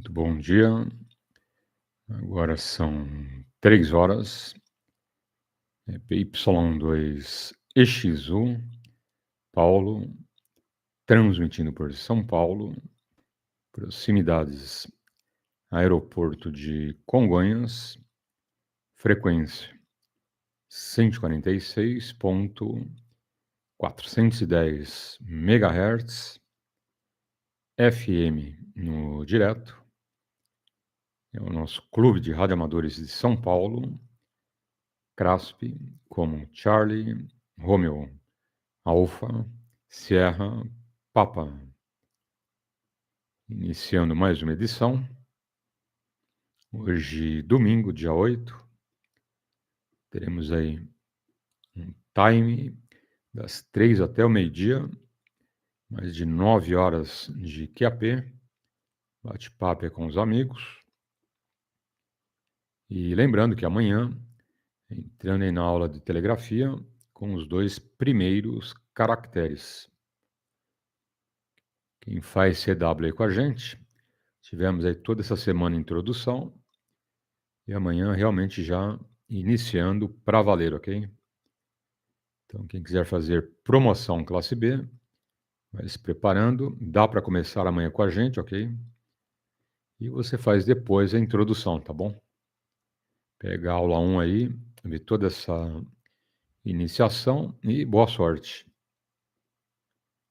Muito bom dia. Agora são 3 horas. PY2EXU, Paulo, transmitindo por São Paulo, proximidades aeroporto de Congonhas, frequência 146.410 MHz, FM no direto. É o nosso Clube de Radioamadores de São Paulo, CRASP, como Charlie, Romeo, Alfa, Sierra, Papa. Iniciando mais uma edição. Hoje, domingo, dia 8, teremos aí um time das 3 até o meio-dia, mais de 9 horas de QAP, bate-papo com os amigos. E lembrando que amanhã, entrando aí na aula de telegrafia, com os 2 primeiros caracteres. Quem faz CW aí com a gente, tivemos aí toda essa semana introdução, e amanhã realmente já iniciando para valer, ok? Então, quem quiser fazer promoção classe B, vai se preparando, dá para começar amanhã com a gente, ok? E você faz depois a introdução, tá bom? Pega a aula 1 aí, ver toda essa iniciação e boa sorte.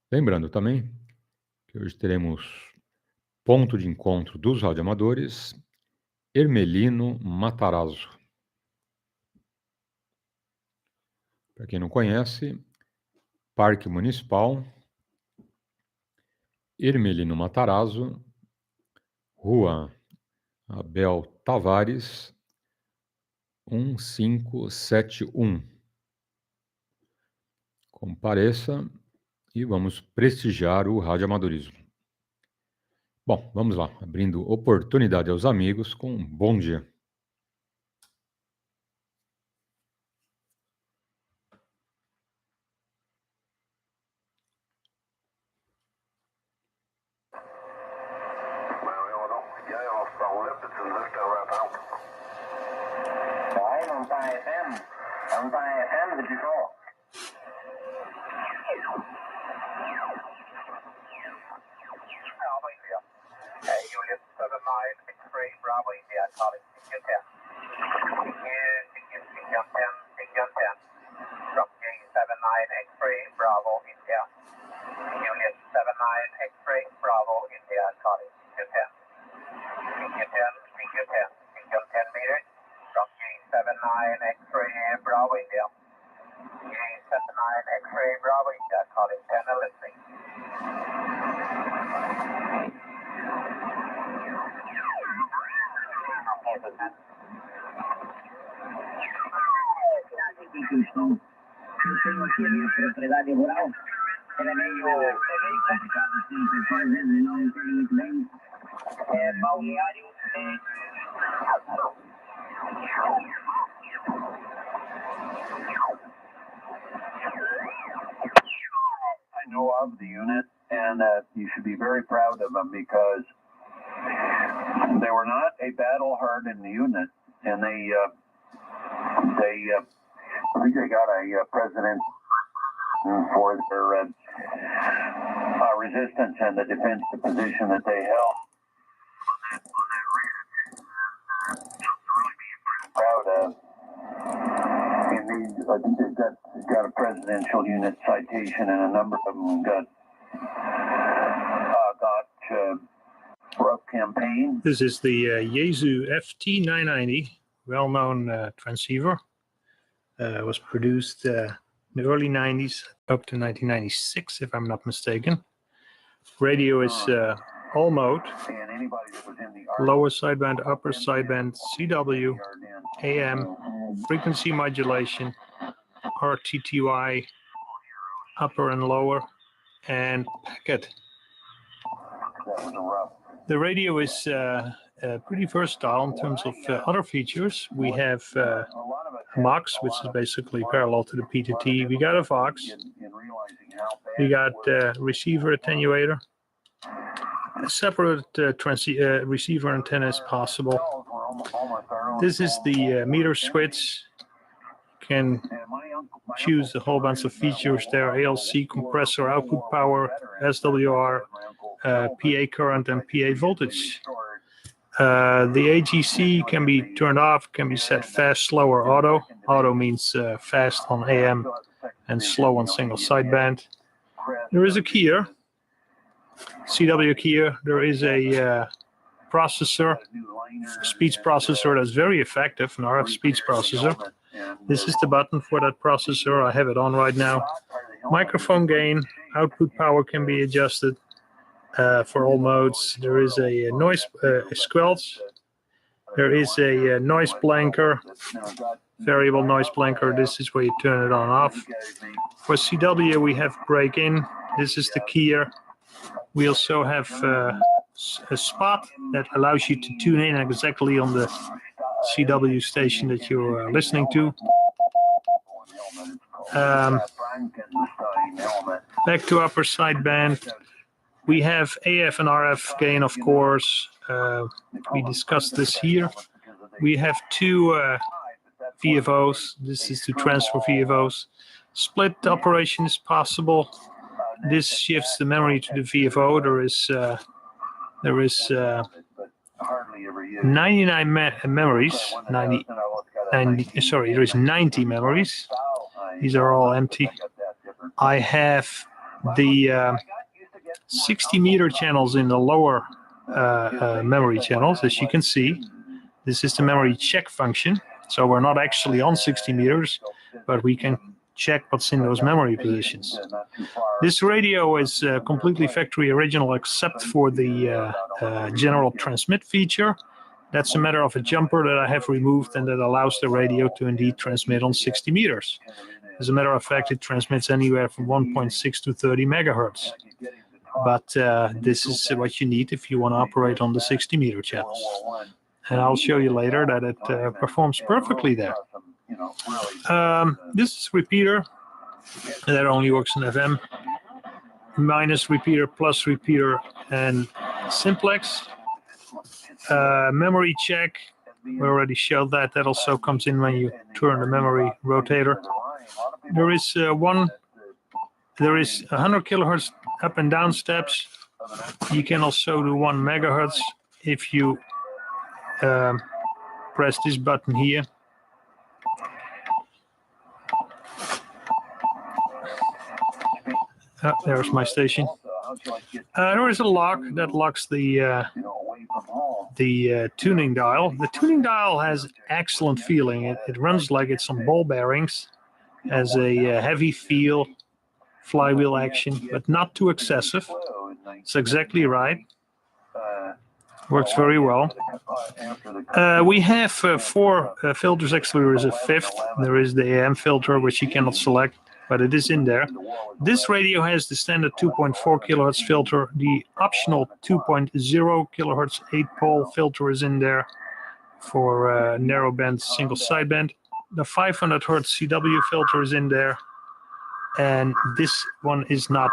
Lembrando também que hoje teremos ponto de encontro dos radioamadores, Hermelino Matarazzo. Para quem não conhece, Parque Municipal, Hermelino Matarazzo, Rua Abel Tavares, 1571. Compareça e vamos prestigiar o radioamadorismo. Bom, vamos lá, abrindo oportunidade aos amigos com um bom dia. Eu tenho aqui a minha propriedade rural. Ela é meio complicada, assim, porque às vezes não entende muito bem. É balneário I know of the unit, and you should be very proud of them because they were not a battle-hardened unit, and they I think they got a president for their resistance and the defensive position that they held. Proud of. I think they've got a presidential unit citation, and a number of them got rough campaign. This is the Yaesu FT990, well-known transceiver. Was produced in the early 90s up to 1996, if I'm not mistaken. Radio is all mode, lower sideband, upper sideband, CW, AM, frequency modulation, RTTY, upper and lower, and packet. The radio is pretty versatile in terms of other features. We have MUX, which is basically parallel to the P2T. We got a Vox. We got receiver attenuator. separate receiver antenna is possible. This is the meter switch. You can choose a whole bunch of features there: ALC, compressor, output power, SWR, PA current, and PA voltage. The AGC can be turned off, can be set fast, slow, or auto. Auto means fast on AM and slow on single sideband. There is a keyer, CW keyer. There is a processor, speech processor that's very effective, an RF speech processor. This is the button for that processor. I have it on right now. Microphone gain, output power can be adjusted for all modes. There is a noise squelch. There is a noise blanker, variable noise blanker. This is where you turn it on off. For CW, we have break in. This is the keyer. We also have a spot that allows you to tune in exactly on the CW station that you're listening to. Back to upper sideband. We have AF and RF gain, of course. We discussed this here. We have two VFOs. This is to transfer VFOs. Split operation is possible. This shifts the memory to the VFO. There is 99 memories. There is 90 memories. These are all empty. I have the 60 meter channels in the lower memory channels, as you can see. This is the memory check function. So we're not actually on 60 meters, but we can check what's in those memory positions. This radio is completely factory original except for the general transmit feature. That's a matter of a jumper that I have removed and that allows the radio to indeed transmit on 60 meters. As a matter of fact, it transmits anywhere from 1.6 to 30 megahertz. But this is what you need if you want to operate on the 60 meter channels. And I'll show you later that it performs perfectly there. This is repeater. That only works in FM. Minus repeater, plus repeater, and simplex. Memory check. We already showed that. That also comes in when you turn the memory rotator. There is 100 kilohertz up and down steps. You can also do 1 megahertz if you press this button here. There's my station. There is a lock that locks the tuning dial. The tuning dial has excellent feeling. It runs like it's on ball bearings, has a heavy feel, flywheel action, but not too excessive. It's exactly right. Works very well. We have 4 filters. Actually, there is a 5th. There is the AM filter, which you cannot select, but it is in there. This radio has the standard 2.4 kilohertz filter. The optional 2.0 kilohertz 8-pole filter is in there for narrow band, single sideband. The 500 hertz CW filter is in there, and this one is not.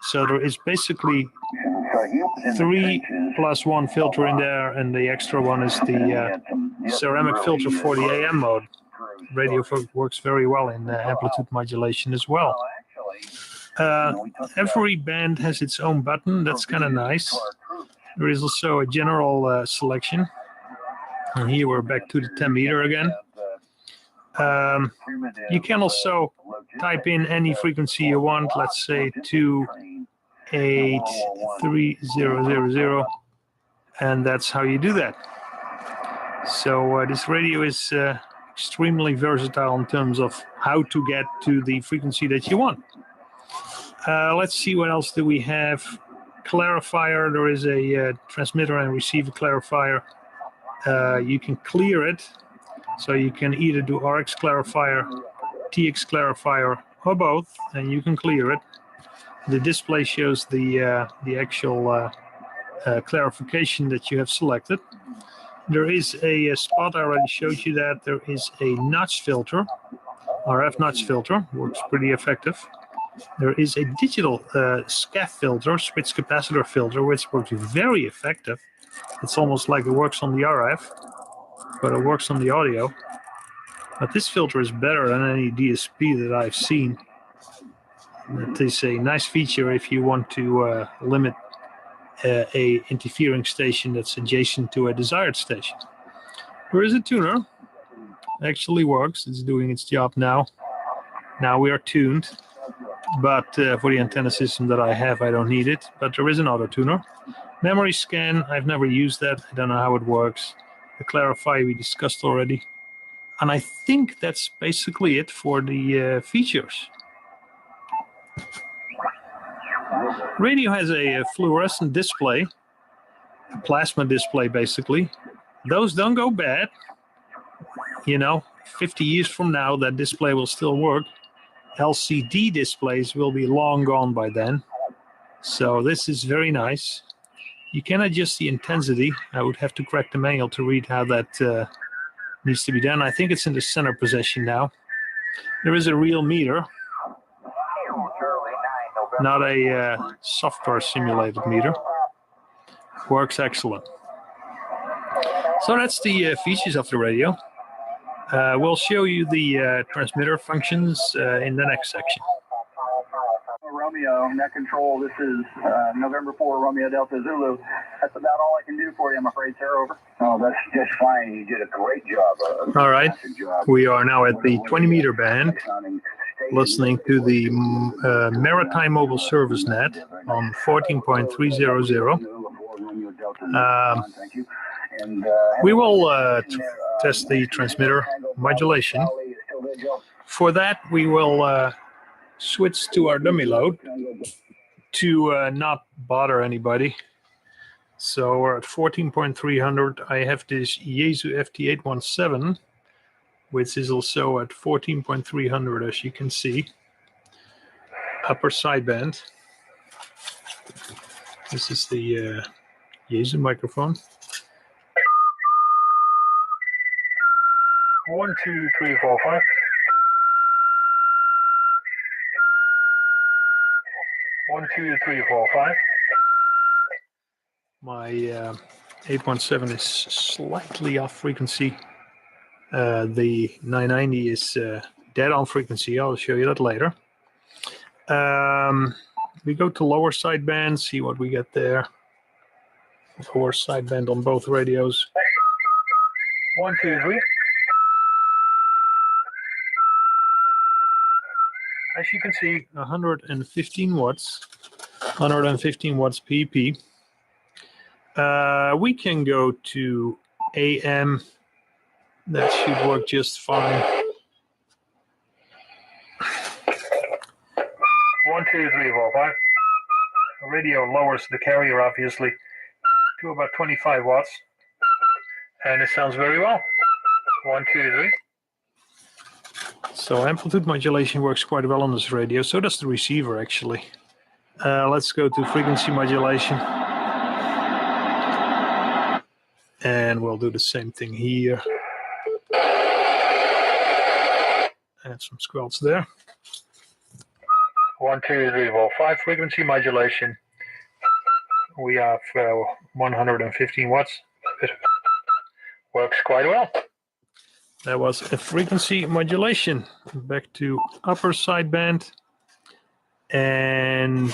So there is basically 3 plus 1 filter in there, and the extra one is the ceramic filter for the AM mode. Radio works very well in amplitude modulation as well. Every band has its own button. That's kind of nice. There is also a general selection. And here we're back to the 10 meter again. You can also type in any frequency you want. Let's say 283,000, and that's how you do that. So this radio is extremely versatile in terms of how to get to the frequency that you want. Let's see, what else do we have? Clarifier. There is a transmitter and receiver clarifier. You can clear it, so you can either do RX clarifier, TX clarifier, or both, and you can clear it. The display shows the actual clarification that you have selected. There is a spot, I already showed you that. There is a notch filter, RF notch filter, works pretty effective. there is a digital SCAF filter, switch capacitor filter, which works very effective. It's almost like it works on the RF, but it works on the audio. But this filter is better than any DSP that I've seen. It is a nice feature if you want to limit a interfering station that's adjacent to a desired station. There is a tuner. Actually works. It's doing its job now. Now we are tuned, but for the antenna system that I have, I don't need it. But there is an auto tuner. Memory scan, I've never used that. I don't know how it works. The clarify we discussed already. And I think that's basically it for the features. Radio has a fluorescent display, a plasma display basically. Those don't go bad. You know, 50 years from now, that display will still work. LCD displays will be long gone by then. So this is very nice. You can adjust the intensity. I would have to crack the manual to read how that needs to be done. I think it's in the center position now. There is a real meter, not a software simulated meter. Works excellent. So that's the features of the radio. We'll show you the transmitter functions in the next section. Romeo, net control, this is November 4, Romeo Delta Zulu. That's about all I can do for you, I'm afraid, sir, over. Oh, that's just fine. You did a great job. All right, we are now at the 20-meter band, listening to the Maritime Mobile Service Net on 14.300. We will test the transmitter modulation. For that, we will switch to our dummy load to not bother anybody. So we're at 14.300. I have this Yaesu FT817, which is also at 14.300, as you can see. Upper sideband. This is the Yaesu microphone. 1, 2, 3, 4, 5. 1, 2, 3, 4, 5. My 817 is slightly off frequency. The 990 is dead on frequency. I'll show you that later. We go to lower sideband, see what we get there. Lower sideband on both radios. 1, 2, 3. As you can see, 115 watts, 115 watts PP. We can go to AM. That should work just fine. 1, 2, 3, 4, 5. The radio lowers the carrier, obviously, to about 25 watts. And it sounds very well. 1, 2, 3. So amplitude modulation works quite well on this radio. So does the receiver, actually. Let's go to frequency modulation. And we'll do the same thing here. Add some squelch there. 1, 2, 3, 4, 5. Frequency modulation. We have 115 watts. It works quite well. That was a frequency modulation. Back to upper sideband. And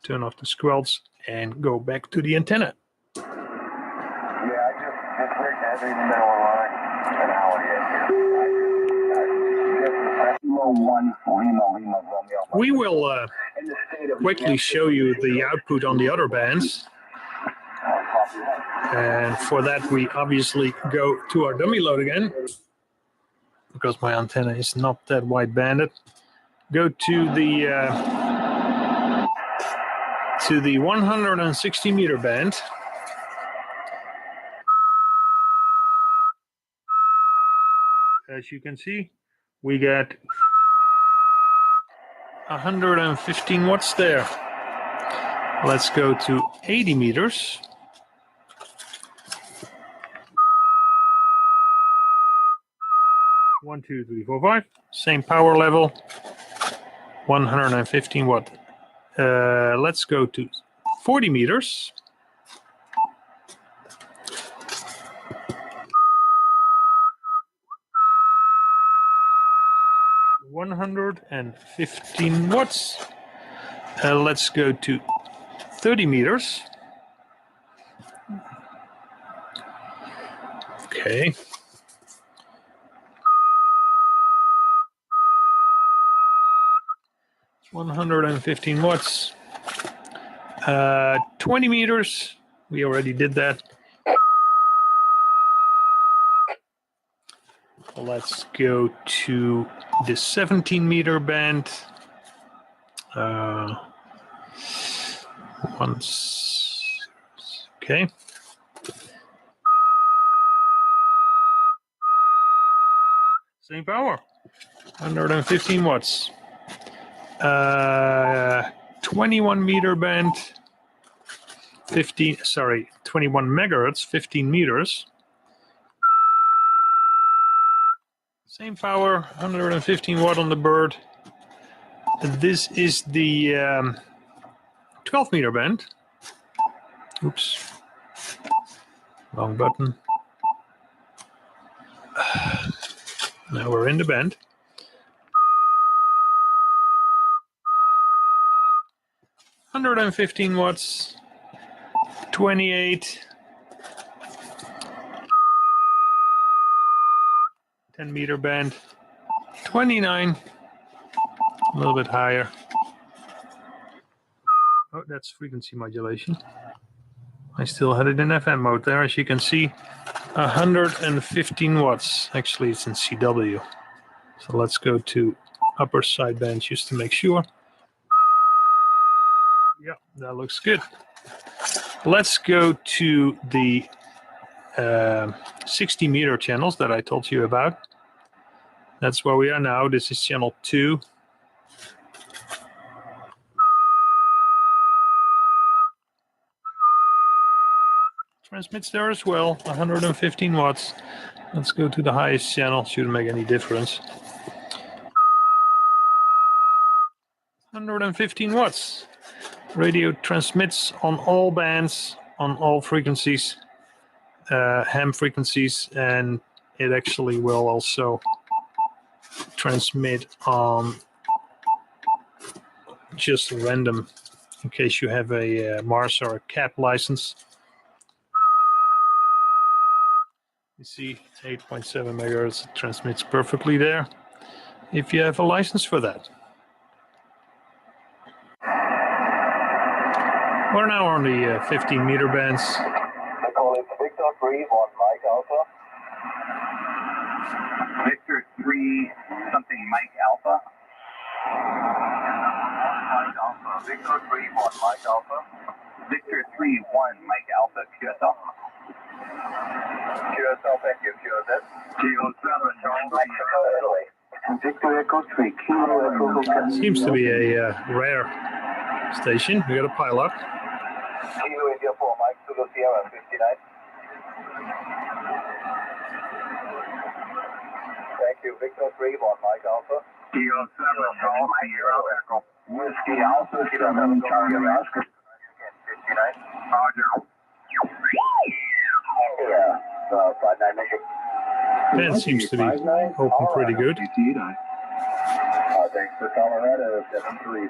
turn off the squelch and go back to the antenna. Yeah, I just rigged in the middle of the line. An hour. We will quickly show you the output on the other bands. And for that, we obviously go to our dummy load again, because my antenna is not that wide banded. Go to the 160 meter band. As you can see, we get 115 watts there. Let's go to 80 meters. One, two, three, four, five. Same power level. 115 watt. Let's go to 40 meters. $115 watts. Let's go to 30 meters. Okay. $115 watts. 20 meters. We already did that. Let's go to the 17-meter band. Okay. Same power. 115 watts. 21-meter band. 21 megahertz, 15 meters. Same power, 115 watt on the bird. This is the 12-meter band. Oops, wrong button. Now we're in the band. $115 watts, 28, 10-meter band, 29, a little bit higher. Oh, that's frequency modulation. I still had it in FM mode there, as you can see. 115 watts. Actually, it's in CW. So let's go to upper sideband just to make sure. Yeah, that looks good. Let's go to the 60-meter channels that I told you about. That's where we are now. This is channel 2. Transmits there as well, 115 watts. Let's go to the highest channel, shouldn't make any difference. 115 watts. Radio transmits on all bands, on all frequencies, ham frequencies, and it actually will also transmit on just random, in case you have a Mars or a CAP license. You see 8.7 megahertz, it transmits perfectly there if you have a license for that. We're now on the 15-meter bands. They call it Victor 3 on Mike Alpha. Victor 3 something Mike Alpha. Mike Alpha. Victor 3 on Mike Alpha. Victor 3 1 Mike Alpha QSL. QSL, thank you. QSS. Kilo 7 Mexico, Italy. Victor Echo 3 Kilo Echo. Seems to be a rare station. We got a pilot. Kilo India 4 Mike Zulu Sierra 59. Thank you. Victor 3 on Mike Alpha. Kilo 7 Golf Sierra Echo. Whiskey Alpha 7 Charlie Oscar. 59. Roger. Yeah, 59 Michigan. Band seems to be open pretty good. Thanks for Colorado 73.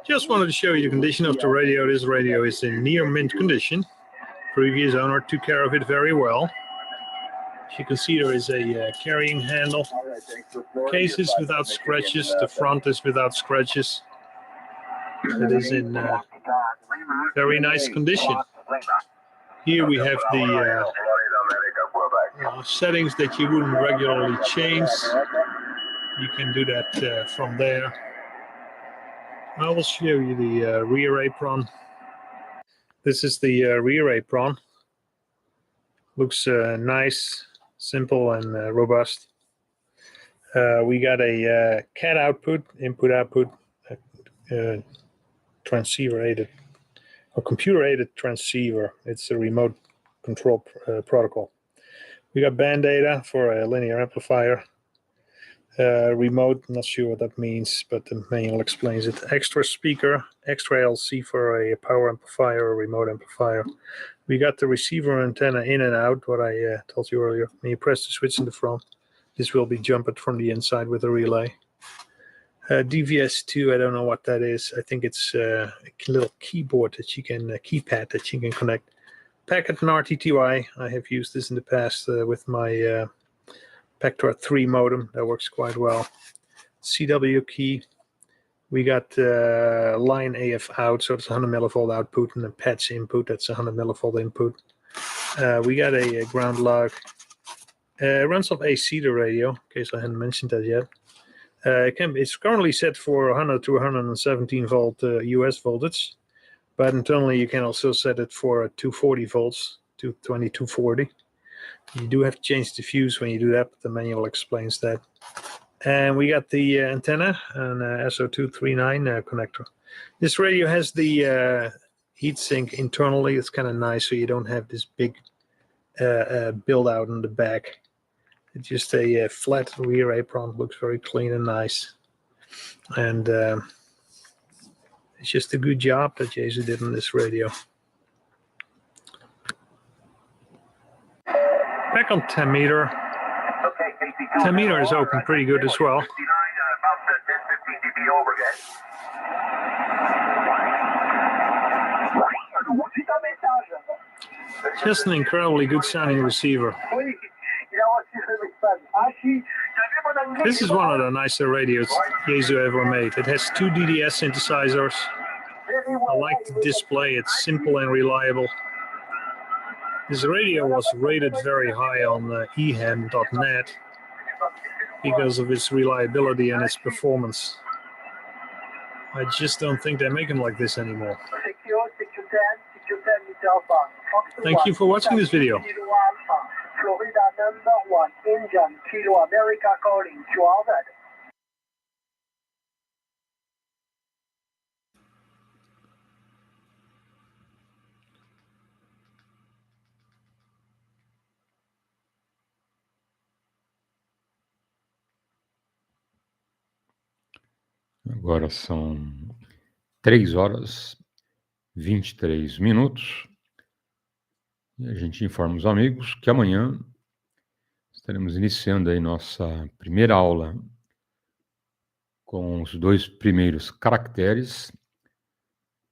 Just wanted to show you the condition of the radio. This radio is in near mint condition. Previous owner took care of it very well. As you can see, there is a carrying handle. Case is without scratches. The front is without scratches. It is in very nice condition. Here we have the settings that you wouldn't regularly change. You can do that from there. I will show you the rear apron. This is the rear apron. Looks nice, simple, and robust. We got a CAT output, input-output, transceiver-aided or computer-aided transceiver. It's a remote control protocol. We got band data for a linear amplifier. Remote, not sure what that means, but the manual explains it. Extra speaker, extra LC for a power amplifier or remote amplifier. We got the receiver antenna in and out, what I told you earlier. When you press the switch in the front, this will be jumped from the inside with a relay. DVS2, I don't know what that is. I think it's a little keyboard that you can, keypad that you can connect. Packet and RTTY, I have used this in the past with my Pactor 3 modem. That works quite well. CW key. We got line AF out, so it's 100 millivolt output, and then patch input, that's 100 millivolt input. We got a ground log. Runs off AC, the radio, in case I hadn't mentioned that yet. It's currently set for 100 to 117 volt US voltage, but internally you can also set it for 240 volts, 220, 240. You do have to change the fuse when you do that, but the manual explains that. And we got the antenna, an SO239 connector. This radio has the heatsink internally. It's kind of nice, so you don't have this big build out in the back. It's just a flat rear apron, looks very clean and nice. And it's just a good job that JSU did on this radio. Back on 10 meter. 10 meter is open pretty good as well. Just an incredibly good sounding receiver. This is one of the nicer radios JSU ever made. It has 2 DDS synthesizers. I like the display, it's simple and reliable. This radio was rated very high on eham.net because of its reliability and its performance. I just don't think they make them like this anymore. Thank you for watching this video. Florida #1, Indian, Kilo America calling, C.RODADA. Agora são 3 horas 23 minutos. E a gente informa os amigos que amanhã estaremos iniciando aí nossa primeira aula com os 2 primeiros caracteres.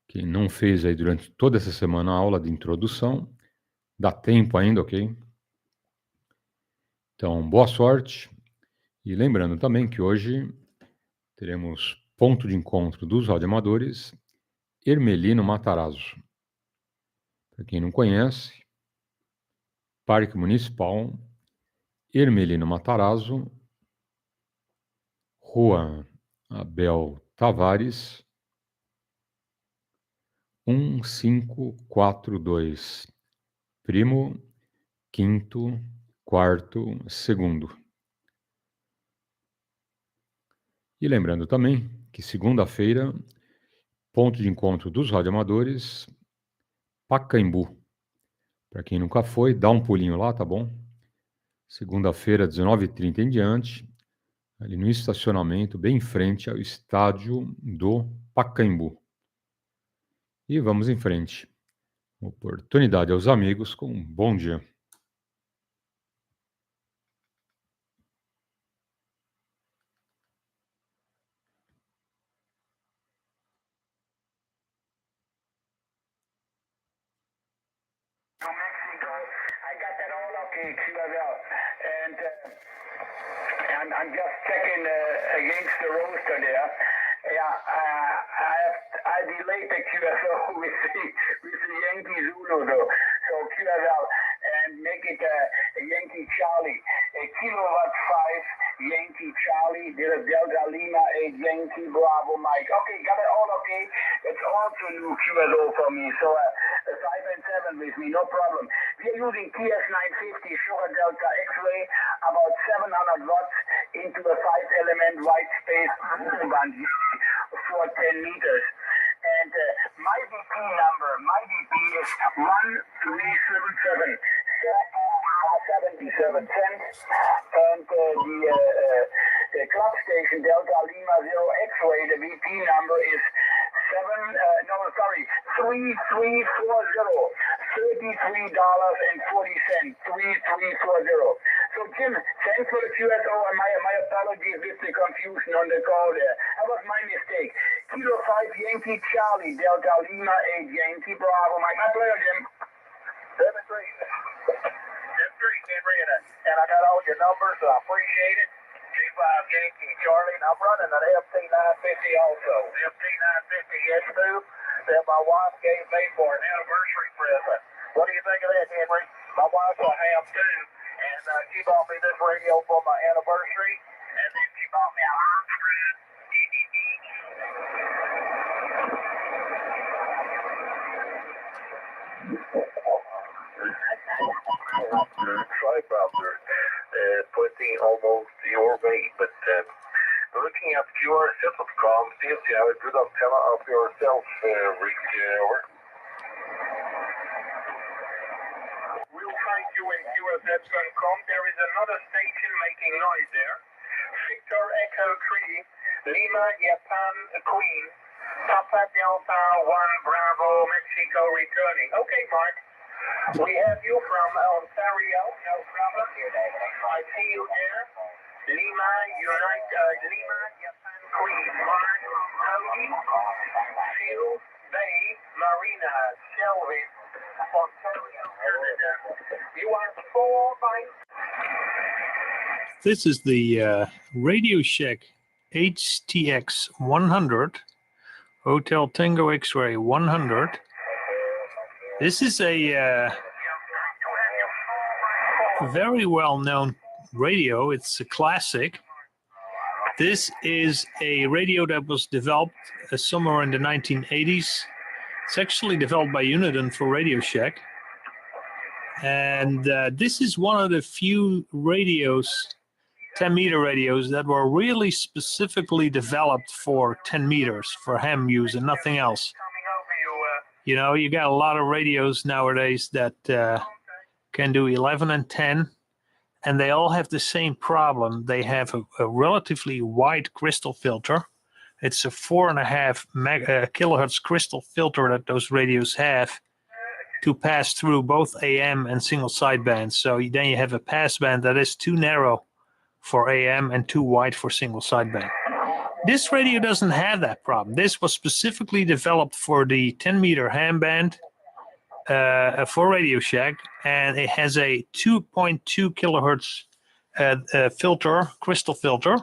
Quem não fez aí durante toda essa semana a aula de introdução, dá tempo ainda, ok? Então, boa sorte. E lembrando também que hoje teremos ponto de encontro dos radioamadores, Hermelino Matarazzo. Para quem não conhece, Parque Municipal, Hermelino Matarazzo, Rua Abel Tavares, 1542, primo, quinto, quarto, segundo. E lembrando também que segunda-feira, ponto de encontro dos radioamadores, Pacaembu. Para quem nunca foi, dá um pulinho lá, tá bom? Segunda-feira, 19h30 em diante, ali no estacionamento, bem em frente ao estádio do Pacaembu. E vamos em frente. Oportunidade aos amigos com um bom dia. And I'm just checking against the roster there. Yeah, I delayed the QSO with the Yankee Zulu though. So QSL and make it a Yankee Charlie, a kilowatt 5 Yankee Charlie, Delta Lima 8 Yankee Bravo Mike. Okay, got it all okay. It's also new QSO for me. So 5 and 7 with me, no problem. We're using TS950 Sugar Delta X-ray, about 700 watts into a 5-element white space band for 10 meters. And my DP number, is 1377 77 cents. And the the club station Delta Lima 0X-ray, the VP number is 3340, $33.40. So Jim, thanks for the QSO, and my apologies with the confusion on the call there. That was my mistake. Kilo 5 Yankee Charlie, Delta Lima 8 Yankee Bravo. My pleasure, Jim. 7-3. 7-3, Henry, and I got all your numbers, so I appreciate it. G5 Yankee Charlie, and I'm running an FT950 also. FT950 S2 that my wife gave me for an anniversary present. What do you think of that, Henry? My wife will have too, and she bought me this radio for my anniversary, and then she bought me a Armstrong. Sorry about that. Putting almost your weight, but looking at your system.com, seems you have a good antenna of yourself, Rick. We'll find you in QSS.com. There is another station making noise there. Victor Echo 3, Lima Japan Queen, Papa Delta 1 Bravo Mexico returning. Okay, Mark. We have you from Ontario, no problem. I see you there. Lima Japan Queen, Mark Cody, Field Bay Marina, Shelby, Ontario, Canada. You are 4 by. This is the Radio Shack HTX 100, Hotel Tango X-Ray 100. This is a very well-known radio. It's a classic. This is a radio that was developed somewhere in the 1980s. It's actually developed by Uniden for Radio Shack. And this is one of the few radios, 10-meter radios, that were really specifically developed for 10 meters, for ham use and nothing else. You know, you got a lot of radios nowadays that can do 11 and 10, and they all have the same problem. They have a relatively wide crystal filter. It's a 4.5 kilohertz crystal filter that those radios have to pass through both AM and single sidebands. So then you have a passband that is too narrow for AM and too wide for single sideband. This radio doesn't have that problem. This was specifically developed for the 10-meter ham band for Radio Shack, and it has a 2.2 kilohertz filter, crystal filter,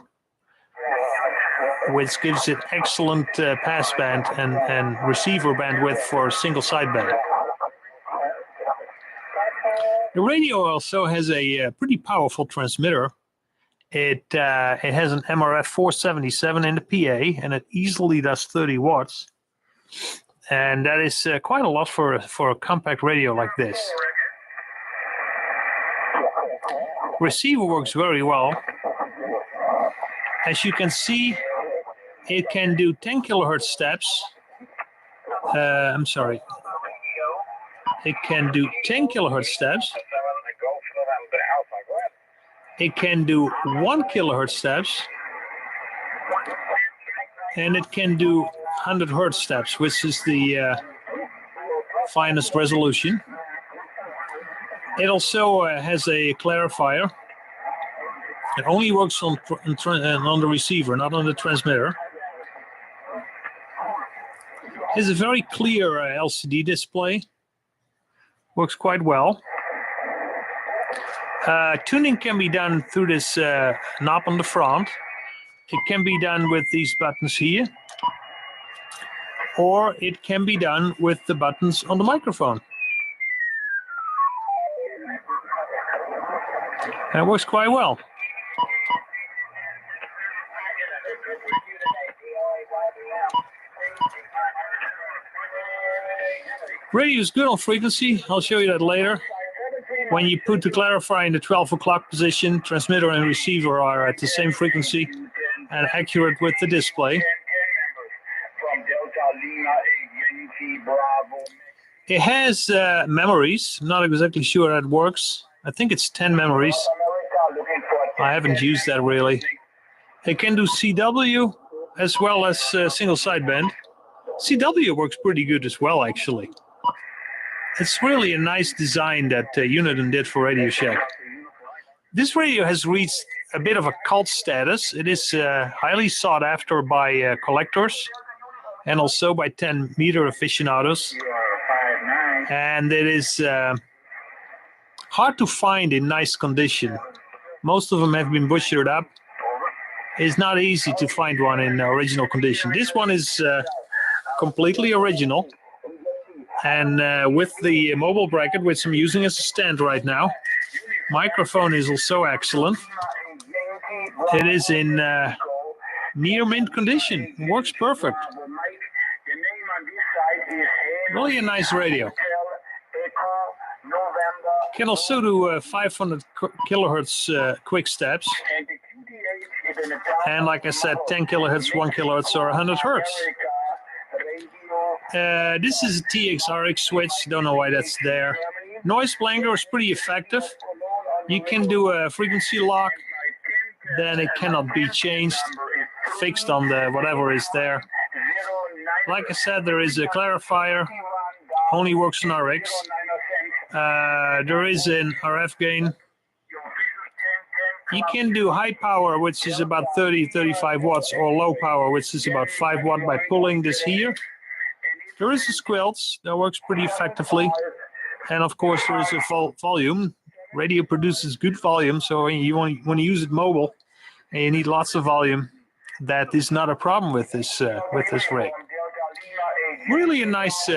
which gives it excellent passband and receiver bandwidth for single sideband. The radio also has a pretty powerful transmitter. It has an MRF 477 in the PA, and it easily does 30 watts. And that is quite a lot for a compact radio like this. Receiver works very well. As you can see, it can do 10 kilohertz steps. It can do 10 kilohertz steps. It can do 1 kilohertz steps, and it can do 100 hertz steps, which is the finest resolution. It also has a clarifier. It only works on the receiver, not on the transmitter. It's a very clear LCD display. Works quite well. Tuning can be done through this knob on the front. It can be done with these buttons here, or it can be done with the buttons on the microphone. And it works quite well. Radio is good on frequency. I'll show you that later. When you put the clarifier in the 12 o'clock position, transmitter and receiver are at the same frequency and accurate with the display. It has memories. I'm not exactly sure how it works. I think it's 10 memories. I haven't used that really. It can do CW as well as single sideband. CW works pretty good as well, actually. It's really a nice design that Uniden did for Radio Shack. This radio has reached a bit of a cult status. It is highly sought after by collectors and also by 10-meter aficionados. And it is hard to find in nice condition. Most of them have been butchered up. It's not easy to find one in original condition. This one is completely original. And with the mobile bracket, which I'm using as a stand right now, microphone is also excellent. It is in near mint condition. It works perfect. Really a nice radio. Can also do 500 kilohertz quick steps. And like I said, 10 kilohertz, 1 kilohertz, or 100 hertz. This is a TXRX switch. Don't know why that's there. Noise blanker is pretty effective. You can do a frequency lock. Then it cannot be changed, fixed on the whatever is there. Like I said, there is a clarifier. Only works on RX. There is an RF gain. You can do high power, which is about 30-35 watts, or low power, which is about 5 watt by pulling this here. There is a squelch that works pretty effectively. And of course, there is a volume. Radio produces good volume, so when you use it mobile and you need lots of volume, that is not a problem with this rig. Really a nice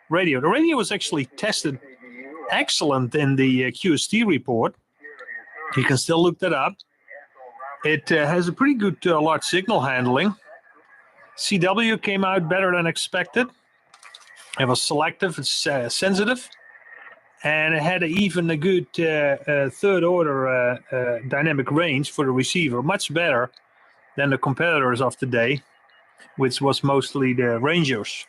radio. The radio was actually tested excellent in the QST report. You can still look that up. It has a pretty good large signal handling. CW came out better than expected. It was selective, it's sensitive, and it had even a good third order dynamic range for the receiver, much better than the competitors of the day, which was mostly the Rangers.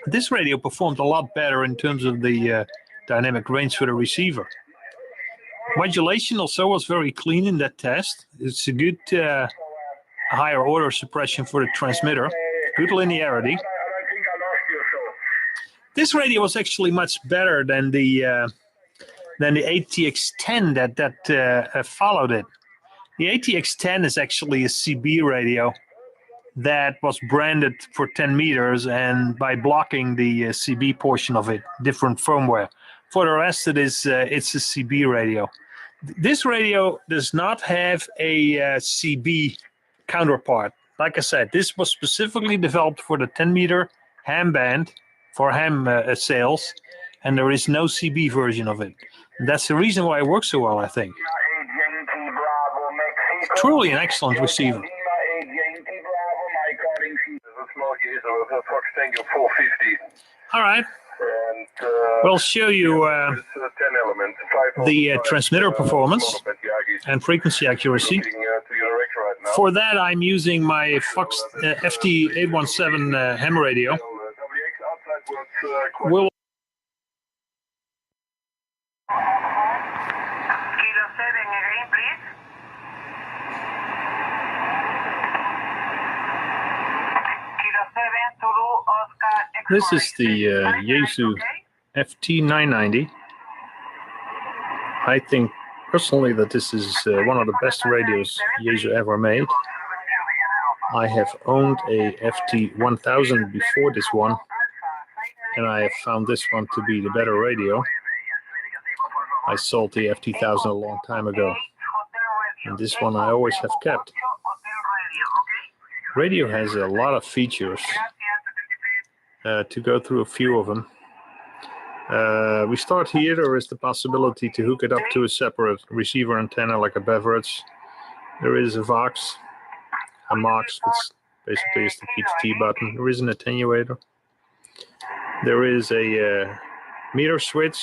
This radio performed a lot better in terms of the dynamic range for the receiver. Modulation also was very clean in that test. It's a good higher order suppression for the transmitter, good linearity. This radio was actually much better than the ATX10 that followed it. The ATX10 is actually a CB radio that was branded for 10 meters and by blocking the CB portion of it, different firmware. For the rest, it's a CB radio. This radio does not have a CB counterpart. Like I said, this was specifically developed for the 10-meter ham band, for ham sales, and there is no CB version of it. And that's the reason why it works so well, I think. Truly an excellent receiver. All right. We'll show you the transmitter performance and frequency accuracy. For that, I'm using my Fox FT817 ham radio. We'll This is the Yaesu FT990. I think personally that this is one of the best radios Yaesu ever made. I have owned a FT1000 before this one, and I have found this one to be the better radio. I sold the FT1000 a long time ago, and this one I always have kept. Radio has a lot of features. To go through a few of them. We start here. There is the possibility to hook it up to a separate receiver antenna like a beverage. There is a Vox, a MOX, which basically is the PTT button. There is an attenuator. There is a meter switch,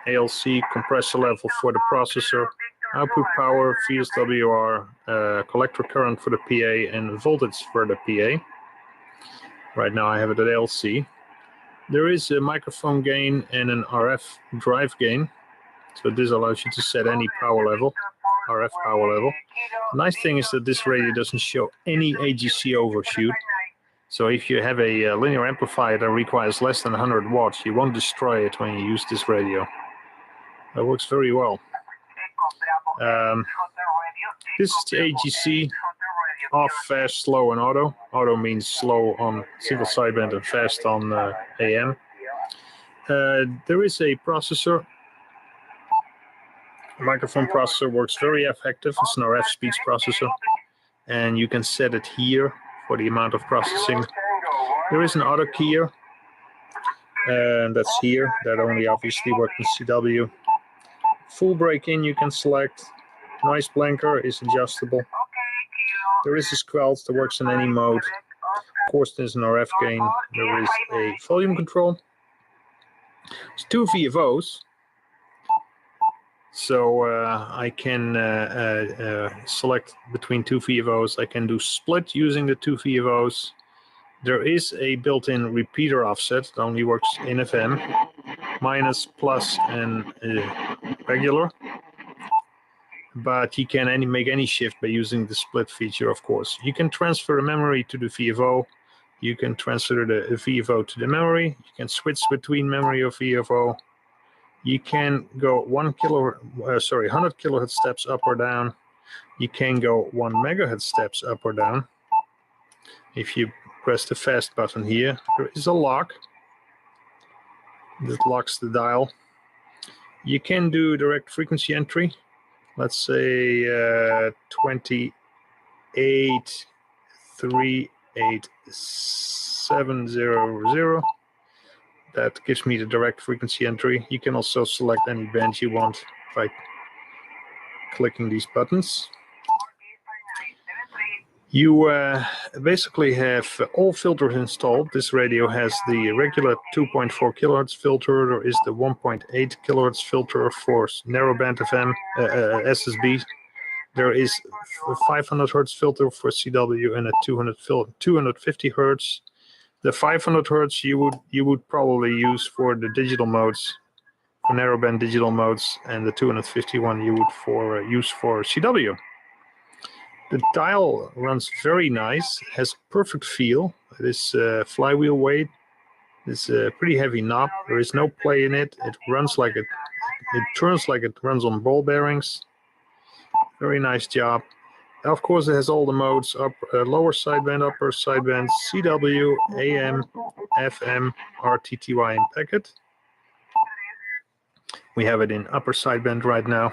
ALC, compressor level for the processor, output power, VSWR, collector current for the PA, and voltage for the PA. Right now I have it at ALC. There is a microphone gain and an RF drive gain. So this allows you to set any power level. RF power level. The nice thing is that this radio doesn't show any AGC overshoot. So if you have a linear amplifier that requires less than 100 watts, you won't destroy it when you use this radio. That works very well. This is the AGC, off, fast, slow, and auto. Auto means slow on single sideband and fast on AM. There is a processor. The microphone processor works very effective. It's an RF speech processor. And you can set it here for the amount of processing. There is an auto keyer. And that's here. That only obviously works in CW. Full break-in you can select. Noise blanker is adjustable. There is a squelch that works in any mode. Of course, there's an RF gain. There is a volume control. There's 2 VFOs. So I can select between 2 VFOs. I can do split using the 2 VFOs. There is a built-in repeater offset that only works in FM. Minus, plus, and regular. But you can make any shift by using the split feature, of course. You can transfer the memory to the VFO. You can transfer the VFO to the memory. You can switch between memory or VFO. You can go 100 kilohertz steps up or down. You can go 1 megahertz steps up or down. If you press the fast button here, there is a lock that locks the dial. You can do direct frequency entry. Let's say 28.38700. That gives me the direct frequency entry. You can also select any band you want by clicking these buttons. You basically have all filters installed. This radio has the regular 2.4 kilohertz filter. There is the 1.8 kilohertz filter for narrowband FM, SSB. There is a 500 hertz filter for CW and a 250 hertz. The 500 hertz you would probably use for the digital modes, for narrowband digital modes, and the 251 you would use for CW. The dial runs very nice, has perfect feel. It is flywheel weight. It's a pretty heavy knob. There is no play in it. It runs like it turns like it runs on ball bearings. Very nice job. Of course, it has all the modes: lower sideband, upper sideband, CW, AM, FM, RTTY, and packet. We have it in upper sideband right now.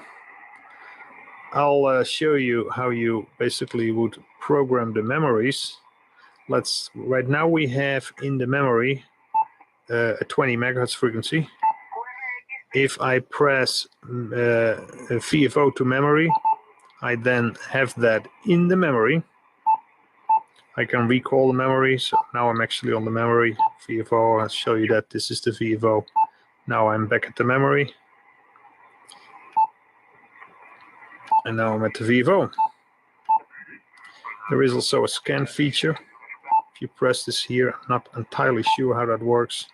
I'll show you how you basically would program the memories. Right now we have in the memory a 20 megahertz frequency. If I press VFO to memory, I then have that in the memory. I can recall the memory, so now I'm actually on the memory. VFO, I'll show you that this is the VFO. Now I'm back at the memory. And now I'm at the VFO. There is also a scan feature. If you press this here, I'm not entirely sure how that works,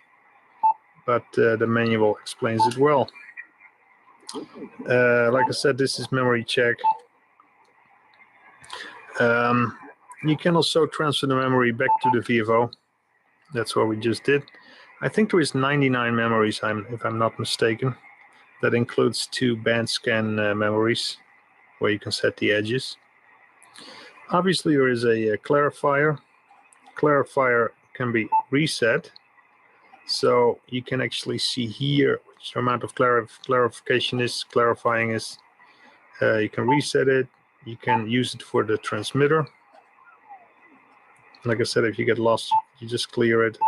but the manual explains it well. Like I said, this is memory check. You can also transfer the memory back to the VFO. That's what we just did. I think there is 99 memories, if I'm not mistaken. That includes 2 band scan memories, where you can set the edges. Obviously, there is a clarifier. Clarifier can be reset, so you can actually see here which amount of clarification is, clarifying is. You can reset it. You can use it for the transmitter. Like I said, if you get lost, you just clear it,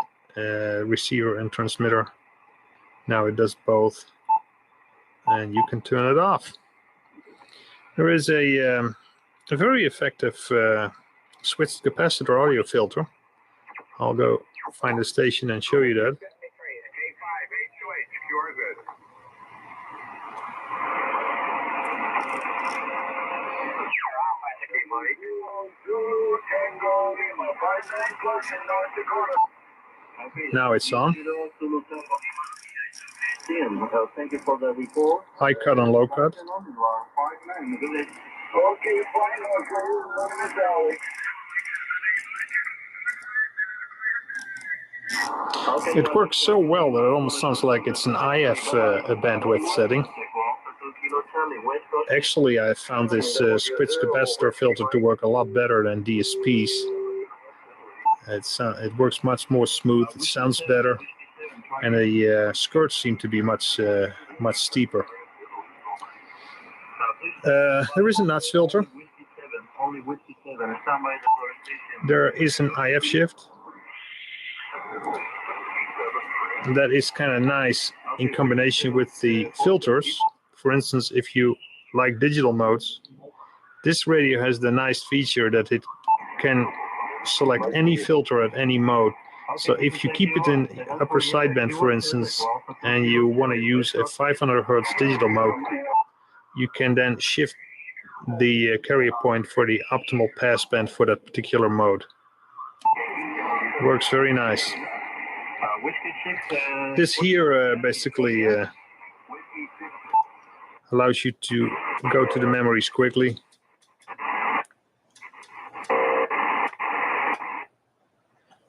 receiver and transmitter. Now it does both, and you can turn it off. There is a very effective switched capacitor audio filter. I'll go find the station and show you that. Now it's on. Thank you for the report. High cut and low cut. Okay, fine. Okay. It works so well that it almost sounds like it's an IF bandwidth setting. Actually, I found this switch capacitor filter to work a lot better than DSPs. It works much more smooth. It sounds better, and the skirts seem to be much steeper. There is a notch filter. There is an IF shift. That is kind of nice in combination with the filters. For instance, if you like digital modes, this radio has the nice feature that it can select any filter at any mode. So if you keep it in upper sideband, for instance, and you want to use a 500 Hertz digital mode, you can then shift the carrier point for the optimal passband for that particular mode. Works very nice. This here basically allows you to go to the memories quickly.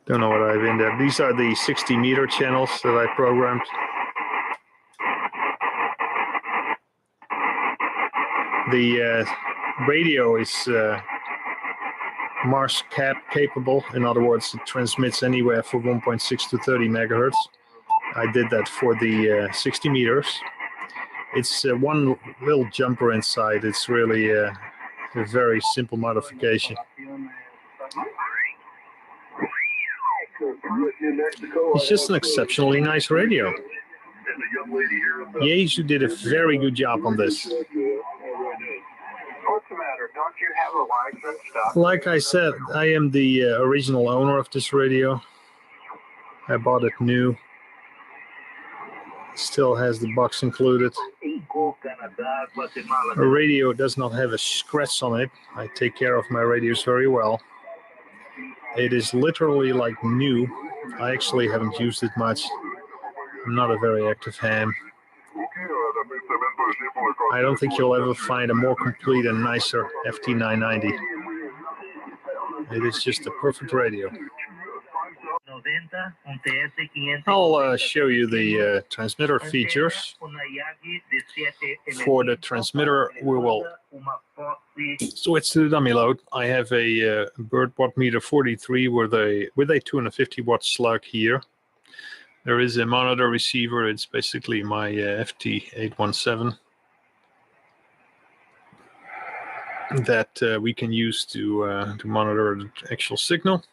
Don't know what I have in there. These are the 60 meter channels that I programmed. The radio is Mars capable. In other words, it transmits anywhere from 1.6 to 30 megahertz. I did that for the 60 meters. It's one little jumper inside. It's really a very simple modification. It's just an exceptionally nice radio. Yaesu did a very good job on this. What's the matter? Don't you have a license? Like I said, I am the original owner of this radio. I bought it new. Still has the box included. The radio does not have a scratch on it. I take care of my radios very well. It is literally like new. I actually haven't used it much. I'm not a very active ham. I don't think you'll ever find a more complete and nicer FT990. It is just a perfect radio. I'll show you the transmitter features. For the transmitter, we will switch to the dummy load. I have a bird watt meter 43 with a 250 watt slug here. There is a monitor receiver. It's basically my FT817 that we can use to monitor the actual signal.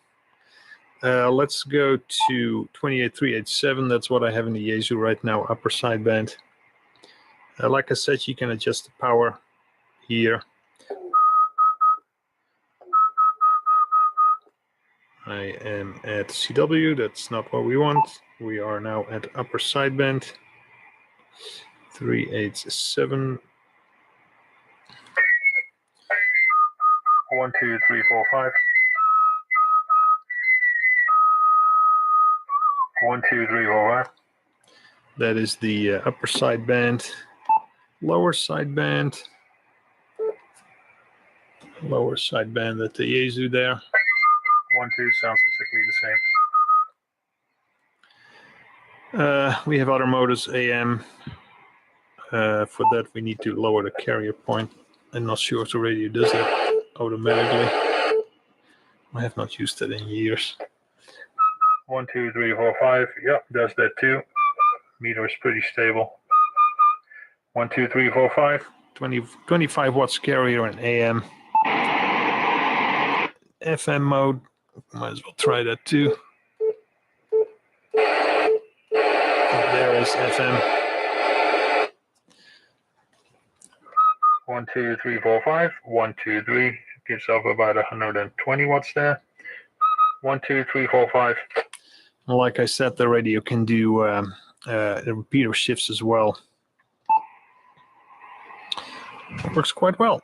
Let's go to 28387. That's what I have in the Yaesu right now, upper sideband. Like I said, you can adjust the power here. I am at CW. That's not what we want. We are now at upper sideband. 387. 1, 2, 3, 4, 5. 1, 2, 3, 4, 5. That is the upper sideband. Lower sideband. Lower sideband at the Yaesu there. 1, 2 sounds exactly the same. We have other modes, AM. For that, we need to lower the carrier point. I'm not sure if the radio does that automatically. I have not used it in years. 1, 2, 3, 4, 5. Yep, does that too. Meter is pretty stable. 1, 2, 3, 4, 5. 25 watts carrier in AM. FM mode. Might as well try that too. There is FM. 1, 2, 3, 4, 5. 1, 2, 3. Gives off about 120 watts there. 1, 2, 3, 4, 5. Like I said, the radio can do the repeater shifts as well. Works quite well.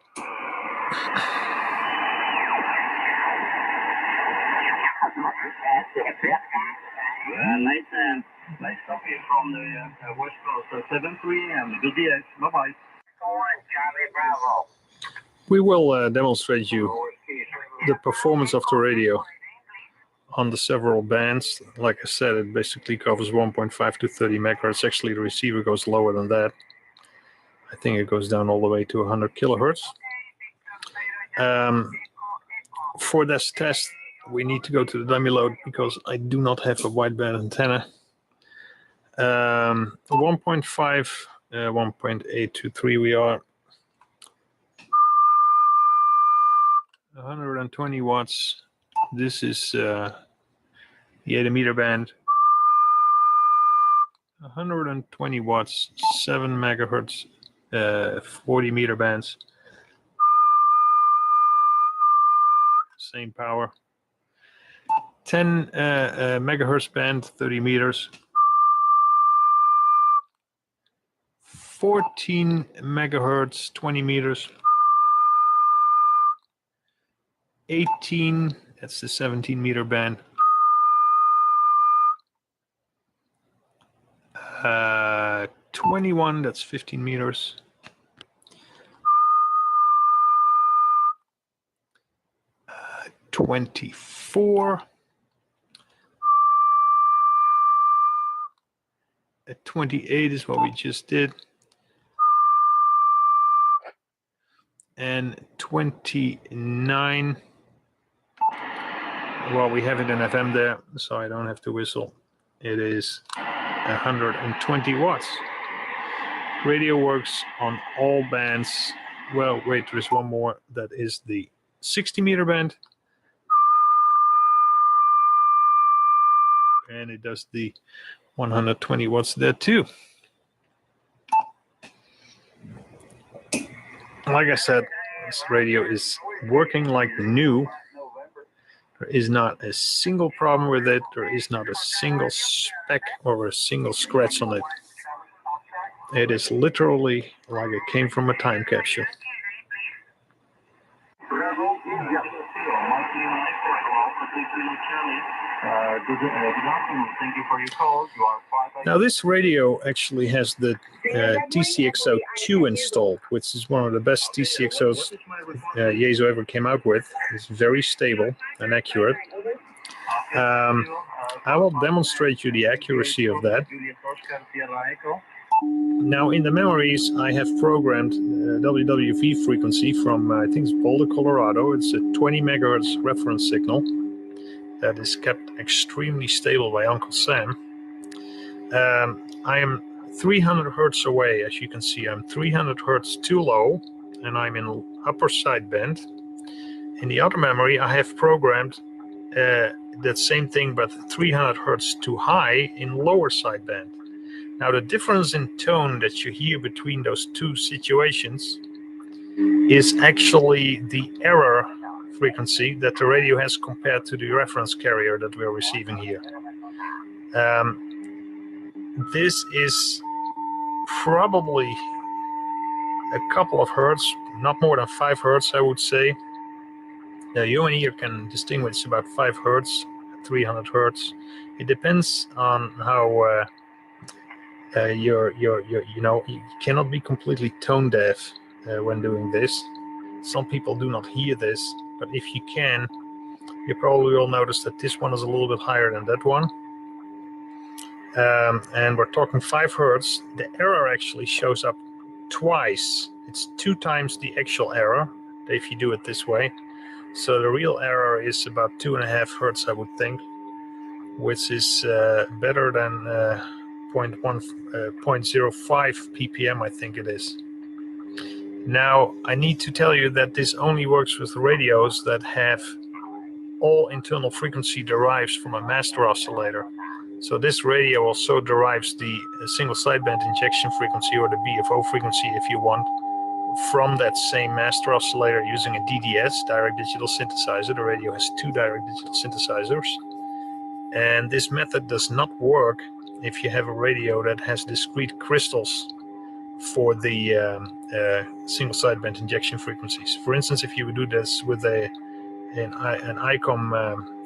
Nice copy from the West Coast. 73 and good day. Bye-bye. Charlie Bravo. We will demonstrate you the performance of the radio on the several bands. Like I said, it basically covers 1.5 to 30 megahertz. Actually, the receiver goes lower than that. I think it goes down all the way to 100 kilohertz. For this test, we need to go to the dummy load because I do not have a wideband antenna. 1.5, 1.823 we are. 120 watts. This is the 80 meter band. 120 watts, 7 megahertz, 40 meter bands. Same power. 10 megahertz band, 30 meters. 14 megahertz, 20 meters. 18, that's the 17 meter band. 21, that's 15 meters. 24. 28 is what we just did. And 29. Well, we have it in FM there, so I don't have to whistle. It is 120 watts. Radio works on all bands. Well, wait, there's one more. That is the 60 meter band. And it does the 120 watts there too. Like I said, this radio is working like new. There is not a single problem with it. There is not a single speck or a single scratch on it. It is literally like it came from a time capsule. Now this radio actually has the TVCRASP installed, which is one of the best TVCRASPs Yaesu ever came out with. It's very stable and accurate. I will demonstrate you the accuracy of that. Now in the memories I have programmed WWV frequency from I think it's Boulder, Colorado. It's a 20 megahertz reference signal that is kept extremely stable by Uncle Sam. I am 300 hertz away, as you can see. I'm 300 hertz too low, and I'm in upper sideband. In the other memory, I have programmed that same thing, but 300 hertz too high in lower sideband. Now, the difference in tone that you hear between those two situations is actually the error frequency that the radio has compared to the reference carrier that we're receiving here. This is probably a couple of hertz, not more than 5 hertz, I would say. You and ear can distinguish about 5 hertz, 300 hertz. It depends on how you cannot be completely tone deaf when doing this. Some people do not hear this, but if you can, you probably will notice that this one is a little bit higher than that one. And we're talking 5 hertz. The error actually shows up twice. It's 2 times the actual error if you do it this way. So the real error is about 2.5 hertz, I would think, which is better than 0.05 ppm, I think it is. Now, I need to tell you that this only works with radios that have all internal frequency derives from a master oscillator. So this radio also derives the single sideband injection frequency, or the BFO frequency if you want, from that same master oscillator using a DDS, direct digital synthesizer. The radio has 2 direct digital synthesizers. And this method does not work if you have a radio that has discrete crystals for the single sideband injection frequencies. For instance, if you would do this with an ICOM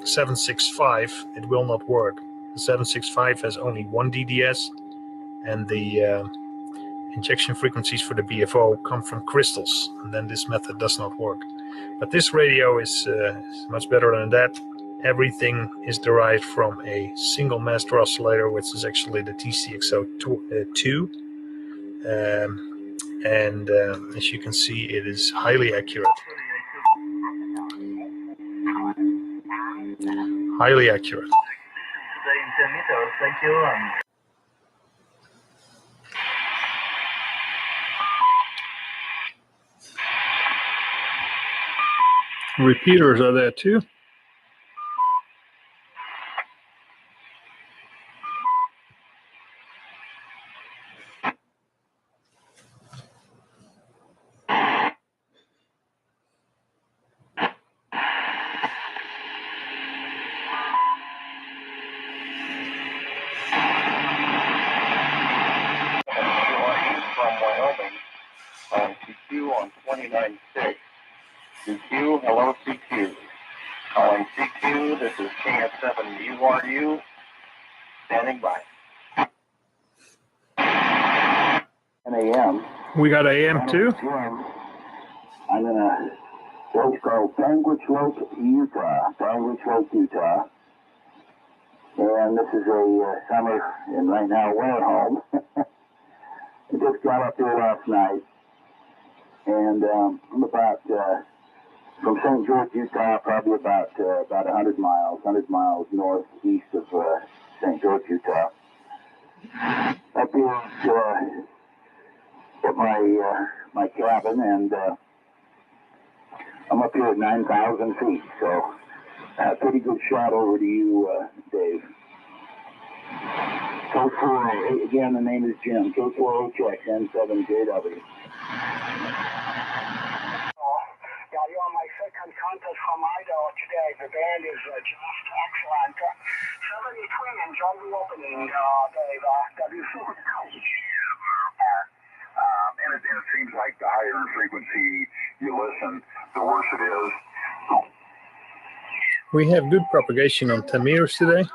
765, it will not work. The 765 has only one DDS, and the injection frequencies for the BFO come from crystals, and then this method does not work. But this radio is much better than that. Everything is derived from a single master oscillator, which is actually the TVCRASP 2. And as you can see, it is highly accurate. Highly accurate. Thank you. Repeaters are there too. CQ on 29.6. CQ, hello CQ. Calling CQ, this is KF7URU. Standing by. 10 a.m. We got AM too. I'm in a place called PY2EXU, Utah. PY2EXU, Utah. And this is a summer and right now winter home. I just got up here last night. And I'm about from St. George, Utah, probably about 100 miles northeast of St. George, Utah. Up here at my cabin, and I'm up here at 9,000 feet, so pretty good shot over to you, Dave. Code 4, again, the name is Jim. Code 4 check, N7JW. Yeah, you're on my second contest from Idaho today. The band is just excellent. 73, enjoy the opening, Dave. W4. And it seems like the higher in frequency you listen, the worse it is. We have good propagation on 10 meters today.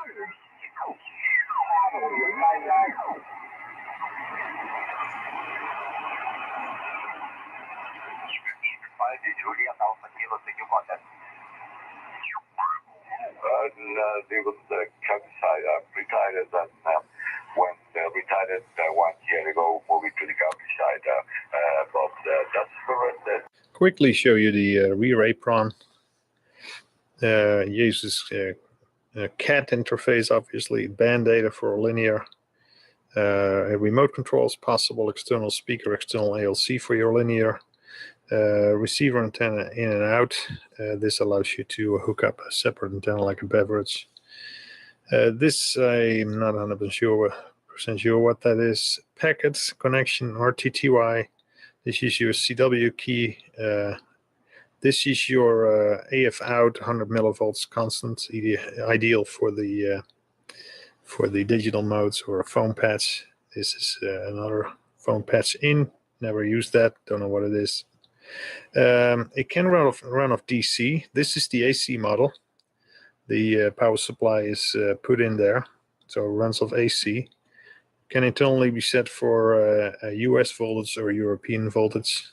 They was the countryside. Retired that when retired 1 year ago, moving to the countryside. But that's correct. Quickly show you the rear apron. Uses CAT interface, obviously, band data for linear. A remote control is possible, external speaker, external ALC for your linear. Receiver antenna in and out. This allows you to hook up a separate antenna like a beverage. This I'm not 100% sure what that is. Packets connection RTTY. This is your CW key. This is your AF out 100 millivolts constant, ideal for the digital modes or a phone patch. This is another phone patch in. Never used that. Don't know what it is. It can run off DC. This is the AC model. The power supply is put in there, so it runs off AC. Can internally be set for a US voltage or European voltage.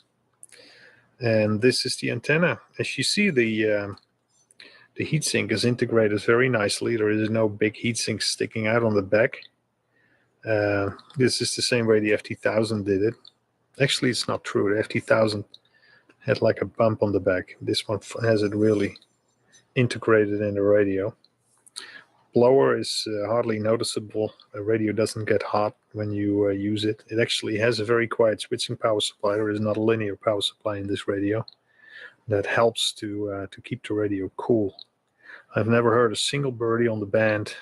And this is the antenna. As you see, the heatsink is integrated very nicely. There is no big heatsink sticking out on the back. This is the same way the FT1000 did it. Actually, it's not true. The FT1000 had like a bump on the back. This one has it really integrated in the radio. Blower is hardly noticeable. The radio doesn't get hot when you use it. It actually has a very quiet switching power supply. There is not a linear power supply in this radio. That helps to keep the radio cool. I've never heard a single birdie on the band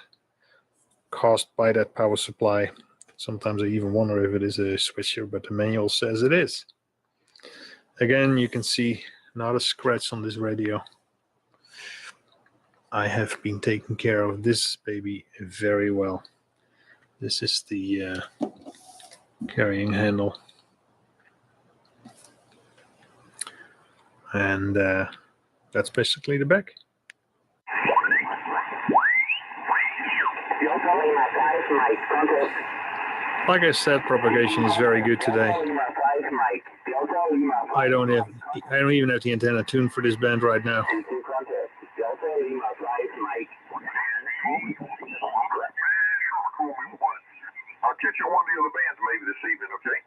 caused by that power supply. Sometimes I even wonder if it is a switcher, but the manual says it is. Again, you can see not a scratch on this radio. I have been taking care of this baby very well. This is the carrying handle. And that's basically the back. Yo, Delta Lima 5 Mike, contact. Like I said, propagation is very good today. Delta Lima 5 Mike, Delta Lima 5 I don't even have the antenna tuned for this band right now. T2 contact. Delta Lima 5 Mike. I'll catch you on one of the other bands maybe this evening, okay?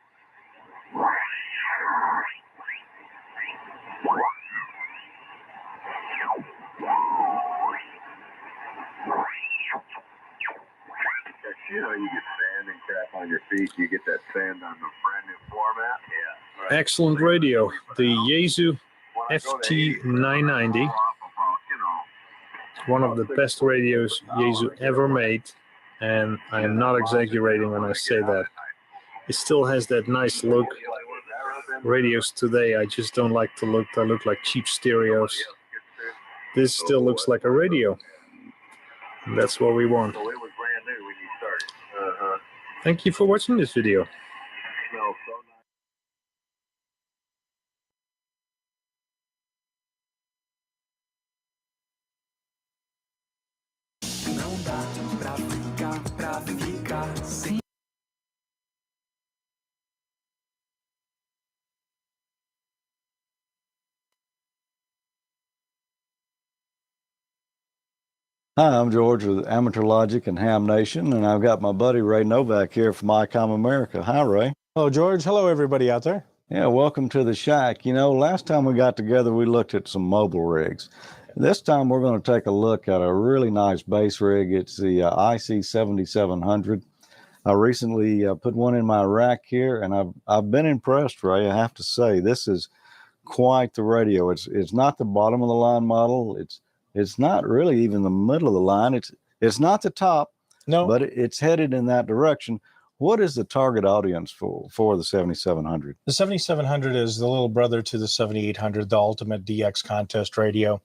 You know, you get sand and crap on your feet. You get that sand on the brand new format. Yeah. Right. Excellent radio. The PY2EXU FT990. One of the best radios PY2EXU ever made. And I am not exaggerating when I say that. It still has that nice look. Radios today, I just don't like to look. They look like cheap stereos. This still looks like a radio. And that's what we want. So it was brand new when you started. Thank you for watching this video. No, Não dá pra ficar sem. Hi, I'm George with Amateur Logic and Ham Nation, and I've got my buddy Ray Novak here from ICOM America. Hi, Ray. Hello, George. Hello, everybody out there. Yeah, welcome to the shack. You know, last time we got together, we looked at some mobile rigs. This time, we're going to take a look at a really nice bass rig. It's the IC 7700. I recently put one in my rack here, and I've been impressed, Ray. I have to say, this is quite the radio. It's not the bottom of the line model. It's not really even the middle of the line. It's not the top, No, but it's headed in that direction. What is the target audience for the 7700? the 7700 is the little brother to the 7800, the ultimate DX contest radio.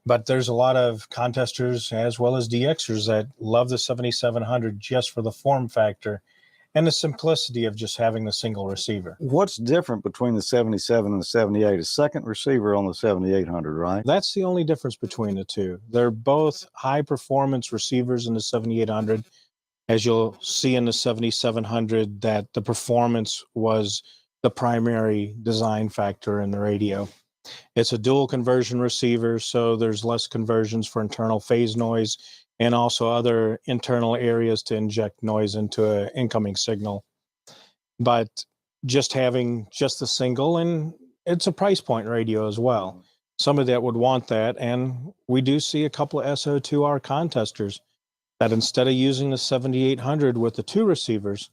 But there's a lot of contesters as well as DXers that love the 7700 just for the form factor and the simplicity of just having the single receiver. What's different between the 77 and the 78? A second receiver on the 7800, right? That's the only difference between the two. They're both high performance receivers in the 7800. As you'll see in the 7700, that the performance was the primary design factor in the radio. It's a dual conversion receiver, so there's less conversions for internal phase noise and also other internal areas to inject noise into an incoming signal. But just having just the single, and it's a price point radio as well. Somebody that would want that, and we do see a couple of SO2R contesters that instead of using the 7800 with the two receivers,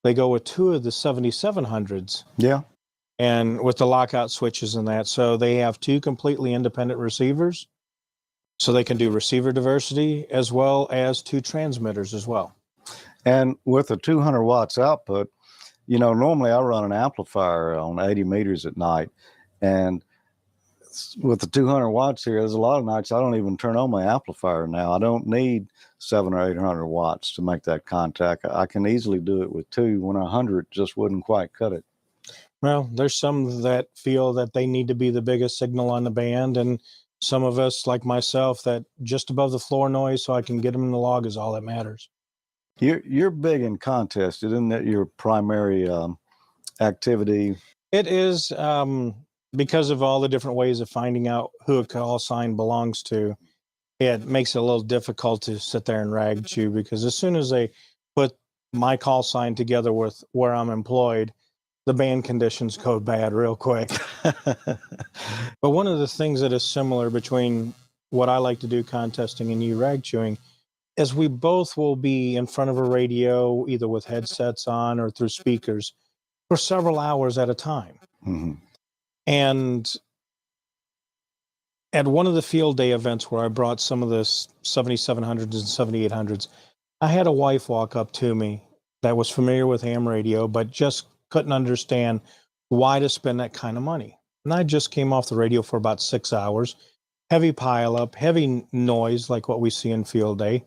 they go with two of the 7700s. Yeah. And with the lockout switches and that, so they have two completely independent receivers, so they can do receiver diversity as well as two transmitters as well. And with a 200 watts output, you know, normally I run an amplifier on 80 meters at night, and with the 200 watts here, there's a lot of nights I don't even turn on my amplifier now. I don't need 700 or 800 watts to make that contact. I can easily do it with two when 100 just wouldn't quite cut it. Well, there's some that feel that they need to be the biggest signal on the band, and some of us, like myself, that just above the floor noise so I can get them in the log is all that matters. You're big in contests. Isn't that your primary activity? It is because of all the different ways of finding out who a call sign belongs to. It makes it a little difficult to sit there and rag chew, because as soon as they put my call sign together with where I'm employed, the band conditions go bad real quick. But one of the things that is similar between what I like to do contesting and you rag chewing is we both will be in front of a radio, either with headsets on or through speakers, for several hours at a time. Mm-hmm. And at one of the field day events where I brought some of the 7700s and 7800s, I had a wife walk up to me that was familiar with ham radio, but just couldn't understand why to spend that kind of money. And I just came off the radio for about 6 hours, heavy pileup, heavy noise like what we see in field day.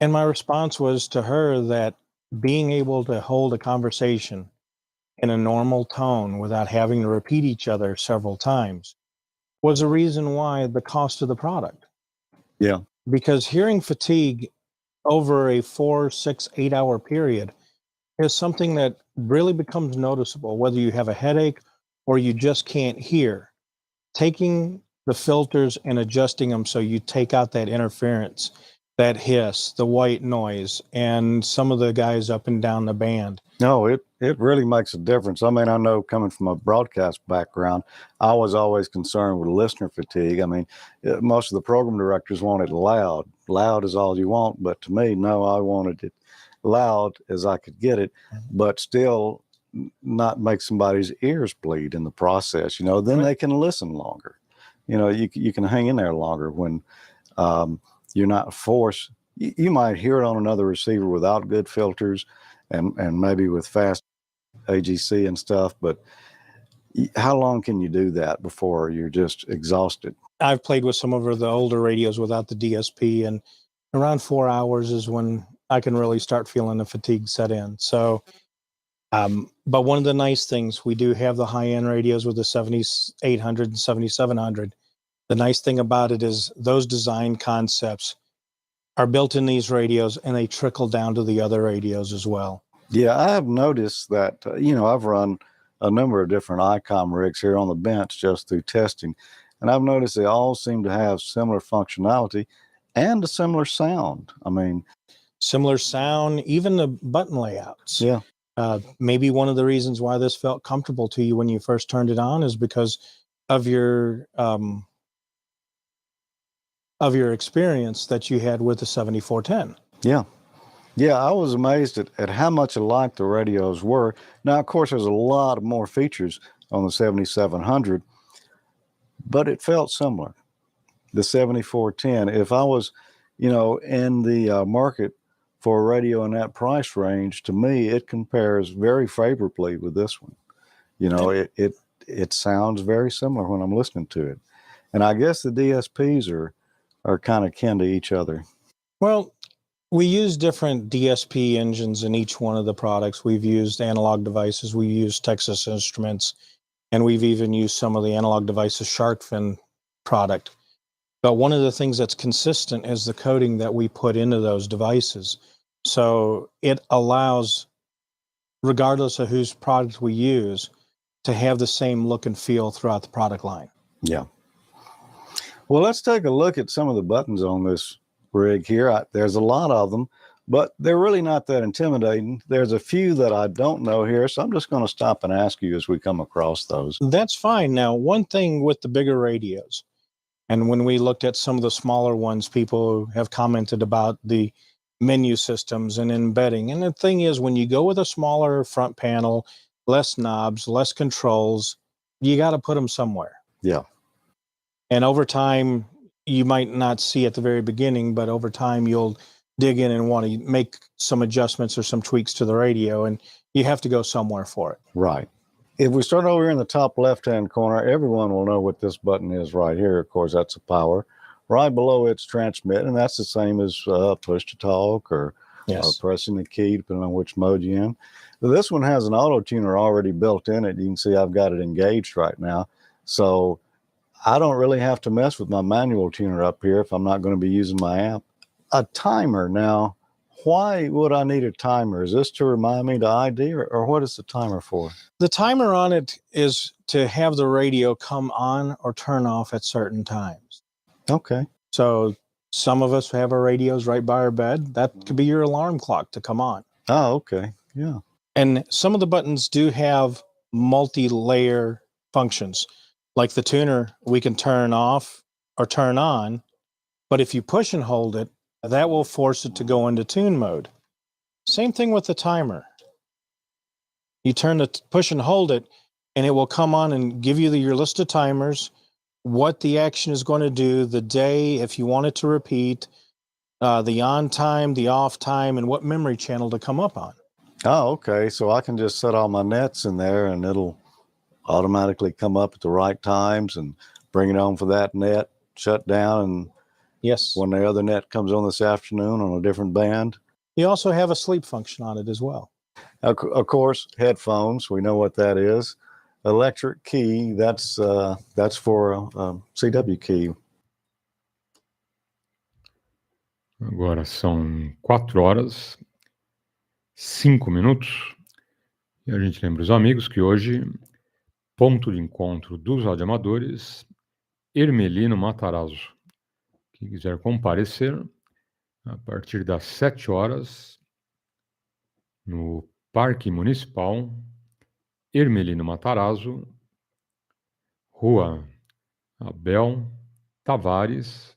And my response was to her that being able to hold a conversation in a normal tone without having to repeat each other several times was a reason why the cost of the product. Yeah. Because hearing fatigue over a 4, 6, 8 hour period is something that really becomes noticeable, whether you have a headache or you just can't hear. Taking the filters and adjusting them so you take out that interference, that hiss, the white noise, and some of the guys up and down the band. No, it really makes a difference. I mean, I know coming from a broadcast background, I was always concerned with listener fatigue. I mean, most of the program directors want it loud. Loud is all you want, but to me, no, I wanted it loud as I could get it, but still not make somebody's ears bleed in the process. You know, then they can listen longer. You know, you can hang in there longer when you're not forced. You might hear it on another receiver without good filters and maybe with fast AGC and stuff, but how long can you do that before you're just exhausted? I've played with some of the older radios without the DSP, and around 4 hours is when I can really start feeling the fatigue set in. So, but one of the nice things, we do have the high-end radios with the 7800 and 7700. The nice thing about it is those design concepts are built in these radios, and they trickle down to the other radios as well. Yeah, I have noticed that, you know, I've run a number of different ICOM rigs here on the bench just through testing, and I've noticed they all seem to have similar functionality and a similar sound. I mean, similar sound, even the button layouts. Yeah. Maybe one of the reasons why this felt comfortable to you when you first turned it on is because of your experience that you had with the 7410. Yeah. Yeah, I was amazed at how much alike the radios were. Now, of course, there's a lot more features on the 7700, but it felt similar. The 7410, if I was, you know, in the market for a radio in that price range, to me, it compares very favorably with this one. You know, it sounds very similar when I'm listening to it. And I guess the DSPs are kind of kin to each other. Well, we use different DSP engines in each one of the products. We've used Analog Devices, we use Texas Instruments, and we've even used some of the Analog Devices shark fin product. But one of the things that's consistent is the coding that we put into those devices. So it allows, regardless of whose product we use, to have the same look and feel throughout the product line. Yeah. Well, let's take a look at some of the buttons on this rig here. There's a lot of them, but they're really not that intimidating. There's a few that I don't know here, so I'm just going to stop and ask you as we come across those. That's fine. Now, one thing with the bigger radios, and when we looked at some of the smaller ones, people have commented about the menu systems and embedding. And the thing is, when you go with a smaller front panel, less knobs, less controls, you got to put them somewhere. Yeah. And over time, you might not see at the very beginning, but over time you'll dig in and want to make some adjustments or some tweaks to the radio, and you have to go somewhere for it. Right. If we start over here in the top left-hand corner, everyone will know what this button is right here. Of course, that's a power. Right below it's transmit, and that's the same as push to talk or pressing the key, depending on which mode you're in. But this one has an auto tuner already built in it. You can see I've got it engaged right now. So I don't really have to mess with my manual tuner up here if I'm not going to be using my app. A timer. Now, why would I need a timer? Is this to remind me to ID, or what is the timer for? The timer on it is to have the radio come on or turn off at certain times. Okay. So some of us have our radios right by our bed. That could be your alarm clock to come on. Oh, okay. Yeah. And some of the buttons do have multi-layer functions. Like the tuner, we can turn off or turn on, but if you push and hold it, that will force it to go into tune mode. Same thing with the timer. You turn the push and hold it, and it will come on and give you your list of timers, what the action is going to do, the day, if you want it to repeat, the on time, the off time, and what memory channel to come up on. Oh, okay. So I can just set all my nets in there, and it'll automatically come up at the right times and bring it on for that net, shut down, and when the other net comes on this afternoon on a different band. You also have a sleep function on it as well. Of course, headphones, we know what that is. Electric key, that's for a CW key. Agora são 4h05. E a gente lembra os amigos que hoje, ponto de encontro dos radioamadores, Hermelino Matarazzo. Quem quiser comparecer, a partir das 7h, no Parque Municipal, Hermelino Matarazzo, Rua Abel Tavares,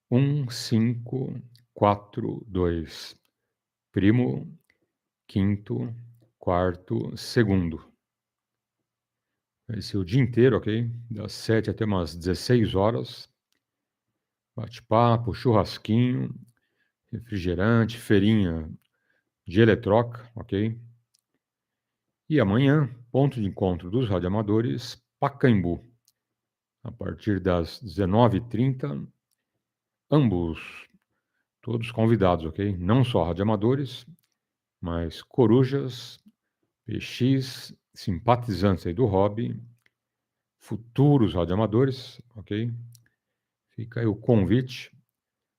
1542, primo, quinto, quarto, segundo. Vai ser o dia inteiro, ok? Das 7 até umas 16h. Bate-papo, churrasquinho, refrigerante, feirinha de eletroca, ok? E amanhã, ponto de encontro dos radioamadores, Pacaembu. A partir das 19h30, ambos, todos convidados, ok? Não só radioamadores, mas corujas, PX, simpatizantes aí do hobby, futuros radioamadores, ok? Fica aí o convite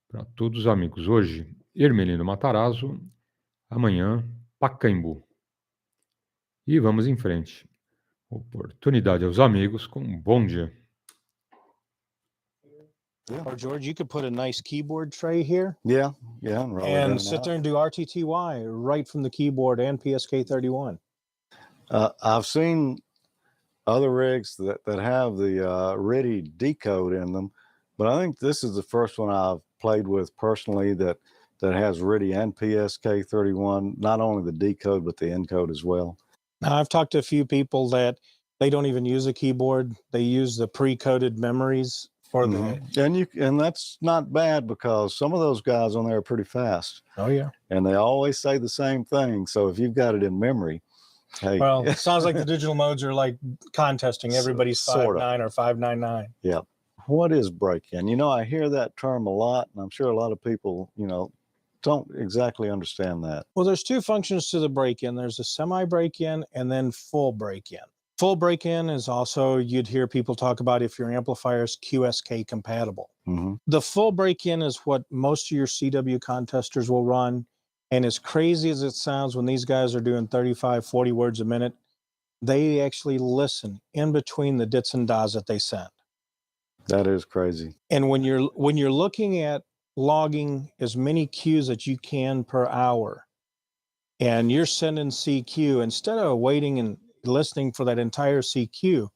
para todos os amigos. Hoje, Hermelino Matarazzo, amanhã, Pacaembu. E vamos em frente. Oportunidade aos amigos com um bom dia. Or George, you could put a nice keyboard tray here Yeah, and roll it in and sit out. there and do RTTY right from the keyboard and PSK31. I've seen other rigs that have the RIDI decode in them, but I think this is the first one I've played with personally that has RIDI and PSK31, not only the decode, but the encode as well. Now, I've talked to a few people that they don't even use a keyboard. They use the pre-coded memories for the... And that's not bad because some of those guys on there are pretty fast. Oh, yeah. And they always say the same thing. So if you've got it in memory, hey. Well, it sounds like the digital modes are like contesting. Everybody's Sort of. 5.9 or 5.99. Yeah. What is break-in? You know, I hear that term a lot, and I'm sure a lot of people, don't exactly understand that. Well, there's two functions to the break-in. There's a semi-break-in and then full break-in. Full break-in is also, you'd hear people talk about if your amplifier is QSK compatible. The full break-in is what most of your CW contesters will run. And as crazy as it sounds, when these guys are doing 35, 40 words a minute, they actually listen in between the dits and das that they send. That is crazy. And when you're looking at logging as many cues that you can per hour, and you're sending CQ, instead of waiting and listening for that entire CQ,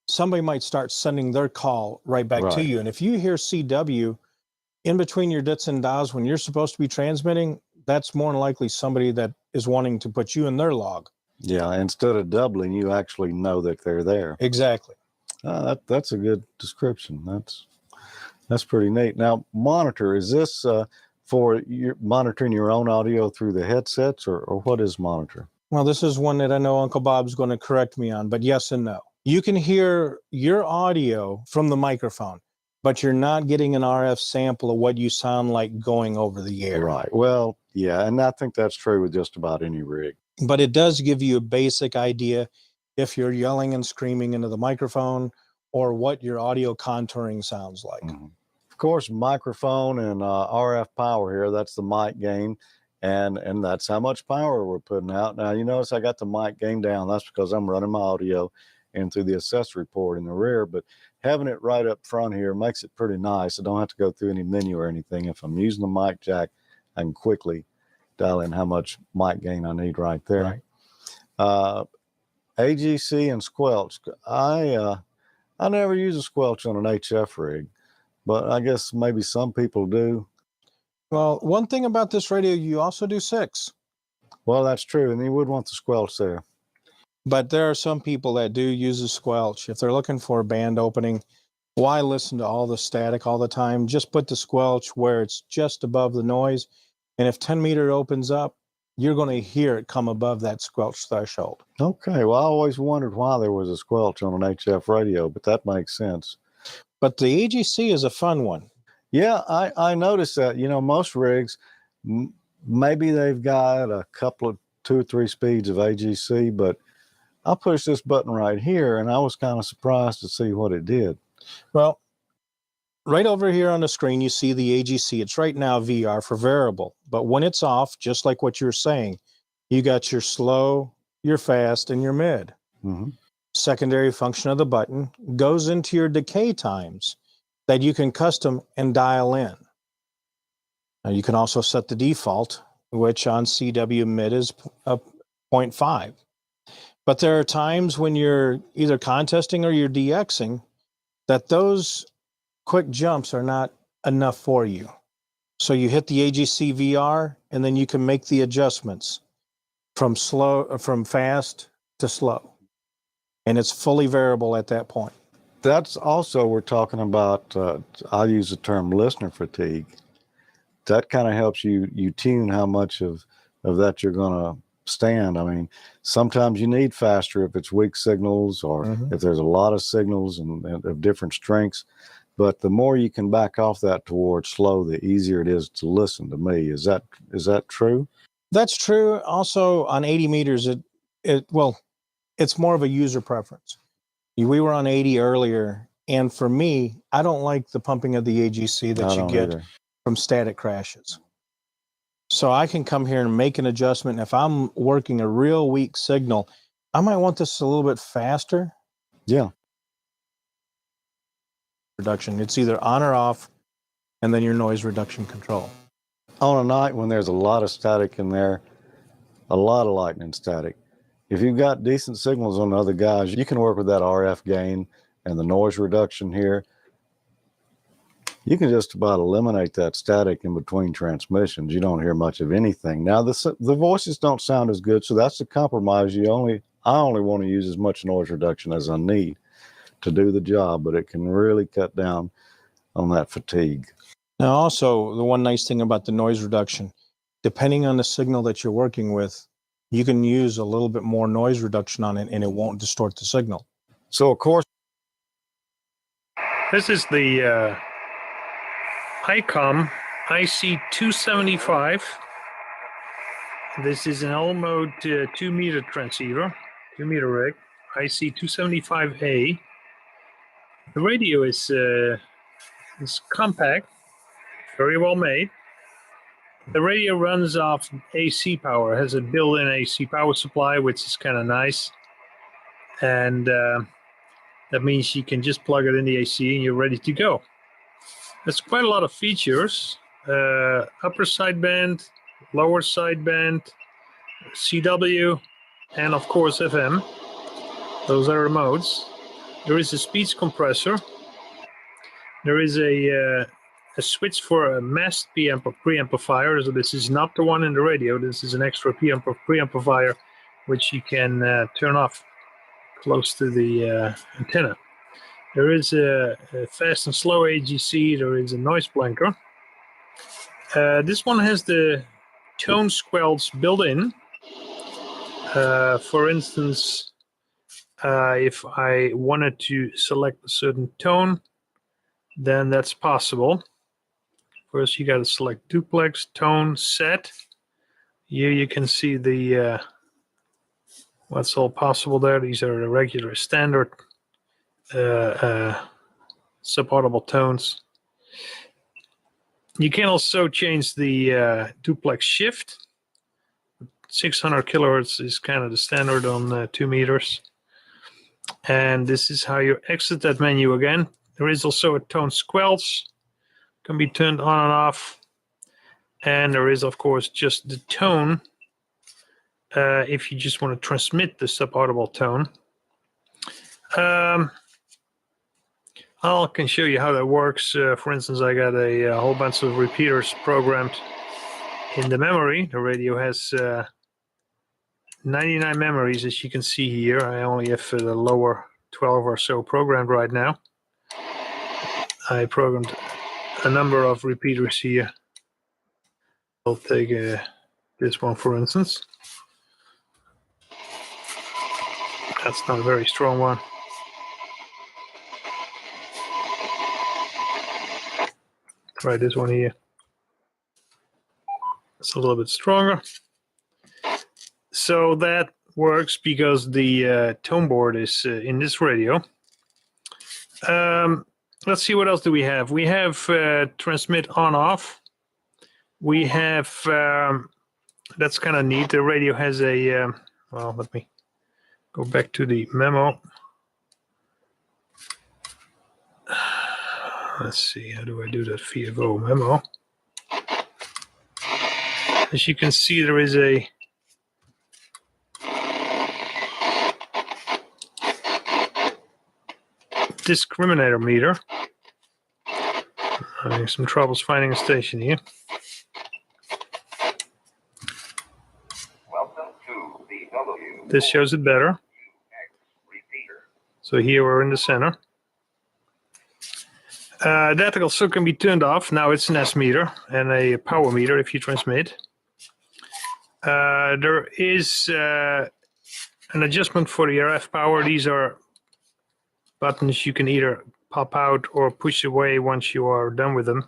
somebody might start sending their call right back to you. And if you hear CW in between your dits and das when you're supposed to be transmitting, that's more than likely somebody that is wanting to put you in their log. Yeah, instead of doubling, you actually know that they're there. Exactly. That's a good description. That's pretty neat. Now, monitor, is this for monitoring your own audio through the headsets, or what is monitor? Well, this is one that I know Uncle Bob's going to correct me on, but yes and no. You can hear your audio from the microphone, but you're not getting an RF sample of what you sound like going over the air. Right. Well, yeah, and I think that's true with just about any rig. But it does give you a basic idea if you're yelling and screaming into the microphone or what your audio contouring sounds like. Of course, microphone and RF power here, that's the mic gain. And that's how much power we're putting out. Now, you notice I got the mic gain down. That's because I'm running my audio in through the accessory port in the rear. But having it right up front here makes it pretty nice. I don't have to go through any menu or anything. If I'm using the mic jack, I can quickly dial in how much mic gain I need right there. AGC and squelch. I never use a squelch on an HF rig, but I guess maybe some people do. Well, one thing about this radio, you also do 6. Well, that's true, and you would want the squelch there. But there are some people that do use a squelch. If they're looking for a band opening, why listen to all the static all the time? Just put the squelch where it's just above the noise. And if 10 meter opens up, you're going to hear it come above that squelch threshold. Okay, well, I always wondered why there was a squelch on an HF radio, but that makes sense. But the AGC is a fun one. Yeah, I noticed that, most rigs, maybe they've got a couple of 2 or 3 speeds of AGC, but I pushed this button right here and I was kind of surprised to see what it did. Well, right over here on the screen, you see the AGC. It's right now VR for variable, but when it's off, just like what you're saying, you got your slow, your fast, and your mid. Mm-hmm. Secondary function of the button goes into your decay times that you can custom and dial in. Now you can also set the default, which on CW mid is 0.5. But there are times when you're either contesting or you're DXing that those quick jumps are not enough for you. So you hit the AGC VR and then you can make the adjustments from fast to slow. And it's fully variable at that point. That's also, we're talking about, I'll use the term listener fatigue. That kind of helps you tune how much of that you're going to stand. I mean, sometimes you need faster if it's weak signals or if there's a lot of signals and of different strengths. But the more you can back off that towards slow, the easier it is to listen to me. Is that true? That's true. Also on 80 meters, it's more of a user preference. We were on 80 earlier, and for me, I don't like the pumping of the AGC that you get from static crashes. So I can come here and make an adjustment. If I'm working a real weak signal, I might want this a little bit faster. Yeah. Reduction. It's either on or off, and then your noise reduction control. On a night when there's a lot of static in there, a lot of lightning static, if you've got decent signals on the other guys, you can work with that RF gain and the noise reduction here. You can just about eliminate that static in between transmissions. You don't hear much of anything. Now, the voices don't sound as good, so that's the compromise. I only want to use as much noise reduction as I need to do the job, but it can really cut down on that fatigue. Now, also, the one nice thing about the noise reduction, depending on the signal that you're working with, you can use a little bit more noise reduction on it and it won't distort the signal. So, of course, this is the ICOM IC275. This is an L mode 2 meter transceiver, 2 meter rig, IC275A. The radio is compact, very well made. The radio runs off AC power, has a built-in AC power supply, which is kind of nice. And that means you can just plug it in the AC and you're ready to go. There's quite a lot of features. Upper sideband, lower sideband, CW, and of course FM. Those are remotes. There is a speech compressor. There is a switch for a masked preamplifier. So this is not the one in the radio. This is an extra preamplifier, which you can turn off close to the antenna. There is a fast and slow AGC. There is a noise blanker. This one has the tone squelch built in. For instance, if I wanted to select a certain tone, then that's possible. First, you got to select duplex, tone, set. Here you can see the what's all possible there. These are the regular standard subaudible tones. You can also change the duplex shift. 600 kilohertz is kind of the standard on 2 meters. And this is how you exit that menu again. There is also a tone squelch, can be turned on and off. And there is, of course, just the tone if you just want to transmit the subaudible tone. I can show you how that works. For instance, I got a whole bunch of repeaters programmed in the memory. The radio has 99 memories, as you can see here. I only have the lower 12 or so programmed right now. I programmed a number of repeaters here. I'll take this one, for instance. That's not a very strong one. Try this one here. It's a little bit stronger. So that works because the tone board is in this radio. let's see, what else do we have? We have transmit on off. We have, that's kind of neat. The radio has a, well, let me go back to the memo. Let's see, how do I do that VFO memo? As you can see, there is a discriminator meter. I'm having some troubles finding a station here. Welcome to the W. This shows it better. So here we're in the center. That also can be turned off. Now it's an S meter and a power meter if you transmit. There is an adjustment for the RF power. These are buttons you can either pop out or push away once you are done with them.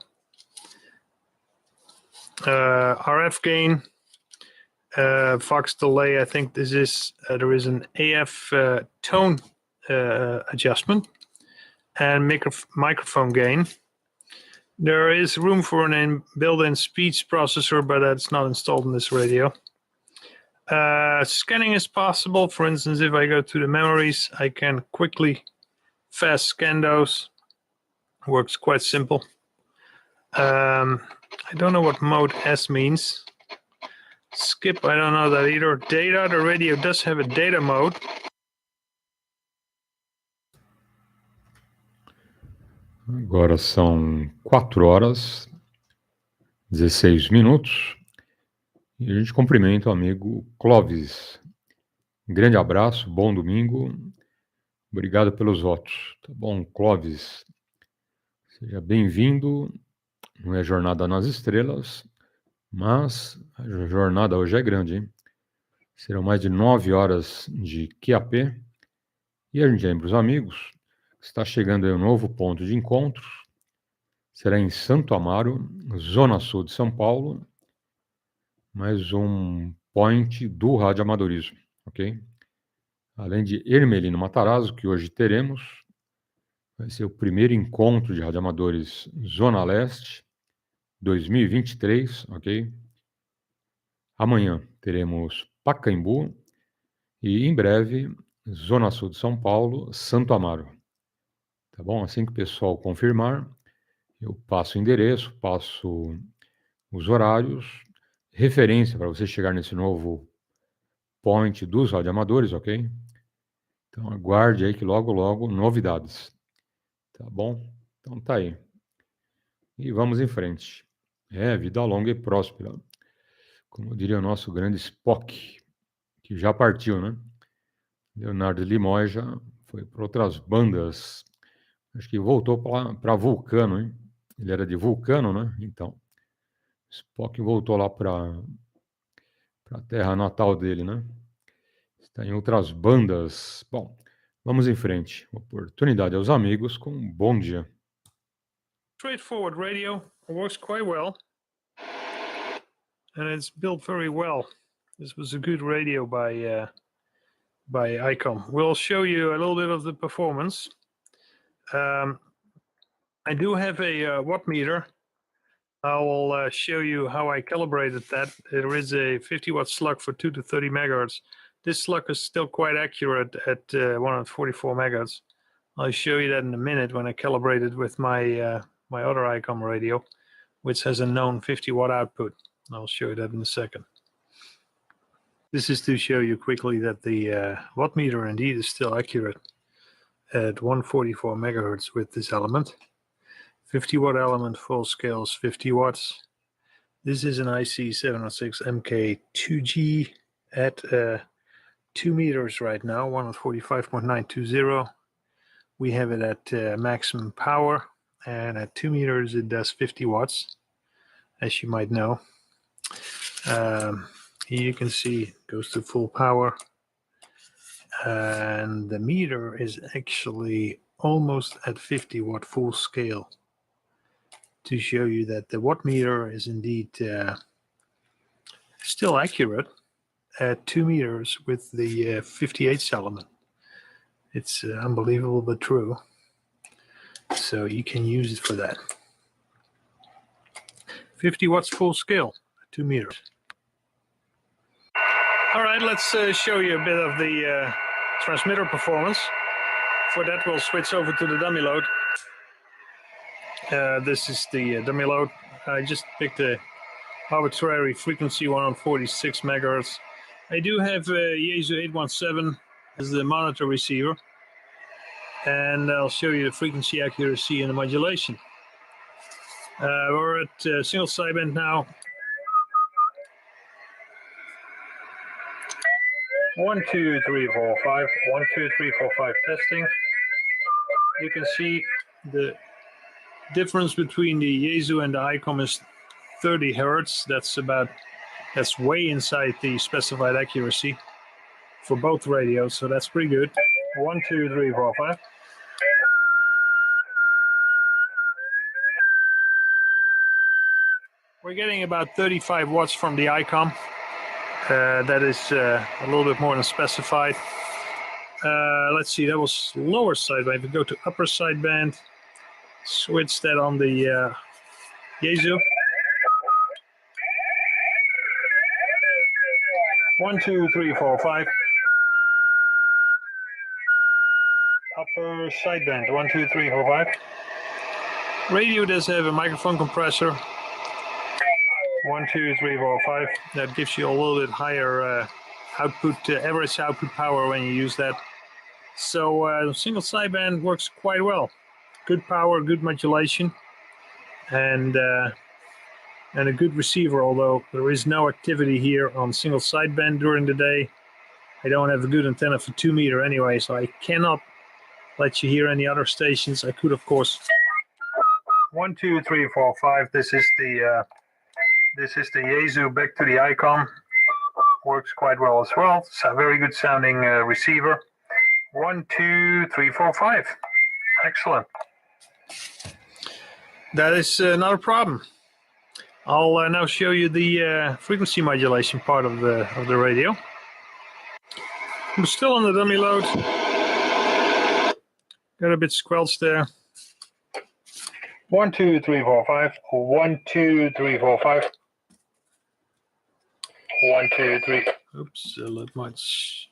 RF gain, Fox delay, I think this is, there is an AF tone adjustment, and microphone gain. There is room for an built-in speech processor, but that's not installed in this radio. Scanning is possible. For instance, if I go to the memories, I can quickly fast scan those. Works quite simple. I don't know what mode S means. Skip, I don't know that either. Data, the radio does have a data mode. Agora são 4h16. E a gente cumprimenta o amigo Clóvis. Um grande abraço, bom domingo. Obrigado pelos votos. Tá bom, Clóvis? Seja bem-vindo. Não é Jornada nas Estrelas, mas a jornada hoje é grande, hein? Serão mais de 9 horas de QAP. E a gente lembra os amigos, está chegando aí um novo ponto de encontro. Será em Santo Amaro, Zona Sul de São Paulo. Mais um point do radioamadorismo, ok? Além de Hermelino Matarazzo, que hoje teremos, vai ser o primeiro encontro de radioamadores Zona Leste, 2023, ok? Amanhã teremos Pacaembu e, em breve, Zona Sul de São Paulo, Santo Amaro. Tá bom? Assim que o pessoal confirmar, eu passo o endereço, passo os horários, referência para você chegar nesse novo point dos radioamadores, ok? Então aguarde aí que logo, logo, novidades. Tá bom? Então tá aí. E vamos em frente. Vida longa e próspera. Como diria o nosso grande Spock, que já partiu, né? Leonardo Limoy já foi para outras bandas. Acho que voltou para Vulcano, hein? Ele era de Vulcano, né? Então, Spock voltou lá para a terra natal dele, né? Está em outras bandas. Bom, vamos em frente. Oportunidade aos amigos com um bom dia. Straightforward radio, works quite well. And it's built very well. This was a good radio by ICOM. We'll show you a little bit of the performance. I do have a watt meter. I will show you how I calibrated that. There is a 50 watt slug for 2 to 30 megahertz. This slug is still quite accurate at 144 megahertz. I'll show you that in a minute when I calibrate it with my my other ICOM radio, which has a known 50 watt output. I'll show you that in a second. This is to show you quickly that the watt meter indeed is still accurate at 144 megahertz with this element. 50 watt element, full scale is 50 watts. This is an IC706 MK2G at 2 meters right now, 145.920. We have it at maximum power, and at 2 meters it does 50 watts, as you might know. Here you can see it goes to full power, and the meter is actually almost at 50 watt full scale, to show you that the watt meter is indeed still accurate at 2 meters with the 58 element. It's unbelievable but true. So you can use it for that. 50 watts full scale, 2 meters. All right, let's show you a bit of the transmitter performance. For that, we'll switch over to the dummy load. This is the dummy load. I just picked a arbitrary frequency one on 46 megahertz. I do have a Yaesu 817 as the monitor receiver, and I'll show you the frequency accuracy and the modulation. We're at single sideband now. 1, 2, 3, 4, 5. 1, 2, 3, 4, 5 testing. You can see the difference between the Yaesu and the ICOM is 30 hertz. That's way inside the specified accuracy for both radios, so that's pretty good. 1, 2, 3, 4, 5. We're getting about 35 watts from the ICOM. That is a little bit more than specified. Let's see, that was lower sideband. If we go to upper sideband, switch that on the Yaesu. 1, 2, 3, 4, 5. Upper sideband, 1, 2, 3, 4, 5. Radio does have a microphone compressor. 1, 2, 3, 4, 5. That gives you a little bit higher average output power when you use that. So single sideband works quite well. Good power, good modulation, and a good receiver. Although there is no activity here on single sideband during the day, I don't have a good antenna for 2 meter anyway, so I cannot let you hear any other stations. I could, of course. 1, 2, 3, 4, 5. This is the Yaesu back to the ICOM. Works quite well as well. It's a very good sounding receiver. 1, 2, 3, 4, 5. Excellent. That is not a problem. I'll now show you the frequency modulation part of the radio. I'm still on the dummy load. Got a bit squelched there. 1, 2, 3, 4, 5. 1, 2, 3, 4, 5. 1, 2, 3. Oops, a little much.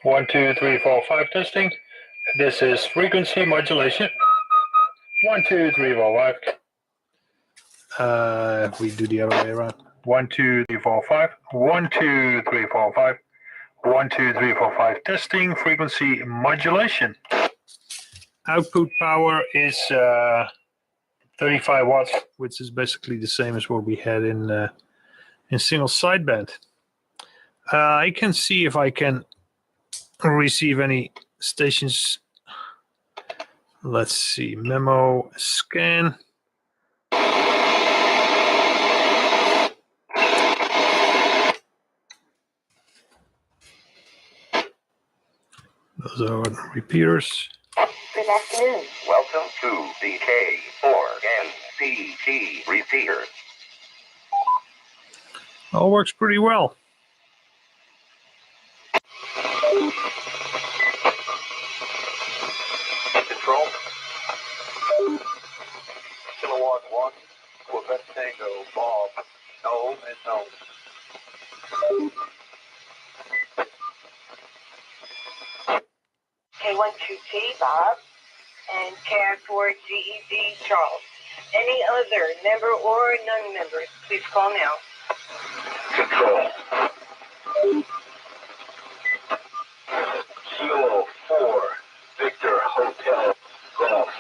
1, 2, 3, 4, 5 testing. This is frequency modulation. 1, 2, 3, 4, 5. If we do the other way around. 1, 2, 3, 4, 5. 1, 2, 3, 4, 5. 1, 2, 3, 4, 5 testing frequency modulation. Output power is 35 watts, which is basically the same as what we had in single sideband. I can see if I can receive any stations. Let's see, memo scan. Those are repeaters. Good afternoon. Welcome to the K4NCT repeater. All works pretty well. Control. Kilowatt 1. Quebec Tango Bob. No and no. K12T Bob and CAD4GED Charles. Any other member or non-members, please call now. Control. Kilo 4. Victor Hotel Golf.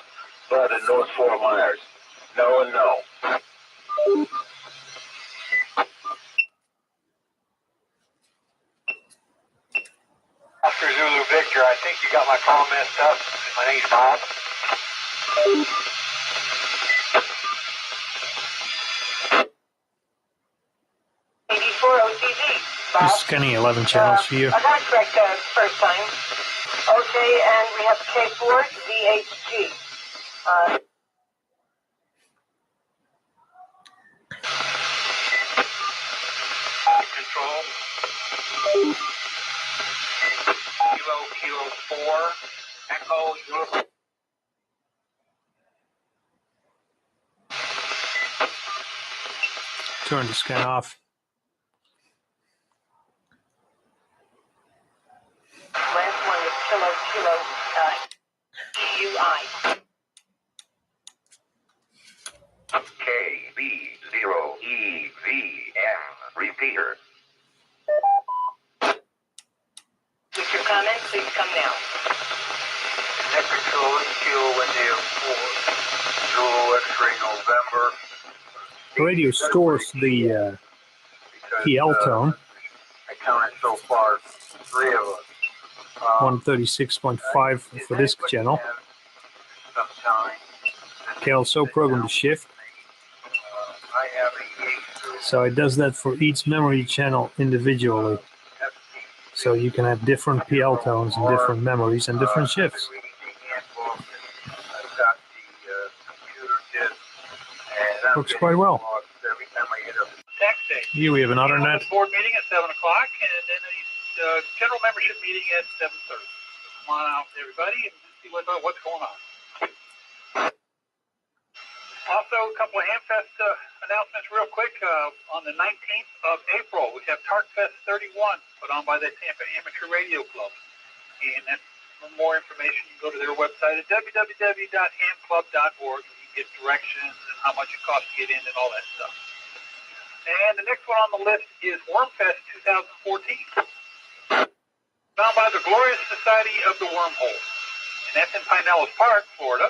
Bud in North Fort Myers. No and no. Oscar Zulu Victor, I think you got my call messed up. My name's Bob. Bob. Scanning 11 channels here. I got it correct first time. Okay, and we have K4VHG. Control. Kilo 4. Echo. Turn the scan off. Last one is Kilo GUI. KB0EVM repeater. With your comment, please come now. Mexico, Kilo India 4, Zulu X-ray November. The radio stores the PL tone, I counted so far 3 of us. 136.5 for this channel. Can also program the shift. So it does that for each memory channel individually. So you can have different PL tones and different memories and different shifts. Works quite well. Here we have another net. Board meeting at 7 o'clock, and then a general membership meeting at 7:30. Come on out, everybody, and see what's going on. Also, a couple of Hamfest announcements real quick. On the 19th of April, we have TARCFest 31 put on by the Tampa Amateur Radio Club. And that's, for more information, you can go to their website at www.hamclub.org. You can get directions and how much it costs to get in and all that stuff. And the next one on the list is Wormfest 2014. Found by the Glorious Society of the Wormhole. And that's in Pinellas Park, Florida.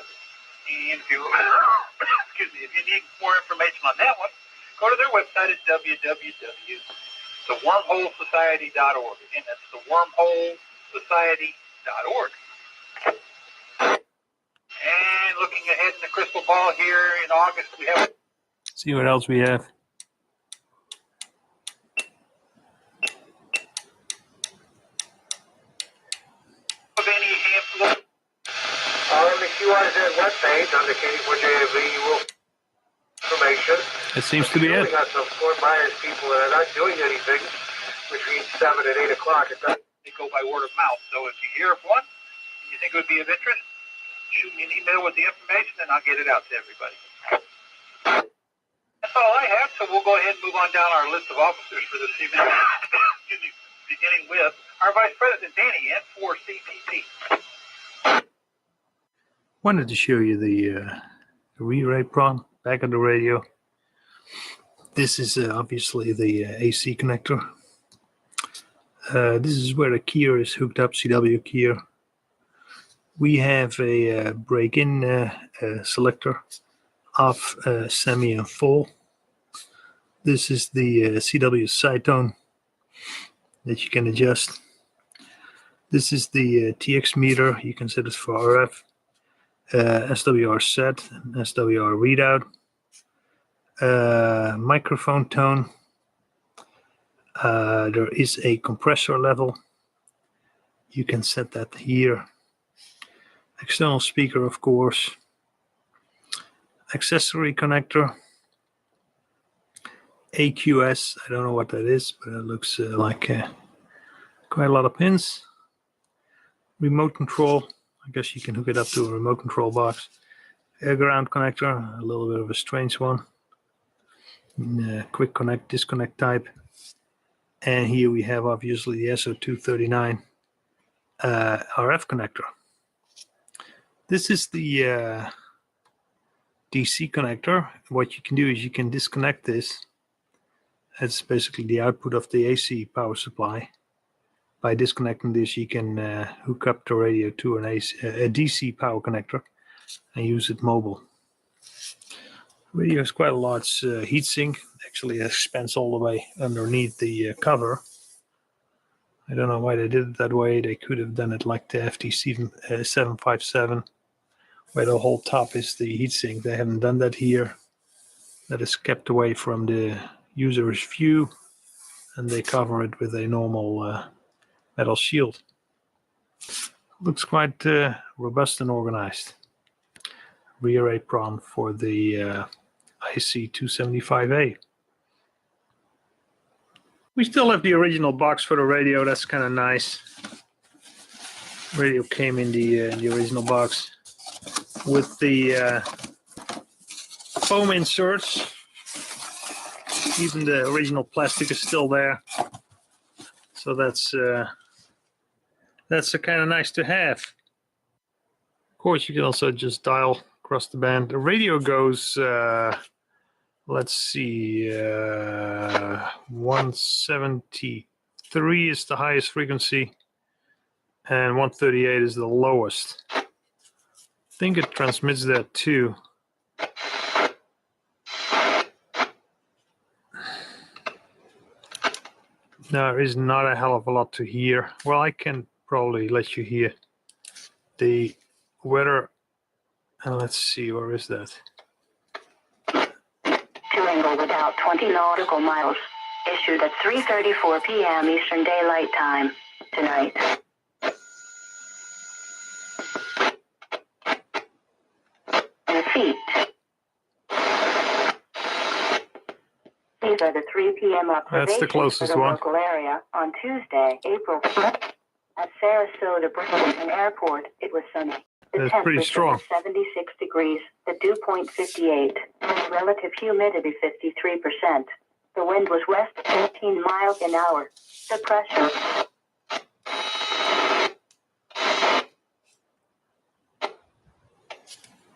And if you, excuse me, if you need more information on that one, go to their website at www.thewormholesociety.org. Again, that's thewormholesociety.org. And looking ahead in the crystal ball here in August, we have... See what else we have. On the QRZ webpage, indicating which AV you will information. That seems to be it. We got some Fort Myers people that are not doing anything between 7 and 8 o'clock. They go by word of mouth. So if you hear of one and you think it would be of interest, shoot me an email with the information and I'll get it out to everybody. That's all I have, so we'll go ahead and move on down our list of officers for this evening. Excuse me, beginning with our Vice President, Danny, and for CPP. Wanted to show you the re-ray prong back of the radio. This is obviously the AC connector. This is where the keyer is hooked up, CW keyer. We have a break-in selector, off, semi, and full. This is the CW side tone that you can adjust. This is the TX meter. You can set it for RF. SWR set, SWR readout, microphone tone. There is a compressor level. You can set that here. External speaker, of course. Accessory connector. AQS, I don't know what that is, but it looks like quite a lot of pins. Remote control. I guess you can hook it up to a remote control box. Air ground connector, a little bit of a strange one. Quick connect, disconnect type. And here we have obviously the SO239 RF connector. This is the DC connector. What you can do is you can disconnect this. That's basically the output of the AC power supply. By disconnecting this, you can hook up the radio to a DC power connector and use it mobile. Radio has quite a large heatsink. Actually, it expands all the way underneath the cover. I don't know why they did it that way. They could have done it like the FT757, where the whole top is the heatsink. They haven't done that here. That is kept away from the user's view, and they cover it with a normal metal shield. Looks quite robust and organized. Rear apron for the IC275A. We still have the original box for the radio. That's kind of nice. Radio came in the original box with the foam inserts Even the original plastic is still there. So that's kind of nice to have. Of course, you can also just dial across the band. The radio goes, let's see, 173 is the highest frequency, and 138 is the lowest. I think it transmits that too. There is not a hell of a lot to hear. Well, I can probably let you hear the weather. And let's see, where is that? To angle without 20 nautical miles. Issued at 3:34 p.m. Eastern Daylight Time tonight. In feet. These are the 3 p.m. observations That's the closest for the one. local area on Tuesday, April 5th. At Sarasota Burlington Airport, it was sunny. The That's pretty temperature strong. was 76 degrees, the dew point 58, relative humidity 53%. The wind was west 15 miles an hour. The pressure.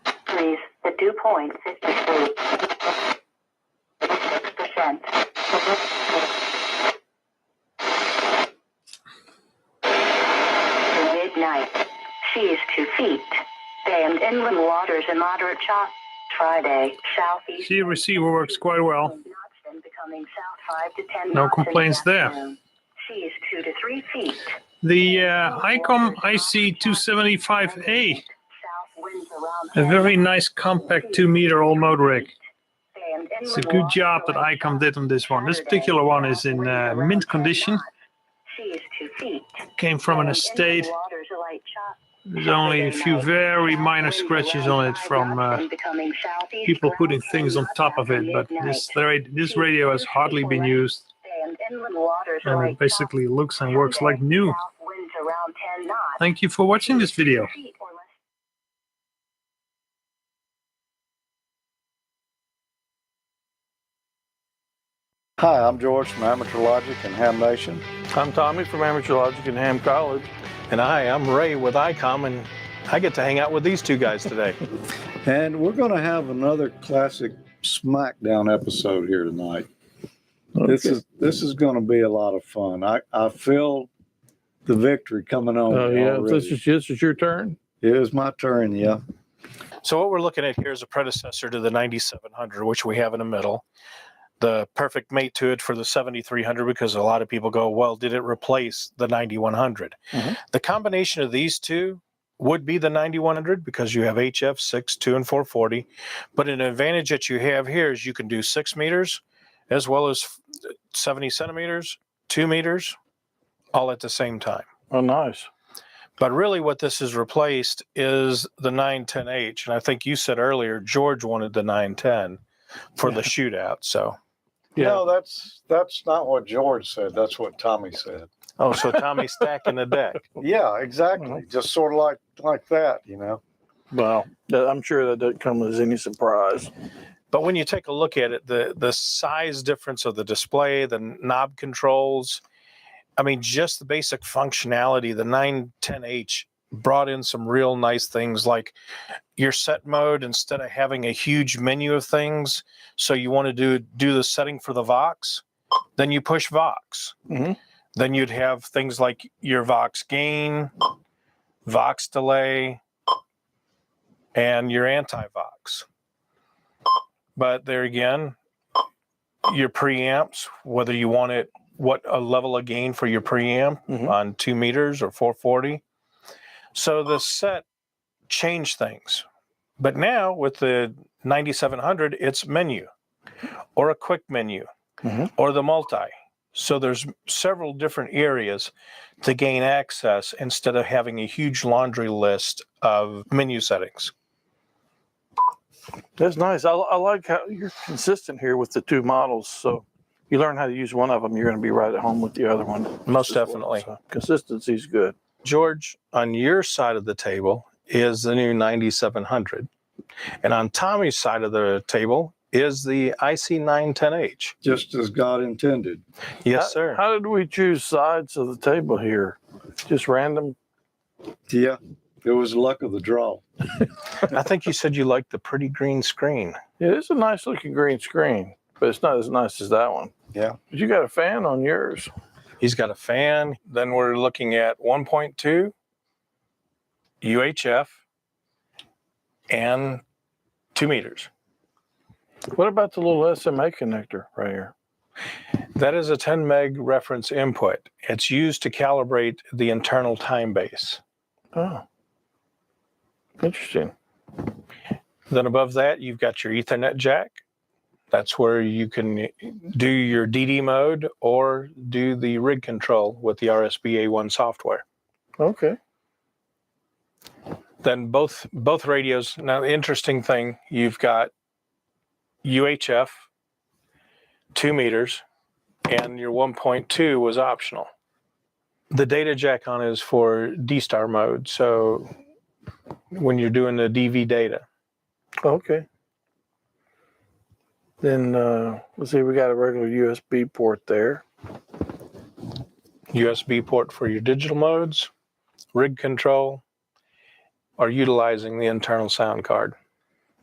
Degrees, the dew point 53. 6%. Midnight. Seas 2 feet. Bay and inland waters in moderate shock. Friday, southeast. See, receiver works quite well. Becoming south 5 to 10 No knots in the complaints there. afternoon. Seas 2 to 3 feet. The ICOM IC275A, South winds around a 10 very nice compact 2-meter all motor rig. Bay and It's a inland good waters job that alike ICOM shock. did on this one. This Saturday, particular one is in south winds around mint 10 condition. knots. Seas 2 feet. Came from an Bay and estate. inland waters alike shock. There's only a few very minor scratches on it from people putting things on top of it, but this radio has hardly been used, and it basically looks and works like new. Thank you for watching this video. Hi, I'm George from Amateur Logic and Ham Nation. I'm Tommy from Amateur Logic and Ham College. And I'm Ray with ICOM, and I get to hang out with these two guys today. And we're going to have another classic Smackdown episode here tonight. Okay. This is going to be a lot of fun. I feel the victory coming on. Oh, yeah. already. This is your turn? It is my turn, yeah. So what we're looking at here is a predecessor to the 9700, which we have in the middle. The perfect mate to it for the 7300, because a lot of people go, well, did it replace the 9100? Mhm. The combination of these two would be the 9100 because you have HF 6, 2, and 440. But an advantage that you have here is you can do 6 meters as well as 70 centimeters, 2 meters, all at the same time. Oh, nice. But really what this has replaced is the 910H. And I think you said earlier, George wanted the 910 for the shootout. So. Yeah. No, that's not what George said. That's what Tommy said. Oh, so Tommy's stacking the deck. Yeah, exactly. Just sort of like that, you know. Well, I'm sure that doesn't come as any surprise. But when you take a look at it, the size difference of the display, the knob controls, I mean, just the basic functionality, the 910H brought in some real nice things like your set mode, instead of having a huge menu of things. So you want to do the setting for the Vox, then you push Vox. Mm-hmm. Then you'd have things like your Vox gain, Vox delay, and your anti-Vox. But there again, your preamps, whether you want it, what a level of gain for your preamp on 2 meters or 440. So the set changed things. But now with the 9700, it's menu or a quick menu or the multi. So there's several different areas to gain access instead of having a huge laundry list of menu settings. That's nice. I like how you're consistent here with the two models. So you learn how to use one of them, you're going to be right at home with the other one. Most definitely. So consistency is good. George, on your side of the table is the new 9700. And on Tommy's side of the table is the IC910H. Just as God intended. Yes, sir. How did we choose sides of the table here? Just random? Yeah, it was luck of the draw. I think you said you liked the pretty green screen. It is a nice looking green screen, but it's not as nice as that one. Yeah. But you got a fan on yours. He's got a fan. Then we're looking at 1.2 UHF and 2 meters. What about the little SMA connector right here? That is a 10 meg reference input. It's used to calibrate the internal time base. Oh, interesting. Then above that, you've got your Ethernet jack. That's where you can do your DD mode or do the rig control with the RSBA1 software. Okay. Then both radios. Now, the interesting thing, you've got UHF, 2 meters, and your 1.2 was optional. The data jack on is for D-Star mode, so when you're doing the DV data. Okay. Then let's see, we got a regular USB port there. USB port for your digital modes, rig control, or utilizing the internal sound card.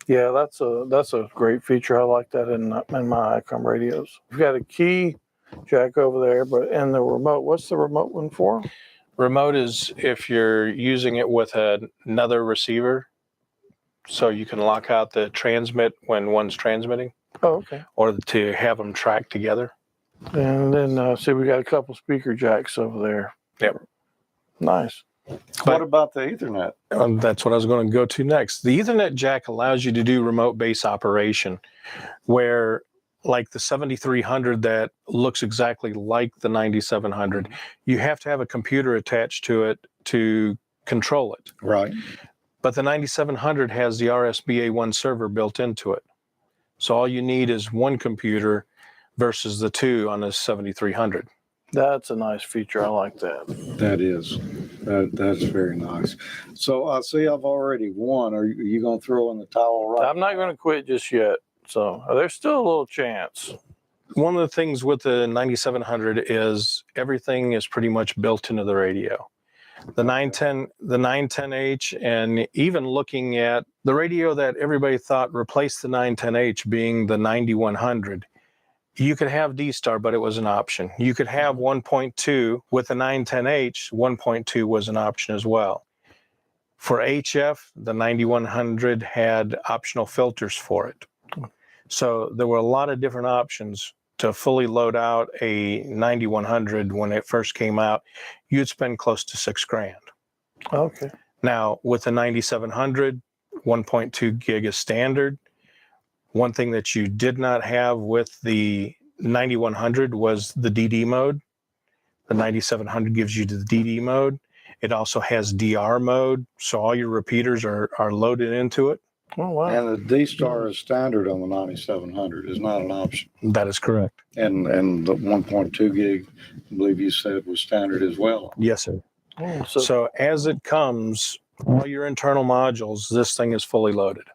Yeah, that's a great feature. I like that in my ICOM radios. We've got a key jack over there, but and the remote. What's the remote one for? Remote is if you're using it with another receiver, so you can lock out the transmit when one's transmitting. Oh, okay. Or to have them track together. And then see, we got a couple speaker jacks over there. Yep. Nice. What about the Ethernet? That's what I was going to go to next. The Ethernet jack allows you to do remote base operation, where like the 7300 that looks exactly like the 9700, you have to have a computer attached to it to control it. Right. But the 9700 has the RSBA1 server built into it. So all you need is one computer versus the two on the 7300. That's a nice feature. I like that. That is. That's very nice. So I see I've already won. Are you going to throw in the towel right? I'm not going to quit just yet. So there's still a little chance. One of the things with the 9700 is everything is pretty much built into the radio. The 910H, and even looking at the radio that everybody thought replaced the 910H being the 9100, you could have D-Star, but it was an option. You could have 1.2 with the 910H, 1.2 was an option as well. For HF, the 9100 had optional filters for it. So there were a lot of different options to fully load out a 9100 when it first came out. You'd spend close to $6,000. Okay. Now with the 9700, 1.2 gig is standard. One thing that you did not have with the 9100 was the DD mode. The 9700 gives you the DD mode. It also has DR mode, so all your repeaters are loaded into it. Oh, wow. And the D-Star is standard on the 9700. Is not an option. That is correct. And the 1.2 gig, I believe you said, was standard as well. Yes, sir. Oh, So as it comes, all your internal modules, this thing is fully loaded.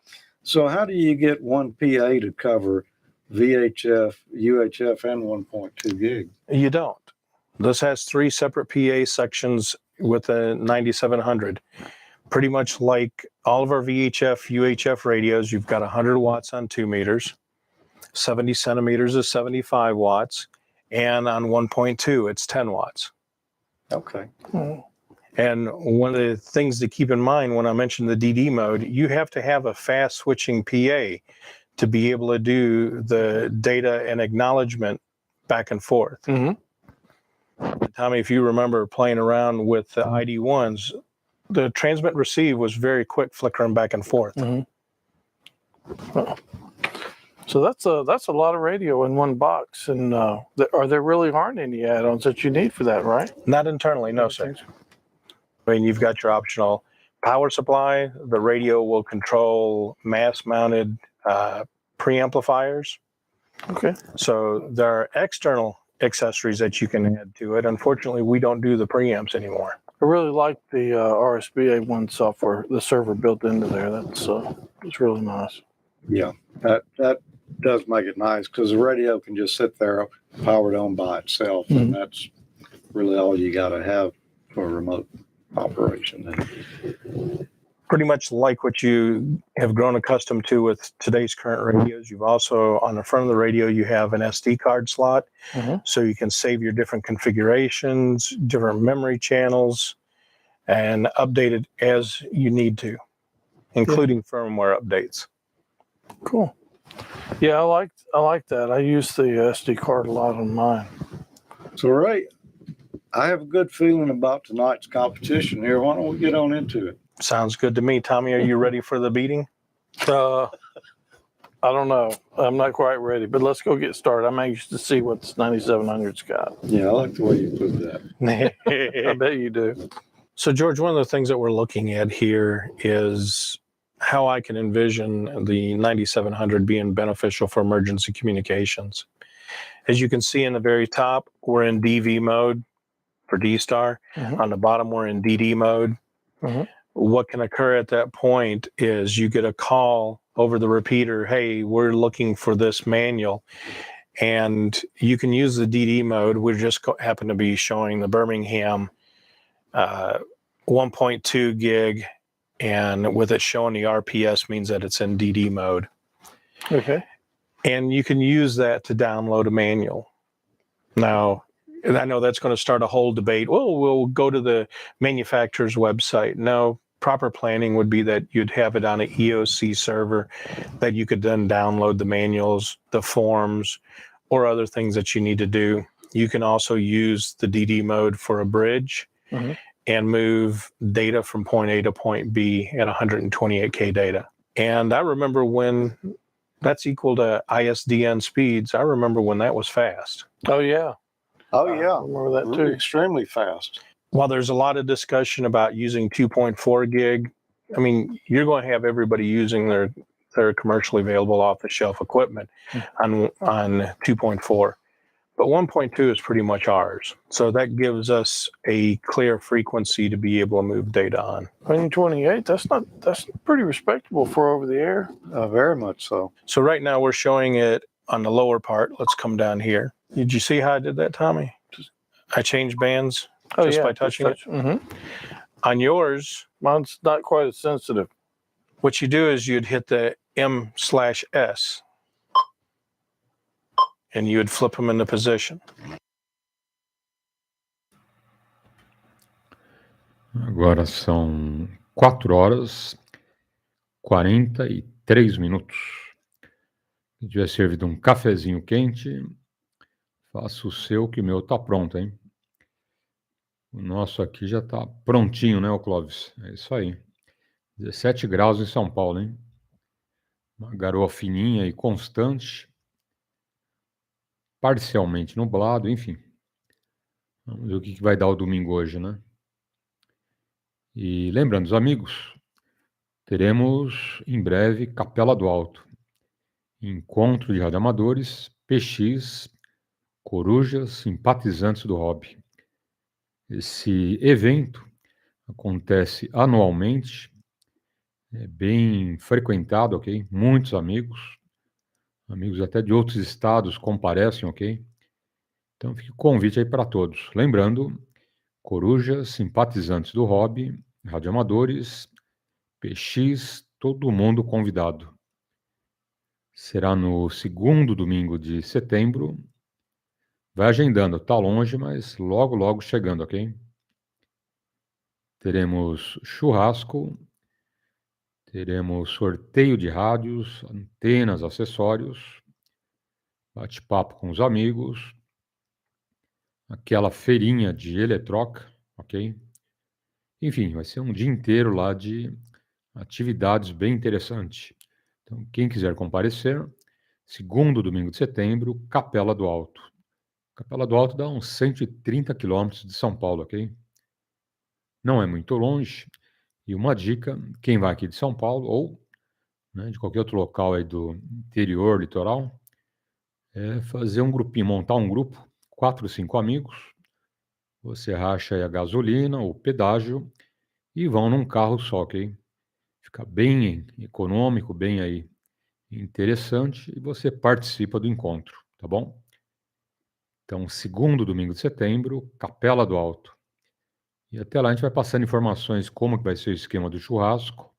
So how do you get one PA to cover VHF, UHF, and 1.2 gig? You don't. This has 3 separate PA sections with a 9700. Pretty much like all of our VHF, UHF radios, you've got 100 watts on 2 meters, 70 centimeters is 75 watts, and on 1.2, it's 10 watts. Okay. And one of the things to keep in mind when I mentioned the DD mode, you have to have a fast switching PA to be able to do the data and acknowledgement back and forth. Tommy, if you remember playing around with the ID1s, the transmit receive was very quick, flickering back and forth. So that's a lot of radio in one box, and there really aren't any add-ons that you need for that, right? Not internally, no, sir. I mean, you've got your optional power supply. The radio will control mass-mounted preamplifiers. Okay. So there are external accessories that you can add to it. Unfortunately, we don't do the preamps anymore. I really like the RSBA1 software, the server built into there. That's it's really nice. Yeah, that does make it nice because the radio can just sit there powered on by itself, and that's really all you got to have for a remote operation. Pretty much like what you have grown accustomed to with today's current radios. You've also, on the front of the radio, you have an SD card slot, so you can save your different configurations, different memory channels, and update it as you need to, including firmware updates. Cool. Yeah, I like that. I use the SD card a lot on mine. So, Ray, I have a good feeling about tonight's competition here. Why don't we get on into it? Sounds good to me. Tommy, are you ready for the beating? I don't know. I'm not quite ready, but let's go get started. I'm anxious to see what this 9700's got. Yeah, I like the way you put that. I bet you do. So, George, one of the things that we're looking at here is how I can envision the 9700 being beneficial for emergency communications. As you can see in the very top, we're in DV mode for D-Star. On the bottom, we're in DD mode. What can occur at that point is you get a call over the repeater, hey, we're looking for this manual. And you can use the DD mode. We just happen to be showing the Birmingham 1.2 gig, and with it showing the RPS means that it's in DD mode. Okay. And you can use that to download a manual. Now, and I know that's going to start a whole debate. Well, we'll go to the manufacturer's website. No, proper planning would be that you'd have it on an EOC server that you could then download the manuals, the forms, or other things that you need to do. You can also use the DD mode for a bridge and move data from point A to point B at 128K data. And I remember when that's equal to ISDN speeds. I remember when that was fast. Oh, yeah. Oh, yeah. I remember that Really too. extremely fast. While there's a lot of discussion about using 2.4 gig, I mean, you're going to have everybody using their commercially available off-the-shelf equipment on 2.4. But 1.2 is pretty much ours. So that gives us a clear frequency to be able to move data on. 128, that's pretty respectable for over the air. Very much so. So right now we're showing it on the lower part. Let's come down here. Did you see how I did that, Tommy? I changed bands just by touching it. On yours, mine's not quite as sensitive. What you do is you'd hit the M/S and you would flip them into position. Agora são 4h43. Se tiver servido um cafezinho quente, faça o seu, que o meu tá pronto, hein? O nosso aqui já tá prontinho, né, ô Clóvis? É isso aí. 17 graus em São Paulo, hein? Uma garoa fininha e constante. Parcialmente nublado, enfim. Vamos ver o que vai dar o domingo hoje, né? E lembrando, os amigos, teremos em breve Capela do Alto, encontro de radioamadores, PX, corujas, simpatizantes do hobby. Esse evento acontece anualmente, é bem frequentado, ok? Muitos amigos até de outros estados comparecem, ok? Então fica o convite aí para todos. Lembrando, corujas, simpatizantes do hobby, radioamadores, PX, todo mundo convidado. Será no segundo domingo de setembro. Vai agendando, tá longe, mas logo, logo chegando, ok? Teremos churrasco, teremos sorteio de rádios, antenas, acessórios, bate-papo com os amigos, aquela feirinha de eletroca, ok? Enfim, vai ser um dia inteiro lá de atividades bem interessantes. Então, quem quiser comparecer, segundo domingo de setembro, Capela do Alto. Capela do Alto dá uns 130 quilômetros de São Paulo, ok? Não é muito longe. E uma dica, quem vai aqui de São Paulo ou, né, de qualquer outro local aí do interior, litoral, é fazer um grupinho, montar um grupo, 4 ou 5 amigos. Você racha aí a gasolina, o pedágio e vão num carro só, ok? Fica bem econômico, bem aí interessante e você participa do encontro, tá bom? Então, segundo domingo de setembro, Capela do Alto. E até lá a gente vai passando informações como que vai ser o esquema do churrasco.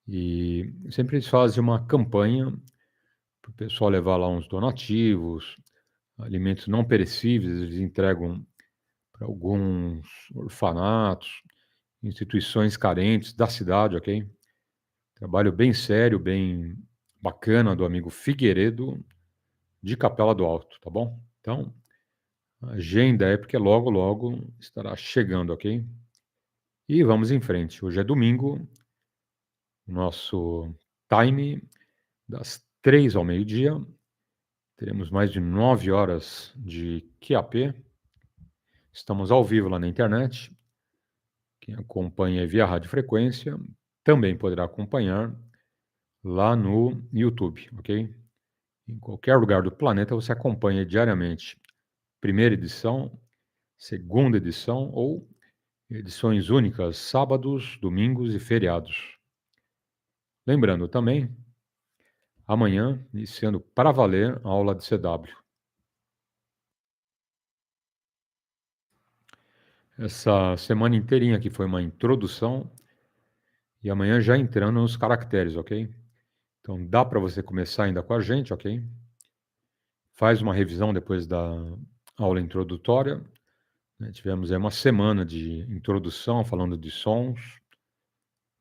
E sempre eles fazem uma campanha para o pessoal levar lá uns donativos, alimentos não perecíveis, eles entregam para alguns orfanatos, instituições carentes da cidade, ok? Trabalho bem sério, bem bacana do amigo Figueiredo, de Capela do Alto, tá bom? Então, a agenda é porque logo, logo estará chegando, ok? E vamos em frente. Hoje é domingo, nosso time das 3 ao meio-dia. Teremos mais de 9 horas de QAP. Estamos ao vivo lá na internet. Quem acompanha via radiofrequência também poderá acompanhar lá no YouTube, ok? Em qualquer lugar do planeta você acompanha diariamente primeira edição, segunda edição ou edições únicas, sábados, domingos e feriados. Lembrando também, amanhã, iniciando para valer a aula de CW. Essa semana inteirinha aqui foi uma introdução e amanhã já entrando nos caracteres, ok? Então dá para você começar ainda com a gente, ok? Faz uma revisão depois da aula introdutória. Tivemos aí uma semana de introdução falando de sons,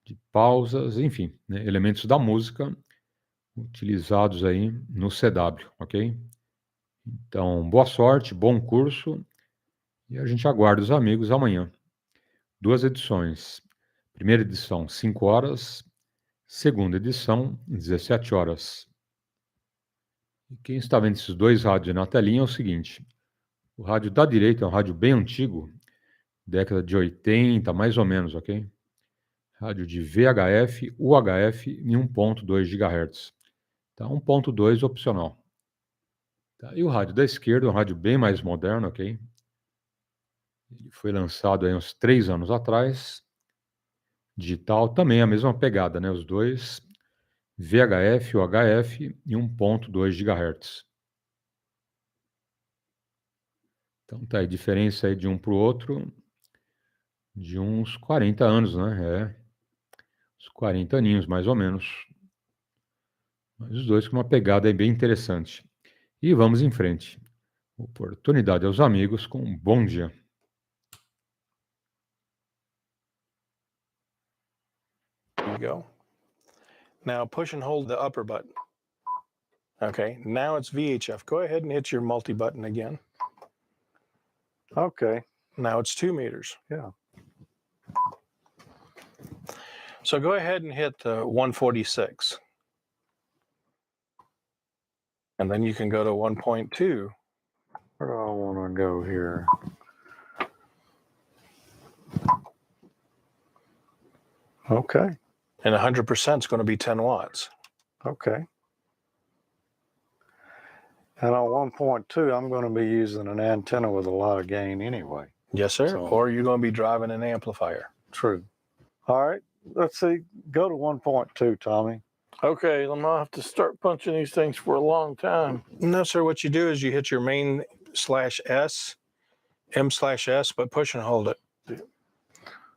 de pausas, enfim, né, elementos da música utilizados aí no CW, ok? Então, boa sorte, bom curso e a gente aguarda os amigos amanhã. 2 edições. Primeira edição, 5 horas. Segunda edição, 17 horas. E quem está vendo esses 2 rádios na telinha é o seguinte. O rádio da direita é um rádio bem antigo, década de 80, mais ou menos, ok? Rádio de VHF, UHF em 1.2 GHz. Tá, 1.2 opcional. Tá, e o rádio da esquerda é um rádio bem mais moderno, ok? Ele foi lançado aí uns 3 anos atrás. Digital também a mesma pegada, né? Os dois, VHF, UHF e 1.2 GHz. Então tá aí, diferença aí de um para o outro de uns 40 anos, né? Uns 40 aninhos, mais ou menos. Mas os dois com uma pegada aí bem interessante. E vamos em frente. Oportunidade aos amigos com um bom dia. There you go. Now push and hold the upper button. Okay, now it's VHF. Go ahead and hit your multi button again. Okay. Now it's 2 meters. Yeah. So go ahead and hit 146. And then you can go to 1.2. Where do I want to go here? Okay. And 100% is going to be 10 watts. Okay. And on 1.2, I'm going to be using an antenna with a lot of gain anyway. Yes, sir. So- Or you're going to be driving an amplifier. True. All right. Let's see. Go to 1.2, Tommy. Okay, I'm gonna have to start punching these things for a long time. No, sir. What you do is you hit your main/S, M/S, but push and hold it.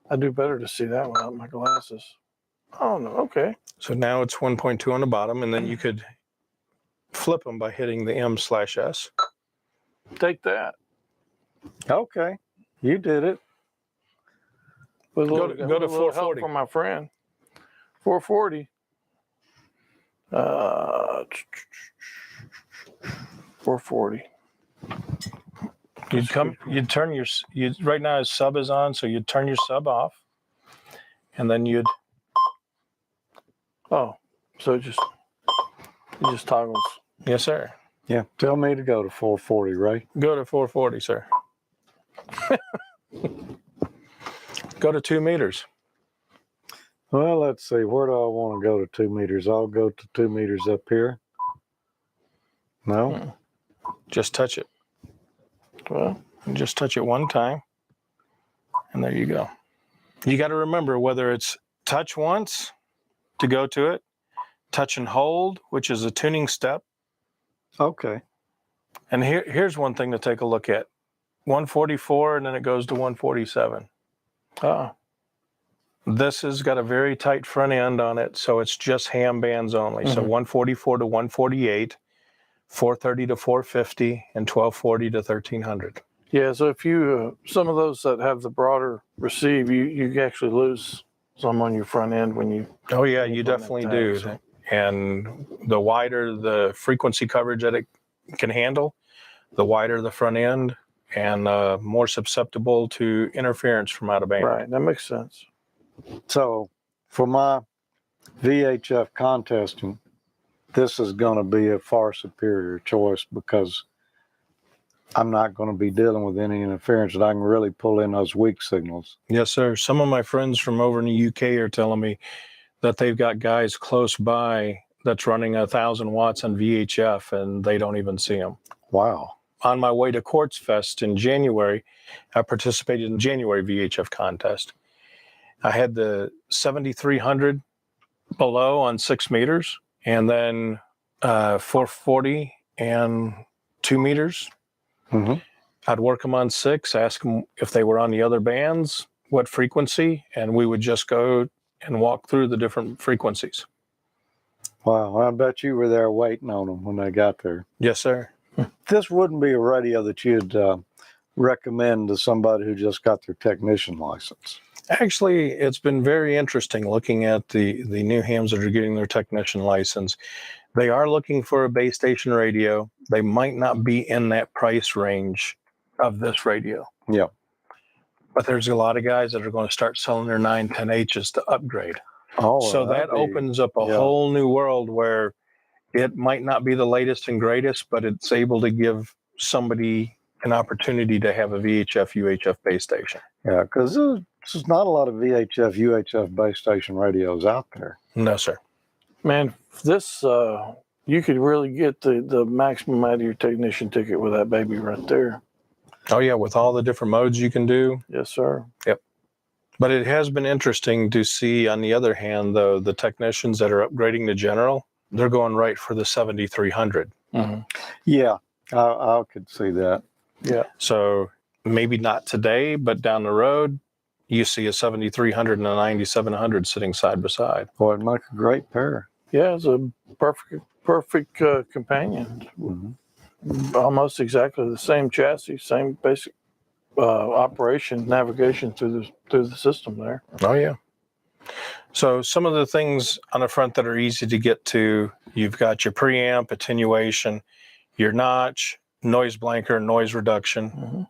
I do better to see that without my glasses. Oh no, okay. So now it's 1.2 on the bottom, and then you could flip them by hitting the M/S. Take that. Okay. You did it. With a Go little, to- go to with a little help 440. from my friend. 440. 440. You'd turn your, right now his sub is on, so you'd turn your sub off, and then you'd, Oh, so it just toggles. yes, sir. Yeah. Tell me to go to 440, Ray. Go to 440, sir. Go to 2 meters. Well, let's see. Where do I want to go to 2 meters? I'll go to 2 meters up here. No? Just touch it. Well, Just touch it one time, and there you go. You got to remember whether it's touch once to go to it, touch and hold, which is a tuning step. Okay. And here's one thing to take a look at. 144, and then it goes to 147. Oh, This has got a very tight front end on it, so it's just ham bands only. So 144 to 148, 430 to 450, and 1240 to 1300. yeah. So if you some of those that have the broader receive, you actually lose some on your front end when you. Oh yeah, when you put in that definitely tag, do. so. And the wider the frequency coverage that it can handle, the wider the front end, and more susceptible to interference from out of band. Right, that makes sense. So for my VHF contesting, this is going to be a far superior choice because I'm not going to be dealing with any interference that I can really pull in those weak signals. Yes, sir. Some of my friends from over in the UK are telling me that they've got guys close by that's running 1,000 watts on VHF and they don't even see them. Wow. On my way to Quartz Fest in January, I participated in the January VHF contest. I had the 7300 below on 6 meters, and then 440 and 2 meters. I'd work them on 6, ask them if they were on the other bands, what frequency, and we would just go and walk through the different frequencies. Wow. I bet you were there waiting on them when they got there. Yes, sir. This wouldn't be a radio that you'd recommend to somebody who just got their technician license. Actually, it's been very interesting looking at the new hams that are getting their technician license. They are looking for a base station radio. They might not be in that price range of this radio. Yeah. But there's a lot of guys that are going to start selling their 910Hs to upgrade. Oh, So that opens up a whole new world where it might not be the latest and greatest, but it's able to give somebody an opportunity to have a VHF, UHF base station. Yeah, because there's not a lot of VHF, UHF base station radios out there. No, sir. Man, this you could really get the maximum out of your technician ticket with that baby right there. Oh, yeah, with all the different modes you can do. Yes, sir. Yep. But it has been interesting to see, on the other hand, though, the technicians that are upgrading to general, they're going right for the 7300. Yeah, I could see that. Yeah. So maybe not today, but down the road, you see a 7300 and a 9700 sitting side by side. Boy, it'd make a great pair. Yeah, it's a perfect companion. Almost exactly the same chassis, same basic operation, navigation through the system there. Oh, yeah. So some of the things on the front that are easy to get to, you've got your preamp, attenuation, your notch, noise blanker, noise reduction.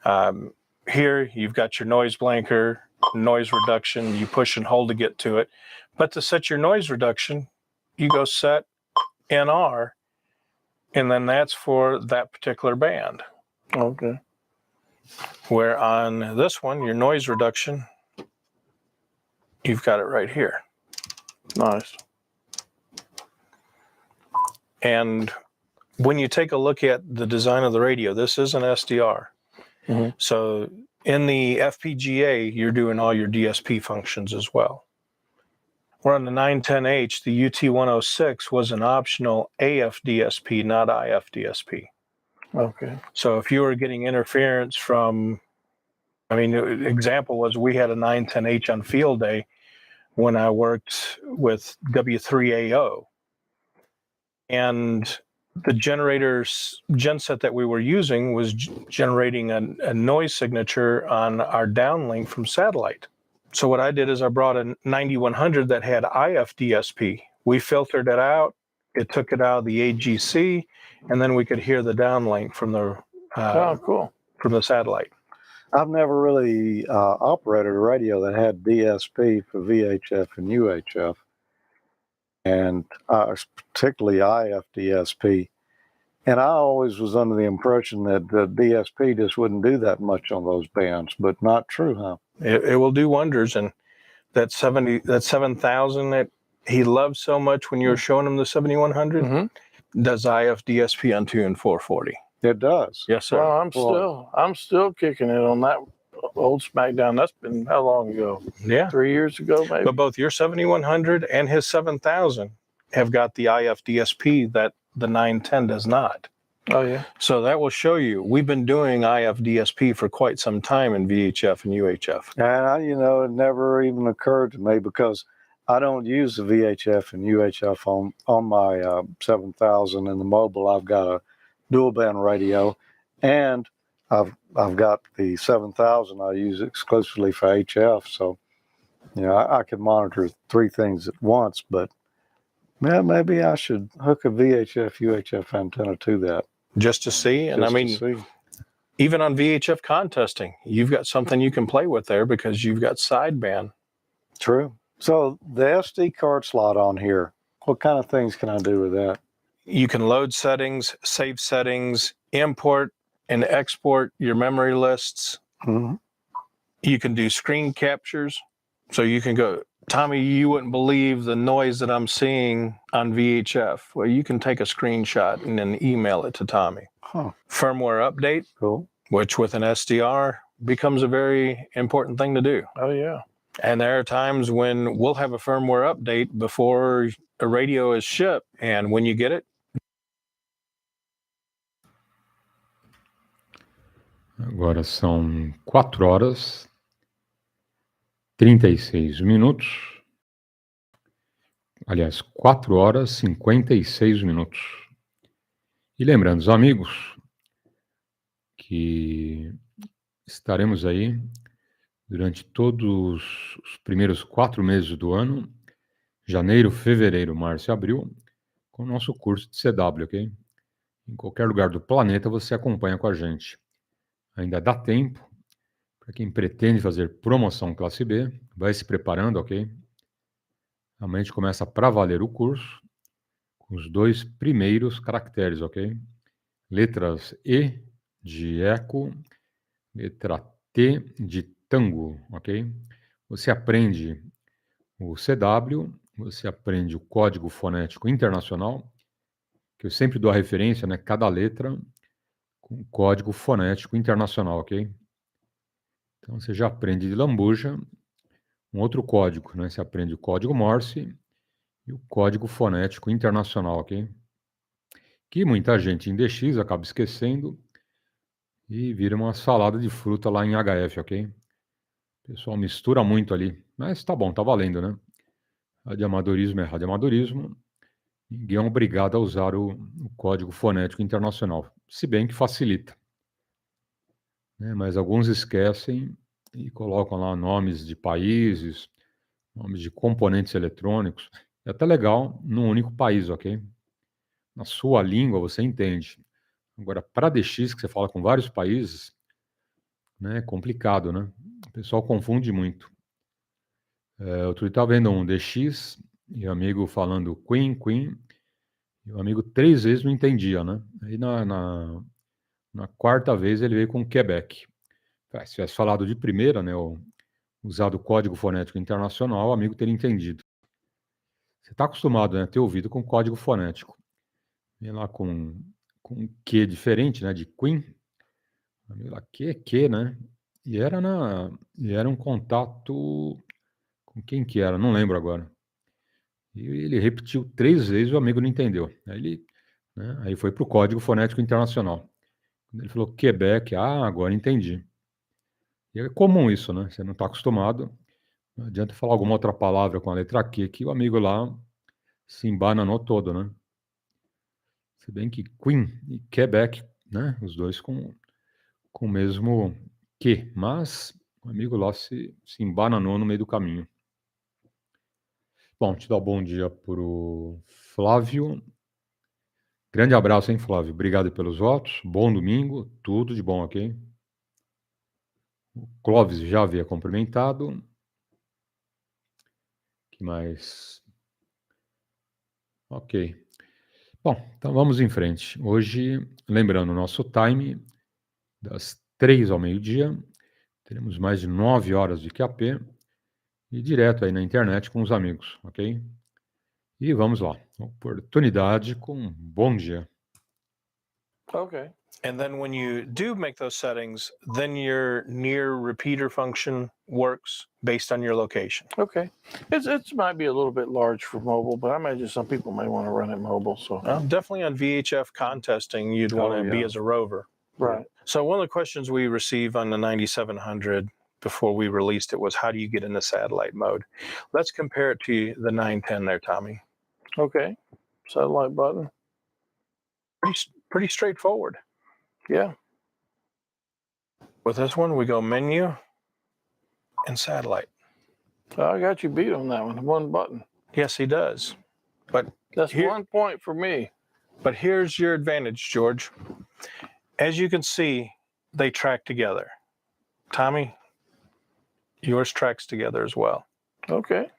Here, you've got your noise blanker, noise reduction. You push and hold to get to it. But to set your noise reduction, you go set NR, and then that's for that particular band. Okay. Where on this one, your noise reduction, you've got it right here. Nice. And when you take a look at the design of the radio, this is an SDR. So in the FPGA, you're doing all your DSP functions as well. Where on the 910H, the UT106 was an optional AF DSP, not IF DSP. Okay. So if you were getting interference from, I mean, example was we had a 910H on field day when I worked with W3AO. And the genset that we were using was generating a noise signature on our downlink from satellite. So what I did is I brought a 9100 that had IF DSP. We filtered it out. It took it out of the AGC, and then we could hear the downlink from the from the satellite. I've never really operated a radio that had DSP for VHF and UHF, and particularly IF DSP. And I always was under the impression that the DSP just wouldn't do that much on those bands, but not true, huh? It will do wonders, and that 7000 that he loved so much when you were showing him the 7100 does IF DSP on 2 and 440. It does. Yes, sir. Well, I'm still kicking it on old SmackDown. That's been how long ago? Yeah. 3 years ago, maybe. But both your 7100 and his 7000 have got the IFDSP that the 910 does not. Oh, yeah. So that will show you, we've been doing IFDSP for quite some time in VHF and UHF. And it never even occurred to me because I don't use the VHF and UHF on my 7000 in the mobile. I've got a dual band radio, and I've got the 7000 I use exclusively for HF. So, I can monitor 3 things at once, but maybe I should hook a VHF UHF antenna to that. Just to see. And even on VHF contesting, you've got something you can play with there because you've got sideband. True. So the SD card slot on here, what kind of things can I do with that? You can load settings, save settings, import and export your memory lists. Mm-hmm. You can do screen captures. So you can go, Tommy, you wouldn't believe the noise that I'm seeing on VHF. Well, you can take a screenshot and then email it to Tommy. Huh. Firmware update, cool. Which with an SDR becomes a very important thing to do. Oh, yeah. And there are times when we'll have a firmware update before a radio is shipped. And when you get it, agora são 4h36. Aliás, 4h56. E lembrando, os amigos, que estaremos aí durante todos os primeiros 4 meses do ano, janeiro, fevereiro, março e abril, com o nosso curso de CW, ok? Em qualquer lugar do planeta você acompanha com a gente. Ainda dá tempo para quem pretende fazer promoção classe B, vai se preparando, ok? Amanhã a gente começa para valer o curso com os 2 primeiros caracteres, ok? Letras E de eco, letra T de tango, ok? Você aprende o CW, você aprende o código fonético internacional, que eu sempre dou a referência, né? Cada letra com código fonético internacional, ok? Então você já aprende de lambuja um outro código, né? Você aprende o código Morse e o código fonético internacional, ok? Que muita gente em DX acaba esquecendo e vira uma salada de fruta lá em HF, ok? O pessoal mistura muito ali, mas tá bom, tá valendo, né? Radioamadorismo é radioamadorismo. Ninguém é obrigado a usar o código fonético internacional, se bem que facilita, né? Mas alguns esquecem e colocam lá nomes de países, nomes de componentes eletrônicos. É até legal num único país, ok? Na sua língua você entende. Agora, para DX, que você fala com vários países, né, é complicado, né? O pessoal confunde muito. Outro dia estava vendo um DX, e o amigo falando Queen, e o amigo 3 vezes não entendia, né? Aí na 4ª vez ele veio com Quebec. Se tivesse falado de primeira, né, ou usado o código fonético internacional, o amigo teria entendido. Você está acostumado, né, a ter ouvido com código fonético. Vem lá com Q diferente, né, de Queen. Lá, que, né? E era um contato com quem que era, não lembro agora. E ele repetiu 3 vezes, o amigo não entendeu. Aí foi para o Código Fonético Internacional. Quando ele falou Quebec, agora entendi. E é comum isso, né? Você não está acostumado. Não adianta falar alguma outra palavra com a letra Q, que o amigo lá se embananou todo, né? Se bem que Queen e Quebec, né? Os dois com o mesmo Q, mas o amigo lá se embananou no meio do caminho. Bom, te dar um bom dia pro Flávio. Grande abraço, hein, Flávio? Obrigado pelos votos. Bom domingo, tudo de bom, ok? O Clóvis já havia cumprimentado. Que mais? Ok. Bom, então vamos em frente. Hoje, lembrando o nosso time, das 3 ao meio-dia, teremos mais de 9 horas de QAP e direto aí na internet com os amigos, ok? E vamos lá. Oportunidade com bom dia. Okay. And then when you do make those settings, then your near repeater function works based on your location. Okay. It might be a little bit large for mobile, but I imagine some people may want to run it mobile. So Definitely on VHF contesting, you'd want to be as a rover. right. So one of the questions we received on the 9700 before we released it was, how do you get into satellite mode? Let's compare it to the 910 there, Tommy. Okay. Satellite button. Pretty straightforward. Yeah. With this one, we go menu and satellite. I got you beat on that one. One button. Yes, he does. But that's 1 point for me. But here's your advantage, George. As you can see, they track together. Tommy, yours tracks together as well. Okay.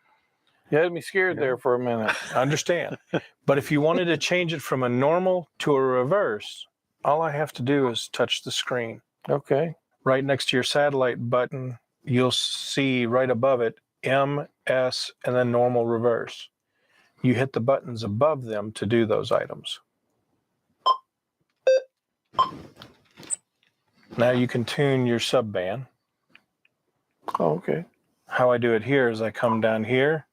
You had me scared there for a minute. I understand. But if you wanted to change it from a normal to a reverse, all I have to do is touch the screen. Okay. Right next to your satellite button, you'll see right above it, M, S, and then normal reverse. You hit the buttons above them to do those items. Now you can tune your subband. Oh, okay. How I do it here is I come down here.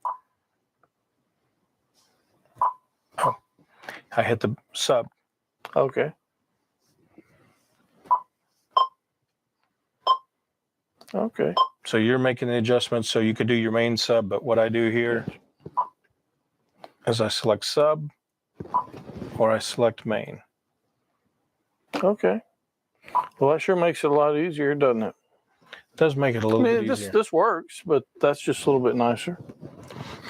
Oh, I hit the sub. Okay. Okay. So you're making the adjustments so you could do your main sub, but what I do here is I select sub or I select main. Okay. Well, that sure makes it a lot easier, doesn't it? It does make it a little bit easier. This works, but that's just a little bit nicer.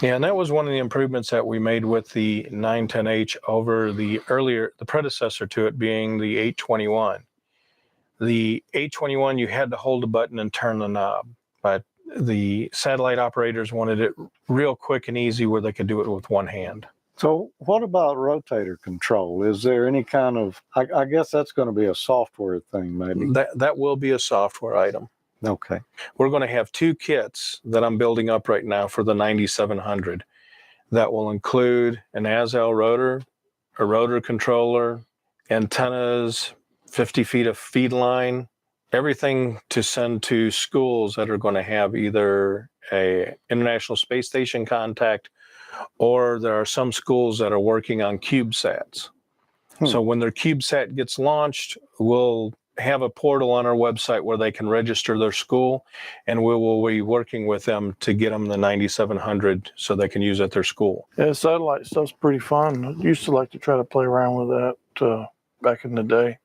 Yeah, and that was one of the improvements that we made with the 910H over the predecessor to it being the 821. The 821, you had to hold a button and turn the knob, but the satellite operators wanted it real quick and easy where they could do it with one hand. So what about rotator control? Is there any kind of, I guess that's going to be a software thing maybe. That will be a software item. Okay. We're going to have 2 kits that I'm building up right now for the 9700 that will include an ASL rotor, a rotor controller, antennas, 50 feet of feed line, everything to send to schools that are going to have either a International Space Station contact, or there are some schools that are working on CubeSats. So when their CubeSat gets launched, we'll have a portal on our website where they can register their school, and we will be working with them to get them the 9700 so they can use it at their school. Yeah, satellite stuff's pretty fun. I used to like to try to play around with that back in the day.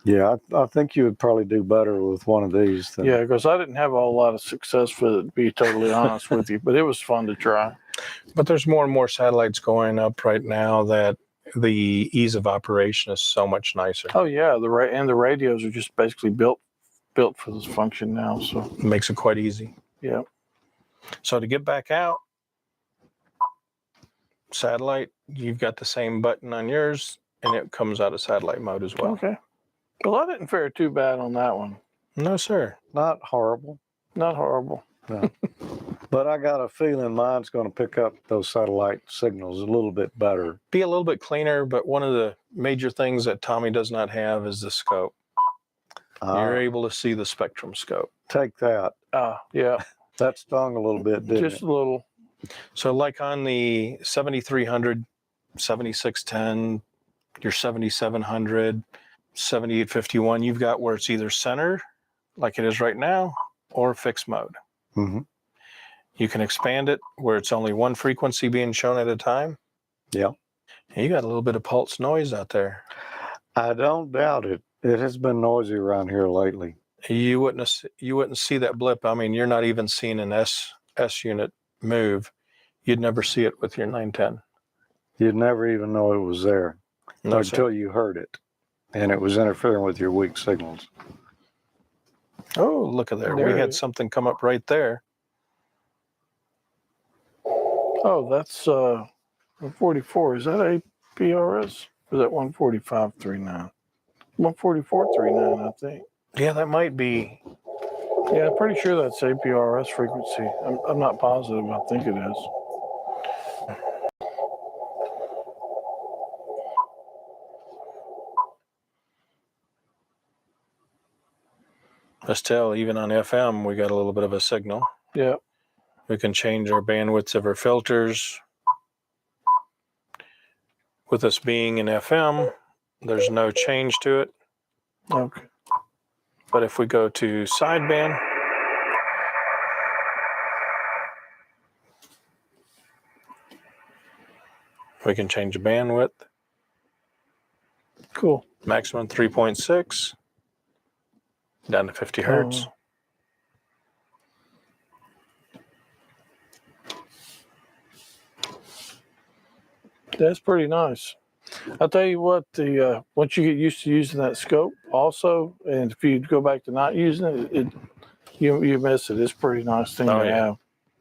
Yeah, I think you would probably do better with one of these. Yeah, because I didn't have a whole lot of success with it, to be totally honest with you, but it was fun to try. But there's more and more satellites going up right now that the ease of operation is so much nicer. Oh yeah, the radios are just basically built for this function now, so it makes it quite easy. Yeah. So to get back out, satellite, you've got the same button on yours, and it comes out of satellite mode as well. Okay. Well, I didn't fare too bad on that one. No, sir. Not horrible. Not horrible. No. But I got a feeling mine's going to pick up those satellite signals a little bit better. Be a little bit cleaner, but one of the major things that Tommy does not have is the scope. You're able to see the spectrum scope. Take that. Yeah. That stung a little bit, didn't it? Just a little. So like on the 7300, 7610, your 7700, 7851, you've got where it's either center, like it is right now, or fixed mode. Mm-hmm. You can expand it where it's only one frequency being shown at a time. Yeah. And you got a little bit of pulse noise out there. I don't doubt it. It has been noisy around here lately. You wouldn't see that blip. I mean, you're not even seeing an S unit move. You'd never see it with your 910. You'd never even know it was there until you heard it, and it was interfering with your weak signals. Oh, look at there. We had something come up right there. Oh, that's 144. Is that a PRS? Or is that 145.39? 144.39, I think. Yeah, that might be. Yeah, I'm pretty sure that's APRS frequency. I'm not positive. I think it is. But still, even on FM, we got a little bit of a signal. Yeah. We can change our bandwidths of our filters. With us being in FM, there's no change to it. Okay. But if we go to sideband, we can change the bandwidth. Cool. Maximum 3.6 down to 50 hertz. That's pretty nice. I'll tell you what, once you get used to using that scope also, and if you go back to not using it, you miss it. It's a pretty nice thing to have.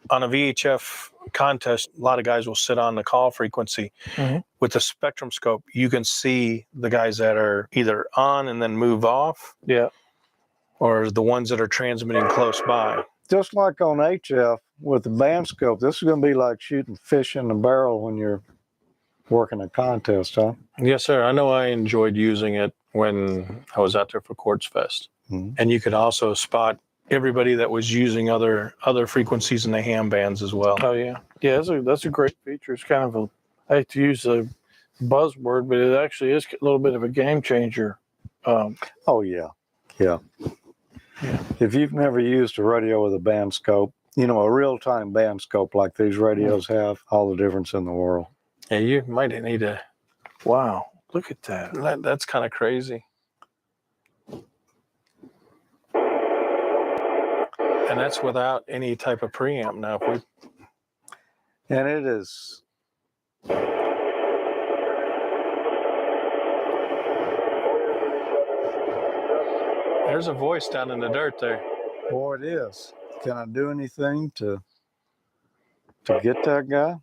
On a VHF contest, a lot of guys will sit on the call frequency. Mm-hmm. With the spectrum scope, you can see the guys that are either on and then move off. Yeah. Or the ones that are transmitting close by. Just like on HF with the band scope, this is going to be like shooting fish in a barrel when you're working a contest, huh? Yes, sir. I know I enjoyed using it when I was out there for Quartz Fest. Mm-hmm. And you could also spot everybody that was using other frequencies in the ham bands as well. Oh, yeah. Yeah, that's a great feature. It's kind of I hate to use a buzzword, but it actually is a little bit of a game changer. Oh, yeah. Yeah. If you've never used a radio with a band scope, a real-time band scope like these radios have, all the difference in the world. Yeah, you might need to. Wow, look at that. That's kind of crazy. And that's without any type of preamp. Now, and it is. There's a voice down in the dirt there. Boy, it is. Can I do anything to get that guy?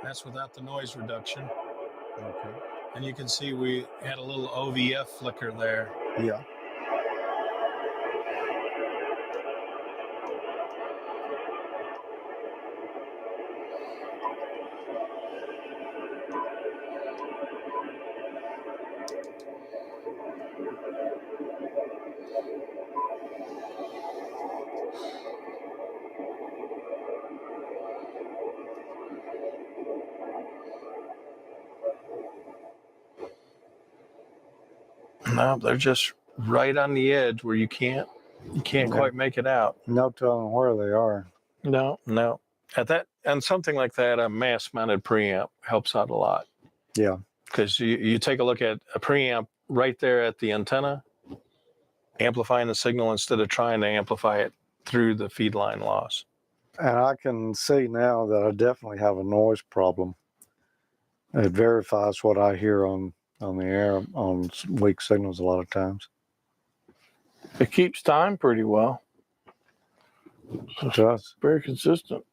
That's without the noise reduction. Okay. And you can see we had a little OVF flicker there. Yeah. No, they're just right on the edge where you can't quite make it out. No telling where they are. No. And something like that, a mass-mounted preamp helps out a lot. Yeah. Because you take a look at a preamp right there at the antenna, amplifying the signal instead of trying to amplify it through the feed line loss. And I can see now that I definitely have a noise problem. It verifies what I hear on the air on weak signals a lot of times. It keeps time pretty well. It does. Very consistent.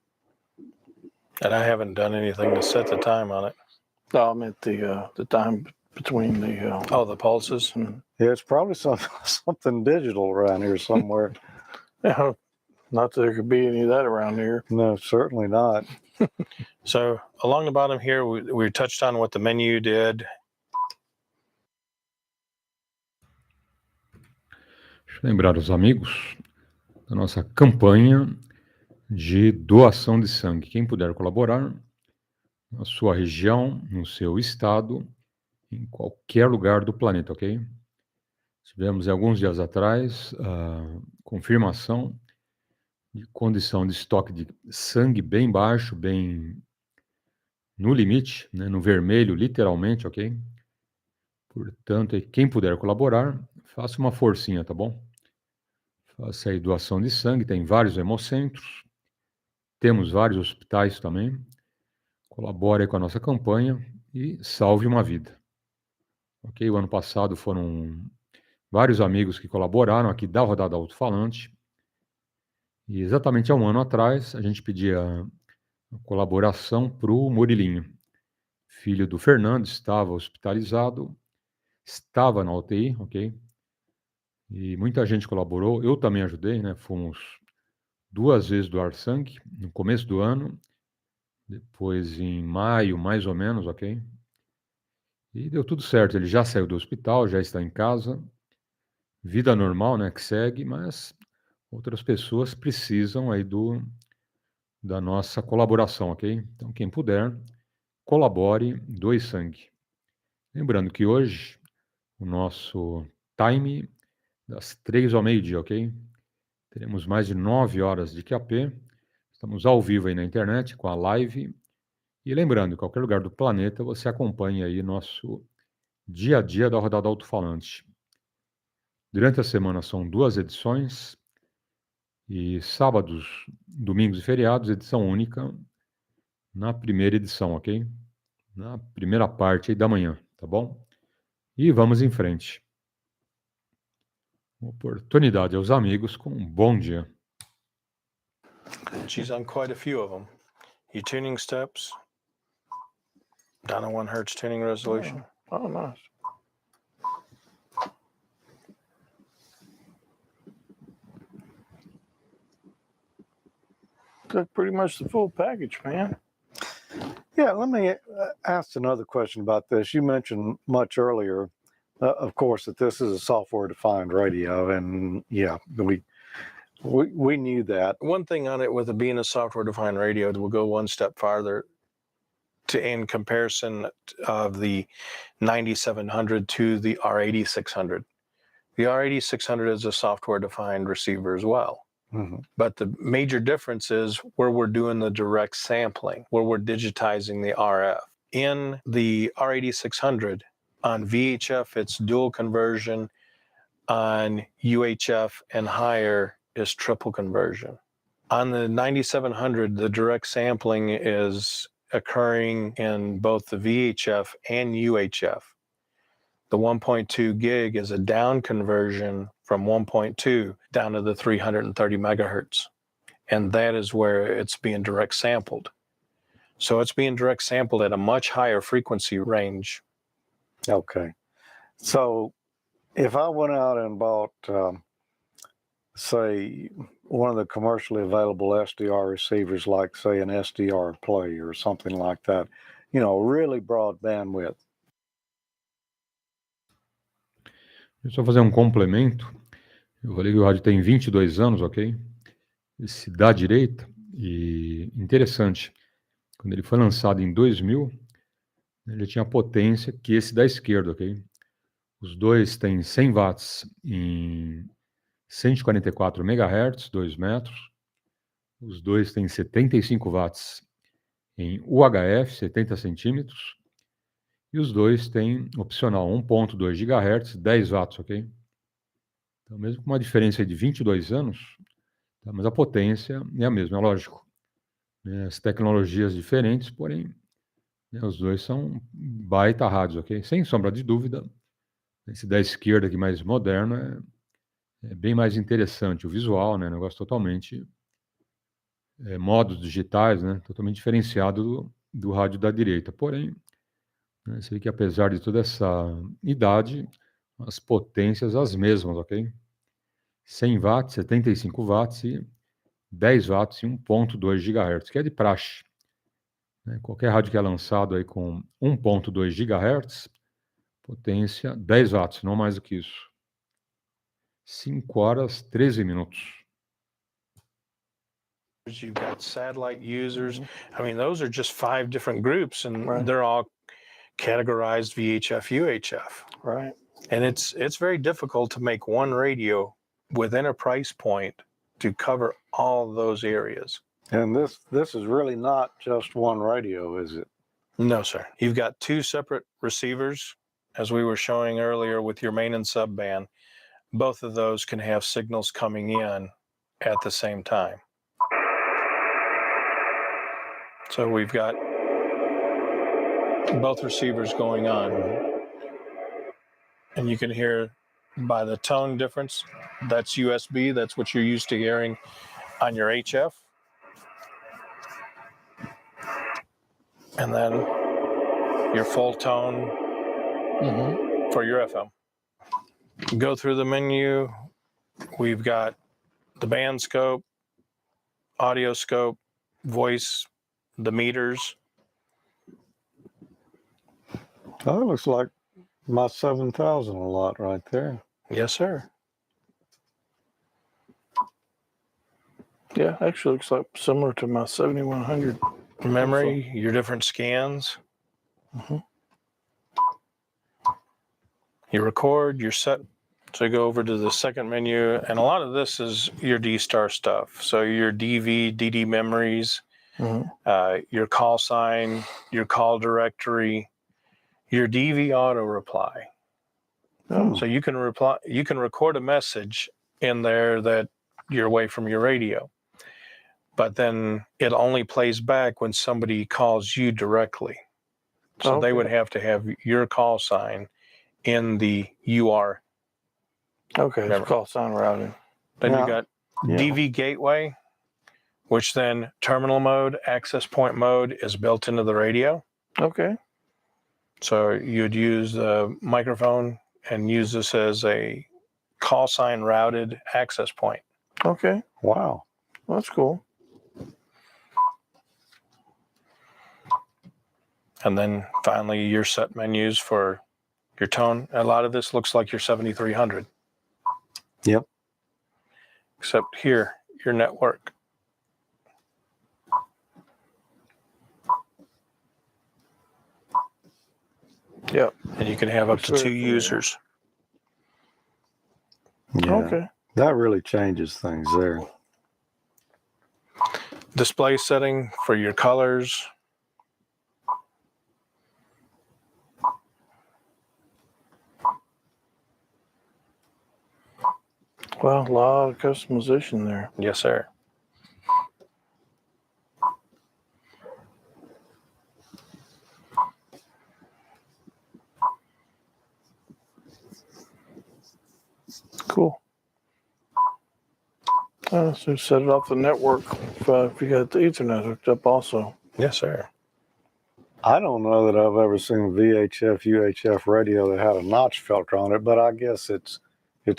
And I haven't done anything to set the time on it. No, I meant the time between the... the pulses? Yeah, it's probably something digital around here somewhere. Yeah, not that there could be any of that around here. No, certainly not. So along the bottom here, we touched on what the menu did. Deixa eu lembrar os amigos da nossa campanha de doação de sangue. Quem puder colaborar, na sua região, no seu estado, em qualquer lugar do planeta, ok? Tivemos alguns dias atrás a confirmação de condição de estoque de sangue bem baixo, bem no limite, né, no vermelho, literalmente, ok? Portanto, quem puder colaborar, faça uma forcinha, tá bom? Faça aí doação de sangue, tem vários hemocentros, temos vários hospitais também. Colabore aí com a nossa campanha e salve uma vida. Ok? O ano passado foram vários amigos que colaboraram aqui da rodada Alto-falante. E exatamente há um ano atrás, a gente pedia a colaboração para o Murilinho. Filho do Fernando, estava hospitalizado, estava na UTI, ok? E muita gente colaborou, eu também ajudei, né? Fomos 2 vezes doar sangue, no começo do ano, depois em maio, mais ou menos, ok? E deu tudo certo, ele já saiu do hospital, já está em casa, vida normal, né, que segue, mas outras pessoas precisam aí da nossa colaboração, ok? Então, quem puder, colabore, doe sangue. Lembrando que hoje o nosso time das 3 ao meio-dia, ok? Teremos mais de 9 horas de QAP. Estamos ao vivo aí na internet com a live. E lembrando, em qualquer lugar do planeta, você acompanha aí nosso dia a dia da rodada Alto-falante. Durante a semana são 2 edições e sábados, domingos e feriados, edição única na primeira edição, ok? Na primeira parte aí da manhã, tá bom? E vamos em frente. Oportunidade aos amigos com um bom dia. She's on quite a few of them. Your tuning steps, down to 1 hertz tuning resolution. Oh, nice. Got pretty much the full package, man. Yeah, let me ask another question about this. You mentioned much earlier, of course, that this is a software-defined radio, and yeah, we knew that. One thing on it with it being a software-defined radio, we'll go one step farther in comparison of the 9700 to the R8600. The R8600 is a software-defined receiver as well. Mm-hmm. But the major difference is where we're doing the direct sampling, where we're digitizing the RF. In the R8600, on VHF, it's dual conversion. On UHF and higher is triple conversion. On the 9700, the direct sampling is occurring in both the VHF and UHF. The 1.2 gig is a down conversion from 1.2 down to the 330 megahertz. And that is where it's being direct sampled. So it's being direct sampled at a much higher frequency range. Okay. So if I went out and bought, say, one of the commercially available SDR receivers, like, say, an SDR Play or something like that, you know, really broad bandwidth. Deixa eu só fazer um complemento. Eu falei que o rádio tem 22 anos, ok? Esse da direita, e interessante, quando ele foi lançado em 2000, ele tinha a potência que esse da esquerda, ok? Os dois têm 100 watts em 144 MHz, 2 metros. Os dois têm 75 watts em UHF, 70 centímetros. E os dois têm opcional 1.2 GHz, 10 watts, ok? Então, mesmo com uma diferença de 22 anos, tá, mas a potência é a mesma, é lógico. Né? As tecnologias diferentes, porém, né, os dois são baita rádios, ok? Sem sombra de dúvida, esse da esquerda aqui mais moderno é bem mais interessante. O visual, né? Negócio totalmente modos digitais, né? Totalmente diferenciado do rádio da direita. Porém, né, você vê que apesar de toda essa idade, as potências as mesmas, ok? 100 watts, 75 watts e 10 watts e 1.2 GHz, que é de praxe. Né? Qualquer rádio que é lançado aí com 1.2 GHz, potência 10 watts, não mais do que isso. 5 horas, 13 minutos. You've got satellite users. I mean, those are just 5 different groups, and Right. they're all categorized VHF, UHF. Right. And it's very difficult to make one radio within a price point to cover all those areas. And this is really not just one radio, is it? No, sir. You've got 2 separate receivers, as we were showing earlier with your main and sub band. Both of those can have signals coming in at the same time. So we've got both receivers going on. And you can hear by the tone difference, that's USB, that's what you're used to hearing on your HF. And then your full tone for your FM. Go through the menu. We've got the band scope, audio scope, voice, the meters. That looks like my 7000 a lot right there. Yes, sir. Yeah, actually looks like similar to my 7100. Memory, your different scans. Mm-hmm. You record, you're set to go over to the second menu, and a lot of this is your D-Star stuff. So your DV, DD memories, your call sign, your call directory, your DV auto reply. Oh. So you can record a message in there that you're away from your radio, but then it only plays back when somebody calls you directly. So they would have to have your call sign in the UR. Okay, it's call sign routing. Then you got DV gateway, which then terminal mode, access point mode is built into the radio. Okay. So you'd use the microphone and use this as a call sign routed access point. Okay. Wow. Well, that's cool. And then finally your set menus for your tone. A lot of this looks like your 7300. Yep. Except here, your network. Yep. And you can have up to 2 users. Yeah. Okay. That really changes things there. Display setting for your colors. Well, a lot of customization there. Yes, sir. Cool. So set it off the network if you got the Ethernet hooked up also. Yes, sir. I don't know that I've ever seen a VHF, UHF radio that had a notch filter on it, but I guess it's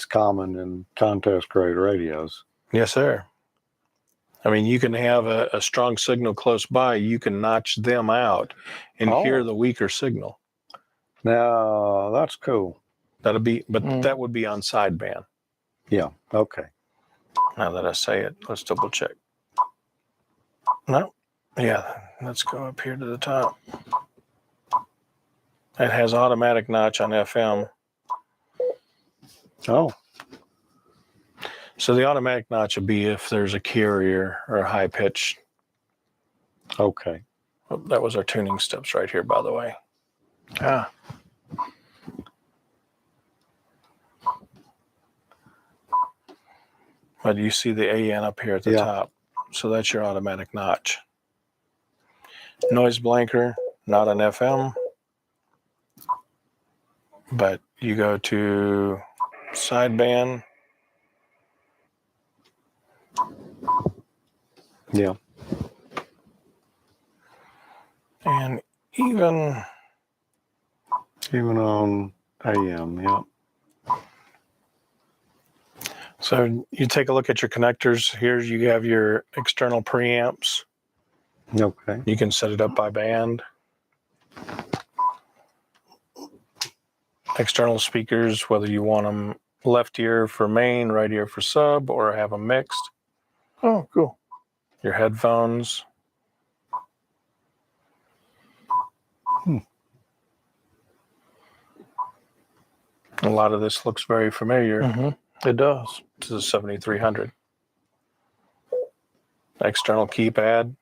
common in contest grade radios. Yes, sir. I mean, you can have a strong signal close by. You can notch them out and hear the weaker signal. Now, that's cool. That'll be, but that would be on sideband. Yeah. Okay. Now that I say it, let's double check. No. Yeah, let's go up here to the top. It has automatic notch on FM. Oh. So the automatic notch would be if there's a carrier or a high pitch. Okay. Oh, that was our tuning steps right here, by the way. Ah. But you see the AN up here at the top. So that's your automatic notch. Noise blanker, not an FM. But you go to sideband. Yeah. And even on AM, yeah. So you take a look at your connectors. Here you have your external preamps. Okay. You can set it up by band. External speakers, whether you want them left ear for main, right ear for sub, or have them mixed. Oh, cool. Your headphones. A lot of this looks very familiar. Mm-hmm. It does. To the 7300. External keypad.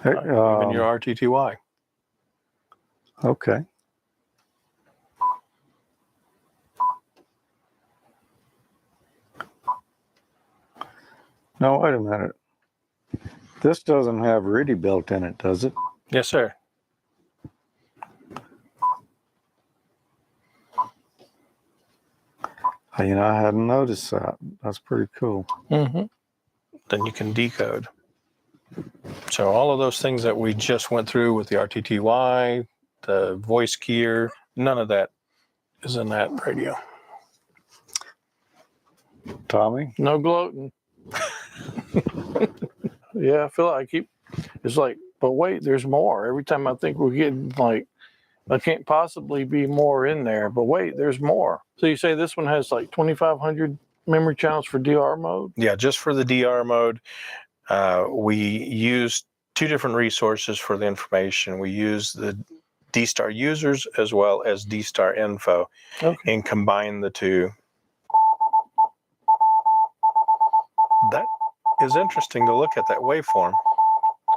Even your RTTY. Okay. Now, wait a minute. This doesn't have RIDI built in it, does it? Yes, sir. You know, I hadn't noticed that. That's pretty cool. Mm-hmm. Then you can decode. So all of those things that we just went through with the RTTY, the voice keyer, none of that is in that radio. Tommy? No gloating. Yeah, I feel like it's like, but wait, there's more. Every time I think we're getting like, I can't possibly be more in there, but wait, there's more. So you say this one has like 2,500 memory channels for DR mode? Yeah, just for the DR mode. We used two different resources for the information. We used the D-Star users as well as D-Star info, and combined the two. That is interesting to look at that waveform.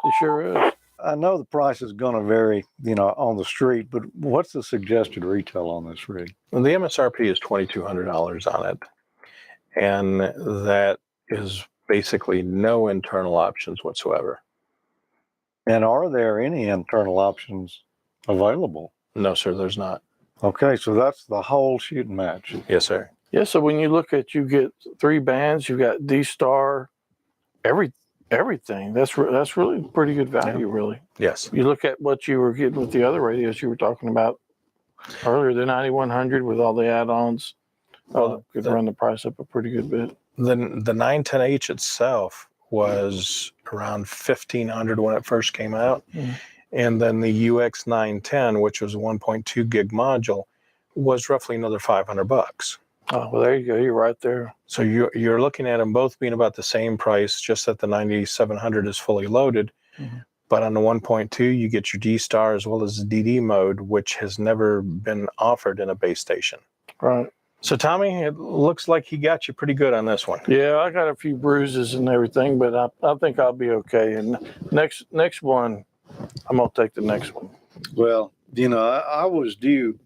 It sure is. I know the price is going to vary, on the street, but what's the suggested retail on this rig? Well, the MSRP is $2,200 on it, and that is basically no internal options whatsoever. And are there any internal options available? No, sir, there's not. Okay, so that's the whole shooting match. Yes, sir. Yeah, so when you look at, you get 3 bands, you got D-Star, everything. That's really pretty good value, really. Yes. You look at what you were getting with the other radios you were talking about earlier, the 9100 with all the add-ons. Could run the price up a pretty good bit. The 910H itself was around $1,500 when it first came out. Mm. And then the UX 910, which was a 1.2 gig module, was roughly another $500. Oh, well, there you go. You're right there. So you're looking at them both being about the same price, just that the 9700 is fully loaded. Mm-hmm. But on the 1.2, you get your D-Star as well as the DD mode, which has never been offered in a base station. Right. So, Tommy, it looks like he got you pretty good on this one. Yeah, I got a few bruises and everything, but I think I'll be okay. And next one, I'm going to take the next one. Well, I was due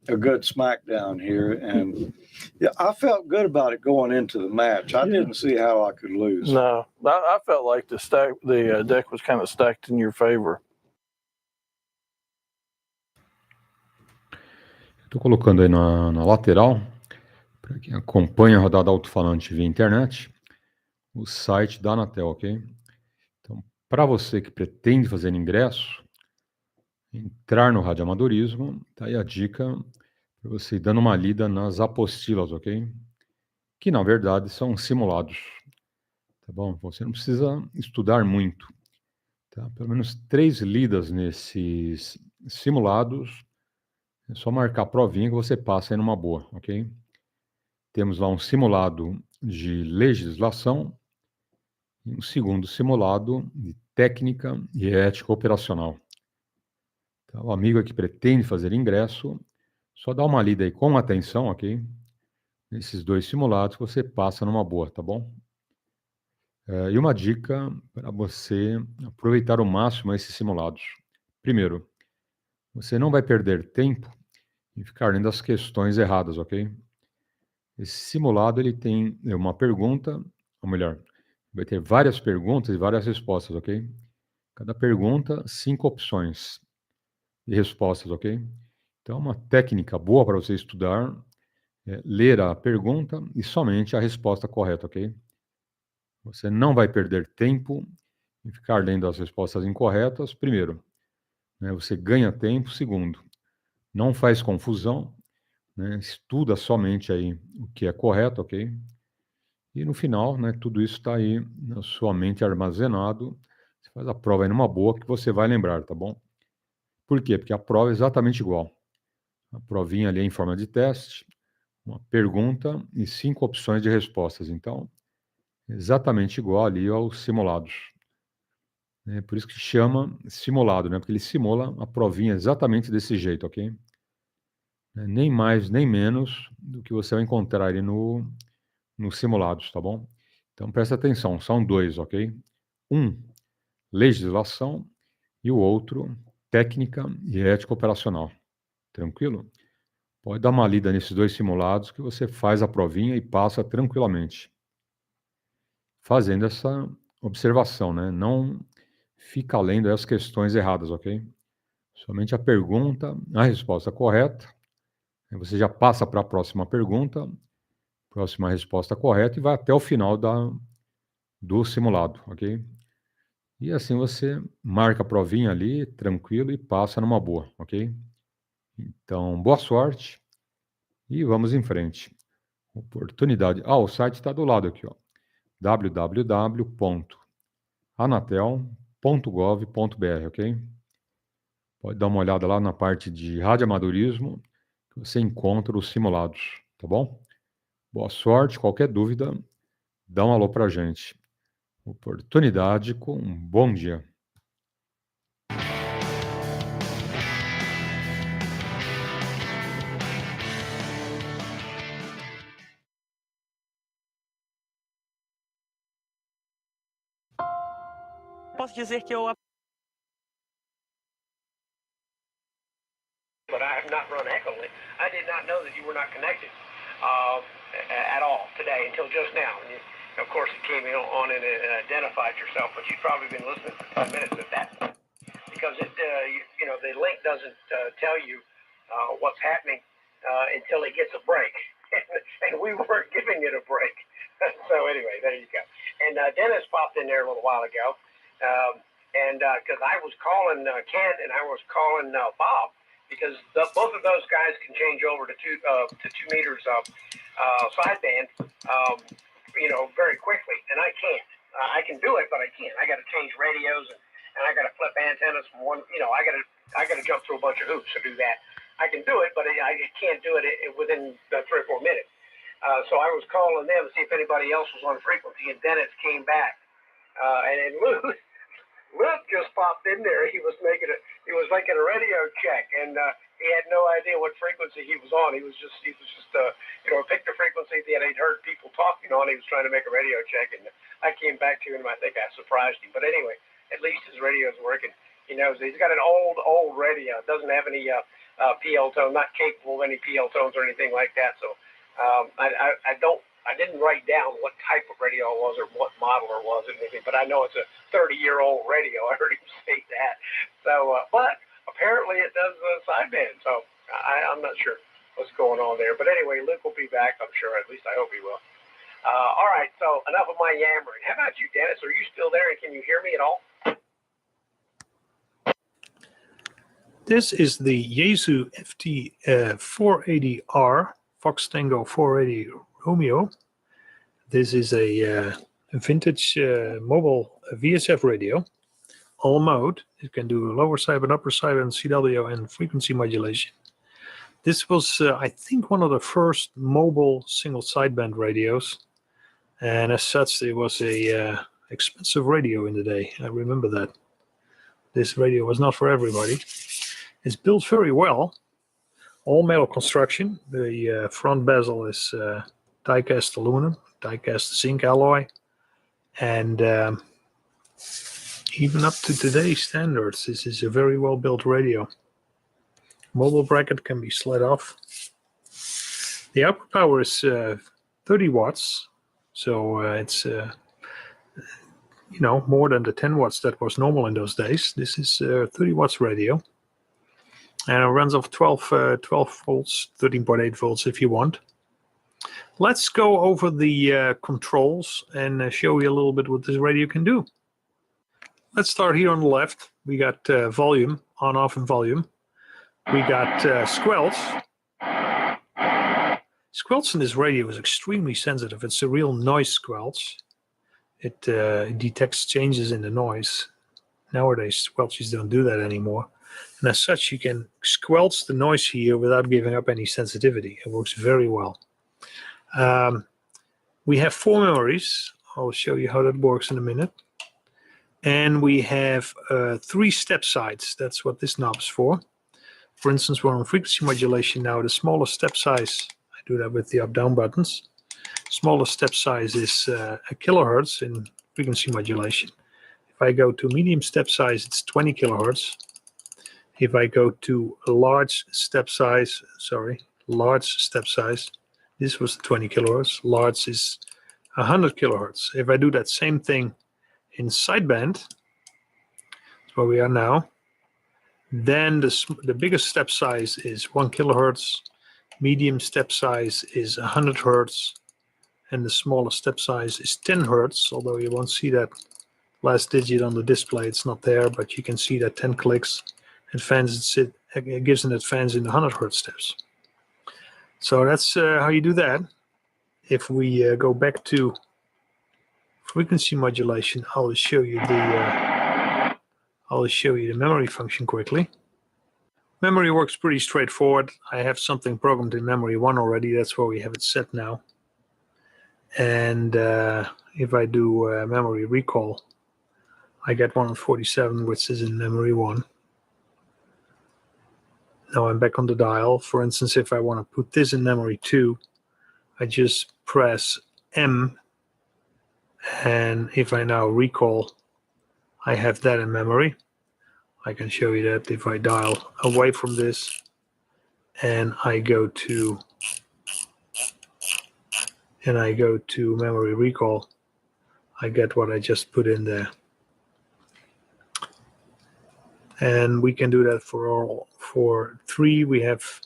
a good smackdown here, and yeah, I felt good about it going into the match. I didn't see how I could lose. No, I felt like the deck was kind of stacked in your favor. Estou colocando aí na lateral, para quem acompanha a rodada alto-falante via internet, o site da Anatel, ok? Então, para você que pretende fazer ingresso, entrar no radioamadorismo, tá aí a dica para você ir dando uma lida nas apostilas, ok? Que, na verdade, são simulados, tá bom? Você não precisa estudar muito, tá? Pelo menos 3 lidas nesses simulados. É só marcar a provinha que você passa aí numa boa, ok? Temos lá um simulado de legislação e um segundo simulado de técnica e ética operacional. Então, o amigo que pretende fazer ingresso, só dá uma lida aí com atenção, ok? Nesses 2 simulados que você passa numa boa, tá bom? E uma dica para você aproveitar ao máximo esses simulados. Primeiro, você não vai perder tempo e ficar lendo as questões erradas, ok? Esse simulado, ele tem uma pergunta, ou melhor, vai ter várias perguntas e várias respostas, ok? Cada pergunta, 5 opções de respostas, ok? Então, uma técnica boa para você estudar é ler a pergunta e somente a resposta correta, ok? Você não vai perder tempo em ficar lendo as respostas incorretas, primeiro, né? Você ganha tempo, segundo, não faz confusão, né? Estuda somente aí o que é correto, ok? E no final, né, tudo isso está aí na sua mente armazenado. Você faz a prova aí numa boa que você vai lembrar, tá bom? Por quê? Porque a prova é exatamente igual. A provinha ali é em forma de teste, uma pergunta e 5 opções de respostas. Então, exatamente igual ali aos simulados. É por isso que chama simulado, né? Porque ele simula a provinha exatamente desse jeito, ok? Nem mais, nem menos do que você vai encontrar ali nos simulados, tá bom? Então, presta atenção, são 2, ok? Um, legislação, e o outro, técnica e ética operacional. Tranquilo? Pode dar uma lida nesses 2 simulados que você faz a provinha e passa tranquilamente. Fazendo essa observação, né? Não fica lendo as questões erradas, ok? Somente a pergunta, a resposta correta. Aí você já passa para a próxima pergunta, próxima resposta correta e vai até o final do simulado, ok? E assim você marca a provinha ali, tranquilo, e passa numa boa, ok? Então, boa sorte e vamos em frente. Oportunidade. O site está do lado aqui, ó. www.anatel.gov.br, ok? Pode dar uma olhada lá na parte de radioamadorismo, que você encontra os simulados, tá bom? Boa sorte, qualquer dúvida, dá um alô pra gente. Oportunidade com um bom dia. Posso dizer que eu But I have not run Echo. I did not know that you were not connected at all today until just now. And you, of course, you came on and identified yourself, but you've probably been listening for 10 minutes at that point because it, you know, the link doesn't tell you what's happening until it gets a break, and we weren't giving it a break. So anyway, there you go. And Dennis popped in there a little while ago, and because I was calling Ken and I was calling Bob. Because both of those guys can change over to 2 meters sideband, you know, very quickly, and I can't. I can do it, but I can't. I got to change radios and I got to flip antennas from one. You know, I got to jump through a bunch of hoops to do that. I can do it, but I can't do it within 3 or 4 minutes. So I was calling them to see if anybody else was on frequency, and Dennis came back, and Luke just popped in there. He was making a radio check, and he had no idea what frequency he was on. He was just you know, picked the frequency that he'd heard people talking on. He was trying to make a radio check, and I came back to him. I think I surprised him, but anyway, at least his radio's working. He knows he's got an old radio. It doesn't have any PL tone, not capable of any PL tones or anything like that. So I didn't write down what type of radio it was or what model it was or anything, but I know it's a 30-year-old radio. I heard him say that. So, but apparently it does sideband. So I'm not sure what's going on there. But anyway, Luke will be back, I'm sure. At least I hope he will. All right. So enough of my yammering. How about you, Dennis? Are you still there? And can you hear me at all? This is the Yaesu FT 480R, Fox Tango 480 Romeo. This is a vintage mobile VSF radio, all mode. It can do lower sideband, upper sideband, CW, and frequency modulation. This was, I think, one of the first mobile single sideband radios, and as such, it was a expensive radio in the day. I remember that. This radio was not for everybody. It's built very well. All metal construction. The front bezel is die-cast aluminum, die-cast zinc alloy, and even up to today's standards, this is a very well-built radio. Mobile bracket can be slid off. The output power is 30 watts, so it's you know, more than the 10 watts that was normal in those days. This is 30 watts radio, and it runs off 12 volts, 13.8 volts if you want. Let's go over the controls and show you a little bit what this radio can do. Let's start here on the left. We got volume, on, off, and volume. We got squelch. Squelch in this radio is extremely sensitive. It's a real noise squelch. It detects changes in the noise. Nowadays, squelches don't do that anymore. And as such, you can squelch the noise here without giving up any sensitivity. It works very well. We have 4 memories. I'll show you how that works in a minute. And we have 3 step sides. That's what this knob is for. For instance, we're on frequency modulation now. The smallest step size, I do that with the up-down buttons. Smallest step size is a kilohertz in frequency modulation. If I go to medium step size, it's 20 kilohertz. If I go to a large step size, this was 20 kilohertz. Large is 100 kilohertz. If I do that same thing in sideband, that's where we are now, then the biggest step size is 1 kilohertz. Medium step size is 100 hertz. And the smallest step size is 10 hertz, although you won't see that last digit on the display. It's not there, but you can see that 10 clicks. it gives an advance in the 100 Hertz steps. So that's how you do that. If we go back to frequency modulation, I'll show you the memory function quickly. Memory works pretty straightforward. I have something programmed in memory 1 already. That's where we have it set now. And if I do memory recall, I get 147, which is in memory 1. Now I'm back on the dial. For instance, if I want to put this in memory 2, I just press M, and if I now recall, I have that in memory. I can show you that if I dial away from this and I go to memory recall, I get what I just put in there. And we can do that for 3. We have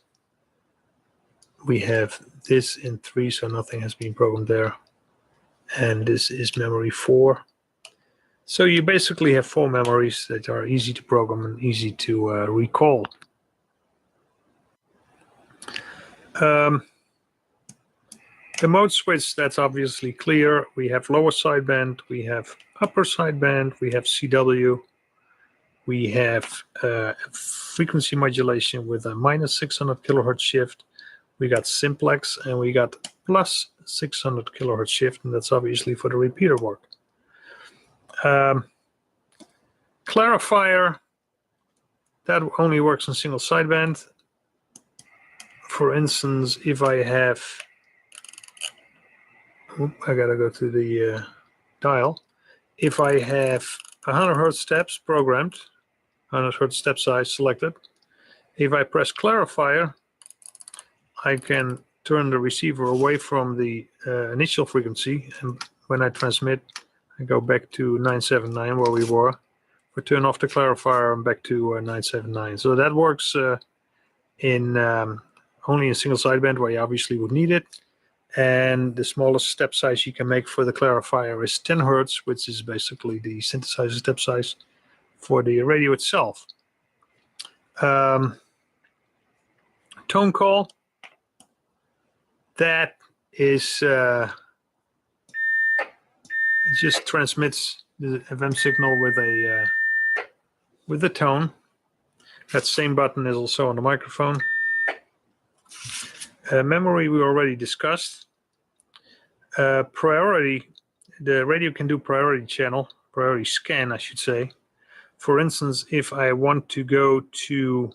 this in 3, so nothing has been programmed there. And this is memory 4. So you basically have 4 memories that are easy to program and easy to recall. The mode switch, that's obviously clear. We have lower sideband, we have upper sideband, we have CW, we have frequency modulation with a minus 600 kilohertz shift. We got simplex, and we got plus 600 kilohertz shift, and that's obviously for the repeater work. Clarifier, that only works on single sideband. For instance, if I have, I gotta go to the dial. If I have 100 Hertz steps programmed, 100 Hertz step size selected, if I press clarifier, I can turn the receiver away from the initial frequency, and when I transmit, I go back to 979 where we were. We turn off the clarifier and back to 979. So that works in only in single sideband where you obviously would need it. And the smallest step size you can make for the clarifier is 10 Hertz, which is basically the synthesizer step size for the radio itself. Tone call, that is it just transmits the FM signal with a tone. That same button is also on the microphone. Memory we already discussed. Priority, the radio can do priority channel, priority scan, I should say. For instance, if I want to go to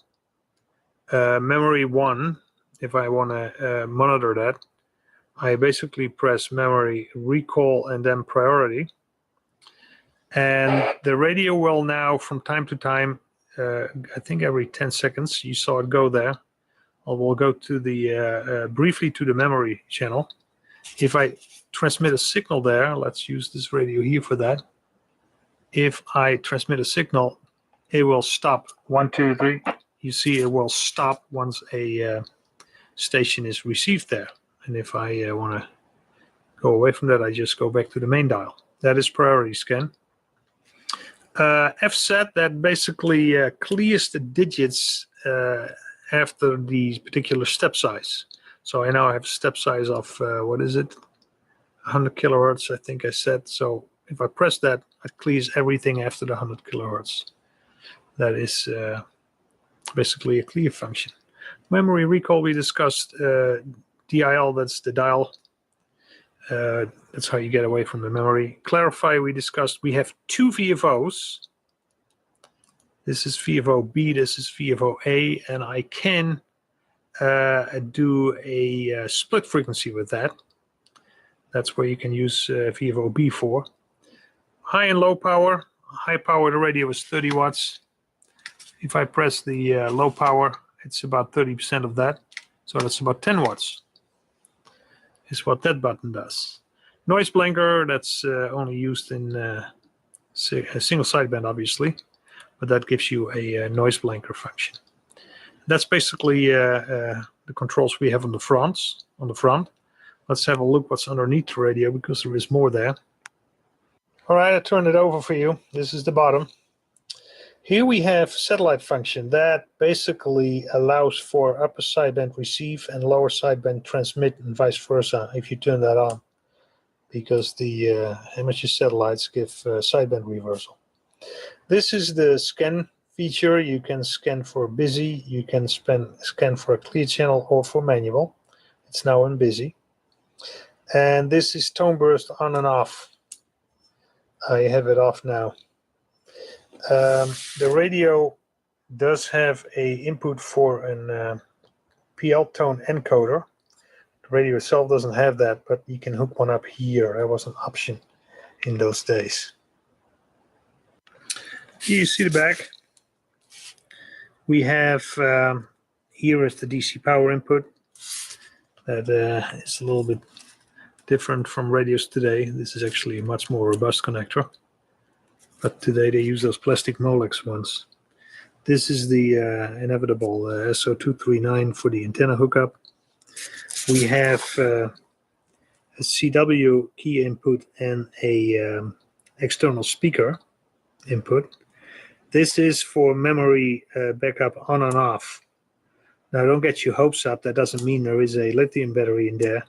memory 1, if I want to monitor that, I basically press memory recall and then priority. And the radio will now, from time to time, I think every 10 seconds, you saw it go there. I will go to the briefly to the memory channel. If I transmit a signal there, let's use this radio here for that. If I transmit a signal, it will stop. 1, 2, 3. You see, it will stop once a station is received there. And if I want to go away from that, I just go back to the main dial. That is priority scan. FSET, that basically clears the digits after the particular step size. So I now have a step size of, what is it? 100 kilohertz, I think I said. So if I press that, it clears everything after the 100 kilohertz. That is basically a clear function. Memory recall, we discussed DIL, that's the dial. That's how you get away from the memory. Clarify, we discussed, we have 2 VFOs. This is VFO B, this is VFO A, and I can do a split frequency with that. That's where you can use VFO B for. High and low power. High power, the radio is 30 watts. If I press the low power, it's about 30% of that. So that's about 10 watts. Is what that button does. Noise blanker, that's only used in a single sideband, obviously, but that gives you a noise blanker function. That's basically the controls we have on the front. Let's have a look what's underneath the radio, because there is more there. All right, I turned it over for you. This is the bottom. Here we have satellite function that basically allows for upper sideband receive and lower sideband transmit and vice versa if you turn that on, because the amateur satellites give sideband reversal. This is the scan feature. You can scan for busy, you can scan for a clear channel or for manual. It's now in busy. And this is tone burst on and off. I have it off now. The radio does have a input for an PL tone encoder. The radio itself doesn't have that, but you can hook one up here. That was an option in those days. Here you see the back. We have here is the DC power input. That is a little bit different from radios today. This is actually a much more robust connector. But today they use those plastic Molex ones. This is the inevitable SO239 for the antenna hookup. We have a CW key input and a external speaker input. This is for memory backup on and off. Now don't get your hopes up. That doesn't mean there is a lithium battery in there.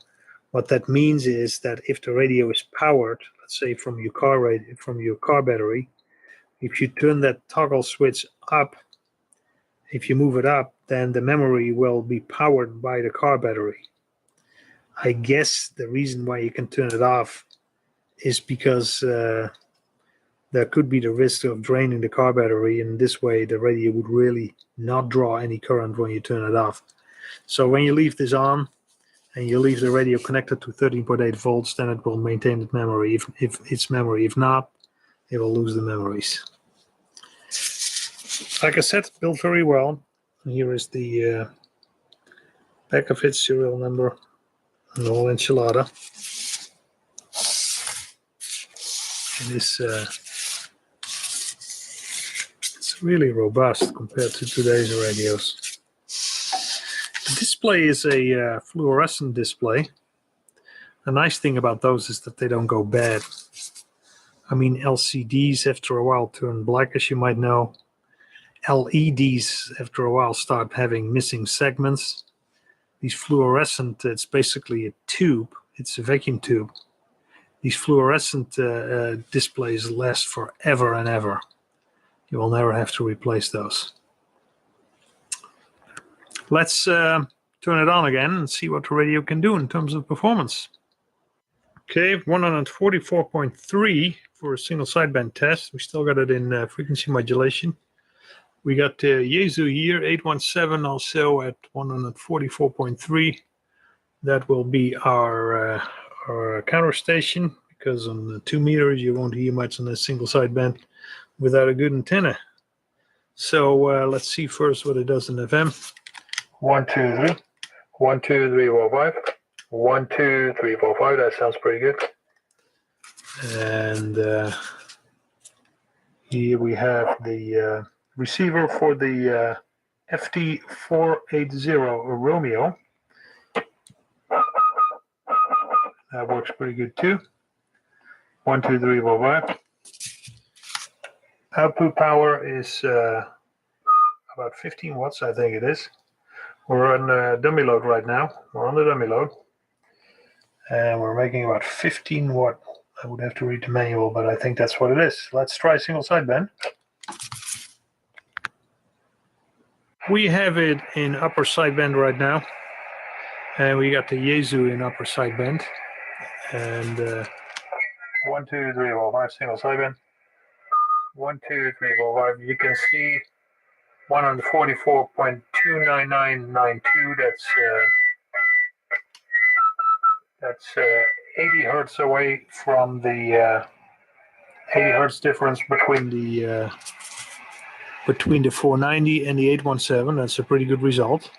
What that means is that if the radio is powered, let's say from your car battery, if you turn that toggle switch up, if you move it up, then the memory will be powered by the car battery. I guess the reason why you can turn it off is because there could be the risk of draining the car battery, and this way the radio would really not draw any current when you turn it off. So when you leave this on and you leave the radio connected to 13.8 volts, then it will maintain its memory. If it's memory, if not, it will lose the memories. Like I said, built very well. Here is the back of its serial number, an all enchilada. And it's really robust compared to today's radios. The display is a fluorescent display. The nice thing about those is that they don't go bad. I mean, LCDs after a while turn black, as you might know. LEDs after a while start having missing segments. These fluorescent, it's basically a tube. It's a vacuum tube. These fluorescent displays last forever and ever. You will never have to replace those. Let's turn it on again and see what the radio can do in terms of performance. Okay, 144.3 for a single sideband test. We still got it in frequency modulation. We got Yaesu here, 817 also at 144.3. That will be our counter station, because on the 2 meters you won't hear much on a single sideband without a good antenna. So let's see first what it does in FM. 1, 2, 3. 1, 2, 3, 4, 5. 1, 2, 3, 4, 5. That sounds pretty good. And here we have the receiver for the FT480 Romeo. That works pretty good too. 1, 2, 3, 4, 5. Output power is about 15 watts, I think it is. We're on dummy load right now. We're on the dummy load. And we're making about 15 watt. I would have to read the manual, but I think that's what it is. Let's try single sideband. We have it in upper sideband right now. And we got the Yaesu in upper sideband. And 1, 2, 3, 4, 5 single sideband. 1, 2, 3, 4, 5. You can see 144.29992. That's 80 hertz away from the 80 hertz difference between the 490 and the 817. That's a pretty good result.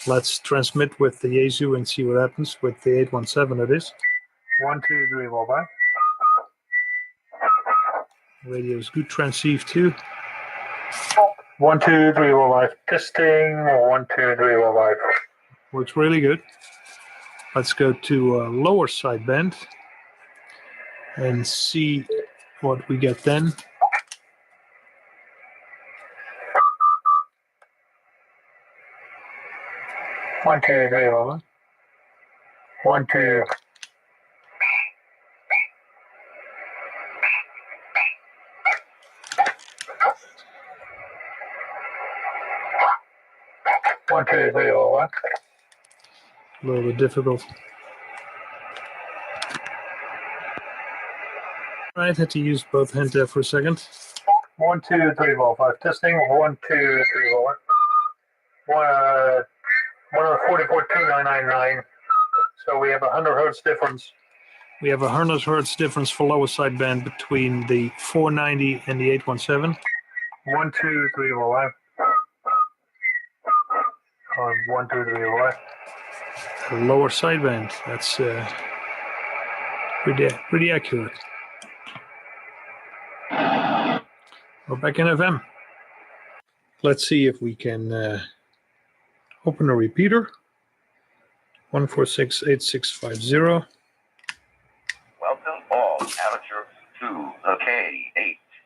Let's transmit with the Yaesu and see what happens with the 817. It is 1, 2, 3, 4, 5. Radio is good transceive too. 1, 2, 3, 4, 5. Testing. 1, 2, 3, 4, 5. Works really good. Let's go to lower sideband and see what we get then. 1, 2, 3, over. 1, 2. One, two, three, over. A little bit difficult. Right, had to use both hands there for a second. 1, 2, 3, 4, 5. Testing. 1, 2, 3, 4. 144.2999. So we have 100 hertz difference. We have 100 hertz difference for lower sideband between the 490 and the 817. 1, 2, 3, 4, 5. 1, 2, 3, 4. Lower sideband. That's pretty accurate. We're back in FM. Let's see if we can open a repeater. 1468650. Welcome all amateurs to the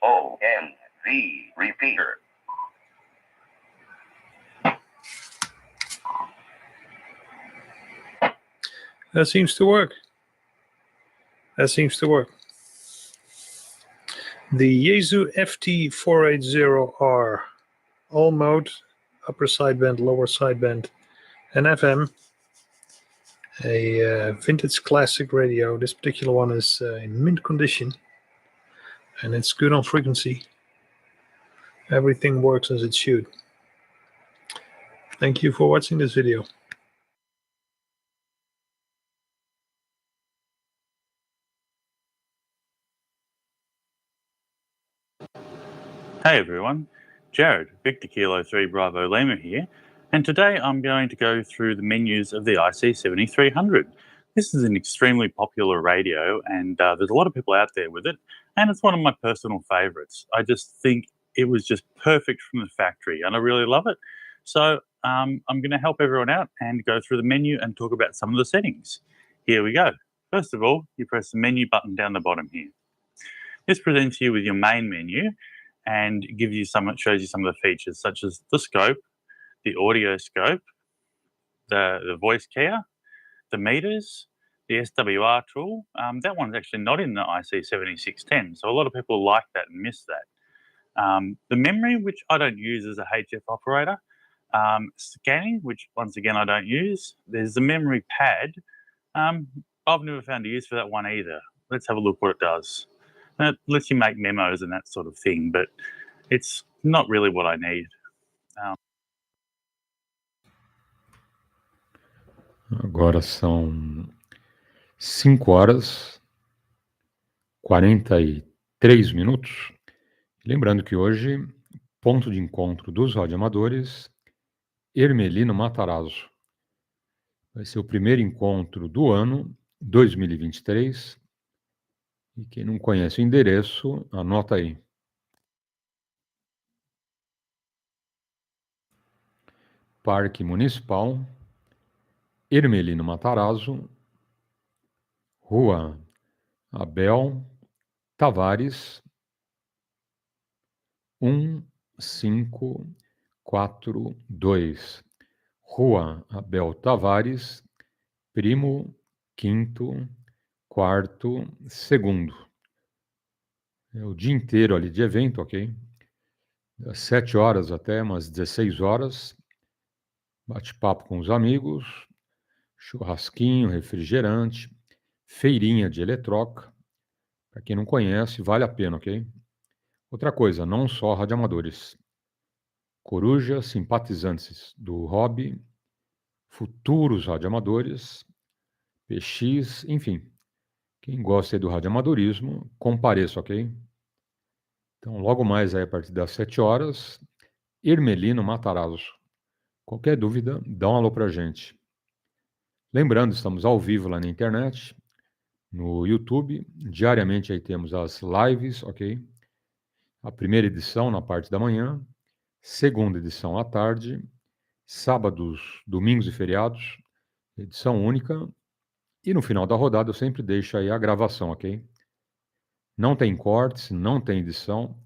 KHONZ repeater. That seems to work. The Yaesu FT480R, all mode, upper sideband, lower sideband, and FM. A vintage classic radio. This particular one is in mint condition, and it's good on frequency. Everything works as it should. Thank you for watching this video. Hey everyone, Jared, Victor Kilo 3 Bravo Lima here, and today I'm going to go through the menus of the IC7300. This is an extremely popular radio, and there's a lot of people out there with it, and it's one of my personal favorites. I just think it was just perfect from the factory, and I really love it. So I'm going to help everyone out and go through the menu and talk about some of the settings. Here we go. First of all, you press the menu button down the bottom here. This presents you with your main menu and shows you some of the features such as the scope, the audio scope, the voice keyer, the meters, the SWR tool. That one's actually not in the IC7610, so a lot of people like that and miss that. The memory, which I don't use as a HF operator. Scanning, which once again I don't use. There's the memory pad. I've never found a use for that one either. Let's have a look what it does. It lets you make memos and that sort of thing, but it's not really what I need. Agora são 5h43. Lembrando que hoje, ponto de encontro dos radioamadores, Hermelino Matarazzo. Vai ser o primeiro encontro do ano 2023. E quem não conhece o endereço, anota aí. Parque Municipal, Hermelino Matarazzo, Rua Abel Tavares, 1542. Rua Abel Tavares, primo, quinto, quarto, segundo. É o dia inteiro ali de evento, ok? Das 7 horas até umas 16 horas. Bate-papo com os amigos, churrasquinho, refrigerante, feirinha de eletroca. Para quem não conhece, vale a pena, ok? Outra coisa, não só radioamadores. Corujas, simpatizantes do hobby, futuros radioamadores, PX, enfim. Quem gosta aí do radioamadorismo, compareça, ok? Então, logo mais aí, a partir das 7 horas, Hermelino Matarazzo. Qualquer dúvida, dá um alô pra gente. Lembrando, estamos ao vivo lá na internet, no YouTube. Diariamente aí temos as lives, ok? A primeira edição na parte da manhã, segunda edição à tarde, sábados, domingos e feriados, edição única. E no final da rodada eu sempre deixo aí a gravação, ok? Não tem cortes, não tem edição,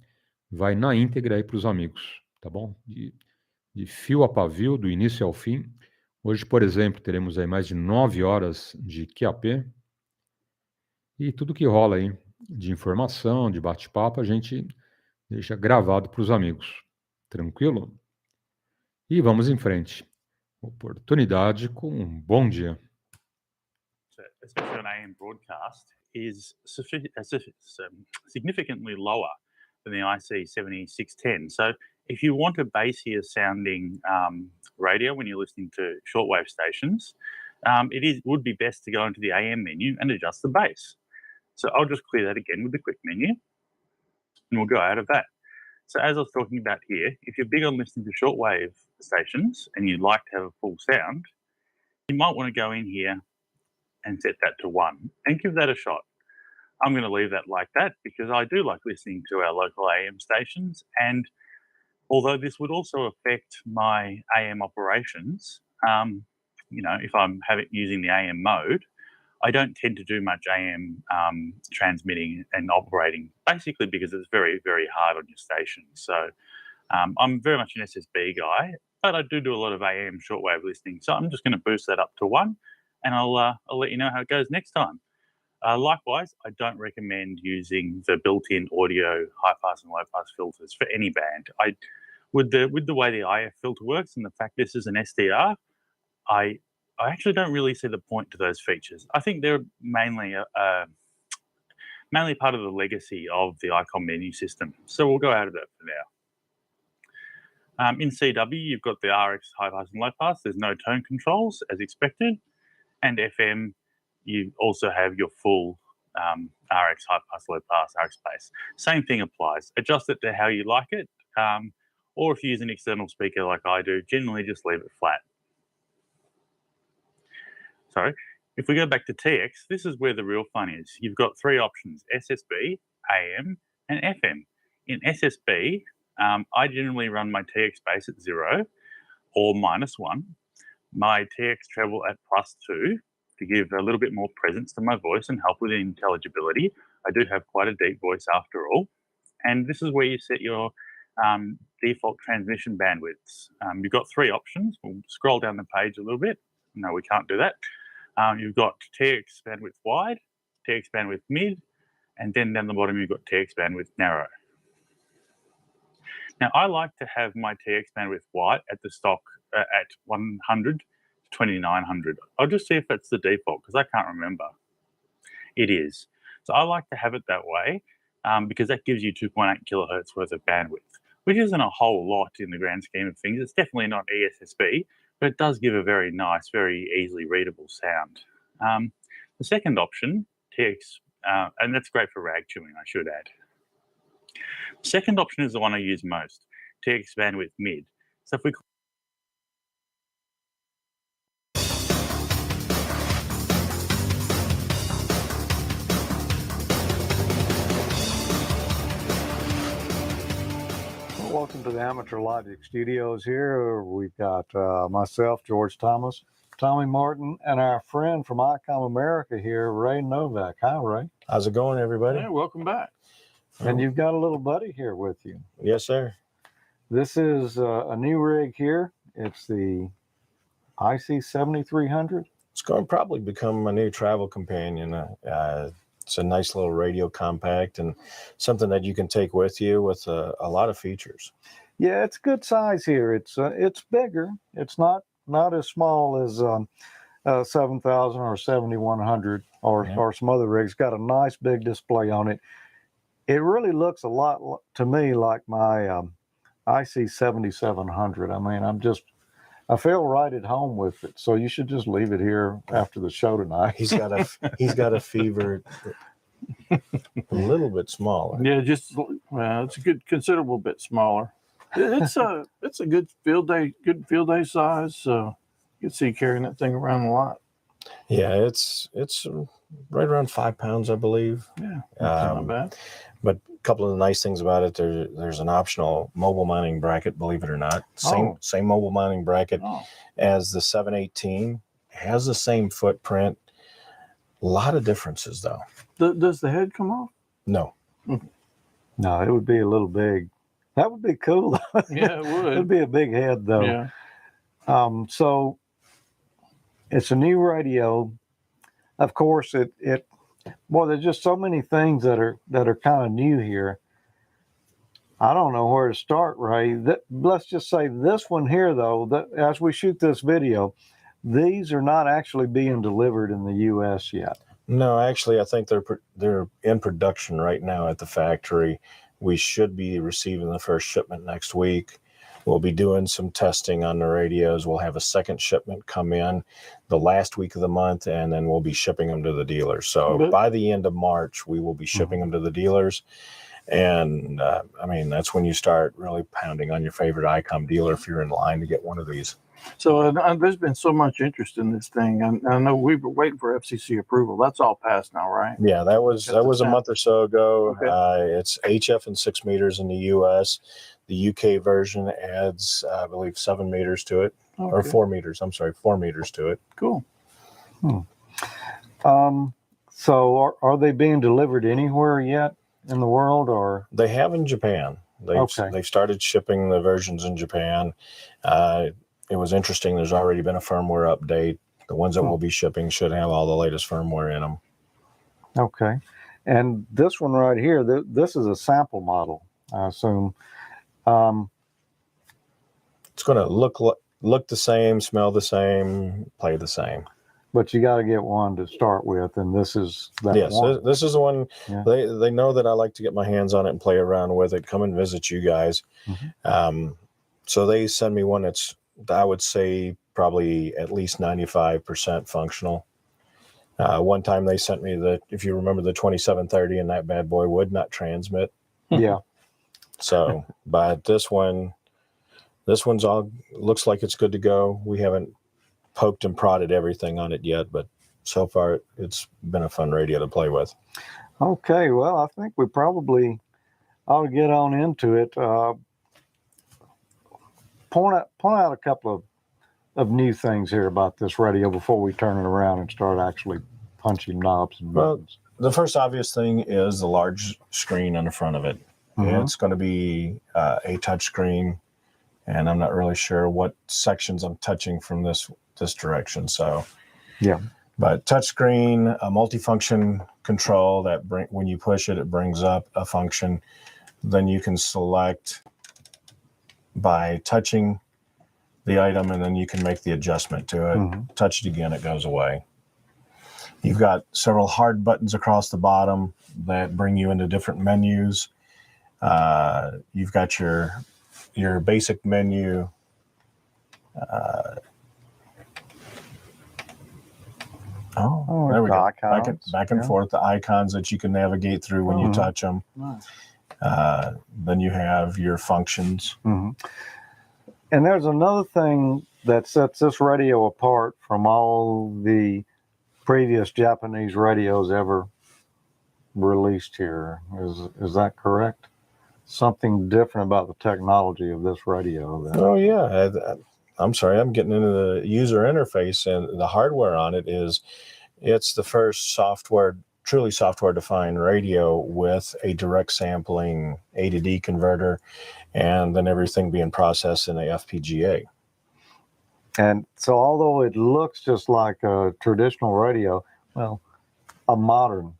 vai na íntegra aí para os amigos, tá bom? De fio a pavio, do início ao fim, Hoje, por exemplo, teremos aí mais de 9 horas de QAP e tudo que rola aí de informação, de bate-papo, a gente deixa gravado para os amigos. Tranquilo? E vamos em frente. Oportunidade com um bom dia. So, especially on AM broadcast, is significantly lower than the IC7610. So if you want a bassier sounding radio when you're listening to shortwave stations, would be best to go into the AM menu and adjust the bass. So I'll just clear that again with the quick menu, and we'll go out of that. So as I was talking about here, if you're big on listening to shortwave stations and you'd like to have a full sound, you might want to go in here and set that to 1 and give that a shot. I'm going to leave that like that because I do like listening to our local AM stations, and although this would also affect my AM operations, if I'm using the AM mode, I don't tend to do much AM transmitting and operating, basically because it's very, very hard on your station. So I'm very much an SSB guy, but I do a lot of AM shortwave listening. So I'm just going to boost that up to 1, and I'll let you know how it goes next time. Likewise, I don't recommend using the built-in audio high-pass and low-pass filters for any band. With the way the IF filter works and the fact this is an SDR, I actually don't really see the point to those features. I think they're mainly part of the legacy of the ICOM menu system. So we'll go out of that for now. In CW, you've got the RX high pass and low pass. There's no tone controls as expected. And FM, you also have your full RX high pass, low pass, RX bass. Same thing applies. Adjust it to how you like it. Or if you use an external speaker like I do, generally just leave it flat. Sorry, if we go back to TX, this is where the real fun is. You've got 3 options, SSB, AM, and FM. In SSB, I generally run my TX bass at 0 or -1, my TX treble at +2 to give a little bit more presence to my voice and help with intelligibility. I do have quite a deep voice after all. And this is where you set your default transmission bandwidths. You've got 3 options. We'll scroll down the page a little bit. No, we can't do that. You've got TX bandwidth wide, TX bandwidth mid, and then down the bottom you've got TX bandwidth narrow. Now I like to have my TX bandwidth wide at the stock at 100 to 2900. I'll just see if that's the default because I can't remember. It is. So I like to have it that way because that gives you 2.8 kilohertz worth of bandwidth, which isn't a whole lot in the grand scheme of things. It's definitely not ESSB, but it does give a very nice, very easily readable sound. The second option, TX, and that's great for rag chewing, I should add. The second option is the one I use most, TX bandwidth mid. So if we Welcome to the Amateur Logic Studios here. We've got myself, George Thomas, Tommy Martin, and our friend from ICOM America here, Ray Novak. Hi, Ray. How's it going, everybody? Hey, welcome back. And you've got a little buddy here with you. Yes, sir. This is a new rig here. It's the IC7300. It's going to probably become my new travel companion. It's a nice little radio compact and something that you can take with you with a lot of features. Yeah, it's good size here. It's bigger. It's not as small as 7000 or 7100 or some other rigs. Got a nice big display on it. It really looks a lot to me like my IC7700. I mean, I feel right at home with it. So you should just leave it here after the show tonight. He's got a fever a little bit smaller. Yeah, it's a good considerable bit smaller. It's a good field day size. So you can see carrying that thing around a lot. Yeah, it's right around 5 pounds, I believe. Yeah, not bad. But a couple of the nice things about it, there's an optional mobile mounting bracket, believe it or not. Same mobile mounting bracket as the 718. Has the same footprint. A lot of differences, though. Does the head come off? No. No, it would be a little big. That would be cool. Yeah, it would. It'd be a big head, though. Yeah. So It's a new radio. Of course, boy, there's just so many things that are kind of new here. I don't know where to start, Ray. Let's just say this one here, though, as we shoot this video, these are not actually being delivered in the U.S. yet. No, actually, I think they're in production right now at the factory. We should be receiving the first shipment next week. We'll be doing some testing on the radios. We'll have a second shipment come in the last week of the month, and then we'll be shipping them to the dealers. So by the end of March, we will be shipping them to the dealers. And I mean, that's when you start really pounding on your favorite ICOM dealer if you're in line to get one of these. So there's been so much interest in this thing. I know we were waiting for FCC approval. That's all passed now, right? Yeah, that was a month or so ago. Okay. It's HF and 6 meters in the U.S. The UK version adds, I believe, 7 meters to it, or 4 meters. I'm sorry, 4 meters to it. Cool. So are they being delivered anywhere yet in the world, or? They have in Japan. They've started shipping the versions in Japan. It was interesting. There's already been a firmware update. The ones that we'll be shipping should have all the latest firmware in them. Okay. And this one right here, this is a sample model, I assume. It's going to look the same, smell the same, play the same. But you got to get one to start with, and this is that one. Yes, this is the one. Yeah. They know that I like to get my hands on it and play around with it. Come and visit you guys. So they send me one that's, I would say, probably at least 95% functional. One time they sent me if you remember, the 2730, and that bad boy would not transmit. Yeah. So, but this one's all looks like it's good to go. We haven't poked and prodded everything on it yet, but so far it's been a fun radio to play with. Okay, well, I think we probably ought to get on into it. Point out a couple of new things here about this radio before we turn it around and start actually punching knobs and buttons. Well, the first obvious thing is the large screen on the front of it. It's going to be a touch screen, and I'm not really sure what sections I'm touching from this direction. So, yeah. But touch screen, a multifunction control that when you push it, it brings up a function. Then you can select by touching the item, and then you can make the adjustment to it. Touch it again, it goes away. You've got several hard buttons across the bottom that bring you into different menus. You've got your basic menu. There we go. Back and forth, the icons that you can navigate through when you touch them. Nice. Then you have your functions. And there's another thing that sets this radio apart from all the previous Japanese radios ever released here. Is that correct? Something different about the technology of this radio. Oh, yeah. I'm sorry, I'm getting into the user interface, and the hardware on it it's the first truly software-defined radio with a direct sampling A to D converter, and then everything being processed in a FPGA. And so although it looks just like a traditional radio, well, a modern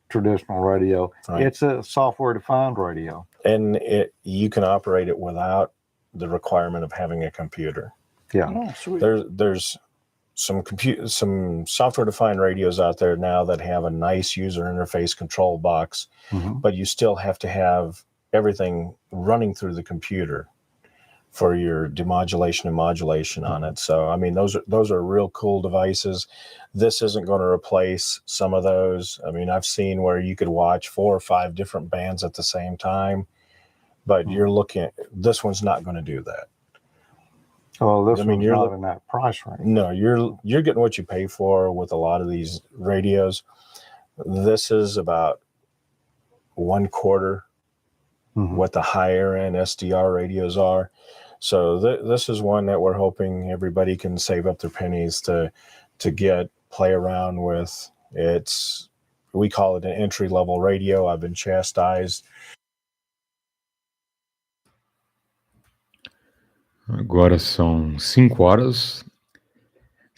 traditional radio, it's a software-defined radio. And you can operate it without the requirement of having a computer. Yeah. Oh, sweet. There's some software-defined radios out there now that have a nice user interface control box, but you still have to have everything running through the computer for your demodulation and modulation on it. So, I mean, those are real cool devices. This isn't going to replace some of those. I mean, I've seen where you could watch 4 or 5 different bands at the same time, but this one's not going to do that. Well, this one's not in that price range. No, you're getting what you pay for with a lot of these radios. This is about 1/4 what the higher end SDR radios are. So this is one that we're hoping everybody can save up their pennies to play around with. We call it an entry level radio. I've been chastised. Agora são 5 horas,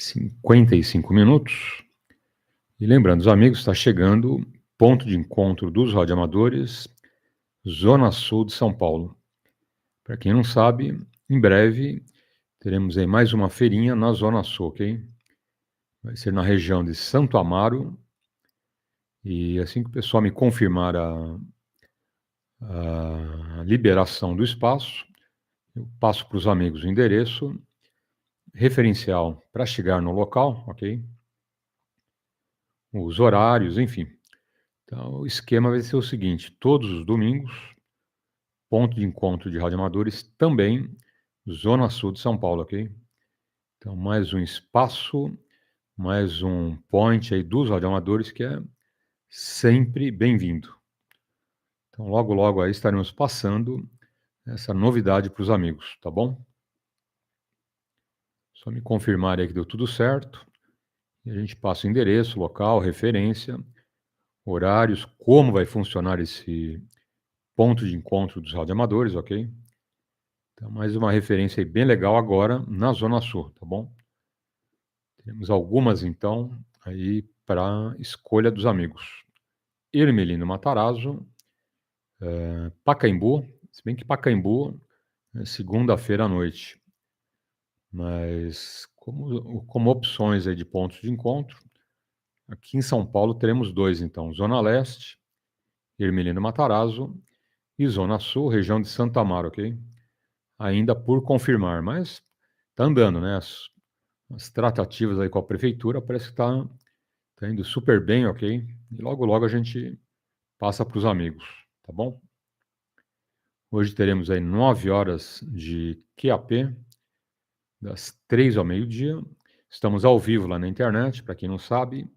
55 minutos. E lembrando, os amigos, está chegando ponto de encontro dos radioamadores, Zona Sul de São Paulo. Para quem não sabe, em breve teremos aí mais uma feirinha na Zona Sul, ok? Vai ser na região de Santo Amaro. E assim que o pessoal me confirmar a liberação do espaço, eu passo para os amigos o endereço referencial para chegar no local, ok? Os horários, enfim. Então, o esquema vai ser o seguinte: todos os domingos, ponto de encontro de radioamadores, também Zona Sul de São Paulo, ok? Então, mais um espaço, mais um point aí dos radioamadores que é sempre bem-vindo. Então, logo, logo aí estaremos passando essa novidade para os amigos, tá bom? Só me confirmar aí que deu tudo certo. E a gente passa o endereço, local, referência, horários, como vai funcionar esse ponto de encontro dos radioamadores, ok? Então, mais uma referência aí bem legal agora na Zona Sul, tá bom? Temos algumas, então, aí para escolha dos amigos. Ermelino Matarazzo, Pacaembu, se bem que Pacaembu é segunda-feira à noite. Mas como opções aí de pontos de encontro, aqui em São Paulo teremos dois, então, Zona Leste, Ermelino Matarazzo, e Zona Sul, região de Santo Amaro, ok? Ainda por confirmar, mas tá andando, né? As tratativas aí com a prefeitura parece que tá indo super bem, ok? E logo, logo a gente passa para os amigos, tá bom? Hoje teremos aí 9 horas de QAP, das 3 ao meio-dia. Estamos ao vivo lá na internet, para quem não sabe.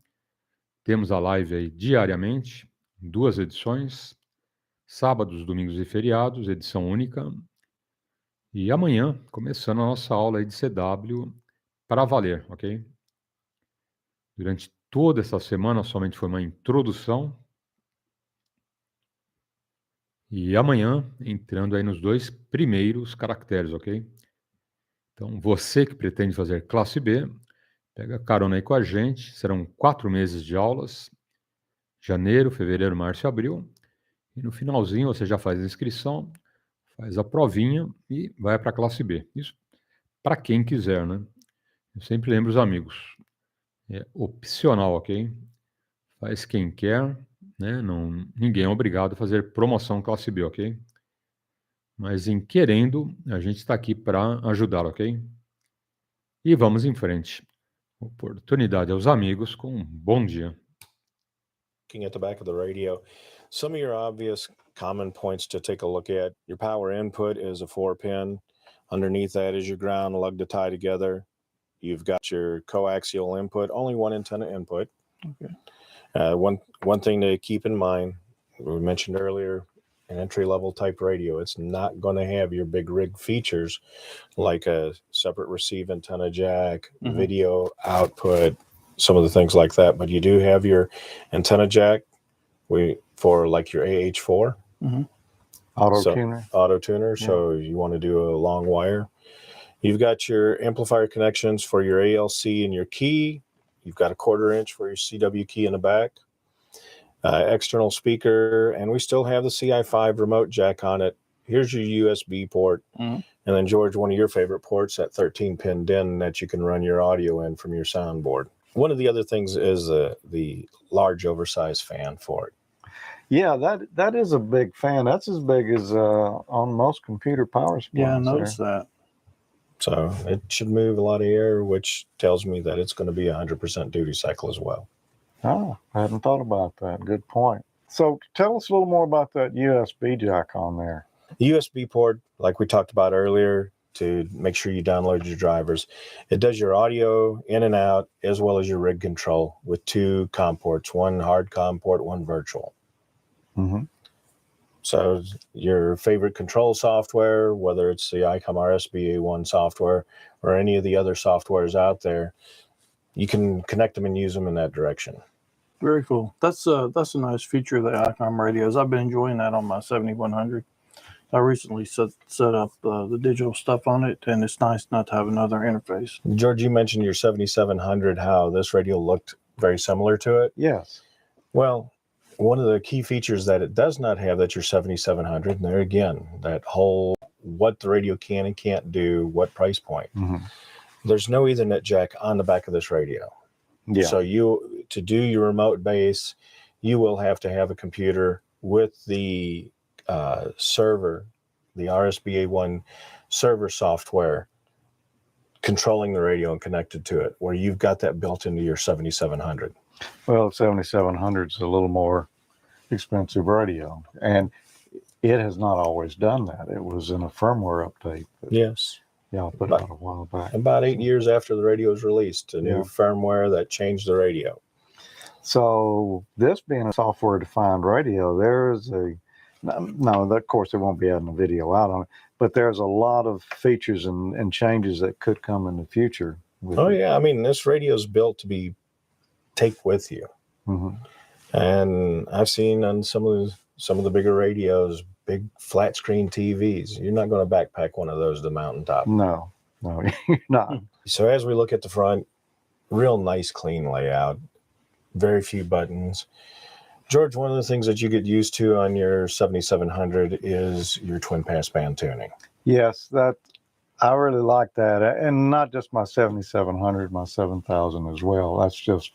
Temos a live aí diariamente, 2 edições, sábados, domingos e feriados, edição única. E amanhã, começando a nossa aula aí de CW para valer, ok? Durante toda essa semana somente foi uma introdução. E amanhã, entrando aí nos 2 primeiros caracteres, ok? Então, você que pretende fazer classe B, pega carona aí com a gente. Serão 4 meses de aulas, janeiro, fevereiro, março e abril. E no finalzinho você já faz a inscrição, faz a provinha e vai para a classe B. Isso para quem quiser, né? Eu sempre lembro os amigos. É opcional, ok? Faz quem quer, né? Não, ninguém é obrigado a fazer promoção classe B, ok? Mas em querendo, a gente está aqui para ajudar, ok? E vamos em frente. Oportunidade aos amigos com um bom dia. Looking at the back of the radio, some of your obvious common points to take a look at. Your power input is a 4-pin. Underneath that is your ground lug to tie together. You've got your coaxial input, only one antenna input. Okay. One thing to keep in mind, we mentioned earlier, an entry-level type radio, it's not going to have your big rig features like a separate receive antenna jack, video output, some of the things like that. But you do have your antenna jack for like your AH4. Auto tuner. Yeah. So you want to do a long wire. You've got your amplifier connections for your ALC and your key. You've got a 1/4 inch for your CW key in the back. External speaker, and we still have the CI5 remote jack on it. Here's your USB port. And then, George, one of your favorite ports, that 13-pin DIN that you can run your audio in from your soundboard. One of the other things is the large oversized fan for it. Yeah, that is a big fan. That's as big as on most computer power supplies. Yeah, I noticed that. So it should move a lot of air, which tells me that it's going to be 100% duty cycle as well. Oh, I hadn't thought about that. Good point. So tell us a little more about that USB jack on there. The USB port, like we talked about earlier, to make sure you download your drivers. It does your audio in and out, as well as your rig control with 2 COM ports, one hard COM port, one virtual. So your favorite control software, whether it's the ICOM RSBA1 software or any of the other softwares out there, you can connect them and use them in that direction. Very cool. That's a nice feature of the ICOM radios. I've been enjoying that on my 7100. I recently set up the digital stuff on it, and it's nice not to have another interface. George, you mentioned your 7700, how this radio looked very similar to it. Yes. Well, one of the key features that it does not have that your 7700, and there again, that whole what the radio can and can't do, what price point. There's no Ethernet jack on the back of this radio. Yeah. So to do your remote base, you will have to have a computer with the server, the RSBA1 server software controlling the radio and connected to it, where you've got that built into your 7700. Well, 7700 is a little more expensive radio, and it has not always done that. It was in a firmware update. Yes. Yeah, I put it out a while back. About 8 years after the radio was released, a new firmware that changed the radio. So this being a software-defined radio, there's of course, they won't be adding a video out on it, but there's a lot of features and changes that could come in the future. Yeah. I mean, this radio is built to be take with you. And I've seen on some of the bigger radios, big flat screen TVs. You're not going to backpack one of those to the mountaintop. No, you're not. So as we look at the front, real nice, clean layout, very few buttons. George, one of the things that you get used to on your 7700 is your twin passband tuning. Yes, I really like that. And not just my 7700, my 7000 as well. That's just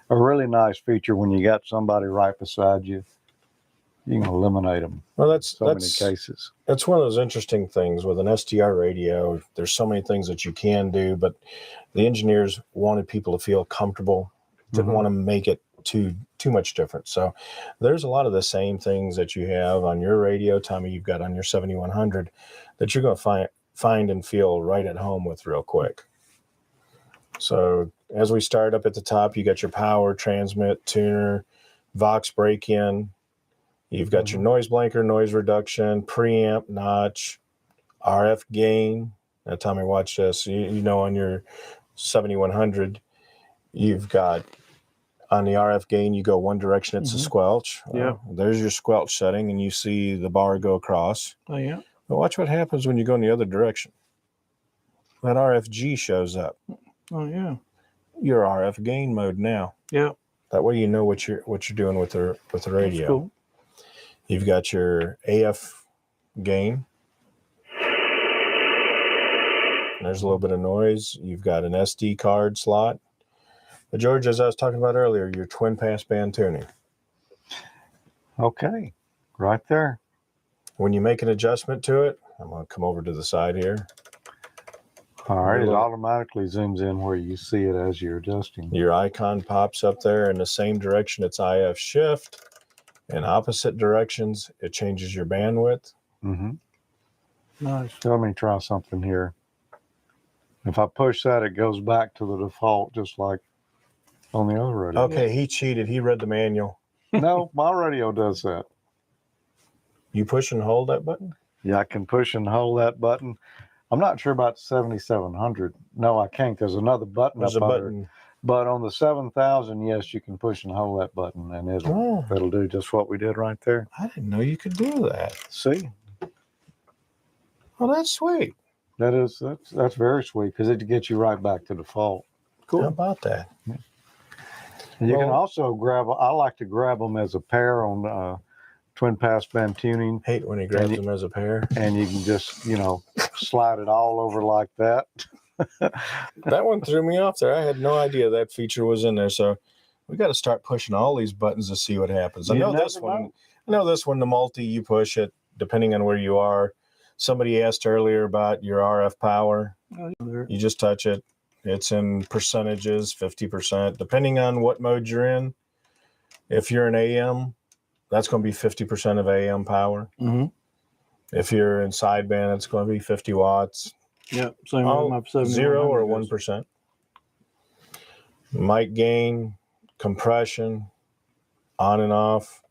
a really nice feature when you got somebody right beside you. You can eliminate them. Well, that's many cases. That's one of those interesting things with an SDR radio. There's so many things that you can do, but the engineers wanted people to feel comfortable, didn't want to make it too much different. So there's a lot of the same things that you have on your radio, Tommy, you've got on your 7100 that you're going to find and feel right at home with real quick. So as we start up at the top, you got your power, transmit, tuner, Vox break-in. You've got your noise blanker, noise reduction, preamp, notch, RF gain. Now, Tommy, watch this. You know, on your 7100, you've got on the RF gain, you go one direction, it's a squelch. There's your squelch setting, and you see the bar go across. Oh, yeah. But watch what happens when you go in the other direction. That RFG shows up. Oh, yeah. Your RF gain mode now. Yeah. That way you know what you're doing with the radio. That's cool. You've got your AF gain. There's a little bit of noise. You've got an SD card slot. But George, as I was talking about earlier, your twin passband tuning. Okay, right there. When you make an adjustment to it, I'm going to come over to the side here. All right, it automatically zooms in where you see it as you're adjusting. Your icon pops up there in the same direction. It's IF shift. In opposite directions, it changes your bandwidth. Nice. Let me try something here. If I push that, it goes back to the default, just like on the other radio. Okay, he cheated. He read the manual. No, my radio does that. You push and hold that button? Yeah, I can push and hold that button. I'm not sure about the 7700. No, I can't. There's another button There's up a under. button. But on the 7000, yes, you can push and hold that button, and it'll do just what we did right there. I didn't know you could do that. See? Well, that's sweet. That's very sweet because it gets you right back to default. Cool. How about that? Yeah. And you can also grab. I like to grab them as a pair on twin passband tuning. Hate when he grabs them as a pair. And you can just slide it all over like that. That one threw me off there. I had no idea that feature was in there. So we got to start pushing all these buttons to see what happens. I know this one. The multi, you push it depending on where you are. Somebody asked earlier about your RF power. You just touch it. It's in percentages, 50%, depending on what mode you're in. If you're in AM, that's going to be 50% of AM power. If you're in sideband, it's going to be 50 watts. Yeah, same with my 0 or 1%. Mic gain, compression, on and off.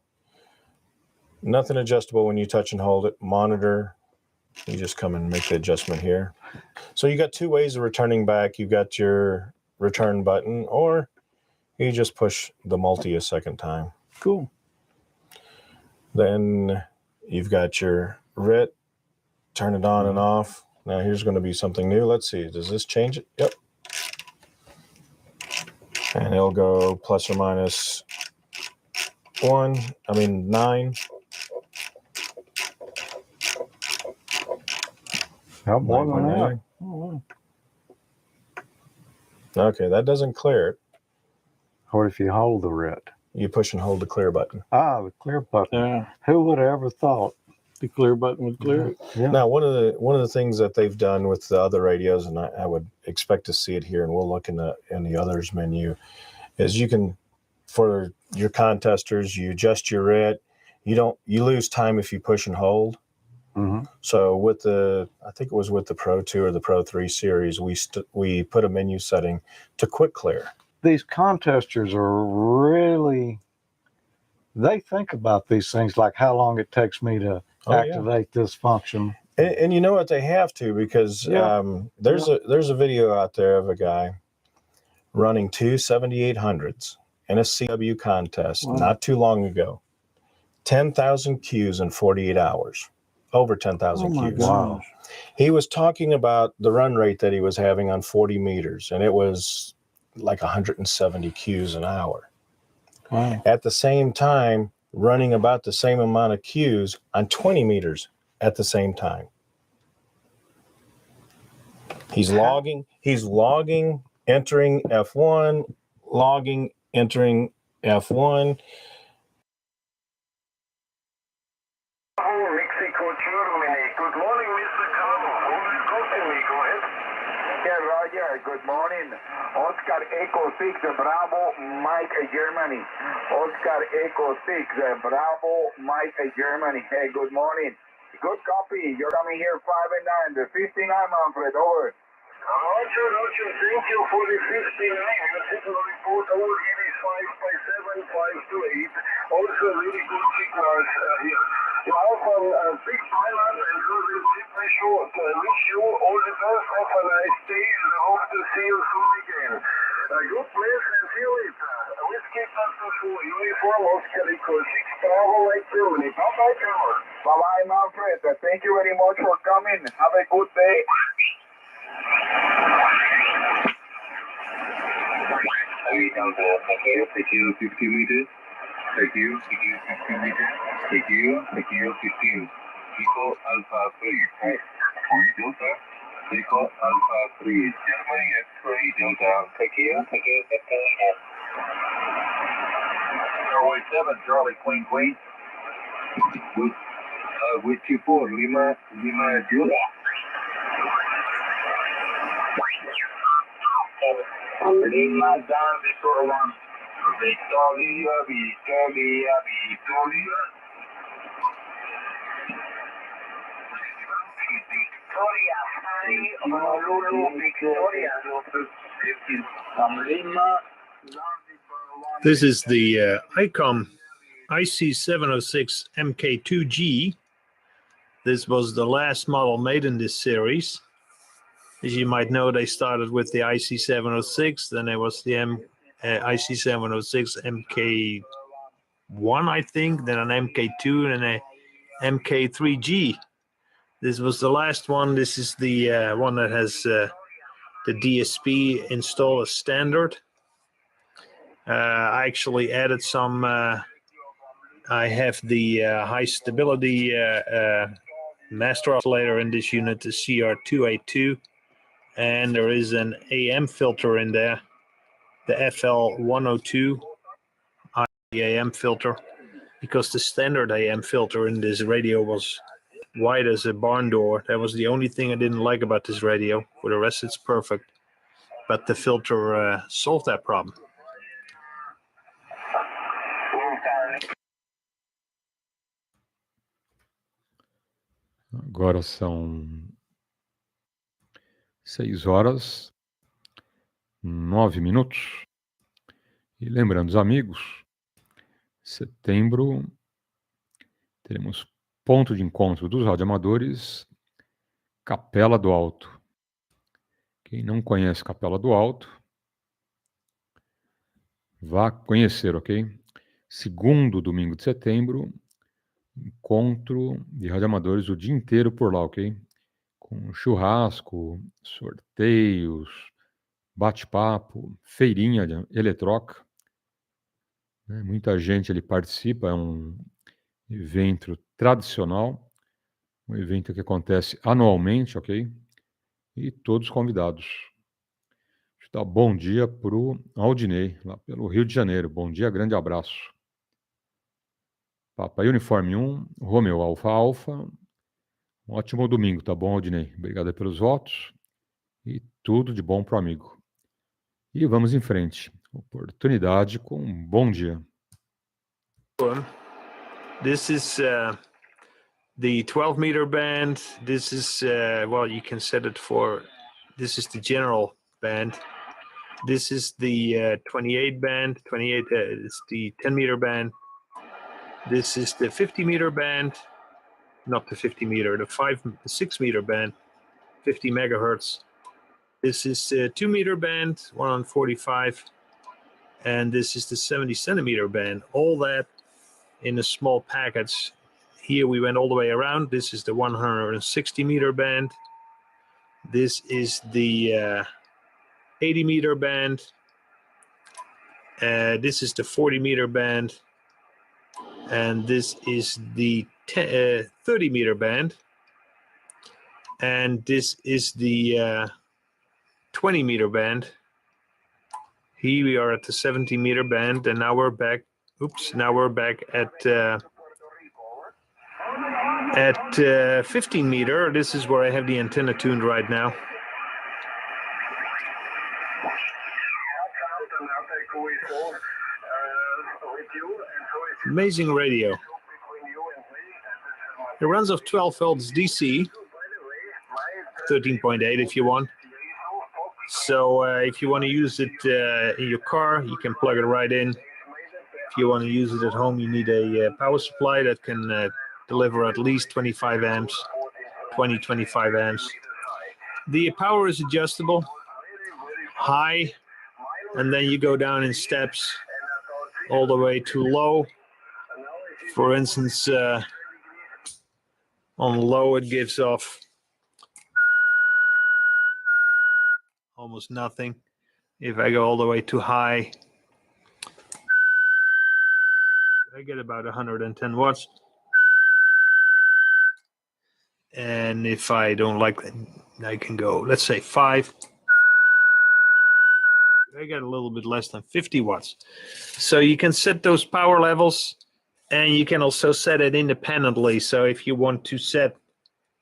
Nothing adjustable when you touch and hold it. Monitor, you just come and make the adjustment here. So you got two ways of returning back. You got your return button, or you just push the multi a second time. Cool. Then you've got your RIT, turn it on and off. Now here's going to be something new. Let's see. Does this change it? Yep. And it'll go plus or minus 9. How more than that? 9.9. Okay, that doesn't clear it. What if you hold the RIT? You push and hold the clear button. Ah, the clear button. Yeah. Who would have ever thought? The clear button would clear it. Yeah. Now, one of the things that they've done with the other radios, and I would expect to see it here, and we'll look in the others menu, is you can, for your contesters, you adjust your RIT. You lose time if you push and hold. Mm-hmm. So with I think it was with the Pro 2 or the Pro 3 series, we put a menu setting to quick clear. These contesters are really, they think about these things, like how long it takes me to activate this function. And you know what, they have to, because there's a video out there of a guy running 2 7800s in a CW contest not too long ago. 10,000 Qs in 48 hours. Over 10,000 Qs. Wow. He was talking about the run rate that he was having on 40 meters, and it was like 170 Qs an hour. Wow. At the same time, running about the same amount of Qs on 20 meters at the same time. He's logging, entering F1, logging, entering F1. Mexico, Germany. Good morning, Mr. Cabo. Who is talking to me? Go ahead. Yeah, Roger. Good morning. Oscar Echo 6, Bravo, Mike, Germany. Oscar Echo 6, Bravo, Mike, Germany. Hey, good morning. Good copy. You're coming here 5 and 9. The 59, Manfred, over. Roger. Thank you for the 59. Your signal report over here is 557, 528. Also, really good signals here. Now from Big Island and Rural Simply Short. Wish you all the best. Have a nice day and I hope to see you soon again. God bless and see you later. Whiskey Pastor 4, Uniform Oscar Echo 6, Bravo, Lake Germany. Bye-bye, Carol. Bye-bye, Manfred. Thank you very much for coming. Have a good day. Thank you, 50 meters. Thank you, 50 meters. Thank you, 15. Echo Alpha 3. Delta. Echo Alpha 3. Germany X-ray Delta. Thank you, 15 meters. Airway 7, Charlie Queen. With 24, Lima Julia. Lima down Victoria 1. Victoria. This is the ICOM IC706 MK2G. This was the last model made in this series. As you might know, they started with the IC706, then there was the IC706 MK1, I think, then an MK2, and a MK3G. This was the last one. This is the one that has the DSP installed as standard. I actually added some, I have the high stability master oscillator in this unit, the CR282. And there is an AM filter in there, the FL102 AM filter, because the standard AM filter in this radio was wide as a barn door. That was the only thing I didn't like about this radio. For the rest, it's perfect. But the filter solved that problem. Agora são 6h09. E lembrando os amigos, setembro teremos ponto de encontro dos radioamadores, Capela do Alto. Quem não conhece Capela do Alto, vá conhecer, ok? Segundo domingo de setembro, encontro de radioamadores o dia inteiro por lá, ok? Com churrasco, sorteios, bate-papo, feirinha de eletroca, né? Muita gente ali participa, é um evento tradicional, um evento que acontece anualmente, ok? E todos convidados. Deixa eu dar bom dia para o Aldinei, lá pelo Rio de Janeiro. Bom dia, grande abraço. Papai Uniforme 1, Romeu Alfa Alfa. Um ótimo domingo, tá bom, Aldinei? Obrigado aí pelos votos e tudo de bom pro amigo. E vamos em frente. Oportunidade com um bom dia. This is the 12-meter band. This is, well, you can set it for, this is the general band. This is the 28 band. 28 is the 10-meter band. This is the 50-meter band. Not the 50-meter, the 6-meter band, 50 megahertz. This is the 2-meter band, 145. And this is the 70 centimeter band. All that in a small package. Here we went all the way around. This is the 160 meter band. This is the 80 meter band. This is the 40 meter band. And this is the 30 meter band. And this is the 20 meter band. Here we are at the 70 meter band, and now we're back. Now we're back at 15 meter. This is where I have the antenna tuned right now. Amazing radio. It runs off 12 volts DC, 13.8 if you want. So if you want to use it in your car, you can plug it right in. If you want to use it at home, you need a power supply that can deliver at least 25 amps, 25 amps. The power is adjustable, high, and then you go down in steps all the way to low. For instance, on low it gives off almost nothing. If I go all the way to high, I get about 110 watts. And if I don't like that, I can go, let's say 5. I get a little bit less than 50 watts. So you can set those power levels, and you can also set it independently. So if you want to set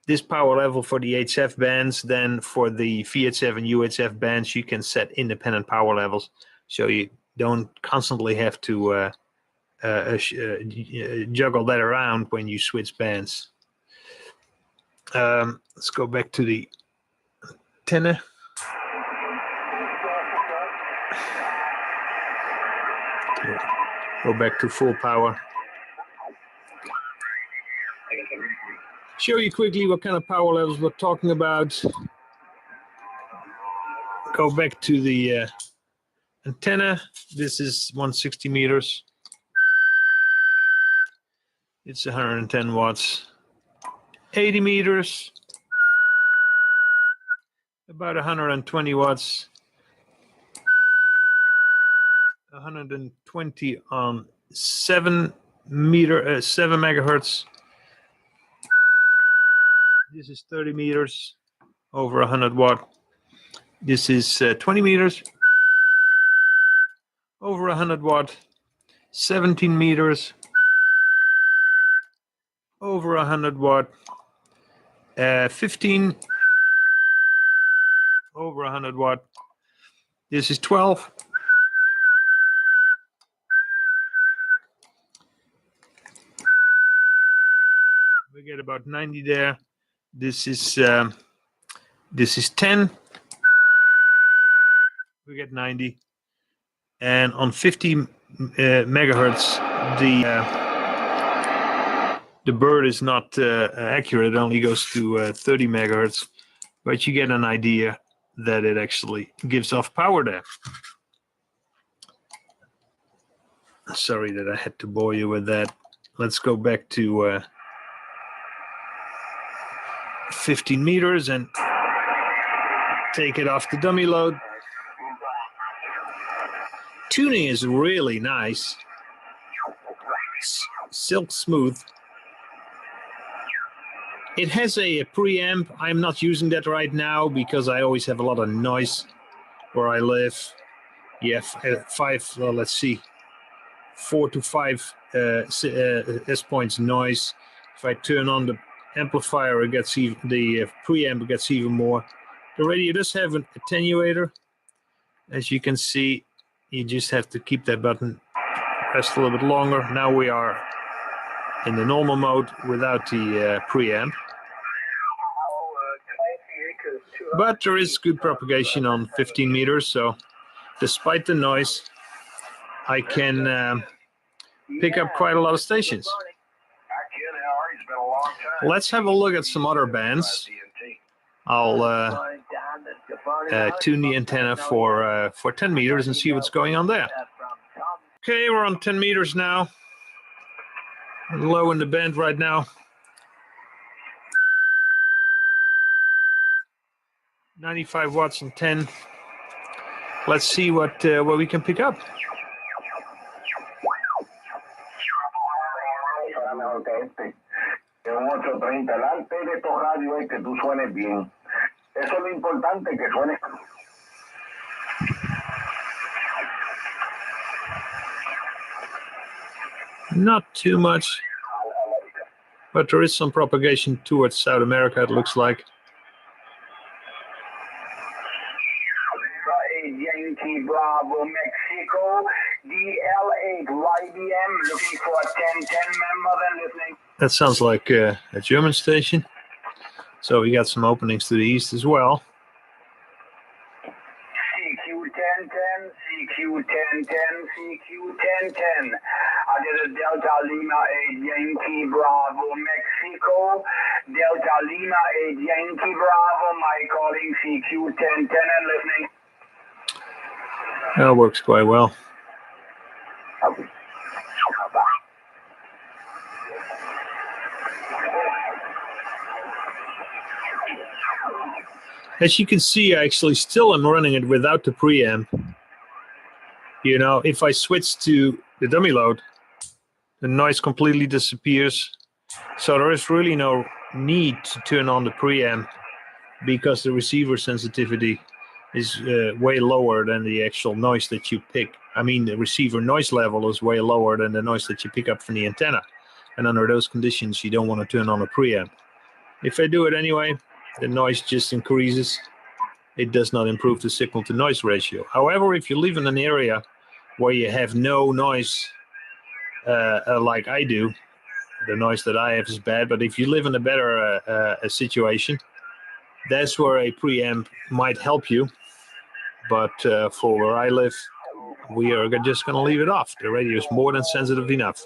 this power level for the HF bands, then for the VHF and UHF bands, you can set independent power levels. So you don't constantly have to juggle that around when you switch bands. Let's go back to the antenna. Go back to full power. Show you quickly what kind of power levels we're talking about. Go back to the antenna. This is 160 meters. It's 110 watts. 80 meters. About 120 watts. 120 on 7 megahertz. This is 30 meters, over 100 watt. This is 20 meters, over 100 watt. 17 meters, over 100 watt. 15, over 100 watt. This is 12. We get about 90 there. This is 10. We get 90. And on 50 megahertz, the bird is not accurate. It only goes to 30 megahertz. But you get an idea that it actually gives off power there. Sorry that I had to bore you with that. let's go back to 15 meters and take it off the dummy load. Tuning is really nice. Silk smooth. It has a preamp. I'm not using that right now because I always have a lot of noise where I live. You have 4 to 5 S points noise. If I turn on the amplifier, it gets even, the preamp gets even more. The radio does have an attenuator. As you can see, you just have to keep that button pressed a little bit longer. Now we are in the normal mode without the preamp. But there is good propagation on 15 meters, so despite the noise, I can pick up quite a lot of stations. Let's have a look at some other bands. I'll tune the antenna for 10 meters and see what's going on there. Okay, we're on 10 meters now. Low in the band right now. 95 watts and 10. Let's see what we can pick up. Not too much, but there is some propagation towards South America, it looks like. Yankee Bravo Mexico, DL8 YBM, looking for a 1010 member then listening. That sounds like a German station. So we got some openings to the east as well. CQ1010, CQ1010, CQ1010. I did a Delta Lima 8 Yankee Bravo Mexico, Delta Lima 8 Yankee Bravo, my calling CQ1010 and listening. That works quite well. As you can see, I actually still am running it without the preamp. You know, if I switch to the dummy load, the noise completely disappears. So there is really no need to turn on the preamp because the receiver sensitivity is way lower than the actual noise that you pick. I mean, the receiver noise level is way lower than the noise that you pick up from the antenna. And under those conditions, you don't want to turn on a preamp. If I do it anyway, the noise just increases. It does not improve the signal to noise ratio. However, if you live in an area where you have no noise, like I do, the noise that I have is bad, but if you live in a better situation, that's where a preamp might help you. But for where I live, we are just going to leave it off. The radio is more than sensitive enough.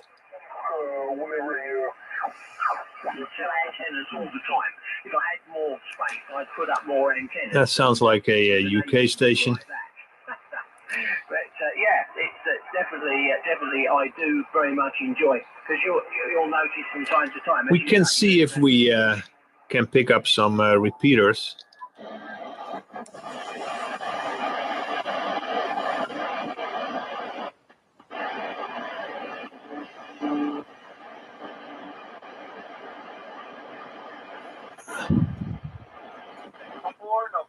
That sounds like a UK station. But yeah, it's definitely I do very much enjoy, because you'll notice from time to time. We can see if we can pick up some repeaters.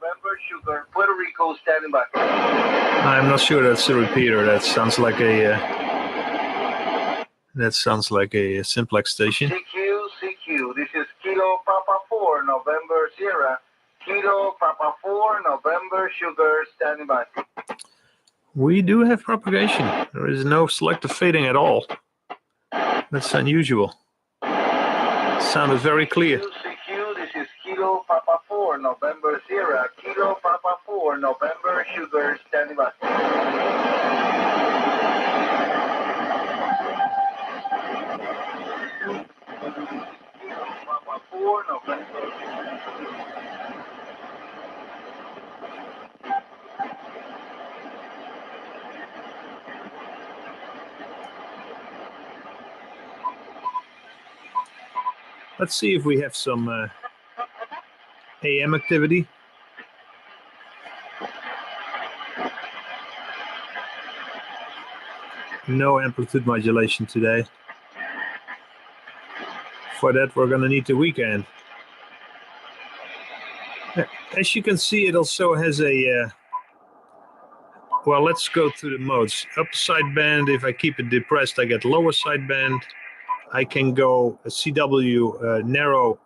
November Sugar, Puerto Rico, standing by. I'm not sure that's a repeater. That sounds like a simplex station. CQ, this is Kilo Papa 4, November Sierra. Kilo Papa 4, November Sugar, standing by. We do have propagation. There is no selective fading at all. That's unusual. Sounded very clear. CQ, this is Kilo Papa 4, November Sierra. Kilo Papa 4, November Sugar, standing by. Papa 4, November. Let's see if we have some AM activity. No amplitude modulation today. For that, we're going to need the weekend. As you can see, it also has a, well, let's go through the modes. Upper sideband, if I keep it depressed, I get lower sideband. I can go CW narrow,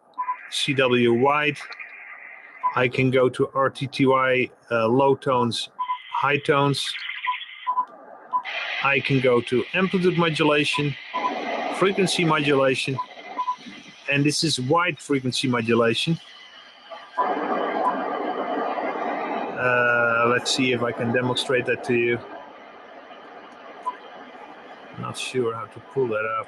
CW wide. I can go to RTTY low tones, high tones. I can go to amplitude modulation, frequency modulation, and this is wide frequency modulation. Let's see if I can demonstrate that to you. Not sure how to pull that up.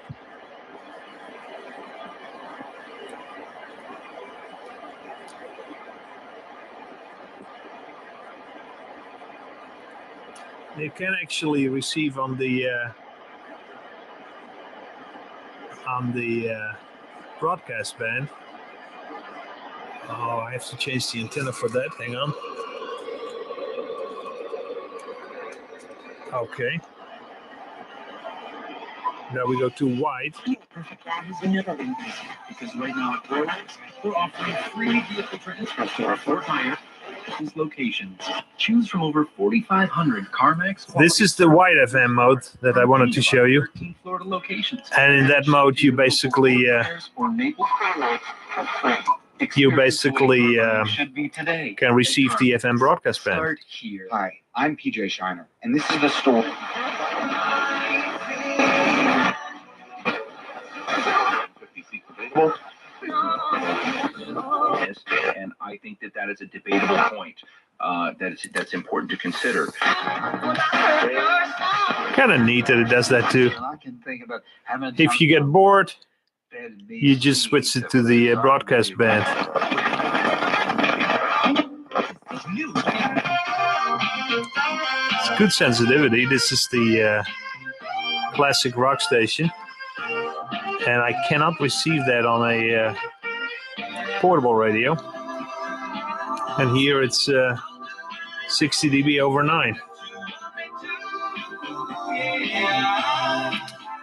You can actually receive on the broadcast band. Oh, I have to change the antenna for that. Hang on. Okay. Now we go to wide. Perfect round has never been easier because right now at Rolex, we're offering free vehicle transfers to our Fort Myers locations. Choose from over 4,500 CarMax. This is the wide FM mode that I wanted to show you. Florida locations. And in that mode, you basically can receive the FM broadcast band. Start here. Hi, I'm PJ Shiner, and this is the story. And I think that is a debatable point that's important to consider. Kind of neat that it does that too. If you get bored, you just switch it to the broadcast band. It's good sensitivity. This is the classic rock station. And I cannot receive that on a portable radio. And here it's 60 dB over 9.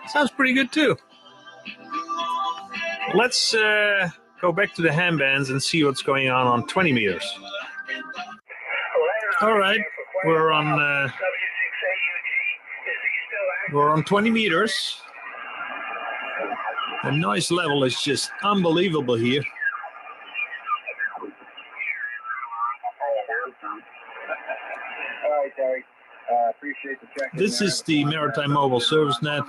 Sounds pretty good too. Let's go back to the ham bands and see what's going on 20 meters. All right, we're on 20 meters. The noise level is just unbelievable here. This is the Maritime Mobile Service Net.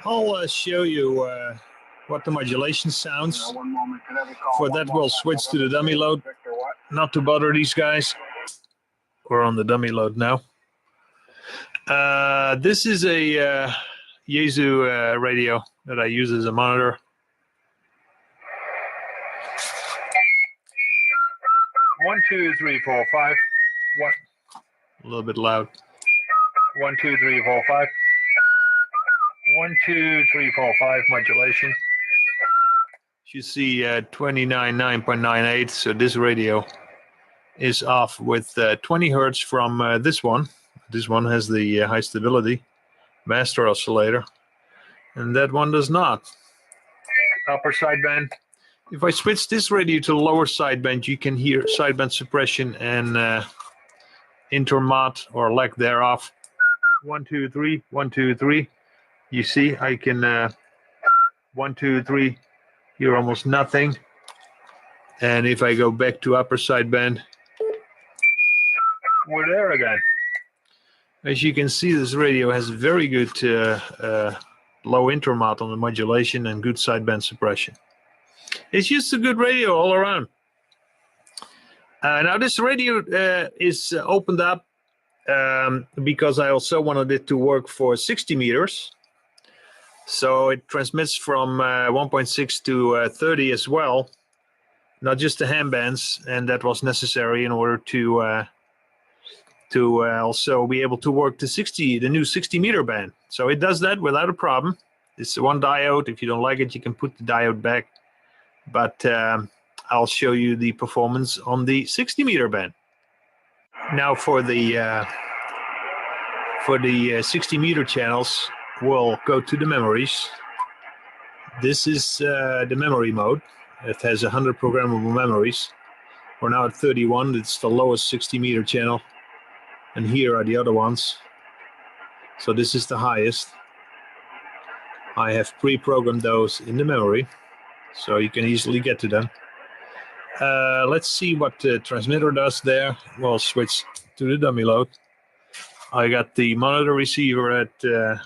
I'll show you what the modulation sounds. For that, we'll switch to the dummy load. Not to bother these guys. We're on the dummy load now. This is a Yaesu radio that I use as a monitor. One, two, three, four, five. One. A little bit loud. 1, 2, 3, 4, 5. 1, 2, 3, 4, 5 modulation. You see 29.998. So this radio is off with 20 hertz from this one. This one has the high stability master oscillator, and that one does not. Upper sideband. If I switch this radio to the lower sideband, you can hear sideband suppression and intermod or lack thereof. 1, 2, 3, 1, 2, 3. You see, I can 1, 2, 3. Hear almost nothing. And if I go back to upper sideband, we're there again. As you can see, this radio has very good low intermod on the modulation and good sideband suppression. It's just a good radio all around. Now this radio is opened up because I also wanted it to work for 60 meters. So it transmits from 1.6 to 30 as well, not just the ham bands, and that was necessary in order to to also be able to work the new 60 meter band. So it does that without a problem. It's one diode. If you don't like it, you can put the diode back. But I'll show you the performance on the 60 meter band. Now for the 60 meter channels, we'll go to the memories. This is the memory mode. It has 100 programmable memories. We're now at 31. It's the lowest 60 meter channel. And here are the other ones. So this is the highest. I have pre-programmed those in the memory, so you can easily get to them. Let's see what the transmitter does there. We'll switch to the dummy load. I got the monitor receiver at the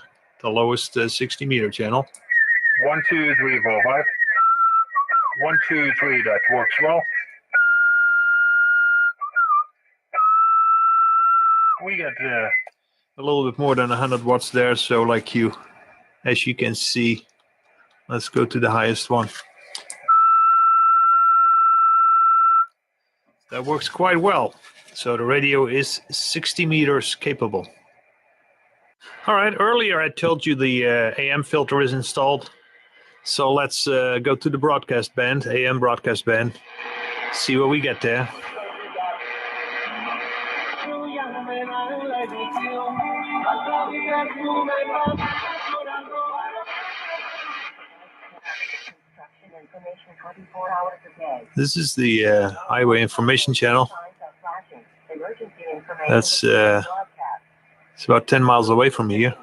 lowest 60 meter channel. 1, 2, 3, 4, 5. 1, 2, 3, that works well. We got a little bit more than 100 watts there, so as you can see, let's go to the highest one. That works quite well. So the radio is 60 meters capable. All right, earlier I told you the AM filter is installed. So let's go to the broadcast band, AM broadcast band, see what we get there. This is the highway information channel. That's it's about 10 miles away from here.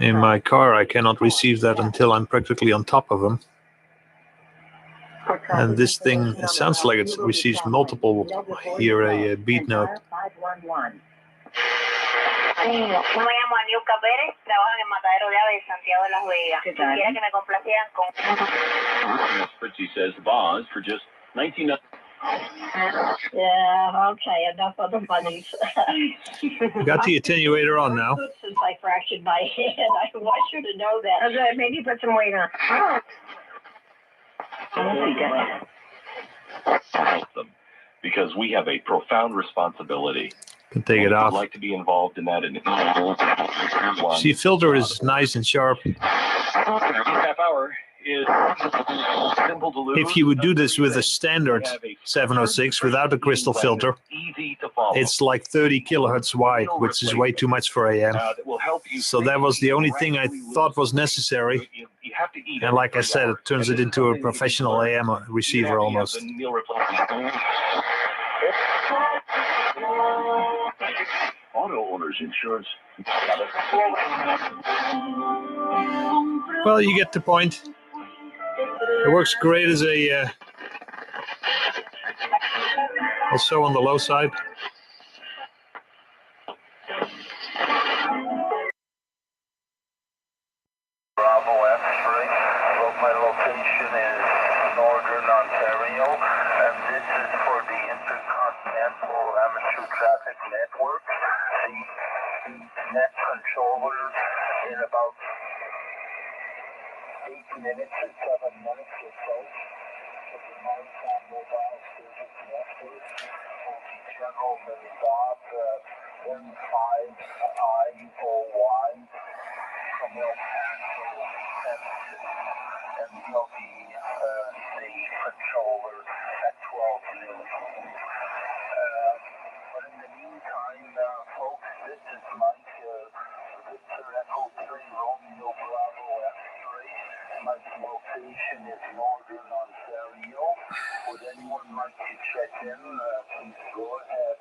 In my car, I cannot receive that until I'm practically on top of them. And this thing, it sounds like it receives multiple, here a beat note. Me llamo Aniuka Pérez, trabajo en el matadero de aves de Santiago de Las Vegas. Quisiera que me complacieran con... Fritzy says the bars for just $19. Yeah, okay, enough of the bunnies. Got the attenuator on now. Since I fractured my hand, I want you to know that. Maybe put some weight on. Because we have a profound responsibility. Can take it off. I'd like to be involved in that. See, filter is nice and sharp. Half hour is simple to lose. If you would do this with a standard 706 without a crystal filter, it's like 30 kilohertz wide, which is way too much for AM. So that was the only thing I thought was necessary. And like I said, it turns it into a professional AM receiver almost. Auto owners insurance. Well, you get the point. It works great as a also on the low side. Bravo X-ray. My location is Northern Ontario, and this is for the Intercontinental Amateur Traffic Network. The net controller in about 8 minutes or 7 minutes or so. So the Maritime Mobile Service Network will be General Militab M5IOY from El Paso, Texas, and he'll be the controller at 12 noon. But in the meantime, folks, this is Mike, Victor Echo 3, Romeo Bravo X-ray. My location is Northern Ontario. Would anyone like to check in? Please go ahead.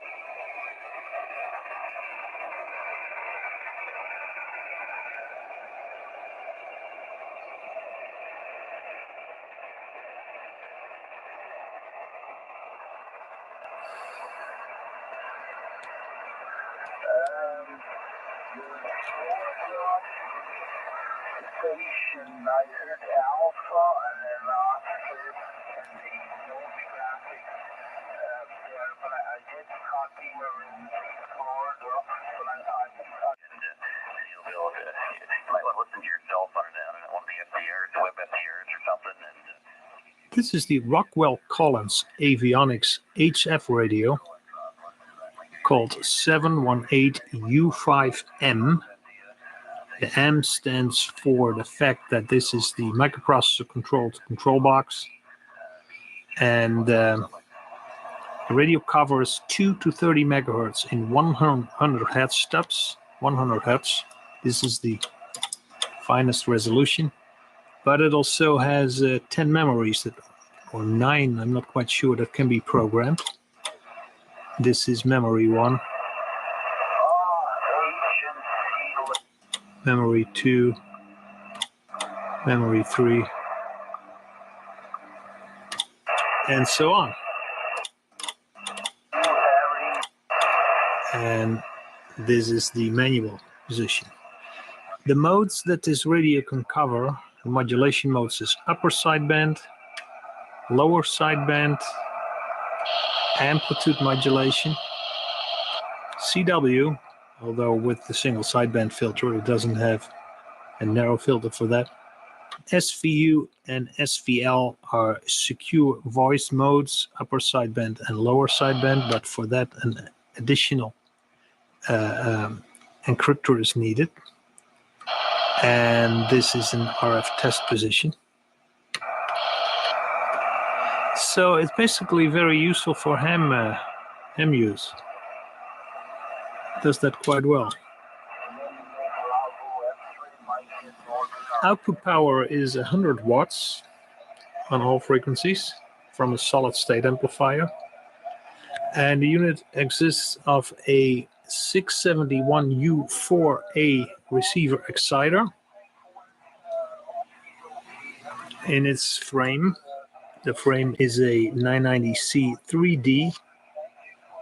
Station, I heard Alpha and then Oscar and the no traffic there, but I did copy her in Florida, but you'll be able to, you might want to listen to your cell phone down at one of the FDRs, web FDRs or something. And, this is the Rockwell Collins Avionics HF radio. called 718U5M. The M stands for the fact that this is the microprocessor controlled control box. And the radio covers 2 to 30 megahertz in 100 hertz stubs. 100 hertz. This is the finest resolution. But it also has 10 memories, or 9, I'm not quite sure, that can be programmed. This is memory 1. Memory 2. Memory 3. And so on. And this is the manual position. The modes that this radio can cover, the modulation modes, is upper sideband, lower sideband, amplitude modulation, CW, although with the single sideband filter it doesn't have a narrow filter for that. SVU and SVL are secure voice modes, upper sideband and lower sideband, but for that an additional encryptor is needed. And this is an RF test position. So it's basically very useful for ham use. Does that quite well. Output power is 100 watts on all frequencies from a solid state amplifier. And the unit consists of a 671U4A receiver exciter in its frame. The frame is a 990C 3D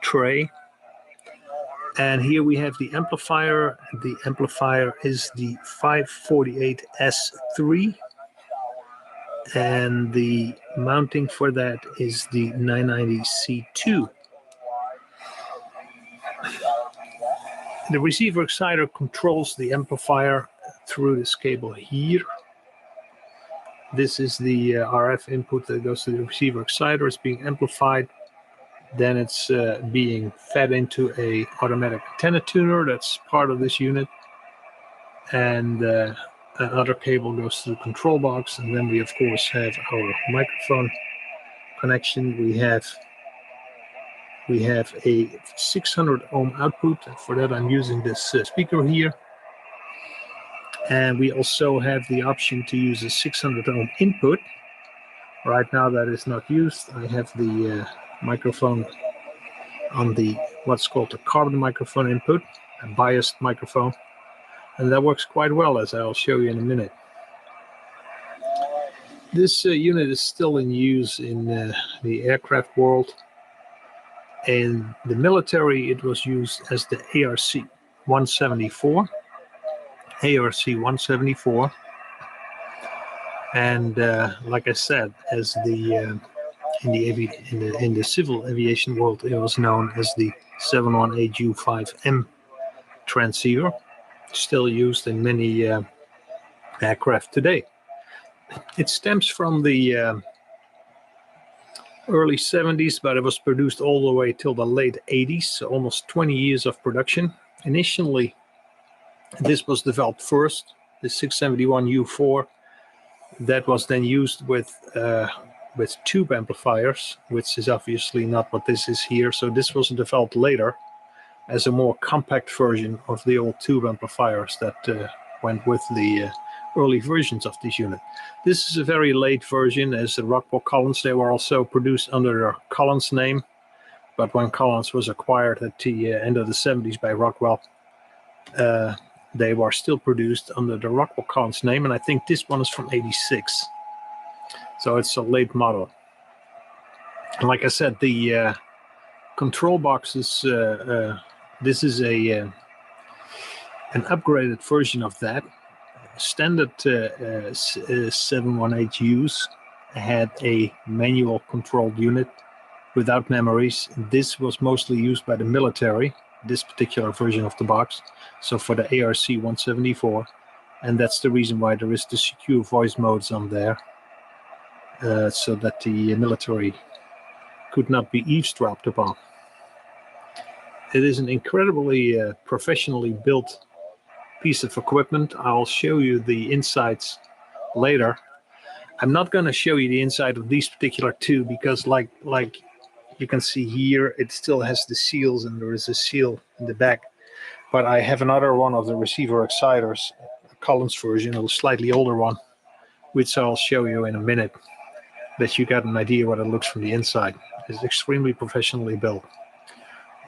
tray. And here we have the amplifier. The amplifier is the 548S3. And the mounting for that is the 990C2. The receiver exciter controls the amplifier through this cable here. This is the RF input that goes to the receiver exciter. It's being amplified. Then it's being fed into a automatic antenna tuner that's part of this unit. And another cable goes to the control box. And then we, of course, have our microphone connection. We have a 600 ohm output. For that, I'm using this speaker here. And we also have the option to use a 600 ohm input. Right now, that is not used. I have the microphone on the what's called a carbon microphone input, a biased microphone. And that works quite well, as I'll show you in a minute. This unit is still in use in the aircraft world. In the military, it was used as the ARC-174. ARC-174. And like I said, as the in the civil aviation world, it was known as the 718U5M transceiver, still used in many aircraft today. It stems from the early 70s, but it was produced all the way till the late 80s, so almost 20 years of production. Initially, this was developed first, the 671U4. That was then used with tube amplifiers, which is obviously not what this is here. So this was developed later as a more compact version of the old tube amplifiers that went with the early versions of this unit. This is a very late version, as the Rockwell Collins. They were also produced under their Collins name, but when Collins was acquired at the end of the 70s by Rockwell, they were still produced under the Rockwell Collins name, and I think this one is from '86. So it's a late model. And like I said, the control boxes, this is an upgraded version of that. Standard 718Us had a manual controlled unit without memories. This was mostly used by the military, this particular version of the box. So for the ARC-174, and that's the reason why there is the secure voice modes on there, so that the military could not be eavesdropped upon. It is an incredibly professionally built piece of equipment. I'll show you the insides later. I'm not going to show you the inside of these particular two because like you can see here, it still has the seals and there is a seal in the back. But I have another one of the receiver exciters, a Collins version, a slightly older one, which I'll show you in a minute, that you get an idea what it looks from the inside. It's extremely professionally built.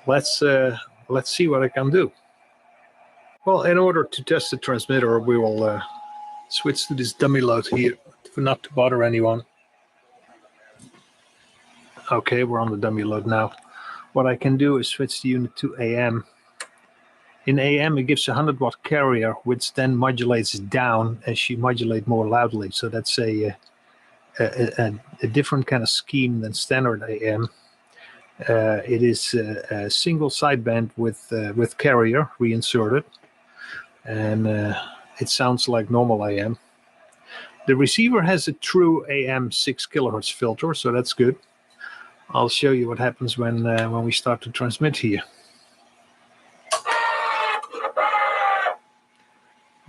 Let's see what I can do. Well, in order to test the transmitter, we will switch to this dummy load here, for not to bother anyone. Okay, we're on the dummy load now. What I can do is switch the unit to AM. In AM, it gives a 100-watt carrier, which then modulates down as you modulate more loudly. So that's a different kind of scheme than standard AM. It is a single sideband with carrier reinserted, and it sounds like normal AM. The receiver has a true AM 6 kilohertz filter, so that's good. I'll show you what happens when we start to transmit here.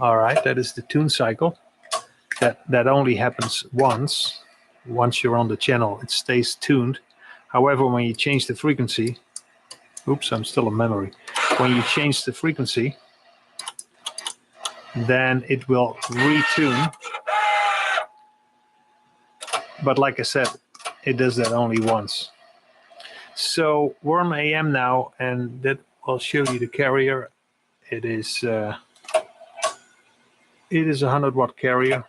All right, that is the tune cycle. That only happens once. Once you're on the channel, it stays tuned. However, when you change the frequency, oops, I'm still in memory. When you change the frequency, then it will retune. But like I said, it does that only once. So we're on AM now, and that will show you the carrier. It is a 100-watt carrier.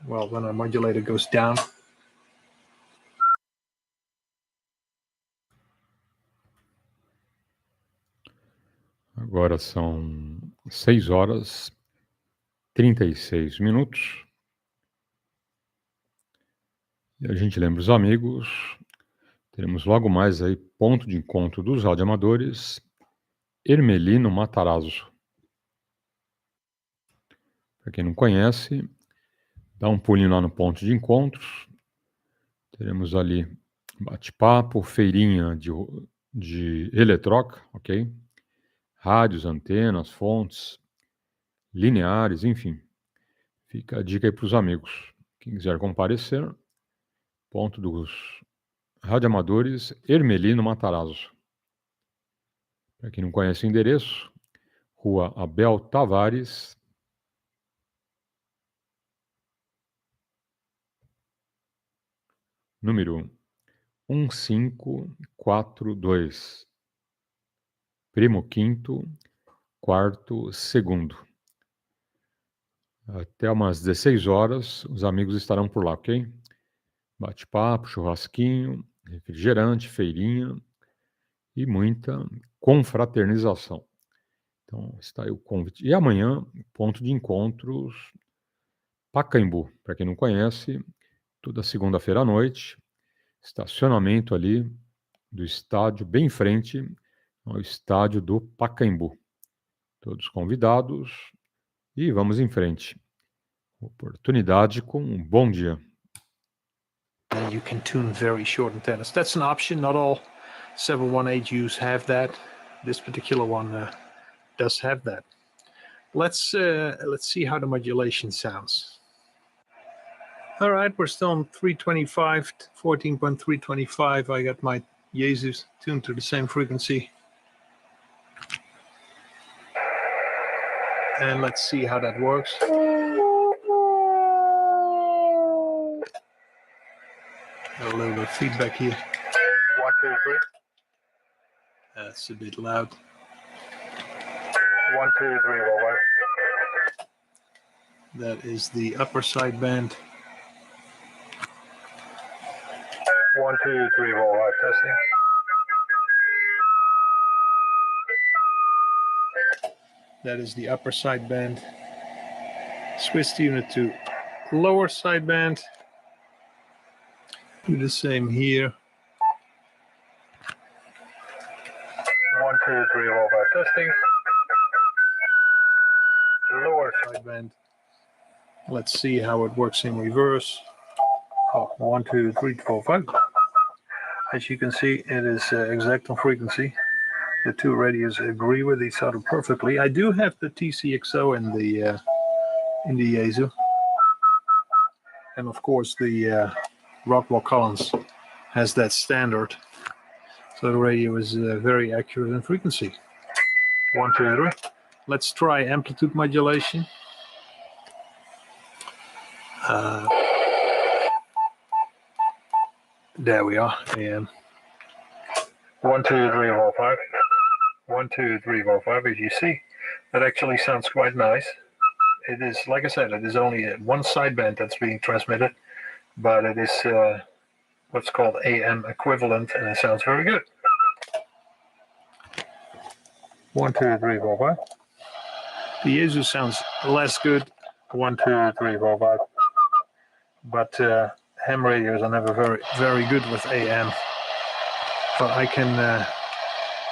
Well, when our modulator goes down. Agora são 6h36. E a gente lembra os amigos, teremos logo mais aí ponto de encontro dos radioamadores, Hermelino Matarazzo. Para quem não conhece, dá um pulinho lá no ponto de encontros. Teremos ali bate-papo, feirinha de eletroca, ok? Rádios, antenas, fontes, lineares, enfim. Fica a dica aí para os amigos. Quem quiser comparecer, ponto dos radioamadores, Hermelino Matarazzo. Para quem não conhece o endereço, Rua Abel Tavares, número 1542, primo quinto, quarto, segundo. Até umas 16 horas, os amigos estarão por lá, ok? Bate-papo, churrasquinho, refrigerante, feirinha e muita confraternização. Então, está aí o convite. E amanhã, ponto de encontros, Pacaembu. Para quem não conhece, toda segunda-feira à noite, estacionamento ali do estádio, bem em frente ao estádio do Pacaembu. Todos convidados e vamos em frente. Oportunidade com um bom dia. You can tune very short antennas. That's an option. Not all 718Us have that. This particular one does have that. Let's see how the modulation sounds. All right, we're still on 325, 14.325. I got my Jesus tuned to the same frequency. And let's see how that works. Got a little bit of feedback here. 1, 2, 3. That's a bit loud. 1, 2, 3, over. That is the upper sideband. 1, 2, 3, over. Testing. That is the upper sideband. Switch the unit to lower sideband. Do the same here. 1, 2, 3, over. Testing. Lower sideband. Let's see how it works in reverse. Oh, 1, 2, 3, 4, 5. As you can see, it is exact on frequency. The two radios agree with each other perfectly. I do have the TVCRASP in the Yaesu, and of course the Rockwell Collins has that standard. So the radio is very accurate in frequency. 1, 2, 3. Let's try amplitude modulation. There we are. AM. 1, 2, 3, 4, 5. 1, 2, 3, 4, 5. As you see, that actually sounds quite nice. It is, like I said, it is only one sideband that's being transmitted, but it is what's called AM equivalent, and it sounds very good. 1, 2, 3, 4, 5. The Yaesu sounds less good. 1, 2, 3, 4, 5. But ham radios are never very good with AM. But I can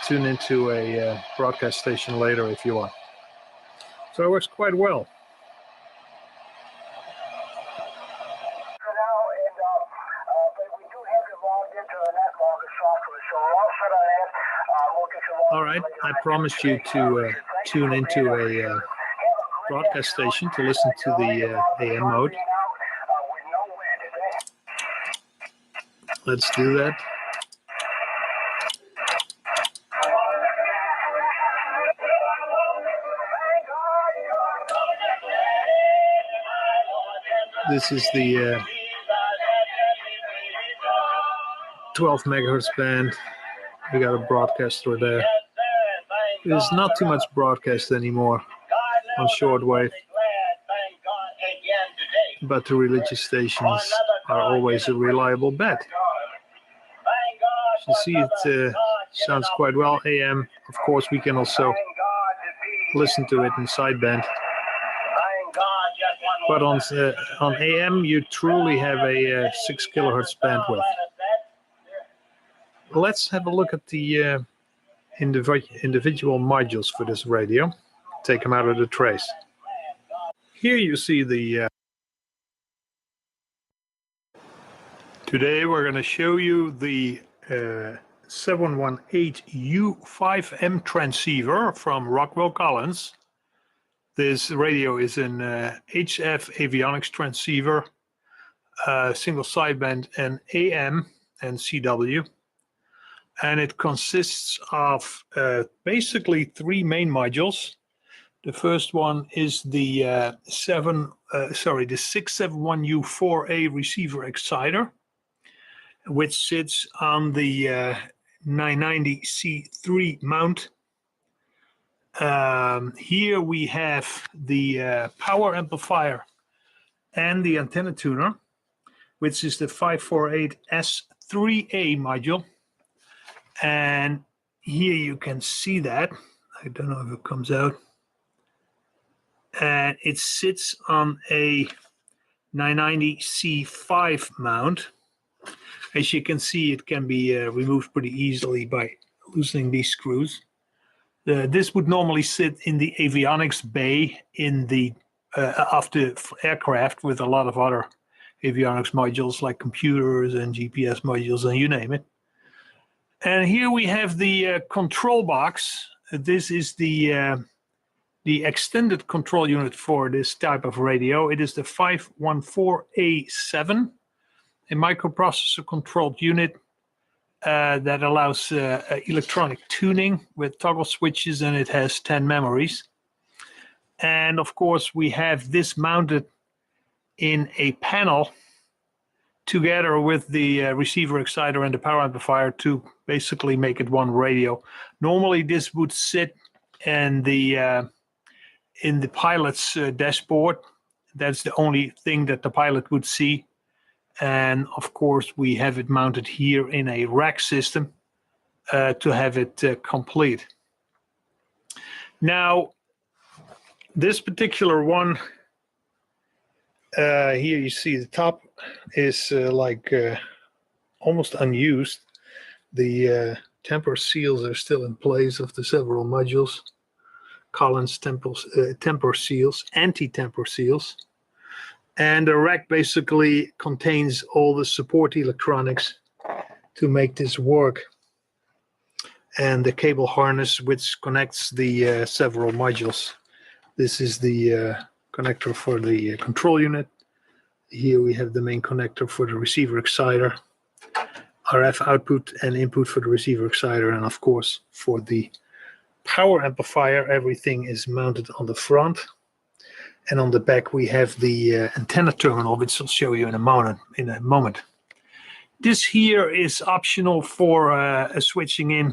tune into a broadcast station later if you want. So it works quite well. All right, I promised you to tune into a broadcast station to listen to the AM mode. Let's do that. This is the 12 megahertz band. We got a broadcaster there. There's not too much broadcast anymore on shortwave, but the religious stations are always a reliable bet. You see, it sounds quite well. AM, of course, we can also listen to it in sideband. But on AM, you truly have a 6 kilohertz bandwidth. Let's have a look at the individual modules for this radio. Take them out of the trace. Here you see the... Today we're going to show you the 718U5M transceiver from Rockwell Collins. This radio is an HF avionics transceiver, single sideband and AM and CW. And it consists of basically three main modules. The first one is the 671U4A receiver exciter, which sits on the 990C3 mount. Here we have the power amplifier and the antenna tuner, which is the 548S3A module. And here you can see that. I don't know if it comes out. And it sits on a 990C5 mount. As you can see, it can be removed pretty easily by loosening these screws. This would normally sit in the avionics bay in the of the aircraft with a lot of other avionics modules like computers and GPS modules and you name it. And here we have the control box. This is the extended control unit for this type of radio. It is the 514A7, a microprocessor controlled unit that allows electronic tuning with toggle switches, and it has 10 memories. And of course, we have this mounted in a panel together with the receiver exciter and the power amplifier to basically make it one radio. Normally, this would sit in the pilot's dashboard. That's the only thing that the pilot would see. And of course, we have it mounted here in a rack system to have it complete. Now, this particular one, here you see the top is almost unused. The temper seals are still in place of the several modules. Collins temper seals, anti-temper seals. And the rack basically contains all the support electronics to make this work. and the cable harness which connects the several modules. This is the connector for the control unit. Here we have the main connector for the receiver exciter, RF output and input for the receiver exciter, and of course for the power amplifier. Everything is mounted on the front, and on the back we have the antenna terminal, which I'll show you in a moment. This here is optional for switching in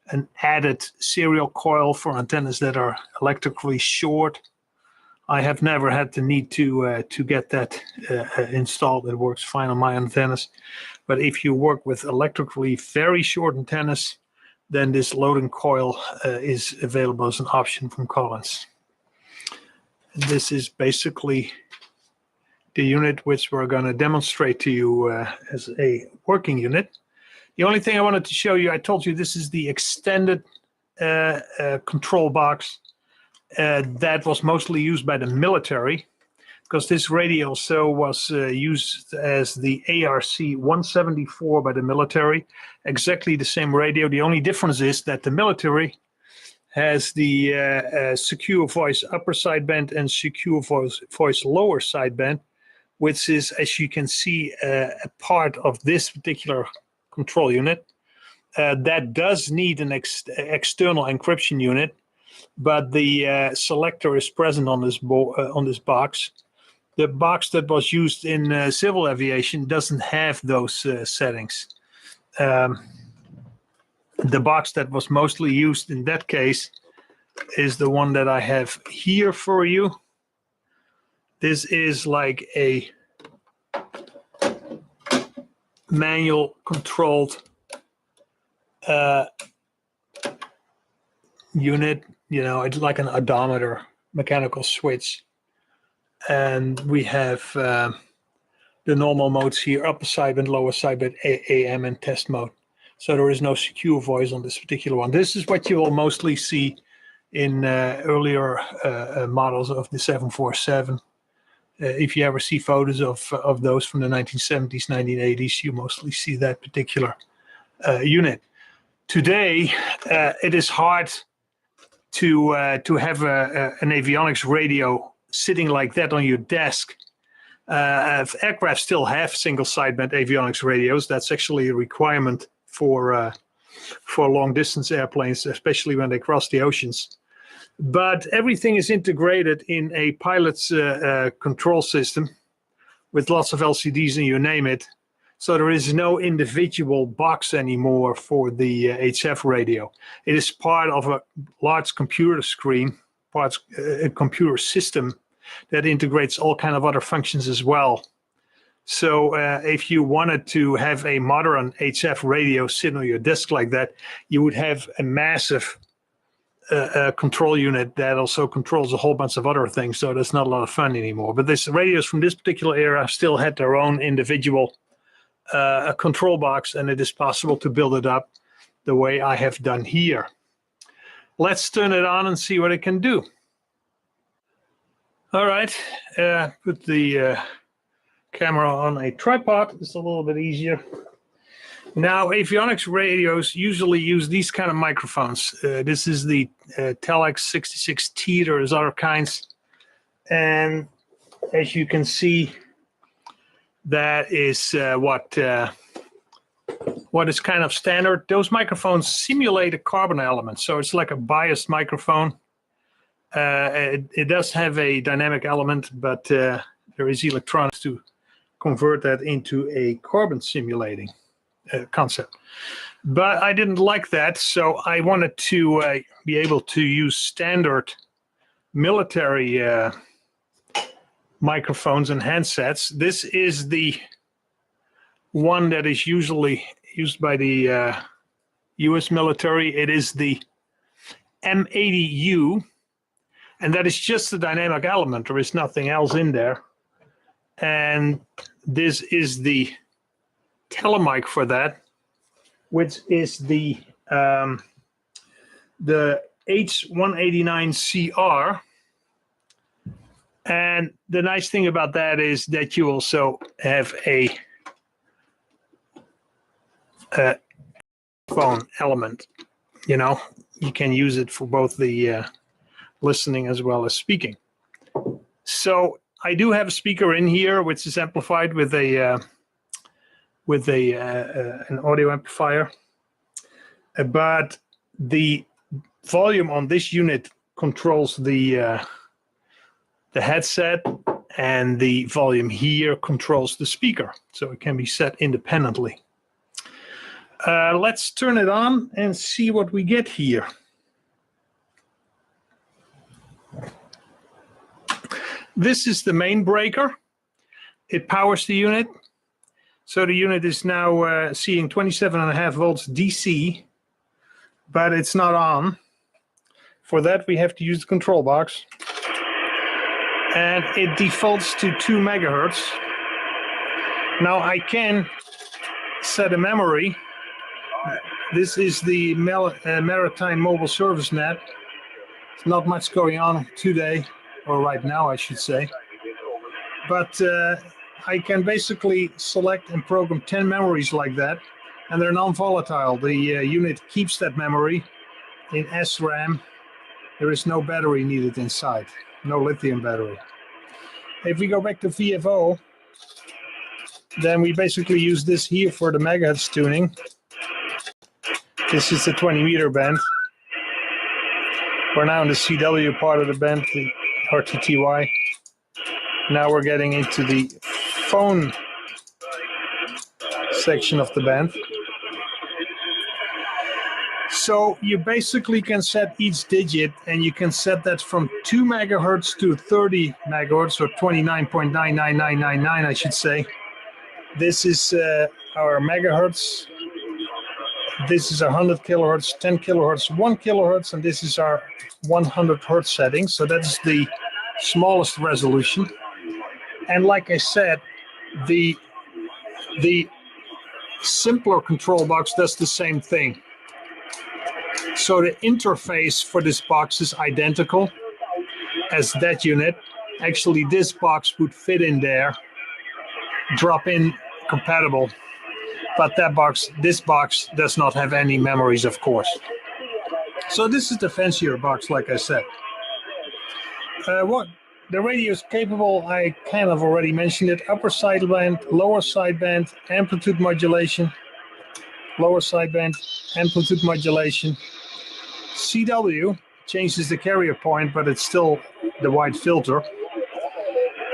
an added serial coil for antennas that are electrically short. I have never had the need to get that installed. It works fine on my antennas. But if you work with electrically very short antennas, then this loading coil is available as an option from Collins. And this is basically the unit which we're going to demonstrate to you as a working unit. The only thing I wanted to show you, I told you this is the extended control box that was mostly used by the military, because this radio also was used as the ARC-174 by the military. Exactly the same radio. The only difference is that the military has the secure voice upper sideband and secure voice lower sideband, which is, as you can see, a part of this particular control unit. That does need an external encryption unit, but the selector is present on this box. The box that was used in civil aviation doesn't have those settings. The box that was mostly used in that case is the one that I have here for you. This is like a manual controlled unit, you know, it's like an odometer mechanical switch. And we have the normal modes here, upper sideband, lower sideband, AM, and test mode. So there is no secure voice on this particular one. This is what you will mostly see in earlier models of the 747. If you ever see photos of those from the 1970s, 1980s, you mostly see that particular unit. Today, it is hard to have an avionics radio sitting like that on your desk. Aircraft still have single sideband avionics radios. That's actually a requirement for long distance airplanes, especially when they cross the oceans. But everything is integrated in a pilot's control system with lots of LCDs and you name it. So there is no individual box anymore for the HF radio. It is part of a large computer screen, a computer system that integrates all kind of other functions as well. So if you wanted to have a modern HF radio sitting on your desk like that, you would have a massive control unit that also controls a whole bunch of other things. So that's not a lot of fun anymore. But these radios from this particular era still had their own individual control box, and it is possible to build it up the way I have done here. Let's turn it on and see what it can do. All right, put the camera on a tripod. It's a little bit easier. Now, avionics radios usually use these kind of microphones. This is the Telex 66T. There is other kinds. And as you can see, that is what is kind of standard. Those microphones simulate a carbon element. So it's like a biased microphone. It does have a dynamic element, but there is electronics to convert that into a carbon simulating concept. But I didn't like that, so I wanted to be able to use standard military microphones and handsets. This is the one that is usually used by the US military. It is the M80U, and that is just the dynamic element. There is nothing else in there. And this is the telemic for that, which is the H189CR. And the nice thing about that is that you also have a phone element you know, you can use it for both the listening as well as speaking. So I do have a speaker in here, which is amplified with an audio amplifier, but the volume on this unit controls the headset, and the volume here controls the speaker, so it can be set independently. Let's turn it on and see what we get here. This is the main breaker. It powers the unit. So the unit is now seeing 27.5 volts DC, but it's not on. For that, we have to use the control box. And it defaults to 2 megahertz. Now I can set a memory. This is the Maritime Mobile Service Net. There's not much going on today, or right now I should say. But I can basically select and program 10 memories like that, and they're non-volatile. The unit keeps that memory in SRAM. There is no battery needed inside, no lithium battery. If we go back to VFO, then we basically use this here for the megahertz tuning. This is the 20 meter band. We're now in the CW part of the band, the RTTY. Now we're getting into the phone section of the band. So you basically can set each digit, and you can set that from 2 megahertz to 30 megahertz, or 29.99999, I should say. This is our megahertz. This is 100 kilohertz, 10 kilohertz, 1 kilohertz, and this is our 100 hertz setting. So that's the smallest resolution. And like I said, the simpler control box does the same thing. So the interface for this box is identical as that unit. Actually, this box would fit in there, drop in compatible, but this box does not have any memories, of course. So this is the fancier box, like I said. What the radio is capable, I kind of already mentioned it. Upper sideband, lower sideband, amplitude modulation, lower sideband, amplitude modulation. CW changes the carrier point, but it's still the wide filter.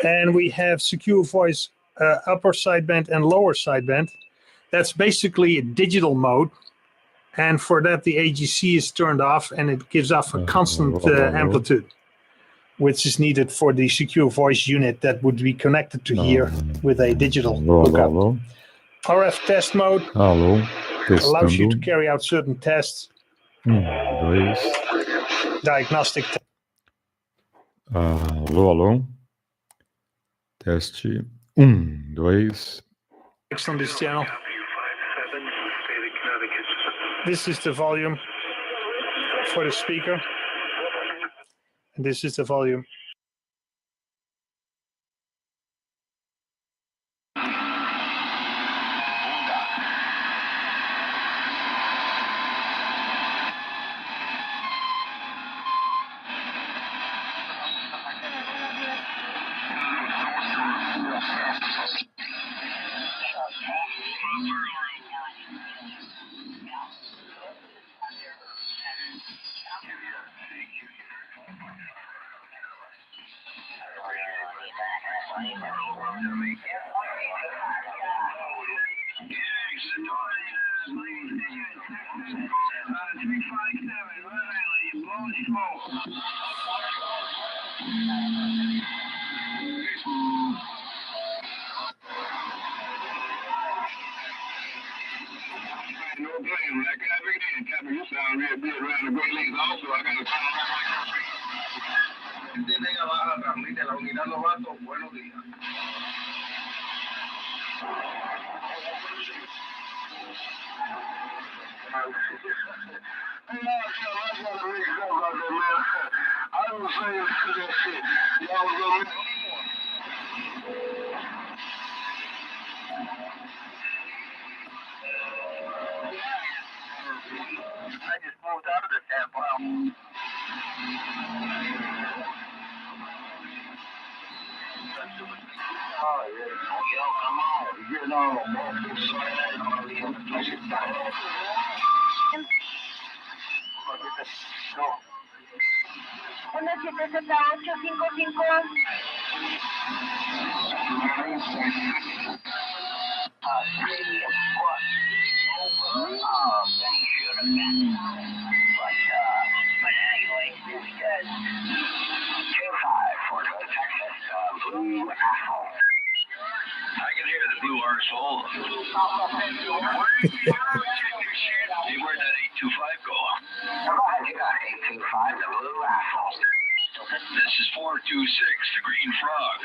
And we have secure voice, upper sideband and lower sideband. That's basically a digital mode. And for that, the AGC is turned off, and it gives off a constant amplitude, which is needed for the secure voice unit that would be connected to here with a digital hookup. RF test mode allows you to carry out certain tests. Diagnostic. Alô, alô. Teste 1, 2. On this channel. This is the volume for the speaker. And this is the volume. I just moved I can hear the blue arsehole. Hey, where'd that 825 go? You got 825, the blue asshole. This is 426, the green frog.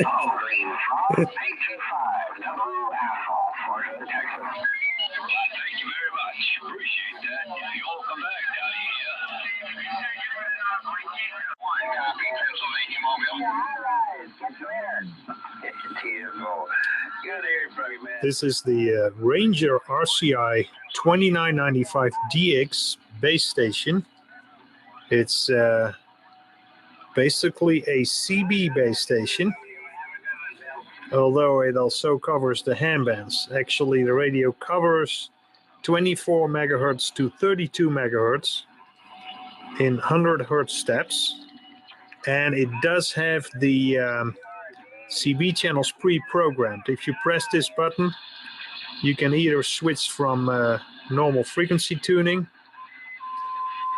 Oh, green frog, 825, the blue asshole, Fort Hood, Texas. Thank you very much. Appreciate that. You all come back now, yeah. One copy, Pennsylvania Mobile. All right, get you in. Good ear, buddy, man. This is the Ranger RCI 2995DX base station. It's basically a CB base station, although it also covers the ham bands. Actually, the radio covers 24 megahertz to 32 megahertz in 100 hertz steps, and it does have the CB channels pre-programmed. If you press this button, you can either switch from normal frequency tuning,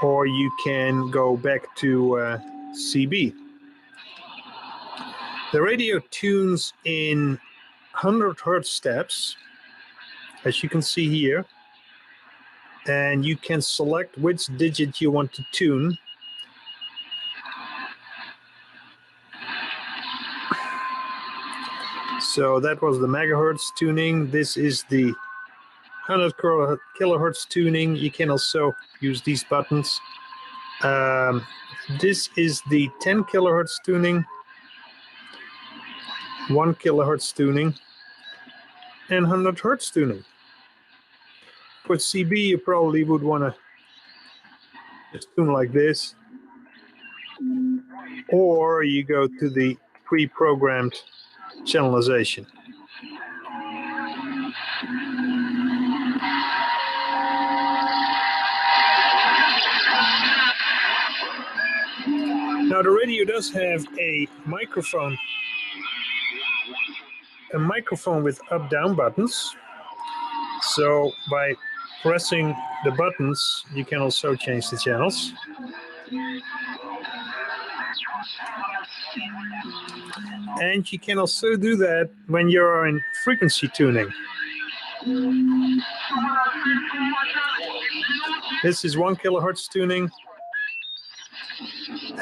or you can go back to CB. The radio tunes in 100 hertz steps, as you can see here, and you can select which digit you want to tune. So that was the megahertz tuning. This is the 100 kilohertz tuning. You can also use these buttons. This is the 10 kilohertz tuning, 1 kilohertz tuning, and 100 hertz tuning. For CB, you probably would want to just tune like this, or you go to the pre-programmed channelization. Now the radio does have a microphone with up-down buttons. So by pressing the buttons, you can also change the channels. And you can also do that when you're in frequency tuning. This is 1 kilohertz tuning,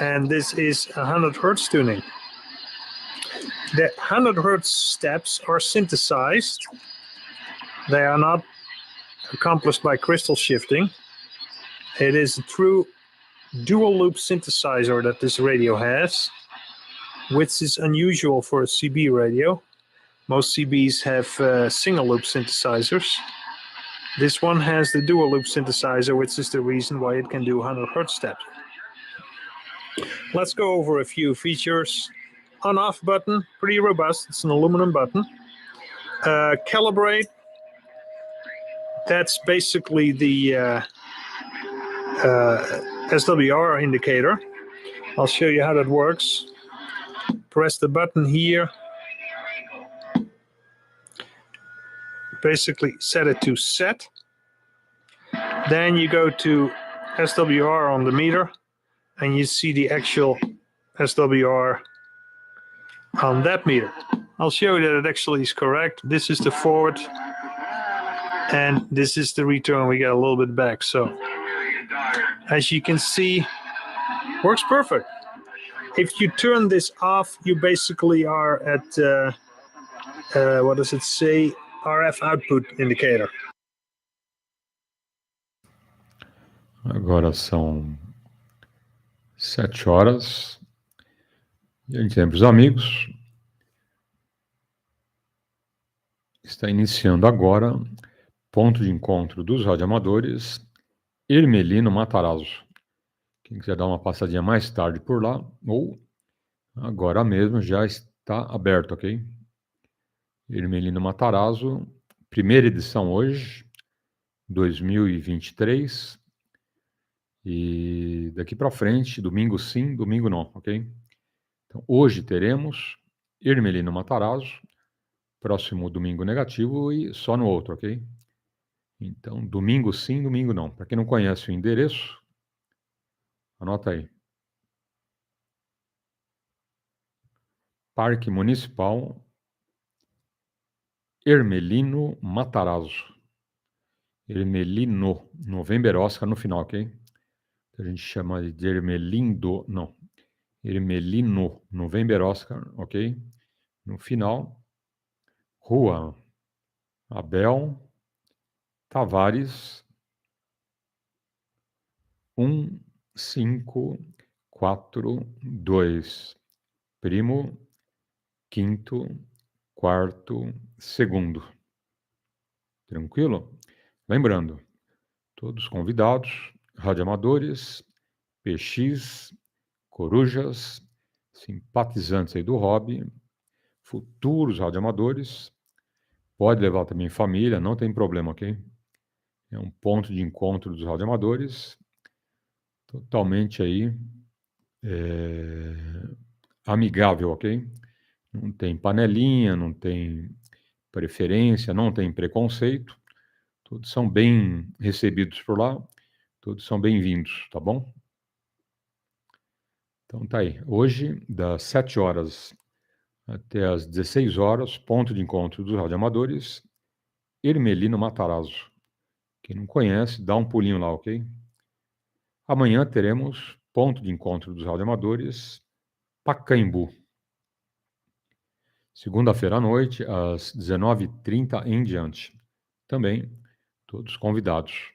and this is 100 hertz tuning. The 100 hertz steps are synthesized. They are not accomplished by crystal shifting. It is a true dual loop synthesizer that this radio has, which is unusual for a CB radio. Most CBs have single loop synthesizers. This one has the dual loop synthesizer, which is the reason why it can do 100 hertz steps. Let's go over a few features. On-off button, pretty robust. It's an aluminum button. Calibrate. That's basically the SWR indicator. I'll show you how that works. Press the button here. Basically set it to set. Then you go to SWR on the meter and you see the actual SWR on that meter. I'll show you that it actually is correct. This is the forward and this is the return. We get a little bit back. So as you can see, works perfect. If you turn this off, you basically are at, what does it say? RF output indicator. Agora são 7 horas. E a gente tem para os amigos. Está iniciando agora ponto de encontro dos radioamadores, Ermelino Matarazzo. Quem quiser dar uma passadinha mais tarde por lá, ou agora mesmo já Tá aberto, ok? Hermelino Matarazzo, primeira edição hoje, 2023. E daqui para frente, domingo sim, domingo não, ok? Então, hoje teremos Hermelino Matarazzo, próximo domingo negativo e só no outro, ok? Então, domingo sim, domingo não. Para quem não conhece o endereço, anota aí. Parque Municipal Hermelino Matarazzo. Hermelino, November Oscar no final, ok? A gente chama de Hermelindo, não. Hermelino, November Oscar, ok? No final, Rua Abel Tavares, 1542, primo, quinto, quarto, segundo. Tranquilo? Lembrando, todos convidados, radioamadores, PX, corujas, simpatizantes aí do hobby, futuros radioamadores, pode levar também família, não tem problema, ok? É um ponto de encontro dos radioamadores, totalmente aí amigável, ok? Não tem panelinha, não tem preferência, não tem preconceito, todos são bem recebidos por lá, todos são bem-vindos, tá bom? Então tá aí, hoje das 7 horas até as 16 horas, ponto de encontro dos radioamadores, Hermelino Matarazzo. Quem não conhece, dá um pulinho lá, ok? Amanhã teremos ponto de encontro dos radioamadores, Pacaembu. Segunda-feira à noite, às 19h30 em diante. Também, todos convidados.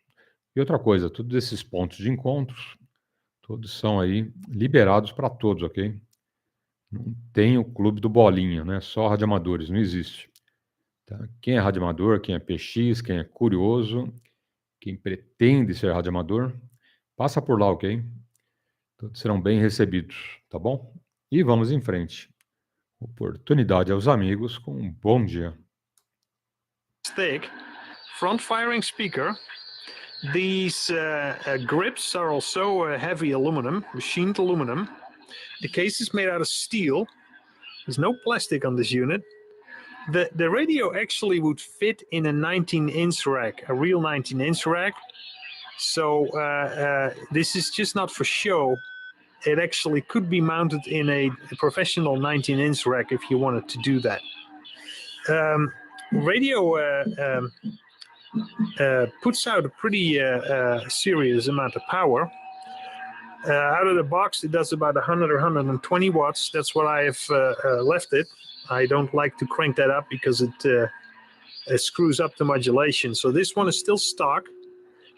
E outra coisa, todos esses pontos de encontros, todos são aí liberados para todos, ok? Não tem o clube do bolinha, né? Só radioamadores, não existe. Tá? Quem é radioamador, quem é PX, quem é curioso, quem pretende ser radioamador, passa por lá, ok? Todos serão bem recebidos, tá bom? E vamos em frente. Oportunidade aos amigos com um bom dia. Thick front firing speaker. These grips are also heavy aluminum, machined aluminum. The case is made out of steel. There's no plastic on this unit. The radio actually would fit in a 19-inch rack, a real 19-inch rack. So this is just not for show. It actually could be mounted in a professional 19-inch rack if you wanted to do that. Radio puts out a pretty serious amount of power. Out of the box, it does about 100 or 120 watts. That's what I have left it. I don't like to crank that up because it screws up the modulation. So this one is still stock.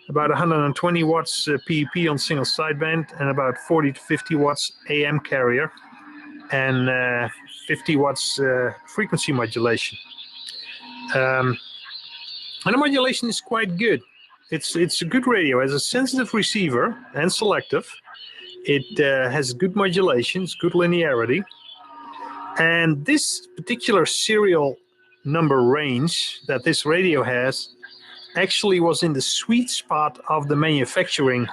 About 120 watts PEP on single sideband and about 40 to 50 watts AM carrier and 50 watts frequency modulation. And the modulation is quite good. It's a good radio. It has a sensitive receiver and selective. It has good modulations, good linearity. And this particular serial number range that this radio has actually was in the sweet spot of the manufacturing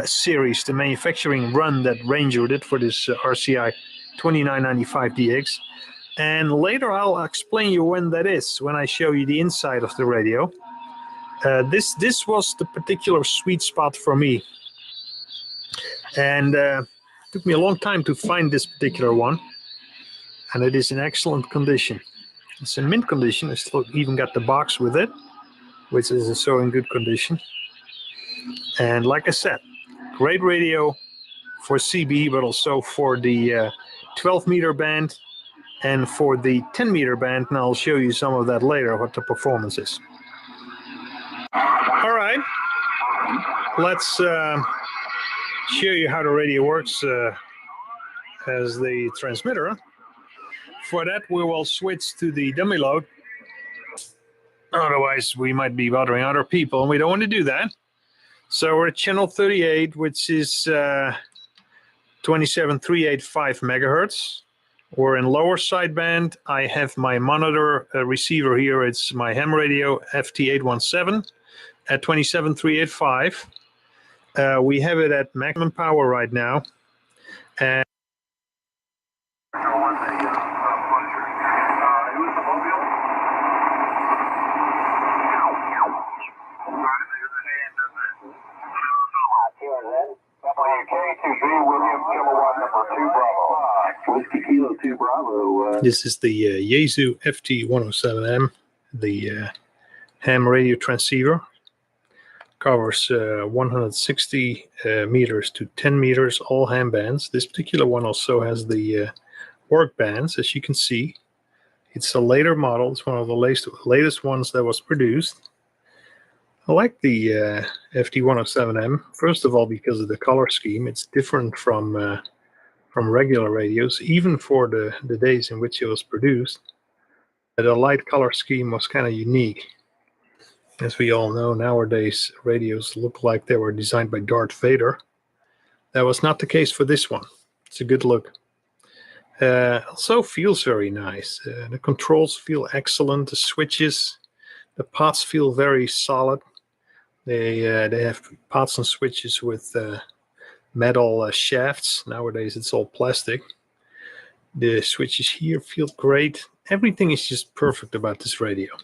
series, the manufacturing run that Ranger did for this RCI 2995DX. And later I'll explain you when that is, when I show you the inside of the radio. This was the particular sweet spot for me. And it took me a long time to find this particular one. And it is in excellent condition. It's in mint condition. I still even got the box with it, which is so in good condition. And like I said, great radio for CB, but also for the 12-meter band and for the 10-meter band. And I'll show you some of that later, what the performance is. All right, let's show you how the radio works as the transmitter. For that, we will switch to the dummy load. Otherwise, we might be bothering other people, and we don't want to do that. So we're at channel 38, which is 27385 megahertz. Or in lower sideband, I have my monitor receiver here. It's my ham radio FT817 at 27385. We have it at maximum power right now. And this is the Yaesu FT107M, the ham radio transceiver. Covers 160 meters to 10 meters, all ham bands. This particular one also has the work bands, as you can see. It's a later model. It's one of the latest ones that was produced. I like the FT107M, first of all, because of the color scheme. It's different from regular radios, even for the days in which it was produced. The light color scheme was kind of unique. As we all know, nowadays radios look like they were designed by Darth Vader. That was not the case for this one. It's a good look. Also feels very nice. The controls feel excellent. The switches, the pots feel very solid. They have pots and switches with metal shafts. Nowadays it's all plastic. The switches here feel great. Everything is just perfect about this radio.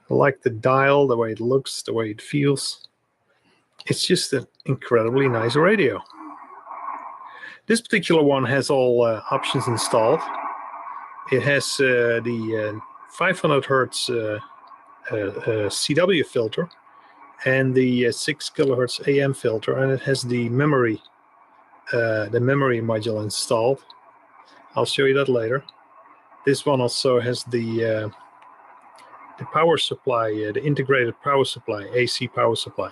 I like the dial, the way it looks, the way it feels. It's just an incredibly nice radio. This particular one has all options installed. It has the 500 hertz CW filter and the 6 kilohertz AM filter, and it has the memory module installed. I'll show you that later. This one also has the power supply, the integrated power supply, AC power supply.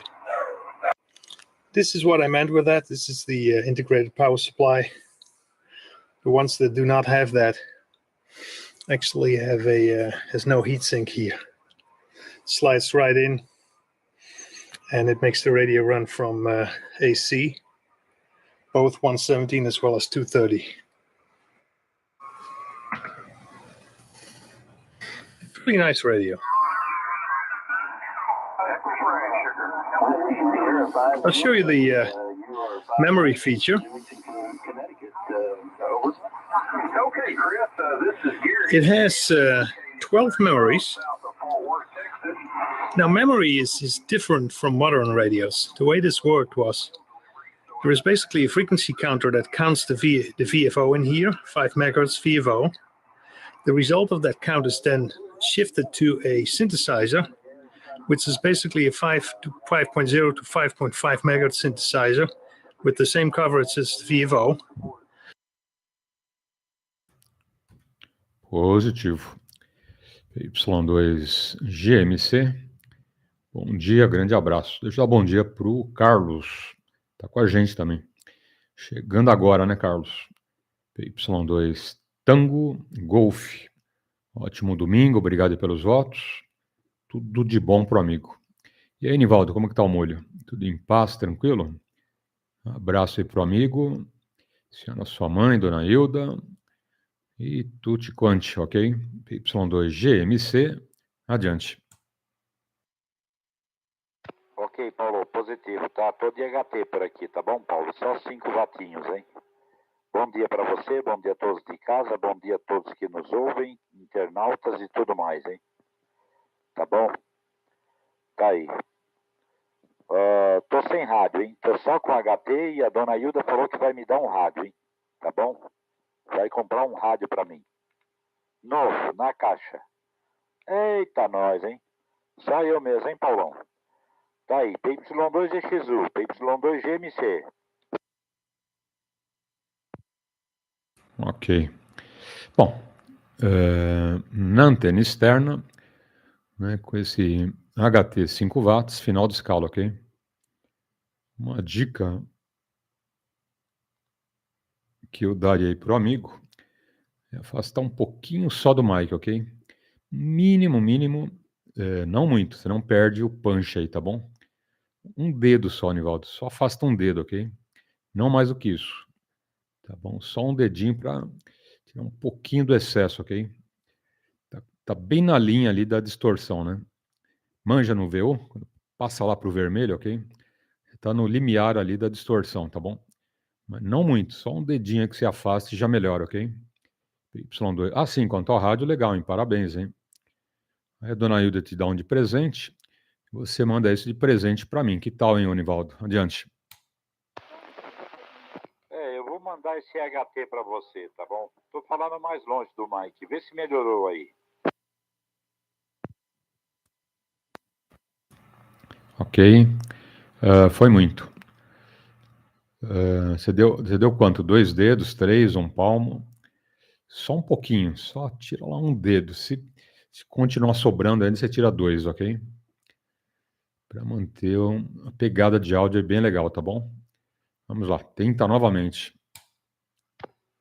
This is what I meant with that. This is the integrated power supply. The ones that do not have that actually have has no heatsink here. Slides right in, and it makes the radio run from AC, both 117 as well as 230. Pretty nice radio. I'll show you the memory feature. It has 12 memories. Now, memory is different from modern radios. The way this worked was there is basically a frequency counter that counts the VFO in here, 5 megahertz VFO. The result of that count is then shifted to a synthesizer, which is basically a 5.0 to 5.5 megahertz synthesizer with the same coverage as the VFO. Positivo. PY2EXU. Bom dia, grande abraço. Deixa eu dar bom dia para o Carlos. Está com a gente também. Chegando agora, né, Carlos? PY2 Tango Golf. Ótimo domingo, obrigado pelos votos. Tudo de bom pro amigo. E aí, Nivaldo, como que tá o molho? Tudo em paz, tranquilo? Um abraço aí pro amigo. Senhora sua mãe, dona Hilda. E tutti quanti, ok? PY2GMC, adiante. Ok, Paulo, positivo, tá? Tô de HT por aqui, tá bom, Paulo? Só 5 watinhos, hein? Bom dia para você, bom dia a todos de casa, bom dia a todos que nos ouvem, internautas e tudo mais, hein? Tá bom? Tá aí. Tô sem rádio, hein? Tô só com HT e a dona Hilda falou que vai me dar um rádio, hein? Tá bom? Vai comprar um rádio para mim. Novo, na caixa. Eita nós, hein? Só eu mesmo, hein, Paulão? Tá aí, PY2EXU, PY2GMC. Ok. Bom, na antena externa, né, com esse HT 5 watts, final de escala, ok? Uma dica que eu daria aí para o amigo é afastar um pouquinho só do mic, ok? Mínimo, não muito, você não perde o punch aí, tá bom? Um dedo só, Nivaldo, só afasta um dedo, ok? Não mais do que isso, tá bom? Só um dedinho para tirar um pouquinho do excesso, ok? Tá bem na linha ali da distorção, né? Manja no VO, passa lá para o vermelho, ok? Tá no limiar ali da distorção, tá bom? Mas não muito, só um dedinho que se afaste e já melhora, ok? PY2. Ah, sim, quanto ao rádio, legal, hein? Parabéns, hein? Aí a dona Hilda te dá um de presente, você manda esse de presente para mim. Que tal, hein, Onivaldo? Adiante. Eu vou mandar esse HT para você, tá bom? Tô falando mais longe do Mike, vê se melhorou aí. Ok. Foi muito. Você deu quanto? 2 dedos, 3, um palmo? Só um pouquinho, só tira lá um dedo. Se continuar sobrando ainda, você tira 2, ok? Para manter a pegada de áudio é bem legal, tá bom? Vamos lá, tenta novamente.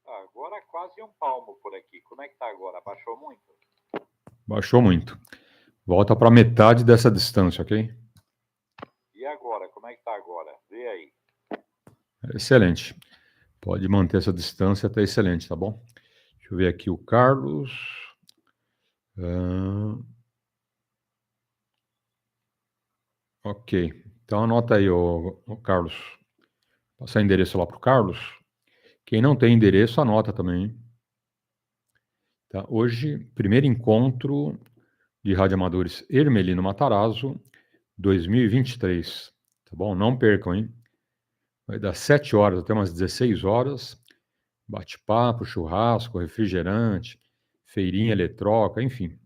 Agora é quase um palmo por aqui. Como é que tá agora? Baixou muito? Baixou muito. Volta para metade dessa distância, ok? E agora? Como é que tá agora? Vê aí. Excelente. Pode manter essa distância, tá excelente, tá bom? Deixa eu ver aqui o Carlos. Ok. Então anota aí, o Carlos. Passar endereço lá para o Carlos. Quem não tem endereço, anota também, hein? Tá? Hoje, primeiro encontro de radioamadores Hermelino Matarazzo 2023. Tá bom? Não percam, hein? Vai das 7 horas até umas 16 horas. Bate-papo, churrasco, refrigerante, feirinha eletrônica, enfim.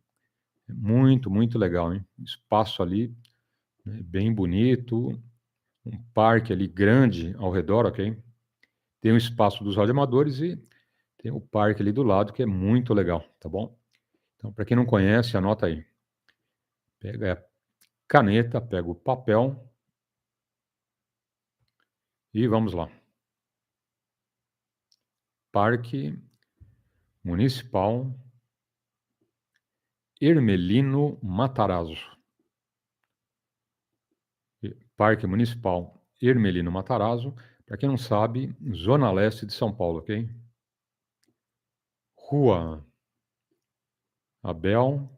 Muito, muito legal, hein? Espaço ali, né, bem bonito. Um parque ali grande ao redor, ok? Tem o espaço dos radioamadores e tem o parque ali do lado, que é muito legal, tá bom? Então, para quem não conhece, anota aí. Pega a caneta, pega o papel e vamos lá. Parque Municipal Hermelino Matarazzo. Parque Municipal Hermelino Matarazzo, para quem não sabe, Zona Leste de São Paulo, ok? Rua Abel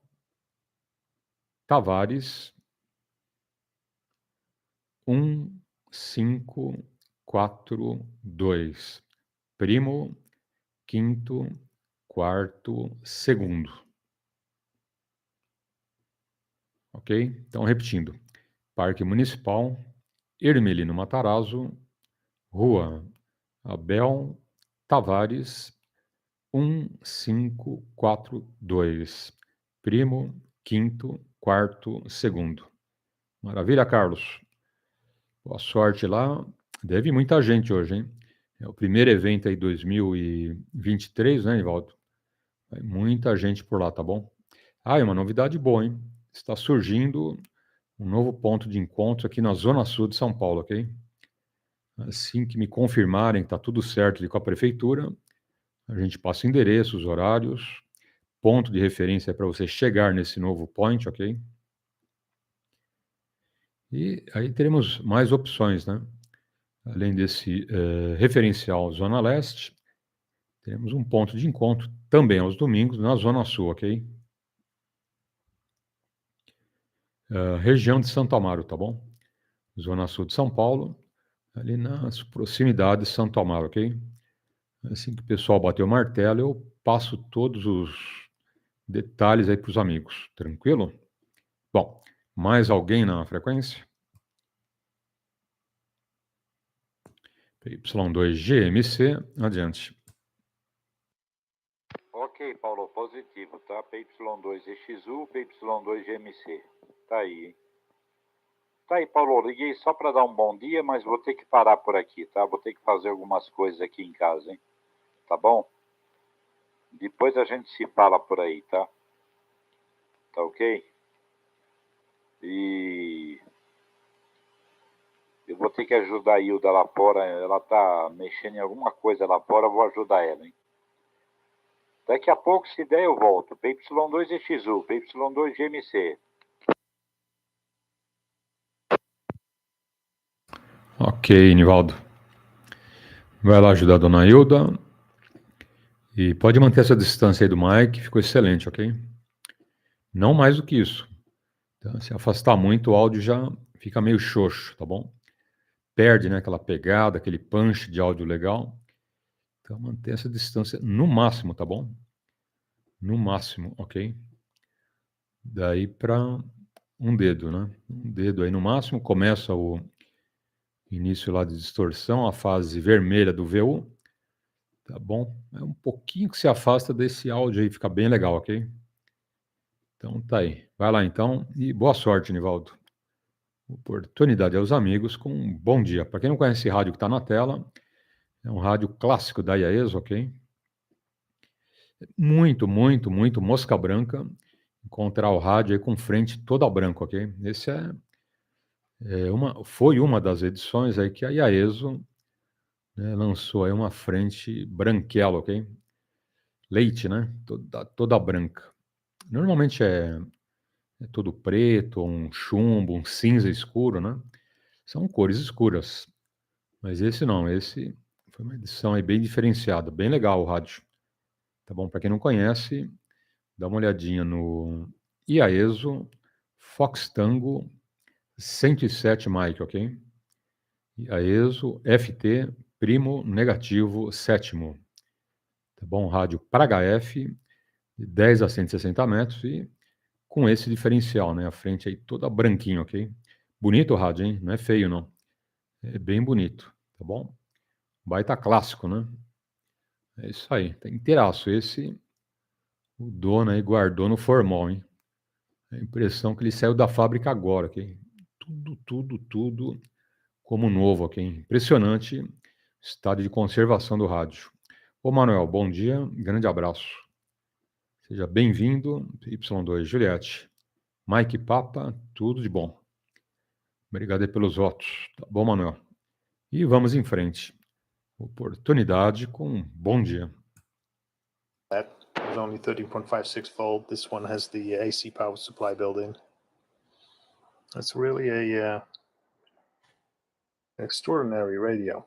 Tavares, 1542. Primo, quinto, quarto, segundo. Ok? Então, repetindo. Parque Municipal Hermelino Matarazzo, Rua Abel Tavares, 1542. Primo, quinto, quarto, segundo. Maravilha, Carlos. Boa sorte lá. Deve muita gente hoje, hein? É o primeiro evento aí 2023, né, Ivaldo? Vai muita gente por lá, tá bom? Ah, e uma novidade boa, hein? Está surgindo um novo ponto de encontro aqui na Zona Sul de São Paulo, ok? Assim que me confirmarem que está tudo certo ali com a prefeitura, a gente passa o endereço, os horários, ponto de referência para você chegar nesse novo point, ok? E aí teremos mais opções, né? Além desse referencial Zona Leste, temos um ponto de encontro também aos domingos na Zona Sul, ok? Região de Santo Amaro, tá bom? Zona Sul de São Paulo, ali nas proximidades de Santo Amaro, ok? Assim que o pessoal bater o martelo, eu passo todos os detalhes aí para os amigos, tranquilo? Bom, mais alguém na frequência? PY2GMC, adiante. Ok, Paulo, positivo, tá? PY2EXU, PY2GMC. Tá aí, hein? Tá aí, Paulo, liguei só para dar um bom dia, mas vou ter que parar por aqui, tá? Vou ter que fazer algumas coisas aqui em casa, hein? Tá bom? Depois a gente se fala por aí, tá? Tá ok? E eu vou ter que ajudar a Hilda lá fora, ela tá mexendo em alguma coisa lá fora, eu vou ajudar ela, hein? Daqui a pouco, se der, eu volto. PY2EXU, PY2GMC. Ok, Nivaldo. Vai lá ajudar a dona Hilda. E pode manter essa distância aí do mic, ficou excelente, ok? Não mais do que isso. Então, se afastar muito, o áudio já fica meio xoxo, tá bom? Perde, né, aquela pegada, aquele punch de áudio legal. Então, manter essa distância no máximo, tá bom? No máximo, ok? Daí para um dedo, né? Um dedo aí no máximo. Começa o início lá de distorção, a fase vermelha do VU. Tá bom? É um pouquinho que se afasta desse áudio aí, fica bem legal, ok? Então tá aí. Vai lá então e boa sorte, Nivaldo. Oportunidade aos amigos com um bom dia. Para quem não conhece esse rádio que está na tela, é um rádio clássico da IAES, ok? Muito, muito, muito mosca branca encontrar o rádio aí com frente toda branca, ok? Esse foi uma das edições aí que a IAESO, né, lançou aí uma frente branquela, ok? Leite, né? Toda branca. Normalmente é todo preto, um chumbo, um cinza escuro, né? São cores escuras. Mas esse não, esse foi uma edição aí bem diferenciada, bem legal o rádio. Tá bom? Para quem não conhece, dá uma olhadinha no IAESO Fox Tango 107 Mike, ok? IAESO FT primo negativo sétimo. Tá bom? Rádio para HF, de 10 a 160 metros e com esse diferencial, né? A frente aí toda branquinha, ok? Bonito o rádio, hein? Não é feio, não. É bem bonito, tá bom? Baita clássico, né? É isso aí, tá inteiraço. Esse, o dono aí guardou no formol, hein? A impressão que ele saiu da fábrica agora, ok? Tudo como novo, ok? Impressionante estado de conservação do rádio. Ô, Manuel, bom dia, grande abraço. Seja bem-vindo, Y2 Juliette. Mike Papa, tudo de bom. Obrigado aí pelos votos. Tá bom, Manuel? E vamos em frente. Oportunidade com bom dia. That was only 13.56 volt. This one has the AC power supply built in. That's really a extraordinary radio.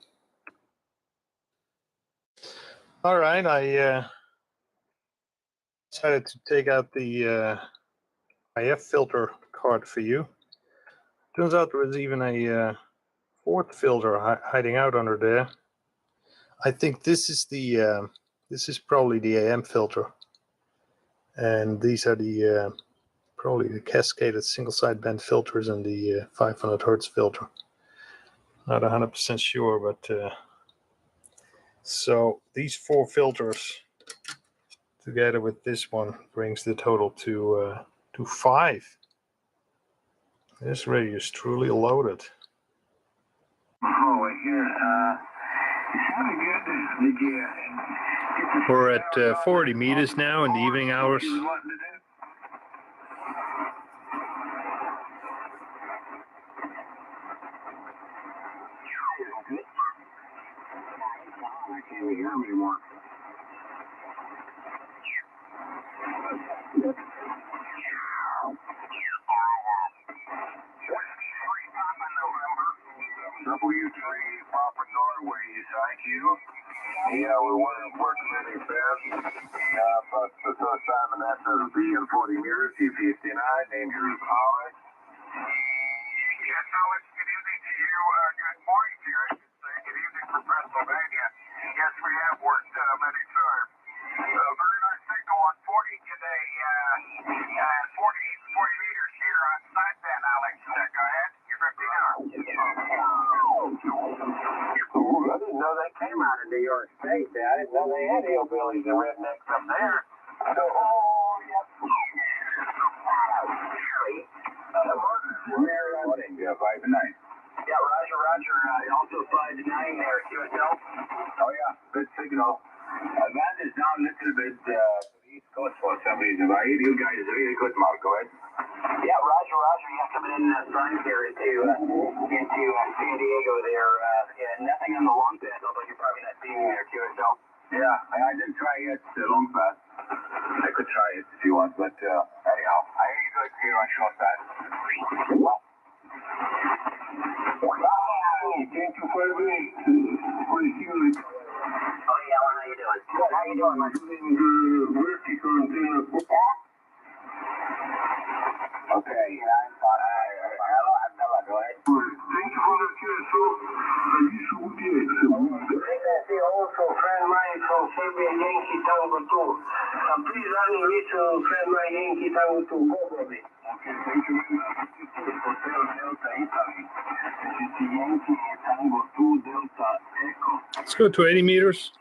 All right, I decided to take out the IF filter card for you. Turns out there was even a fourth filter hiding out under there. I think this is the this is probably the AM filter, and these are the probably the cascaded single sideband filters and the 500 hertz filter. Not 100% sure, but so these four filters together with this one brings the total to 5. This radio is truly loaded. Oh, here, it sounded good. Did you? We're at 40 meters now in the evening hours. I can't even hear him anymore. W3 Papa Norway, is IQ? Yeah, we're working really fast. But so Simon, that's a VM40 mirrors, T59, dangerous Alex. Yes, Alex, good evening to you. Good morning to you, I should say. Good evening from Pennsylvania. Yes, we have worked many times. Very nice signal on 40 today. 40 meters here on sideband, Alex. Go ahead. You're 50 now. I didn't know they came out of New York State. I didn't know they had hillbillies and rednecks up there. So, yep. Yeah, 5 to 9. Yeah, Roger. Also 5 to 9 there, QSL. Oh, yeah, good signal. That is down a little bit to the East Coast for some reason. But you guys are really good, Mark. Go ahead. Yeah, Roger. Yeah, coming in sun here into San Diego there. Nothing on the long pass, although you're probably not seeing me there, QSL. Yeah, I didn't try it long pass. I could try it if you want, but anyhow, I hear you good here on short pass. You came too far away. Pretty humid. Oh, yeah, how you doing? Good. How How you doing, man? Whiskey container. Okay, hello, go ahead. Thank you for the QSO. This is also friend mine from Serbia Yankee Tango 2. Please run me to friend mine Yankee Tango 2. Go, Bobby. Okay, thank you. Hotel Delta Italy. This is Yankee Tango 2 Delta Echo. Let's go to 80 meters.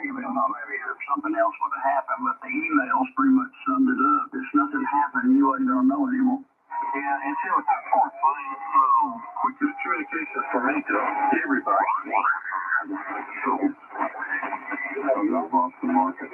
Maybe something else would have happened, but the emails pretty much summed it up. If nothing happened, you wasn't going to know anymore. Yeah, and see what's important, which is communication from me to everybody. So, you never know off the market.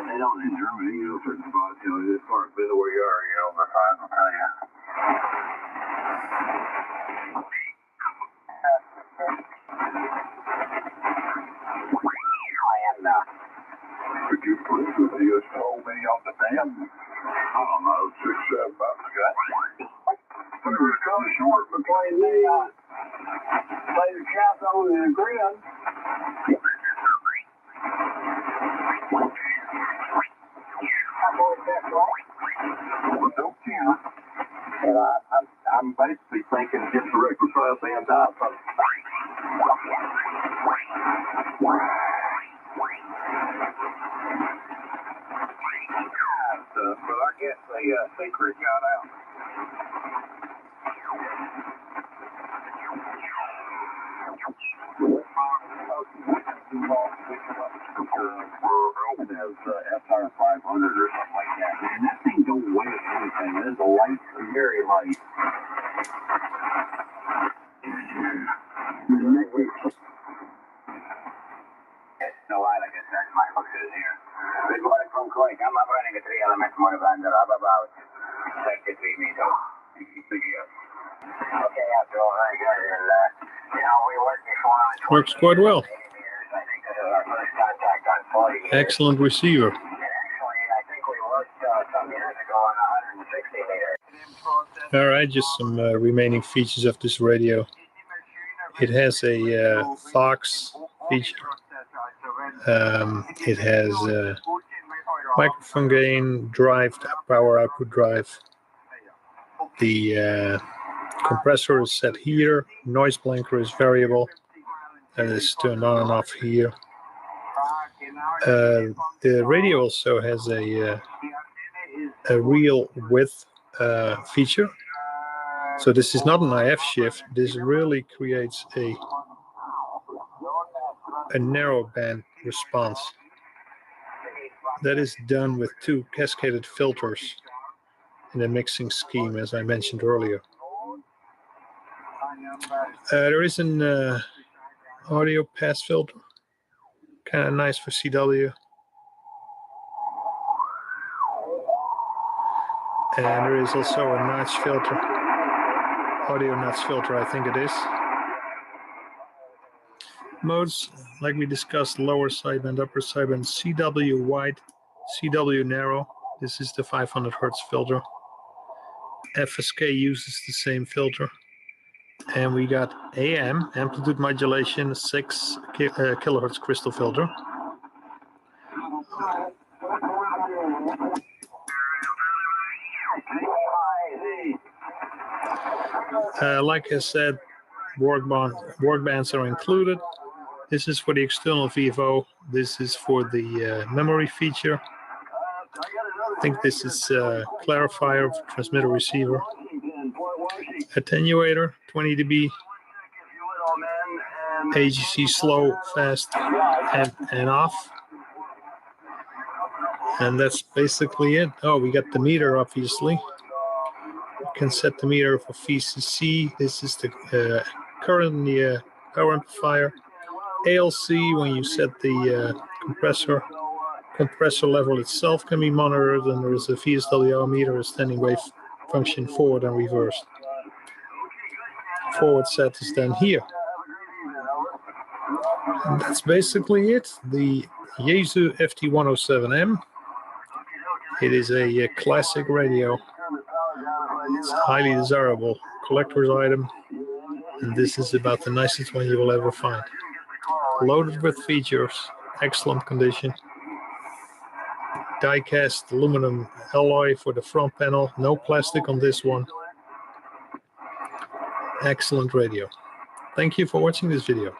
They don't in Germany, you know, certain spots, you know, as far as where you are, you know, that's I'll tell you. Could you please review us told me on the dam? I don't know, 6, 7 months ago. We were kind of short between the capstone and the grid. And I'm basically thinking just to rectify the end up. But I guess the secret got out. As SR 500 or something like that. Man, that thing don't weigh anything. It is a light, very light. No, I like it. That's my book is here. Good morning from Kuwait. I'm running a 3-element motor van that I'm about 63 meters. Okay, after all right here, you know, we worked before on Works quite well. I think this is our first contact on 40 years. Excellent receiver. And actually, I think we worked some years ago on 160 meters. All right, just some remaining features of this radio. It has a Fox feature. It has microphone gain, drive, power output drive. The compressor is set here. Noise blanker is variable. That is turned on and off here. The radio also has a real width feature. So this is not an IF shift. This really creates a narrow band response. That is done with 2 cascaded filters in the mixing scheme, as I mentioned earlier. There is an audio pass filter, kind of nice for CW. And there is also a notch filter, audio notch filter, I think it is. Modes, like we discussed, lower sideband, upper sideband, CW wide, CW narrow. This is the 500 Hertz filter. FSK uses the same filter. And we got AM, amplitude modulation, 6 kilohertz crystal filter. Like I said, work bands are included. This is for the external VFO. This is for the memory feature. I think this is clarifier, transmitter receiver. Attenuator, 20 dB. AGC slow, fast, and off. And that's basically it. Oh, we got the meter, obviously. You can set the meter for VCC. This is the current in the power amplifier. ALC, when you set the compressor level itself can be monitored, and there is a VSWR meter, a standing wave function forward and reversed. Forward set is then here. And that's basically it. The Yaesu FT107M It is a classic radio. It's highly desirable collector's item, and this is about the nicest one you will ever find. Loaded with features, excellent condition. Die-cast aluminum alloy for the front panel, no plastic on this one. Excellent radio. Thank you for watching this video.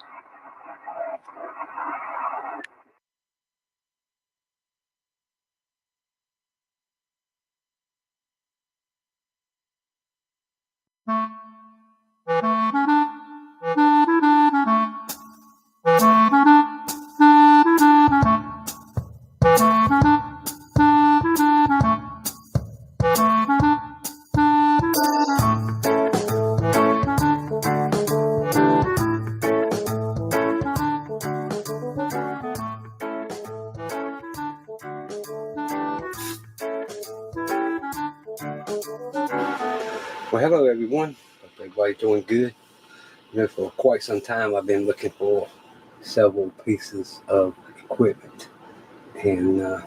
Well, hello everyone. Hope everybody's doing good. You know, for quite some time I've been looking for several pieces of equipment, and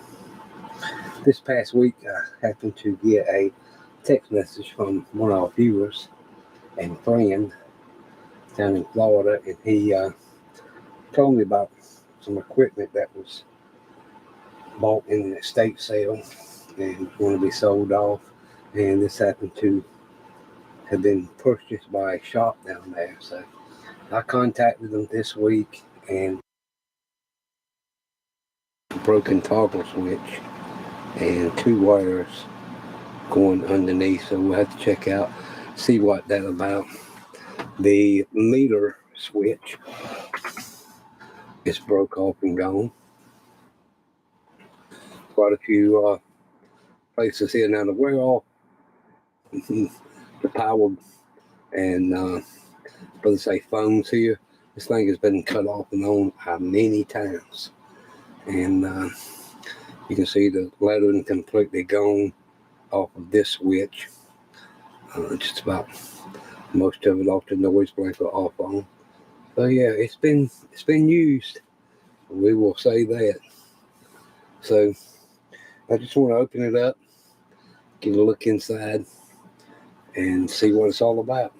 this past week I happened to get a text message from one of our viewers and friend down in Florida, and he told me about some equipment that was bought in an estate sale and going to be sold off, and this happened to have been purchased by a shop down there. So I contacted them this week, and broken toggle switch and 2 wires going underneath, so we'll have to check out, see what that's about. The meter switch is broke off and gone. Quite a few places here now to wear off the power and let's say phones here. This thing has been cut off and on many times, and you can see the lettering completely gone off of this switch. Just about most of it off the noise blanket off on. So yeah, it's been used. We will say that. So I just want to open it up, get a look inside, and see what it's all about.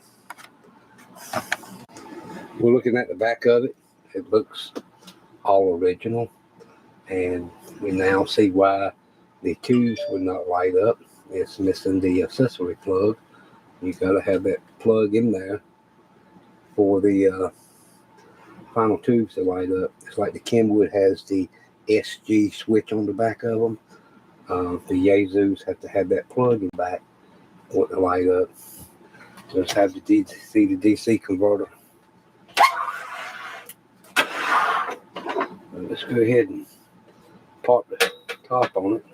We're looking at the back of it. It looks all original, and we now see why the tubes would not light up. It's missing the accessory plug. You gotta have that plug in there for the final tubes to light up. It's like the Kenwood has the SG switch on the back of them. The Yaesus have to have that plug in back for it to light up. Just have the DC converter. Let's go ahead and pop the top on it.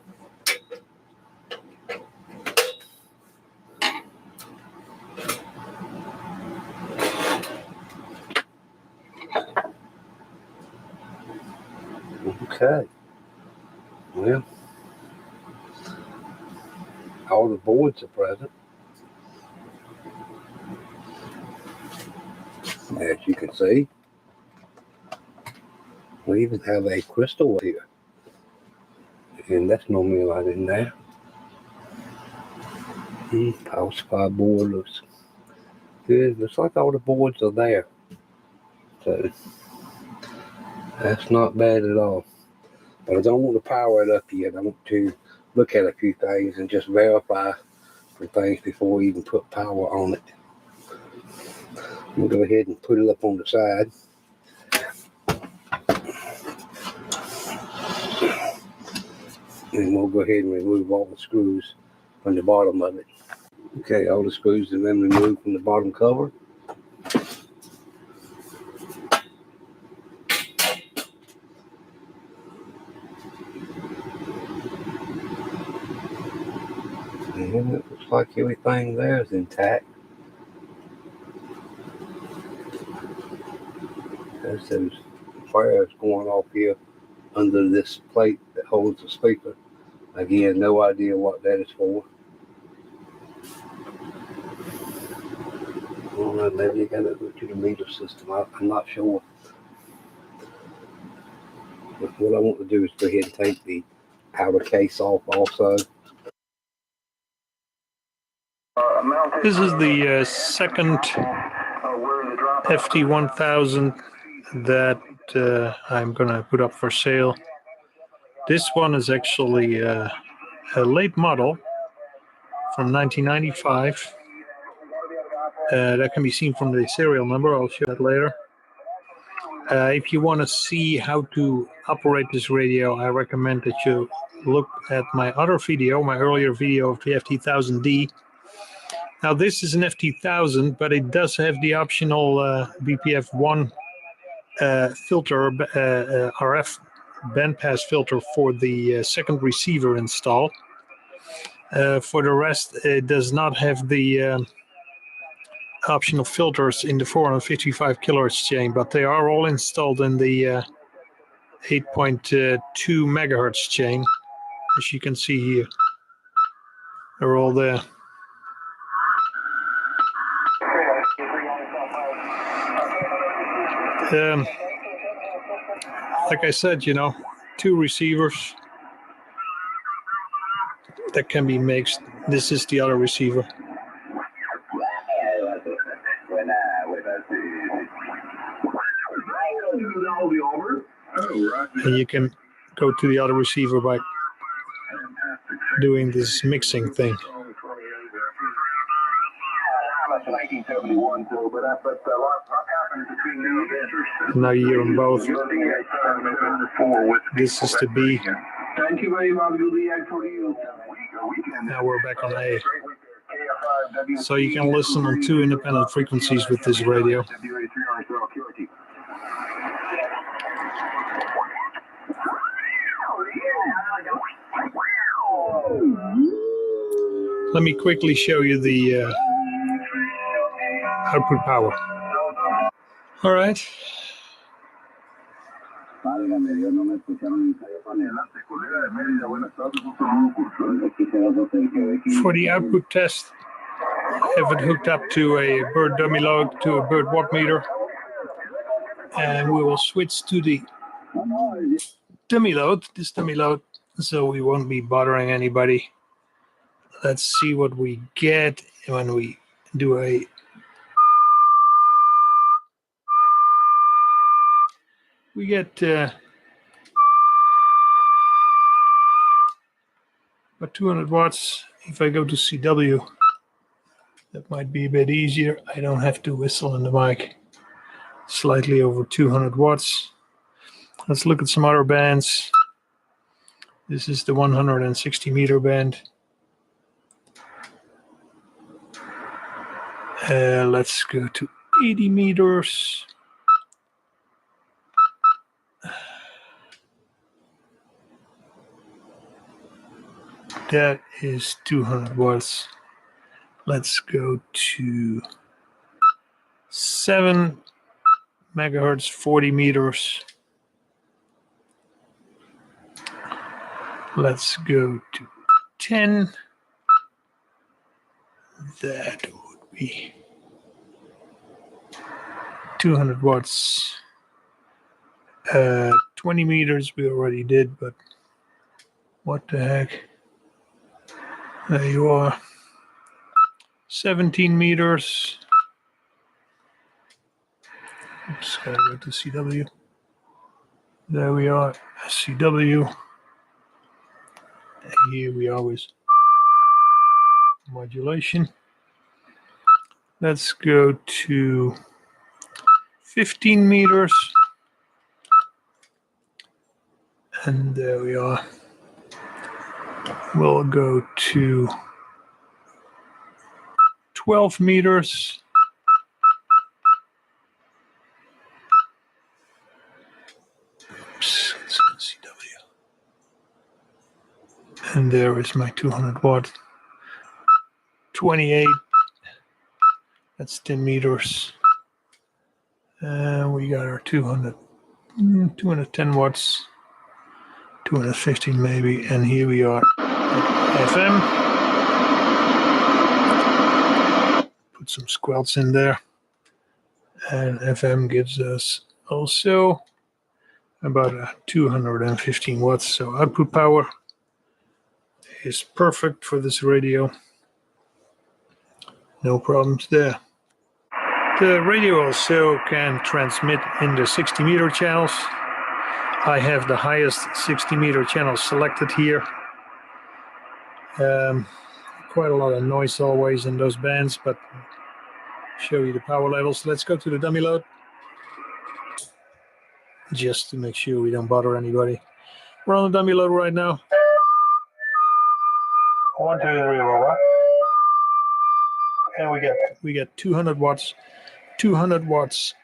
Okay. Well, all the boards are present. As you can see, we even have a crystal here, and that's normally right in there. Power supply board looks good. Looks like all the boards are there, so that's not bad at all. But I don't want to power it up yet. I want to look at a few things and just verify some things before we even put power on it. We'll go ahead and put it up on the side. And we'll go ahead and remove all the screws from the bottom of it. Okay, all the screws have been removed from the bottom cover. And it looks like everything there is intact. There's those wires going off here under this plate that holds the speaker. Again, no idea what that is for. I don't know, maybe you got to go to the meter system. I'm not sure. But what I want to do is go ahead and take the have a case off also. This is the second FT1000 that I'm going to put up for sale. This one is actually a late model from 1995. That can be seen from the serial number. I'll show that later. If you want to see how to operate this radio, I recommend that you look at my other video, my earlier video of the FT1000D. Now this is an FT1000, but it does have the optional BPF1 filter, RF bandpass filter for the second receiver installed. For the rest, it does not have the optional filters in the 455 kilohertz chain, but they are all installed in the 8.2 megahertz chain. As you can see here, they're all there. Like I said, you know, 2 receivers that can be mixed. This is the other receiver. And you can go to the other receiver by doing this mixing thing. Now you hear them both. This is the B. Now we're back on A. So you can listen on 2 independent frequencies with this radio. Let me quickly show you the output power. All right. For the output test, I have it hooked up to a bird dummy load, to a bird watt meter, and we will switch to the dummy load, this dummy load, so we won't be bothering anybody. Let's see what we get when we do a we get about 200 watts. If I go to CW, that might be a bit easier. I don't have to whistle in the mic. Slightly over 200 watts. Let's look at some other bands. This is the 160 meter band. Let's go to 80 meters. That is 200 watts. Let's go to 7 megahertz, 40 meters. Let's go to 10. That would be 200 watts. 20 meters we already did, but what the heck? There you are. 17 meters. Oops, gotta go to CW. There we are, CW. And here we are with modulation. Let's go to 15 meters. And there we are. We'll go to 12 meters. Oops, it's on CW. And there is my 200 watt. 28. That's 10 meters. And we got our 210 watts. 215 maybe, and here we are at FM. Put some squelch in there, and FM gives us also about 215 watts. So output power is perfect for this radio. No problems there. The radio also can transmit in the 60 meter channels. I have the highest 60 meter channel selected here. Quite a lot of noise always in those bands, but show you the power levels. Let's go to the dummy load, just to make sure we don't bother anybody. We're on the dummy load right now. 1, 2, 3, 4, and we get 200 watts. 200 watts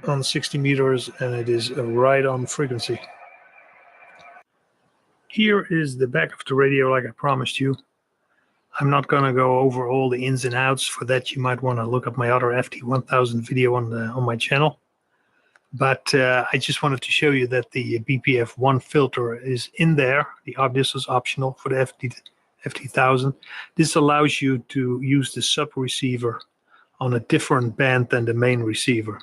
on 60 meters, and it is right on frequency. Here is the back of the radio, like I promised you. I'm not going to go over all the ins and outs. For that, you might want to look up my other FT1000 video on my channel. But I just wanted to show you that the BPF1 filter is in there. This is optional for the FT1000. This allows you to use the sub receiver on a different band than the main receiver.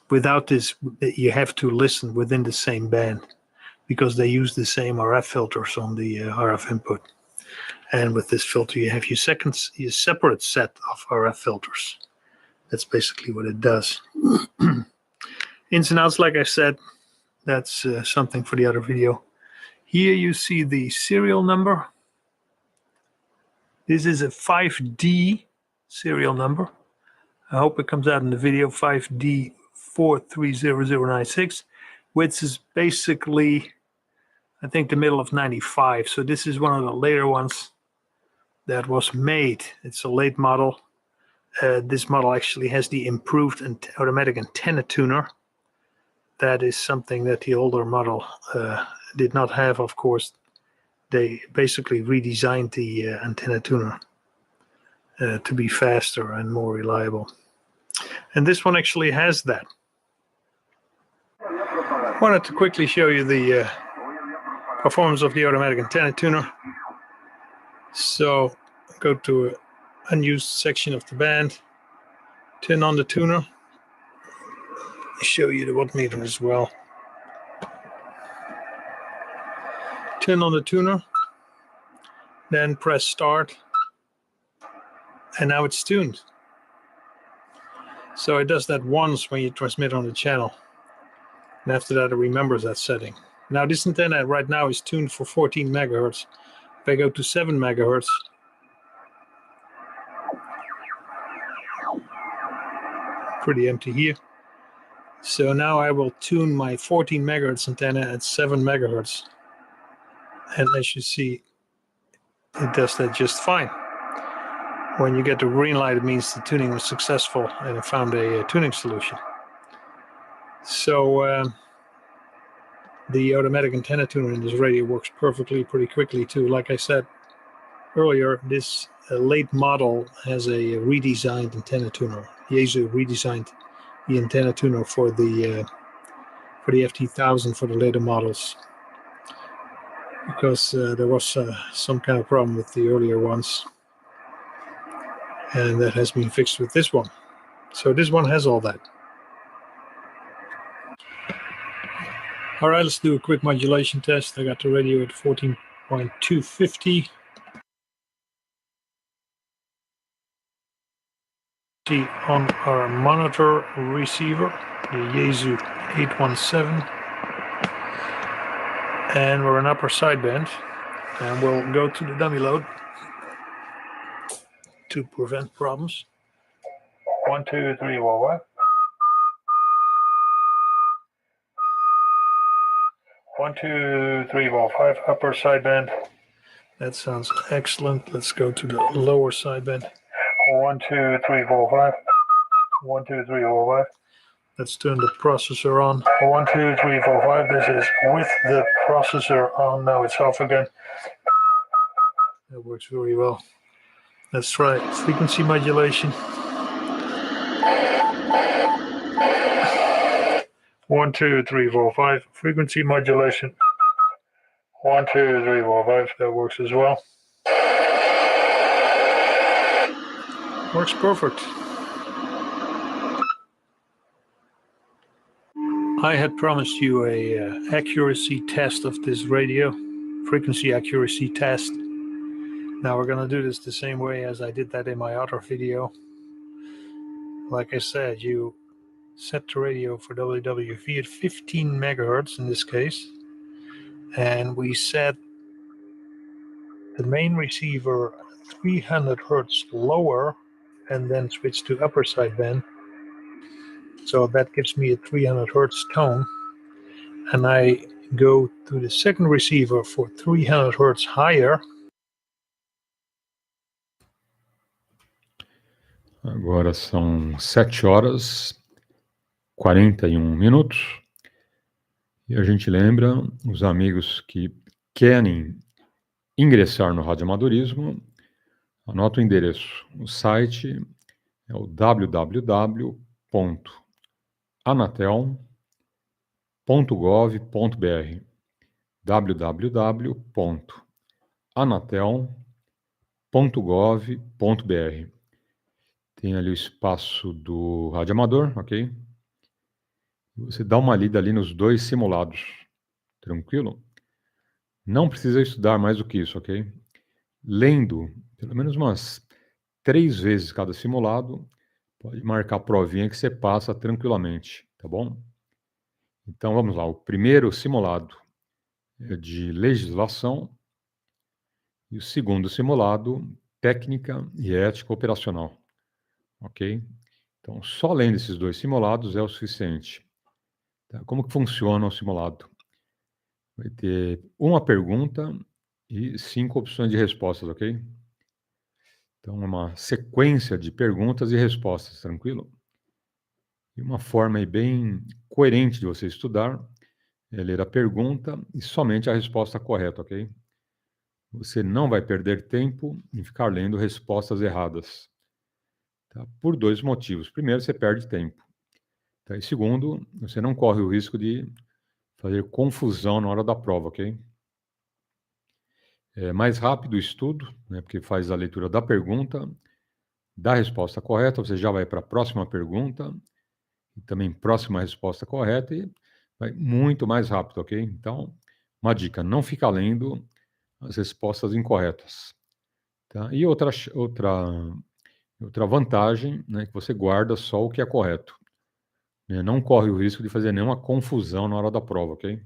Without this, you have to listen within the same band because they use the same RF filters on the RF input. And with this filter, you have your separate set of RF filters. That's basically what it does. Ins and outs, like I said, that's something for the other video. Here you see the serial number. This is a 5D serial number. I hope it comes out in the video, 5D430096, which is basically, I think, the middle of 95. So this is one of the later ones that was made. It's a late model. This model actually has the improved automatic antenna tuner. That is something that the older model did not have, of course. They basically redesigned the antenna tuner to be faster and more reliable. And this one actually has that. I wanted to quickly show you the performance of the automatic antenna tuner. So go to an unused section of the band, turn on the tuner. I'll show you the watt meter as well. Turn on the tuner, then press start, and now it's tuned. So it does that once when you transmit on the channel, and after that it remembers that setting. Now this antenna right now is tuned for 14 megahertz. If I go to 7 megahertz, pretty empty here. So now I will tune my 14 megahertz antenna at 7 megahertz. And as you see, it does that just fine. When you get the green light, it means the tuning was successful and I found a tuning solution. So the automatic antenna tuner in this radio works perfectly, pretty quickly too. Like I said earlier, this late model has a redesigned antenna tuner. LEGISLAÇãO redesigned the antenna tuner for the FT1000 for the later models, because there was some kind of problem with the earlier ones, and that has been fixed with this one. So this one has all that. All right, let's do a quick modulation test. I got the radio at 14.250. On our monitor receiver, the LEGISLAÇãO 817. And we're in upper sideband, and we'll go to the dummy load to prevent problems. 1, 2, 3, 4, 5. 1, 2, 3, 4, 5, upper sideband. That sounds excellent. Let's go to the lower sideband. 1, 2, 3, 4, 5. 1, 2, 3, 4, 5. Let's turn the processor on. 1, 2, 3, 4, 5. This is with the processor on. Now it's off again. That works very well. Let's try frequency modulation. 1, 2, 3, 4, 5. Frequency modulation. 1, 2, 3, 4, 5. That works as well. Works perfect. I had promised you a accuracy test of this radio, frequency accuracy test. Now we're going to do this the same way as I did that in my other video. Like I said, you set the radio for WWV at 15 megahertz in this case, and we set the main receiver 300 hertz lower and then switch to upper sideband. So that gives me a 300 hertz tone, and I go to the second receiver for 300 hertz higher. Agora são 7h41. E a gente lembra os amigos que querem ingressar no radioamadorismo, anota o endereço. O site é o www.anatel.gov.br www.anatel.gov.br. Tem ali o espaço do radioamador, ok? Você dá uma lida ali nos 2 simulados, tranquilo? Não precisa estudar mais do que isso, ok? Lendo pelo menos umas 3 vezes cada simulado, pode marcar a provinha que você passa tranquilamente, tá bom? Então vamos lá, o primeiro simulado é de legislação e o segundo simulado, técnica e ética operacional, ok? Então só lendo esses 2 simulados é o suficiente. Tá? Como que funciona o simulado? Vai ter uma pergunta e 5 opções de respostas, ok? Então, é uma sequência de perguntas e respostas, tranquilo? E uma forma aí bem coerente de você estudar é ler a pergunta e somente a resposta correta, ok? Você não vai perder tempo em ficar lendo respostas erradas. Tá? Por 2 motivos. Primeiro, você perde tempo. Tá? E segundo, você não corre o risco de fazer confusão na hora da prova, ok? É mais rápido o estudo, né, porque faz a leitura da pergunta, da resposta correta, você já vai para a próxima pergunta, e também próxima resposta correta, e vai muito mais rápido, ok? Então, uma dica, não fica lendo as respostas incorretas. Tá? E outra vantagem, né, que você guarda só o que é correto. Né? Não corre o risco de fazer nenhuma confusão na hora da prova, ok?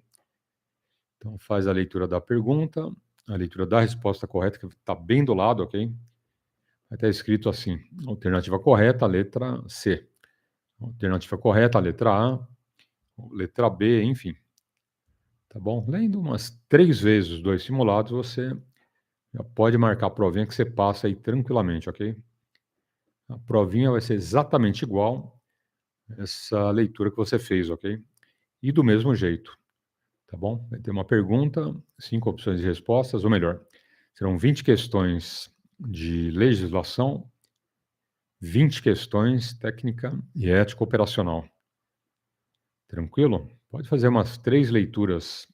Então, faz a leitura da pergunta, a leitura da resposta correta, que está bem do lado, ok? Vai estar escrito assim, alternativa correta, letra C. Alternativa correta, letra A, letra B, enfim. Tá bom? Lendo umas 3 vezes os 2 simulados, você já pode marcar a provinha que você passa aí tranquilamente, ok? A provinha vai ser exatamente igual essa leitura que você fez, ok? E do mesmo jeito, tá bom? Vai ter uma pergunta, 5 opções de respostas, ou melhor, serão 20 questões de legislação, 20 questões técnica e ética operacional. Tranquilo? Pode fazer umas 3 leituras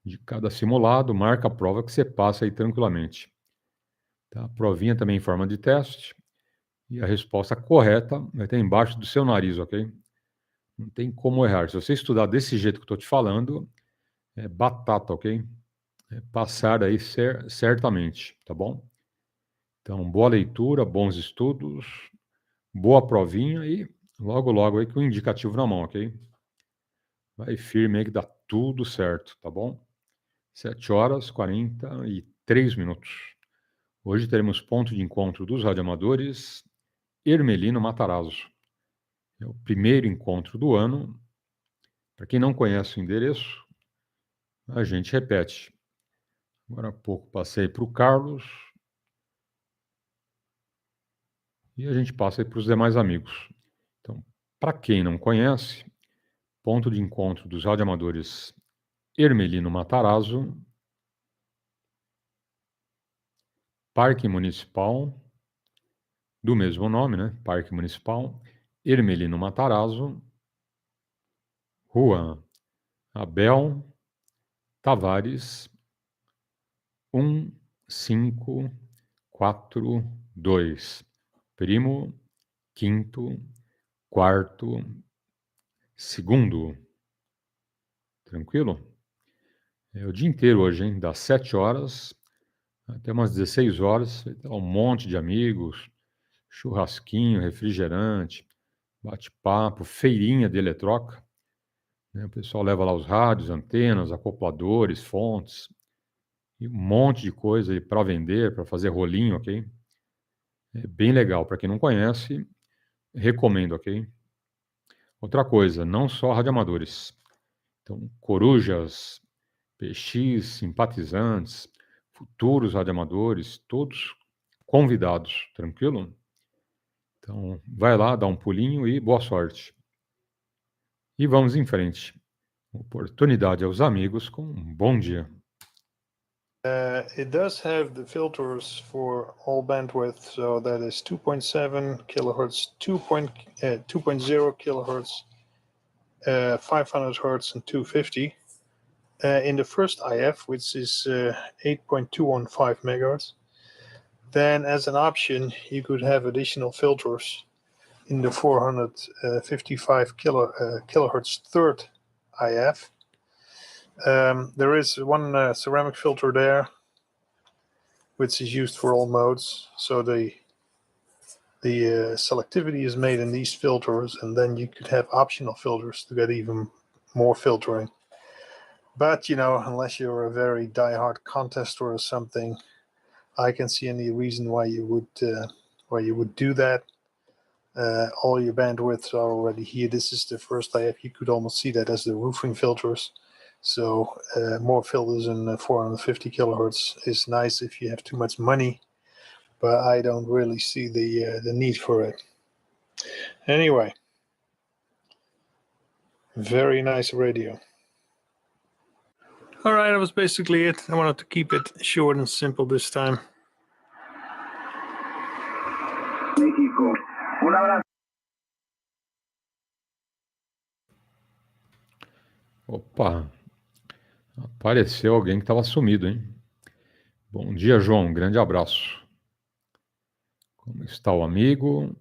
de cada simulado, marca a prova que você passa aí tranquilamente. Tá? A provinha também em forma de teste, e a resposta correta vai estar embaixo do seu nariz, ok? Não tem como errar. Se você estudar desse jeito que eu estou te falando, é batata, ok? É passar aí certamente, tá bom? Então, boa leitura, bons estudos, boa provinha e logo, logo aí com o indicativo na mão, ok? Vai firme aí que dá tudo certo, tá bom? 7h43. Hoje teremos ponto de encontro dos radioamadores Hermelino Matarazzo. É o primeiro encontro do ano. Para quem não conhece o endereço, a gente repete. Agora há pouco passei para o Carlos e a gente passa aí para os demais amigos. Então, para quem não conhece, ponto de encontro dos radioamadores Hermelino Matarazzo, Parque Municipal, do mesmo nome, né? Parque Municipal, Hermelino Matarazzo, Rua Abel Tavares, 1542. Primo, quinto, quarto, segundo. Tranquilo? É o dia inteiro hoje, hein? Das 7h até umas 16 horas, um monte de amigos, churrasquinho, refrigerante, bate-papo, feirinha de eletroca, né? O pessoal leva lá os rádios, antenas, acopladores, fontes, e um monte de coisa aí para vender, para fazer rolinho, ok? É bem legal. Para quem não conhece, recomendo, ok? Outra coisa, não só radioamadores. Então, corujas, PX, simpatizantes, futuros radioamadores, todos convidados, tranquilo? Então, vai lá, dá um pulinho e boa sorte. E vamos em frente. Oportunidade aos amigos com um bom dia. It does have the filters for all bandwidth, so that is 2.7 kilohertz, 2.0 kilohertz, 500 hertz, and 250. In the first IF, which is 8.215 megahertz, then as an option, you could have additional filters in the 455 kilohertz third IF. There is one ceramic filter there, which is used for all modes. So the selectivity is made in these filters, and then you could have optional filters to get even more filtering. But, you know, unless you're a very diehard contester or something, I can't see any reason why you would do that. All your bandwidths are already here. This is the first IF. You could almost see that as the roofing filters. So more filters in 450 kilohertz is nice if you have too much money, but I don't really see the need for it. Anyway, very nice radio. All right, that was basically it. I wanted to keep it short and simple this time. Opa, apareceu alguém que estava sumido, hein? Bom dia, João. Um grande abraço. Como está o amigo?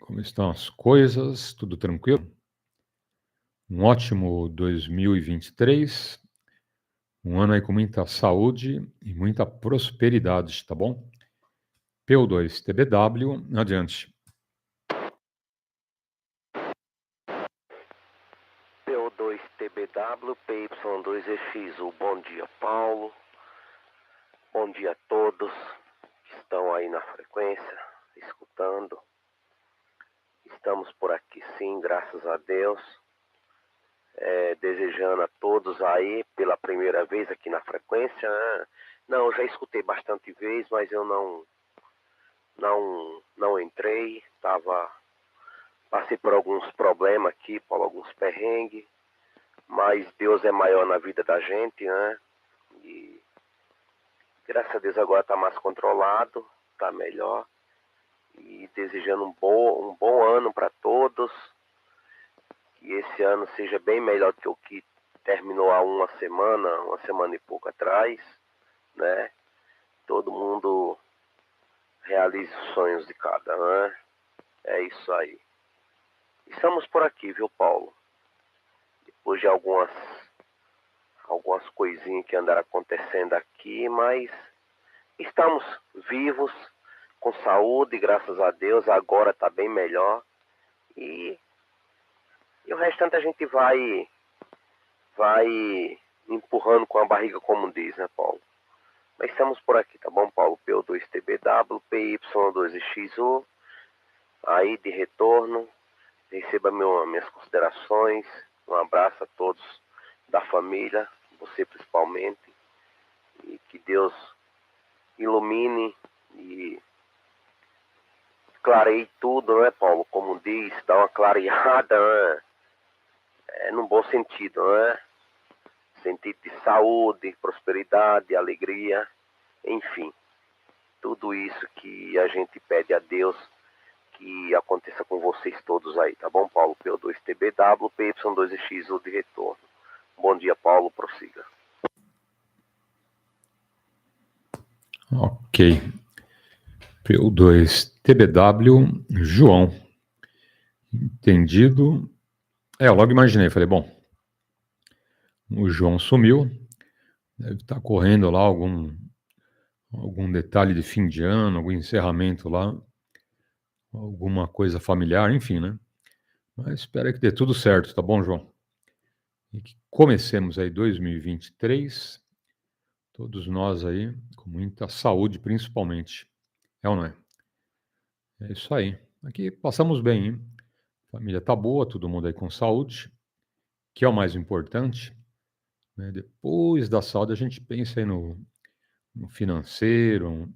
Como estão as coisas? Tudo tranquilo? Um ótimo 2023. Um ano aí com muita saúde e muita prosperidade, tá bom? P2EXU, adiante. P2TBW, PY2EXU. Bom dia, Paulo. Bom dia a todos que estão aí na frequência, escutando. Estamos por aqui sim, graças a Deus. Desejando a todos aí pela primeira vez aqui na frequência. Não, já escutei bastante vezes, mas eu não entrei. Passei por alguns problemas aqui, por alguns perrengues. Mas Deus é maior na vida da gente, né? E graças a Deus agora está mais controlado, está melhor. E desejando um bom ano para todos. Que esse ano seja bem melhor do que o que terminou há uma semana e pouco atrás, né? Todo mundo realize os sonhos de cada, né? É isso aí. Estamos por aqui, viu, Paulo? Depois de algumas coisinhas que andaram acontecendo aqui, mas estamos vivos, com saúde, graças a Deus, agora está bem melhor. E o restante a gente vai empurrando com a barriga, como diz, né, Paulo? Mas estamos por aqui, tá bom, Paulo? P2TBW, PY2EXU, aí de retorno. Receba minhas considerações. Um abraço a todos da família, você principalmente. E que Deus ilumine e clareie tudo, né, Paulo? Como diz, dá uma clareada, né? Num bom sentido, né? Sentido de saúde, prosperidade, alegria, enfim. Tudo isso que a gente pede a Deus que aconteça com vocês todos aí, tá bom, Paulo? P2TBW, PY2EXU de retorno. Bom dia, Paulo, prossiga. Ok. P2TBW, João. Entendido. Eu logo imaginei, falei, bom, o João sumiu, deve estar correndo lá algum detalhe de fim de ano, algum encerramento lá, alguma coisa familiar, enfim, né? Mas espero que dê tudo certo, tá bom, João? E que comecemos aí 2023, todos nós aí, com muita saúde, principalmente. É ou não é? É isso aí. Aqui passamos bem, hein? A família tá boa, todo mundo aí com saúde, que é o mais importante, né? Depois da saúde, a gente pensa aí no financeiro,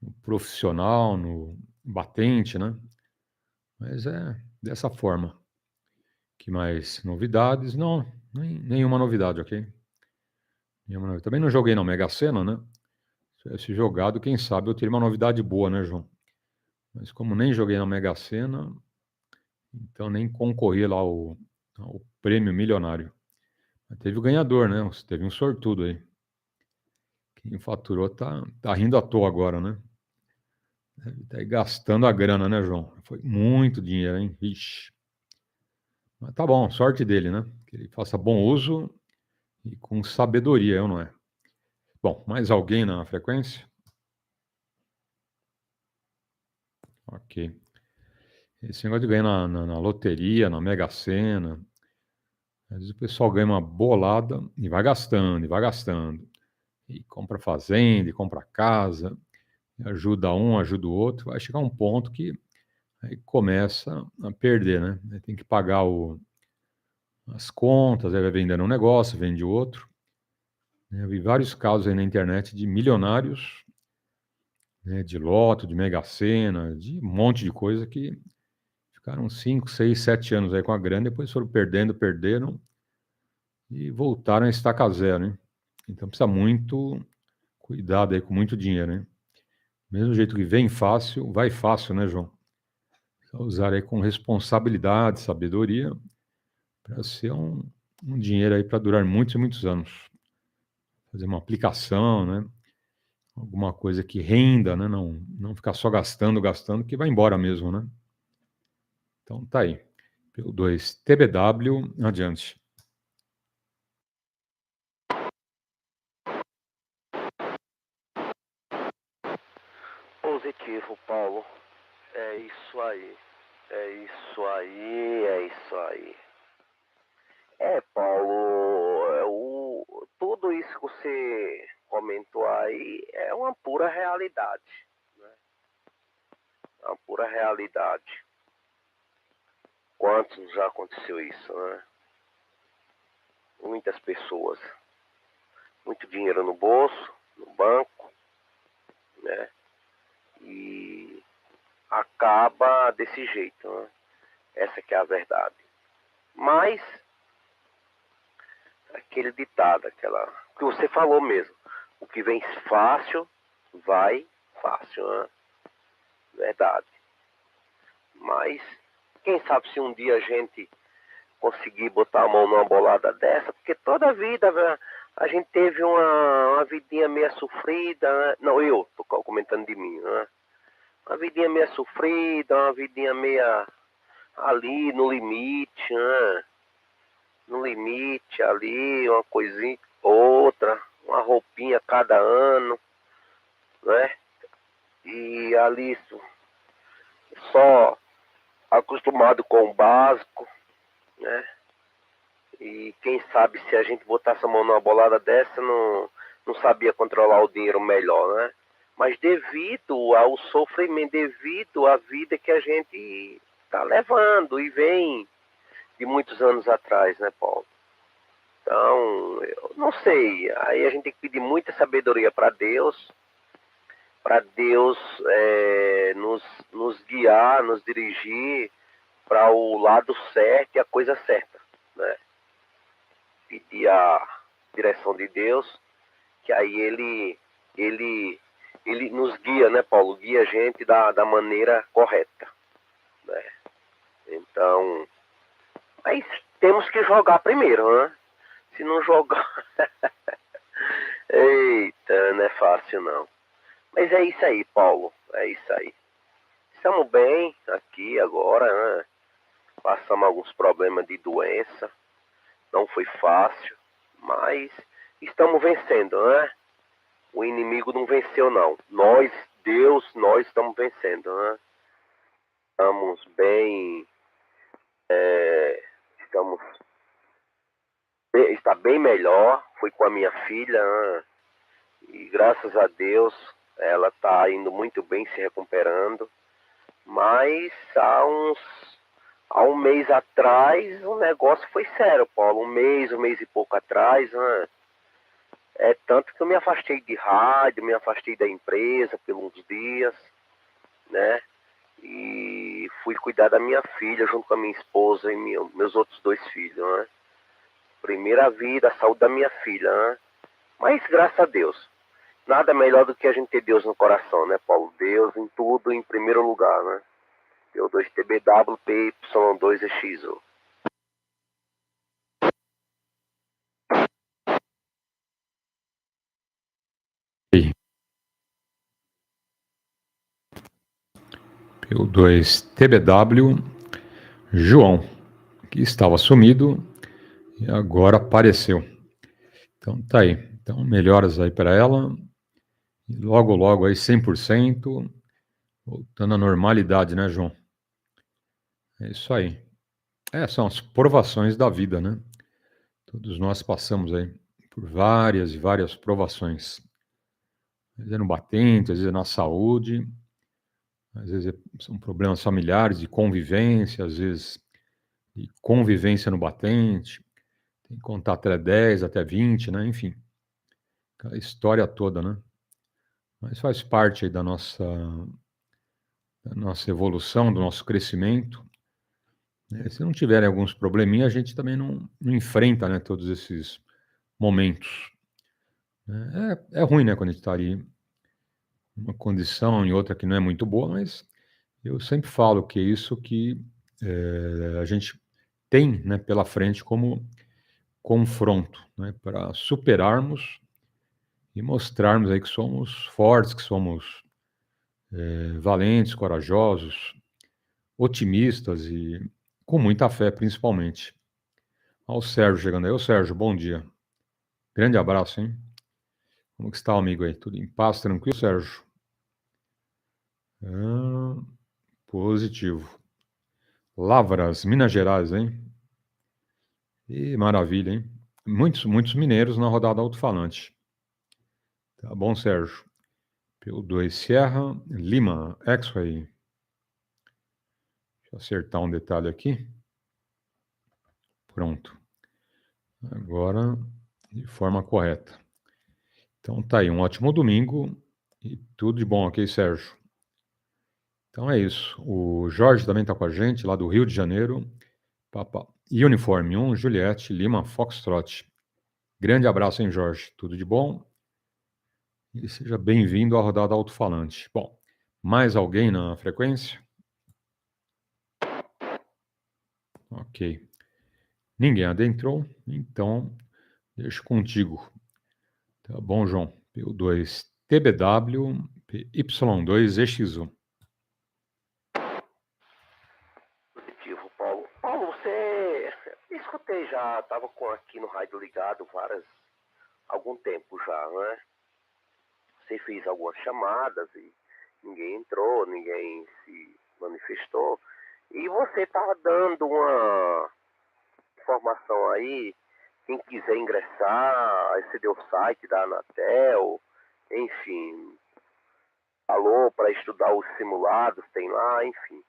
no profissional, no batente, né? Mas é dessa forma. Que mais novidades? Não, nenhuma novidade, ok? Nenhuma novidade. Também não joguei na Mega Sena, né? Se tivesse jogado, quem sabe eu teria uma novidade boa, né, João? Mas como nem joguei na Mega Sena, então nem concorri lá ao prêmio milionário. Mas teve o ganhador, né? Teve um sortudo aí. Quem faturou tá rindo à toa agora, né? Deve tá aí gastando a grana, né, João? Foi muito dinheiro, hein? Vixe. Mas tá bom, sorte dele, né? Que ele faça bom uso e com sabedoria, eu não é? Bom, mais alguém na frequência? Ok. Esse negócio de ganhar na loteria, na Mega Sena, às vezes o pessoal ganha uma bolada e vai gastando, e vai gastando. E compra fazenda, e compra casa, e ajuda um, ajuda o outro. Vai chegar um ponto que aí começa a perder, né? Aí tem que pagar as contas, aí vai vendendo um negócio, vende outro. Eu vi vários casos aí na internet de milionários, né, de loto, de Mega Sena, de um monte de coisa que ficaram 5, 6, 7 anos aí com a grana, depois foram perderam e voltaram a estaca zero, hein? Então precisa muito cuidado aí com muito dinheiro, hein? Mesmo jeito que vem fácil, vai fácil, né, João? Precisa usar aí com responsabilidade, sabedoria, para ser um dinheiro aí para durar muitos e muitos anos. Fazer uma aplicação, né? Alguma coisa que renda, né? Não ficar só gastando, que vai embora mesmo, né? Então tá aí. P2 TBW, adiante. Positivo, Paulo. É isso aí. É isso aí, é isso aí. Paulo, tudo isso que você comentou aí é uma pura realidade. Né? É uma pura realidade. Quantos já aconteceu isso, né? Muitas pessoas. Muito dinheiro no bolso, no banco, né? E acaba desse jeito, né? Essa que é a verdade. Mas, aquele ditado, que você falou mesmo, o que vem fácil, vai fácil, né? Verdade. Mas, quem sabe se um dia a gente conseguir botar a mão numa bolada dessa, porque toda a vida, né, a gente teve uma vidinha meio sofrida, né? Não, eu tô comentando de mim, né? Uma vidinha meio sofrida, uma vidinha meia ali no limite, né? No limite ali, uma coisinha, outra, uma roupinha cada ano, né? E ali só acostumado com o básico, né? E quem sabe se a gente botasse a mão numa bolada dessa, não sabia controlar o dinheiro melhor, né? Mas devido ao sofrimento, devido à vida que a gente está levando e vem de muitos anos atrás, né, Paulo? Então, eu não sei. Aí a gente tem que pedir muita sabedoria para Deus nos guiar, nos dirigir para o lado certo e a coisa certa, né? Pedir a direção de Deus, que aí ele nos guia, né, Paulo? Guia a gente da maneira correta, né? Então, mas temos que jogar primeiro, né? Se não jogar, eita, não é fácil não. Mas é isso aí, Paulo, é isso aí. Estamos bem aqui agora, né? Passamos alguns problemas de doença, não foi fácil, mas estamos vencendo, né? o inimigo não venceu, não. Nós, Deus, nós estamos vencendo, né? Estamos bem, está bem melhor. Fui com a minha filha, né? E graças a Deus ela está indo muito bem, se recuperando. Mas há um mês atrás o negócio foi sério, Paulo. Um mês e pouco atrás, né? É tanto que eu me afastei de rádio, me afastei da empresa por uns dias, né? E fui cuidar da minha filha junto com a minha esposa e meus outros 2 filhos, né? Primeira vida, a saúde da minha filha, né? Mas graças a Deus, nada melhor do que a gente ter Deus no coração, né, Paulo? Deus em tudo, em primeiro lugar, né? P2TBW, PY2EXU. P2TBW, João, que estava sumido e agora apareceu. Então tá aí. Então melhoras aí para ela. E logo aí 100%, voltando à normalidade, né, João? É isso aí. São as provações da vida, né? Todos nós passamos aí por várias e várias provações. Às vezes é no batente, às vezes é na saúde, às vezes são problemas familiares, de convivência, às vezes de convivência no batente, tem que contar até 10, até 20, né? Enfim, aquela história toda, né? Mas faz parte aí da nossa evolução, do nosso crescimento. Se não tiverem alguns probleminhas, a gente também não enfrenta, né, todos esses momentos. É ruim, né, quando a gente está ali numa condição, em outra que não é muito boa, mas eu sempre falo que é isso que a gente tem, né, pela frente como confronto, né, para superarmos e mostrarmos aí que somos fortes, que somos valentes, corajosos, otimistas e com muita fé, principalmente. Olha o Sérgio chegando aí. Ô Sérgio, bom dia. Grande abraço, hein? Como que está, amigo aí? Tudo em paz, tranquilo, Sérgio? Positivo. Lavras, Minas Gerais, hein? E maravilha, hein? Muitos mineiros na rodada alto-falante. Tá bom, Sérgio? PY2 Sierra, Lima, X-Ray. Deixa eu acertar um detalhe aqui. Pronto. Agora, de forma correta. Então tá aí, um ótimo domingo e tudo de bom, ok, Sérgio? Então é isso. O Jorge também está com a gente, lá do Rio de Janeiro. Papa Uniforme 1, Juliette, Lima, Foxtrot. Grande abraço, hein, Jorge? Tudo de bom? E seja bem-vindo à rodada alto-falante. Bom, mais alguém na frequência? Ok. Ninguém adentrou, então deixo contigo. Tá bom, João? P2TBW, PY2EXU. Positivo, Paulo. Paulo, você... Eu escutei já, estava aqui no rádio ligado algum tempo já, né? Você fez algumas chamadas e ninguém entrou, ninguém se manifestou. E você estava dando uma informação aí, quem quiser ingressar, aí você deu o site da Anatel, enfim, falou para estudar os simulados, tem lá, enfim.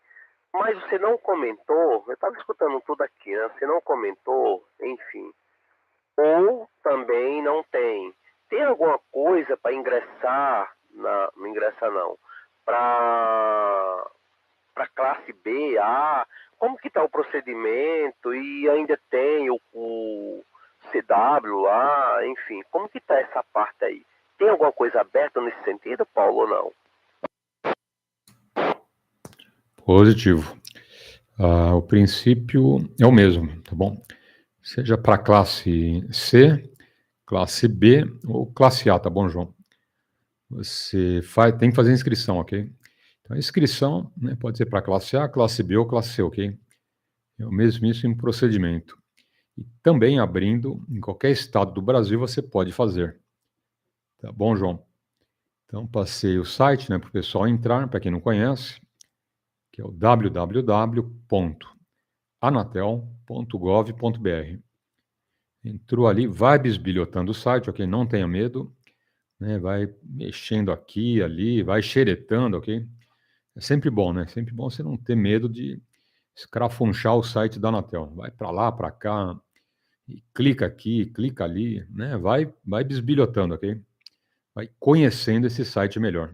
Mas você não comentou, eu estava escutando tudo aqui, né? Você não comentou, enfim. Ou também não tem. Tem alguma coisa para ingressar, não ingressar não, para classe B, A, como que está o procedimento e ainda tem o CW lá, enfim, como que está essa parte aí? Tem alguma coisa aberta nesse sentido, Paulo, ou não? Positivo. O princípio é o mesmo, tá bom? Seja para classe C, classe B ou classe A, tá bom, João? Você tem que fazer inscrição, ok? Então, a inscrição, né, pode ser para classe A, classe B ou classe C, ok? É o mesmíssimo procedimento. E também abrindo, em qualquer estado do Brasil, você pode fazer. Tá bom, João? Então, passei o site, né, para o pessoal entrar, para quem não conhece, que é o www.anatel.gov.br. Entrou ali, vai bisbilhotando o site, ok? Não tenha medo, né? Vai mexendo aqui, ali, vai xeretando, ok? É sempre bom, né? Sempre bom você não ter medo de escrafunchar o site da Anatel. Vai para lá, para cá, e clica aqui, clica ali, né? Vai bisbilhotando, ok? Vai conhecendo esse site melhor.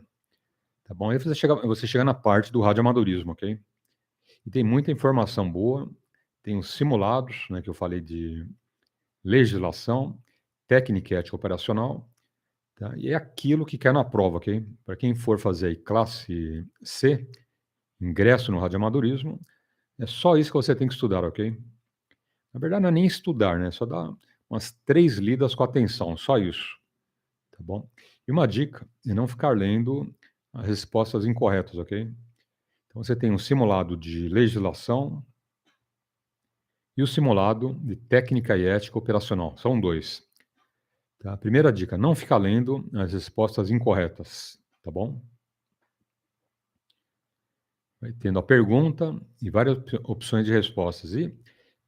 Tá bom? Aí você chega na parte do radioamadorismo, ok? E tem muita informação boa, tem os simulados, né, que eu falei de legislação, técnica e ética operacional, tá? E é aquilo que quer na prova, ok? Para quem for fazer aí classe C, ingresso no radioamadorismo, é só isso que você tem que estudar, ok? Na verdade, não é nem estudar, né? Só dar umas 3 lidas com atenção, só isso, tá bom? E uma dica é não ficar lendo as respostas incorretas, ok? Então, você tem um simulado de legislação e o simulado de técnica e ética operacional. São 2. Tá? Primeira dica, não ficar lendo as respostas incorretas, tá bom? Vai tendo a pergunta e várias opções de respostas. E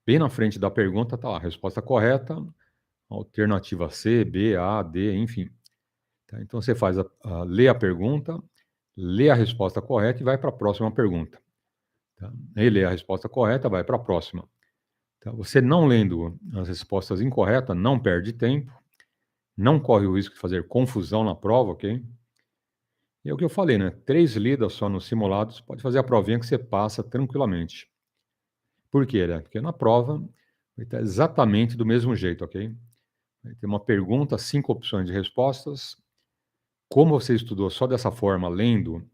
bem na frente da pergunta está lá, resposta correta, alternativa C, B, A, D, enfim. Tá? Então, você faz lê a pergunta, lê a resposta correta e vai para a próxima pergunta. Tá? Aí lê a resposta correta, vai para a próxima. Tá? Você não lendo as respostas incorretas, não perde tempo, não corre o risco de fazer confusão na prova, ok? E é o que eu falei, né? 3 lidas só nos simulados, pode fazer a provinha que você passa tranquilamente. Por quê, né? Porque na prova vai estar exatamente do mesmo jeito, ok? Vai ter uma pergunta, 5 opções de respostas. Como você estudou só dessa forma, lendo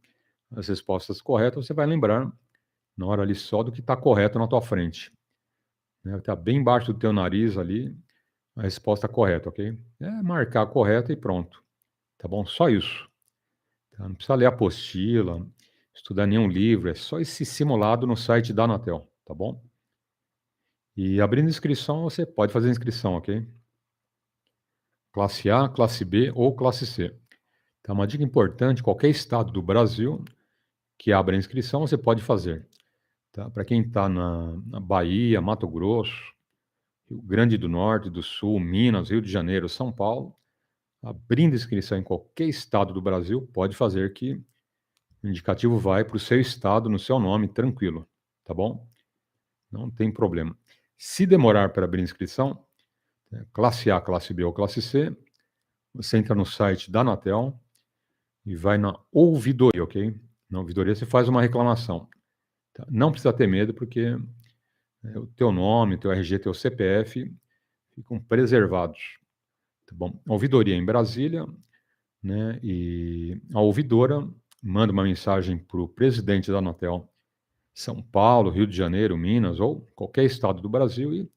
as respostas corretas, você vai lembrar na hora ali só do que está correto na tua frente. Né? Vai estar bem embaixo do teu nariz ali a resposta correta, ok? É marcar correta e pronto. Tá bom? Só isso. Tá? Não precisa ler a apostila, estudar nenhum livro, é só esse simulado no site da Anatel, tá bom? E abrindo inscrição, você pode fazer inscrição, ok? Classe A, classe B ou classe C. Tá? Uma dica importante, qualquer estado do Brasil que abra inscrição, você pode fazer. Tá? Para quem está na Bahia, Mato Grosso, Rio Grande do Norte, do Sul, Minas, Rio de Janeiro, São Paulo, abrindo inscrição em qualquer estado do Brasil, pode fazer que o indicativo vai para o seu estado, no seu nome, tranquilo, tá bom? Não tem problema. Se demorar para abrir inscrição, classe A, classe B ou classe C, você entra no site da Anatel e vai na ouvidoria, ok? Na ouvidoria você faz uma reclamação. Tá? Não precisa ter medo, porque o teu nome, teu RG, teu CPF ficam preservados, tá bom? A ouvidoria é em Brasília, né? E a ouvidora manda uma mensagem para o presidente da Anatel, São Paulo, Rio de Janeiro, Minas ou qualquer estado do Brasil e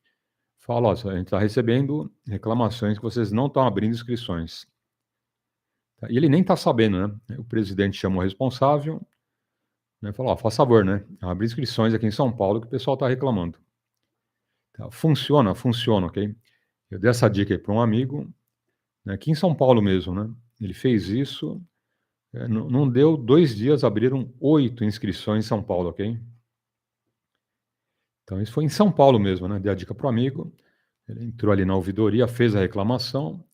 fala, ó, a gente está recebendo reclamações que vocês não estão abrindo inscrições. Tá? E ele nem está sabendo, né? O presidente chama o responsável, né? Fala, ó, faz favor, né? Abre inscrições aqui em São Paulo que o pessoal está reclamando. Tá? Funciona, ok? Eu dei essa dica aí para um amigo, né, aqui em São Paulo mesmo, né? Ele fez isso, não deu 2 dias, abriram 8 inscrições em São Paulo, ok? Então, isso foi em São Paulo mesmo, né? Dei a dica para o amigo, ele entrou ali na ouvidoria, fez a reclamação,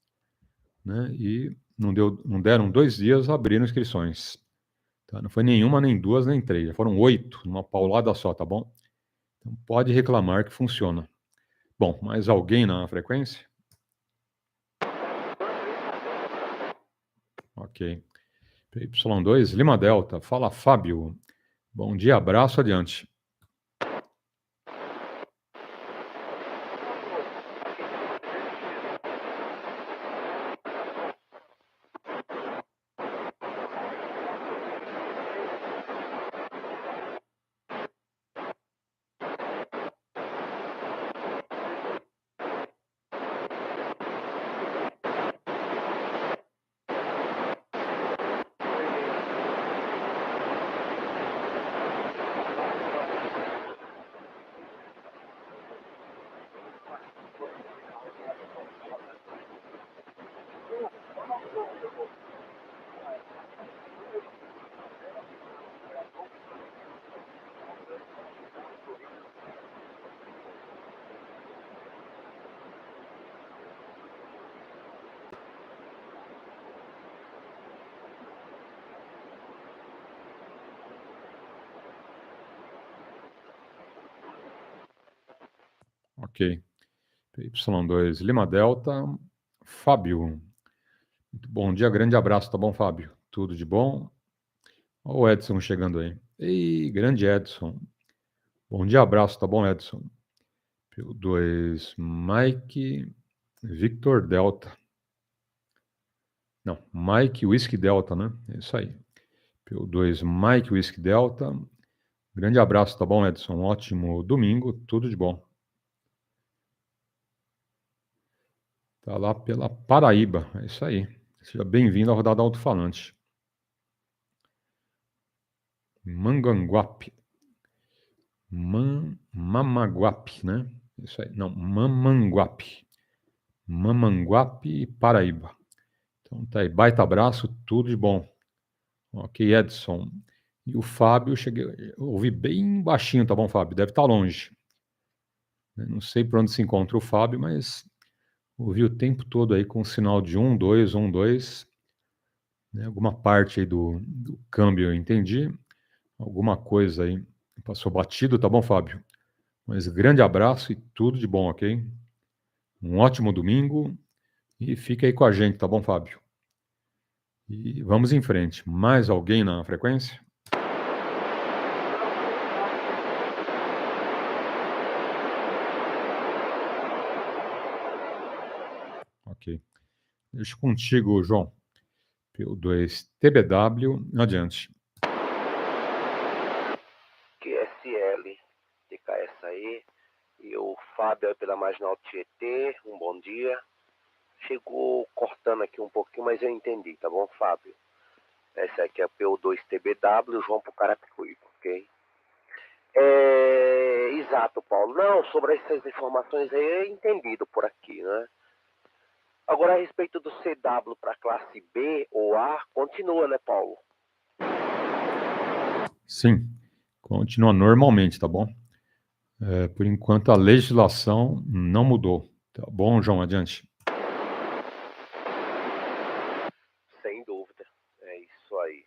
né? E não deram 2 dias, abriram inscrições. Tá? Não foi nenhuma, nem 2, nem 3, já foram 8, numa paulada só, tá bom? Então, pode reclamar que funciona. Bom, mais alguém na frequência? Ok. PY2, Lima Delta, fala Fábio. Bom dia, abraço, adiante. Ok. PY2 Lima Delta, Fábio. Muito bom dia, grande abraço, tá bom, Fábio? Tudo de bom? Olha o Edson chegando aí. Ei, grande Edson. Bom dia, abraço, tá bom, Edson? PY2 Mike Victor Delta. Não, Mike Whisky Delta, né? É isso aí. PY2 Mike Whisky Delta. Grande abraço, tá bom, Edson? Um ótimo domingo, tudo de bom. Tá lá pela Paraíba, é isso aí. Seja bem-vindo à rodada Alto-falante. Manganguape. Mamaguape, né? Isso aí. Não, Mamanguape. Mamanguape, Paraíba. Então tá aí, baita abraço, tudo de bom. Ok, Edson. E o Fábio, ouvi bem baixinho, tá bom, Fábio? Deve estar longe. Não sei por onde se encontra o Fábio, mas ouvi o tempo todo aí com o sinal de 1, 2, 1, 2. Né? Alguma parte aí do câmbio eu entendi. Alguma coisa aí passou batido, tá bom, Fábio? Mas grande abraço e tudo de bom, ok? Um ótimo domingo e fica aí com a gente, tá bom, Fábio? E vamos em frente. Mais alguém na frequência? Ok. Deixa contigo, João. PY2TBW, adiante. QSL, TKS aí, e o Fábio pela Marginal Tietê, um bom dia. Chegou cortando aqui um pouquinho, mas eu entendi, tá bom, Fábio? Essa aqui é a PO2TBW, João pro Carapicuíba, ok? Exato, Paulo. Não, sobre essas informações aí é entendido por aqui, né? Agora, a respeito do CW para classe B ou A, continua, né, Paulo? Sim, continua normalmente, tá bom? Por enquanto a legislação não mudou. Tá bom, João? Adiante. Sem dúvida. É isso aí.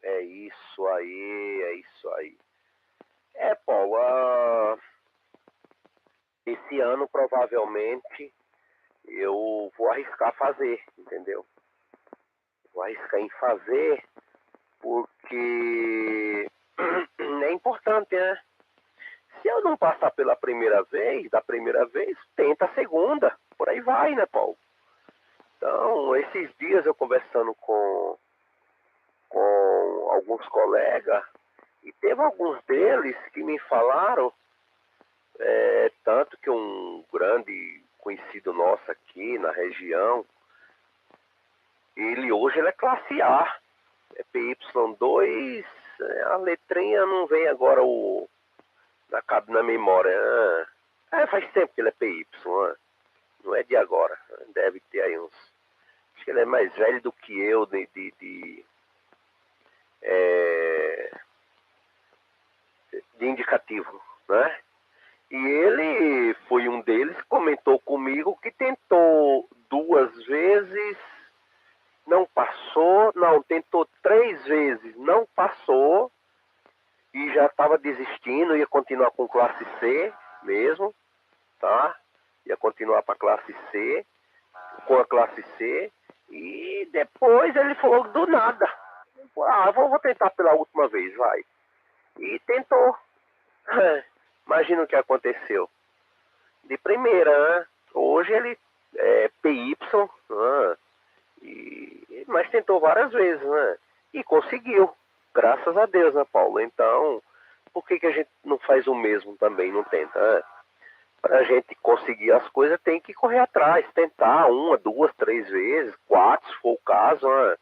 É isso aí, é isso aí. Paulo, esse ano provavelmente eu vou arriscar fazer, entendeu? Vou arriscar em fazer porque é importante, né? Se eu não passar pela primeira vez, da primeira vez, tenta a segunda. Por aí vai, né, Paulo? Então, esses dias eu conversando com alguns colegas, e teve alguns deles que me falaram, tanto que um grande conhecido nosso aqui na região, hoje ele é classe A, é PY2, a letrinha não vem agora, cabe na memória. Faz tempo que ele é PY, não é de agora, deve ter aí uns, acho que ele é mais velho do que eu de indicativo, né? E ele foi um deles, comentou comigo que tentou 2 vezes, não passou, tentou 3 vezes, não passou, e já estava desistindo, ia continuar com classe C mesmo, tá? Ia continuar para classe C, com a classe C, e depois ele falou do nada. Vou tentar pela última vez, vai. E tentou. Imagina o que aconteceu. De primeira, né? Hoje ele é PY, mas tentou várias vezes, né? E conseguiu. Graças a Deus, né, Paulo? Então, por que a gente não faz o mesmo também, não tenta, né? Para a gente conseguir as coisas, tem que correr atrás, tentar 1, 2, 3 vezes, 4, se for o caso, né?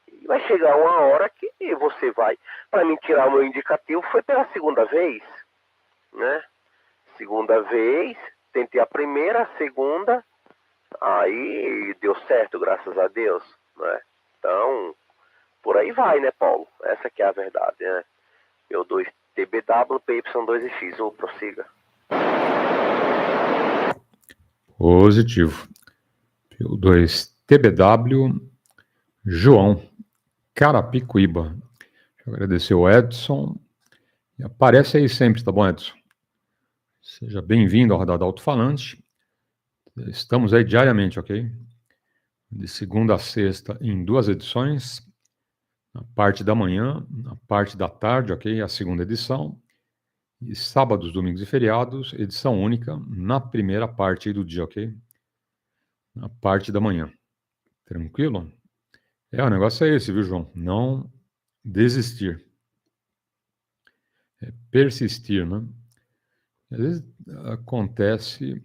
E vai chegar uma hora que você vai... Para mim tirar o meu indicativo foi pela segunda vez, né? Segunda vez, tentei a primeira, a segunda, aí deu certo, graças a Deus, né? Então, por aí vai, né, Paulo? Essa que é a verdade, né? PO2 TBW, PY2EXU, prossiga. Positivo. PY2 TBW, João, Carapicuíba. Deixa eu agradecer o Edson. E aparece aí sempre, tá bom, Edson? Seja bem-vindo ao Radar Alto-falante. Estamos aí diariamente, ok? De segunda a sexta em 2 edições. Na parte da manhã, na parte da tarde, ok? A segunda edição. E sábados, domingos e feriados, edição única na primeira parte do dia, ok? Na parte da manhã. Tranquilo? O negócio é esse, viu, João? Não desistir. É persistir, né? Às vezes acontece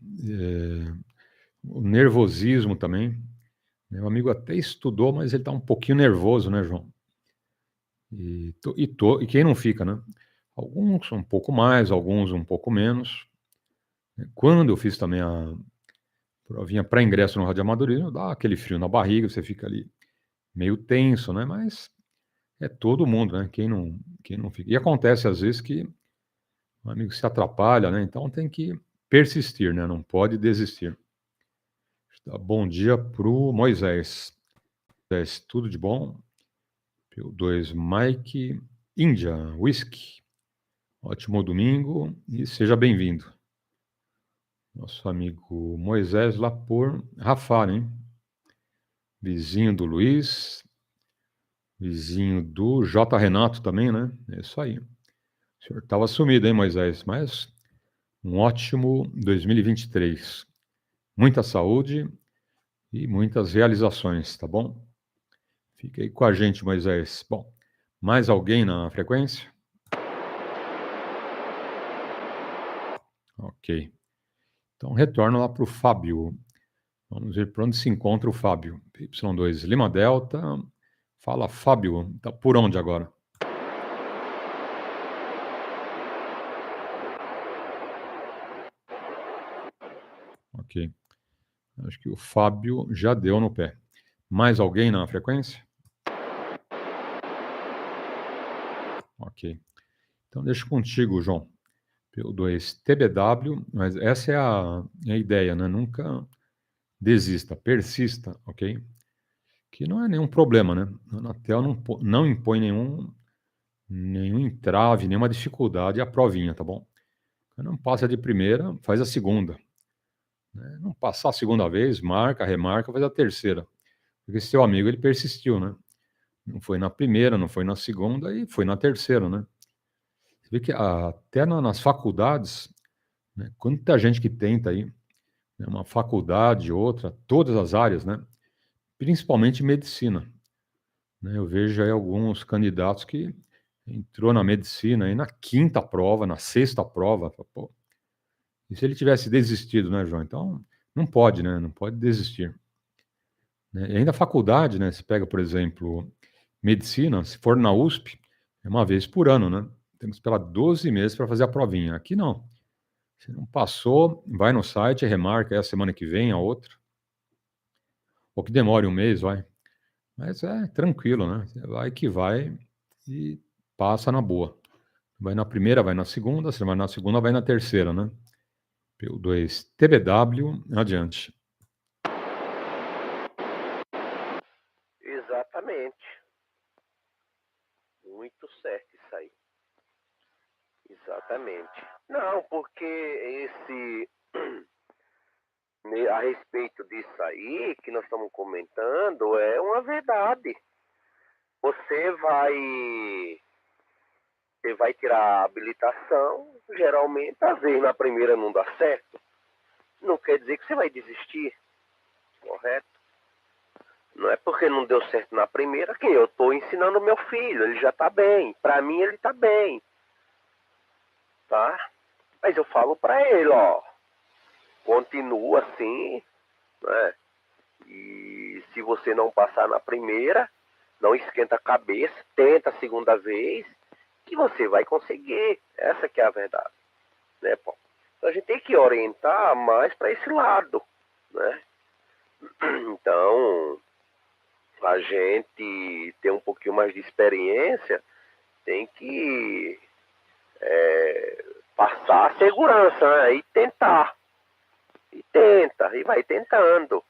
o nervosismo também. Meu amigo até estudou, mas ele está um pouquinho nervoso, né, João? E quem não fica, né? Alguns um pouco mais, alguns um pouco menos. Quando eu fiz também a provinha para ingresso no radioamadorismo, dá aquele frio na barriga, você fica ali meio tenso, né? Mas é todo mundo, né? Quem não fica. E acontece às vezes que o amigo se atrapalha, né? Então tem que persistir, né? Não pode desistir. Bom dia pro Moisés. Moisés, tudo de bom? PY2EXU Mike, Índia, Whisky. Ótimo domingo e seja bem-vindo. Nosso amigo Moisés lá por Rafar, hein? Vizinho do Luiz, vizinho do J. Renato também, né? É isso aí. O senhor estava sumido, hein, Moisés? Mas um ótimo 2023. Muita saúde e muitas realizações, tá bom? Fica aí com a gente, Moisés. Bom, mais alguém na frequência? Ok. Então, retorno lá para o Fábio. Vamos ver para onde se encontra o Fábio. Y2 Lima Delta. Fala, Fábio. Tá por onde agora? Ok. Acho que o Fábio já deu no pé. Mais alguém na frequência? Ok. Então, deixa contigo, João. PY2 TBW, mas essa é a ideia, né? Nunca desista, persista, ok? Que não é nenhum problema, né? A Anatel não impõe nenhum entrave, nenhuma dificuldade à provinha, tá bom? Não passa de primeira, faz a segunda. Né? Não passar a segunda vez, marca, remarca, faz a terceira. Porque seu amigo, ele persistiu, né? Não foi na primeira, não foi na segunda e foi na terceira, né? Você vê que até nas faculdades, né, quanta gente que tenta aí, né, uma faculdade, outra, todas as áreas, né? Principalmente medicina. Né? Eu vejo aí alguns candidatos que entrou na medicina aí na quinta prova, na sexta prova. Pô, e se ele tivesse desistido, né, João? Então, não pode, né? Não pode desistir. Né? E ainda a faculdade, né? Você pega, por exemplo, medicina, se for na USP, é uma vez por ano, né? Tem que esperar 12 meses para fazer a provinha. Aqui não. Se não passou, vai no site, remarca aí a semana que vem, a outra. Ou que demore um mês, vai. Mas é tranquilo, né? Você vai que vai e passa na boa. Vai na primeira, vai na segunda, você vai na segunda, vai na terceira, né? PY2 TBW, adiante. Exatamente. Muito certo isso aí. Exatamente. Não, porque a respeito disso aí que nós estamos comentando é uma verdade. Você vai tirar a habilitação, geralmente, às vezes na primeira não dá certo. Não quer dizer que você vai desistir, correto? Não é porque não deu certo na primeira que eu estou ensinando meu filho, ele já está bem. Para mim ele está bem, tá? Mas eu falo para ele, ó, continua assim, né? E se você não passar na primeira, não esquenta a cabeça, tenta a segunda vez, que você vai conseguir. Essa que é a verdade, né, Paulo? Então a gente tem que orientar mais para esse lado, né? Então, a gente tem um pouquinho mais de experiência, tem que passar a segurança, né? E tentar. E tenta, e vai tentando.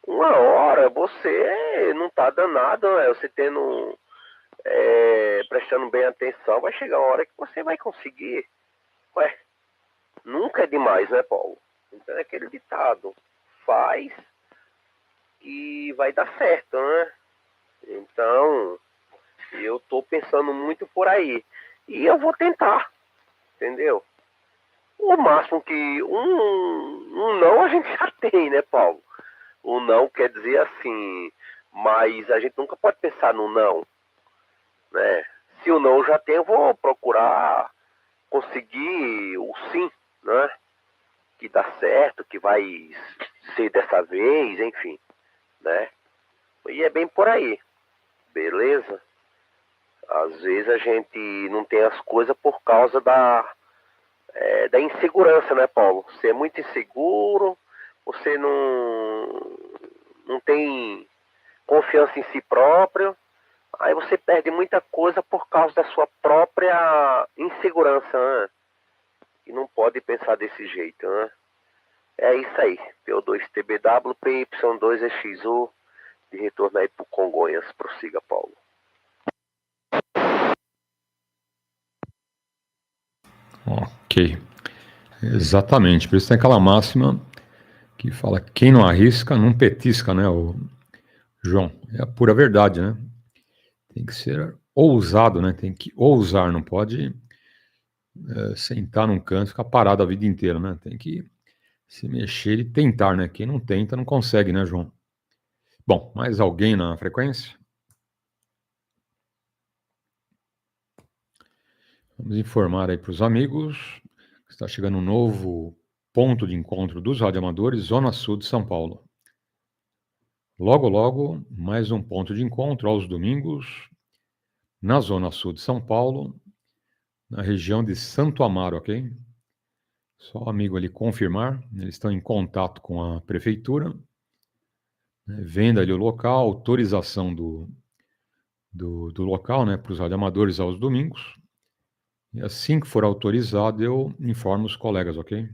Uma hora você não tá danado, né? Você prestando bem atenção, vai chegar uma hora que você vai conseguir. Ué, nunca é demais, né, Paulo? Então é aquele ditado, faz e vai dar certo, né? Então, eu tô pensando muito por aí. E eu vou tentar, entendeu? O máximo que um não a gente já tem, né, Paulo? O não quer dizer assim, mas a gente nunca pode pensar no não, né? Se o não já tem, eu vou procurar conseguir o sim, né? Que dá certo, que vai ser dessa vez, enfim, né? E é bem por aí, beleza? Às vezes a gente não tem as coisas por causa da insegurança, né, Paulo? Você é muito inseguro, você não tem confiança em si próprio, aí você perde muita coisa por causa da sua própria insegurança, né? E não pode pensar desse jeito, né? É isso aí, PO2TBW, PY2EXU, de retorno aí pro Congonhas. Prossiga, Paulo. Ok. Exatamente. Por isso tem aquela máxima que fala: quem não arrisca, não petisca, né, o João? É a pura verdade, né? Tem que ser ousado, né? Tem que ousar, não pode sentar num canto e ficar parado a vida inteira, né? Tem que se mexer e tentar, né? Quem não tenta não consegue, né, João? Bom, mais alguém na frequência? Vamos informar aí para os amigos que está chegando um novo ponto de encontro dos radioamadores, Zona Sul de São Paulo. Logo, logo, mais um ponto de encontro aos domingos, na Zona Sul de São Paulo, na região de Santo Amaro, ok? Só o amigo ali confirmar, eles estão em contato com a prefeitura, né, vendo ali o local, autorização do local, né, para os radioamadores aos domingos. E assim que for autorizado, eu informo os colegas, ok?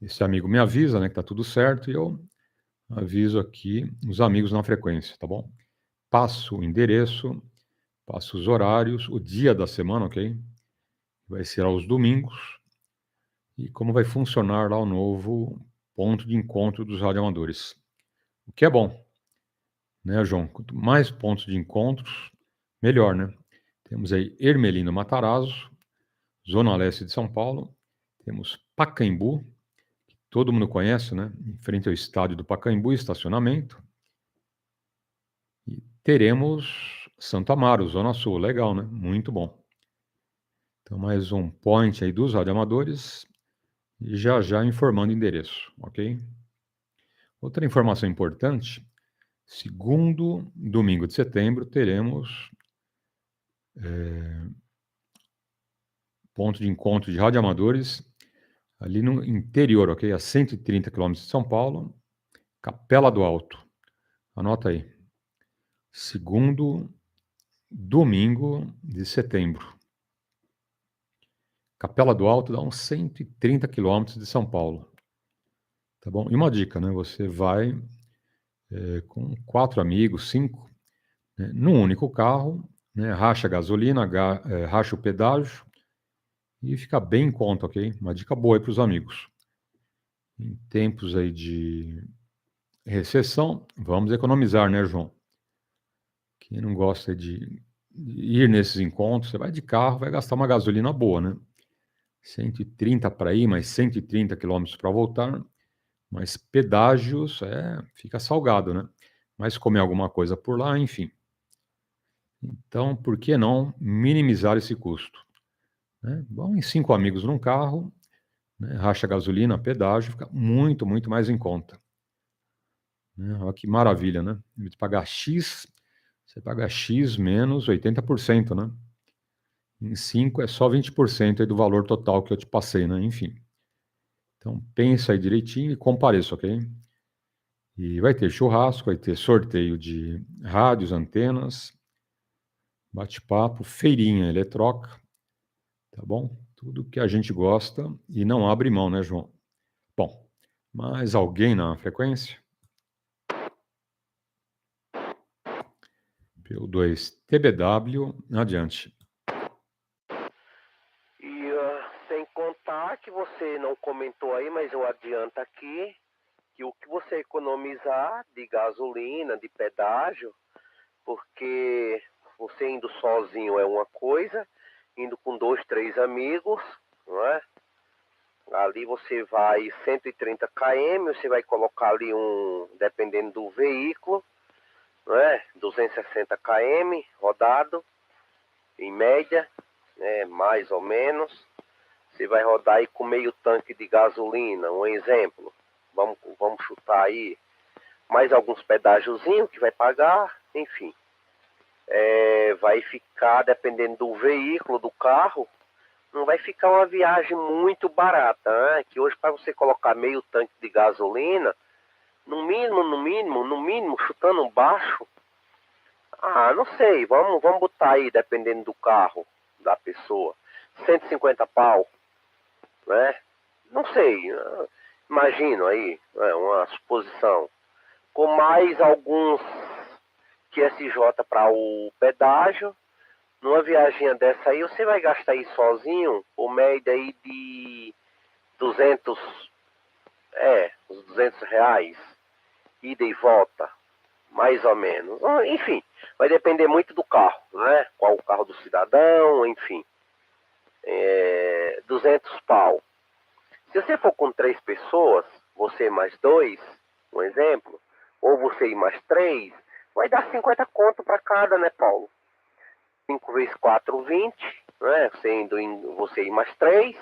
Esse amigo me avisa, né, que tá tudo certo, e eu aviso aqui os amigos na frequência, tá bom? Passo o endereço, passo os horários, o dia da semana, ok? Vai ser aos domingos. E como vai funcionar lá o novo ponto de encontro dos radioamadores. O que é bom, né, João? Quanto mais pontos de encontros, melhor, né? Temos aí Ermelino Matarazzo, Zona Leste de São Paulo. Temos Pacaembu, que todo mundo conhece, né? Em frente ao estádio do Pacaembu, estacionamento. E teremos Santo Amaro, Zona Sul. Legal, né? Muito bom. Então, mais um point aí dos radioamadores. E já informando o endereço, ok? Outra informação importante: segundo domingo de setembro, teremos ponto de encontro de radioamadores ali no interior, ok? A 130 quilômetros de São Paulo, Capela do Alto. Anota aí. Segundo domingo de setembro. Capela do Alto dá uns 130 quilômetros de São Paulo. Tá bom? E uma dica, né? Você vai com 4 amigos, 5, né, num único carro, né? Racha a gasolina, racha o pedágio e fica bem em conta, ok? Uma dica boa aí para os amigos. Em tempos aí de recessão, vamos economizar, né, João? Quem não gosta de ir nesses encontros, você vai de carro, vai gastar uma gasolina boa, né? 130 para ir, mais 130 quilômetros para voltar, mas pedágios, fica salgado, né? Mas comer alguma coisa por lá, enfim. Então, por que não minimizar esse custo? Né? Vão em 5 amigos num carro, né? Racha gasolina, pedágio, fica muito, muito mais em conta. Né? Olha que maravilha, né? Em vez de pagar X, você paga X menos 80%, né? Em 5 é só 20% aí do valor total que eu te passei, né? Enfim. Então, pensa aí direitinho e compareça, ok? E vai ter churrasco, vai ter sorteio de rádios, antenas, bate-papo, feirinha eletroca, tá bom? Tudo que a gente gosta e não abre mão, né, João? Bom, mais alguém na frequência? PY2TBW, adiante. E sem contar que você não comentou aí, mas eu adianto aqui, que o que você economizar de gasolina, de pedágio, porque você indo sozinho é uma coisa, indo com 2, 3 amigos, não é? Ali você vai 130 km, você vai colocar ali dependendo do veículo, não é? 260 km rodado, em média, né? Mais ou menos. Você vai rodar aí com meio tanque de gasolina, um exemplo. Vamos chutar aí mais alguns pedágiozinhos que vai pagar, enfim. Vai ficar, dependendo do veículo, do carro, não vai ficar uma viagem muito barata, né? Que hoje para você colocar meio tanque de gasolina, no mínimo, chutando baixo, não sei, vamos botar aí, dependendo do carro da pessoa, 150 pau, né? Não sei, imagino aí, uma suposição. Com mais alguns QSJ para o pedágio, numa viagem dessa aí, você vai gastar aí sozinho, por média aí de 200, uns 200 reais, ida e volta, mais ou menos. Enfim, vai depender muito do carro, né? Qual o carro do cidadão, enfim. 200 pau. Se você for com 3 pessoas, você mais 2, um exemplo, ou você e mais 3, vai dar 50 conto para cada, né, Paulo? 5 vezes 4, 20, né? Você e mais 3,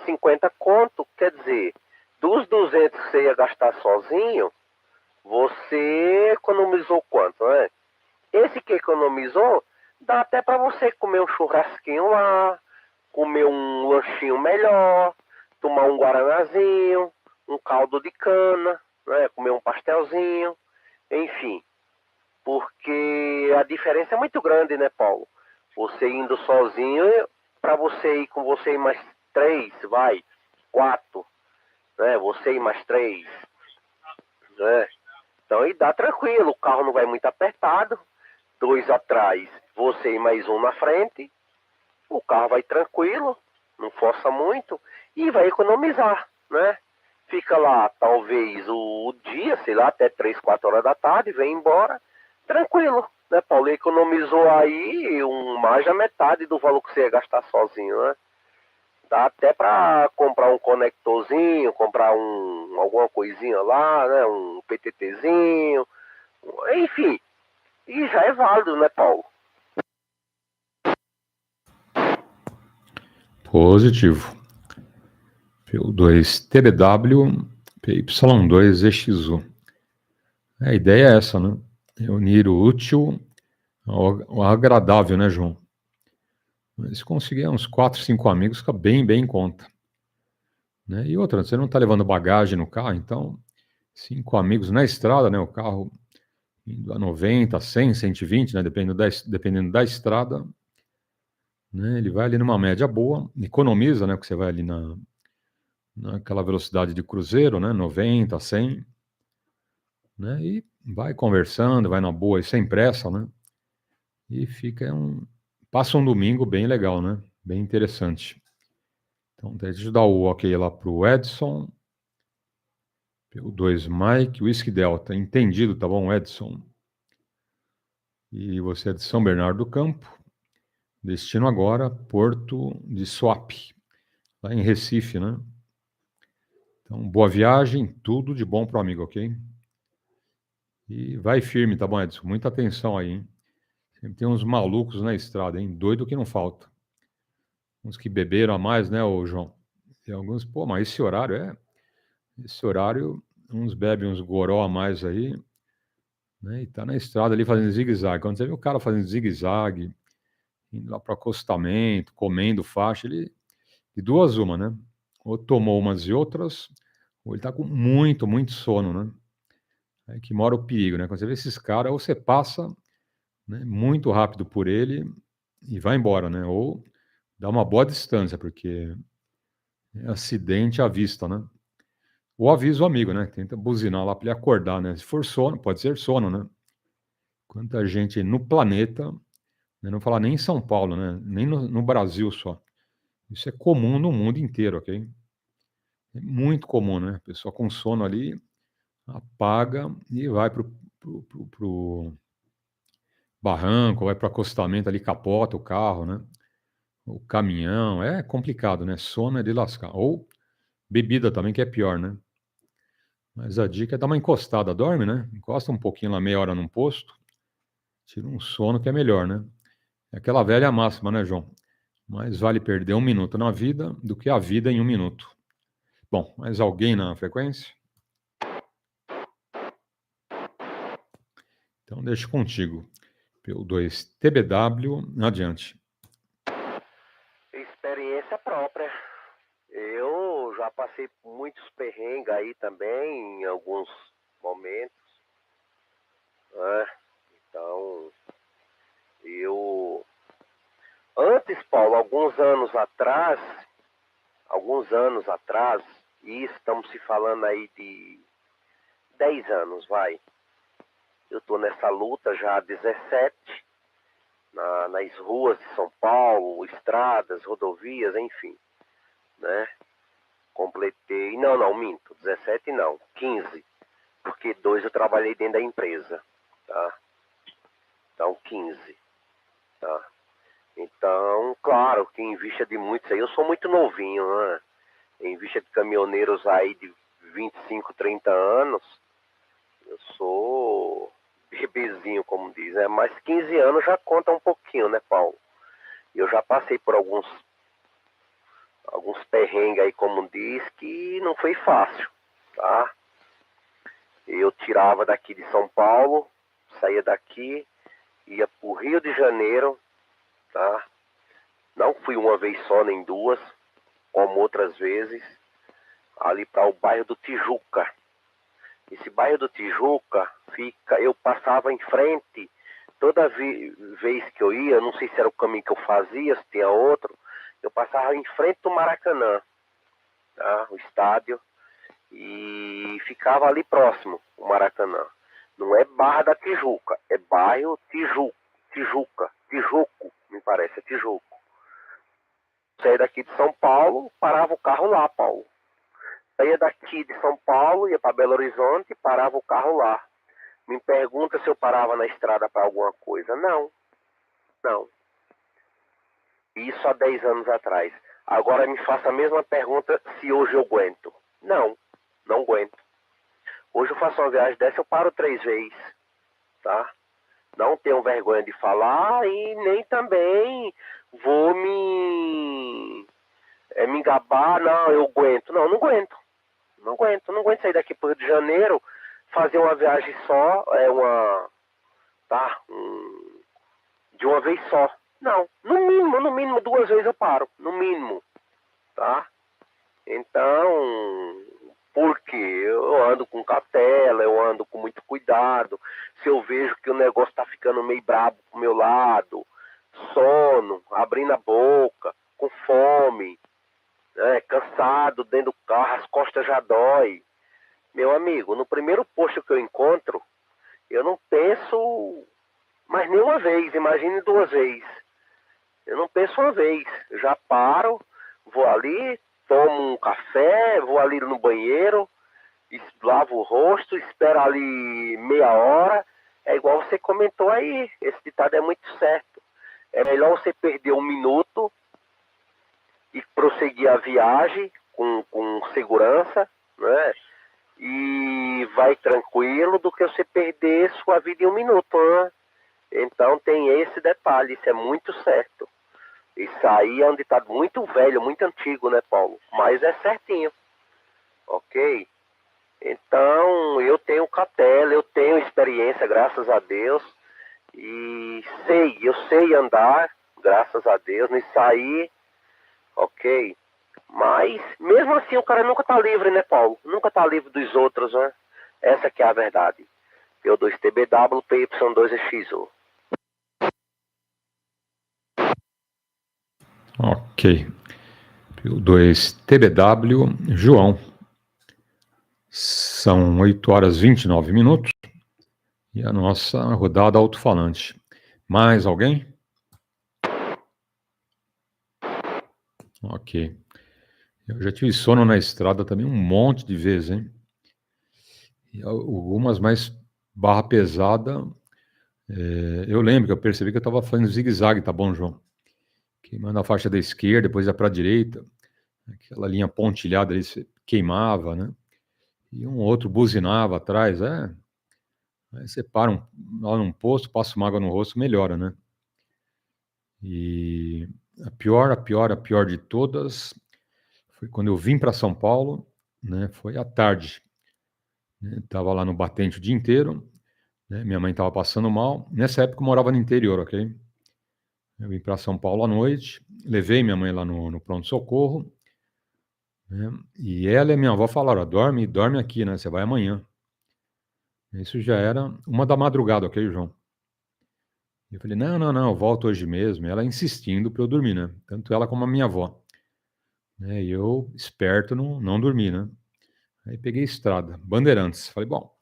50 conto, quer dizer, dos 200 que você ia gastar sozinho, você economizou quanto, né? Esse que economizou, dá até para você comer um churrasquinho lá, comer um lanchinho melhor, tomar um guaranazinho, um caldo de cana, né? Comer um pastelzinho, enfim. Porque a diferença é muito grande, né, Paulo? Você indo sozinho, para você ir com você e mais 3, 4, né? Você e mais 3, né? Então aí dá tranquilo, o carro não vai muito apertado, 2 atrás, você e mais 1 na frente, o carro vai tranquilo, não força muito e vai economizar, né? Fica lá, talvez, o dia, sei lá, até 3, 4 horas da tarde, vem embora, tranquilo, né, Paulo? Economizou aí mais da metade do valor que você ia gastar sozinho, né? Dá até para comprar um conectorzinho, comprar alguma coisinha lá, né? Um PTTzinho, enfim. E já é válido, né, Paulo? Positivo. PY2TBW, PY2EXU. A ideia é essa, né? Unir o útil ao agradável, né, João? Se conseguir uns 4, 5 amigos, fica bem em conta. Né? E outra, você não está levando bagagem no carro, então 5 amigos na estrada, né? O carro indo a 90, 100, 120, né? Dependendo da estrada, né? Ele vai ali numa média boa, economiza, né? Porque você vai ali naquela velocidade de cruzeiro, né? 90, 100, né? E vai conversando, vai na boa e sem pressa, né? E passa um domingo bem legal, né? Bem interessante. Então, deixa eu dar o ok lá para o Edson. P2 Mike, Whisky Delta. Entendido, tá bom, Edson? E você é de São Bernardo do Campo. Destino agora, Porto de Suape, lá em Recife, né? Então, boa viagem, tudo de bom pro amigo, ok? E vai firme, tá bom, Edson? Muita atenção aí, hein? Sempre tem uns malucos na estrada, hein? Doido que não falta. Uns que beberam a mais, né, ô João? Tem alguns, mas esse horário, uns bebem uns goró a mais aí, né? E tá na estrada ali fazendo zigue-zague. Quando você vê o cara fazendo zigue-zague, indo lá para acostamento, comendo faixa, ele, de duas uma, né? Ou tomou umas e outras, ou ele tá com muito sono, né? Aí que mora o perigo, né? Quando você vê esses caras, ou você passa, né, muito rápido por ele e vai embora, né? Ou dá uma boa distância, porque é acidente à vista, né? Ou avisa o amigo, né? Tenta buzinar lá para ele acordar, né? Se for sono, pode ser sono, né? Quanta gente no planeta, né? Não falar nem em São Paulo, né? Nem no Brasil só. Isso é comum no mundo inteiro, ok? É muito comum, né? A pessoa com sono ali, apaga e vai pro barranco, vai pro acostamento ali, capota o carro, né? O caminhão, é complicado, né? Sono é de lascar. Ou bebida também, que é pior, né? Mas a dica é dar uma encostada, dorme, né? Encosta um pouquinho lá, meia hora num posto, tira um sono que é melhor, né? É aquela velha máxima, né, João? Mais vale perder 1 minuto na vida do que a vida em 1 minuto. Bom, mais alguém na frequência? Então deixo contigo. PY2EXU, adiante. Experiência própria. Eu já passei por muitos perrengues aí também, em alguns momentos, né? Então, eu... Antes, Paulo, alguns anos atrás, e estamos se falando aí de 10 anos, vai. Eu tô nessa luta já há 17, nas ruas de São Paulo, estradas, rodovias, enfim, né? Completei, não, minto, 17 não, 15, porque 2 eu trabalhei dentro da empresa, tá? Então, 15, tá? Então, claro, que em vista de muitos aí, eu sou muito novinho, né? Em vista de caminhoneiros aí de 25, 30 anos, eu sou bebezinho, como diz, né? Mas 15 anos já conta um pouquinho, né, Paulo? Eu já passei por alguns perrengues aí, como diz, que não foi fácil, tá? Eu tirava daqui de São Paulo, saía daqui, ia pro Rio de Janeiro, tá? Não fui uma vez só, nem duas, como outras vezes, ali para o bairro do Tijuca. Esse bairro do Tijuca eu passava em frente, toda vez que eu ia, não sei se era o caminho que eu fazia, se tinha outro, eu passava em frente do Maracanã, tá? O estádio, e ficava ali próximo, o Maracanã. Não é Barra da Tijuca, é bairro Tijuca, me parece, é Tijuco. Saía daqui de São Paulo, parava o carro lá, Paulo. Saía daqui de São Paulo, ia para Belo Horizonte, parava o carro lá. Me pergunta se eu parava na estrada para alguma coisa. Não. Isso há 10 anos atrás. Agora me faça a mesma pergunta se hoje eu aguento. Não aguento. Hoje eu faço uma viagem dessa, eu paro 3 vezes, tá? Não tenho vergonha de falar e nem também vou me gabar, não, eu aguento. Não aguento. Não aguento sair daqui para o Rio de Janeiro, fazer uma viagem só, de uma vez só. Não, no mínimo 2 vezes eu paro, no mínimo, tá? Então, porque eu ando com cautela, eu ando com muito cuidado. Se eu vejo que o negócio está ficando meio brabo pro meu lado, sono, abrindo a boca, com fome, né, cansado dentro do carro, as costas já dói. Meu amigo, no primeiro posto que eu encontro, eu não penso mais nenhuma vez, imagine 2 vezes. Eu não penso uma vez, eu já paro, vou ali, tomo um café, vou ali no banheiro, lavo o rosto, espero ali meia hora. É igual você comentou aí, esse ditado é muito certo. É melhor você perder 1 minuto e prosseguir a viagem com segurança, né? E vai tranquilo, do que você perder sua vida em 1 minuto, né? Então tem esse detalhe, isso é muito certo. Isso aí é um ditado muito velho, muito antigo, né, Paulo? Mas é certinho, ok? Então eu tenho cautela, eu tenho experiência, graças a Deus, e eu sei andar, graças a Deus, nisso aí, ok? Mas mesmo assim o cara nunca tá livre, né, Paulo? Nunca tá livre dos outros, né? Essa que é a verdade. P2TBW, PY2EXU. Ok. P2TBW, João. São 8h29 e a nossa rodada alto-falante. Mais alguém? Ok. Eu já tive sono na estrada também um monte de vezes, hein. E algumas mais barra pesada, eu lembro que eu percebi que eu estava fazendo zigue-zague, tá bom, João? Queimando a faixa da esquerda, depois ia para a direita, aquela linha pontilhada ali, você queimava, né, e um outro buzinava atrás, aí você para lá num posto, passa uma água no rosto, melhora, né. E a pior de todas foi quando eu vim para São Paulo, né, foi à tarde, né, estava lá no batente o dia inteiro, né, minha mãe estava passando mal, nessa época eu morava no interior, ok. Eu vim para São Paulo à noite, levei minha mãe lá no pronto-socorro, né, e ela e minha avó falaram: "Dorme, dorme aqui, né, você vai amanhã". Isso já era 1 da madrugada, ok, João. Eu falei: "Não, não, não, eu volto hoje mesmo", e ela insistindo para eu dormir, né, tanto ela como a minha avó, né, e eu esperto não dormi, né. Aí peguei estrada, Bandeirantes, falei: "Bom,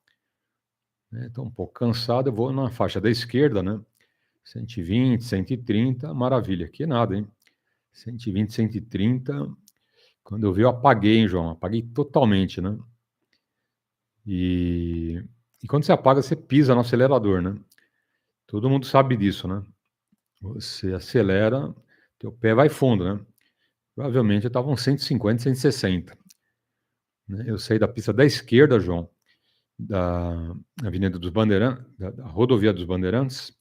né, tô um pouco cansado, eu vou na faixa da esquerda, né, 120, 130, maravilha". Que nada, hein, 120, 130, quando eu vi eu apaguei, hein, João, apaguei totalmente, né. E quando você apaga, você pisa no acelerador, né. Todo mundo sabe disso, né. Você acelera, teu pé vai fundo, né. Provavelmente eu estava uns 150, 160, né. Eu saí da pista da esquerda, João, da Avenida dos Bandeirantes, da Rodovia dos Bandeirantes,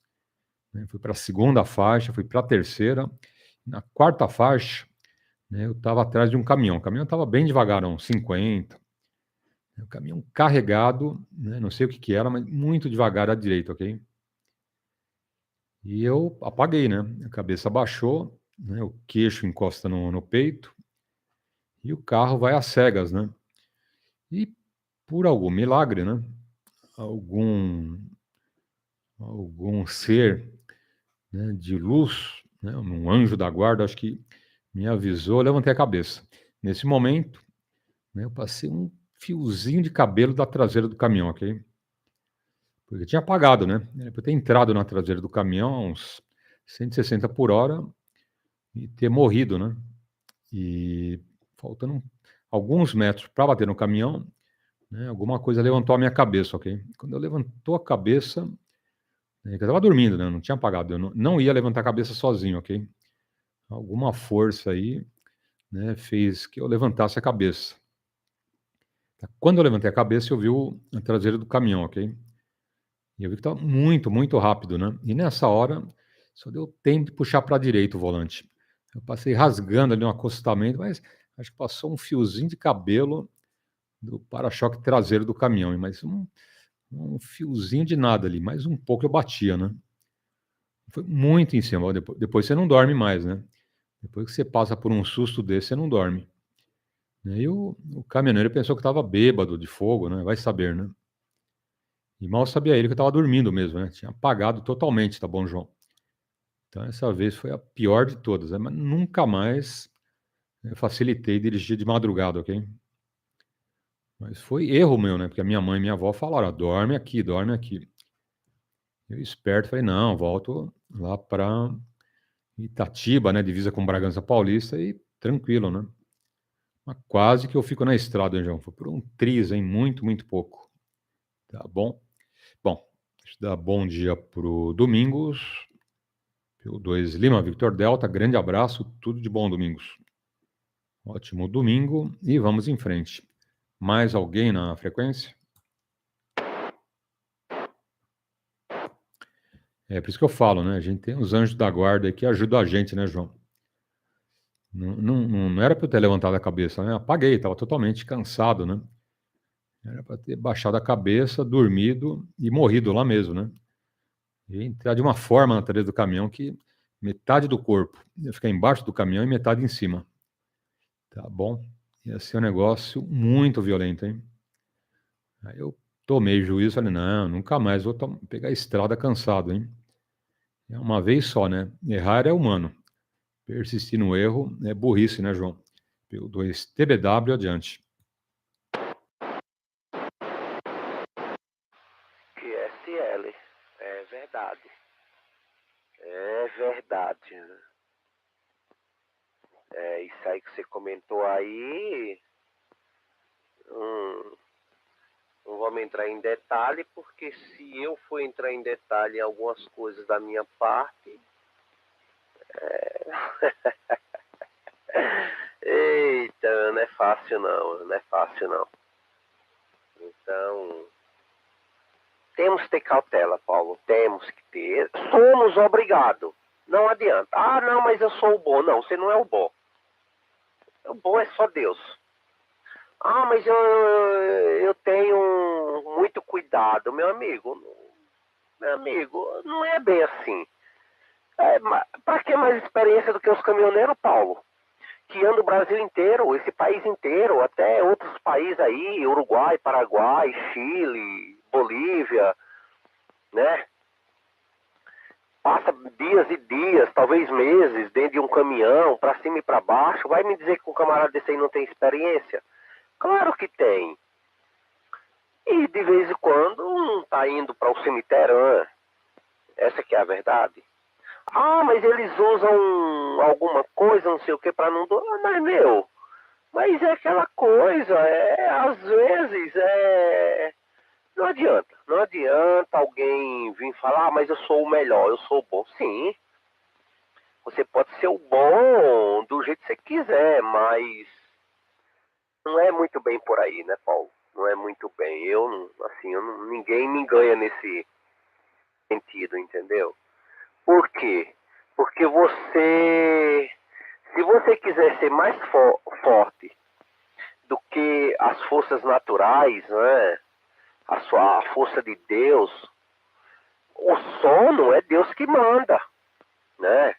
né, fui para a 2ª faixa, fui para a 3ª, na 4ª faixa, né, eu estava atrás de um caminhão, o caminhão estava bem devagar, uns 50, o caminhão carregado, né, não sei o que que era, mas muito devagar à direita, ok. E eu apaguei, né, a cabeça baixou, né, o queixo encosta no peito, e o carro vai às cegas, né. E por algum milagre, né, algum ser, né, de luz, né, um anjo da guarda, acho que me avisou, eu levantei a cabeça. Nesse momento, né, eu passei um fiozinho de cabelo da traseira do caminhão, ok. Porque tinha apagado, né, era pra eu ter entrado na traseira do caminhão a uns 160 por hora e ter morrido, né. E faltando alguns metros para bater no caminhão, né, alguma coisa levantou a minha cabeça, ok. Quando eu levantou a cabeça, que eu estava dormindo, né, eu não tinha apagado, eu não ia levantar a cabeça sozinho, ok. Alguma força aí, né, fez que eu levantasse a cabeça. Quando eu levantei a cabeça, eu vi a traseira do caminhão, ok. E eu vi que estava muito, muito rápido, né. E nessa hora, só deu tempo de puxar para a direita o volante. Eu passei rasgando ali um acostamento, mas acho que passou um fiozinho de cabelo do para-choque traseiro do caminhão, mas um fiozinho de nada ali, mais um pouco eu batia, né. Foi muito em cima, depois você não dorme mais, né. Depois que você passa por um susto desse, você não dorme. E o caminhoneiro pensou que eu estava bêbado de fogo, né, vai saber, né. E mal sabia ele que eu estava dormindo mesmo, né, tinha apagado totalmente, tá bom, João. Então essa vez foi a pior de todas, né, mas nunca mais eu facilitei dirigir de madrugada, ok. Mas foi erro meu, né, porque a minha mãe e minha avó falaram: "Dorme aqui, dorme aqui". Eu esperto falei: "Não, volto lá para Itatiba, né, divisa com Bragança Paulista e tranquilo, né". Mas quase que eu fico na estrada, hein, João, foi por um triz, hein, muito, muito pouco, tá bom. Bom, deixa eu dar bom dia para o Domingos, P2 Lima Victor Delta, grande abraço, tudo de bom, Domingos. Ótimo domingo e vamos em frente. Mais alguém na frequência? É por isso que eu falo, né, a gente tem os anjos da guarda aí que ajudam a gente, né, João. Não era para eu ter levantado a cabeça, né, apaguei, estava totalmente cansado, né. Era para ter baixado a cabeça, dormido e morrido lá mesmo, né. E entrar de uma forma na traseira do caminhão que metade do corpo ia ficar embaixo do caminhão e metade em cima. Tá bom? Ia ser um negócio muito violento, hein. Aí eu tomei juízo, falei: "Não, nunca mais vou pegar a estrada cansado, hein". É uma vez só, né. Errar é humano, persistir no erro é burrice, né, João. P2 TBW adiante. QSL, é verdade. É verdade, né? Isso aí que você comentou aí, não vamos entrar em detalhe, porque se eu for entrar em detalhe em algumas coisas da minha parte, eita, não é fácil não, não é fácil não. Então, temos que ter cautela, Paulo, temos que ter. Somos obrigados, não adianta. Ah, não, mas eu sou o bom. Não, você não é o bom. O bom é só Deus. Ah, mas eu tenho muito cuidado, meu amigo. Meu amigo, não é bem assim. Para que mais experiência do que os caminhoneiros, Paulo? Que andam o Brasil inteiro, esse país inteiro, até outros países aí, Uruguai, Paraguai, Chile, Bolívia, né? Passa dias e dias, talvez meses, dentro de um caminhão, para cima e para baixo. Vai me dizer que um camarada desse aí não tem experiência? Claro que tem. E de vez em quando tá indo para o cemitério, né? Essa que é a verdade. Ah, mas eles usam alguma coisa, não sei o que, para não... Mas é aquela coisa, às vezes, não adianta alguém vir falar, ah, mas eu sou o melhor, eu sou o bom. Sim, você pode ser o bom do jeito que você quiser, mas não é muito bem por aí, né, Paulo? Não é muito bem. Ninguém me ganha nesse sentido, entendeu? Por quê? Porque se você quiser ser mais forte do que as forças naturais, né? A força de Deus, o sono é Deus que manda, né?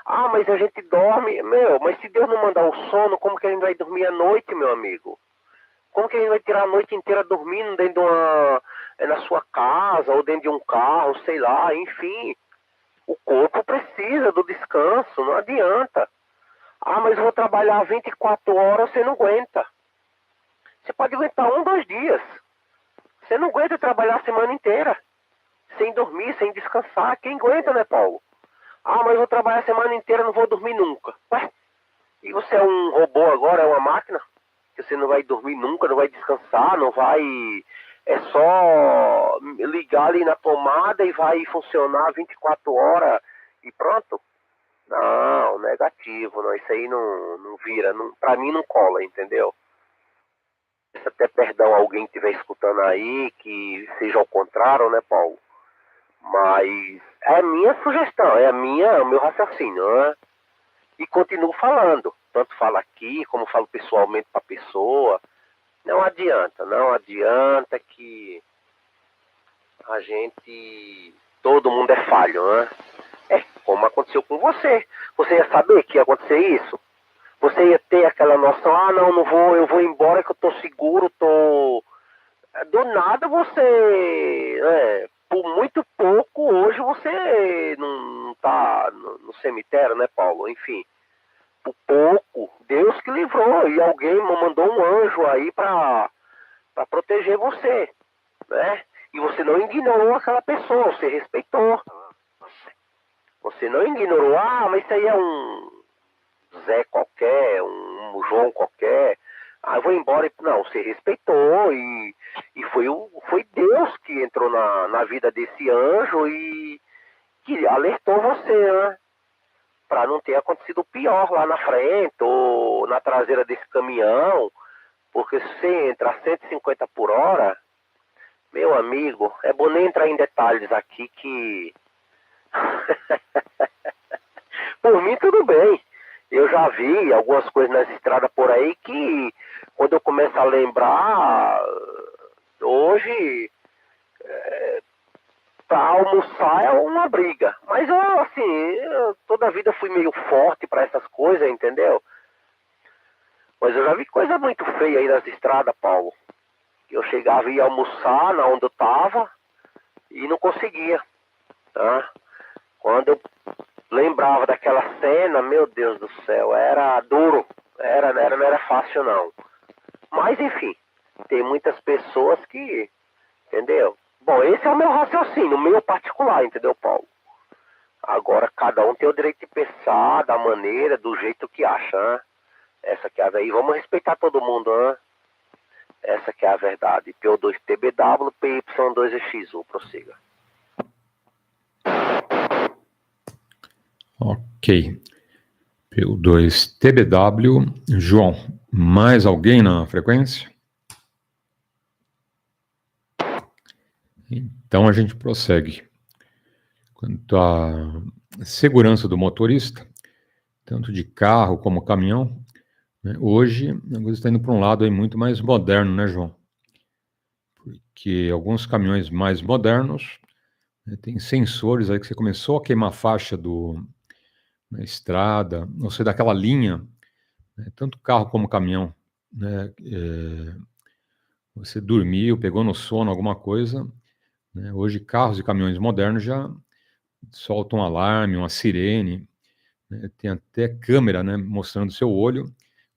Ah, mas a gente dorme, mas se Deus não mandar o sono, como que a gente vai dormir à noite, meu amigo? Como que a gente vai tirar a noite inteira dormindo dentro na sua casa, ou dentro de um carro, sei lá, enfim. O corpo precisa do descanso, não adianta. Ah, mas eu vou trabalhar 24 horas, você não aguenta. Você pode aguentar 2 dias. Você não aguenta trabalhar a semana inteira, sem dormir, sem descansar. Quem aguenta, né, Paulo? Ah, mas eu vou trabalhar a semana inteira, não vou dormir nunca. Ué, e você é um robô agora, é uma máquina? Que você não vai dormir nunca, não vai descansar, não vai... É só ligar ali na tomada e vai funcionar 24 horas e pronto? Não, negativo, não, isso aí não vira, pra mim não cola, entendeu? Se até perdão alguém que estiver escutando aí, que seja ao contrário, né, Paulo? Mas é a minha sugestão, o meu raciocínio, né? E continuo falando, tanto falo aqui, como falo pessoalmente para a pessoa. Não adianta que a gente, todo mundo é falho, né? Como aconteceu com você. Você ia saber que ia acontecer isso? Você ia ter aquela noção, não vou, eu vou embora que eu tô seguro, Do nada você, por muito pouco, hoje você não tá no cemitério, né, Paulo? Enfim, por pouco, Deus que livrou, e alguém mandou um anjo aí para proteger você, né? E você não ignorou aquela pessoa, você respeitou. Você não ignorou, mas isso aí é um Zé qualquer, um João qualquer. Eu vou embora. Não, você respeitou e foi Deus que entrou na vida desse anjo e que alertou você, né? Para não ter acontecido pior lá na frente ou na traseira desse caminhão. Porque se você entra a 150 por hora, meu amigo, é bom nem entrar em detalhes aqui que... Por mim, tudo bem. Eu já vi algumas coisas nas estradas por aí que, quando eu começo a lembrar, hoje, para almoçar é uma briga. Mas eu toda a vida fui meio forte para essas coisas, entendeu? Mas eu já vi coisa muito feia aí nas estradas, Paulo. Eu chegava e ia almoçar na onde eu tava e não conseguia, tá? Quando eu lembrava daquela cena, meu Deus do céu, era duro, não era fácil não. Mas enfim, tem muitas pessoas que, entendeu? Bom, esse é o meu raciocínio, o meu particular, entendeu, Paulo? Agora, cada um tem o direito de pensar da maneira, do jeito que acha, né? Essa que é a verdade. E vamos respeitar todo mundo, né? Essa que é a verdade. PO2TBW, PY2EXU, prossiga. Ok. PO2TBW. João, mais alguém na frequência? Então a gente prossegue. Quanto à segurança do motorista, tanto de carro como caminhão, né, hoje a coisa está indo para um lado aí muito mais moderno, né, João? Porque alguns caminhões mais modernos, né, tem sensores aí que você começou a queimar a faixa na estrada, ou seja, daquela linha, né, tanto carro como caminhão, né, você dormiu, pegou no sono alguma coisa, né, hoje carros e caminhões modernos já soltam um alarme, uma sirene, né, tem até câmera, né, mostrando o seu olho,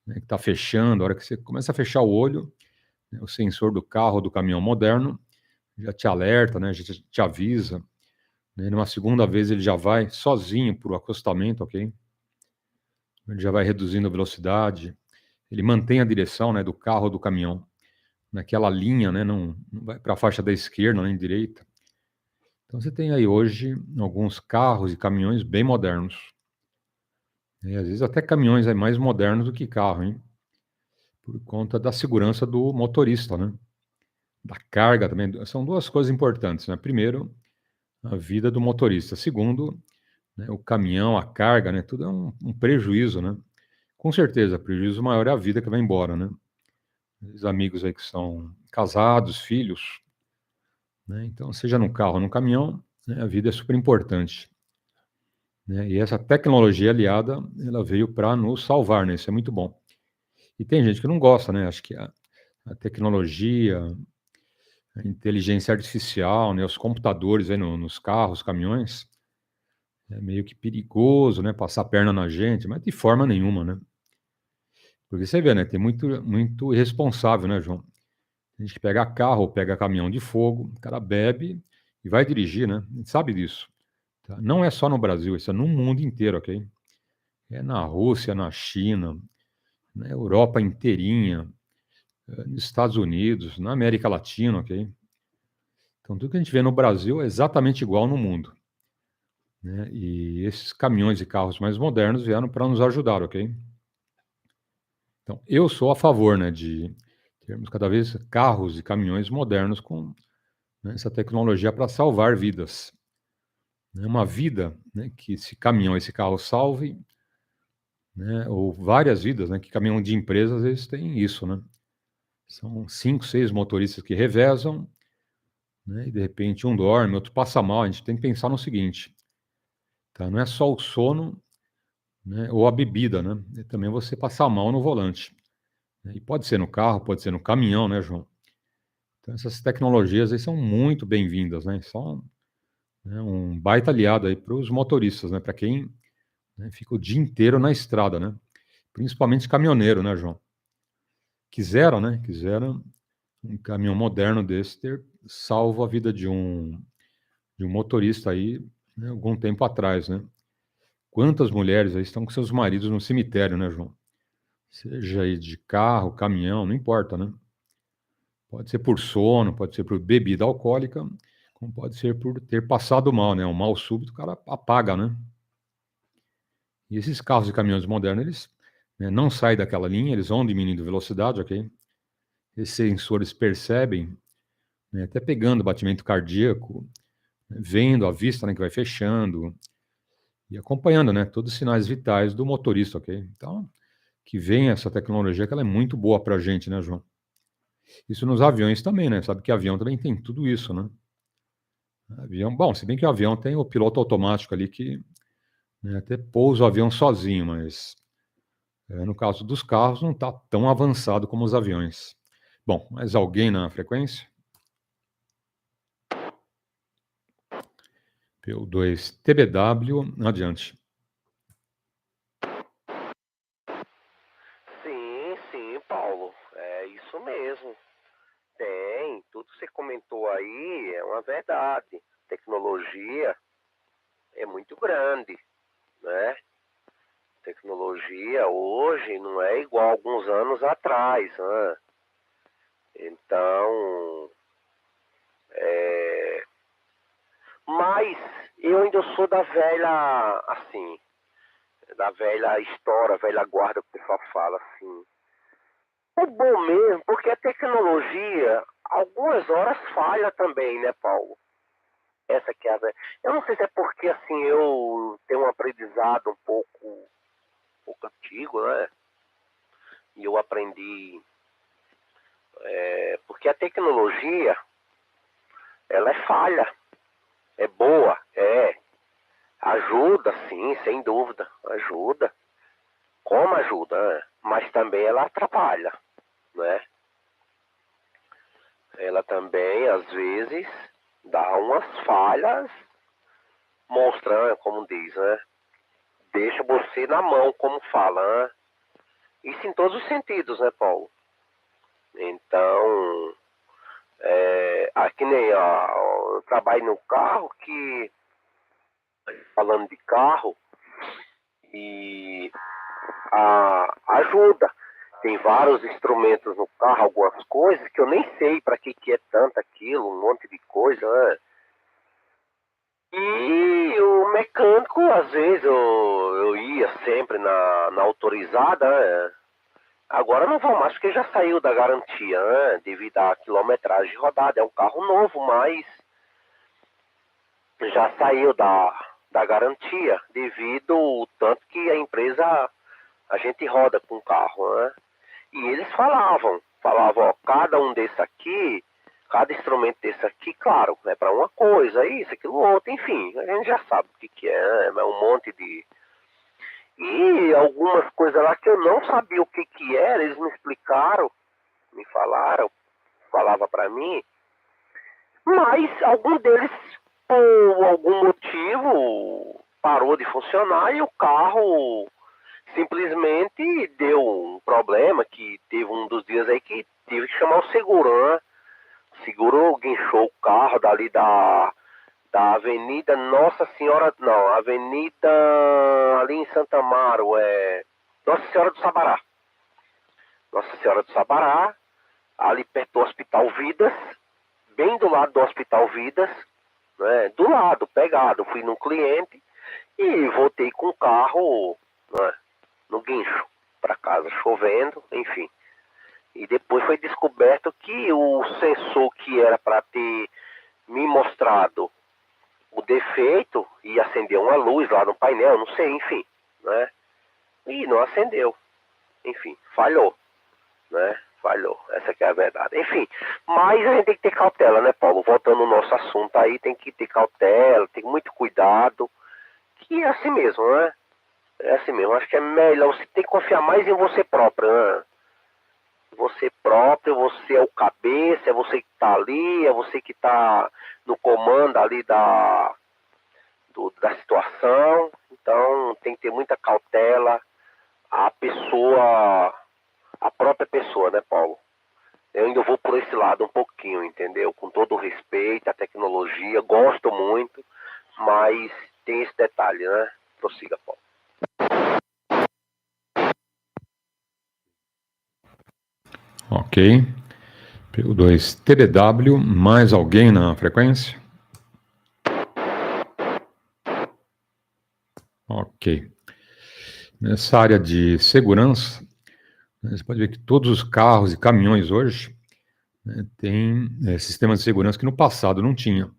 né, que está fechando. A hora que você começa a fechar o olho, né, o sensor do carro ou do caminhão moderno já te alerta, né, já te avisa. Né, numa segunda vez ele já vai sozinho para o acostamento, ok? Ele já vai reduzindo a velocidade, ele mantém a direção, né, do carro ou do caminhão naquela linha, né, não vai para a faixa da esquerda nem direita. Então você tem aí hoje alguns carros e caminhões bem modernos. E às vezes até caminhões aí mais modernos do que carro, hein? Por conta da segurança do motorista, né? Da carga também. São duas coisas importantes, né? Primeiro, a vida do motorista. Segundo, né, o caminhão, a carga, né? Tudo é um prejuízo, né? Com certeza, o prejuízo maior é a vida que vai embora, né? Os amigos aí que são casados, filhos, né? Então, seja no carro ou no caminhão, né, a vida é super importante. Né? E essa tecnologia aliada, ela veio para nos salvar, né? Isso é muito bom. E tem gente que não gosta, né? Acho que a tecnologia, a inteligência artificial, né? Os computadores aí nos carros, caminhões, é meio que perigoso, né? Passar a perna na gente, mas de forma nenhuma, né? Porque você vê, né? Tem muito irresponsável, né, João? Tem gente que pega carro ou pega caminhão de fogo, o cara bebe e vai dirigir, né? A gente sabe disso. Tá? Não é só no Brasil, isso é no mundo inteiro, ok? É na Rússia, na China, na Europa inteirinha, nos Estados Unidos, na América Latina, ok? Então, tudo que a gente vê no Brasil é exatamente igual no mundo. Né? E esses caminhões e carros mais modernos vieram para nos ajudar, ok? Então, eu sou a favor, né, de termos cada vez carros e caminhões modernos com, né, essa tecnologia para salvar vidas. Né? Uma vida, né, que esse caminhão, esse carro salve, né, ou várias vidas, né, que caminhão de empresas, às vezes tem isso, né? São 5, 6 motoristas que revezam, né, e de repente um dorme, outro passa mal. A gente tem que pensar no seguinte, tá? Não é só o sono, né, ou a bebida, né? É também você passar mal no volante. Né? E pode ser no carro, pode ser no caminhão, né, João? Então essas tecnologias aí são muito bem-vindas, né? São, né, um baita aliado aí para os motoristas, né? Para quem, né, fica o dia inteiro na estrada, né? Principalmente caminhoneiro, né, João? Quiseram um caminhão moderno desse ter salvo a vida de um motorista aí, né, algum tempo atrás, né? Quantas mulheres aí estão com seus maridos no cemitério, né, João? Seja aí de carro, caminhão, não importa, né? Pode ser por sono, pode ser por bebida alcoólica, como pode ser por ter passado mal, né? Um mal súbito, o cara apaga, né? E esses carros e caminhões modernos, eles, né, não saem daquela linha, eles vão diminuindo velocidade, ok? Esses sensores percebem, né, até pegando o batimento cardíaco, né, vendo a vista, né, que vai fechando, e acompanhando, né, todos os sinais vitais do motorista, ok? Então, que vem essa tecnologia que ela é muito boa para a gente, né, João? Isso nos aviões também, né? Sabe que avião também tem tudo isso, né? Avião, bom, se bem que o avião tem o piloto automático ali que, né, até pousa o avião sozinho, mas no caso dos carros não está tão avançado como os aviões. Bom, mais alguém na frequência? PY2TBW, adiante. Sim, Paulo. É isso mesmo. Tem. Tudo que você comentou aí é uma verdade. Tecnologia é muito grande, né? Tecnologia hoje não é igual a alguns anos atrás, né? Então, mas eu ainda sou da velha, assim, da velha história, velha guarda, que o pessoal fala assim. É bom mesmo, porque a tecnologia, algumas horas falha também, né, Paulo? Essa que é a... Eu não sei se é porque, assim, eu tenho um aprendizado um pouco antigo, né? E eu aprendi... porque a tecnologia, ela é falha. É boa, ajuda, sim, sem dúvida, ajuda. Como ajuda, né? Mas também ela atrapalha, né? Ela também, às vezes, dá umas falhas, mostra, né, como diz, né? Deixa você na mão, como fala, né? Isso em todos os sentidos, né, Paulo? Então, aqui nem eu trabalho no carro que, falando de carro, e ajuda. Tem vários instrumentos no carro, algumas coisas que eu nem sei para que é tanto aquilo, um monte de coisa, né? E o mecânico, às vezes, eu ia sempre na autorizada, né? Agora não vou mais porque já saiu da garantia, né? Devido à quilometragem rodada. É um carro novo, mas já saiu da garantia devido ao tanto que a empresa, a gente roda com o carro, né? E eles falavam, ó, cada um desse aqui, cada instrumento desse aqui, claro, é para uma coisa, isso, aquilo, outro, enfim, a gente já sabe o que é, né? É um monte de... E algumas coisas lá que eu não sabia o que era, eles me explicaram, me falaram, falava para mim, mas algum deles, por algum motivo, parou de funcionar e o carro simplesmente deu um problema, que teve um dos dias aí que tive que chamar o seguro, né? O seguro guinchou o carro dali da Avenida Nossa Senhora, não, Avenida ali em Santa Amaro, Nossa Senhora do Sabará. Nossa Senhora do Sabará, ali perto do Hospital Vidas, bem do lado do Hospital Vidas, né? Do lado, pegado. Fui num cliente e voltei com o carro, né, no guincho para casa, chovendo, enfim. E depois foi descoberto que o sensor que era para ter me mostrado o defeito ia acender uma luz lá no painel, não sei, enfim, né? E não acendeu. Enfim, falhou, né? Falhou, essa que é a verdade. Enfim, mas a gente tem que ter cautela, né, Paulo? Voltando ao nosso assunto aí, tem que ter cautela, tem muito cuidado, que é assim mesmo, né? É assim mesmo, acho que é melhor, você tem que confiar mais em você próprio, né? Você próprio, você é o cabeça, é você que tá ali, é você que tá no comando ali da situação. Então tem que ter muita cautela, a própria pessoa, né, Paulo? Eu ainda vou por esse lado um pouquinho, entendeu? Com todo o respeito à tecnologia, gosto muito, mas tem esse detalhe, né? Prossiga, Paulo. Ok. PY2 TDW, mais alguém na frequência? Ok. Nessa área de segurança, você pode ver que todos os carros e caminhões hoje, né, têm sistemas de segurança que no passado não tinha.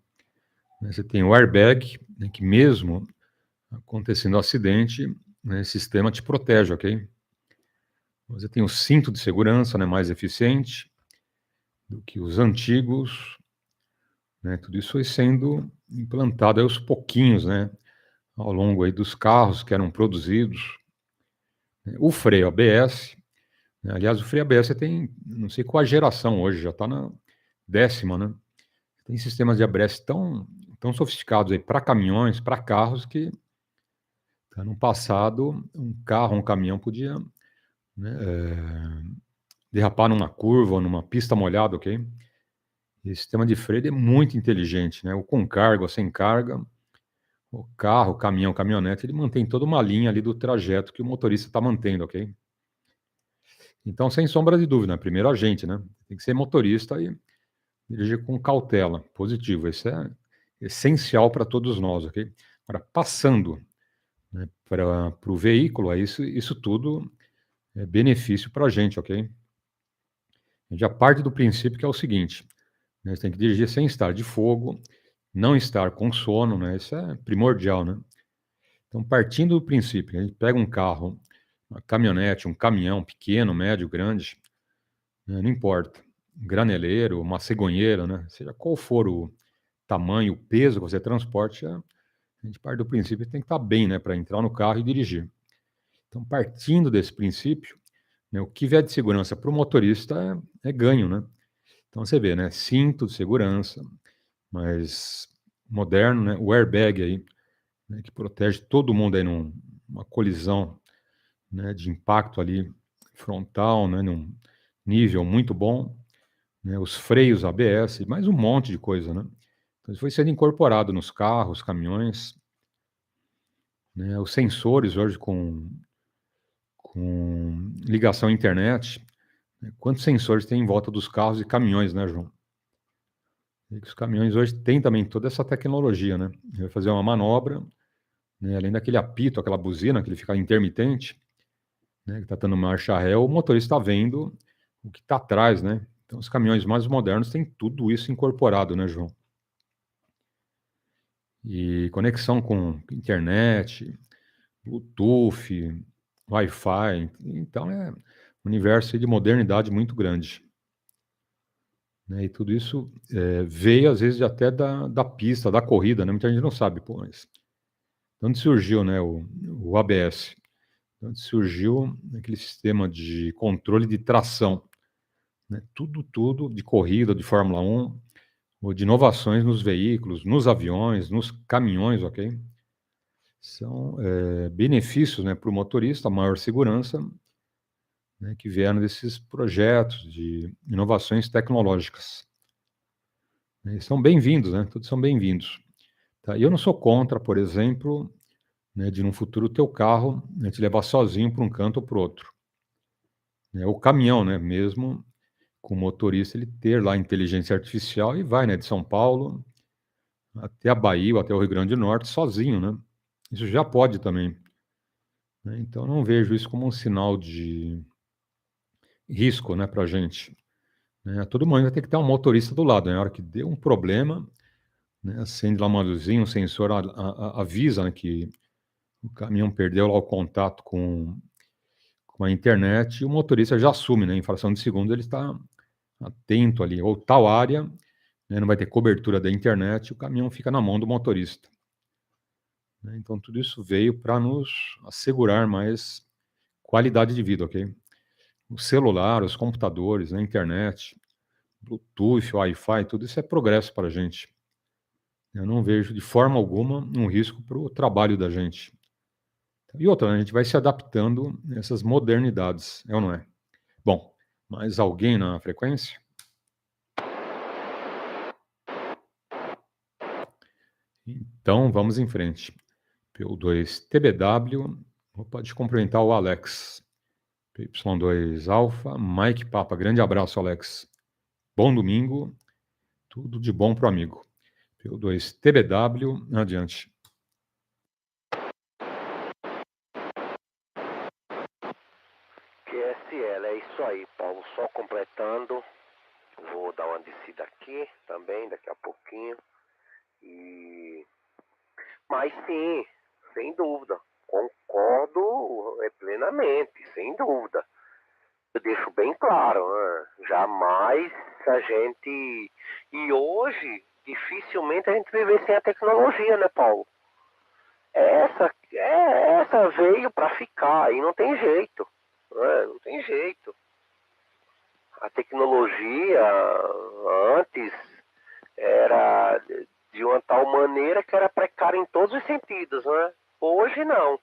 Você tem o airbag, né, que mesmo acontecendo um acidente, né, esse sistema te protege, ok? Você tem o cinto de segurança, né, mais eficiente do que os antigos, né? Tudo isso foi sendo implantado aos pouquinhos, né, ao longo aí dos carros que eram produzidos. O freio ABS, né, aliás, o freio ABS tem, não sei qual a geração hoje, já está na 10ª, né? Tem sistemas de ABS tão sofisticados aí para caminhões, para carros, que no passado um carro, um caminhão podia, né, derrapar numa curva ou numa pista molhada, ok? Esse sistema de freio é muito inteligente, né? Ou com carga ou sem carga, O carro, o caminhão, caminhonete, ele mantém toda uma linha ali do trajeto que o motorista está mantendo, ok? Então, sem sombra de dúvida, primeiro a gente, né? Tem que ser motorista e dirigir com cautela, positivo. Isso é essencial para todos nós, ok? Agora, passando, né, para o veículo, isso tudo é benefício para a gente, ok? A gente já parte do princípio que é o seguinte, né? Você tem que dirigir sem estar de fogo, não estar com sono, né? Isso é primordial, né? Então, partindo do princípio, a gente pega um carro, uma caminhonete, um caminhão pequeno, médio, grande, né, não importa, um graneleiro, uma cegonheira, né? Seja qual for o tamanho, o peso que você transporte, a gente parte do princípio que tem que estar bem, né, para entrar no carro e dirigir. Então, partindo desse princípio, né, o que vier de segurança para o motorista é ganho, né? Então, você vê, né, cinto de segurança, mas moderno, né, o airbag aí, né, que protege todo mundo aí numa colisão, né, de impacto ali frontal, né, num nível muito bom, né, os freios ABS, mais um monte de coisa, né? Então, isso foi sendo incorporado nos carros, caminhões, né, os sensores hoje com ligação à internet, né, quantos sensores tem em volta dos carros e caminhões, né, João? E que os caminhões hoje têm também toda essa tecnologia, né? Ele vai fazer uma manobra, né, além daquele apito, aquela buzina que ele fica intermitente, né, que está dando marcha ré, o motorista está vendo o que está atrás, né? Então, os caminhões mais modernos têm tudo isso incorporado, né, João? E conexão com internet, Bluetooth, Wi-Fi, então é um universo de modernidade muito grande. Né? E tudo isso veio, às vezes, até da pista, da corrida, né? Muita gente não sabe, pô, mas de onde surgiu, né, o ABS? De onde surgiu aquele sistema de controle de tração, né? Tudo de corrida, de Fórmula 1, ou de inovações nos veículos, nos aviões, nos caminhões, ok? São benefícios, né, para o motorista, maior segurança, né, que vieram desses projetos de inovações tecnológicas. E são bem-vindos, né? Todos são bem-vindos. Tá? E eu não sou contra, por exemplo, né, de num futuro teu carro, né, te levar sozinho para um canto ou para o outro. Né? O caminhão, né, mesmo com o motorista, ele ter lá inteligência artificial e vai, né, de São Paulo até a Bahia ou até o Rio Grande do Norte sozinho, né? Isso já pode também. Né? Então, não vejo isso como um sinal de risco, né, para a gente. Né? A todo momento vai ter que ter um motorista do lado. Né? Na hora que deu um problema, né, acende lá uma luzinha, um sensor avisa, né, que o caminhão perdeu lá o contato com a internet e o motorista já assume, né, em fração de segundo ele está atento ali, ou tal área, né, não vai ter cobertura da internet, o caminhão fica na mão do motorista. Né? Então, tudo isso veio para nos assegurar mais qualidade de vida, ok? O celular, os computadores, a internet, Bluetooth, Wi-Fi, tudo isso é progresso para a gente. Eu não vejo de forma alguma um risco para o trabalho da gente. E outra, né, a gente vai se adaptando a essas modernidades, é ou não é? Bom, mais alguém na frequência? Então, vamos em frente. PY2TBW, pode cumprimentar o Alex. PY2 Alfa, Mike Papa, grande abraço, Alex. Bom domingo, tudo de bom pro amigo. PY2TBW, adiante. QSL, é isso aí, Paulo. Só completando, vou dar uma descida aqui também, daqui a pouquinho. Mas sim, sem dúvida, concordo plenamente, sem dúvida. Eu deixo bem claro, né? Jamais a gente... E hoje, dificilmente a gente vive sem a tecnologia, né, Paulo? Essa veio para ficar e não tem jeito, né? Não tem jeito. A tecnologia antes era de uma tal maneira que era precária em todos os sentidos, né? Hoje não.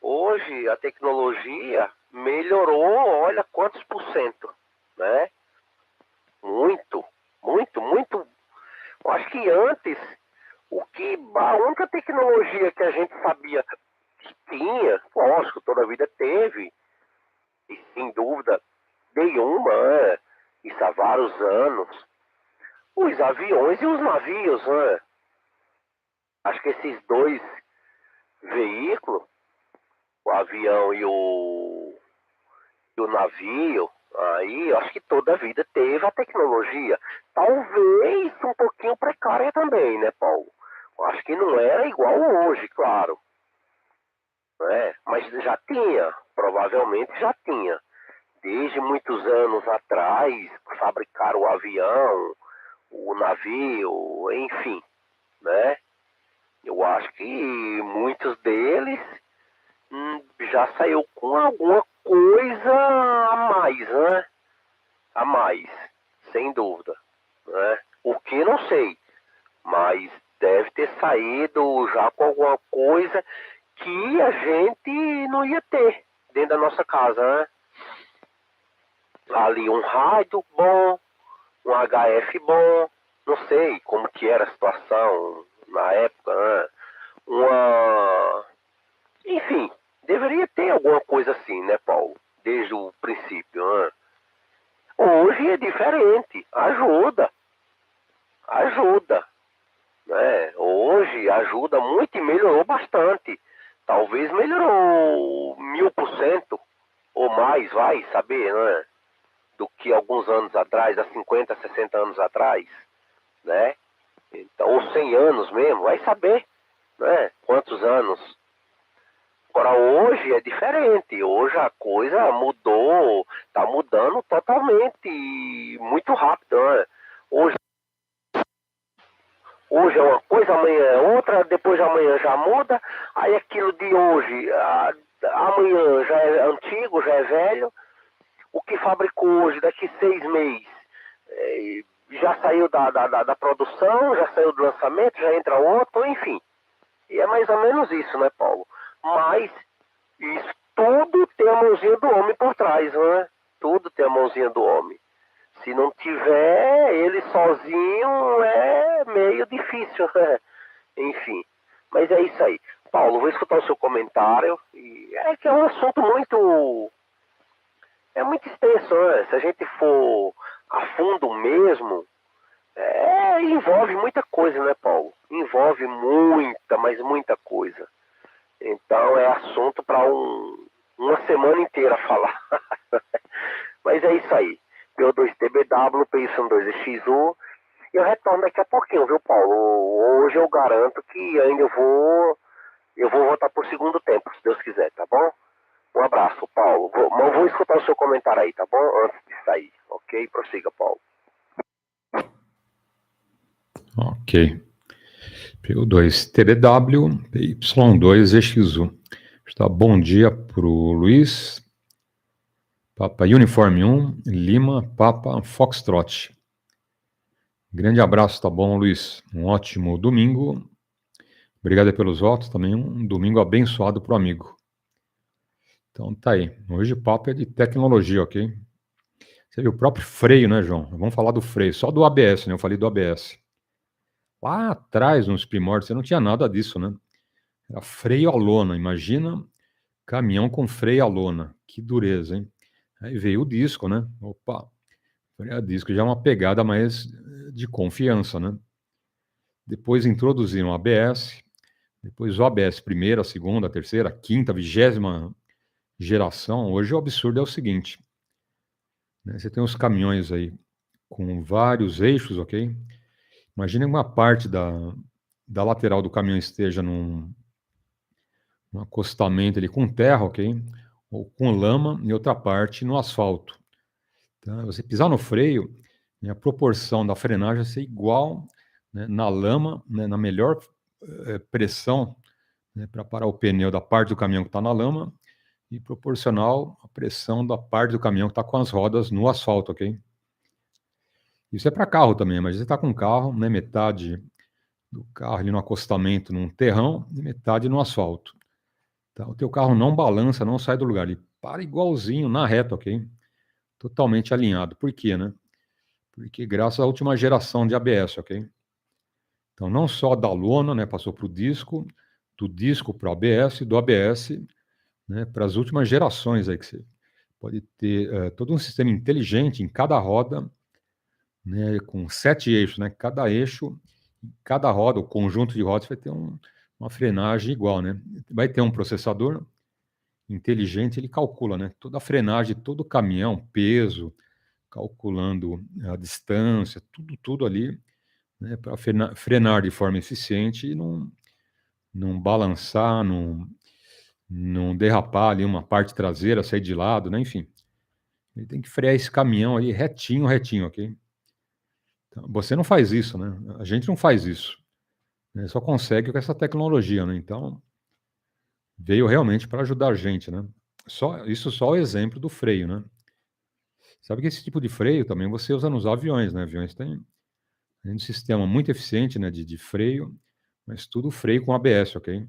Hoje a tecnologia melhorou, olha quantos por cento, né? Muito, muito, muito. Eu acho que antes o que a única tecnologia que a gente sabia que tinha, lógico, toda a vida teve, e sem dúvida nenhuma, isso há vários anos, os aviões e os navios, né? Acho que esses dois veículos, o avião e o navio, aí eu acho que toda a vida teve a tecnologia. Talvez um pouquinho precária também, né, Paulo? Eu acho que não era igual hoje, claro. Né? Mas já tinha, provavelmente já tinha. Desde muitos anos atrás, fabricaram o avião, o navio, enfim, né? Eu acho que muitos deles já saiu com alguma coisa a mais, né? A mais, sem dúvida, né? O que não sei, mas deve ter saído já com alguma coisa que a gente não ia ter dentro da nossa casa, né? Ali um rádio bom, um HF bom, não sei como que era a situação na época, né? Enfim, deveria ter alguma coisa assim, né, Paulo? Desde o princípio, né? Hoje é diferente, ajuda, né? Hoje ajuda muito e melhorou bastante. Talvez melhorou 1000% ou mais, vai saber, né? Do que alguns anos atrás, há 50, 60 anos atrás, né? Então, ou 100 anos mesmo, vai saber, né? Quantos anos. Agora, hoje é diferente. Hoje a coisa mudou, tá mudando totalmente, muito rápido, né? Hoje é uma coisa, amanhã é outra, depois de amanhã já muda, aí aquilo de hoje, amanhã já é antigo, já é velho. O que fabricou hoje, daqui 6 meses, já saiu da produção, já saiu do lançamento, já entra outro, enfim. E é mais ou menos isso, né, Paulo? Mas isso tudo tem a mãozinha do homem por trás, né? Tudo tem a mãozinha do homem. Se não tiver, ele sozinho é meio difícil, né? Enfim. Mas é isso aí. Paulo, vou escutar o seu comentário. É que é um assunto muito... É muito extenso, né? Se a gente for a fundo mesmo, envolve muita coisa, né, Paulo? Envolve muita, mas muita coisa. Então é assunto para uma semana inteira falar. Mas é isso aí. PY2TBW, PY2EXU. Eu retorno daqui a pouquinho, viu, Paulo? Hoje eu garanto que ainda eu vou voltar pro segundo tempo, se Deus quiser, tá bom? Um abraço, Paulo. Mas vou escutar o seu comentário aí, tá bom? Antes de sair, ok? Prossiga, Paulo. Ok. PY2TBW, PY2EXU. Tá, bom dia para o Luiz. Papa Uniforme 1, Lima, Papa Foxtrot. Grande abraço, tá bom, Luiz? Um ótimo domingo. Obrigado pelos votos, também um domingo abençoado pro amigo. Então tá aí. Hoje o papo é de tecnologia, ok? Você viu o próprio freio, né, João? Vamos falar do freio, só do ABS, né? Eu falei do ABS. Lá atrás, nos primórdios, você não tinha nada disso, né? Era freio a lona. Imagina caminhão com freio a lona. Que dureza, hein? Aí veio o disco, né? Opa, freio a disco já é uma pegada mais de confiança, né? Depois introduziram o ABS, depois o ABS primeira, segunda, terceira, quinta, 20ª geração. Hoje o absurdo é o seguinte, né? Você tem uns caminhões aí com vários eixos, ok? Imagine uma parte da lateral do caminhão esteja num acostamento ali com terra, ok? Ou com lama, e outra parte no asfalto. Então, você pisar no freio, a proporção da frenagem vai ser igual, né, na lama, né, na melhor pressão, né, para parar o pneu da parte do caminhão que está na lama, e proporcional à pressão da parte do caminhão que está com as rodas no asfalto, ok? Isso é para carro também, mas você está com um carro, né, metade do carro ali no acostamento, num terrão, e metade no asfalto. Então, o teu carro não balança, não sai do lugar, ele para igualzinho na reta, ok? Totalmente alinhado. Por quê, né? Porque graças à última geração de ABS, ok? Então, não só da lona, né, passou para o disco, do disco para o ABS, do ABS, né, para as últimas gerações aí que você pode ter todo um sistema inteligente em cada roda, né, com 7 eixos, né? Cada roda, o conjunto de rodas vai ter uma frenagem igual, né? Vai ter um processador inteligente, ele calcula, né, toda a frenagem, todo o caminhão, peso, calculando a distância, tudo ali, né, para frenar de forma eficiente e não balançar, não derrapar ali uma parte traseira, sair de lado, né, enfim. Ele tem que frear esse caminhão aí retinho, ok? Então, você não faz isso, né? A gente não faz isso. Né? Só consegue com essa tecnologia, né? Então, veio realmente para ajudar a gente, né? Só o exemplo do freio, né? Sabe que esse tipo de freio também você usa nos aviões, né? Aviões têm um sistema muito eficiente, né, de freio, mas tudo freio com ABS, ok?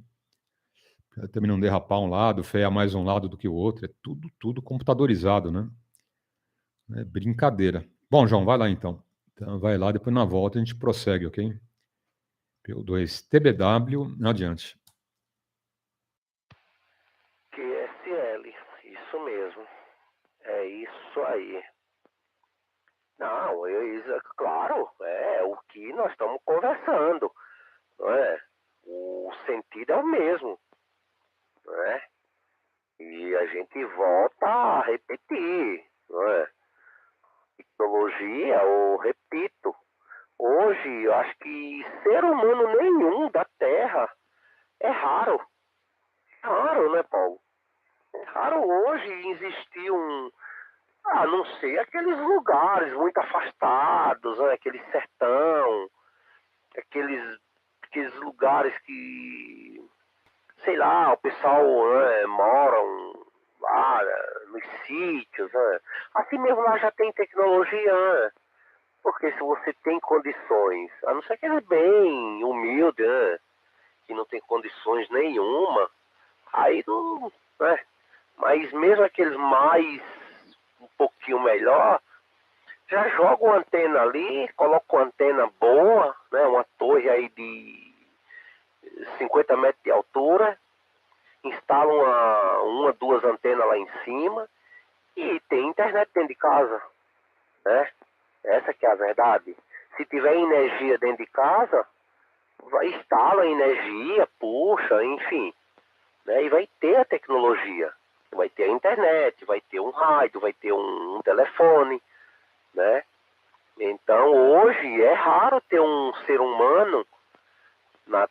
Pra também não derrapar um lado, frear mais um lado do que o outro, é tudo computadorizado, né? É brincadeira. Bom, João, vai lá então. Então, vai lá, depois na volta a gente prossegue, ok? PY2EXU, adiante. QSL, isso mesmo. É isso aí. Não, claro, é o que nós estamos conversando, não é? O sentido é o mesmo, não é? E a gente volta a repetir, não é? Tecnologia, eu repito, hoje eu acho que ser humano nenhum da Terra é raro. Raro, né, Paulo? É raro hoje existir a não ser aqueles lugares muito afastados, né? Aquele sertão, aqueles lugares que, sei lá, o pessoal moram lá nos sítios. Né? Assim mesmo lá já tem tecnologia, né? Porque se você tem condições, a não ser que ele é bem humilde, né? Que não tem condições nenhuma, aí não, né? Mas mesmo aqueles mais um pouquinho melhor, já joga uma antena ali, coloca uma antena boa, né? Uma torre aí de 50 metros de altura, instala duas antenas lá em cima e tem internet dentro de casa, né? Essa que é a verdade. Se tiver energia dentro de casa, instala energia, puxa, enfim, né? E vai ter a tecnologia, vai ter a internet, vai ter um rádio, vai ter um telefone, né? Então hoje é raro ter um ser humano na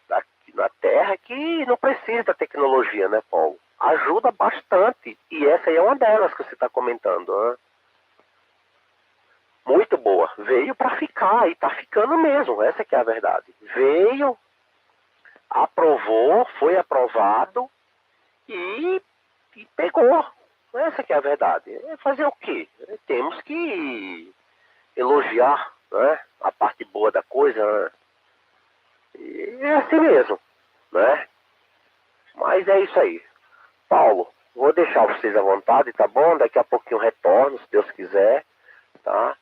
Terra que não precisa da tecnologia, né, Paulo? Ajuda bastante, e essa aí é uma delas que você está comentando, né? Muito boa, veio para ficar e está ficando mesmo, essa que é a verdade. Veio, aprovou, foi aprovado e pegou, essa que é a verdade. Fazer o quê? Temos que elogiar, né, a parte boa da coisa, né? E é assim mesmo, né? Mas é isso aí. Paulo, vou deixar vocês à vontade, tá bom? Daqui a pouquinho eu retorno, se Deus quiser, tá?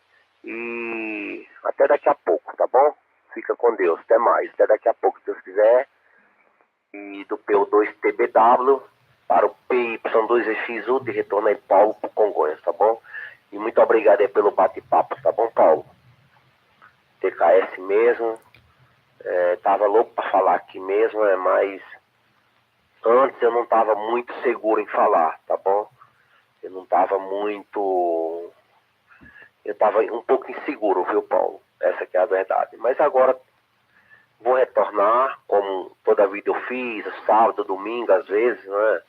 E até daqui a pouco, tá bom? Fica com Deus, até mais. Até daqui a pouco, se Deus quiser. E do PO2TBW para o PY2EXU de retorno aí, Paulo, para Congonhas, tá bom? E muito obrigado aí pelo bate-papo, tá bom, Paulo? TKS mesmo. Tava louco para falar aqui mesmo, mas antes eu não estava muito seguro em falar, tá bom? Eu não estava muito... Eu estava um pouco inseguro, viu, Paulo? Essa que é a verdade. Mas agora vou retornar, como toda a vida eu fiz, sábado, domingo, às vezes, né?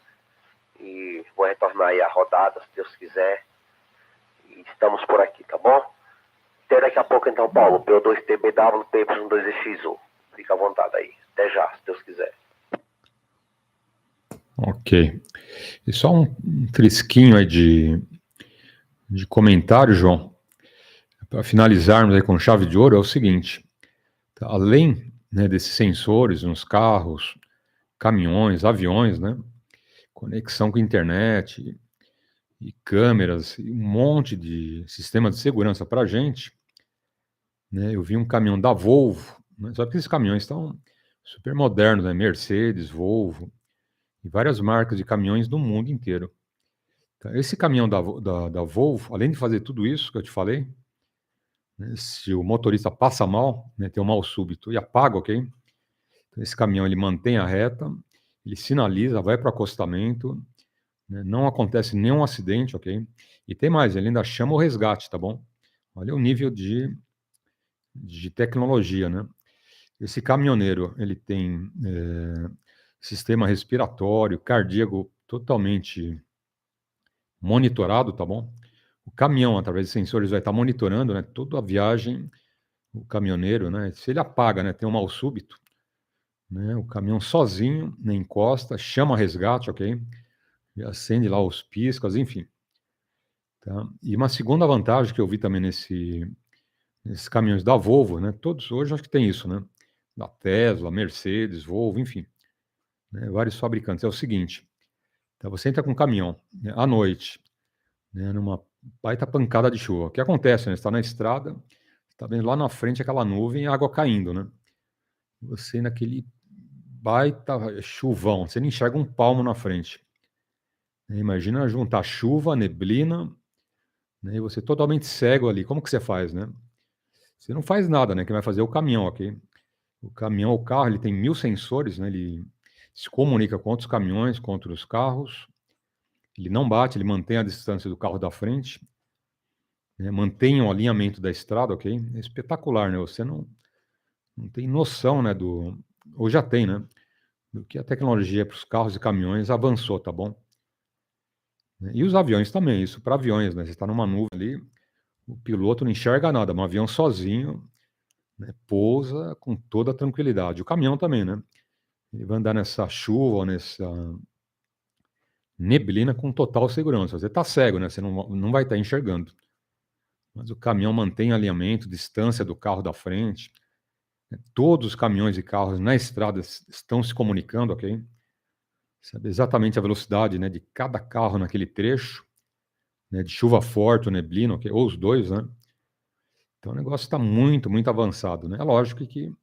E vou retornar aí a rodada, se Deus quiser. E estamos por aqui, tá bom? Até daqui a pouco, então, Paulo. PO2TBW, PY2EXU. Fica à vontade aí. Até já, se Deus quiser. Ok. E só um trisquinho aí de comentário, João, para finalizarmos aí com chave de ouro, é o seguinte: além, né, desses sensores nos carros, caminhões, aviões, né, conexão com internet e câmeras, e um monte de sistema de segurança para a gente, né, eu vi um caminhão da Volvo, né? Só que esses caminhões estão super modernos, né? Mercedes, Volvo e várias marcas de caminhões do mundo inteiro. Então, esse caminhão da Volvo, além de fazer tudo isso que eu te falei, né, se o motorista passa mal, né, tem um mal súbito e apaga, ok? Então, esse caminhão ele mantém a reta, ele sinaliza, vai para o acostamento, né, não acontece nenhum acidente, ok? E tem mais, ele ainda chama o resgate, tá bom? Olha o nível de tecnologia, né? Esse caminhoneiro, ele tem sistema respiratório, cardíaco totalmente monitorado, tá bom? O caminhão, através de sensores, vai estar monitorando, né, toda a viagem, o caminhoneiro, né? Se ele apaga, né, tem um mal súbito, né, o caminhão sozinho, né, encosta, chama resgate, ok? E acende lá os piscas, enfim. Tá? E uma segunda vantagem que eu vi também nesses caminhões da Volvo, né? Todos hoje acho que tem isso, né? Da Tesla, Mercedes, Volvo, enfim, né, vários fabricantes. É o seguinte, então você entra com um caminhão, né, à noite, né, numa baita pancada de chuva. O que acontece, né? Você está na estrada, está vendo lá na frente aquela nuvem e água caindo, né? Você naquele baita chuvão, você não enxerga um palmo na frente. Imagina juntar chuva, neblina, né, e você totalmente cego ali. Como que você faz, né? Você não faz nada, né? Quem vai fazer é o caminhão, ok? O caminhão, o carro, ele tem 1000 sensores, né? Ele se comunica com outros caminhões, com outros carros. Ele não bate, ele mantém a distância do carro da frente, né? Mantém o alinhamento da estrada, ok? É espetacular, né? Você não tem noção, né? Ou já tem, né? Do que a tecnologia para os carros e caminhões avançou, tá bom? E os aviões também, isso para aviões, né? Você está numa nuvem ali, o piloto não enxerga nada, um avião sozinho, né, pousa com toda a tranquilidade. O caminhão também, né? Ele vai andar nessa chuva, nessa neblina com total segurança. Você está cego, né? Você não vai estar enxergando. Mas o caminhão mantém alinhamento, distância do carro da frente. Né? Todos os caminhões e carros na estrada estão se comunicando, ok? Sabe exatamente a velocidade, né, de cada carro naquele trecho, né, de chuva forte ou neblina, ok? Ou os dois, né? Então o negócio está muito, muito avançado, né? É lógico que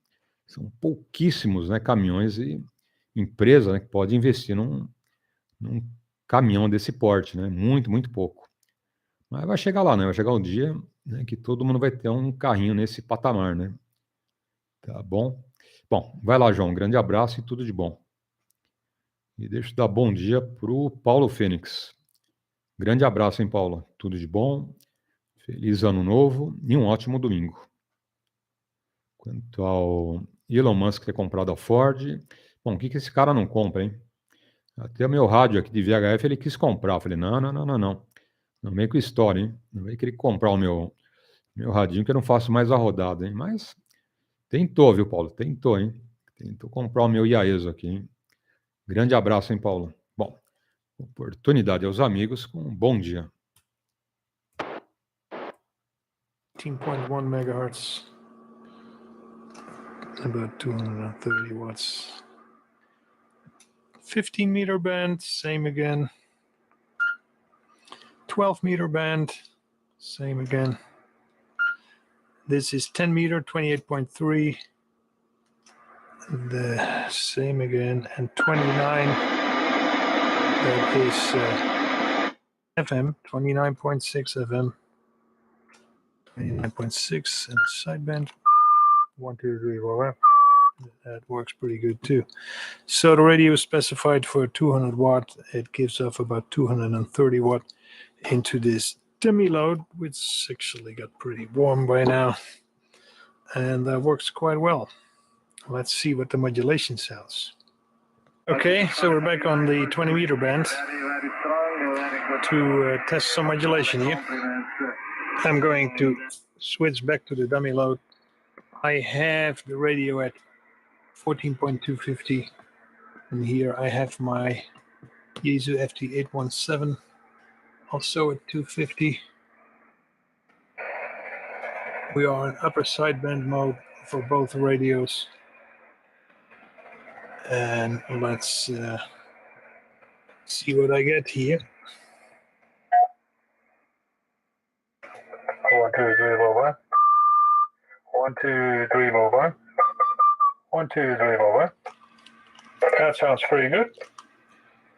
são pouquíssimos, né, caminhões e empresa, né, que pode investir num caminhão desse porte, né? Muito, muito pouco. Mas vai chegar lá, né? Vai chegar um dia, né, que todo mundo vai ter um carrinho nesse patamar, né? Tá bom? Bom, vai lá, João. Um grande abraço e tudo de bom. E deixa eu dar bom dia pro Paulo Fênix. Grande abraço, hein, Paulo? Tudo de bom. Feliz ano novo e um ótimo domingo. Quanto ao Elon Musk ter comprado a Ford, bom, o que esse cara não compra, hein? Até o meu rádio aqui de VHF ele quis comprar. Eu falei, não, não, não, não, não. Não vem com história, hein? Não vem querer comprar o meu radinho que eu não faço mais a rodada, hein? Mas tentou, viu, Paulo? Tentou, hein? Tentou comprar o meu IAESO aqui, hein? Grande abraço, hein, Paulo? Bom, oportunidade aos amigos com um bom dia. 18.1 megahertz, about 230 watts. 15 meter band, same again. 12 meter band, same again. This is 10 meter, 28.3. The same again, and 29. That is FM, 29.6 FM. 29.6 and sideband. 1, 2, 3, 4. That works pretty good too. So the radio is specified for 200 watt. It gives off about 230 watt into this dummy load, which actually got pretty warm by now. And that works quite well. Let's see what the modulation sounds. Okay, so we're back on the 20 meter band to test some modulation here. I'm going to switch back to the dummy load. I have the radio at 14.250, and here I have my Yaesu FT817 also at 250. We are in upper sideband mode for both radios, and let's see what I get here. 1, 2, 3, mobile. 1, 2, 3, mobile. 1, 2, 3, over. That sounds pretty good.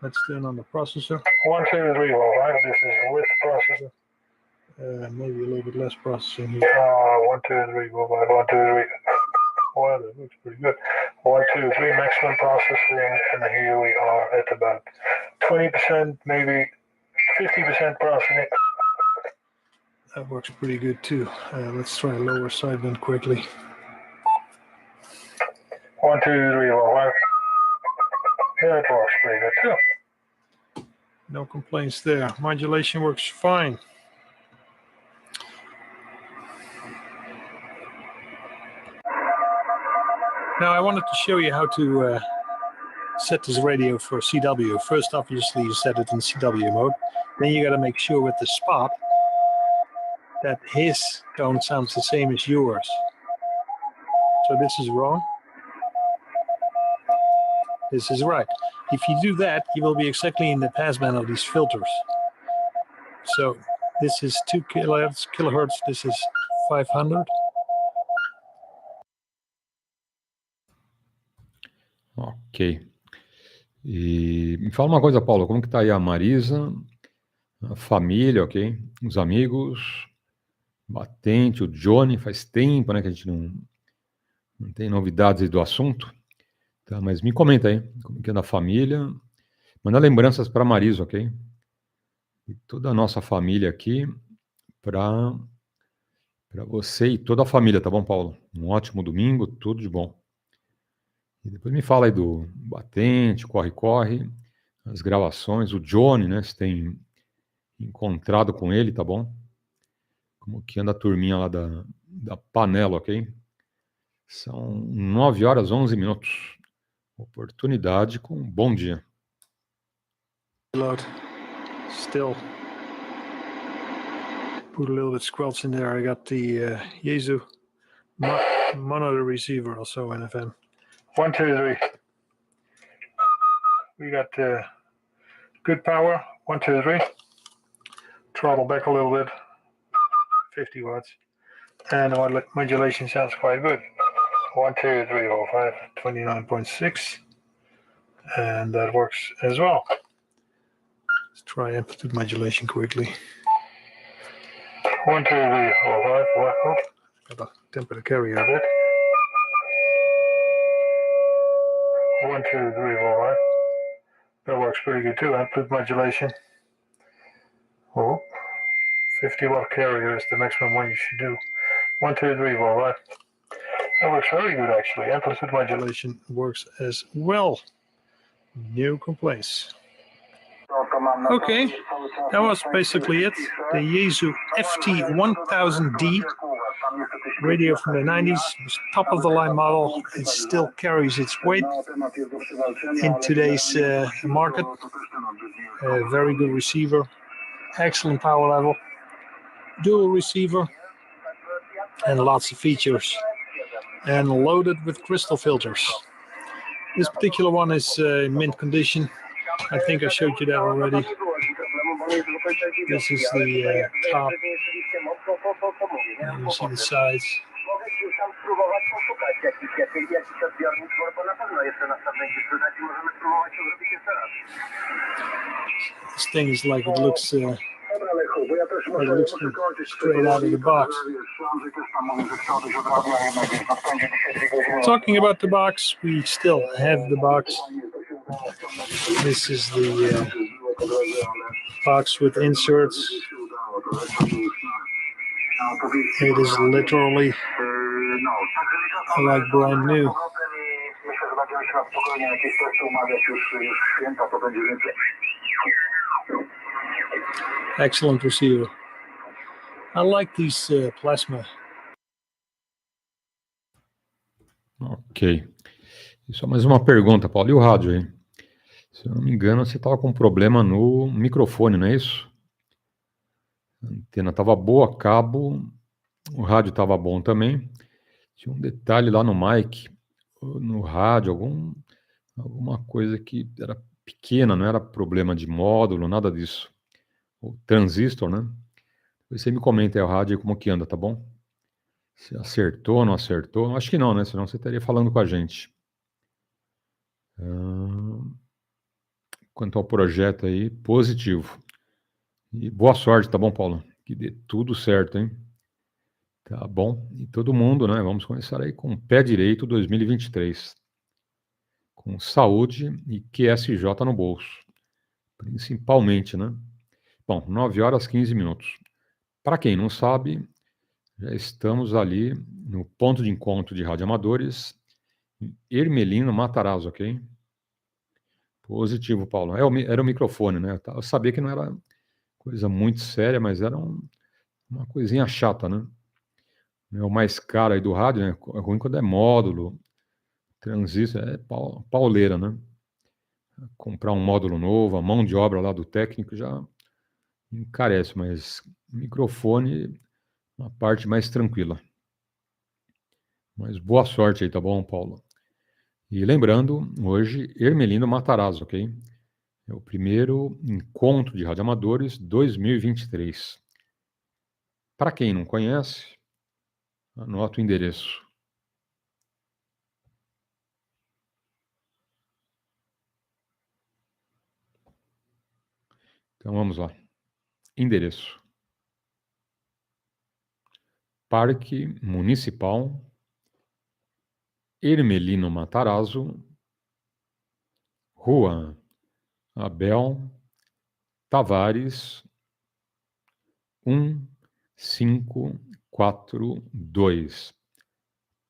Let's turn on the processor. 1, 2, 3, over. This is with processor. Maybe a little bit less processing here. 1, 2, 3, over. 1, 2, 3. Well, that looks pretty good. 1, 2, 3, maximum processing, and here we are at about 20%, maybe 50% processing. That works pretty good too. Let's try lower sideband quickly. 1, 2, 3, 4, 5. That works pretty good too. No complaints there. Modulation works fine. Now I wanted to show you how to set this radio for CW. First, obviously, you set it in CW mode. Then you got to make sure with the spot that his tone sounds the same as yours. So this is wrong. This is right. If you do that, you will be exactly in the passband of these filters. So this is 2 kilohertz. This is 500. Ok. E me fala uma coisa, Paulo, como que tá aí a Marisa, a família, ok? Os amigos, Batente, o Johnny, faz tempo, né, que a gente não tem novidades aí do assunto. Tá, mas me comenta aí, como que é da família. Manda lembranças para Marisa, ok? E toda a nossa família aqui, para você e toda a família, tá bom, Paulo? Um ótimo domingo, tudo de bom. E depois me fala aí do Batente, Corre-Corre, as gravações, o Johnny, né? Se tem encontrado com ele, tá bom? Como que anda a turminha lá da panela, ok? São 9 horas 11 minutos. Oportunidade com um bom dia. Load. Still. Put a little bit squelch in there. I got the Yaesu monitor receiver also in FM. 1, 2, 3. We got good power. 1, 2, 3. Throttle back a little bit. 50 watts. And the modulation sounds quite good. 1, 2, 3, 4, 5. 29.6. And that works as well. Let's try amplitude modulation quickly. 1, 2, 3, 4, 5. Oh, got to temper the carrier a bit. 1, 2, 3, 4, 5. That works pretty good too. Amplitude modulation. Oh, 50 watt carrier is the maximum one you should do. 1, 2, 3, 4, 5. That works very good actually. Amplitude modulation works as well. No complaints. Okay, that was basically it. The Yaesu FT1000D radio from the 90s, top of the line model. It still carries its weight in today's market. Very good receiver, excellent power level, dual receiver, and lots of features, and loaded with crystal filters. This particular one is in mint condition. I think I showed you that already. This is the top. And you see the sides. This thing is like it looks straight out of the box. Talking about the box, we still have the box. This is the box with inserts. It is literally like brand new. Excellent receiver. I like these plasma. Ok. E só mais uma pergunta, Paulo. E o rádio aí? Se eu não me engano, você estava com um problema no microfone, não é isso? A antena estava boa, cabo, o rádio estava bom também. Tinha um detalhe lá no mic, no rádio, alguma coisa que era pequena, não era problema de módulo, nada disso. O transistor, né? Depois você me comenta aí o rádio como que anda, tá bom? Se acertou, não acertou. Acho que não, né? Senão você estaria falando com a gente. Quanto ao projeto aí, positivo. E boa sorte, tá bom, Paulo? Que dê tudo certo, hein? Tá bom. E todo mundo, né? Vamos começar aí com o pé direito 2023. Com saúde e QSJ no bolso. Principalmente, né? Bom, 9 horas 15 minutos. Para quem não sabe, já estamos ali no ponto de encontro de radioamadores, em Ermelino, Matarazzo, ok? Positivo, Paulo. Era o microfone, né? Eu sabia que não era coisa muito séria, mas era uma coisinha chata, né? É o mais caro aí do rádio, né? É ruim quando é módulo, transistor, é pauleira, né? Comprar um módulo novo, a mão de obra lá do técnico já encarece, mas microfone, uma parte mais tranquila. Mas boa sorte aí, tá bom, Paulo? E lembrando, hoje, Ermelino Matarazzo, ok? É o primeiro encontro de radioamadores 2023. Para quem não conhece, anota o endereço. Então vamos lá. Endereço: Parque Municipal Ermelino Matarazzo, Rua Abel Tavares, 1542.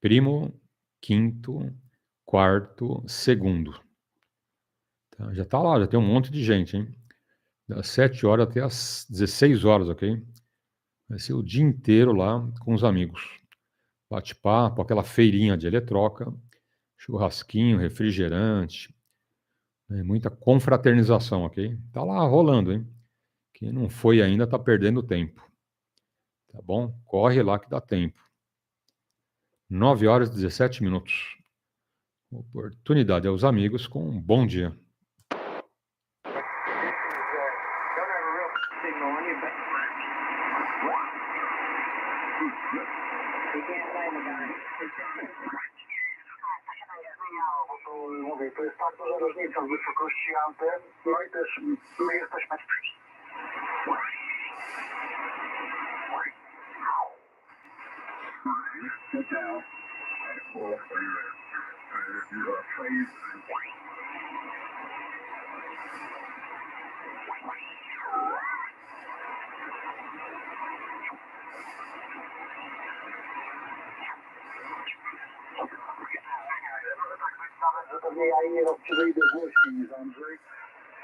Primo, quinto, quarto, segundo. Tá, já está lá, já tem um monte de gente, hein? Das 7 horas até as 16 horas, ok? Vai ser o dia inteiro lá com os amigos. Bate-papo, aquela feirinha de eletroca, churrasquinho, refrigerante, né? Muita confraternização, ok? Tá lá rolando, hein? Quem não foi ainda está perdendo tempo. Tá bom? Corre lá que dá tempo. 9 horas e 17 minutos. Oportunidade aos amigos com um bom dia. To jest tak duża różnica w wysokości anten, no i też my jesteśmy... Że pewnie ja nie raz przyjdę głośniej niż Andrzej,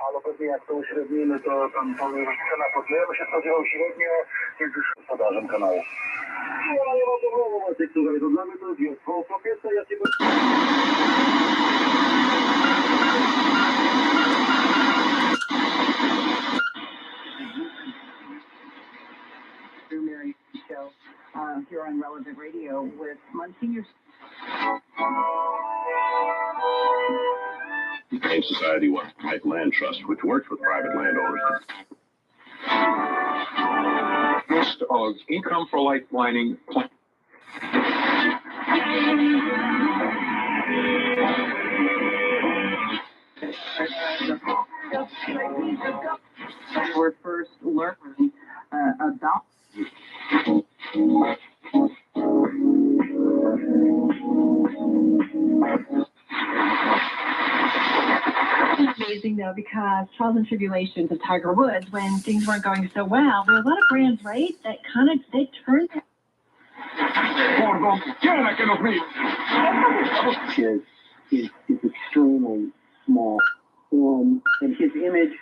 ale pewnie jak to uśrednimy, to tam cena podniesie się spodziewał średnio między gospodarzem kanału. No ale nie ma problemu, Maciek, słuchaj, to dla mnie to jest wielko. Po pierwsze, ja cię... Here on Relevant Radio with Monsignor. The Society was a private land trust which worked with private landowners. Most of income for life mining. We're first learning about. Amazing though, because trials and tribulations of Tiger Woods, when things weren't going so well, there are a lot of brands, right, that kind of they turned. Is extremely small, and his image.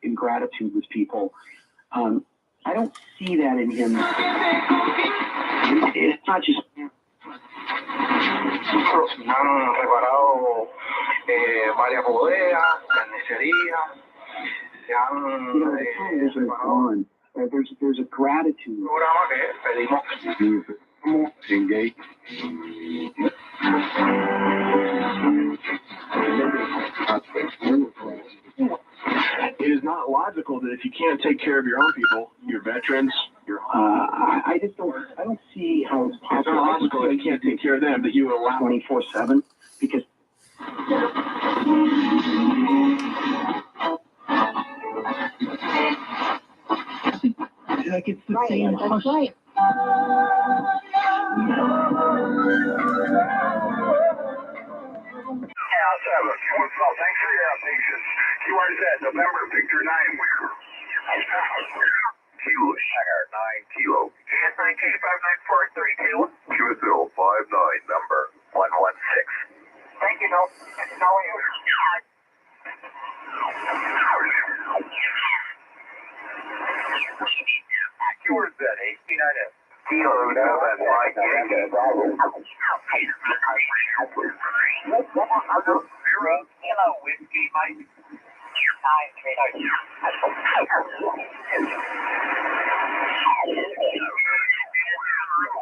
In gratitude with people. I don't see that in him. It's not just. No, preparado varias bodegas, carnicerías, se han separado. There's a gratitude. Programa que pedimos Engage. It is not logical that if you can't take care of your own people, your veterans, your I don't see how it's possible. It's not logical that you can't take care of them, that you allow 24/7 because. Like it's the same hush. Right. Thanks for your patience. QRZ, November, Victor 9, where? Kilo, Sugar, 9 Kilo. GS19 59432. QSL 59, number 116. Thank you, Bill. How are you? QRZ, 89F. Kilo, November, Mike, Yankee. Zero Kilo Whiskey, Mike. 939.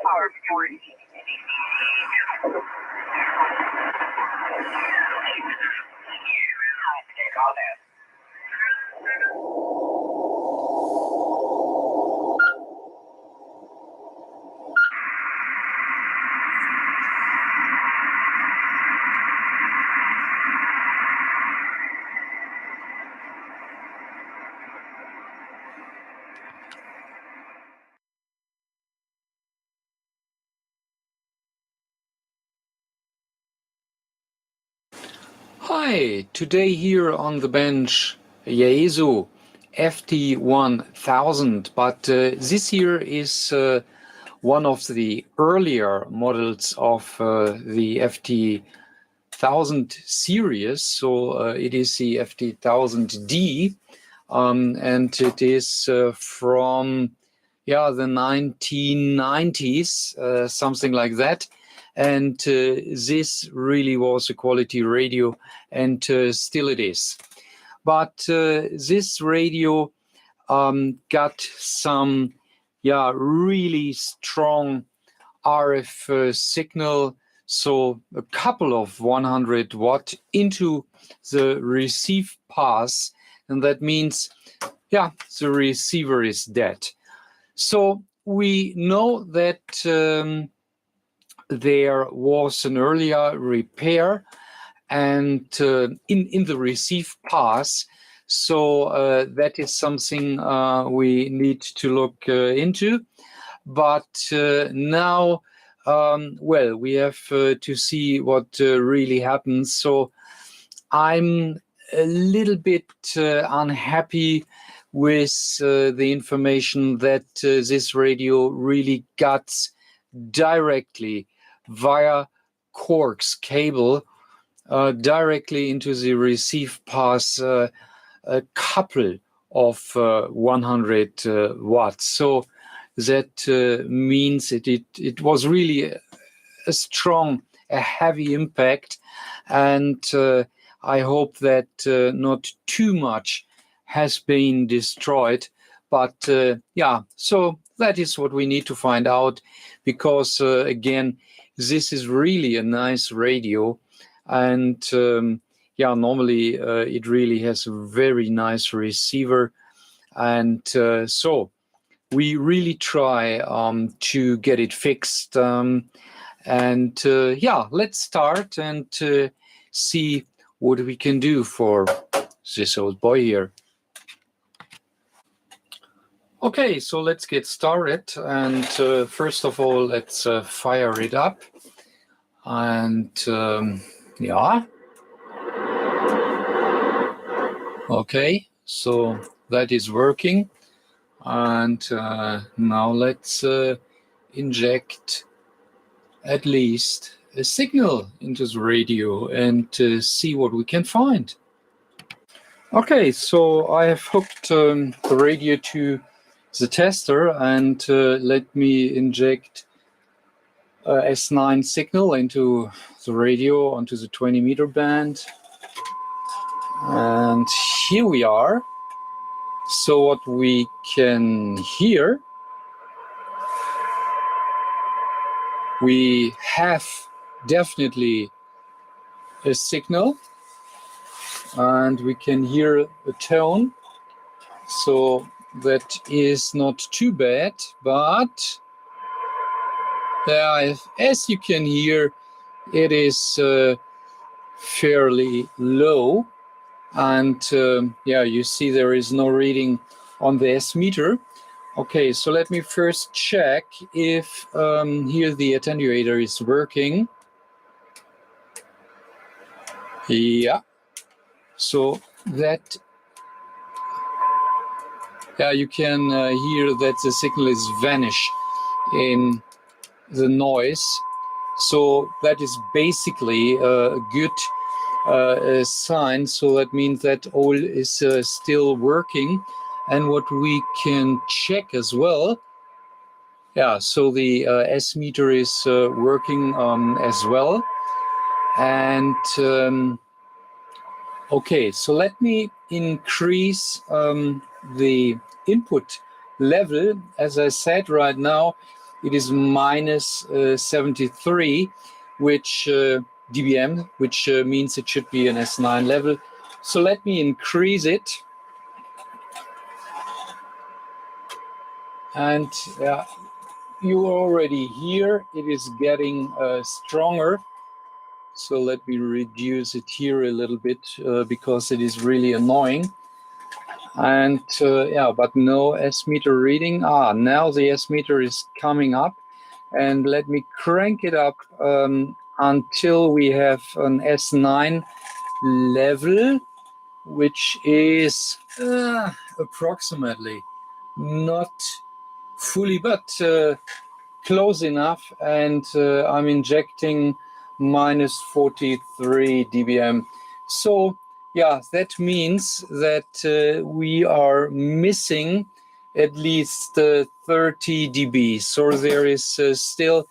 Power 3. Hi, today here on the bench PY2EXU FT1000, but this here is one of the earlier models of the FT1000 series, so it is the FT1000D, and it is from the 1990s, something like that. And this really was a quality radio, and still it is. But this radio got some really strong RF signal, so a couple of 100 watt into the receive pass, and that means the receiver is dead. So we know that there was an earlier repair and in the receive pass, so that is something we need to look into. But now, we have to see what really happens. So I'm a little bit unhappy with the information that this radio really got directly via coax cable directly into the receive pass a couple of 100 watts. So that means it was really a strong, a heavy impact, and I hope that not too much has been destroyed. But so that is what we need to find out, because again, this is really a nice radio, and normally it really has a very nice receiver, and so we really try to get it fixed, and let's start and see what we can do for this old boy here. Okay, so let's get started, and first of all, let's fire it up, and okay, so that is working, and now let's inject at least a signal into the radio and see what we can find. Okay, so I have hooked the radio to the tester, and let me inject S9 signal into the radio onto the 20-meter band. And here we are. So what we can hear, we have definitely a signal, and we can hear a tone. So that is not too bad, but as you can hear, it is fairly low. And you see there is no reading on the S meter. Okay, so let me first check if here the attenuator is working. Yeah, so that, you can hear that the signal is vanish in the noise. So that is basically a good sign. So that means that all is still working. And what we can check as well, so the S meter is working as well. And okay, so let me increase the input level. As I said, right now it is minus 73, which dBm, which means it should be an S9 level. So let me increase it. And you already hear it is getting stronger. So let me reduce it here a little bit because it is really annoying. And but no S meter reading. Now the S meter is coming up. And let me crank it up until we have an S9 level, which is approximately not fully, but close enough. And I'm injecting minus 43 dBm. So that means that we are missing at least 30 dB. So there is still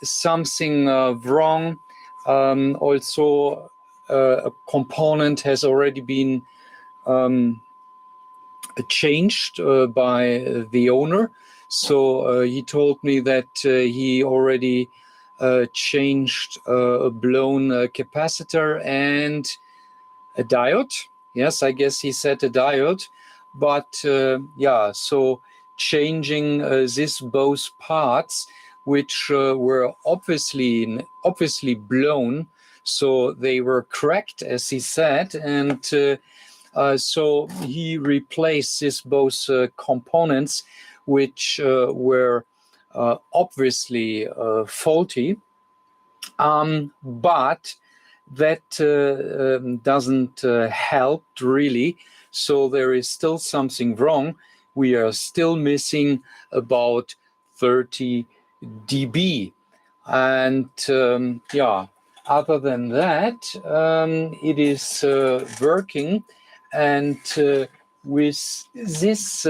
something wrong. Also, a component has already been changed by the owner. So he told me that he already changed a blown capacitor and a diode. Yes, I guess he said a diode. But so changing these both parts, which were obviously blown, so they were cracked, as he said, and so he replaced these both components, which were obviously faulty, but that doesn't help really. So there is still something wrong. We are still missing about 30 dB. And other than that, it is working. And with this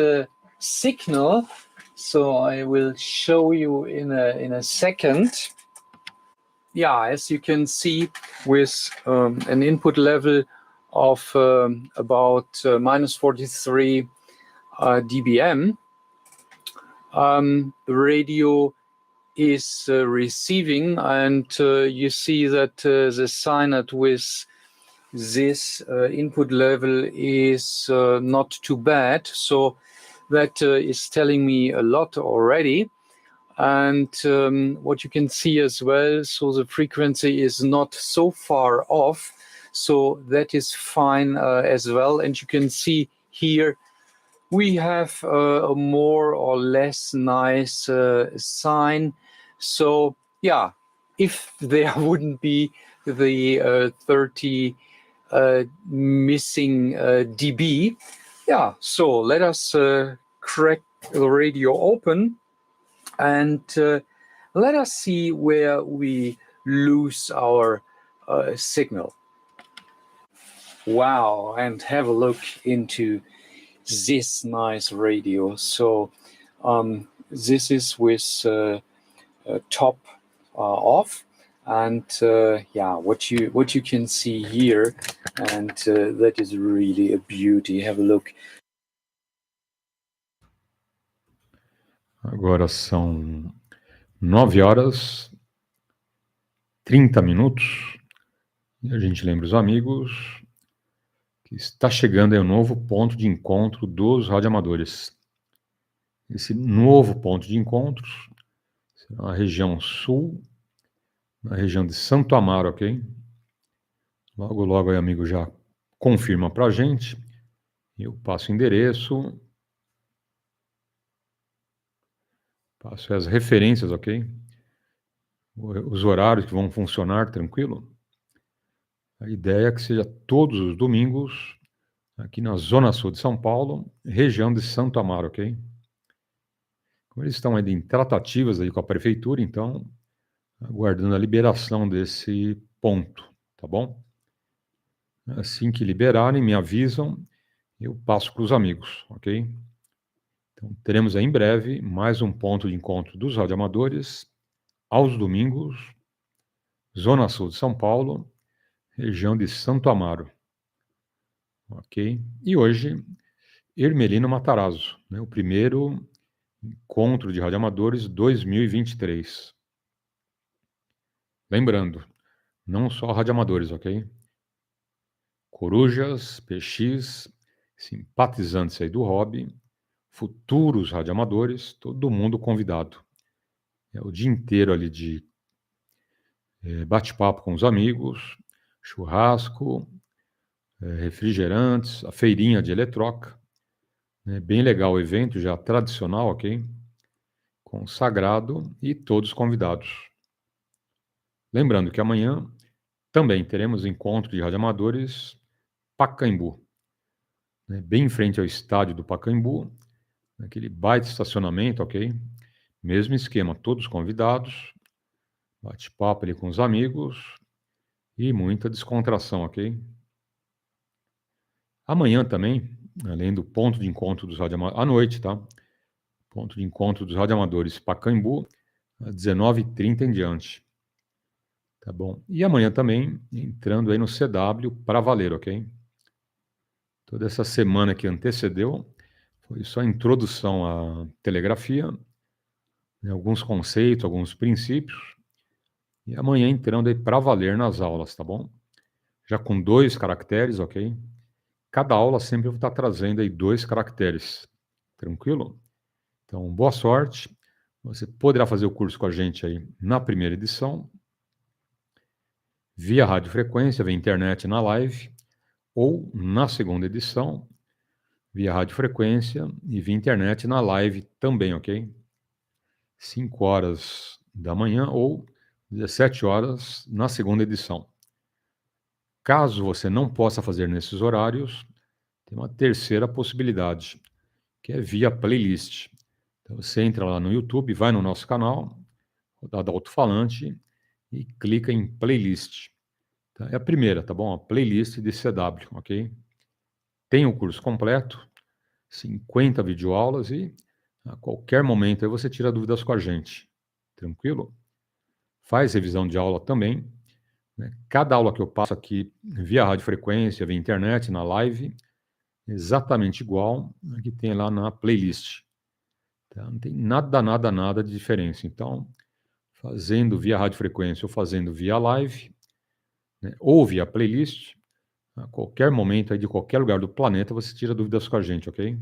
signal, so I will show you in a second. As you can see, with an input level of about minus 43 dBm, the radio is receiving, and you see that the synod with this input level is not too bad. So that is telling me a lot already. And what you can see as well, so the frequency is not so far off. So that is fine as well. And you can see here we have a more or less nice sign. So if there wouldn't be the 30 missing dB, so let us crack the radio open and let us see where we lose our signal. Wow, and have a look into this nice radio. So this is with top off, And yeah, what you can see here, and that is really a beauty. Have a look. Agora são 9h30. E a gente lembra os amigos que está chegando aí um novo ponto de encontro dos radioamadores. Esse novo ponto de encontro será na região sul, na região de Santo Amaro, ok? Logo, logo aí, amigo, já confirma pra gente. Eu passo o endereço, passo as referências, ok? Os horários que vão funcionar, tranquilo? A ideia é que seja todos os domingos, aqui na Zona Sul de São Paulo, região de Santo Amaro, ok? Como eles estão ainda em tratativas aí com a prefeitura, então, aguardando a liberação desse ponto, tá bom? Assim que liberarem, me avisam, eu passo para os amigos, ok? Então, teremos aí em breve mais um ponto de encontro dos radioamadores, aos domingos, Zona Sul de São Paulo, região de Santo Amaro, ok? E hoje, Hermelino Matarazzo, né, o primeiro encontro de radioamadores 2023. Lembrando, não só radioamadores, ok? Corujas, PX, simpatizantes aí do hobby, futuros radioamadores, todo mundo convidado. É o dia inteiro ali de bate-papo com os amigos, churrasco, refrigerantes, a feirinha de eletroca. Bem legal o evento, já tradicional, ok? Consagrado e todos convidados. Lembrando que amanhã também teremos encontro de radioamadores Pacaembu, bem em frente ao estádio do Pacaembu, naquele baita estacionamento, ok? Mesmo esquema, todos convidados, bate-papo ali com os amigos e muita descontração, ok? Amanhã também, além do ponto de encontro dos radioamadores, à noite, tá? Ponto de encontro dos radioamadores Pacaembu, às 19h30 em diante. Tá bom? E amanhã também, entrando aí no CW para valer, ok? Toda essa semana que antecedeu, foi só a introdução à telegrafia, alguns conceitos, alguns princípios, e amanhã entrando aí para valer nas aulas, tá bom? Já com 2 caracteres, ok? Cada aula sempre eu vou estar trazendo aí 2 caracteres, tranquilo? Então, boa sorte. Você poderá fazer o curso com a gente aí na primeira edição, via radiofrequência, via internet na live, ou na segunda edição, via radiofrequência e via internet na live também, ok? 5h da manhã ou 17h na segunda edição. Caso você não possa fazer nesses horários, tem uma terceira possibilidade, que é via playlist. Então, você entra lá no YouTube, vai no nosso canal, Rodada Alto-falante, e clica em playlist. Tá? É a primeira, tá bom? A playlist de CW, ok? Tem o curso completo, 50 videoaulas e a qualquer momento aí você tira dúvidas com a gente. Tranquilo? Faz revisão de aula também. Cada aula que eu passo aqui via radiofrequência, via internet, na live, exatamente igual a que tem lá na playlist. Tá? Não tem nada de diferença. Então, fazendo via radiofrequência ou fazendo via live, ou via playlist, a qualquer momento aí de qualquer lugar do planeta você tira dúvidas com a gente, ok?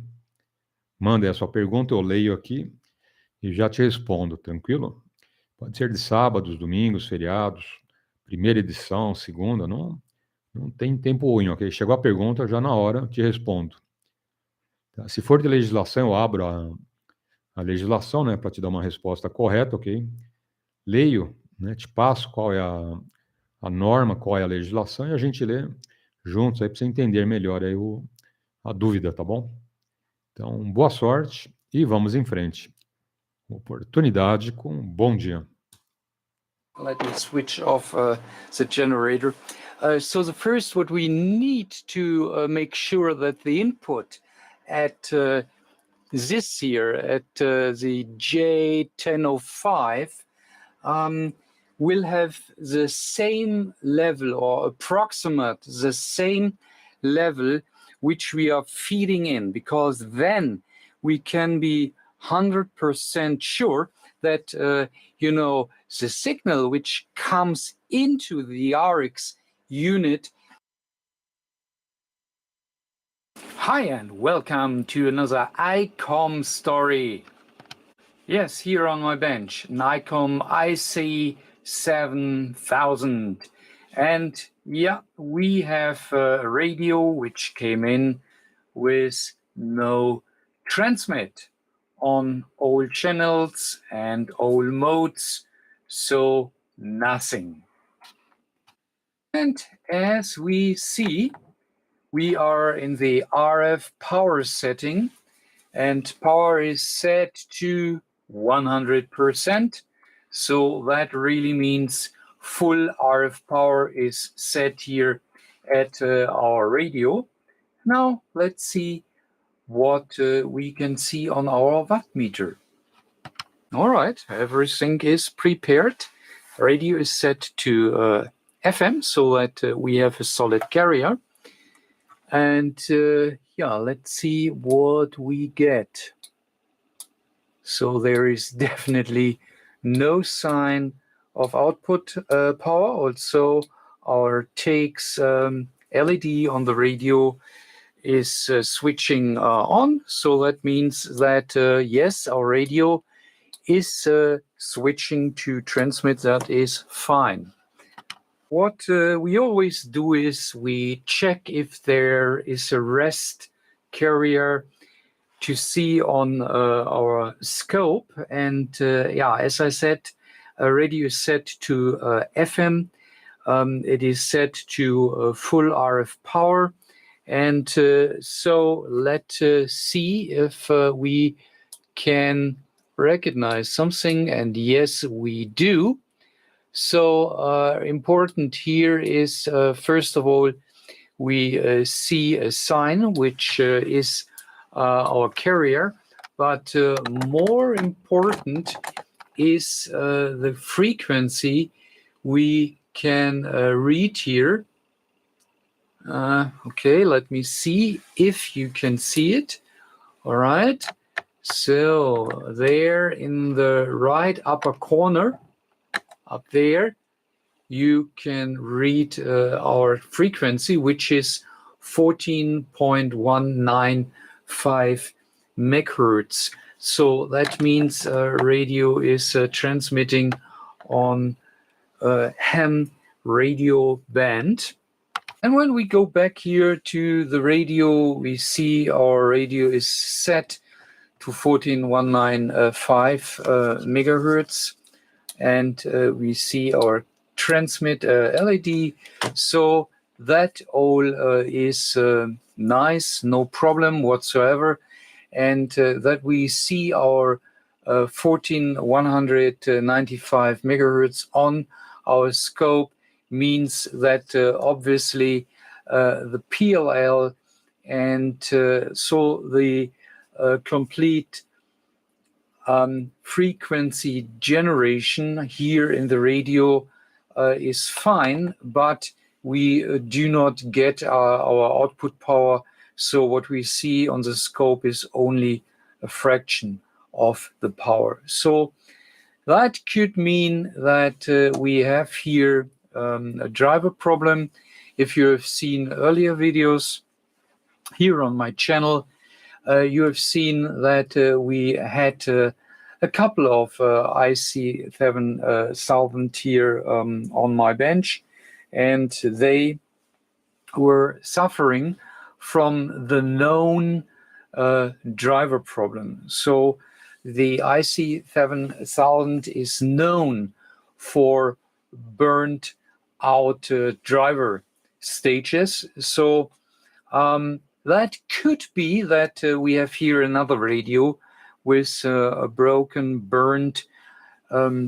Manda aí a sua pergunta, eu leio aqui e já te respondo, tranquilo? Pode ser de sábados, domingos, feriados, primeira edição, segunda, não tem tempo ruim, ok? Chegou a pergunta, já na hora te respondo. Tá? Se for de legislação, eu abro a legislação, né, para te dar uma resposta correta, ok? Leio, né, te passo qual é a norma, qual é a legislação, e a gente lê juntos aí para você entender melhor aí a dúvida, tá bom? Então, boa sorte e vamos em frente. Oportunidade com bom dia. Let me switch off the generator. So the first, what we need to make sure that the input at this here, at the J1005, will have the same level or approximate the same level which we are feeding in, because then we can be 100% sure that, the signal which comes into the RX unit. Hi, and welcome to another ICOM story. Yes, here on my bench, an ICOM IC7000. And yeah, we have a radio which came in with no transmit on all channels and all modes, so nothing. And as we see, we are in the RF power setting, and power is set to 100%. So that really means full RF power is set here at our radio. Now let's see what we can see on our watt meter. All right, everything is prepared. Radio is set to FM so that we have a solid carrier. And yeah, let's see what we get. So there is definitely no sign of output power. Also, our takes LED on the radio is switching on. So that means that, yes, our radio is switching to transmit. That is fine. What we always do is we check if there is a rest carrier to see on our scope. And yeah, as I said, radio is set to FM. It is set to full RF power. And so let's see if we can recognize something. And yes, we do. So important here is, first of all, we see a sign, which is our carrier. But more important is the frequency we can read here. Okay, let me see if you can see it. All right. So there in the right upper corner, up there, you can read our frequency, which is 14.195 megahertz. So that means radio is transmitting on ham radio band. And when we go back here to the radio, we see our radio is set to 14.195 megahertz. And we see our transmit LED. So that all is nice, no problem whatsoever. And that we see our 14.195 megahertz on our scope means that obviously the PLL and so the complete frequency generation here in the radio is fine, but we do not get our output power. So what we see on the scope is only a fraction of the power. So that could mean that we have here a driver problem. If you have seen earlier videos here on my channel, you have seen that we had a couple of IC7000 here on my bench, and they were suffering from the known driver problem. So the IC7000 is known for burnt out driver stages. So that could be that we have here another radio with a broken, burnt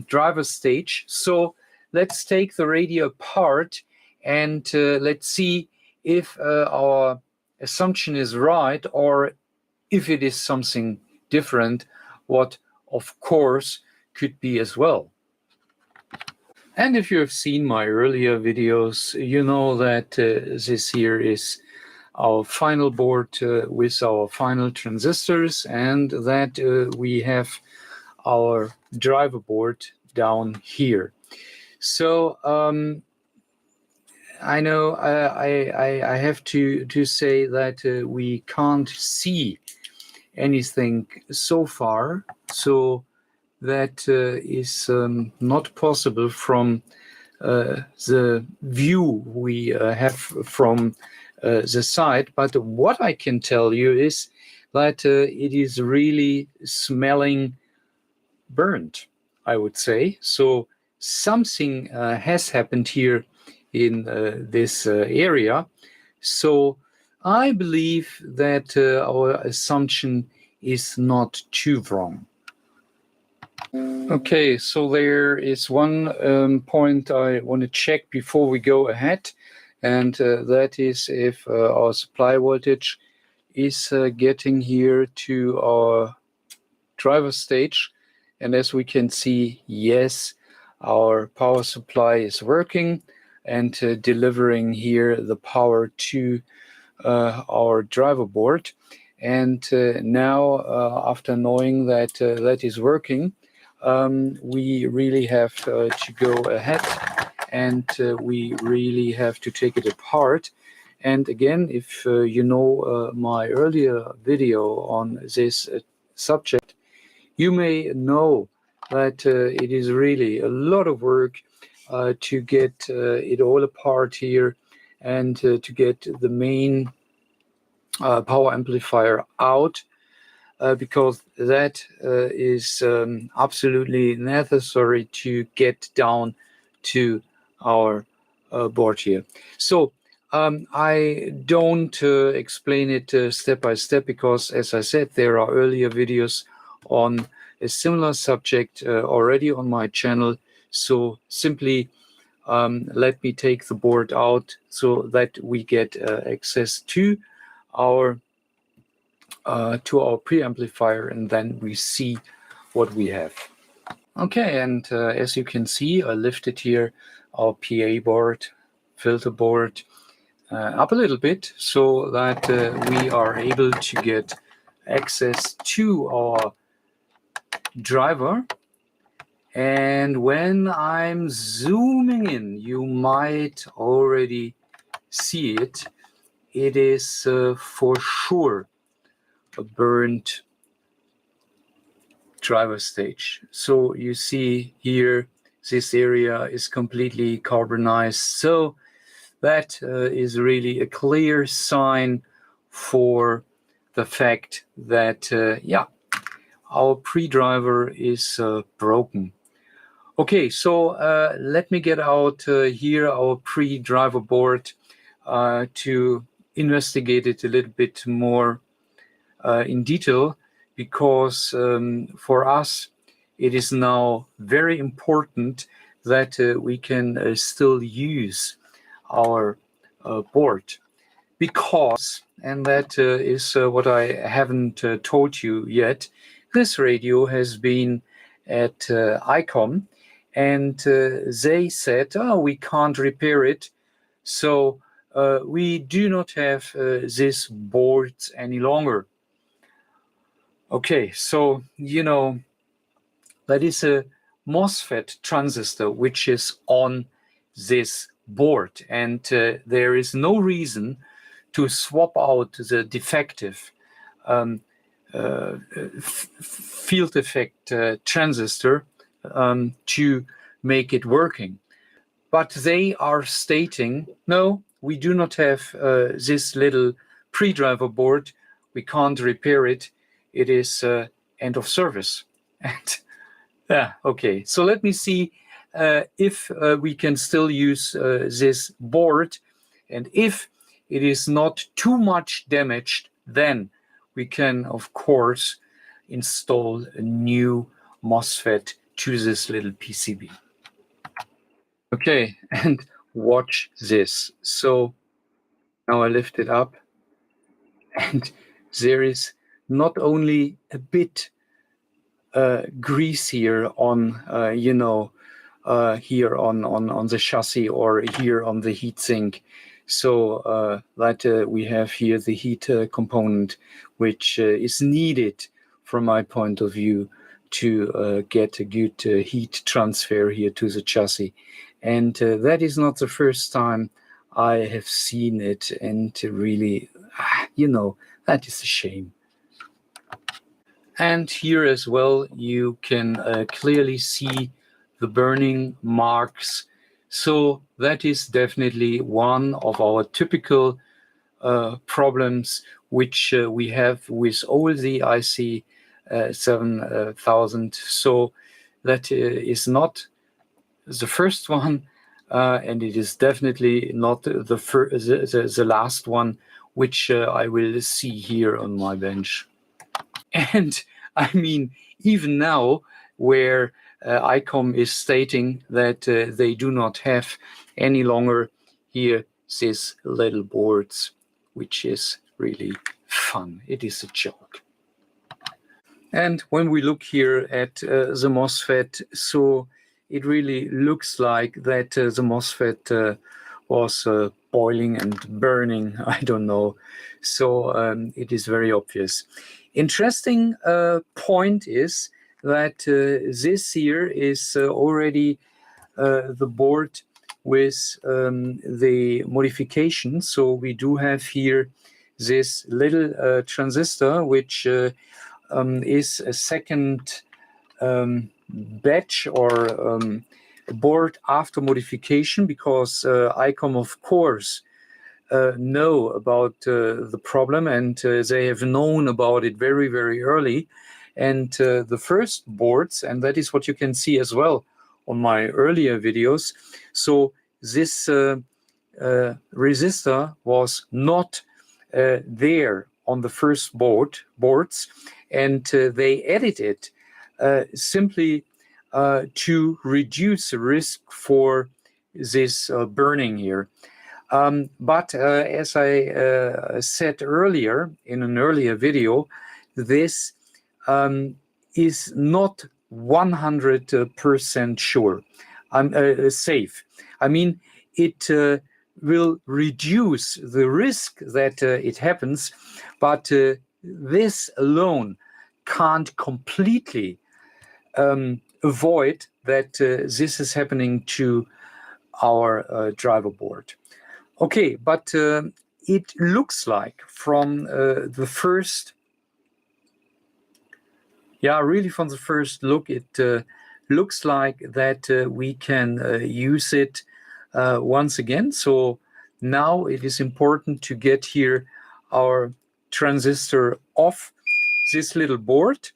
driver stage. So let's take the radio apart and let's see if our assumption is right or if it is something different, what of course could be as well. And if you have seen my earlier videos, you know that this here is our final board with our final transistors, and that we have our driver board down here. So I know I have to say that we can't see anything so far, so that is not possible from the view we have from the side. But what I can tell you is that it is really smelling burnt, I would say. So something has happened here in this area. So I believe that our assumption is not too wrong. Okay, so there is one point I want to check before we go ahead, and that is if our supply voltage is getting here to our driver stage. And as we can see, yes, our power supply is working and delivering here the power to our driver board. And now, after knowing that that is working, we really have to go ahead, and we really have to take it apart. And again, if you know my earlier video on this subject, you may know that it is really a lot of work to get it all apart here, and to get the main power amplifier out, because that is absolutely necessary to get down to our board here. So I don't explain it step by step, because, as I said, there are earlier videos on a similar subject already on my channel. So simply let me take the board out so that we get access to our preamplifier, and then we see what we have. Okay, and as you can see, I lifted here our PA board, filter board up a little bit, so that we are able to get access to our driver. And when I'm zooming in, you might already see it. It is for sure a burnt driver stage. So you see here, this area is completely carbonized. So that is really a clear sign for the fact that, yeah, our pre-driver is broken. Okay, so let me get out here our pre-driver board to investigate it a little bit more in detail, because for us it is now very important that we can still use our board, because, and that is what I haven't told you yet, this radio has been at ICOM, and they said, oh, we can't repair it, so we do not have this board any longer. Okay, so, you know, that is a MOSFET transistor which is on this board, and there is no reason to swap out the defective field effect transistor to make it working. But they are stating, no, we do not have this little pre-driver board, we can't repair it, it is end of service. And yeah, okay, so let me see if we can still use this board, and if it is not too much damaged, then we can, of course, install a new MOSFET to this little PCB. Okay, and watch this. So now I lift it up, and there is not only a bit grease here on, you know, here on the chassis or here on the heatsink. So that we have here the heat component, which is needed from my point of view to get a good heat transfer here to the chassis. And that is not the first time I have seen it, and really, that is a shame. And here as well, you can clearly see the burning marks. So that is definitely one of our typical problems which we have with all the IC 7000. So that is not the first one, and it is definitely not the last one which I will see here on my bench. And I mean, even now, where ICOM is stating that they do not have any longer here these little boards, which is really fun. It is a joke. And when we look here at the MOSFET, so it really looks like that the MOSFET was boiling and burning, I don't know. So it is very obvious. Interesting point is that this here is already the board with the modification. So we do have here this little transistor, which is a second batch or board after modification, because ICOM, of course, know about the problem, and they have known about it very, very early. And the first boards, and that is what you can see as well on my earlier videos. So this resistor was not there on the first boards, and they added it simply to reduce the risk for this burning here. But as I said earlier in an earlier video, this is not 100% sure. Safe. I mean, it will reduce the risk that it happens, but this alone can't completely avoid that this is happening to our driver board. Okay, but it looks like from the first, really from the first look, it looks like that we can use it once again. So now it is important to get here our transistor off this little board,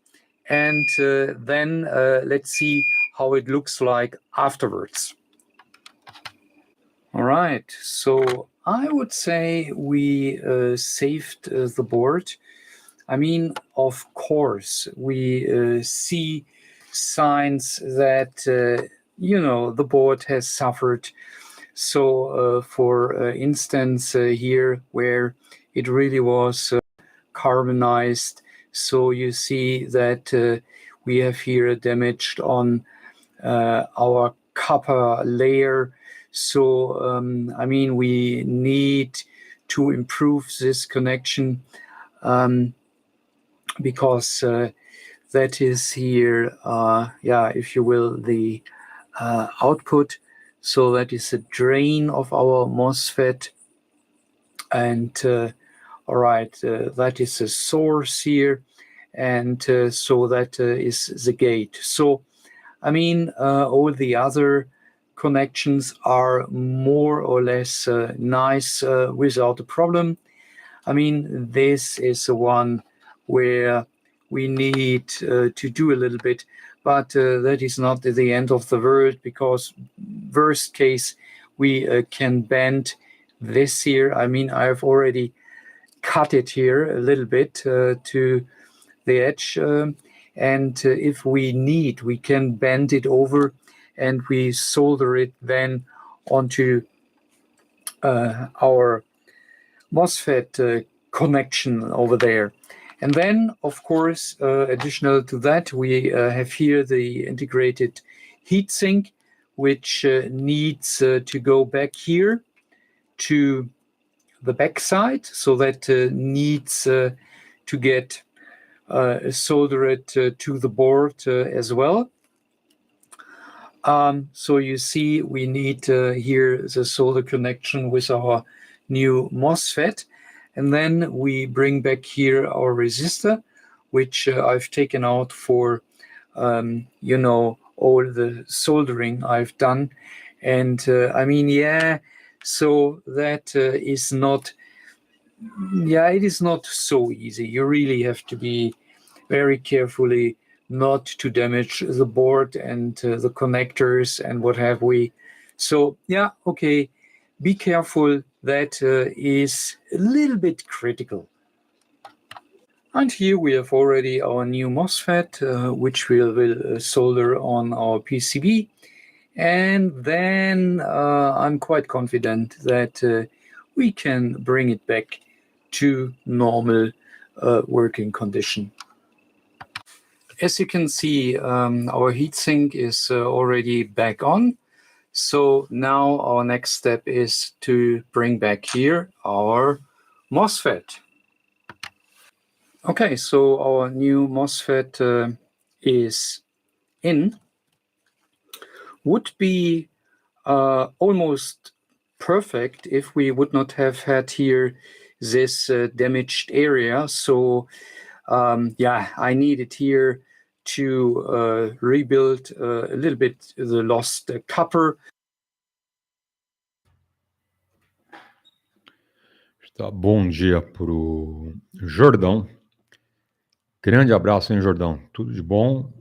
and then let's see how it looks like afterwards. All right, so I would say we saved the board. I mean, of course, we see signs that, the board has suffered. So, for instance, here where it really was carbonized, so you see that we have here damaged on our copper layer. So, I mean, we need to improve this connection because that is here, if you will, the output. So that is the drain of our MOSFET. And all right, that is the source here. And so that is the gate. So, I mean, all the other connections are more or less nice without a problem. I mean, this is the one where we need to do a little bit, but that is not the end of the world, because worst case, we can bend this here. I mean, I've already cut it here a little bit to the edge, and if we need, we can bend it over and we solder it then onto our MOSFET connection over there. And then, of course, additional to that, we have here the integrated heatsink, which needs to go back here to the back side, so that needs to get soldered to the board as well. So you see we need here the solder connection with our new MOSFET, and then we bring back here our resistor, which I've taken out for you know, all the soldering I've done. And I mean, yeah, so that is not, yeah, it is not so easy. You really have to be very carefully not to damage the board and the connectors and what have we. So yeah, okay, be careful. That is a little bit critical. And here we have already our new MOSFET, which we will solder on our PCB. And then I'm quite confident that we can bring it back to normal working condition. As you can see, our heatsink is already back on. So now our next step is to bring back here our MOSFET. Okay, so our new MOSFET is in. Would be almost perfect if we would not have had here this damaged area. So yeah, I needed here to rebuild a little bit the lost copper. Tá, bom dia pro Jordão. Grande abraço, hein, Jordão? Tudo de bom.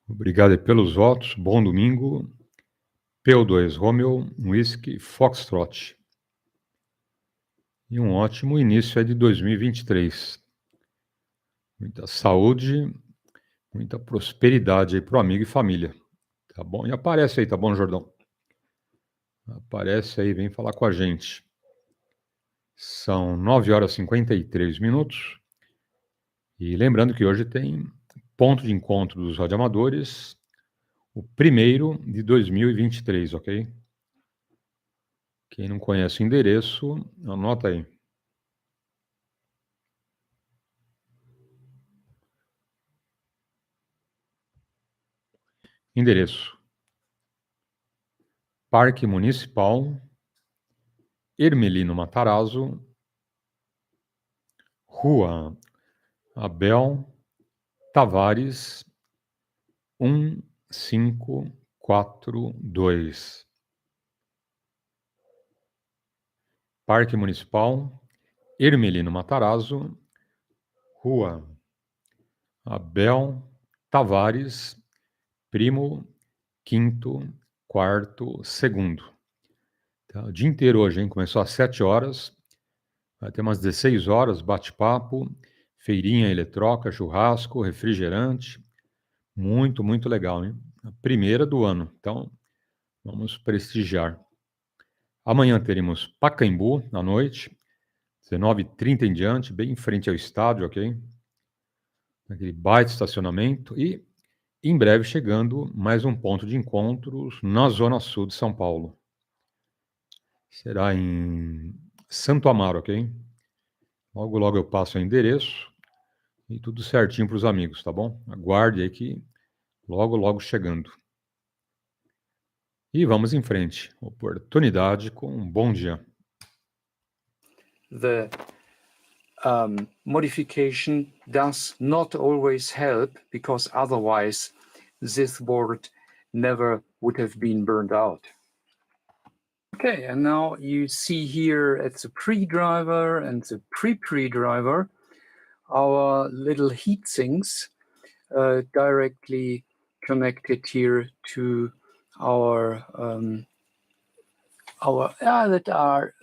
Obrigado aí pelos votos. Bom domingo. PY2EXU Romeo, Whisky, Foxtrot. E um ótimo início aí de 2023. Muita saúde, muita prosperidade aí pro amigo e família. Tá bom? E aparece aí, tá bom, Jordão? Aparece aí, vem falar com a gente. São 9h53. E lembrando que hoje tem ponto de encontro dos radioamadores, o primeiro de 2023, ok? Quem não conhece o endereço, anota aí. Endereço: Parque Municipal, Hermelino Matarazzo, Rua Abel Tavares, 1542. Parque Municipal, Hermelino Matarazzo, Rua Abel Tavares, primo, quinto, quarto, segundo. Tá, o dia inteiro hoje, hein? Começou às 7h, vai ter umas 16h, bate-papo, feirinha, eletroca, churrasco, refrigerante. Muito, muito legal, hein? A primeira do ano, então vamos prestigiar. Amanhã teremos Pacaembu, à noite, 19h30 em diante, bem em frente ao estádio, ok? Aquele baita estacionamento e, em breve, chegando mais um ponto de encontros na Zona Sul de São Paulo. Será em Santo Amaro, ok? Logo, logo eu passo o endereço e tudo certinho para os amigos, tá bom? Aguarde aí que logo, logo chegando. E vamos em frente. Oportunidade com um bom dia. The modification does not always help, because otherwise this board never would have been burned out. Okay, and now you see here at the pre-driver and the pre-driver our little heat sinks directly connected here to our that are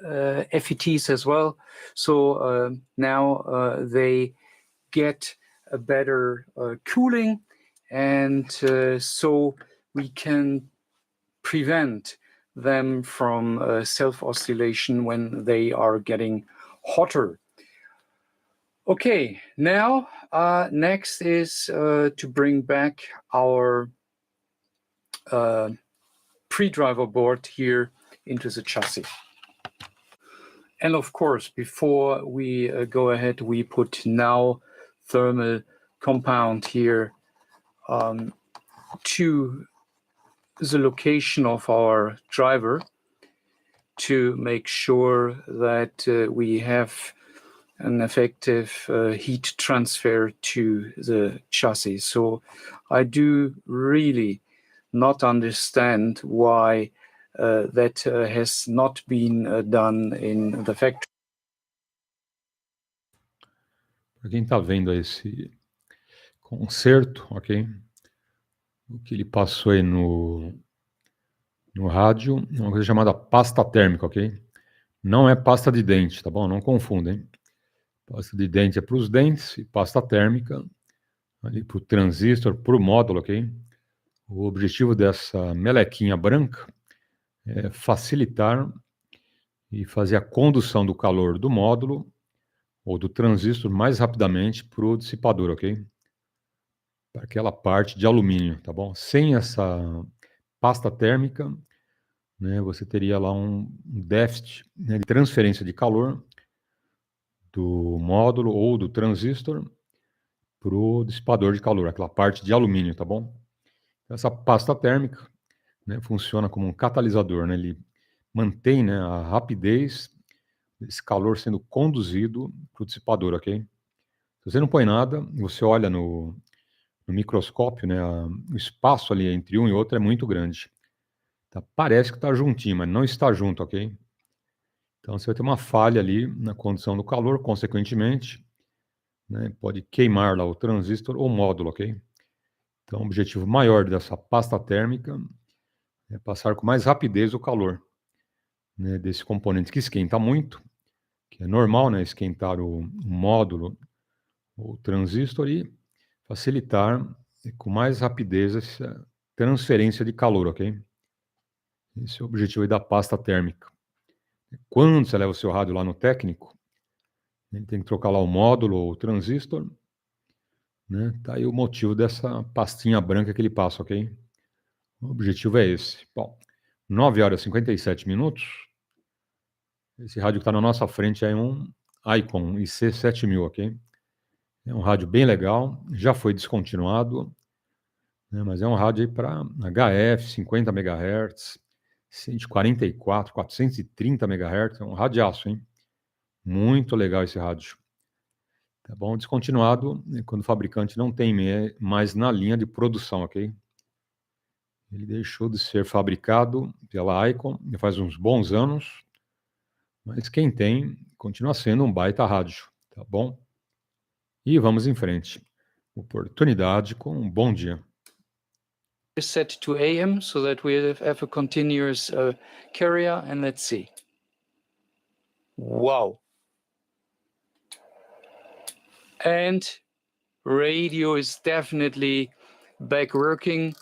FETs as well. So now they get a better cooling, and so we can prevent them from self-oscillation when they are getting hotter. Okay, now next is to bring back our pre-driver board here into the chassis. And of course, before we go ahead, we put now thermal compound here to the location of our driver to make sure that we have an effective heat transfer to the chassis. So I do really not understand why that has not been done in the factory. Para quem está vendo esse concerto, ok? O que ele passou aí no rádio é uma coisa chamada pasta térmica, ok? Não é pasta de dente, tá bom? Não confundem. Pasta de dente é para os dentes e pasta térmica ali para o transistor, para o módulo, ok? O objetivo dessa melequinha branca é facilitar e fazer a condução do calor do módulo ou do transistor mais rapidamente para o dissipador, ok? Para aquela parte de alumínio, tá bom? Sem essa pasta térmica, né, você teria lá um déficit, né, de transferência de calor do módulo ou do transistor para o dissipador de calor, aquela parte de alumínio, tá bom? Essa pasta térmica, né, funciona como um catalisador, né? Ele mantém, né, a rapidez desse calor sendo conduzido para o dissipador, ok? Se você não põe nada, você olha no microscópio, né, o espaço ali entre um e outro é muito grande. Tá? Parece que está juntinho, mas não está junto, ok? Então você vai ter uma falha ali na condução do calor, consequentemente, né, pode queimar lá o transistor ou módulo, ok? Então o objetivo maior dessa pasta térmica é passar com mais rapidez o calor, né, desse componente que esquenta muito, que é normal, né, esquentar o módulo ou transistor e facilitar com mais rapidez essa transferência de calor, ok? Esse é o objetivo aí da pasta térmica. Quando você leva o seu rádio lá no técnico, ele tem que trocar lá o módulo ou o transistor, né? Tá aí o motivo dessa pastinha branca que ele passa, ok? O objetivo é esse. Bom, 9h57. Esse rádio que está na nossa frente é um Icon IC7000, ok? É um rádio bem legal, já foi descontinuado, né, mas é um rádio aí para HF, 50 MHz, 144, 430 MHz, é um radiaço, hein? Muito legal esse rádio. Tá bom? Descontinuado, né, quando o fabricante não tem mais na linha de produção, ok? Ele deixou de ser fabricado pela Icon já faz uns bons anos, mas quem tem continua sendo um baita rádio, tá bom? E vamos em frente. Oportunidade com um bom dia. Set to AM so that we have a continuous carrier, and let's see. Wow. And radio is definitely back working.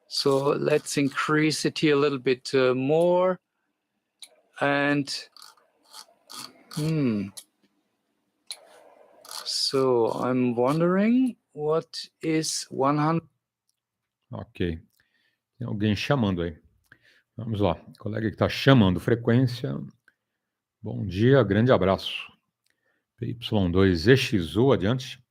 So let's increase it here a little bit more. And so I'm wondering what is 100. Ok. Tem alguém chamando aí. Vamos lá. O colega que está chamando frequência. Bom dia, grande abraço. PY2EXU, adiante.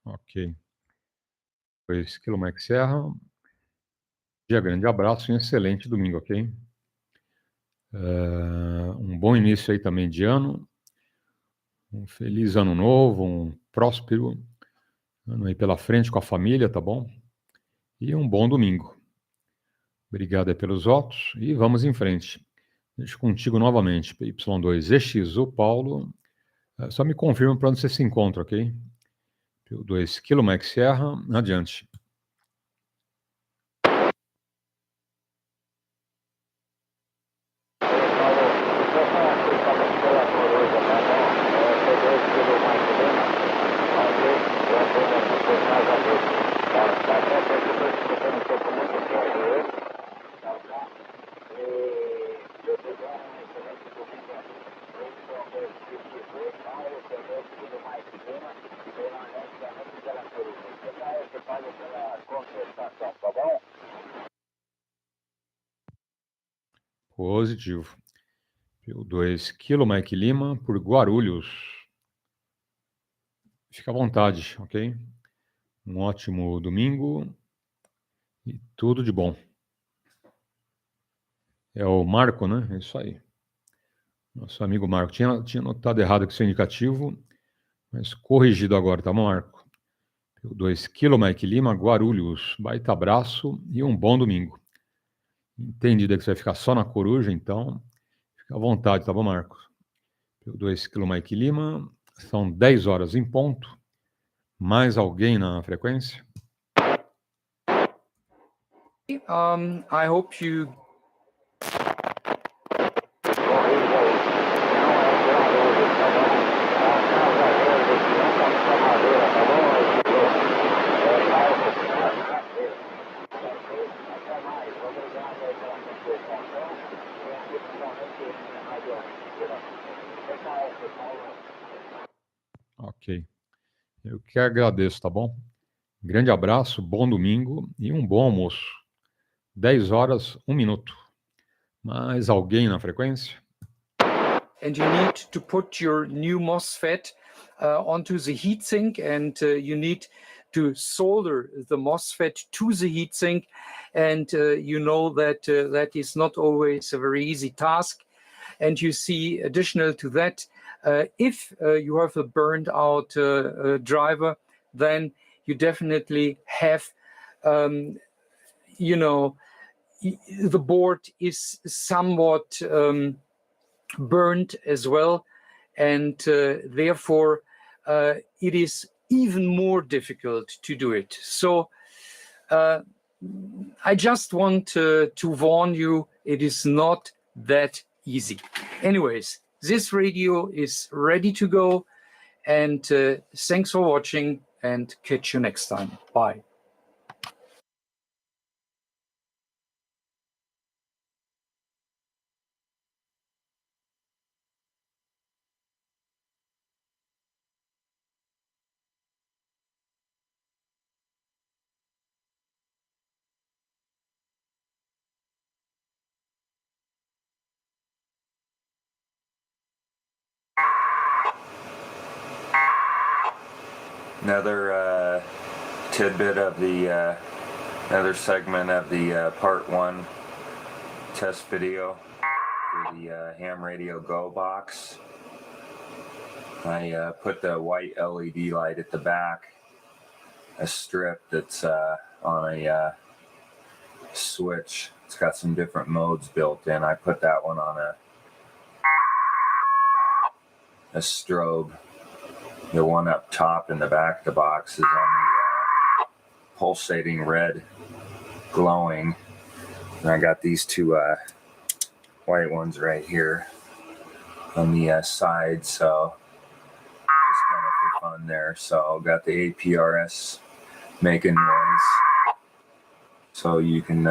Ok. Pois, Quilomex Serra. Dia, grande abraço e um excelente domingo, ok? Um bom início aí também de ano. Um feliz ano novo, um próspero ano aí pela frente com a família, tá bom? E um bom domingo. Obrigado aí pelos votos e vamos em frente. Deixo contigo novamente, PY2EXU, Paulo. Só me confirma para onde você se encontra, ok? P2 Kilo Mike Sierra, adiante. Positivo. P2 Kilo Mike Lima por Guarulhos. Fica à vontade, ok? Um ótimo domingo e tudo de bom. É o Marco, né? É isso aí. Nosso amigo Marco. Tinha notado errado aqui seu indicativo, mas corrigido agora, tá bom, Marco? P2 Kilo Mike Lima, Guarulhos. Baita abraço e um bom domingo. Entendido que você vai ficar só na coruja, então fica à vontade, tá bom, Marco? P2 Kilo Mike Lima, são 10 horas em ponto. Mais alguém na frequência? I hope you Ok. Eu que agradeço, tá bom? Grande abraço, bom domingo e um bom almoço. 10 horas, 1 minuto. Mais alguém na frequência? and you need to put your new MOSFET onto the heatsink, and you need to solder the MOSFET to the heatsink, and you know that that is not always a very easy task. And you see, additional to that, if you have a burned out driver, then you definitely have, you know, the board is somewhat burned as well, and therefore it is even more difficult to do it. So I just want to warn you, it is not that easy. Anyways, this radio is ready to go, and thanks for watching, and catch you next time. Bye. Another tidbit of the another segment of the part 1 test video for the ham radio go box. I put the white LED light at the back, a strip that's on a switch. It's got some different modes built in. I put that one on a strobe. The one up top in the back of the box is on the pulsating red glowing. And I got these two white ones right here on the side, so just kind of for fun there. So got the APRS making noise, so you can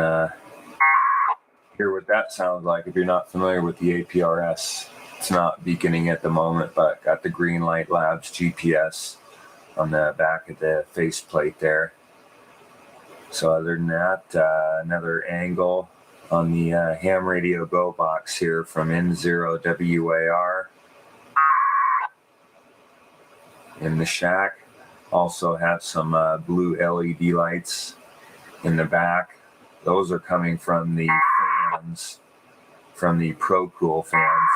hear what that sounds like if you're not familiar with the APRS. It's not beaconing at the moment, but got the Green Light Labs GPS on the back of the faceplate there. So other than that, another angle on the ham radio go box here from N0WAR in the shack. Also have some blue LED lights in the back. Those are coming from the fans, from the Pro Cool fans.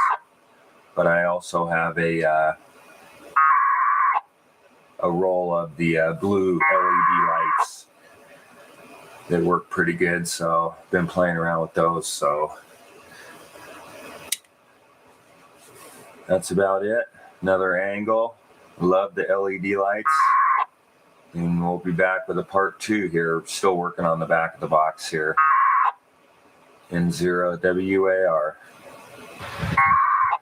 But I also have a roll of the blue LED lights that work pretty good, so been playing around with those. So that's about it. Another angle. Love the LED lights. And we'll be back with a part 2 here. Still working on the back of the box here. N0WAR.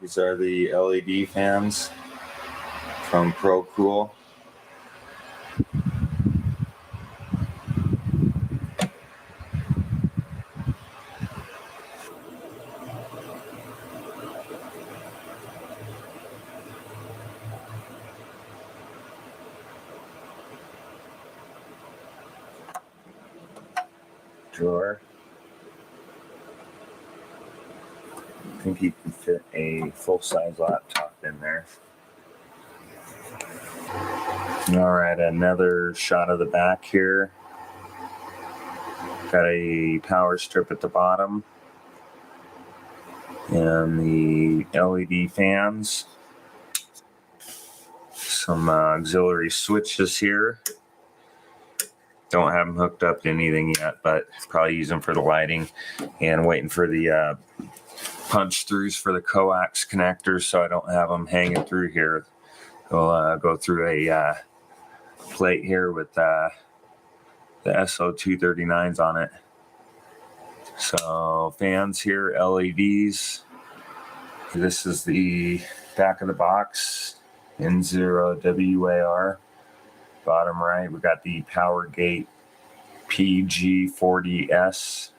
These are the LED fans from ProCool. Drawer. I think you can fit a full-size laptop in there. All right, another shot of the back here. Got a power strip at the bottom. And the LED fans. Some auxiliary switches here. Don't have them hooked up to anything yet, but probably use them for the lighting, and waiting for the punch throughs for the coax connectors, so I don't have them hanging through here. We'll go through a plate here with the SO239s on it. So fans here, LEDs. This is the back of the box, N0WAR. Bottom right, we got the Power Gate PY2EXU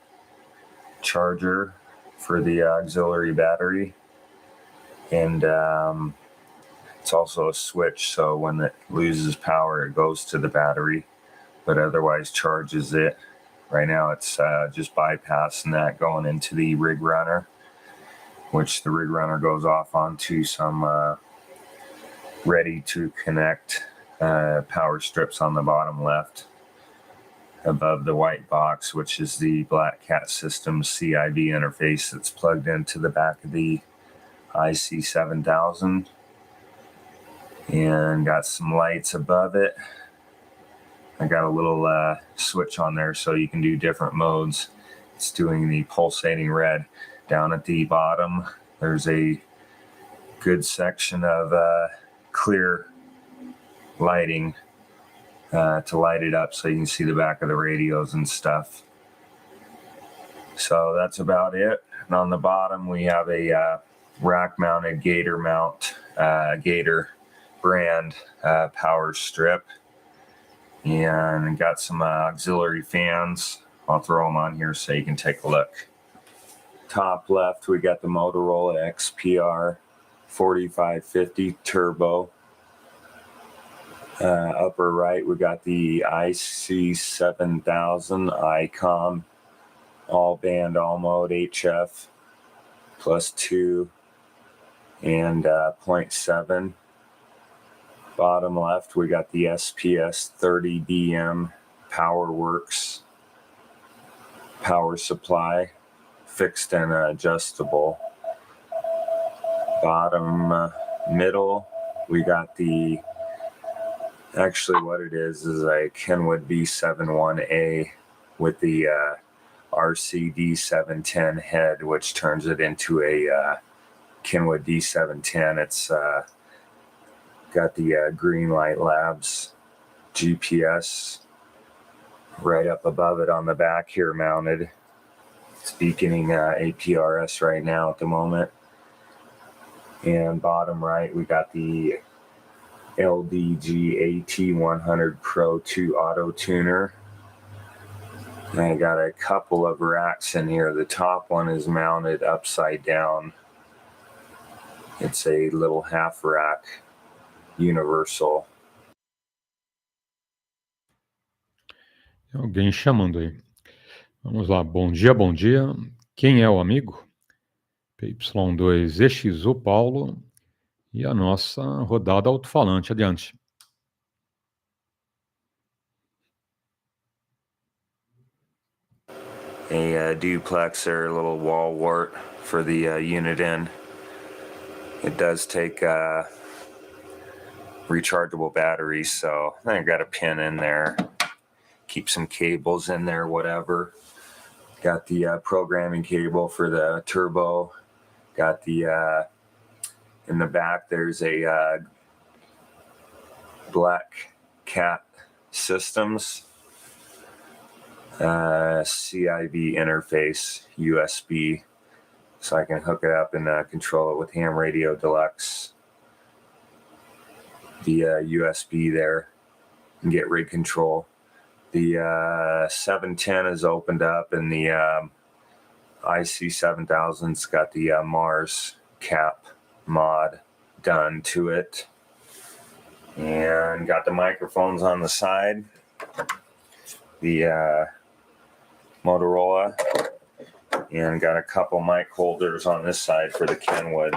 charger for the auxiliary battery. And it's also a switch, so when it loses power, it goes to the battery, but otherwise charges it. Right now, it's just bypassing that, going into the rig runner, which the rig runner goes off onto some ready to connect power strips on the bottom left above the white box, which is the Black Cat Systems CIV interface that's plugged into the back of the IC7000, and got some lights above it. I got a little switch on there so you can do different modes. It's doing the pulsating red. Down at the bottom, there's a good section of clear lighting to light it up so you can see the back of the radios and stuff. So that's about it. And on the bottom, we have a rack-mounted Gator mount, Gator brand power strip, and got some auxiliary fans. I'll throw them on here so you can take a look. Top left, we got the Motorola XPR 4550 Turbo. Upper right, we got the IC7000 ICOM all band, all mode HF +2 and 0.7. Bottom left, we got the SPS 30BM PowerWorks power supply, fixed and adjustable. Bottom middle, we got the, actually what it is a Kenwood B71A with the RCD 710 head, which turns it into a Kenwood D710. It's got the Greenlight Labs GPS right up above it on the back here mounted. It's beaconing APRS right now at the moment. And bottom right, we got the LDG AT100 Pro 2 auto tuner. And I got a couple of racks in here. The top one is mounted upside down. It's a little half rack universal. Alguém chamando aí. Vamos lá, bom dia, bom dia. Quem é o amigo? PY2EXU Paulo e a nossa rodada alto-falante. Adiante. A duplexer, a little wall wart for the unit in. It does take rechargeable batteries, so I got a pin in there. Keep some cables in there, whatever. Got the programming cable for the turbo. Got the in the back there's a Black Cat systems, CIV interface, USB, so I can hook it up and control it with Ham Radio Deluxe via USB there and get rig control. The 710 is opened up, and the IC 7000's got the Mars cap mod done to it, and got the microphones on the side, the Motorola, and got a couple mic holders on this side for the Kenwood.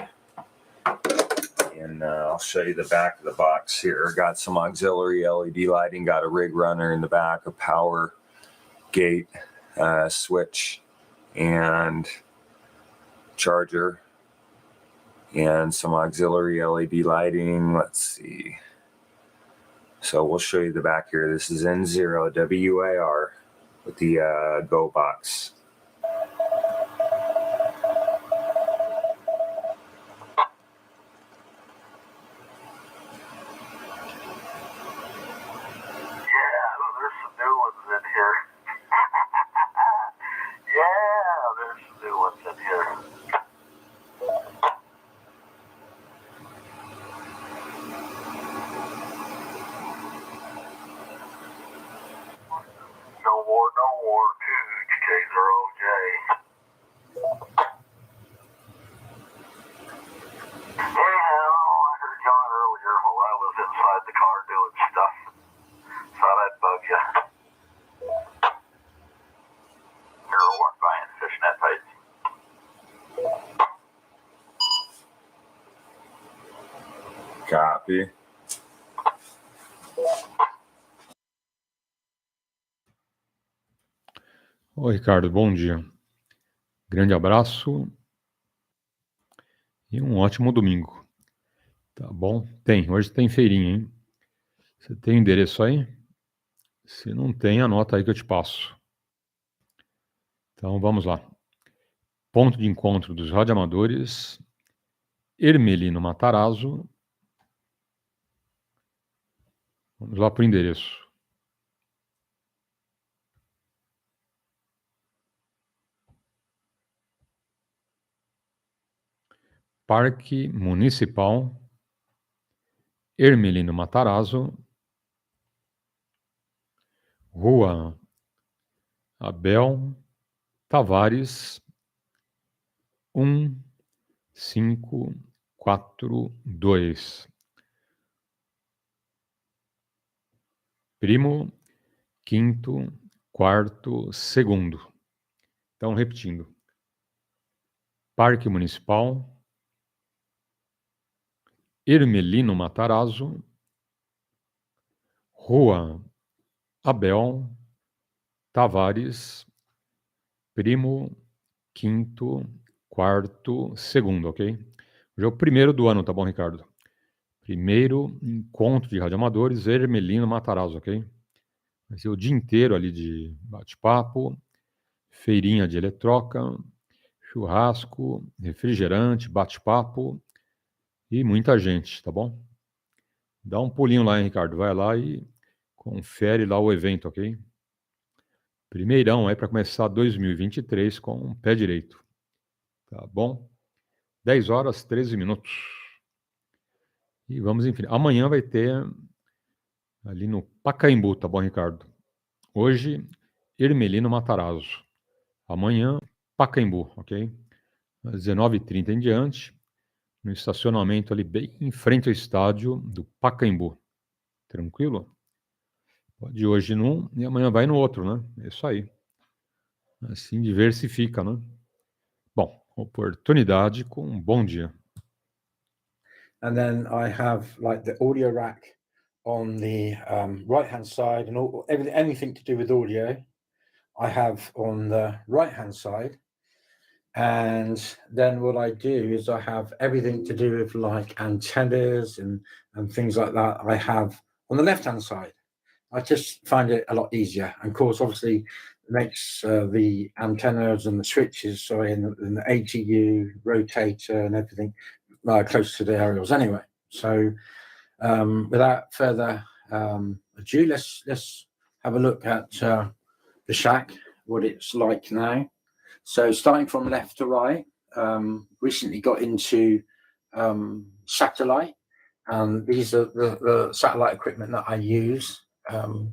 And I'll show you the back of the box here. Got some auxiliary LED lighting, got a rig runner in the back, a power gate switch and charger, and some auxiliary LED lighting. Let's see. So we'll show you the back here. This is N0 WAR with the Go box. Copy. Oi, Ricardo, bom dia. Grande abraço e um ótimo domingo. Tá bom? Hoje tem feirinha, hein? Você tem endereço aí? Se não tem, anota aí que eu te passo. Então, vamos lá. Ponto de encontro dos radioamadores, Hermelino Matarazzo. Vamos lá para o endereço. Parque Municipal Hermelino Matarazzo, Rua Abel Tavares, 1542. Primo, quinto, quarto, segundo. Então, repetindo. Parque Municipal Hermelino Matarazzo, Rua Abel Tavares, primo, quinto, quarto, segundo, ok? Hoje é o primeiro do ano, tá bom, Ricardo? Primeiro encontro de radioamadores, Hermelino Matarazzo, ok? Vai ser o dia inteiro ali de bate-papo, feirinha de eletroca, churrasco, refrigerante, bate-papo e muita gente, tá bom? Dá um pulinho lá, hein, Ricardo? Vai lá e confere lá o evento, ok? Primeirão aí para começar 2023 com o pé direito. Tá bom? 10 horas, 13 minutos. E vamos em frente. Amanhã vai ter ali no Pacaembu, tá bom, Ricardo? Hoje, Hermelino Matarazzo. Amanhã, Pacaembu, ok? Às 19h30 em diante, no estacionamento ali bem em frente ao estádio do Pacaembu. Tranquilo? Pode ir hoje num e amanhã vai no outro, né? É isso aí. Assim diversifica, né? Bom, oportunidade com um bom dia. And then I have like the audio rack on the right hand side, and anything to do with audio I have on the right hand side. And then what I do is I have everything to do with like antennas and things like that I have on the left hand side. I just find it a lot easier. And of course, obviously, it makes the antennas and the switches, and the ATU, rotator and everything close to the aerials anyway. So without further due. Let's have a look at the shack, what it's like now. So starting from left to right, recently got into satellite. These are the satellite equipment that I use.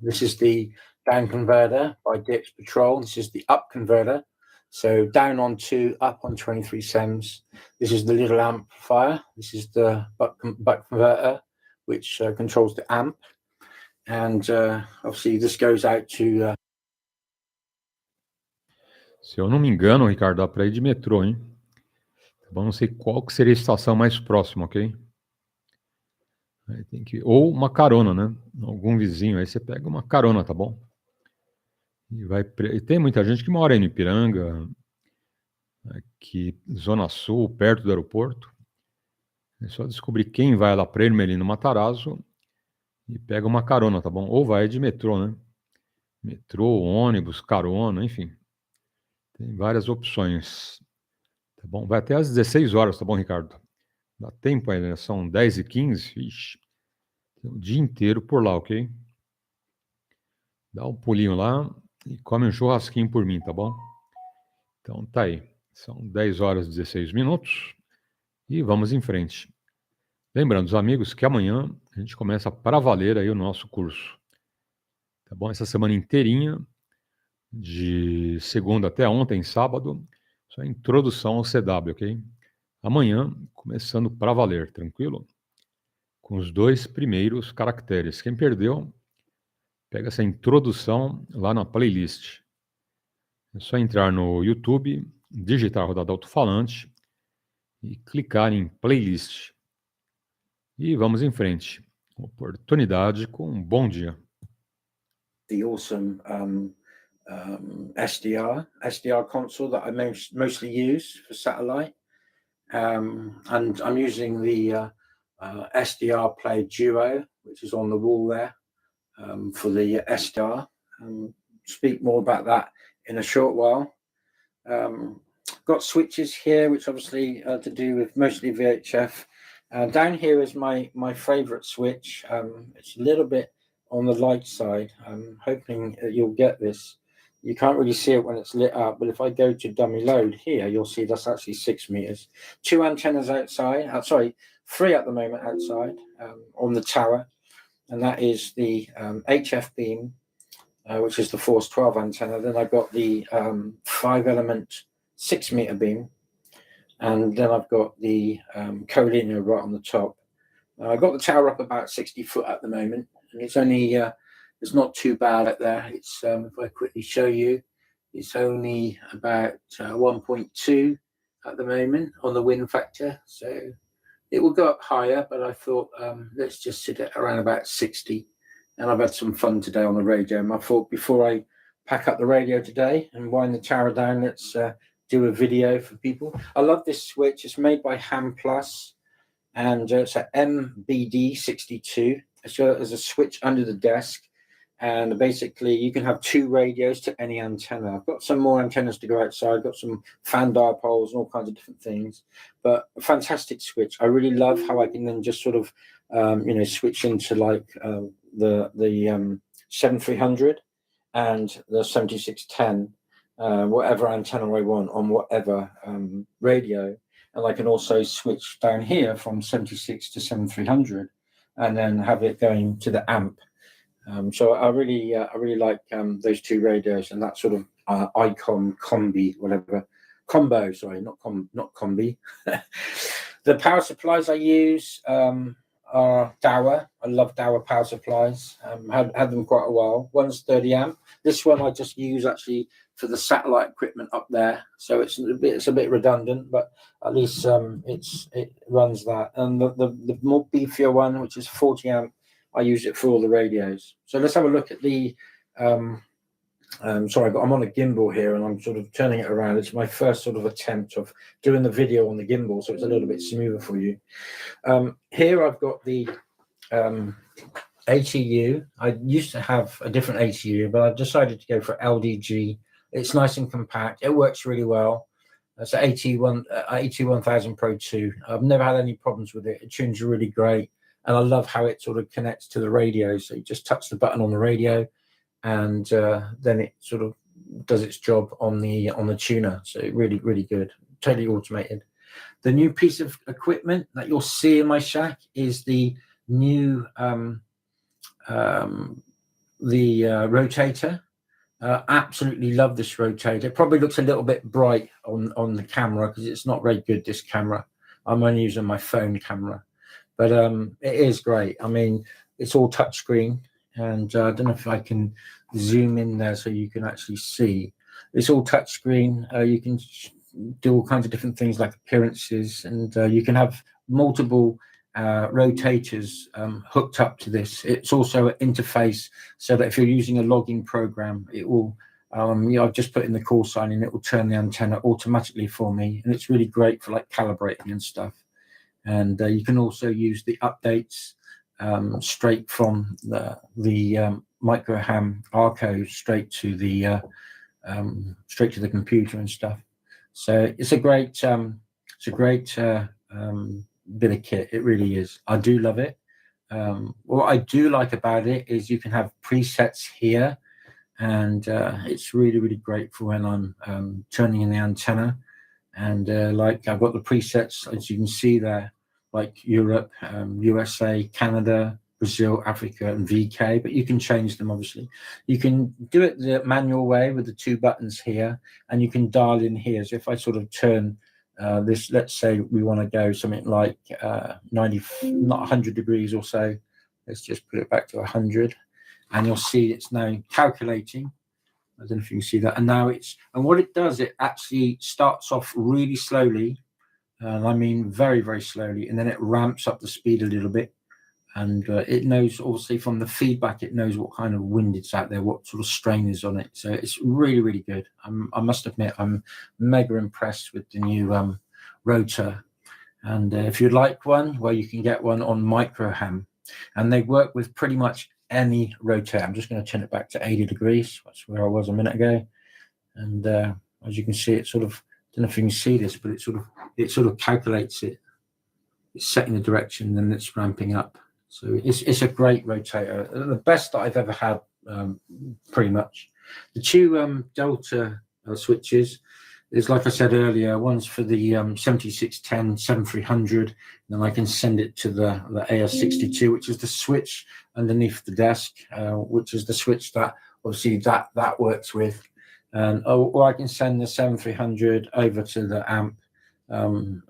This is the down converter by DX Patrol. This is the up converter. So down on 2, up on 23 sems. This is the little amplifier. This is the buck converter, which controls the amp. And obviously this goes out to... Se eu não me engano, Ricardo, dá para ir de metrô, hein? Tá bom, não sei qual que seria a estação mais próxima, ok? Aí tem que... Ou uma carona, né? Algum vizinho, aí você pega uma carona, tá bom? E tem muita gente que mora aí no Ipiranga, aqui, Zona Sul, perto do aeroporto. É só descobrir quem vai lá para Ermelino Matarazzo e pega uma carona, tá bom? Ou vai de metrô, né? Metrô, ônibus, carona, enfim. Tem várias opções, tá bom? Vai até às 16 horas, tá bom, Ricardo? Dá tempo ainda, né? São 10h15, ixi. Tem o dia inteiro por lá, ok? Dá um pulinho lá e come um churrasquinho por mim, tá bom? Então tá aí. São 10h16 e vamos em frente. Lembrando, os amigos, que amanhã a gente começa para valer aí o nosso curso. Tá bom? Essa semana inteirinha, de segunda até ontem, sábado, só introdução ao CW, ok? Amanhã, começando para valer, tranquilo? Com os 2 primeiros caracteres. Quem perdeu, pega essa introdução lá na playlist. É só entrar no YouTube, digitar Rodada Alto-falante e clicar em playlist. E vamos em frente. Oportunidade com um bom dia. The awesome SDR console that I mostly use for satellite. And I'm using the SDR Play Duo, which is on the wall there, for the SDR. Speak more about that in a short while. Got switches here, which obviously to do with mostly VHF. Down here is my favorite switch. It's a little bit on the light side. I'm hoping you'll get this. You can't really see it when it's lit up, but if I go to dummy load here, you'll see that's actually 6 meters. 2 antennas outside, 3 at the moment outside on the tower. And that is the HF beam, which is the Force 12 antenna. Then I've got the 5-element 6-meter beam. And then I've got the collinear right on the top. I've got the tower up about 60 foot at the moment. And it's only, it's not too bad up there. It's, if I quickly show you, it's only about 1.2 at the moment on the wind factor. So it will go up higher, but I thought, let's just sit at around about 60. And I've had some fun today on the radio. And I thought before I pack up the radio today and wind the tower down, let's do a video for people. I love this switch. It's made by Ham Plus, and it's a MBD62. So there's a switch under the desk, and basically you can have 2 radios to any antenna. I've got some more antennas to go outside. I've got some fan dipoles and all kinds of different things, but a fantastic switch. I really love how I can then just sort of, switch into like the 7300 and the 7610. Whatever antenna I want on whatever radio, and I can also switch down here from 76 to 7300 and then have it going to the amp. So I really like those 2 radios and that sort of icon combi, whatever combo, sorry, not combi. The power supplies I use are Dower. I love Dower power supplies. Had them quite a while. One's 30 amp. This one I just use actually for the satellite equipment up there. So it's a bit redundant, but at least it runs that. And the more beefier one, which is 40 amp, I use it for all the radios. So let's have a look at the. Sorry, but I'm on a gimbal here and I'm sort of turning it around. It's my first sort of attempt of doing the video on the gimbal, so it's a little bit smoother for you. Here I've got the ATU. I used to have a different ATU, but I've decided to go for LDG. It's nice and compact. It works really well. It's an AT1000 Pro 2. I've never had any problems with it. It tunes really great. And I love how it sort of connects to the radio. So you just touch the button on the radio, and then it sort of does its job on the tuner. So really, really good, totally automated. The new piece of equipment that you'll see in my shack is the new rotator. Absolutely love this rotator. It probably looks a little bit bright on the camera because it's not very good, this camera. I'm only using my phone camera, but it is great. I mean, it's all touchscreen, and I don't know if I can zoom in there so you can actually see. It's all touchscreen. You can do all kinds of different things like appearances, and you can have multiple rotators hooked up to this. It's also an interface so that if you're using a logging program, it will I've just put in the call sign and it will turn the antenna automatically for me, and it's really great for like calibrating and stuff. And you can also use the updates straight from the micro ham Arco straight to the computer and stuff. So it's a great bit of kit. It really is. I do love it. What I do like about it is you can have presets here, and it's really, really great for when I'm turning in the antenna. And like I've got the presets, as you can see there, like Europe, USA, Canada, Brazil, Africa, and VK, but you can change them, obviously. You can do it the manual way with the 2 buttons here, and you can dial in here. So if I sort of turn this, let's say we want to go something like 90, not 100 degrees or so. Let's just put it back to 100, and you'll see it's now calculating. I don't know if you can see that. And now and what it does, it actually starts off really slowly, and I mean very, very slowly, and then it ramps up the speed a little bit. And it knows, obviously, from the feedback, it knows what kind of wind it's out there, what sort of strain is on it. So it's really, really good. I must admit, I'm mega impressed with the new rotor. And if you'd like one, well, you can get one on Microham. And they work with pretty much any rotor. I'm just going to turn it back to 80 degrees. That's where I was a minute ago. And as you can see, it sort of, I don't know if you can see this, but it sort of calculates it. It's setting the direction, then it's ramping up. So it's a great rotator, the best that I've ever had, pretty much. The 2 Delta switches is, like I said earlier, one's for the 7610 7300, and then I can send it to the AS62, which is the switch underneath the desk, which is the switch that obviously that works with, or I can send the 7300 over to the amp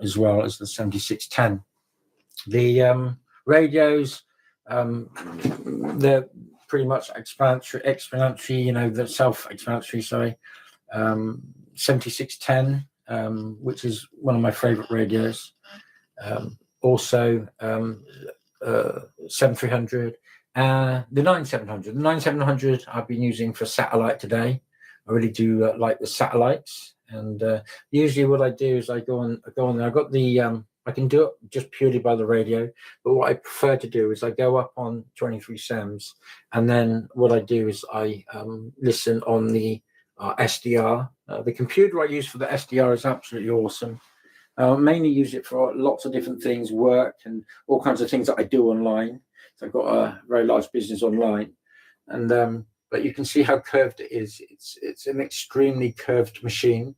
as well as the 7610. The radios, they're pretty much explanatory, you know, they're self-explanatory, sorry. 7610, which is one of my favorite radios. Also, 7300, the 9700. The 9700 I've been using for satellite today. I really do like the satellites. And usually what I do is I go on there. I've got the I can do it just purely by the radio, but what I prefer to do is I go up on 23 SEMS, and then what I do is I listen on the SDR. The computer I use for the SDR is absolutely awesome. I mainly use it for lots of different things, work and all kinds of things that I do online. So I've got a very large business online, and but you can see how curved it is. It's an extremely curved machine.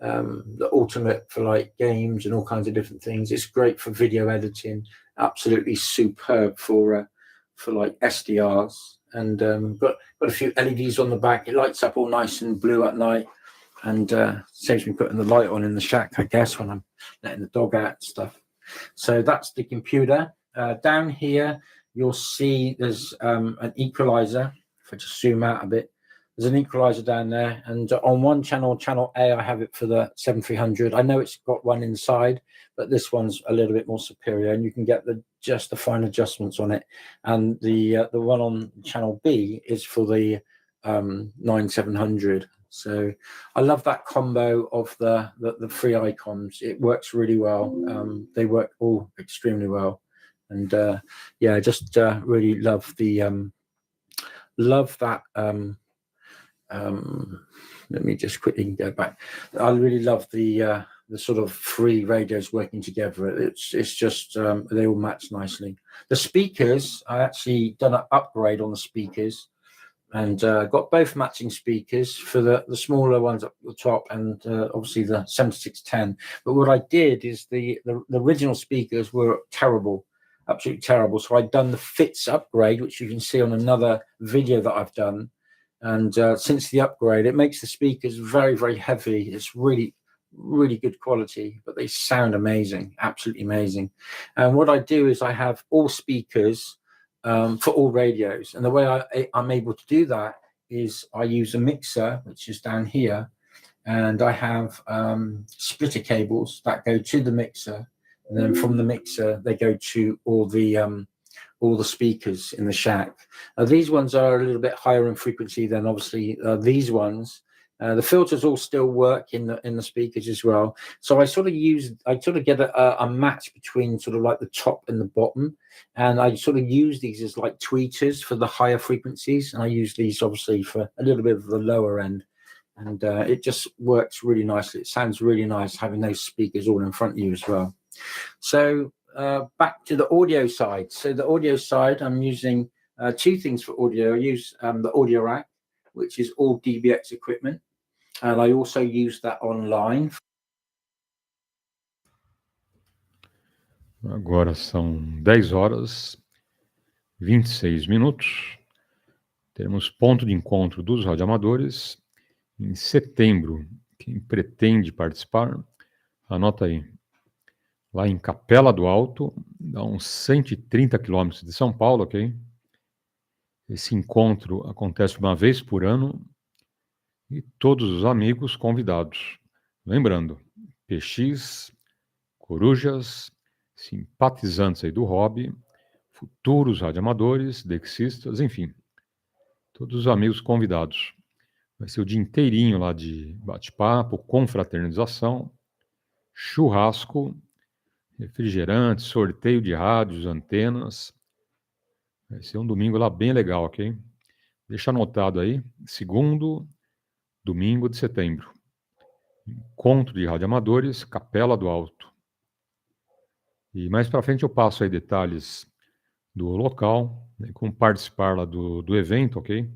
The ultimate for like games and all kinds of different things. It's great for video editing, absolutely superb for like SDRs, and got a few LEDs on the back. It lights up all nice and blue at night, and saves me putting the light on in the shack, I guess, when I'm letting the dog out and stuff. So that's the computer. Down here you'll see there's an equalizer. If I just zoom out a bit, there's an equalizer down there, and on one channel, channel A, I have it for the 7300. I know it's got one inside, but this one's a little bit more superior, and you can get just the fine adjustments on it. And the one on channel B is for the 9700. So I love that combo of the 3 icons. It works really well. They work all extremely well, and yeah, just really love the love that. Let me just quickly go back. I really love the sort of three radios working together. It's just they all match nicely. The speakers, I actually done an upgrade on the speakers, and got both matching speakers for the smaller ones up the top, and obviously the 7610. But what I did is the original speakers were terrible, absolutely terrible. So I'd done the FITS upgrade, which you can see on another video that I've done. And since the upgrade, it makes the speakers very, very heavy. It's really, really good quality, but they sound amazing, absolutely amazing. And what I do is I have all speakers for all radios. And the way I'm able to do that is I use a mixer, which is down here, and I have splitter cables that go to the mixer. And then from the mixer, they go to all the speakers in the shack. These ones are a little bit higher in frequency than obviously these ones. The filters all still work in the speakers as well. So I sort of get a match between sort of like the top and the bottom, and I sort of use these as like tweeters for the higher frequencies, and I use these obviously for a little bit of the lower end, and it just works really nicely. It sounds really nice having those speakers all in front of you as well. So back to the audio side. So the audio side, I'm using two things for audio. I use the audio rack, which is all DBX equipment, and I also use that online. Agora são 10h26. Temos ponto de encontro dos radioamadores em setembro. Quem pretende participar, anota aí. Lá em Capela do Alto, dá uns 130 quilômetros de São Paulo, ok? Esse encontro acontece uma vez por ano e todos os amigos convidados. Lembrando, PX, corujas, simpatizantes aí do hobby, futuros radioamadores, dexistas, enfim, todos os amigos convidados. Vai ser o dia inteirinho lá de bate-papo, confraternização, churrasco, refrigerante, sorteio de rádios, antenas. Vai ser um domingo lá bem legal, ok? Deixa anotado aí, 2º domingo de setembro. Encontro de radioamadores, Capela do Alto. E mais para frente eu passo aí detalhes do local, né, como participar lá do evento, ok?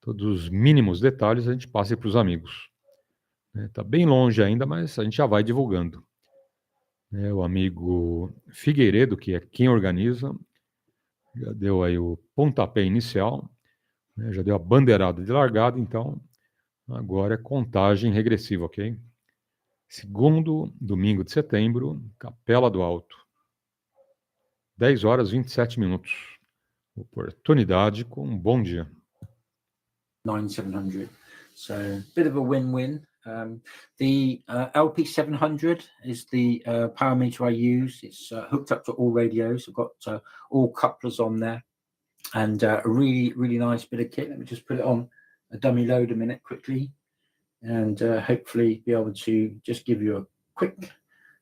Todos os mínimos detalhes a gente passa para os amigos. Tá bem longe ainda, mas a gente já vai divulgando. O amigo Figueiredo, que é quem organiza, já deu aí o pontapé inicial, já deu a bandeirada de largada, então agora é contagem regressiva, ok? 2º domingo de setembro, Capela do Alto. 10h27. Oportunidade com um bom dia. 9700. So bit of a win-win. The LP700 is the power meter I use. It's hooked up to all radios. I've got all couplers on there, and a really, really nice bit of kit. Let me just put it on a dummy load a minute quickly, and hopefully be able to just give you a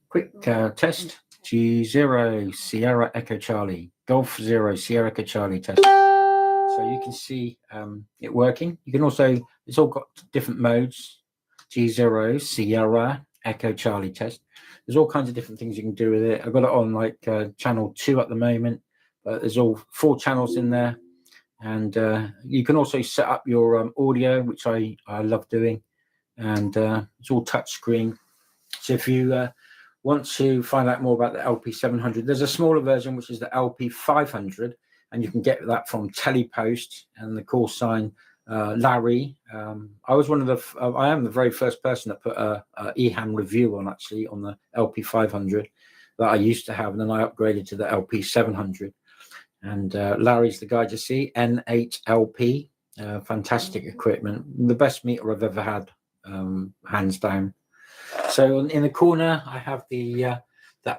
quick test. G0 Sierra Echo Charlie, Golf 0 Sierra Echo Charlie test. So you can see it working. You can also, it's all got different modes. G0 Sierra Echo Charlie test. There's all kinds of different things you can do with it. I've got it on like channel 2 at the moment, but there's all 4 channels in there. And you can also set up your audio, which I love doing. And it's all touch screen. So if you want to find out more about the LP700, there's a smaller version, which is the LP500. And you can get that from Telepost, and the call sign Larry. I am the very first person that put a EHAM review on, actually, on the LP500 that I used to have, and then I upgraded to the LP700. And Larry's the guy to see, N8LP, fantastic equipment, the best meter I've ever had, hands down. So in the corner, I have the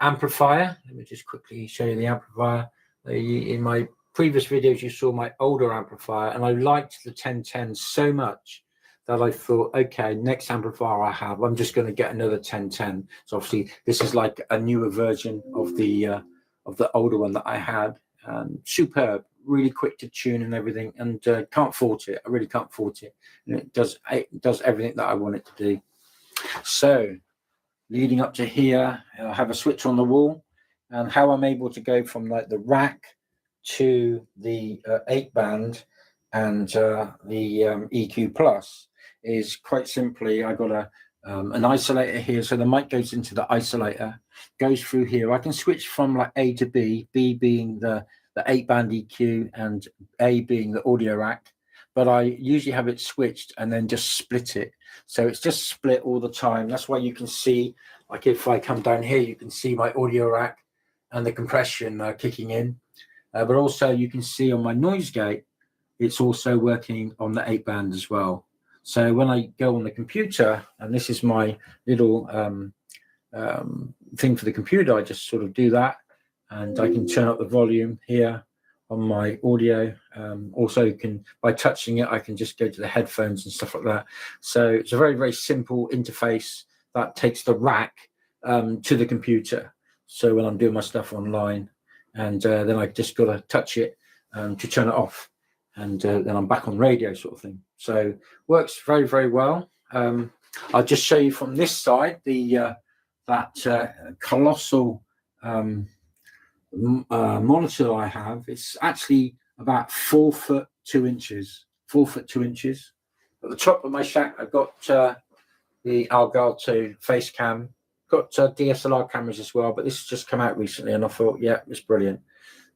amplifier. Let me just quickly show you the amplifier. In my previous videos, you saw my older amplifier, and I liked the 1010 so much that I thought, okay, next amplifier I have, I'm just going to get another 1010. So obviously, this is like a newer version of the older one that I had. Superb, really quick to tune and everything, and can't fault it. I really can't fault it. And it does everything that I want it to do. So leading up to here. I have a switch on the wall, and how I'm able to go from like the rack to the 8-band and the EQ Plus is quite simply, I got an isolator here. So the mic goes into the isolator, goes through here. I can switch from like A to B, B being the 8-band EQ and A being the audio rack. But I usually have it switched and then just split it. So it's just split all the time. That's why you can see, like if I come down here, you can see my audio rack and the compression kicking in. But also you can see on my noise gate, it's also working on the 8-band as well. So when I go on the computer, and this is my little thing for the computer, I just sort of do that, and I can turn up the volume here on my audio. Also, by touching it, I can just go to the headphones and stuff like that. So it's a very, very simple interface that takes the rack to the computer. So when I'm doing my stuff online, and then I just got to touch it to turn it off, and then I'm back on radio sort of thing. So works very, very well. I'll just show you from this side that colossal monitor I have. It's actually about 4 foot 2 inches. 4 foot 2 inches. At the top of my shack, I've got the Elgato face cam. Got DSLR cameras as well, but this has just come out recently, and I thought, yeah, it's brilliant.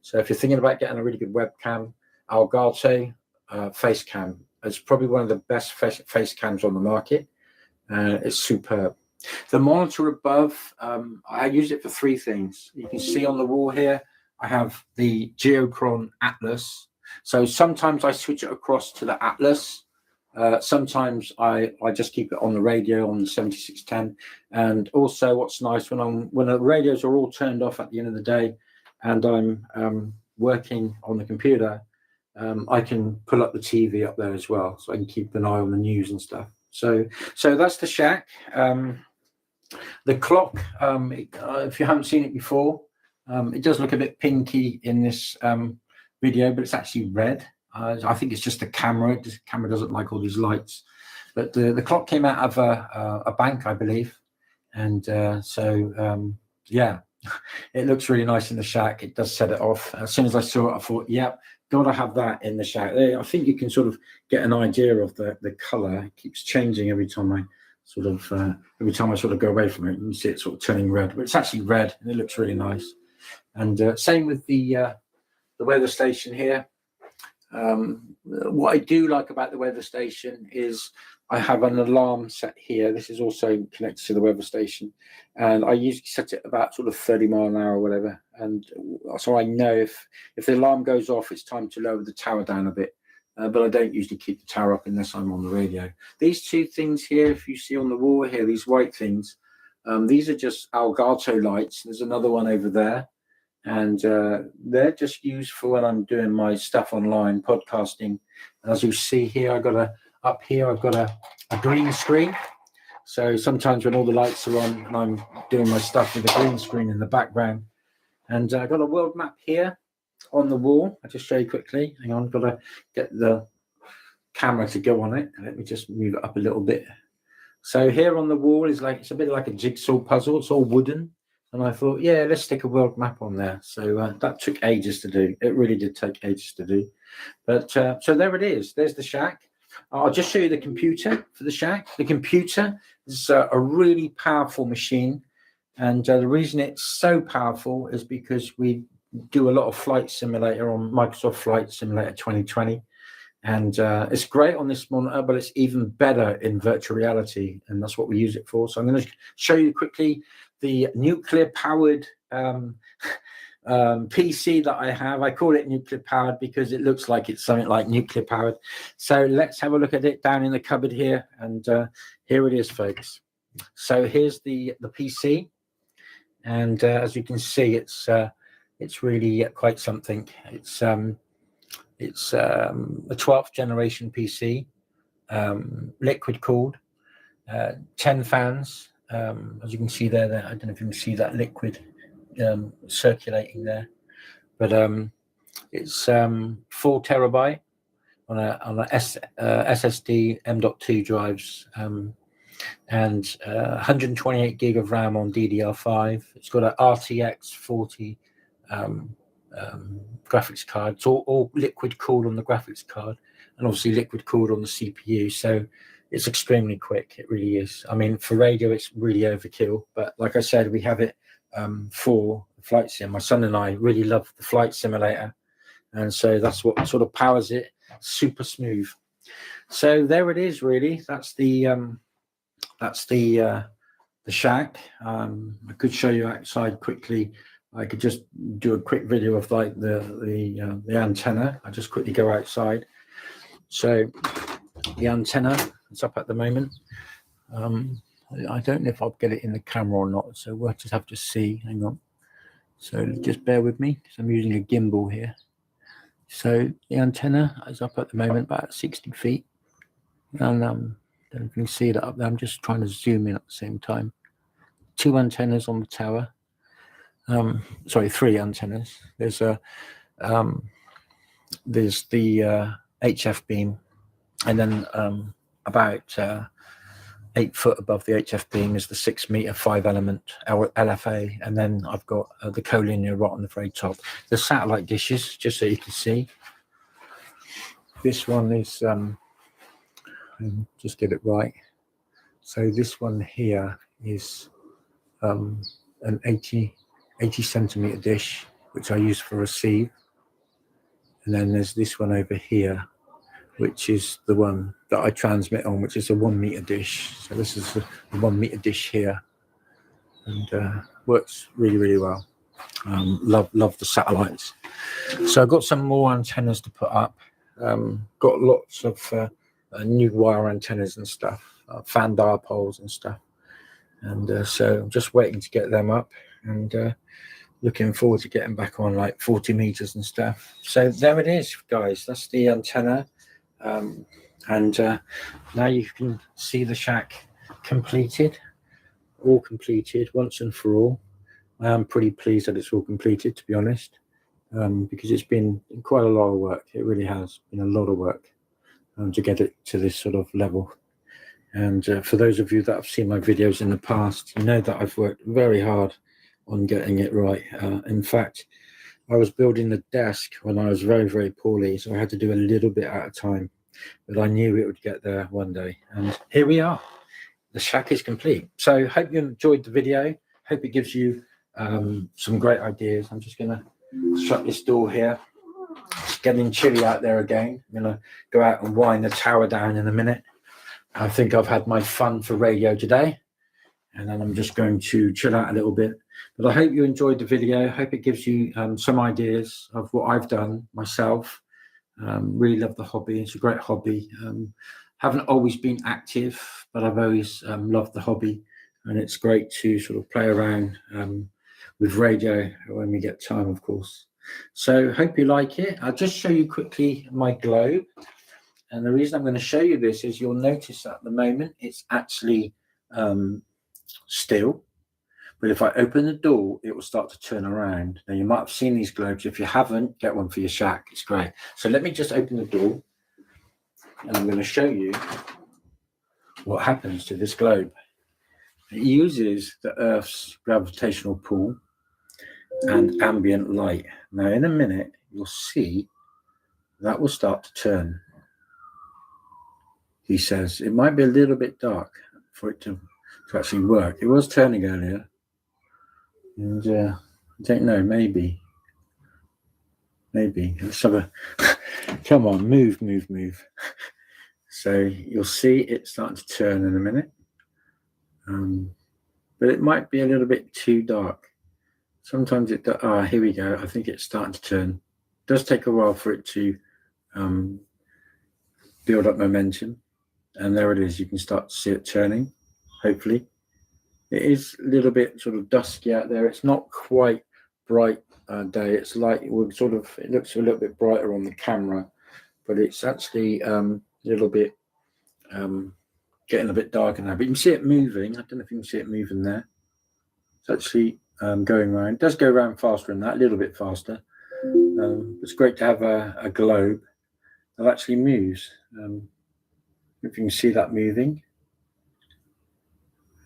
So if you're thinking about getting a really good webcam, Elgato face cam is probably one of the best face cams on the market. It's superb. The monitor above, I use it for 3 things. You can see on the wall here, I have the Geochron Atlas. So sometimes I switch it across to the Atlas. Sometimes I just keep it on the radio on the 7610. And also what's nice, when the radios are all turned off at the end of the day and I'm working on the computer, I can pull up the TV up there as well, so I can keep an eye on the news and stuff. So that's the shack. The clock, if you haven't seen it before, it does look a bit pinky in this video, but it's actually red. I think it's just the camera. The camera doesn't like all these lights. But the clock came out of a bank, I believe. And yeah, it looks really nice in the shack. It does set it off. As soon as I saw it, I thought, yeah, gotta have that in the shack. I think you can sort of get an idea of the color. It keeps changing every time I sort of go away from it. You can see it sort of turning red, but it's actually red and it looks really nice. And same with the weather station here. What I do like about the weather station is I have an alarm set here. This is also connected to the weather station, and I usually set it about sort of 30 miles an hour or whatever. And so I know if the alarm goes off, it's time to lower the tower down a bit. But I don't usually keep the tower up unless I'm on the radio. These 2 things here, if you see on the wall here, these white things, these are just Elgato lights. There's another one over there. And they're just used for when I'm doing my stuff online, podcasting. And as you see here, I've got a green screen. So sometimes when all the lights are on and I'm doing my stuff with a green screen in the background. And I've got a world map here on the wall. I'll just show you quickly. Hang on, I've got to get the camera to go on it. Let me just move it up a little bit. So here on the wall is it's a bit like a jigsaw puzzle. It's all wooden. And I thought, yeah, let's stick a world map on there. So that took ages to do. It really did take ages to do. But so there it is. There's the shack. I'll just show you the computer for the shack. The computer is a really powerful machine. And the reason it's so powerful is because we do a lot of flight simulator on Microsoft Flight Simulator 2020. And it's great on this monitor, but it's even better in virtual reality. And that's what we use it for. So I'm going to show you quickly the nuclear-powered PC that I have. I call it nuclear-powered because it looks like it's something like nuclear-powered. So let's have a look at it down in the cupboard here. And here it is, folks. So here's the PC. And as you can see, it's really quite something. It's a 12th generation PC, liquid cooled, 10 fans. As you can see there, I don't know if you can see that liquid circulating there, but it's 4 terabyte on a SSD M.2 drives. and 128 gig of RAM on DDR5. It's got an RTX 40 graphics card. It's all liquid cooled on the graphics card, and obviously liquid cooled on the CPU. So it's extremely quick. It really is. I mean, for radio, it's really overkill. But like I said, we have it for flight sim. My son and I really love the flight simulator, and so that's what sort of powers it. Super smooth. So there it is. Really, that's the shack. I could show you outside quickly. I could just do a quick video of like the antenna. I just quickly go outside. So the antenna is up at the moment. I don't know if I'll get it in the camera or not, so we'll just have to see. Hang on. So just bear with me because I'm using a gimbal here. So the antenna is up at the moment about 60 feet. And don't know if you can see that up there. I'm just trying to zoom in at the same time. 2 antennas on the tower. Sorry, 3 antennas. There's the HF beam, and then about 8 foot above the HF beam is the 6 meter 5 element LFA, and then I've got the collinear right on the very top. The satellite dishes, just so you can see. This one is just get it right. So this one here is an 80 centimeter dish, which I use for receive. And then there's this one over here, which is the one that I transmit on, which is a 1 meter dish. So this is the 1 meter dish here, and works really, really well. Love the satellites. So I've got some more antennas to put up. Got lots of new wire antennas and stuff, fan dipoles and stuff. And so I'm just waiting to get them up, and looking forward to getting back on like 40 meters and stuff. So there it is, guys. That's the antenna. And now you can see the shack completed, all completed once and for all. I am pretty pleased that it's all completed, to be honest, because it's been quite a lot of work. It really has been a lot of work to get it to this sort of level. And for those of you that have seen my videos in the past, you know that I've worked very hard on getting it right. In fact, I was building the desk when I was very, very poorly, so I had to do a little bit at a time. But I knew it would get there one day. And here we are. The shack is complete. So hope you enjoyed the video. Hope it gives you some great ideas. I'm just going to shut this door here. It's getting chilly out there again. I'm going to go out and wind the tower down in a minute. I think I've had my fun for radio today, and then I'm just going to chill out a little bit. But I hope you enjoyed the video. I hope it gives you some ideas of what I've done myself. Really love the hobby. It's a great hobby. Haven't always been active, but I've always loved the hobby, and it's great to sort of play around with radio when we get time, of course. So hope you like it. I'll just show you quickly my globe. And the reason I'm going to show you this is you'll notice at the moment it's actually still. But if I open the door, it will start to turn around. Now, you might have seen these globes. If you haven't, get one for your shack. It's great. So let me just open the door, and I'm going to show you what happens to this globe. It uses the Earth's gravitational pull and ambient light. Now, in a minute, you'll see that will start to turn. He says it might be a little bit dark for it to actually work. It was turning earlier, and I don't know, maybe. Let's have a come on, move. So you'll see it starting to turn in a minute, but it might be a little bit too dark. Sometimes it does. Here we go. I think it's starting to turn. It does take a while for it to build up momentum. And there it is. You can start to see it turning, hopefully. It is a little bit sort of dusky out there. It's not quite bright day. It's like it looks a little bit brighter on the camera, but it's actually a little bit getting a bit darker now. But you can see it moving. I don't know if you can see it moving there. It's actually going around. It does go around faster than that, a little bit faster. It's great to have a globe that actually moves. If you can see that moving.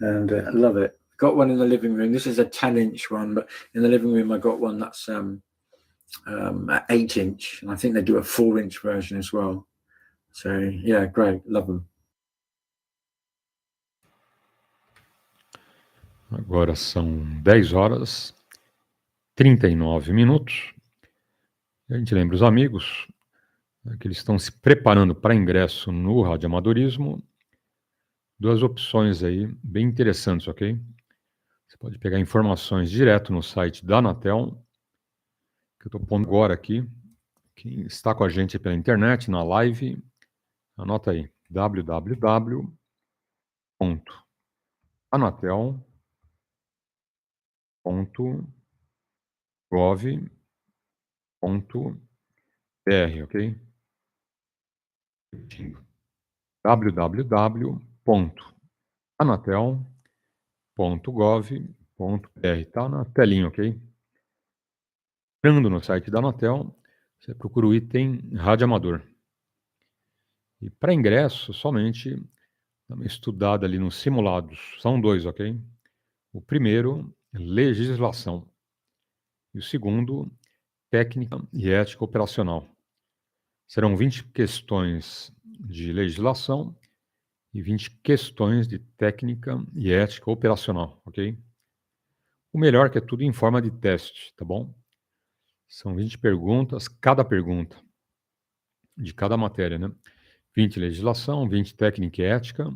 and love it. Got one in the living room. This is a 10-inch one, but in the living room I got one that's 8-inch, and I think they do a 4-inch version as well. So yeah, great, love them. Agora são 10h39. A gente lembra os amigos que eles estão se preparando para ingresso no radioamadorismo. 2 opções aí bem interessantes, ok? Você pode pegar informações direto no site da Anatel, que eu estou pondo agora aqui. Quem está com a gente pela internet, na live, anota aí, www.anatel.gov.br, ok? www.anatel.gov.br, tá na telinha, ok? Entrando no site da Anatel, você procura o item Rádio Amador. E para ingresso, somente dá uma estudada ali nos simulados. São 2, ok? O primeiro, legislação. E o segundo, técnica e ética operacional. Serão 20 questões de legislação e 20 questões de técnica e ética operacional, ok? O melhor que é tudo em forma de teste, tá bom? São 20 perguntas, cada pergunta de cada matéria, né? 20 legislação, 20 técnica e ética.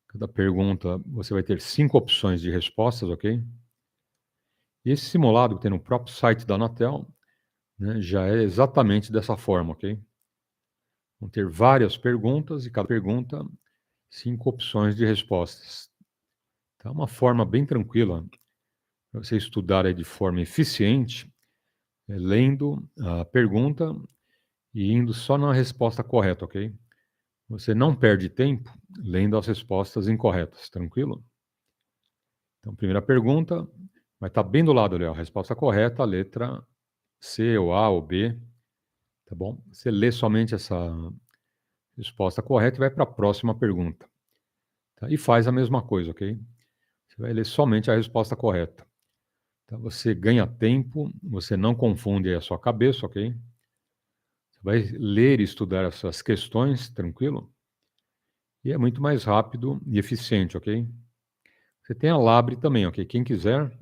Cada pergunta você vai ter 5 opções de respostas, ok? E esse simulado que tem no próprio site da Anatel, né, já é exatamente dessa forma, ok? Vão ter várias perguntas e cada pergunta 5 opções de respostas. Então é uma forma bem tranquila para você estudar aí de forma eficiente, lendo a pergunta e indo só na resposta correta, ok? Você não perde tempo lendo as respostas incorretas, tranquilo? Então, primeira pergunta, vai estar bem do lado ali, ó, a resposta correta, a letra C ou A ou B, tá bom? Você lê somente essa resposta correta e vai para a próxima pergunta. Tá? E faz a mesma coisa, ok? Você vai ler somente a resposta correta. Então, você ganha tempo, você não confunde a sua cabeça, ok? Você vai ler e estudar essas questões, tranquilo? E é muito mais rápido e eficiente, ok? Você tem a Labre também, ok? Quem quiser,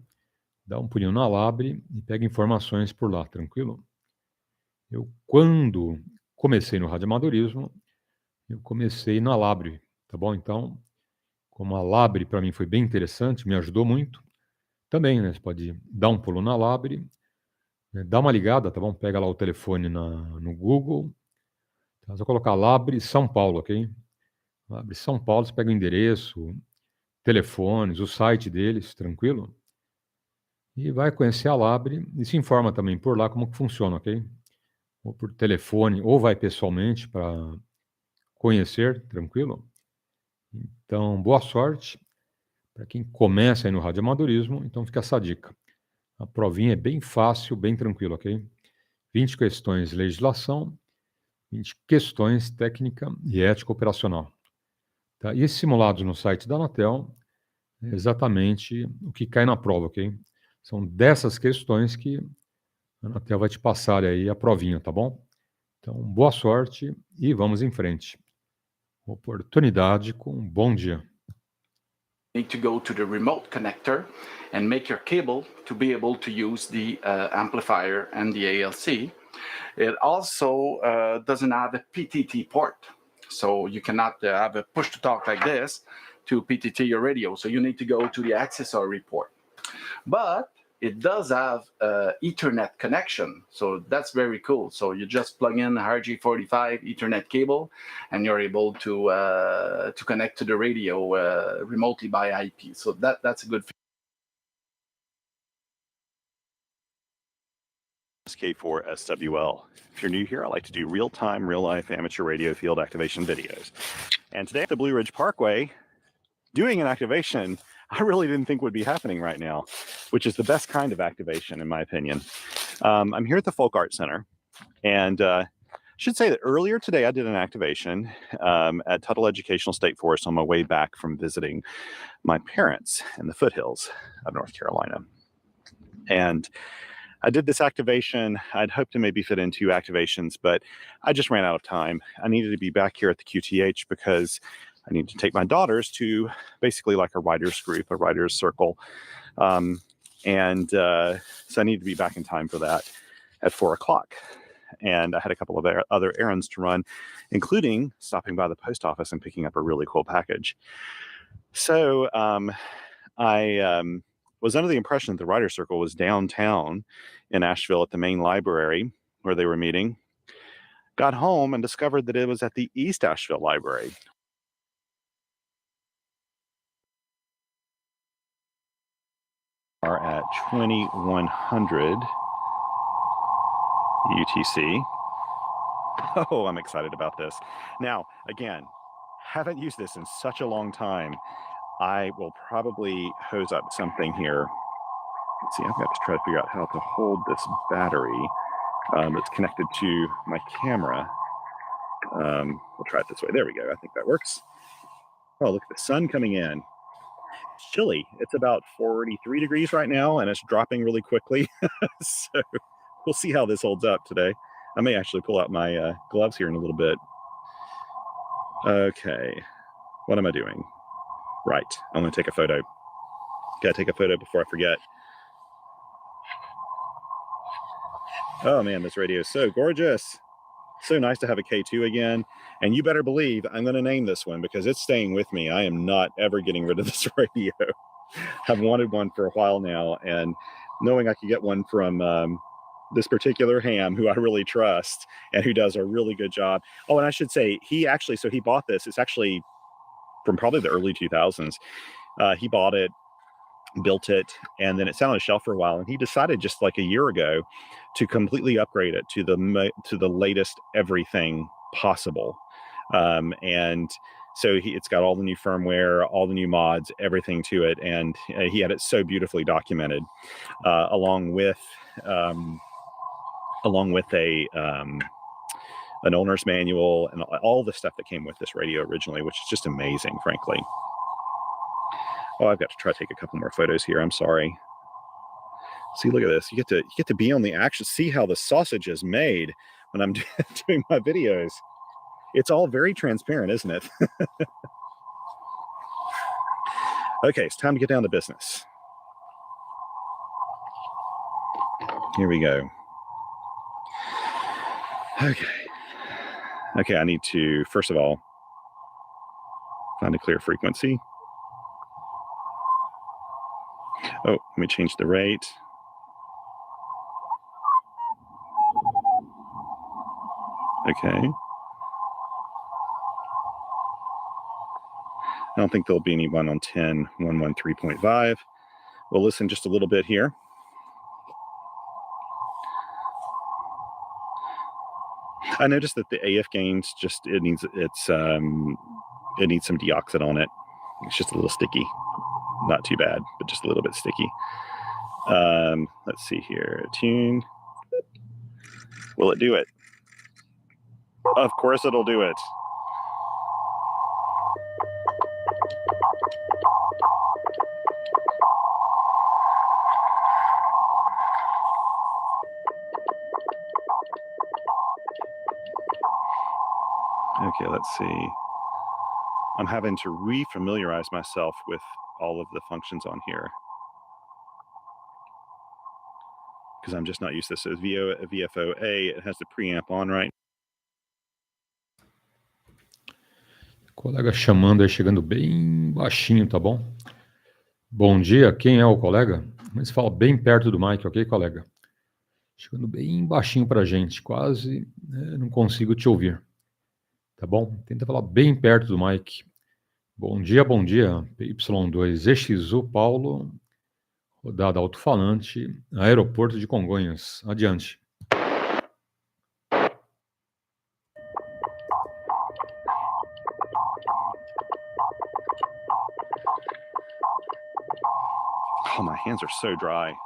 dá um pulinho na Labre e pega informações por lá, tranquilo? Eu, quando comecei no radioamadorismo, eu comecei na Labre, tá bom? Então, como a Labre para mim foi bem interessante, me ajudou muito, também, né? Você pode dar um pulo na Labre, né? Dá uma ligada, tá bom? Pega lá o telefone no Google, tá? Só colocar Labre São Paulo, ok? Labre São Paulo, você pega o endereço, telefones, o site deles, tranquilo? E vai conhecer a Labre e se informa também por lá como que funciona, ok? Ou por telefone, ou vai pessoalmente para conhecer, tranquilo? Então, boa sorte para quem começa aí no radioamadorismo, então fica essa dica. A provinha é bem fácil, bem tranquilo, ok? 20 questões de legislação, 20 questões técnica e ética operacional. Tá? E esses simulados no site da Anatel é exatamente o que cai na prova, ok? São dessas questões que a Anatel vai te passar aí a provinha, tá bom? Então, boa sorte e vamos em frente. Oportunidade com um bom dia. Need to go to the remote connector and make your cable to be able to use the amplifier and the ALC. It also doesn't have a PTT port, so you cannot have a push to talk like this to PTT your radio, so you need to go to the accessory port. But it does have Ethernet connection, so that's very cool. So you just plug in RJ45 Ethernet cable, and you're able to connect to the radio remotely by IP. So that's a good. K4SWL. If you're new here, I like to do real-time, real-life amateur radio field activation videos. And today at the Blue Ridge Parkway, doing an activation I really didn't think would be happening right now, which is the best kind of activation, in my opinion. I'm here at the Folk Art Center, and Should say that earlier today I did an activation at Tuttle Educational State Forest on my way back from visiting my parents in the foothills of North Carolina. And I did this activation. I'd hoped to maybe fit in 2 activations, but I just ran out of time. I needed to be back here at the QTH because I need to take my daughters to basically like a writer's group, a writer's circle. So I need to be back in time for that at 4 o'clock. And I had a couple of other errands to run, including stopping by the post office and picking up a really cool package. So I was under the impression that the Writer Circle was downtown in Asheville at the main library where they were meeting. Got home and discovered that it was at the East Asheville Library. Are at 2100 UTC. Oh, I'm excited about this. Now, again, haven't used this in such a long time. I will probably hose up something here. Let's see, I've got to try to figure out how to hold this battery that's connected to my camera. We'll try it this way. There we go. I think that works. Oh, look at the sun coming in. It's chilly. It's about 43 degrees right now, and it's dropping really quickly. So we'll see how this holds up today. I may actually pull out my gloves here in a little bit. Okay. What am I doing? Right. I'm going to take a photo. Got to take a photo before I forget. Oh, man, this radio is so gorgeous. So nice to have a K2 again. And you better believe I'm going to name this one because it's staying with me. I am not ever getting rid of this radio. I've wanted one for a while now. And knowing I could get one from this particular ham who I really trust and who does a really good job. Oh, and I should say, he bought this. It's actually from probably the early 2000s. He bought it, built it, and then it sat on a shelf for a while. And he decided just like a year ago to completely upgrade it to the latest everything possible. And so it's got all the new firmware, all the new mods, everything to it. And he had it so beautifully documented, along with an owner's manual and all the stuff that came with this radio originally, which is just amazing, frankly. Oh, I've got to try to take a couple more photos here. I'm sorry. See, look at this. You get to be on the action, see how the sausage is made when I'm doing my videos. It's all very transparent, isn't it? Okay, it's time to get down to business. Here we go. Okay, I need to, first of all, find a clear frequency. Oh, let me change the rate. Okay. I don't think there'll be anyone on 10.113.5. We'll listen just a little bit here. I noticed that the AF gains it needs some deoxit on it. It's just a little sticky. Not too bad, but just a little bit sticky. Let's see here. Tune. Will it do it? Of course it'll do it. Okay, let's see. I'm having to re-familiarize myself with all of the functions on here because I'm just not used to this. So VFO-A, it has the preamp on, right? Colega chamando aí, chegando bem baixinho, tá bom? Bom dia, quem é o colega? Mas fala bem perto do mic, ok, colega? Chegando bem baixinho pra gente, quase não consigo te ouvir. Tá bom? Tenta falar bem perto do mic. Bom dia, PY2EXU, Paulo, rodada alto-falante, aeroporto de Congonhas. Adiante. Oh, my hands are so dry.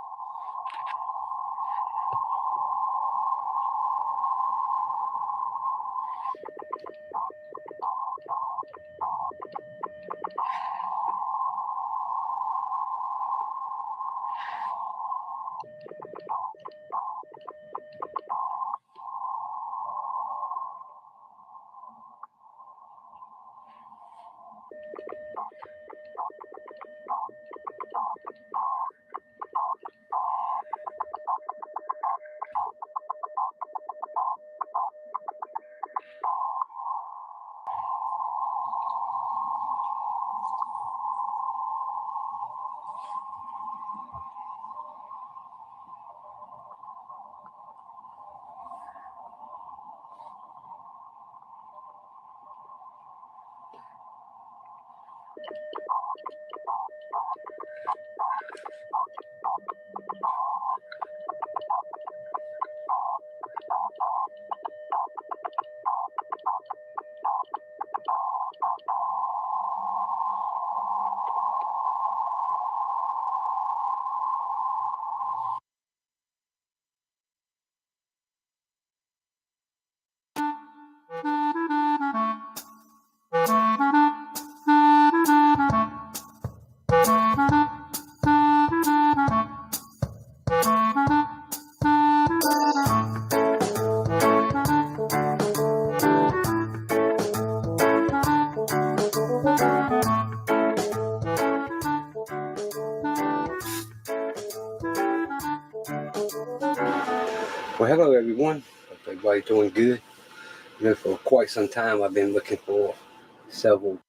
Well, hello everyone. Hope everybody's doing good. You know, for quite some time I've been looking for several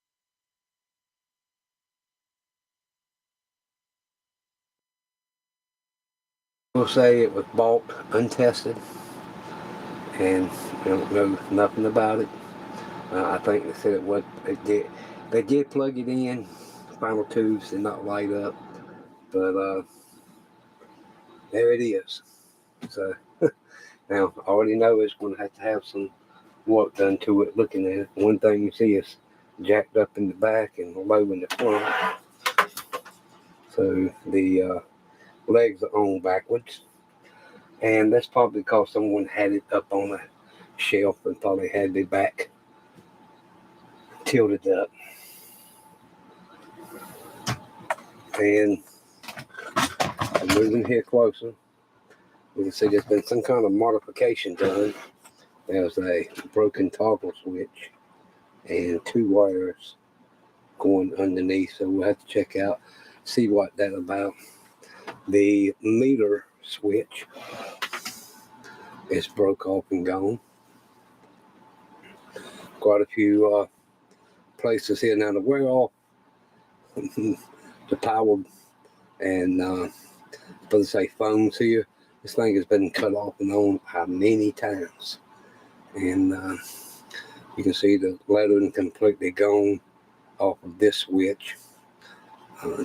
will say it was bought untested and I don't know nothing about it. I think they said they did plug it in, final tubes did not light up, but there it is. So now I already know it's going to have some work done to it looking at it. One thing you see is jacked up in the back and low in the front. So the legs are on backwards. And that's probably because someone had it up on a shelf and probably had the back tilted up. And moving here closer, we can see there's been some kind of modification done. There's a broken toggle switch and 2 wires going underneath, so we'll have to check out, see what that's about. The meter switch is broke off and gone. Quite a few places here now to wear off the power and for say phones here. This thing has been cut off and on many times, and you can see the lettering completely gone off of this switch.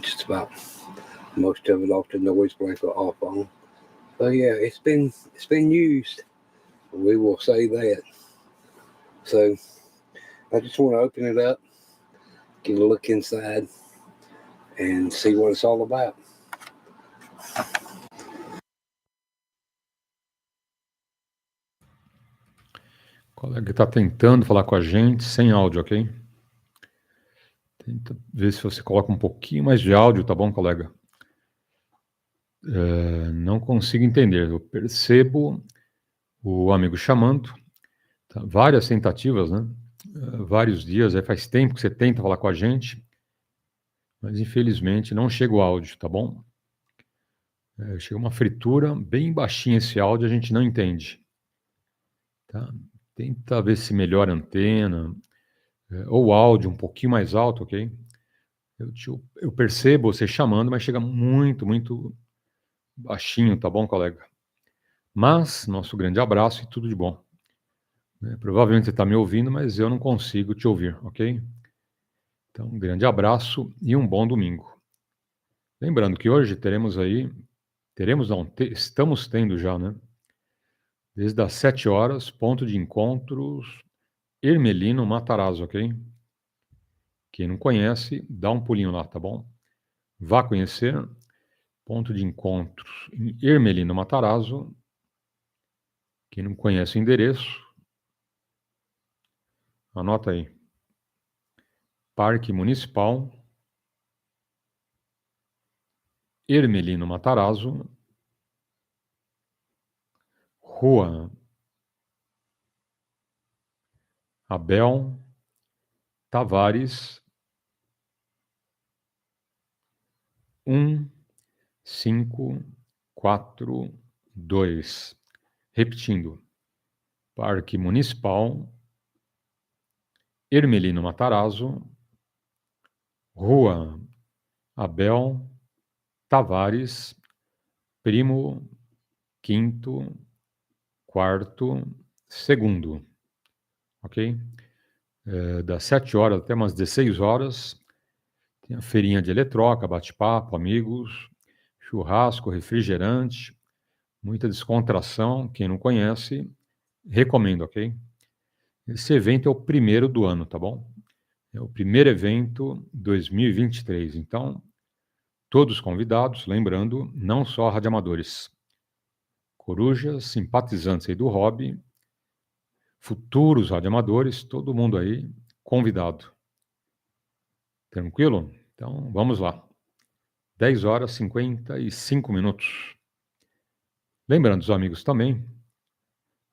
Just about most of it off, the noise breaker off on. So yeah, it's been used. We will say that. So I just want to open it up, get a look inside, and see what it's all about. O colega está tentando falar com a gente sem áudio, ok? Tenta ver se você coloca um pouquinho mais de áudio, tá bom, colega? Não consigo entender. Eu percebo o amigo chamando, tá? Várias tentativas, né? Vários dias, aí faz tempo que você tenta falar com a gente, mas infelizmente não chega o áudio, tá bom? Chega uma fritura bem baixinha esse áudio, a gente não entende. Tá? Tenta ver se melhora a antena, ou o áudio um pouquinho mais alto, ok? Eu percebo você chamando, mas chega muito, muito baixinho, tá bom, colega? Mas, nosso grande abraço e tudo de bom. Provavelmente você está me ouvindo, mas eu não consigo te ouvir, ok? Então, um grande abraço e um bom domingo. Lembrando que hoje estamos tendo já, né? Desde as 7 horas, ponto de encontros Ermelino Matarazzo, ok? Quem não conhece, dá um pulinho lá, tá bom? Vá conhecer, ponto de encontros em Ermelino Matarazzo. Quem não conhece o endereço, anota aí. Parque Municipal Ermelino Matarazzo, Rua Abel Tavares 1542. Repetindo, Parque Municipal Ermelino Matarazzo, Rua Abel Tavares, primo, quinto, quarto, segundo, ok? Das 7 horas até umas 16 horas, tem a feirinha de eletroca, bate-papo, amigos, churrasco, refrigerante, muita descontração. Quem não conhece, recomendo, ok? Esse evento é o primeiro do ano, tá bom? É o primeiro evento 2023, então, todos convidados, lembrando, não só radioamadores, corujas, simpatizantes aí do hobby, futuros radioamadores, todo mundo aí convidado. Tranquilo? Então, vamos lá. 10 horas e 55 minutos. Lembrando os amigos também,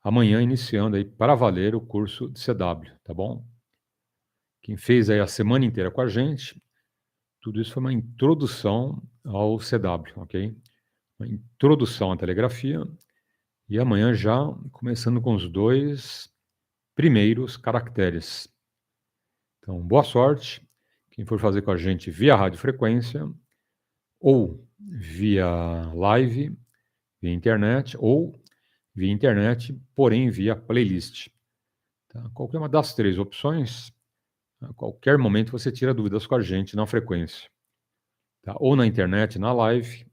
amanhã iniciando aí para valer o curso de CW, tá bom? Quem fez aí a semana inteira com a gente, tudo isso foi uma introdução ao CW, ok? Uma introdução à telegrafia E amanhã já começando com os 2 primeiros caracteres. Então, boa sorte. Quem for fazer com a gente via radiofrequência, ou via live, via internet, ou via internet, porém via playlist. Tá? Qualquer uma das 3 opções, a qualquer momento você tira dúvidas com a gente na frequência. Tá? Ou na internet, na live,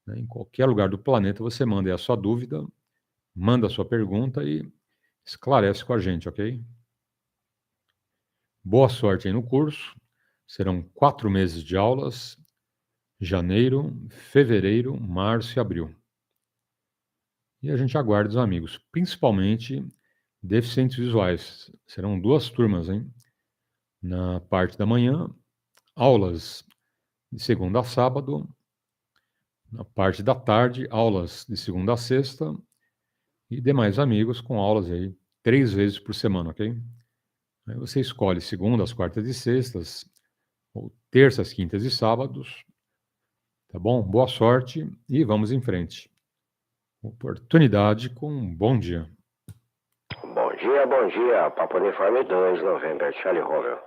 né? Em qualquer lugar do planeta você manda aí a sua dúvida, manda a sua pergunta e esclarece com a gente, ok? Boa sorte aí no curso. Serão 4 meses de aulas, janeiro, fevereiro, março e abril. E a gente aguarda os amigos, principalmente deficientes visuais. Serão 2 turmas, hein? Na parte da manhã, aulas de segunda a sábado. Na parte da tarde, aulas de segunda a sexta. E demais amigos com aulas aí 3 vezes por semana, ok? Aí você escolhe segundas, quartas e sextas, ou terças, quintas e sábados. Tá bom? Boa sorte e vamos em frente. Oportunidade com um bom dia. Bom dia. Papo Uniforme 2, November, Charlie Romeo.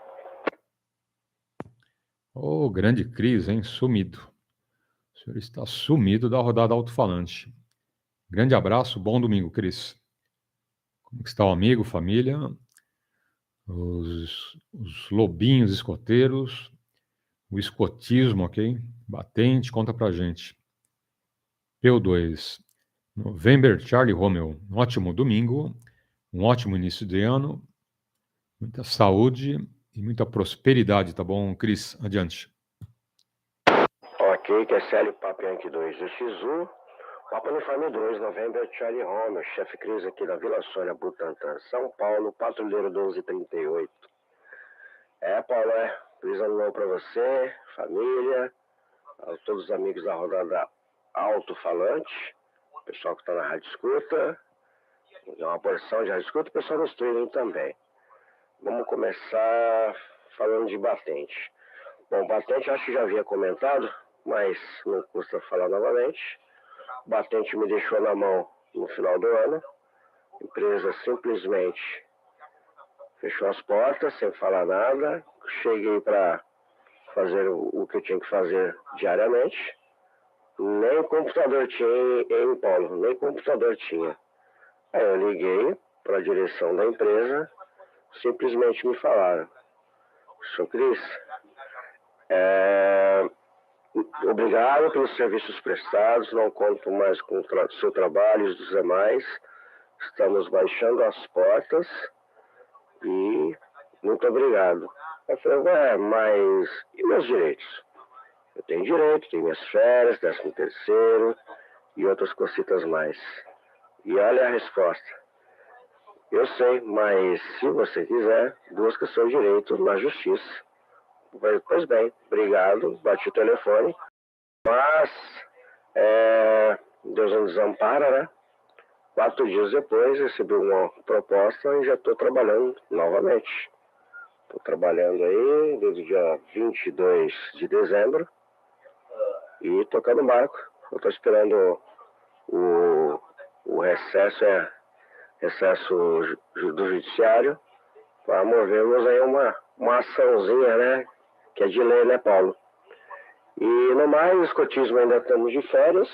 Ô, grande Cris, hein? Sumido. O senhor está sumido da rodada alto-falante. Grande abraço, bom domingo, Cris. Como está o amigo, família? Os lobinhos escoteiros, o escotismo, ok? Batente, conta pra gente. PY2EXU, November, Charlie Romeo. Um ótimo domingo, um ótimo início de ano, muita saúde e muita prosperidade, tá bom, Cris? Adiante. Ok, QSL Papo Yankee 2EXU, Papo Uniforme 2, November, Charlie Romeo, chefe Cris aqui da Vila Sônia, Butantã, São Paulo, patrulheiro 1238. Paulo, feliz ano novo pra você, família, a todos os amigos da rodada Alto-falante, pessoal que tá na rádio escuta, é uma porção de rádio escuta, o pessoal no streaming também. Vamos começar falando de batente. Bom, batente acho que já havia comentado, mas não custa falar novamente. Batente me deixou na mão no final do ano. A empresa simplesmente fechou as portas sem falar nada. Cheguei para fazer o que eu tinha que fazer diariamente. Nem computador tinha em Paulo, nem computador tinha. Aí eu liguei para a direção da empresa, simplesmente me falaram: Sr. Cris, obrigado pelos serviços prestados, não conto mais com o seu trabalho e dos demais, estamos baixando as portas e muito obrigado. Eu falei, mas e meus direitos? Eu tenho direito, tenho minhas férias, 13º e outras cositas mais. E olha a resposta. Eu sei, mas se você quiser, busca seu direito na justiça. Pois bem, obrigado, bati o telefone. Mas Deus não desampara, né? 4 dias depois recebi uma proposta e já estou trabalhando novamente. Estou trabalhando aí desde o dia 22 de dezembro e tocando barco. Eu estou esperando o recesso do judiciário para movermos aí uma açãozinha, né? Que é de lei, né, Paulo? E no mais, escotismo ainda estamos de férias.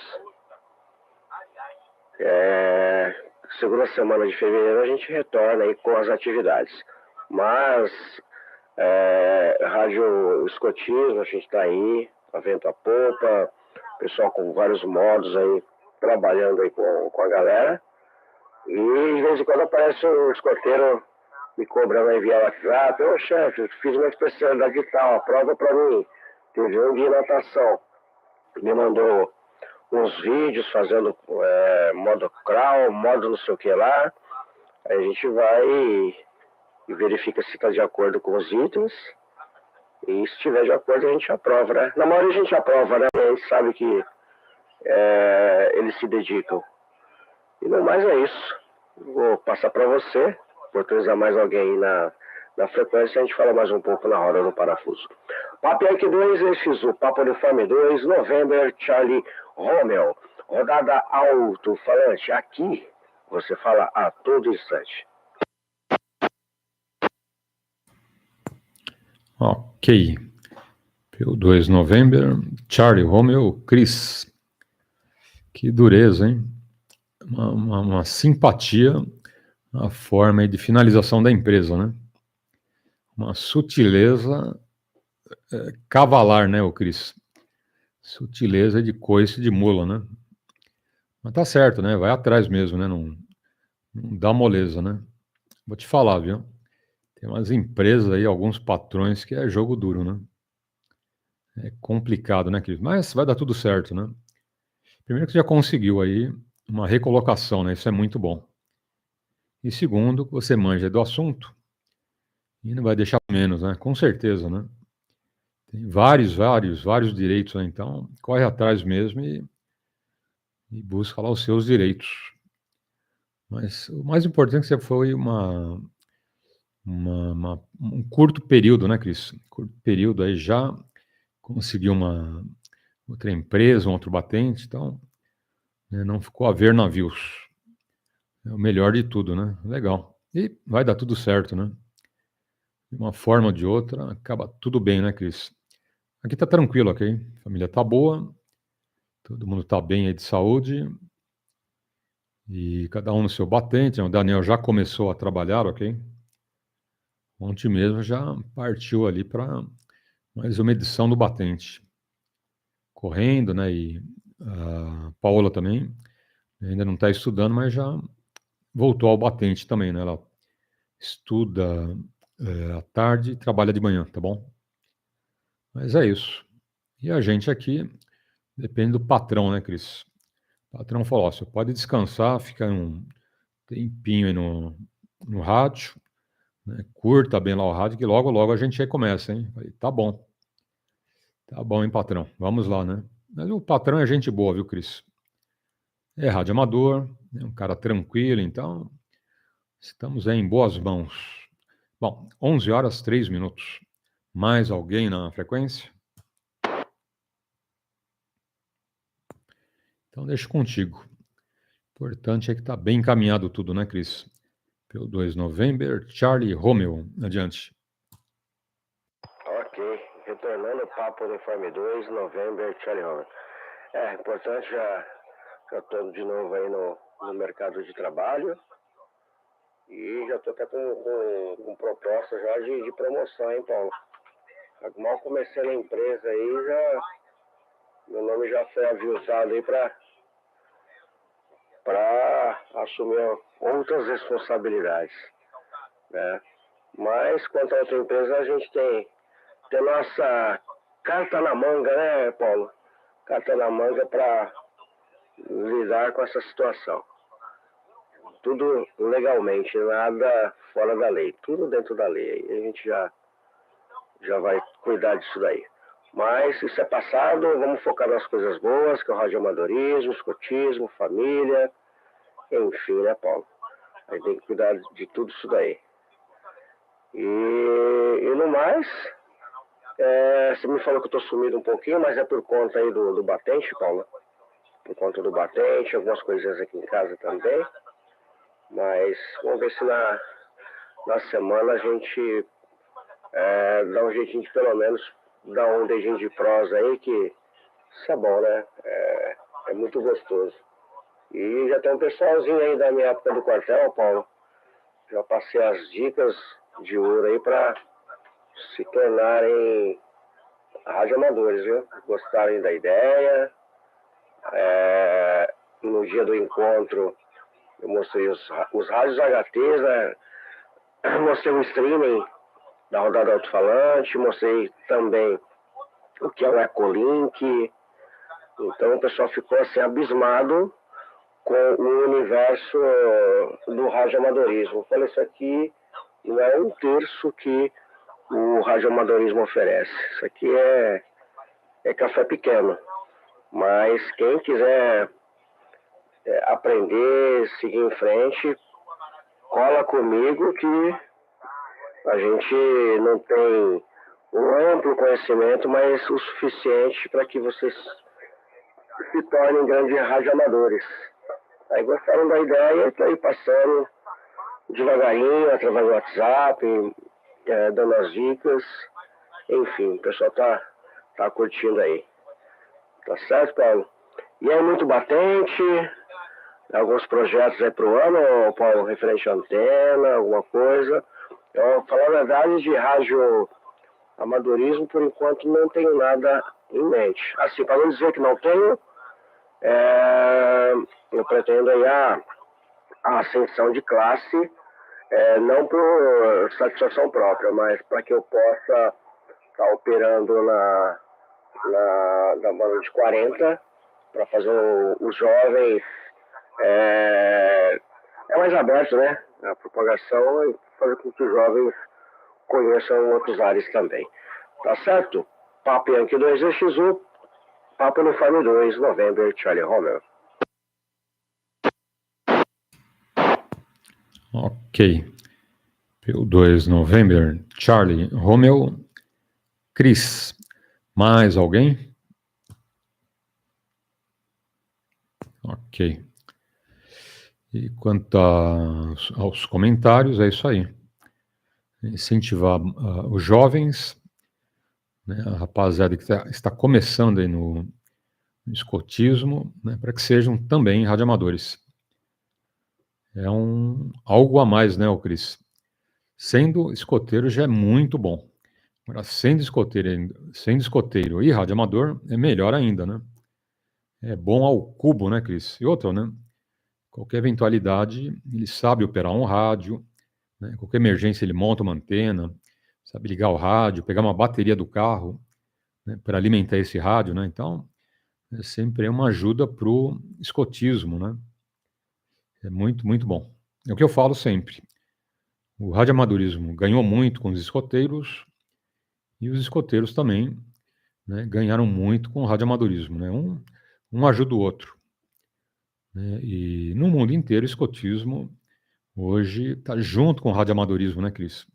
Segunda semana de fevereiro a gente retorna aí com as atividades. Mas rádio escotismo, a gente está aí, a vento a popa, pessoal com vários modos aí, trabalhando aí com a galera. E de vez em quando aparece um escoteiro me cobrando aí via WhatsApp: ô chefe, fiz uma especialidade tal, aprova para mim. Teve um de natação, me mandou uns vídeos fazendo modo crawl, modo não sei o que lá. Aí a gente vai e verifica se está de acordo com os itens. E se estiver de acordo a gente aprova, né? Na maioria a gente aprova, né? A gente sabe que eles se dedicam. E no mais é isso. Vou passar para você, oportunizar mais alguém na frequência, a gente fala mais um pouco na roda do parafuso. Papo Yankee 2EXU, Papo Uniforme 2, November, Charlie Romeo. Rodada alto-falante. Aqui você fala a todo instante. Ok. PY2 November, Charlie Romeo, Chris. Que dureza, hein? Uma simpatia a forma aí de finalização da empresa, né? Uma sutileza cavalar, né, o Cris? Sutileza de coice de mula, né? Mas tá certo, né? Vai atrás mesmo, né? Não dá moleza, né? Vou te falar, viu? Tem umas empresas aí, alguns patrões que é jogo duro, né? É complicado, né, Cris? Mas vai dar tudo certo, né? Primeiro que você já conseguiu aí uma recolocação, né? Isso é muito bom. E segundo, que você manja do assunto e não vai deixar menos, né? Com certeza, né? Tem vários direitos, né? Então, corre atrás mesmo e busca lá os seus direitos. Mas o mais importante é que você foi um curto período, né, Cris? Curto período aí já conseguiu uma outra empresa, um outro batente, então né, não ficou a ver navios. É o melhor de tudo, né? Legal. E vai dar tudo certo, né? De uma forma ou de outra, acaba tudo bem, né, Cris? Aqui tá tranquilo, ok? A família tá boa, todo mundo tá bem aí de saúde, e cada um no seu batente. O Daniel já começou a trabalhar, ok? Ontem mesmo já partiu ali para mais uma edição do batente. Correndo, né? E a Paola também ainda não está estudando, mas já voltou ao batente também, né? Ela estuda à tarde e trabalha de manhã, tá bom? Mas é isso. E a gente aqui depende do patrão, né, Cris? O patrão falou: ó, você pode descansar, fica um tempinho aí no rádio, né? Curta bem lá o rádio, que logo, logo a gente recomeça, hein? Falei, tá bom, hein, patrão? Vamos lá, né? Mas o patrão é gente boa, viu, Cris? É rádio amador, é um cara tranquilo, então estamos aí em boas mãos. Bom, 11 horas 3 minutos. Mais alguém na frequência? Então deixa contigo. O importante é que está bem encaminhado tudo, né, Cris? PY2 November, Charlie Romeo. Adiante. Ok. Retornando o papo uniforme 2, November, Charlie Romeo. É importante, já estou de novo aí no mercado de trabalho. E já estou até com proposta já de promoção, hein, Paulo? Mal comecei na empresa aí, meu nome já foi avisado aí para assumir outras responsabilidades, né? Mas quanto a outra empresa, a gente tem nossa carta na manga, né, Paulo? Carta na manga para lidar com essa situação. Tudo legalmente, nada fora da lei, tudo dentro da lei. A gente já vai cuidar disso daí. Mas isso é passado, vamos focar nas coisas boas, que é o radioamadorismo, escotismo, família, enfim, né, Paulo? A gente tem que cuidar de tudo isso daí. E no mais, você me falou que eu estou sumido um pouquinho, mas é por conta aí do batente, Paulo. Por conta do batente, algumas coisinhas aqui em casa também. Mas vamos ver se na semana a gente dá um jeitinho de pelo menos dar um dedinho de prosa aí, que isso é bom, né? É muito gostoso. E já tem um pessoalzinho aí da minha época do quartel, Paulo. Já passei as dicas de ouro aí para se tornarem radioamadores, viu? Gostarem da ideia. No dia do encontro, eu mostrei os rádios HTs, né? Mostrei o streaming da rodada alto-falante, mostrei também o que é o Ecolink. Então o pessoal ficou assim abismado com o universo do radioamadorismo. Eu falei, isso aqui não é um terço que o radioamadorismo oferece. Isso aqui é café pequeno. Mas quem quiser aprender, seguir em frente, cola comigo que a gente não tem um amplo conhecimento, mas o suficiente para que vocês se tornem grandes radioamadores. Aí gostaram da ideia e estou aí passando devagarinho, através do WhatsApp, dando as dicas. Enfim, o pessoal tá curtindo aí. Tá certo, Paulo? E é muito batente, alguns projetos aí pro ano, Paulo, referente à antena, alguma coisa. Eu, falar a verdade, de rádio amadorismo, por enquanto, não tenho nada em mente. Assim, para não dizer que não tenho, eu pretendo aí a ascensão de classe, não por satisfação própria, mas para que eu possa estar operando na banda de 40, para fazer os jovens, é mais aberto, né? A propagação e fazer com que os jovens conheçam outros ares também. Tá certo? Papo Yankee 2EXU, Papo Uniforme 2, November, Charlie Romeo. Ok. PY2 November, Charlie Romeo, Cris. Mais alguém? Ok. E quanto aos comentários, é isso aí. Incentivar os jovens, né, a rapaziada que está começando aí no escotismo, né, para que sejam também radioamadores. É algo a mais, né, Cris? Sendo escoteiro já é muito bom. Agora, sendo escoteiro e radioamador, é melhor ainda, né? É bom ao cubo, né, Cris? E outra, né? Qualquer eventualidade, ele sabe operar um rádio, né? Qualquer emergência, ele monta uma antena, sabe ligar o rádio, pegar uma bateria do carro, né, para alimentar esse rádio, né? Então, é sempre uma ajuda para o escotismo, né? É muito, muito bom. É o que eu falo sempre. O radioamadorismo ganhou muito com os escoteiros e os escoteiros também, né, ganharam muito com o radioamadorismo, né? Um ajuda o outro, né? E no mundo inteiro o escotismo hoje está junto com o radioamadorismo, né, Cris?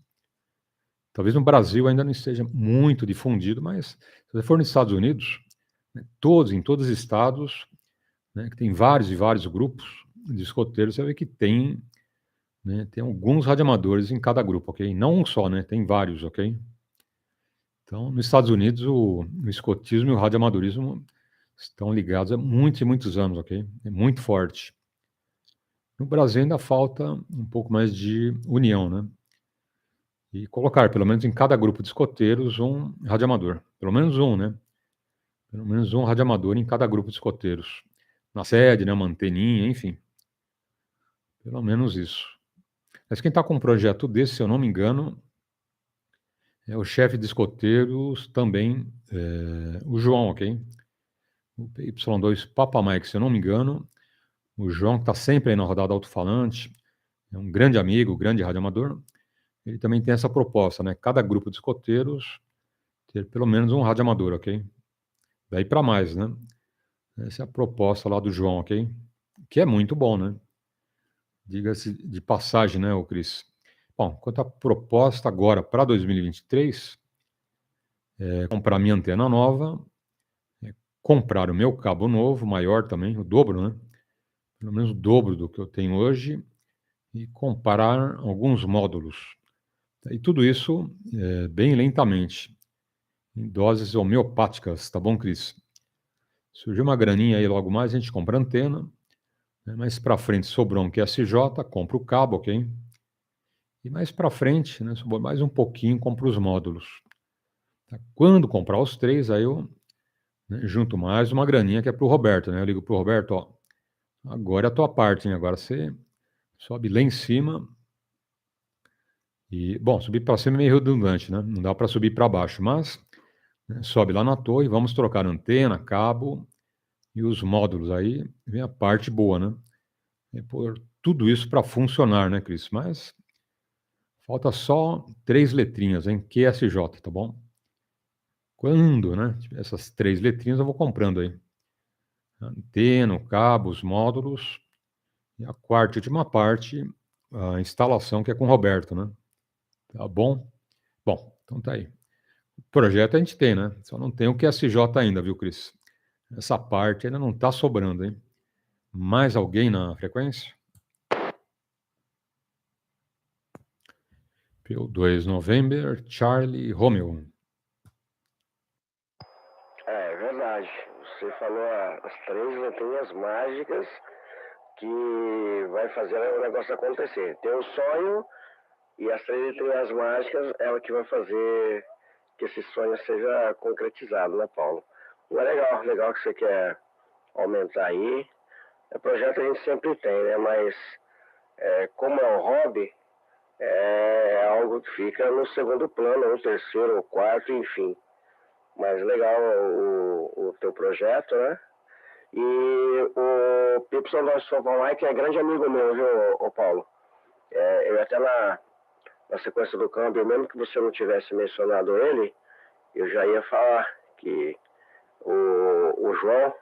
Talvez no Brasil ainda não esteja muito difundido, mas se você for nos Estados Unidos, né, em todos os estados, né, que tem vários e vários grupos de escoteiros, você vê que tem, né, tem alguns radioamadores em cada grupo, ok? Não um só, né? Tem vários, ok? Então, nos Estados Unidos, o escotismo e o radioamadorismo estão ligados há muitos e muitos anos, ok? É muito forte. No Brasil ainda falta um pouco mais de união, né? E colocar, pelo menos em cada grupo de escoteiros, um radioamador. Pelo menos um, né? Pelo menos um radioamador em cada grupo de escoteiros. Na sede, né? Uma anteninha, enfim. Pelo menos isso. Mas quem está com um projeto desse, se eu não me engano, é o chefe de escoteiros também, o João, ok? O PY2 Papa Mike, se eu não me engano, o João, que está sempre aí na rodada Alto-falante, é um grande amigo, grande radioamador, ele também tem essa proposta, né? Cada grupo de escoteiros ter pelo menos um radioamador, ok? Daí para mais, né? Essa é a proposta lá do João, ok? Que é muito bom, né? Diga-se de passagem, né, o Cris? Bom, quanto à proposta agora para 2023, comprar minha antena nova, comprar o meu cabo novo, maior também, o dobro, né? Pelo menos o dobro do que eu tenho hoje, e comparar alguns módulos. E tudo isso bem lentamente, em doses homeopáticas, tá bom, Cris? Surgiu uma graninha aí logo mais, a gente compra antena, né? Mais para frente sobrou um QSJ, compra o cabo, ok? E mais para frente, né, sobrou mais um pouquinho, compra os módulos. Tá? Quando comprar os três, aí eu, né, junto mais uma graninha que é para o Roberto, né? Eu ligo para o Roberto, ó, agora é a tua parte, hein? Agora você sobe lá em cima. E, bom, subir para cima é meio redundante, né? Não dá para subir para baixo, mas, né, sobe lá na torre, vamos trocar antena, cabo e os módulos. Aí vem a parte boa, né? É pôr tudo isso para funcionar, né, Cris? Mas falta só 3 letrinhas, hein? QSJ, tá bom? Quando, né, tiver essas 3 letrinhas, eu vou comprando aí. Antena, o cabo, os módulos. E a quarta e última parte, a instalação, que é com o Roberto, né? Tá bom? Bom, então tá aí. Projeto a gente tem, né? Só não tem o QSJ ainda, viu, Cris? Essa parte ainda não está sobrando, hein? Mais alguém na frequência? PY2 November, Charlie Romeo. É verdade. Você falou as 3 letrinhas mágicas que vai fazer o negócio acontecer. Tem um sonho e as 3 letrinhas mágicas é o que vai fazer que esse sonho seja concretizado, né, Paulo? Mas legal que você quer aumentar aí. Projeto a gente sempre tem, né? Mas como é um hobby, é algo que fica no segundo plano, no terceiro, ou quarto, enfim. Mas legal o teu projeto, né? E o Pipson do Sovamai, que é grande amigo meu, viu, Paulo? Eu até na sequência do câmbio, mesmo que você não tivesse mencionado ele, eu já ia falar que o João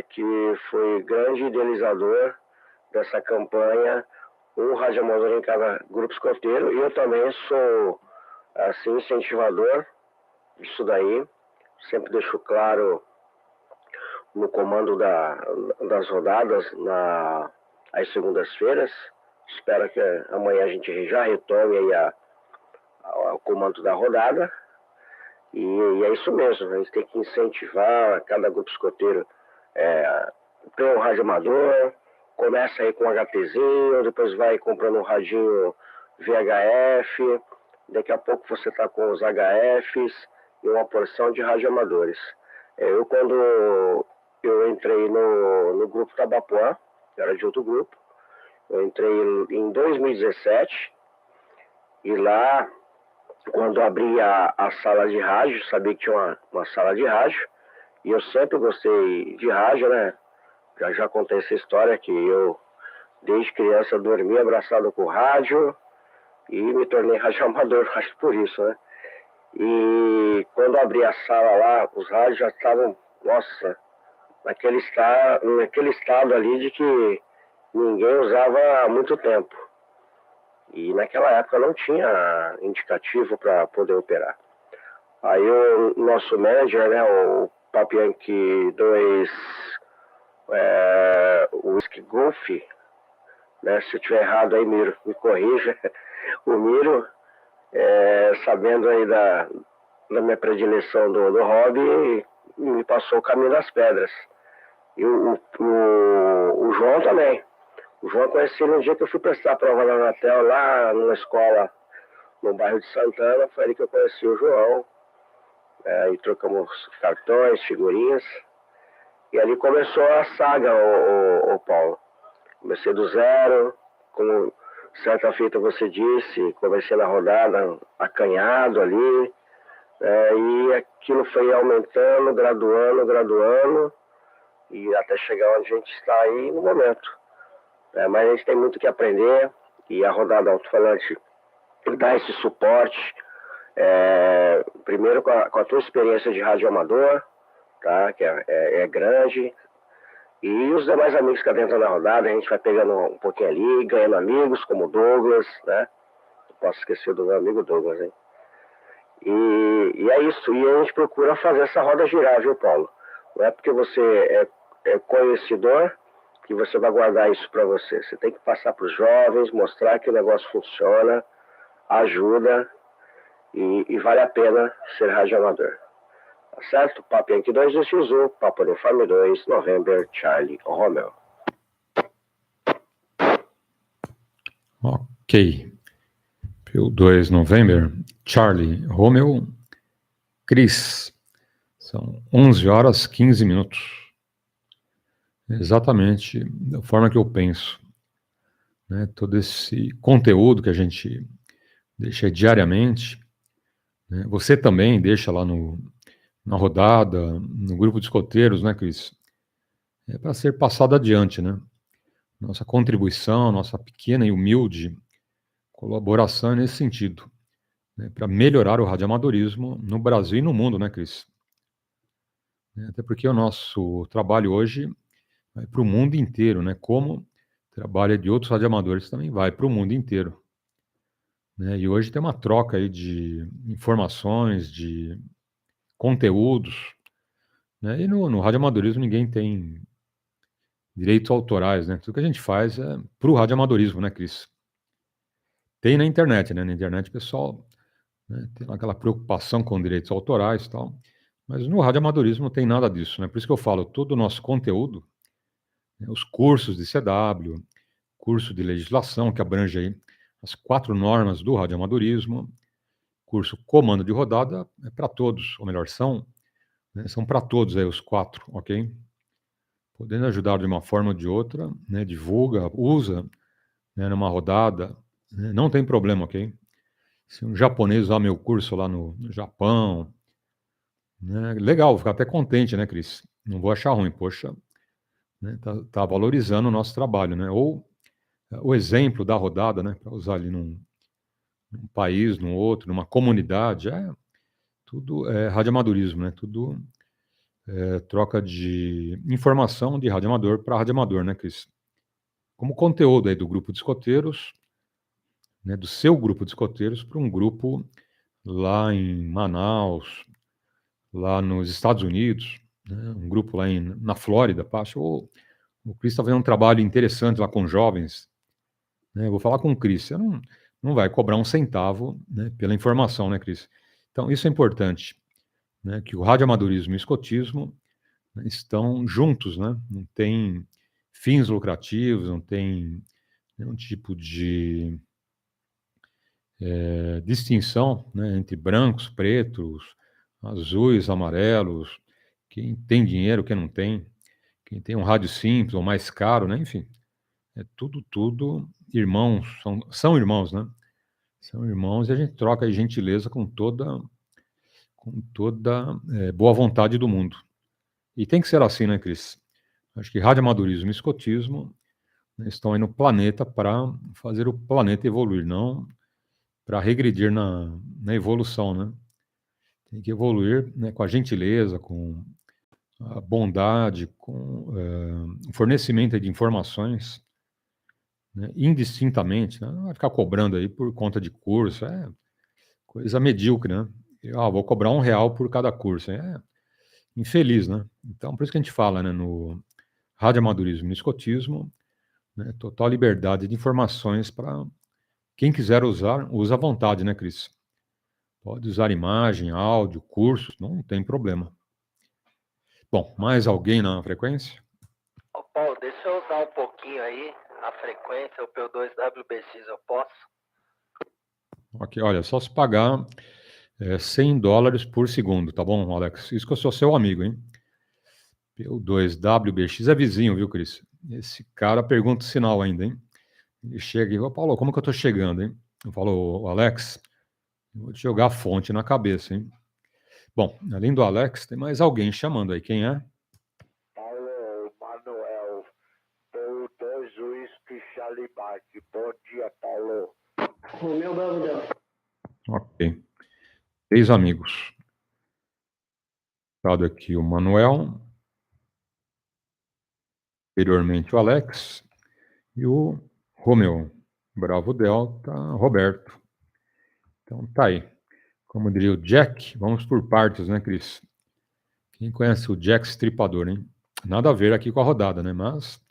que foi grande idealizador dessa campanha, um radioamador em cada grupo escoteiro, e eu também sou, assim, incentivador disso daí. Sempre deixo claro no comando das rodadas, às segundas-feiras. Espero que amanhã a gente já retome aí o comando da rodada. E é isso mesmo, a gente tem que incentivar cada grupo escoteiro. Tem um radioamador, começa aí com um HTzinho, depois vai comprando um radinho VHF, daqui a pouco você está com os HFs e uma porção de radioamadores. Quando eu entrei no grupo Tabapuã, era de outro grupo, eu entrei em 2017 e lá, quando abri a sala de rádio, sabia que tinha uma sala de rádio, e eu sempre gostei de rádio, né? Já contei essa história que eu, desde criança, dormi abraçado com o rádio e me tornei radioamador, acho que por isso, né? E quando abri a sala lá, os rádios já estavam, nossa, naquele estado ali de que ninguém usava há muito tempo. E naquela época não tinha indicativo para poder operar. Aí o nosso manager, né, o PY2EXU, né, se eu estiver errado aí, Miro, me corrija. O Miro, sabendo aí da minha predileção do hobby, me passou o caminho das pedras. E o João também. O João eu conheci no dia que eu fui prestar a prova na Anatel, lá numa escola no bairro de Santana. Foi ali que eu conheci o João. E trocamos cartões, figurinhas. E ali começou a saga, o Paulo. Comecei do zero, como certa feita você disse, comecei na rodada acanhado ali. E aquilo foi aumentando, graduando, e até chegar onde a gente está aí no momento. Mas a gente tem muito que aprender, e a rodada Alto-falante dá esse suporte, primeiro com a tua experiência de radioamador, tá? Que é grande, e os demais amigos que adentram na rodada, a gente vai pegando um pouquinho ali, ganhando amigos como o Douglas, né? Não posso esquecer do meu amigo Douglas, hein? E é isso, e a gente procura fazer essa roda girar, viu, Paulo? Não é porque você é conhecedor que você vai guardar isso para você. Você tem que passar para os jovens, mostrar que o negócio funciona, ajuda e vale a pena ser radioamador. Tá certo? PY2EXU, Papa Uniforme 2, November, Charlie Romeo. Ok. PY2 November, Charlie Romeo, Cris. São 11 horas 15 minutos. Exatamente da forma que eu penso. Né? Todo esse conteúdo que a gente deixa diariamente, né? Você também deixa lá na rodada, no grupo de escoteiros, né, Cris? É para ser passado adiante, né? Nossa contribuição, nossa pequena e humilde colaboração nesse sentido, né? Para melhorar o radioamadorismo no Brasil e no mundo, né, Cris? Até porque o nosso trabalho hoje vai para o mundo inteiro, né? Como o trabalho de outros radioamadores também vai para o mundo inteiro. Né? E hoje tem uma troca aí de informações, de conteúdos, né? E no radioamadorismo ninguém tem direitos autorais, né? Tudo que a gente faz é para o radioamadorismo, né, Cris? Tem na internet, né? Na internet o pessoal, né, tem aquela preocupação com direitos autorais e tal, mas no radioamadorismo não tem nada disso, né? Por isso que eu falo, todo o nosso conteúdo, né, os cursos de CW, curso de legislação, que abrange aí as 4 normas do radioamadorismo, curso comando de rodada, é para todos, ou melhor, são para todos aí os 4, ok? Podendo ajudar de uma forma ou de outra, né, divulga, usa, né, numa rodada, né, não tem problema, ok? Se um japonês usar meu curso lá no Japão, né, legal, vou ficar até contente, né, Cris? Não vou achar ruim, poxa, né, tá valorizando o nosso trabalho, né? Ou o exemplo da rodada, né, para usar ali num país, num outro, numa comunidade, tudo é radioamadorismo, né? Tudo é troca de informação de radioamador para radioamador, né, Cris? Como conteúdo aí do grupo de escoteiros, né, do seu grupo de escoteiros para um grupo lá em Manaus, lá nos Estados Unidos, né, um grupo lá na Flórida, Pacha. O Cris está fazendo um trabalho interessante lá com jovens, né? Eu vou falar com o Cris, você não vai cobrar um centavo, né, pela informação, né, Cris? Então, isso é importante, né, que o radioamadorismo e o escotismo, né, estão juntos, né? Não tem fins lucrativos, não tem nenhum tipo de distinção, né, entre brancos, pretos, azuis, amarelos, quem tem dinheiro, quem não tem, quem tem um rádio simples ou mais caro, né? Enfim, é tudo irmãos, são irmãos, né? São irmãos e a gente troca aí gentileza com toda boa vontade do mundo. E tem que ser assim, né, Cris? Acho que radioamadorismo e escotismo, né, estão aí no planeta para fazer o planeta evoluir, não para regredir na evolução, né? Tem que evoluir, né, com a gentileza, com a bondade, com o fornecimento de informações, né, indistintamente, né? Não vai ficar cobrando aí por conta de curso, é coisa medíocre, né? Vou cobrar R$1 por cada curso, é infeliz, né? Então, por isso que a gente fala, né, no radioamadorismo e no escotismo, né, total liberdade de informações para quem quiser usar, usa à vontade, né, Cris? Pode usar imagem, áudio, cursos, não tem problema. Bom, mais alguém na frequência? Ô, Paulo, deixa eu usar um pouquinho aí a frequência, o P2WBX, eu posso? Ok, olha, só se pagar $100 por segundo, tá bom, Alex? Isso que eu sou seu amigo, hein? P2WBX é vizinho, viu, Cris? Esse cara pergunta o sinal ainda, hein? Ele chega e fala, Paulo, como que eu tô chegando, hein? Eu falo, Alex, eu vou te jogar a fonte na cabeça, hein? Bom, além do Alex, tem mais alguém chamando aí. Quem é? Paulo, Manuel, P2WEXU Chalibate. Bom dia, Paulo. O meu Belvedere. Ok. 3 amigos. Dado aqui o Manuel, anteriormente o Alex e o Romeu. Bravo Delta, Roberto. Então tá aí. Como diria o Jack, vamos por partes, né, Cris? Quem conhece o Jack Stripador, hein? Nada a ver aqui com a rodada, né? Mas,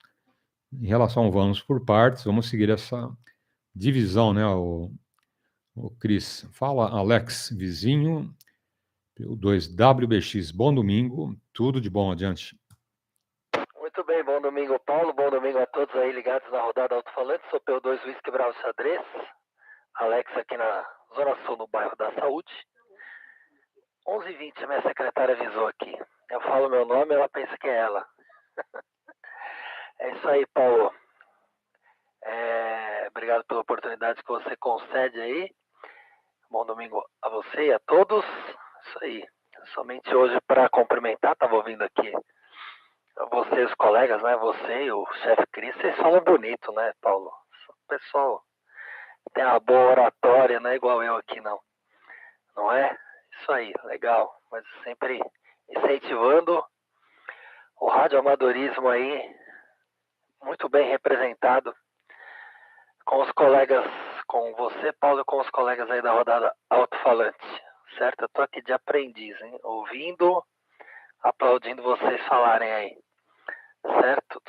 em relação ao vamos por partes, vamos seguir essa divisão, né, o Cris. Fala, Alex, vizinho, P2WBX, bom domingo, tudo de bom adiante. Muito bem, bom domingo, Paulo. Bom domingo a todos aí ligados na rodada Alto-falante. Sou P2WEXU Bravo Xadrez. Alex aqui na Zona Sul, no bairro da Saúde. 11h20, a minha secretária avisou aqui. Eu falo meu nome, ela pensa que é ela. É isso aí, Paulo. Obrigado pela oportunidade que você concede aí. Bom domingo a você e a todos. Isso aí. Somente hoje para cumprimentar, estava ouvindo aqui você e os colegas, né? Você e o chefe Cris, vocês falam bonito, né, Paulo? O pessoal tem uma boa oratória, não é igual eu aqui, não. Não é? Isso aí, legal. Mas sempre incentivando o radioamadorismo aí, muito bem representado com os colegas, com você, Paulo, e com os colegas aí da rodada Alto-falante, certo? Eu tô aqui de aprendiz, hein? Ouvindo, aplaudindo vocês falarem aí, certo?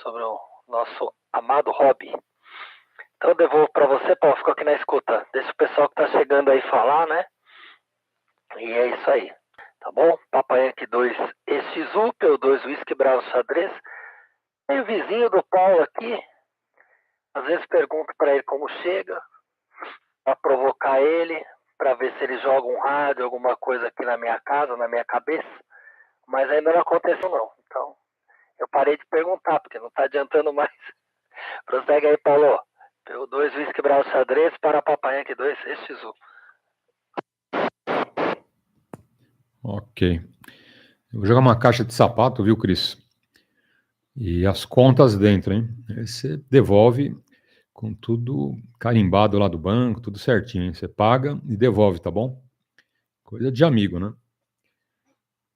Sobre o nosso amado hobby. Então eu devolvo para você, Paulo, ficou aqui na escuta. Deixa o pessoal que tá chegando aí falar, né? E é isso aí, tá bom? Papai Yankee 2EXU, PY2 Whisky Bravo Xadrez. Tem o vizinho do Paulo aqui, às vezes pergunto para ele como chega, para provocar ele, para ver se ele joga um rádio, alguma coisa aqui na minha casa, na minha cabeça, mas ainda não aconteceu não. Então, eu parei de perguntar, porque não está adiantando mais. Prossegue aí, Paulo. PY2 Whisky Bravo Xadrez para Papai Yankee 2EXU. Ok. Eu vou jogar uma caixa de sapato, viu, Cris? E as contas dentro, hein? Aí você devolve com tudo carimbado lá do banco, tudo certinho, hein? Você paga e devolve, tá bom? Coisa de amigo, né?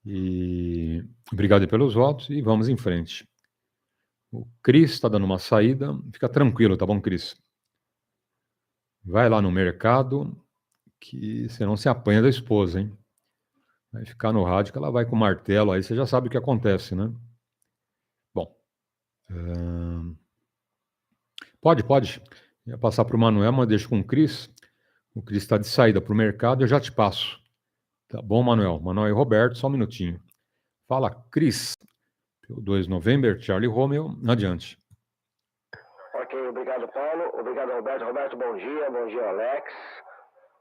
E obrigado aí pelos votos e vamos em frente. O Cris está dando uma saída. Fica tranquilo, tá bom, Cris? Vai lá no mercado que você não se apanha da esposa, hein? Vai ficar no rádio que ela vai com o martelo, aí você já sabe o que acontece, né? Bom, pode. Eu ia passar para o Manuel, mas deixo com o Cris. O Cris está de saída para o mercado, eu já te passo. Tá bom, Manuel? Manuel e Roberto, só um minutinho. Fala, Cris. PY2 November, Charlie Romeo, adiante. Ok, obrigado, Paulo. Obrigado, Roberto. Roberto, bom dia, Alex.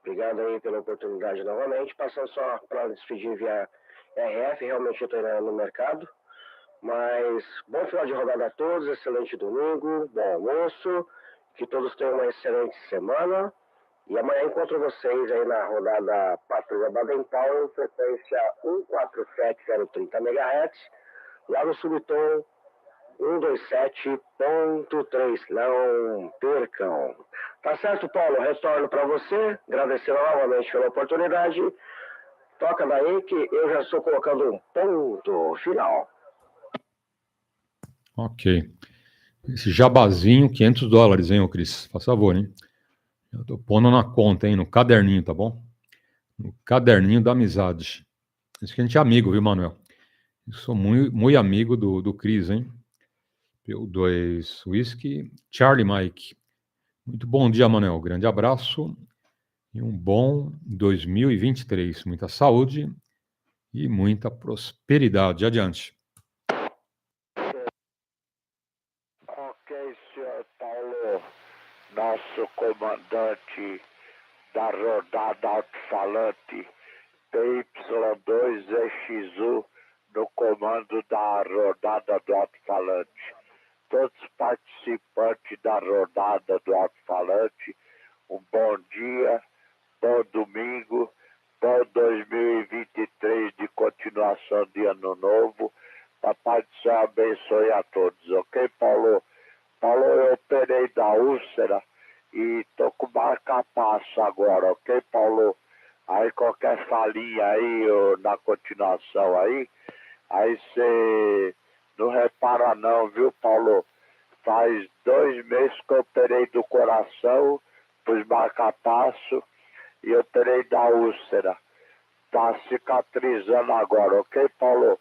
Obrigado aí pela oportunidade novamente. Passando só para despedir via RF, realmente eu estou no mercado. Mas bom final de rodada a todos, excelente domingo, bom almoço, que todos tenham uma excelente semana. E amanhã encontro vocês aí na rodada Patrulha Baden-Powell, frequência 147030 MHz, lá no subtom 127.3. Não percam. Tá certo, Paulo? Retorno para você, agradecendo novamente pela oportunidade. Toca daí que eu já estou colocando um ponto final. Ok. Esse jabazinho, $500, hein, ô Cris? Faz favor, hein? Eu tô pondo na conta, hein, no caderninho, tá bom? No caderninho da amizade. Isso que a gente é amigo, viu, Manuel? Eu sou muito amigo do Cris, hein? PY2 Whisky, Charlie Mike. Muito bom dia, Manuel. Grande abraço e um bom 2023. Muita saúde e muita prosperidade. Adiante. Ok, senhor Paulo, nosso comandante da rodada alto-falante, PY2EXU, no comando da rodada do alto-falante. Todos os participantes da rodada do alto-falante, um bom dia, bom domingo, bom 2023 de continuação de ano novo. Papai do céu abençoe a todos, ok, Paulo? Paulo, eu operei da úlcera e tô com marca-passo agora, ok, Paulo? Aí qualquer falinha aí, na continuação aí você não repara não, viu, Paulo? Faz 2 meses que eu operei do coração, pus marca-passo e operei da úlcera. Tá cicatrizando agora, ok, Paulo?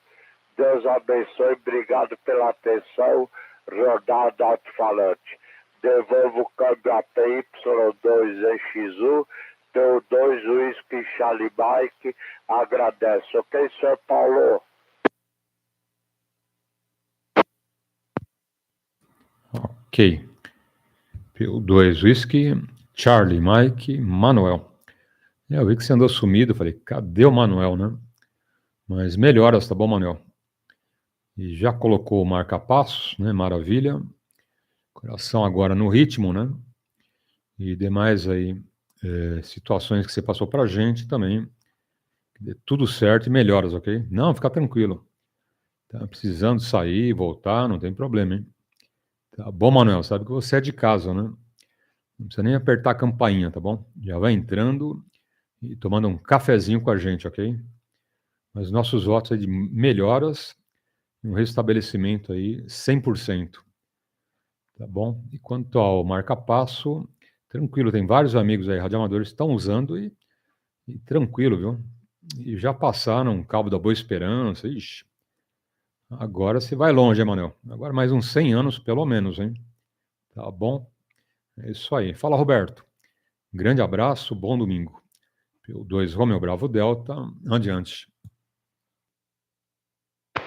Deus abençoe, obrigado pela atenção, rodada alto-falante. Devolvo o câmbio a PY2EXU, PY2 Whisky Charlie Mike, agradece, ok, senhor Paulo? Ok. PY2 Whisky, Charlie Mike, Manuel. Eu vi que você andou sumido, falei, cadê o Manuel, né? Mas melhoras, tá bom, Manuel? E já colocou o marca-passos, né? Maravilha. Coração agora no ritmo, né? E demais aí situações que você passou pra gente também. Dê tudo certo e melhoras, ok? Não, fica tranquilo. Tá precisando sair, voltar, não tem problema, hein? Tá bom, Manuel? Sabe que você é de casa, né? Não precisa nem apertar a campainha, tá bom? Já vai entrando e tomando um cafezinho com a gente, ok? Mas nossos votos é de melhoras e um restabelecimento aí 100%. Tá bom? E quanto ao marca-passo, tranquilo, tem vários amigos aí, radioamadores, que estão usando e tranquilo, viu? e já passaram um Cabo da Boa Esperança, ixi. Agora você vai longe, Emanuel. Agora mais uns 100 anos, pelo menos, hein? Tá bom? É isso aí. Fala, Roberto. Grande abraço, bom domingo. P2 Romeo Bravo Delta, adiante.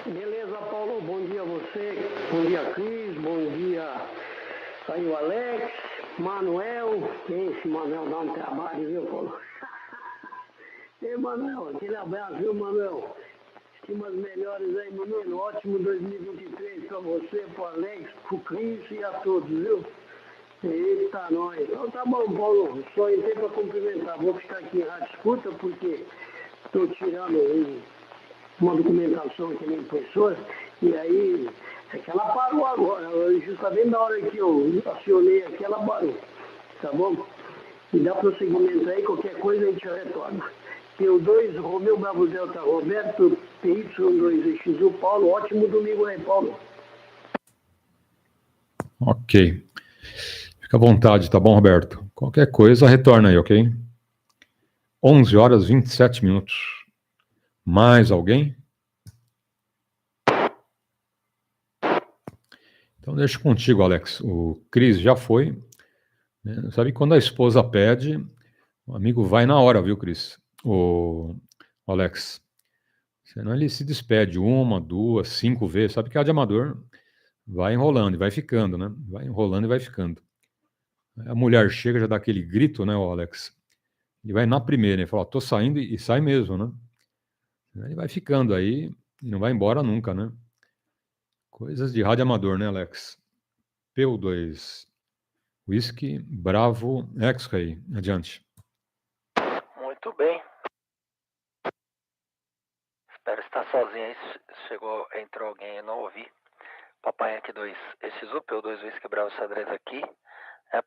Beleza, Paulo, bom dia a você, bom dia, Cris, bom dia aí o Alex, Manuel, esse Manuel dá um trabalho, viu, Paulo? Ei, Manuel, aquele abraço, viu, Manuel? Estimas melhores aí, menino, ótimo 2023 pra você, pro Alex, pro Cris e a todos, viu? Eita, nós. Então tá bom, Paulo, só entrei pra cumprimentar, vou ficar aqui em rádio escuta porque tô tirando aí uma documentação aqui na impressora, e aí é que ela parou agora, justamente na hora que eu acionei aqui, ela parou, tá bom? E dá prosseguimento aí, qualquer coisa a gente retorna. P2 Romeu Bravo Delta Roberto, PY2EXU Paulo, ótimo domingo aí, Paulo. Ok. Fica à vontade, tá bom, Roberto? Qualquer coisa, retorna aí, ok? 11 horas 27 minutos. Mais alguém? Então deixa contigo, Alex. O Cris já foi. Né? Sabe quando a esposa pede, o amigo vai na hora, viu, Cris? O Alex. Senão ele se despede 1, 2, 5 vezes. Sabe que a de amador vai enrolando e vai ficando, né? Vai enrolando e vai ficando. A mulher chega, já dá aquele grito, né, o Alex? Ele vai na primeira, ele fala, tô saindo e sai mesmo, né? Ele vai ficando aí e não vai embora nunca, né? Coisas de rádio amador, né, Alex? P2 Whisky Bravo X-Ray. Adiante. Muito bem. Espero estar sozinho aí. Entrou alguém e não ouvi. Papai aqui 2XU, P2 Whisky Bravo Xadrez aqui.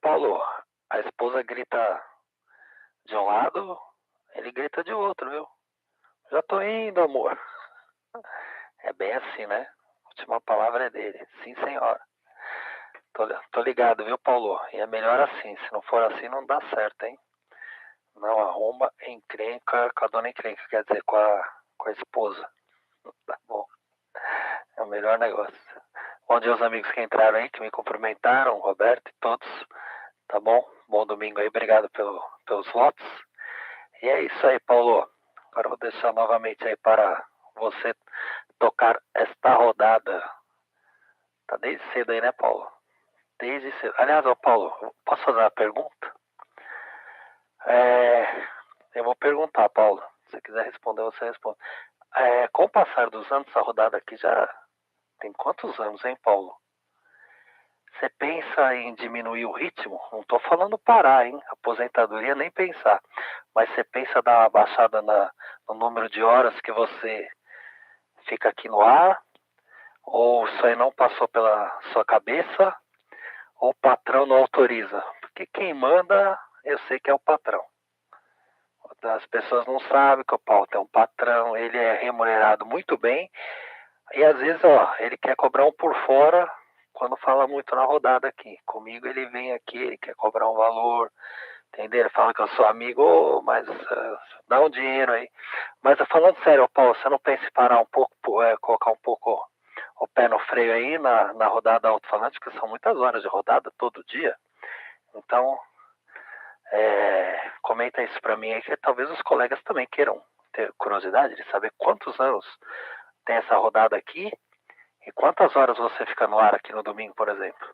Paulo, a esposa grita de um lado, ele grita de outro, viu? Já tô indo, amor. É bem assim, né? A última palavra é dele. Sim, senhora. Tô ligado, viu, Paulo? E é melhor assim. Se não for assim, não dá certo, hein? Não arruma encrenca com a dona encrenca, quer dizer, com a esposa. Tá bom. É o melhor negócio. Bom dia aos amigos que entraram aí, que me cumprimentaram, Roberto e todos. Tá bom? Bom domingo aí, obrigado pelos votos. E é isso aí, Paulo. Agora eu vou deixar novamente aí para você tocar esta rodada. Tá desde cedo aí, né, Paulo? Desde cedo. Aliás, Paulo, posso fazer uma pergunta? Eu vou perguntar, Paulo. Se você quiser responder, você responde. Com o passar dos anos, essa rodada aqui já tem quantos anos, hein, Paulo? Você pensa em diminuir o ritmo? Não estou falando parar, hein? Aposentadoria nem pensar. Mas você pensa dar uma baixada no número de horas que você fica aqui no ar? Ou isso aí não passou pela sua cabeça? Ou o patrão não autoriza? Porque quem manda, eu sei que é o patrão. As pessoas não sabem que o Paulo tem um patrão, ele é remunerado muito bem. E às vezes, ele quer cobrar um por fora quando fala muito na rodada aqui. Comigo ele vem aqui, ele quer cobrar um valor, entendeu? Ele fala que eu sou amigo, mas dá um dinheiro aí. Mas falando sério, Paulo, você não pensa em parar um pouco, colocar um pouco o pé no freio aí na rodada alto-falante, que são muitas horas de rodada todo dia. Então, comenta isso pra mim aí, que talvez os colegas também queiram ter curiosidade de saber quantos anos tem essa rodada aqui e quantas horas você fica no ar aqui no domingo, por exemplo.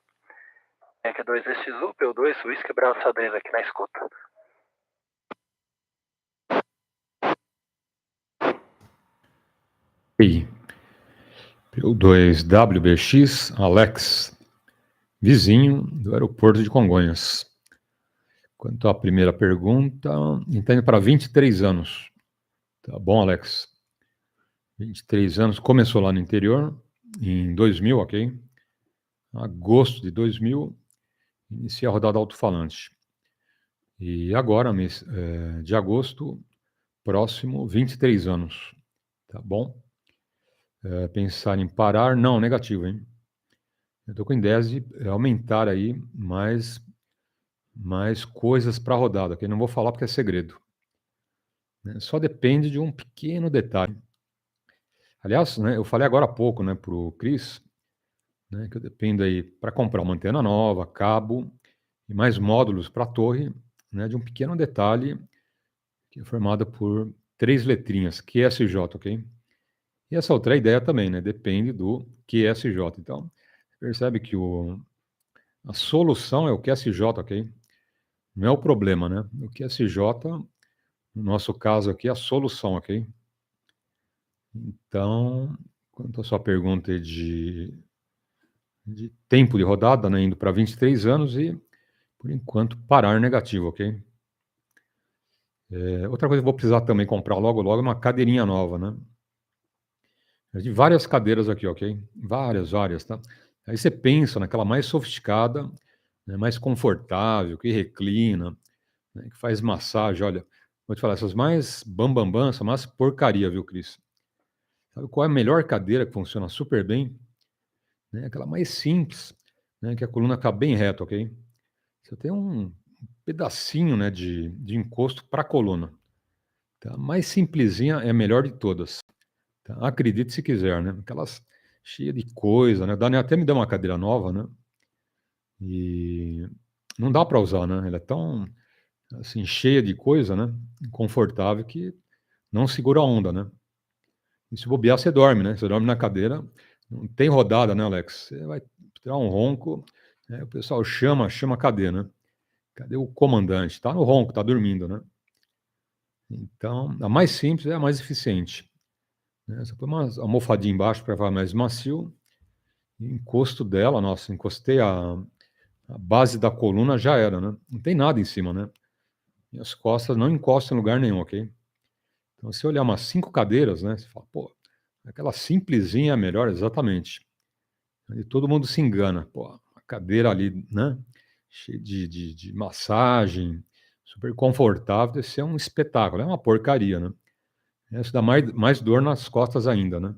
Aqui 2XU, P2, Whisky Bravo Xadrez aqui na escuta. E P2WBX, Alex, vizinho do aeroporto de Congonhas. Quanto à primeira pergunta, entende para 23 anos. Tá bom, Alex? 23 anos, começou lá no interior, em 2000, ok? Agosto de 2000, iniciei a rodada alto-falante. E agora, mês de agosto, próximo, 23 anos. Tá bom? Pensar em parar, não, negativo, hein? Eu estou com ideias de aumentar aí mais coisas para a rodada, que eu não vou falar porque é segredo. né? Só depende de um pequeno detalhe. Aliás, né, eu falei agora há pouco, né, para o Cris, né, que eu dependo aí para comprar uma antena nova, cabo e mais módulos para a torre, né, de um pequeno detalhe que é formado por 3 letrinhas, QSJ, ok? E essa outra ideia também, né, depende do QSJ. Então, percebe que a solução é o QSJ, ok? Não é o problema, né? O QSJ, no nosso caso aqui, é a solução, ok? Então, quanto à sua pergunta aí de tempo de rodada, né, indo para 23 anos e, por enquanto, parar negativo, ok? Outra coisa que eu vou precisar também comprar logo, logo, é uma cadeirinha nova, né? De várias cadeiras aqui, ok? Várias, tá? Aí você pensa naquela mais sofisticada, né, mais confortável, que reclina, né, que faz massagem. Olha, vou te falar, essas mais bambambam, são mais porcaria, viu, Cris? Sabe qual é a melhor cadeira que funciona super bem? Né, aquela mais simples, né, que a coluna está bem reta, ok? Você tem um pedacinho, né, de encosto para a coluna. Tá? A mais simplesinha é a melhor de todas. Tá? Acredite se quiser, né? Aquelas cheias de coisa, né? Dani até me deu uma cadeira nova, né? E não dá para usar, né? Ela é tão, assim, cheia de coisa, né? Confortável que não segura a onda, né? E se bobear, você dorme, né? Você dorme na cadeira, não tem rodada, né, Alex? Você vai tirar um ronco, né? O pessoal chama cadê, né? Cadê o comandante? Tá no ronco, tá dormindo, né? Então, a mais simples é a mais eficiente, né? Você põe uma almofadinha embaixo para ficar mais macio, e o encosto dela, nossa, encostei a base da coluna, já era, né? Não tem nada em cima, né? E as costas não encostam em lugar nenhum, ok? Então, se olhar umas 5 cadeiras, né? Você fala, pô, aquela simplesinha é melhor, exatamente. E todo mundo se engana, pô, a cadeira ali, né? Cheia de massagem, super confortável, deve ser um espetáculo, é uma porcaria, né? Essa dá mais dor nas costas ainda, né?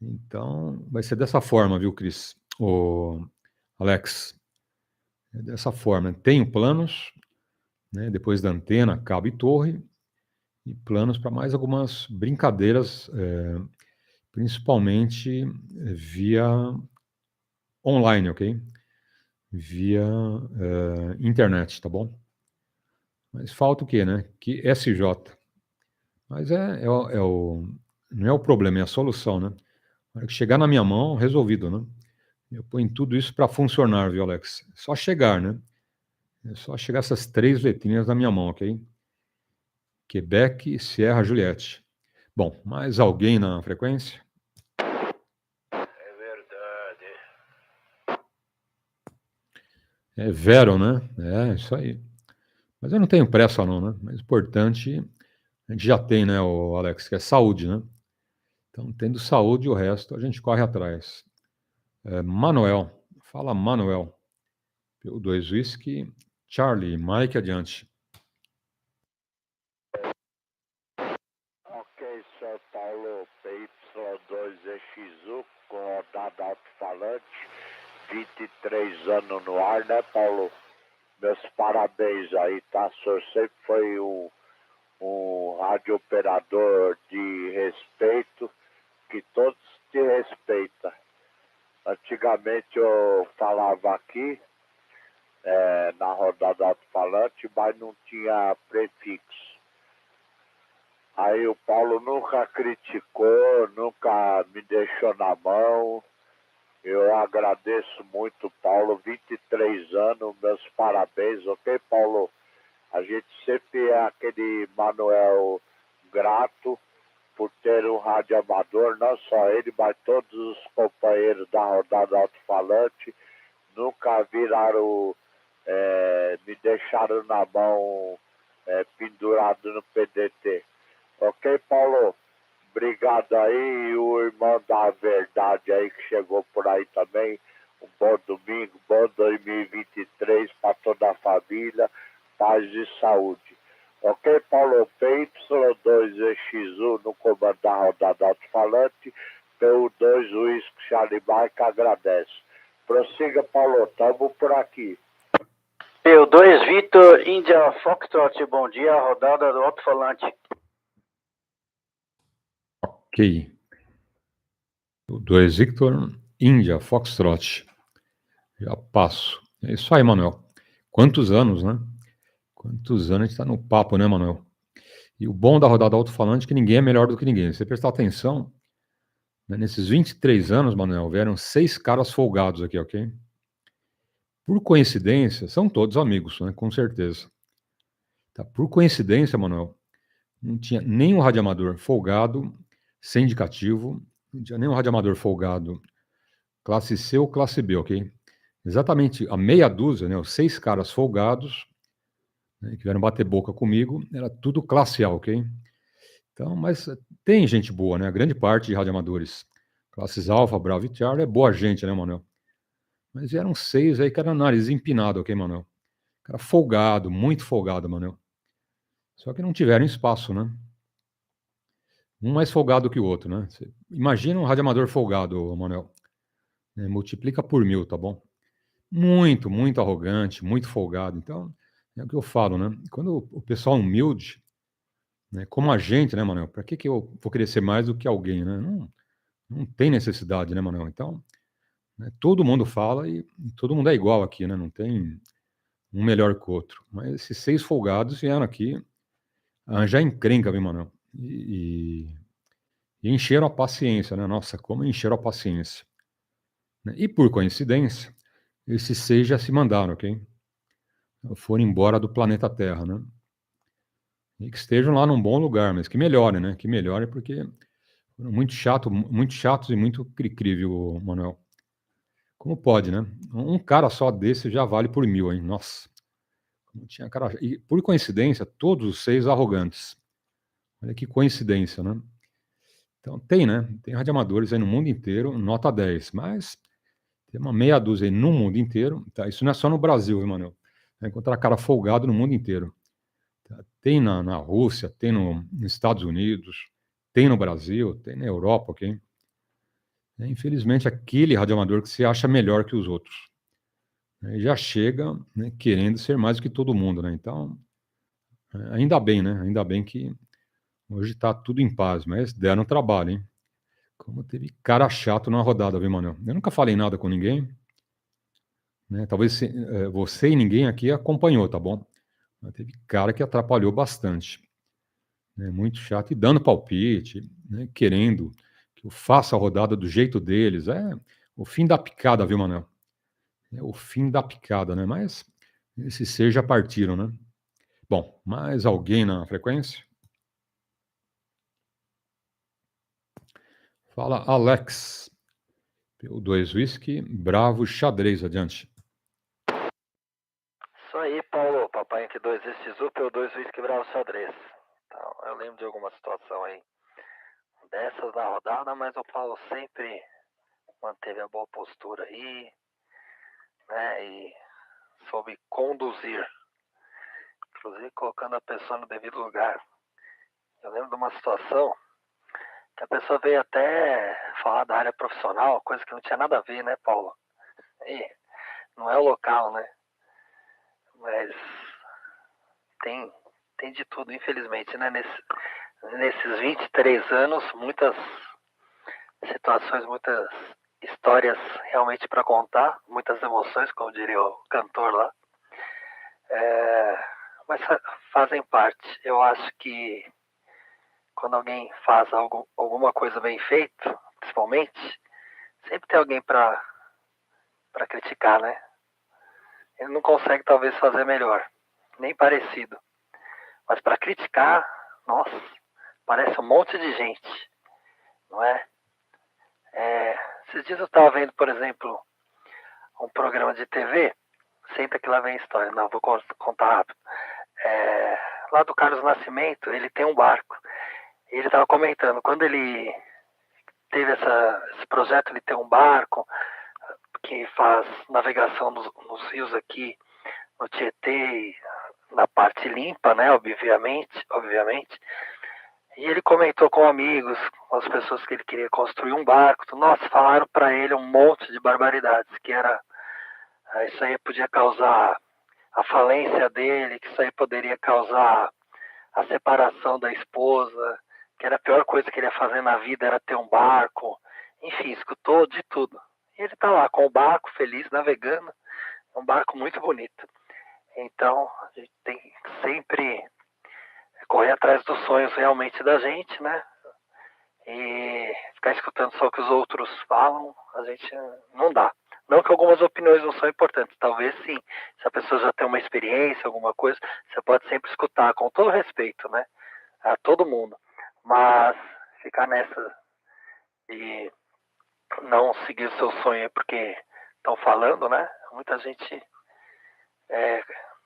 Então, vai ser dessa forma, viu, Cris? O Alex, é dessa forma. Tenho planos, né? Depois da antena, cabo e torre, e planos para mais algumas brincadeiras, principalmente via online, ok? Via internet, tá bom? Mas falta o quê, né? Que SJ. Mas não é o problema, é a solução, né? Na hora que chegar na minha mão, resolvido, né? Eu ponho tudo isso para funcionar, viu, Alex? É só chegar, né? É só chegar essas 3 letrinhas na minha mão, ok? Quebec, Sierra, Juliette. Bom, mais alguém na frequência? É verdade. É Vero, né? É, isso aí. Mas eu não tenho pressa não, né? Mas importante, a gente já tem, né, o Alex, que é saúde, né? Então, tendo saúde, o resto a gente corre atrás. Manuel, fala Manuel. PY2EXU, Charlie, Mike, adiante. Ok, São Paulo, PY2EXU, com rodada alto-falante, 23 anos no ar, né, Paulo? Meus parabéns aí, tá? O senhor sempre foi um radiooperador de respeito, que todos te respeitam. Antigamente eu falava aqui, na rodada alto-falante, mas não tinha prefixo. Aí o Paulo nunca criticou, nunca me deixou na mão. Eu agradeço muito, Paulo, 23 anos, meus parabéns, ok, Paulo? A gente sempre é aquele Manuel grato por ter um rádio amador, não só ele, mas todos os companheiros da rodada alto-falante nunca viraram, me deixaram na mão, pendurado no PDT. Ok, Paulo? Obrigado aí, e o irmão da verdade aí que chegou por aí também. Um bom domingo, bom 2023 para toda a família, paz e saúde. Ok, Paulo? PY2EXU no comando da rodada alto-falante, PY2EXU Charlie Mike agradece. Prossiga, Paulo, estamos por aqui. PY2 Vitor, Índia Foxtrot, bom dia, rodada do alto-falante. Ok. 2 Victor, Índia, Foxtrot. Já passo. É isso aí, Manuel. Quantos anos, né? Quantos anos a gente está no papo, né, Manuel? E o bom da rodada alto-falante é que ninguém é melhor do que ninguém. Se você prestar atenção, né, nesses 23 anos, Manuel, vieram 6 caras folgados aqui, ok? Por coincidência, são todos amigos, né? Com certeza. Tá? Por coincidência, Manuel, não tinha nenhum radioamador folgado, sem indicativo, não tinha nenhum radioamador folgado, classe C ou classe B, ok? Exatamente a meia dúzia, né, os 6 caras folgados, né, que vieram bater boca comigo, era tudo classe A, ok? Então, mas tem gente boa, né? A grande parte de radioamadores, classes Alfa, Bravo e Charlie, é boa gente, né, Manuel? Mas eram 6 aí que era nariz empinado, ok, Manuel? Cara folgado, muito folgado, Manuel. Só que não tiveram espaço, né? Um mais folgado que o outro, né? Você imagina um radioamador folgado, Manuel. Né? Multiplica por 1000, tá bom? Muito, muito arrogante, muito folgado. Então, é o que eu falo, né? Quando o pessoal é humilde, né, como a gente, né, Manuel? Para que eu vou querer ser mais do que alguém, né? Não tem necessidade, né, Manuel? Então, né, todo mundo fala e todo mundo é igual aqui, né? Não tem um melhor que o outro. Mas esses 6 folgados vieram aqui arranjar encrenca, viu, Manuel? E encheram a paciência, né? Nossa, como encheram a paciência. Né? E por coincidência, esses 6 já se mandaram, ok? Foram embora do planeta Terra, né? E que estejam lá num bom lugar, mas que melhorem, né? Que melhorem, porque foram muito chatos e muito cri-cri, viu, Manuel? Como pode, né? Um cara só desse já vale por 1000, hein? Nossa. Como tinha cara... E, por coincidência, todos os 6 arrogantes. Olha que coincidência, né? Então, tem, né? Tem radioamadores aí no mundo inteiro, nota 10, mas tem uma meia dúzia aí no mundo inteiro. Tá? Isso não é só no Brasil, viu, Manuel? Vai encontrar cara folgado no mundo inteiro. Tá? Tem na Rússia, tem nos Estados Unidos, tem no Brasil, tem na Europa, ok? É, infelizmente, aquele radioamador que se acha melhor que os outros. Né, já chega, né, querendo ser mais do que todo mundo, né? Então, ainda bem, né? Ainda bem que hoje está tudo em paz, mas deram trabalho, hein? Como teve cara chato na rodada, viu, Manuel? Eu nunca falei nada com ninguém, né? Talvez você e ninguém aqui acompanhou, tá bom? Mas teve cara que atrapalhou bastante, né? Muito chato e dando palpite, né? Querendo que eu faça a rodada do jeito deles. É o fim da picada, viu, Manuel? É o fim da picada, né? Mas esses 6 já partiram, né? Bom, mais alguém na frequência? Fala, Alex. P2 Whisky, Bravo, xadrez, adiante. Isso aí, Paulo. Papai aqui 2XU, P2 Whisky Bravo Xadrez. Então, eu lembro de alguma situação aí dessas na rodada, mas o Paulo sempre manteve a boa postura aí, né? E soube conduzir, inclusive colocando a pessoa no devido lugar. Eu lembro de uma situação que a pessoa veio até falar da área profissional, coisa que não tinha nada a ver, né, Paulo? E não é o local, né? Mas tem de tudo, infelizmente, né? Nesses 23 anos, muitas situações, muitas histórias realmente para contar, muitas emoções, como diria o cantor lá. Mas fazem parte. Eu acho que quando alguém faz alguma coisa bem feita, principalmente, sempre tem alguém para criticar, né? Ele não consegue talvez fazer melhor, nem parecido. Mas para criticar, nossa, parece um monte de gente, não é? Esses dias eu estava vendo, por exemplo, um programa de TV, senta que lá vem a história, não, vou contar rápido. Lá do Carlos Nascimento, ele tem um barco. E ele estava comentando, quando ele teve esse projeto, ele tem um barco que faz navegação nos rios aqui, no Tietê, na parte limpa, né, obviamente. E ele comentou com amigos, com as pessoas que ele queria construir um barco. Nossa, falaram para ele um monte de barbaridades, que era isso aí podia causar a falência dele, que isso aí poderia causar a separação da esposa, que era a pior coisa que ele ia fazer na vida, era ter um barco. Enfim, escutou de tudo. E ele tá lá com o barco, feliz, navegando. É um barco muito bonito. Então, a gente tem que sempre correr atrás dos sonhos realmente da gente, né? E ficar escutando só o que os outros falam, a gente não dá. Não que algumas opiniões não são importantes, talvez sim. Se a pessoa já tem uma experiência, alguma coisa, você pode sempre escutar, com todo respeito, né? A todo mundo. Mas ficar nessa e não seguir o seu sonho porque estão falando, né? Muita gente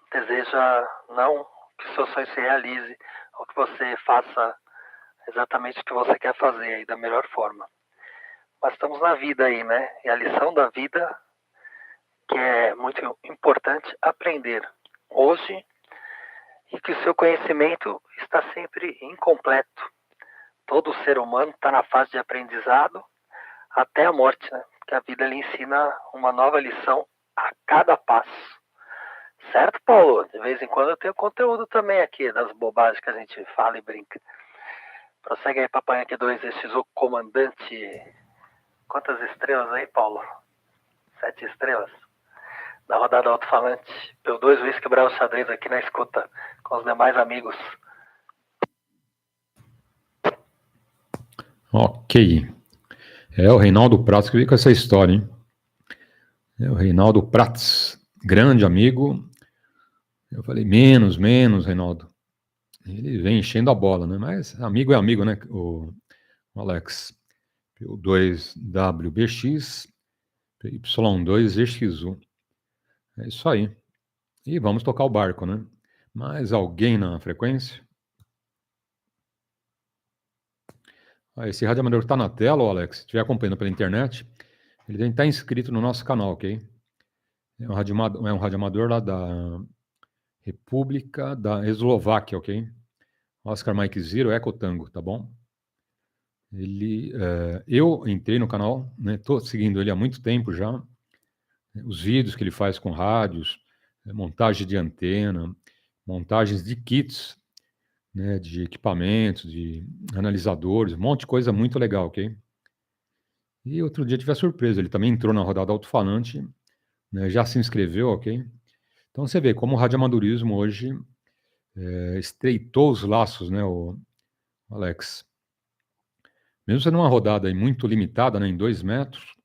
deseja não que o seu sonho se realize, ou que você faça exatamente o que você quer fazer aí da melhor forma. Mas estamos na vida aí, né? E a lição da vida que é muito importante aprender hoje, e que o seu conhecimento está sempre incompleto. Todo ser humano está na fase de aprendizado até a morte, né? Porque a vida lhe ensina uma nova lição a cada passo. Certo, Paulo? De vez em quando eu tenho conteúdo também aqui, das bobagens que a gente fala e brinca. Prossegue aí, papai, aqui 2EXU, comandante. Quantas estrelas aí, Paulo? 7 estrelas. Da rodada alto-falante. PY2EXU Bravo Xadrez aqui na escuta, com os demais amigos. Ok. É o Reinaldo Prats que veio com essa história, hein? É o Reinaldo Prats, grande amigo. Eu falei, menos, Reinaldo. Ele vem enchendo a bola, né? Mas amigo é amigo, né, o Alex? PY2WBX, PY2EXU. É isso aí. E vamos tocar o barco, né? Mais alguém na frequência? Esse radioamador que está na tela, Alex, se estiver acompanhando pela internet, ele tem que estar inscrito no nosso canal, ok? É um radioamador lá da República da Eslováquia, ok? Oscar Mike Zero, Eco Tango, tá bom? Eu entrei no canal, né? Tô seguindo ele há muito tempo já. Os vídeos que ele faz com rádios, montagem de antena, montagens de kits, né? De equipamentos, de analisadores, um monte de coisa muito legal, ok? E outro dia tive a surpresa, ele também entrou na rodada alto-falante, né? Já se inscreveu, ok? Então você vê como o radioamadorismo hoje estreitou os laços, né, o Alex? Mesmo sendo uma rodada aí muito limitada, né, em 2 metros,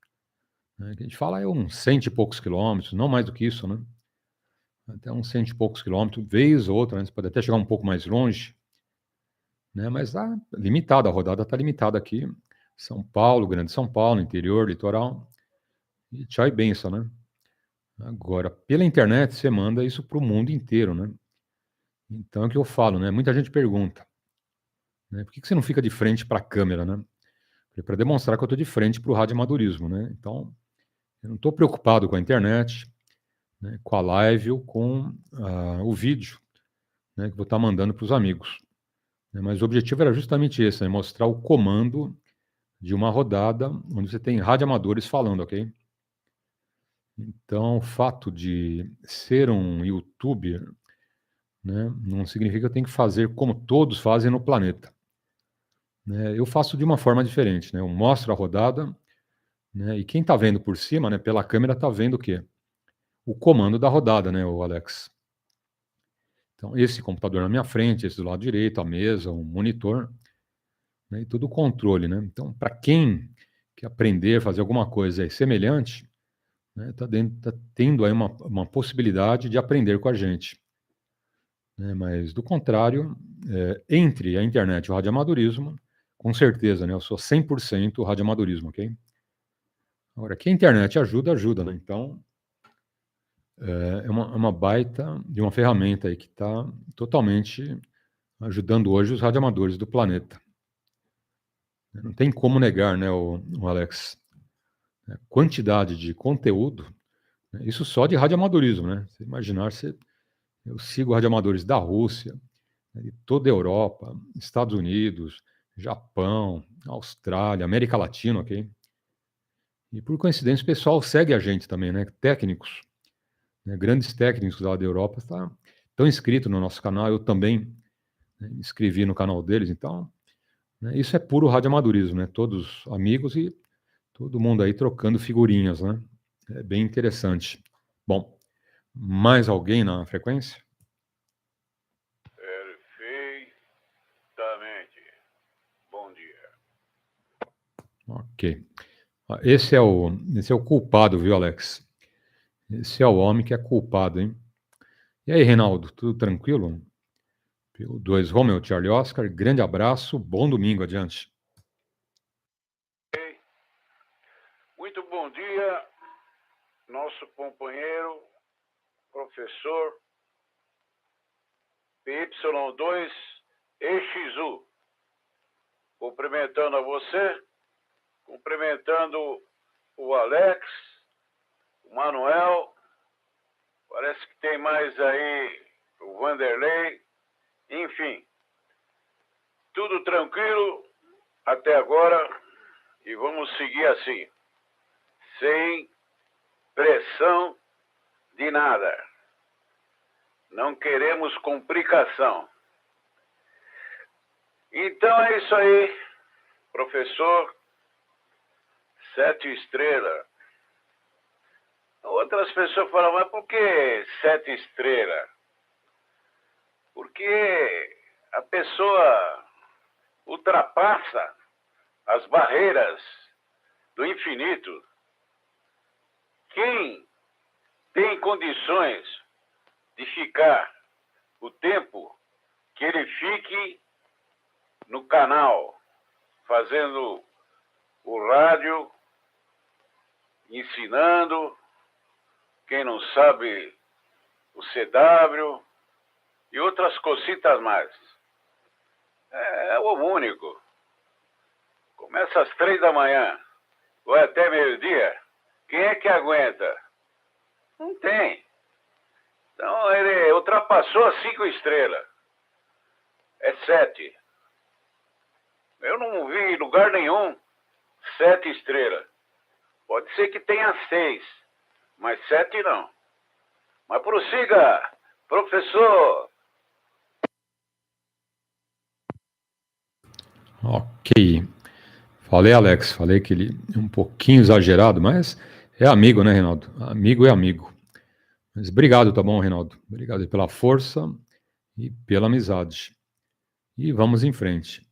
né, que a gente fala uns 100 e poucos quilômetros, não mais do que isso, né? Até uns 100 e poucos quilômetros, vez ou outra, né, você pode até chegar um pouco mais longe, né, mas tá limitada, a rodada está limitada aqui. São Paulo, Grande São Paulo, interior, litoral, e tchau e benção, né? Agora, pela internet, você manda isso para o mundo inteiro, né? Então é o que eu falo, né? Muita gente pergunta, né? Por que você não fica de frente para a câmera, né? Para demonstrar que eu estou de frente para o radioamadorismo, né? Então, eu não estou preocupado com a internet, né, com a live ou com o vídeo, né, que eu vou estar mandando para os amigos. Né? Mas o objetivo era justamente esse, né? Mostrar o comando de uma rodada onde você tem radioamadores falando, ok? Então, o fato de ser um youtuber, né, não significa que eu tenho que fazer como todos fazem no planeta. Né? Eu faço de uma forma diferente, né? Eu mostro a rodada, né, e quem está vendo por cima, né, pela câmera, está vendo o quê? O comando da rodada, né, o Alex? Então, esse computador na minha frente, esse do lado direito, a mesa, um monitor, né, e todo o controle, né? Então, para quem quer aprender, fazer alguma coisa semelhante, né, tá tendo aí uma possibilidade de aprender com a gente. Né? Mas, do contrário, entre a internet e o radioamadorismo, com certeza, né, eu sou 100% radioamadorismo, ok? Agora, que a internet ajuda, né? Então, é uma baita de uma ferramenta aí que está totalmente ajudando hoje os radioamadores do planeta. Não tem como negar, né, o Alex? A quantidade de conteúdo, né, isso só de radioamadorismo, né? Você imaginar, eu sigo radioamadores da Rússia, né, de toda a Europa, Estados Unidos, Japão, Austrália, América Latina, ok? E por coincidência o pessoal segue a gente também, né? Técnicos, né, grandes técnicos lá da Europa estão inscritos no nosso canal, eu também, né, me inscrevi no canal deles, então né? Isso é puro radioamadorismo, né? Todos amigos e todo mundo aí trocando figurinhas, né? É bem interessante. Bom, mais alguém na frequência? Perfeitamente. Bom dia. Ok. Esse é o culpado, viu, Alex? Esse é o homem que é culpado, hein? E aí, Reinaldo, tudo tranquilo? PY2EXU Romeo Charlie Oscar, grande abraço, bom domingo, adiante. Muito bom dia, nosso companheiro, professor PY2EXU. Cumprimentando a você, cumprimentando o Alex, o Manuel, parece que tem mais aí o Vanderlei, enfim, tudo tranquilo até agora e vamos seguir assim, sem pressão de nada. Não queremos complicação. Então é isso aí, professor, 7 estrelas. Outras pessoas falam, mas por que 7 estrelas? Porque a pessoa ultrapassa as barreiras do infinito. Quem tem condições de ficar o tempo que ele fique no canal, fazendo o rádio, ensinando, quem não sabe, o CW e outras cositas mais. É o único. Começa às 3 da manhã, vai até meio-dia. Quem é que aguenta? Não tem. Então ele ultrapassou as 5 estrelas. É 7. Eu não vi em lugar nenhum 7 estrelas. Pode ser que tenha 6, mas 7 não. Mas prossiga, professor. Ok. Falei, Alex, falei que ele é um pouquinho exagerado, mas é amigo, né, Reinaldo? Amigo é amigo. Mas obrigado, tá bom, Reinaldo? Obrigado pela força e pela amizade. E vamos em frente.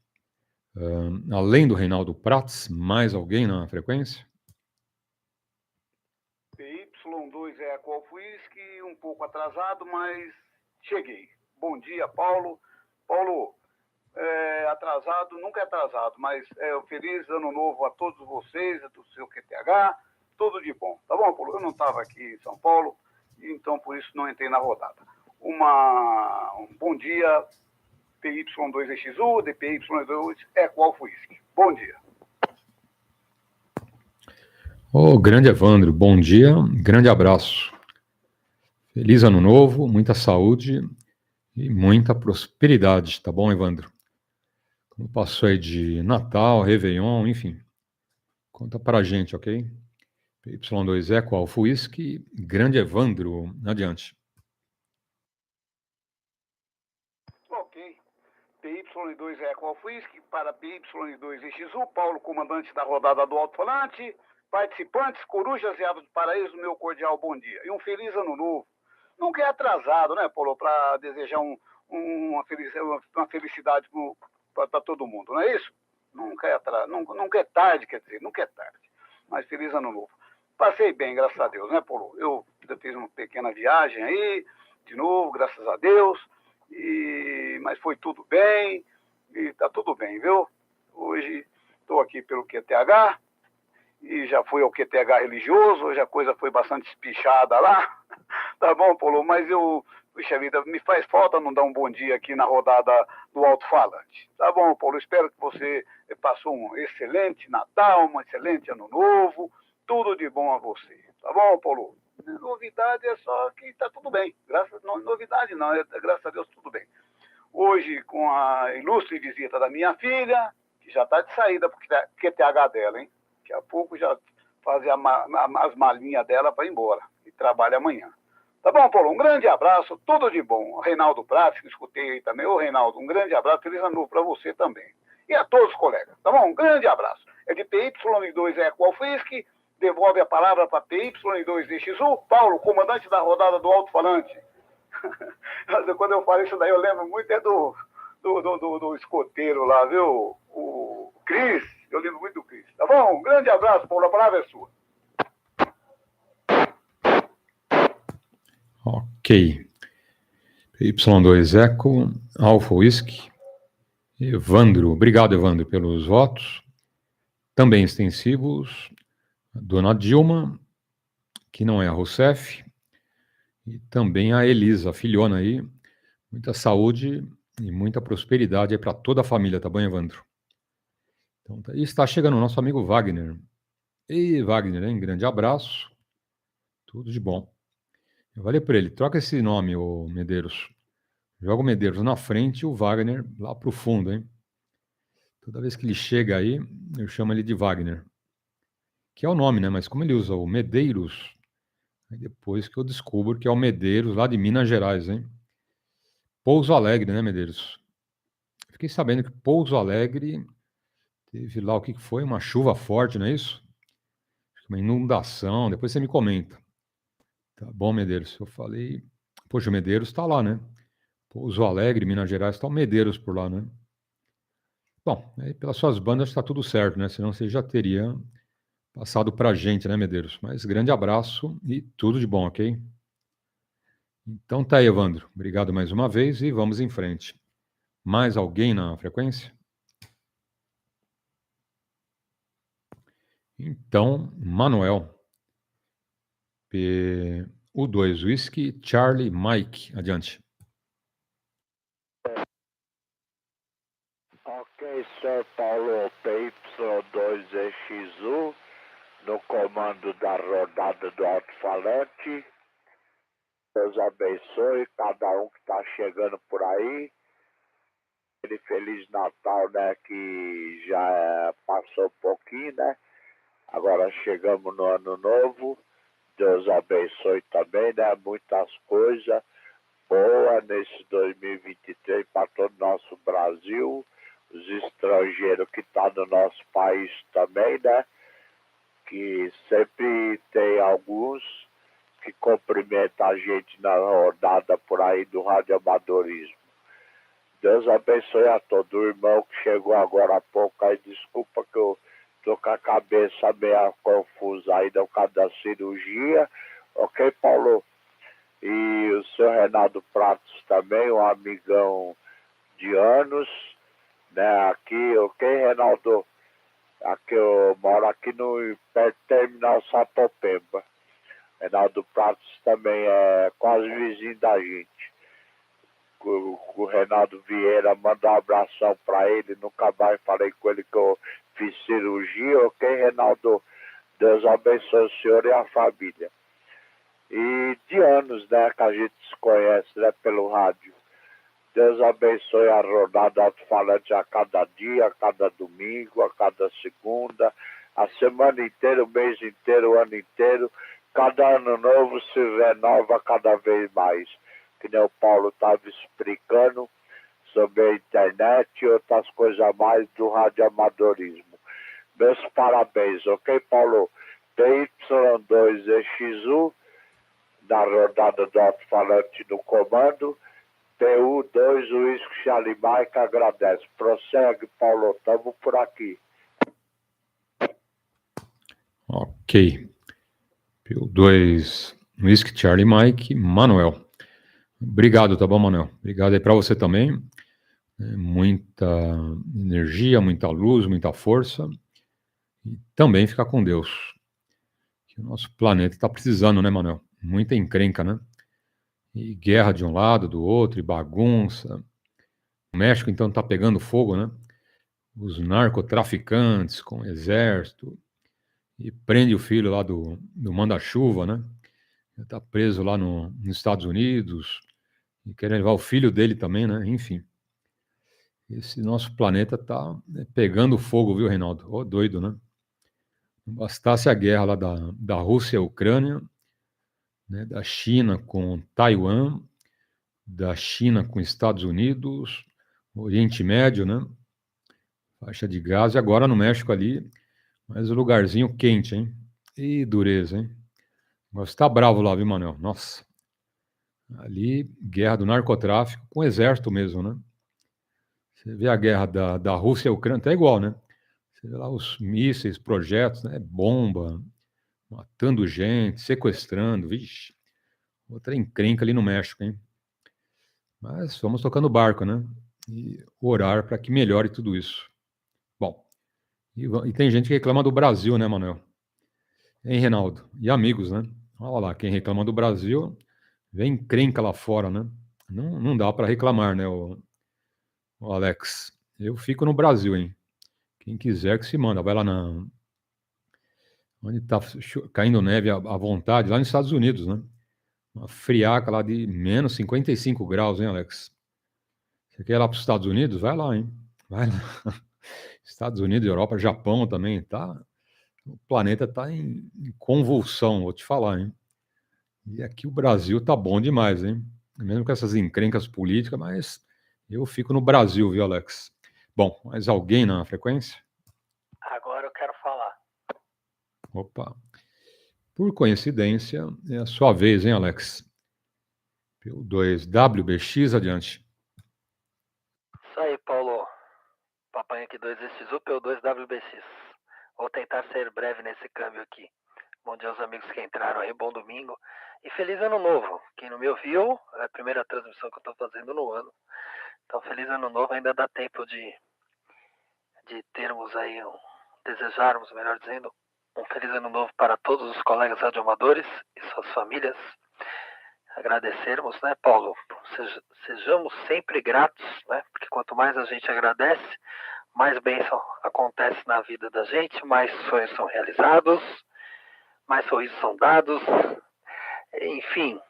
Além do Reinaldo Prats, mais alguém na frequência? PY2EXU Alfa Whisky, um pouco atrasado, mas cheguei. Bom dia, Paulo. Paulo, atrasado, nunca é atrasado, mas feliz ano novo a todos vocês, do seu QTH, tudo de bom. Tá bom, Paulo? Eu não estava aqui em São Paulo, então por isso não entrei na rodada. Um bom dia, PY2EXU, de PY2EXU Alfa Whisky. Bom dia. Ô, grande Evandro, bom dia, grande abraço. Feliz ano novo, muita saúde e muita prosperidade, tá bom, Evandro? Como passou aí de Natal, Réveillon, enfim. Conta pra gente, ok? PY2EXU Alfa Whisky, grande Evandro, adiante. Ok. PY2EXU Alfa Whisky para PY2EXU, Paulo, comandante da rodada do Alto-falante, participantes, corujas e aves do paraíso, meu cordial bom dia. E um feliz ano novo. Nunca é atrasado, né, Paulo, para desejar uma felicidade para todo mundo, não é isso? Nunca é tarde, quer dizer, nunca é tarde. Mas feliz ano novo. Passei bem, graças a Deus, né, Paulo? Eu fiz uma pequena viagem aí, de novo, graças a Deus, mas foi tudo bem, e tá tudo bem, viu? Hoje estou aqui pelo QTH, e já fui ao QTH religioso, hoje a coisa foi bastante espichada lá, tá bom, Paulo? Mas puxa vida, me faz falta não dar um bom dia aqui na rodada do Alto-falante. Tá bom, Paulo? Espero que você passou um excelente Natal, um excelente Ano Novo, tudo de bom a você. Tá bom, Paulo? Novidade é só que tá tudo bem. Novidade não, graças a Deus tudo bem. Hoje, com a ilustre visita da minha filha, que já está de saída para o QTH dela, hein? Daqui a pouco já fazer as malinhas dela para ir embora. E trabalha amanhã. Tá bom, Paulo? Um grande abraço, tudo de bom. Reinaldo Prats, que escutei aí também. Ô, Reinaldo, um grande abraço, feliz ano novo para você também. e a todos os colegas. Tá bom? Um grande abraço. É de PY2EXU Alfa Whisky, devolve a palavra para PY2EXU, Paulo, comandante da rodada do Alto-falante. Quando eu falo isso daí, eu lembro muito do escoteiro lá, viu? O Cris, eu lembro muito do Cris. Tá bom? Um grande abraço, Paulo, a palavra é sua. Ok. PY2EXU, Alfa Whisky. Evandro, obrigado, Evandro, pelos votos. Também extensivos. Dona Dilma, que não é a Rousseff. E também a Elisa, a filhona aí. Muita saúde e muita prosperidade aí para toda a família, tá bom, Evandro? Então, e está chegando o nosso amigo Wagner. E Wagner, hein? Grande abraço. Tudo de bom. Eu falei para ele, troca esse nome, ô Medeiros. Joga o Medeiros na frente e o Wagner lá pro fundo, hein? Toda vez que ele chega aí, eu chamo ele de Wagner. Que é o nome, né? Mas como ele usa o Medeiros, aí depois que eu descubro que é o Medeiros lá de Minas Gerais, hein? Pouso Alegre, né, Medeiros? Fiquei sabendo que Pouso Alegre teve lá o que foi? Uma chuva forte, não é isso? Uma inundação. Depois você me comenta. Tá bom, Medeiros? Eu falei, poxa, o Medeiros está lá, né? Pouso Alegre, Minas Gerais, está o Medeiros por lá, né? Bom, aí pelas suas bandas está tudo certo, né? Senão você já teria passado para a gente, né, Medeiros? Mas grande abraço e tudo de bom, ok? Então tá aí, Evandro. Obrigado mais uma vez e vamos em frente. Mais alguém na frequência? Então, Manuel. PY2EXU Whisky, Charlie, Mike. Adiante. Ok, Sr. Paulo, PY2EXU, no comando da rodada do Alto-falante. Deus abençoe cada um que está chegando por aí. Feliz Natal, né, que já passou um pouquinho, né? Agora chegamos no ano novo. Deus abençoe também, né? Muitas coisas boas nesse 2023 para todo o nosso Brasil. Os estrangeiros que estão no nosso país também, né? Que sempre tem alguns que cumprimentam a gente na rodada por aí do radioamadorismo. Deus abençoe a todo o irmão que chegou agora há pouco aí. Desculpa que eu tô com a cabeça meio confusa ainda por causa da cirurgia. Ok, Paulo? E o seu Renato Pratos também, um amigão de anos, né? Aqui, ok, Reinaldo? Aqui eu moro aqui no terminal Sapopemba. Reinaldo Pratos também é quase vizinho da gente. O Reinaldo Vieira, manda um abração para ele. Nunca mais falei com ele que eu fiz cirurgia, ok, Reinaldo? Deus abençoe o senhor e a família. E de anos, né, que a gente se conhece, né, pelo rádio. Deus abençoe a rodada alto-falante a cada dia, a cada domingo, a cada segunda, a semana inteira, o mês inteiro, o ano inteiro. Cada ano novo se renova cada vez mais. Que nem o Paulo estava explicando sobre a internet e outras coisas mais do radioamadorismo. Meus parabéns, ok, Paulo? PY2EXU, na rodada do alto-falante no comando. PY2EXU Charlie Mike agradece. Prossegue, Paulo, estamos por aqui. Ok. PY2EXU Whisky, Charlie Mike, Manuel. Obrigado, tá bom, Manuel? Obrigado aí para você também. Muita energia, muita luz, muita força. E também ficar com Deus. Que o nosso planeta está precisando, né, Manuel? Muita encrenca, né? E guerra de um lado, do outro, e bagunça. O México, então, está pegando fogo, né? Os narcotraficantes com o exército. E prende o filho lá do manda-chuva, né? Está preso lá nos Estados Unidos. E querem levar o filho dele também, né? Enfim. Esse nosso planeta está pegando fogo, viu, Reinaldo? Ô, doido, né? Não bastasse a guerra lá da Rússia e Ucrânia, né? Da China com Taiwan, da China com Estados Unidos, Oriente Médio, né? Faixa de Gaza, e agora no México ali, mas o lugarzinho quente, hein? E dureza, hein? Mas tá bravo lá, viu, Manuel? Nossa. Ali, guerra do narcotráfico com o exército mesmo, né? Você vê a guerra da Rússia e a Ucrânia, tá igual, né? Você vê lá os mísseis, projetos, né? Bomba, matando gente, sequestrando, vixe. Outra encrenca ali no México, hein? Mas vamos tocando barco, né? E orar para que melhore tudo isso. Bom, e tem gente que reclama do Brasil, né, Manuel? Hein, Reinaldo? E amigos, né? Olha lá, quem reclama do Brasil, vem encrenca lá fora, né? Não dá para reclamar, né, o Alex? Eu fico no Brasil, hein? Quem quiser que se manda, vai lá na... Onde está caindo neve à vontade, lá nos Estados Unidos, né? Uma friaca lá de menos 55 graus, hein, Alex? Você quer ir lá para os Estados Unidos? Vai lá, hein? Vai lá. Estados Unidos, Europa, Japão também, tá? O planeta tá em convulsão, vou te falar, hein? E aqui o Brasil tá bom demais, hein? Mesmo com essas encrencas políticas, mas eu fico no Brasil, viu, Alex? Bom, mais alguém na frequência? Agora eu quero falar. Opa. Por coincidência, é a sua vez, hein, Alex? PY2WBX, adiante. Isso aí, Paulo. Papai aqui 2XU, PY2WBX. Vou tentar ser breve nesse câmbio aqui. Bom dia aos amigos que entraram aí, bom domingo. E feliz ano novo. Quem não me ouviu, é a primeira transmissão que eu estou fazendo no ano. Então, feliz ano novo, ainda dá tempo de termos aí, desejarmos, melhor dizendo, um feliz ano novo para todos os colegas radioamadores e suas famílias. Agradecermos, né, Paulo? Sejamos sempre gratos, né? Porque quanto mais a gente agradece, mais bênção acontece na vida da gente, mais sonhos são realizados, mais sorrisos são dados. Enfim,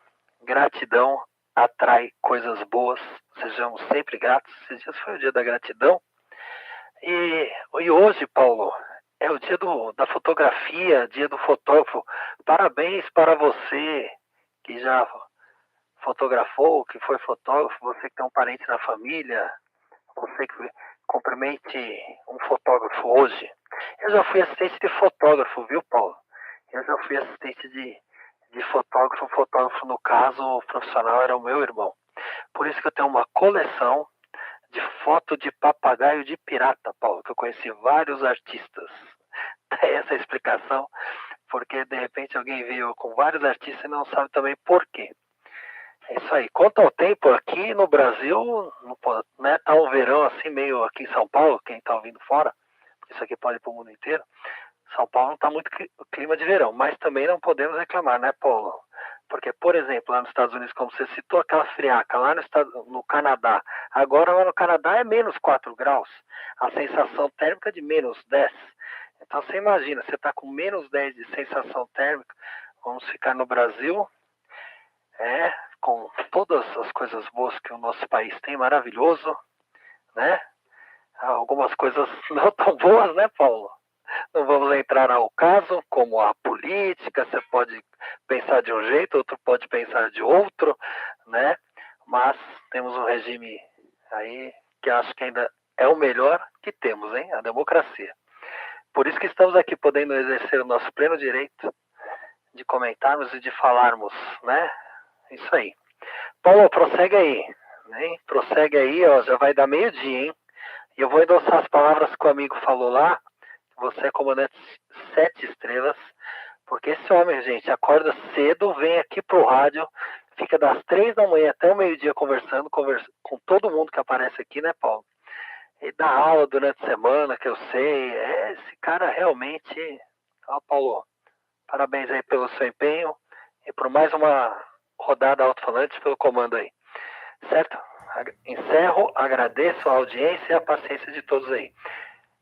gratidão atrai coisas boas. Sejamos sempre gratos. Esses dias foi o dia da gratidão. E hoje, Paulo, é o dia da fotografia, dia do fotógrafo. Parabéns para você que já fotografou, que foi fotógrafo, você que tem um parente na família, você que cumprimente um fotógrafo hoje. Eu já fui assistente de fotógrafo, viu, Paulo? Eu já fui assistente de fotógrafo. O fotógrafo, no caso, profissional, era o meu irmão. Por isso que eu tenho uma coleção de foto de papagaio de pirata, Paulo, que eu conheci vários artistas. Tem essa explicação, porque de repente alguém veio com vários artistas e não sabe também por quê. É isso aí. Quanto ao tempo aqui no Brasil, né, tá um verão assim meio aqui em São Paulo, quem tá ouvindo fora, isso aqui pode ir pro mundo inteiro. São Paulo não tá muito clima de verão, mas também não podemos reclamar, né, Paulo? Porque, por exemplo, lá nos Estados Unidos, como você citou, aquela friaca, lá no Canadá, agora lá no Canadá é menos 4 graus, a sensação térmica de menos 10. Então você imagina, você está com menos 10 de sensação térmica, vamos ficar no Brasil, com todas as coisas boas que o nosso país tem, maravilhoso, né? Algumas coisas não tão boas, né, Paulo? Não vamos entrar ao caso, como a política, você pode pensar de um jeito, outro pode pensar de outro, né? Mas temos um regime aí que acho que ainda é o melhor que temos, hein? A democracia. Por isso que estamos aqui podendo exercer o nosso pleno direito de comentarmos e de falarmos, né? Isso aí. Paulo, prossegue aí, né? Prossegue aí, ó, já vai dar meio-dia, hein? E eu vou endossar as palavras que o amigo falou lá. Você é comandante 7 estrelas, porque esse homem, gente, acorda cedo, vem aqui pro rádio, fica das 3 da manhã até o meio-dia conversando com todo mundo que aparece aqui, né, Paulo? E dá aula durante a semana, que eu sei. Esse cara realmente... Ó, Paulo, parabéns aí pelo seu empenho e por mais uma rodada alto-falante pelo comando aí. Certo? Encerro, agradeço a audiência e a paciência de todos aí.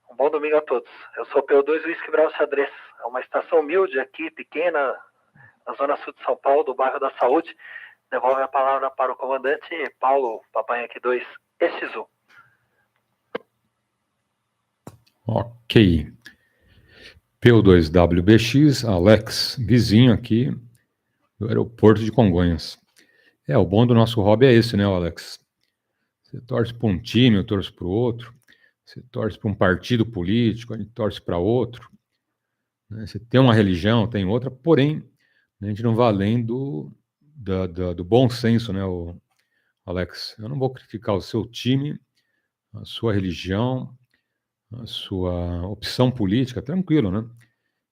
Um bom domingo a todos. Eu sou o PY2EXU Brau Xadrez. É uma estação humilde aqui, pequena, na zona sul de São Paulo, do bairro da Saúde. Devolve a palavra para o comandante Paulo, papai aqui 2XU. Ok. PY2WBX, Alex, vizinho aqui do aeroporto de Congonhas. O bom do nosso hobby é esse, né, Alex? Você torce para um time, eu torço para o outro. você torce para um partido político, a gente torce para outro, né? Você tem uma religião, tem outra, porém, a gente não vai além do bom senso, né, Alex? Eu não vou criticar o seu time, a sua religião, a sua opção política, tranquilo, né?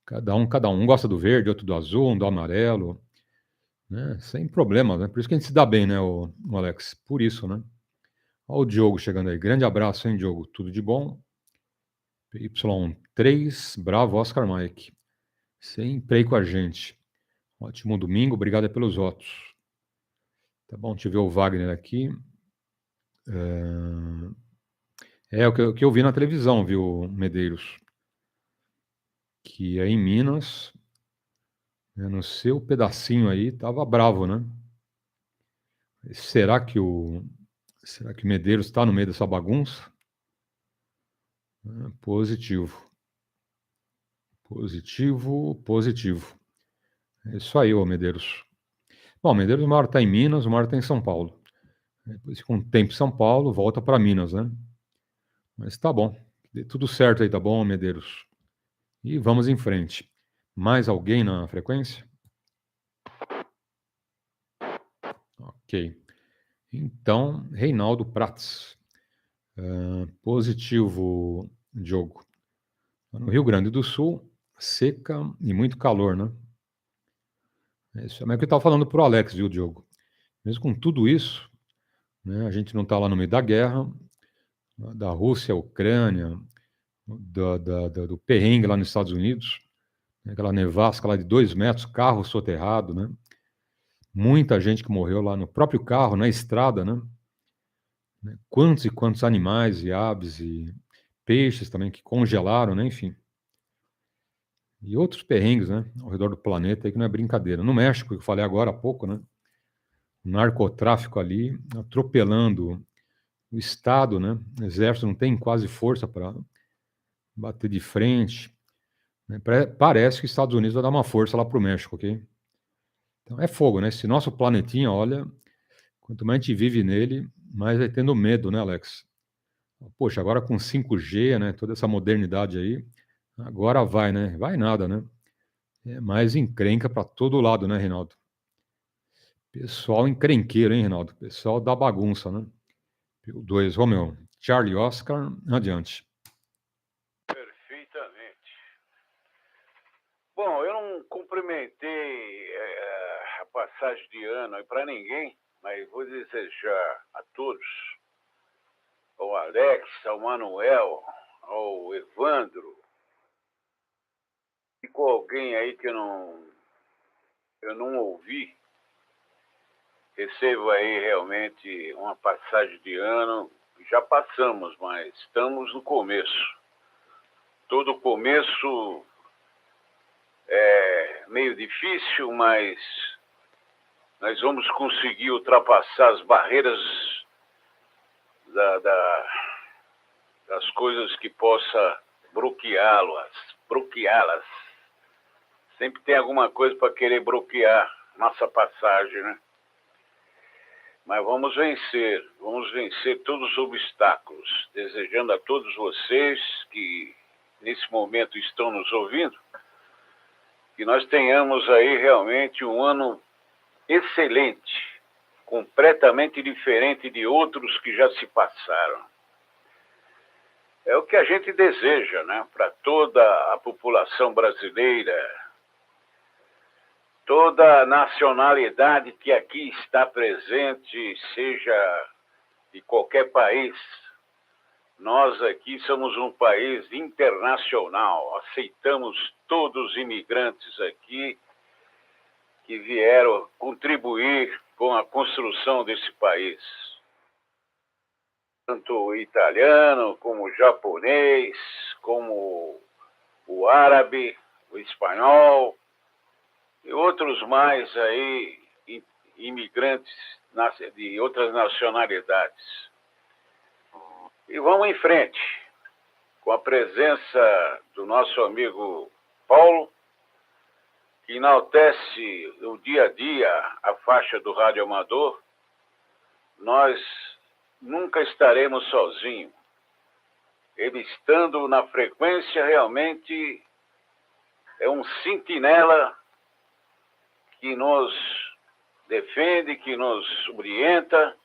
Cada um gosta do verde, outro do azul, um do amarelo, né? Sem problema, né? Por isso que a gente se dá bem, né, o Alex? Por isso, né? Olha o Diogo chegando aí. Grande abraço, hein, Diogo? Tudo de bom? PY3, bravo, Oscar Mike. Sempre aí com a gente. Ótimo domingo, obrigado pelos votos. Tá bom, te ver o Wagner aqui. O que eu vi na televisão, viu, Medeiros? Que é em Minas, né, no seu pedacinho aí, tava bravo, né? Será que o Medeiros está no meio dessa bagunça? Positivo. Positivo, positivo. É isso aí, ô Medeiros. Bom, Medeiros uma hora está em Minas, uma hora está em São Paulo. Depois, com o tempo em São Paulo, volta para Minas, né? Mas tá bom. Dê tudo certo aí, tá bom, Medeiros? E vamos em frente. Mais alguém na frequência? Ok. Então, Reinaldo Prats. Positivo, Diogo. No Rio Grande do Sul, seca e muito calor, né? Isso é o que eu estava falando para o Alex, viu, Diogo? Mesmo com tudo isso, né, a gente não está lá no meio da guerra, da Rússia, Ucrânia, do perrengue lá nos Estados Unidos, né, aquela nevasca lá de 2 metros, carro soterrado, né? Muita gente que morreu lá no próprio carro, na estrada, né? Quantos e quantos animais e aves e peixes também que congelaram, né? Enfim. E outros perrengues, né? Ao redor do planeta aí que não é brincadeira. No México, que eu falei agora há pouco, né? O narcotráfico ali atropelando o Estado, né? O Exército não tem quase força para bater de frente. Né? Parece que os Estados Unidos vai dar uma força lá para o México, ok? Então é fogo, né? Esse nosso planetinha, olha, quanto mais a gente vive nele, mais vai tendo medo, né, Alex? Poxa, agora com 5G, né? Toda essa modernidade aí, agora vai, né? Vai nada, né? É mais encrenca para todo lado, né, Reinaldo? Pessoal encrenqueiro, hein, Reinaldo? Pessoal da bagunça, né? PY2, Romeu, Charlie Oscar, adiante. Perfeitamente. Bom, eu não cumprimentei a passagem de ano para ninguém, mas vou desejar a todos, ao Alex, ao Manuel, ao Evandro, e com alguém aí que eu não ouvi, recebo aí realmente uma passagem de ano. Já passamos, mas estamos no começo. Todo começo é meio difícil, mas nós vamos conseguir ultrapassar as barreiras das coisas que possa bloqueá-las. Sempre tem alguma coisa para querer bloquear nossa passagem, né? Mas vamos vencer todos os obstáculos, desejando a todos vocês que nesse momento estão nos ouvindo, que nós tenhamos aí realmente um ano excelente, completamente diferente de outros que já se passaram. É o que a gente deseja, né, para toda a população brasileira, toda a nacionalidade que aqui está presente, seja de qualquer país. Nós aqui somos um país internacional, aceitamos todos os imigrantes aqui que vieram contribuir com a construção desse país. Tanto o italiano, como o japonês, como o árabe, o espanhol e outros mais aí, imigrantes de outras nacionalidades. E vamos em frente, com a presença do nosso amigo Paulo, que enaltece no dia a dia a faixa do radioamador. Nós nunca estaremos sozinhos. ele estando na frequência realmente é um sentinela que nos defende, que nos orienta,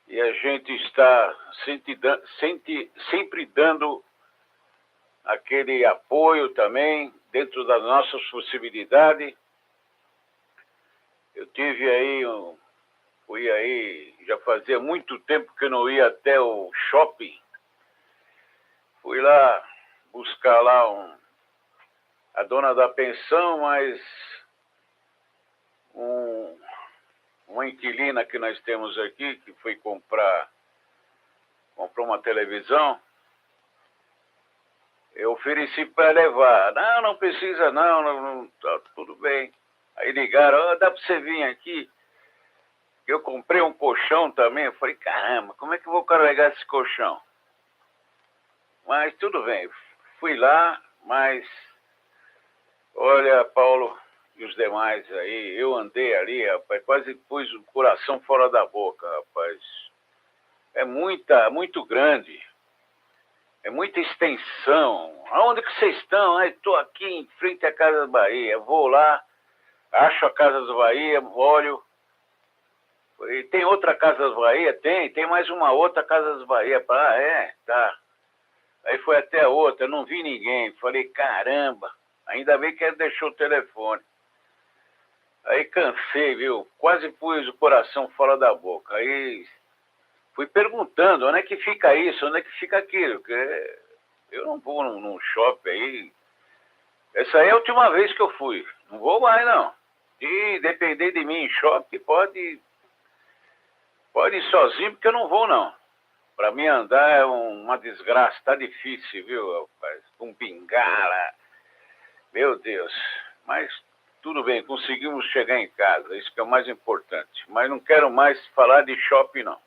e a gente está sempre dando aquele apoio também, dentro das nossas possibilidades. Eu tive aí, fui aí, já fazia muito tempo que eu não ia até o shopping. Fui lá buscar lá a dona da pensão, mas uma inquilina que nós temos aqui, que foi comprou uma televisão, eu ofereci para levar. Não precisa não, tá tudo bem. Aí ligaram, dá para você vir aqui? Eu comprei um colchão também. Eu falei, caramba, como é que eu vou carregar esse colchão? Mas tudo bem, fui lá, mas olha, Paulo e os demais aí, eu andei ali, rapaz, quase pus o coração fora da boca, rapaz. É muito grande. É muita extensão. Aonde que vocês estão? Estou aqui em frente à Casa do Bahia. Vou lá, acho a Casa do Bahia, olho. E tem outra Casa do Bahia? Tem mais uma outra Casa do Bahia. Tá. Aí foi até a outra, não vi ninguém. Falei, caramba, ainda bem que ele deixou o telefone. Aí cansei, viu? Quase pus o coração fora da boca. Aí fui perguntando, onde é que fica isso, onde é que fica aquilo? Porque eu não vou num shopping aí. Essa aí é a última vez que eu fui. Não vou mais, não. E depender de mim em shopping, pode ir sozinho, porque eu não vou, não. Para mim andar é uma desgraça. Tá difícil, viu, rapaz? Com bengala. Meu Deus. Mas tudo bem, conseguimos chegar em casa. Isso que é o mais importante. Mas não quero mais falar de shopping, não.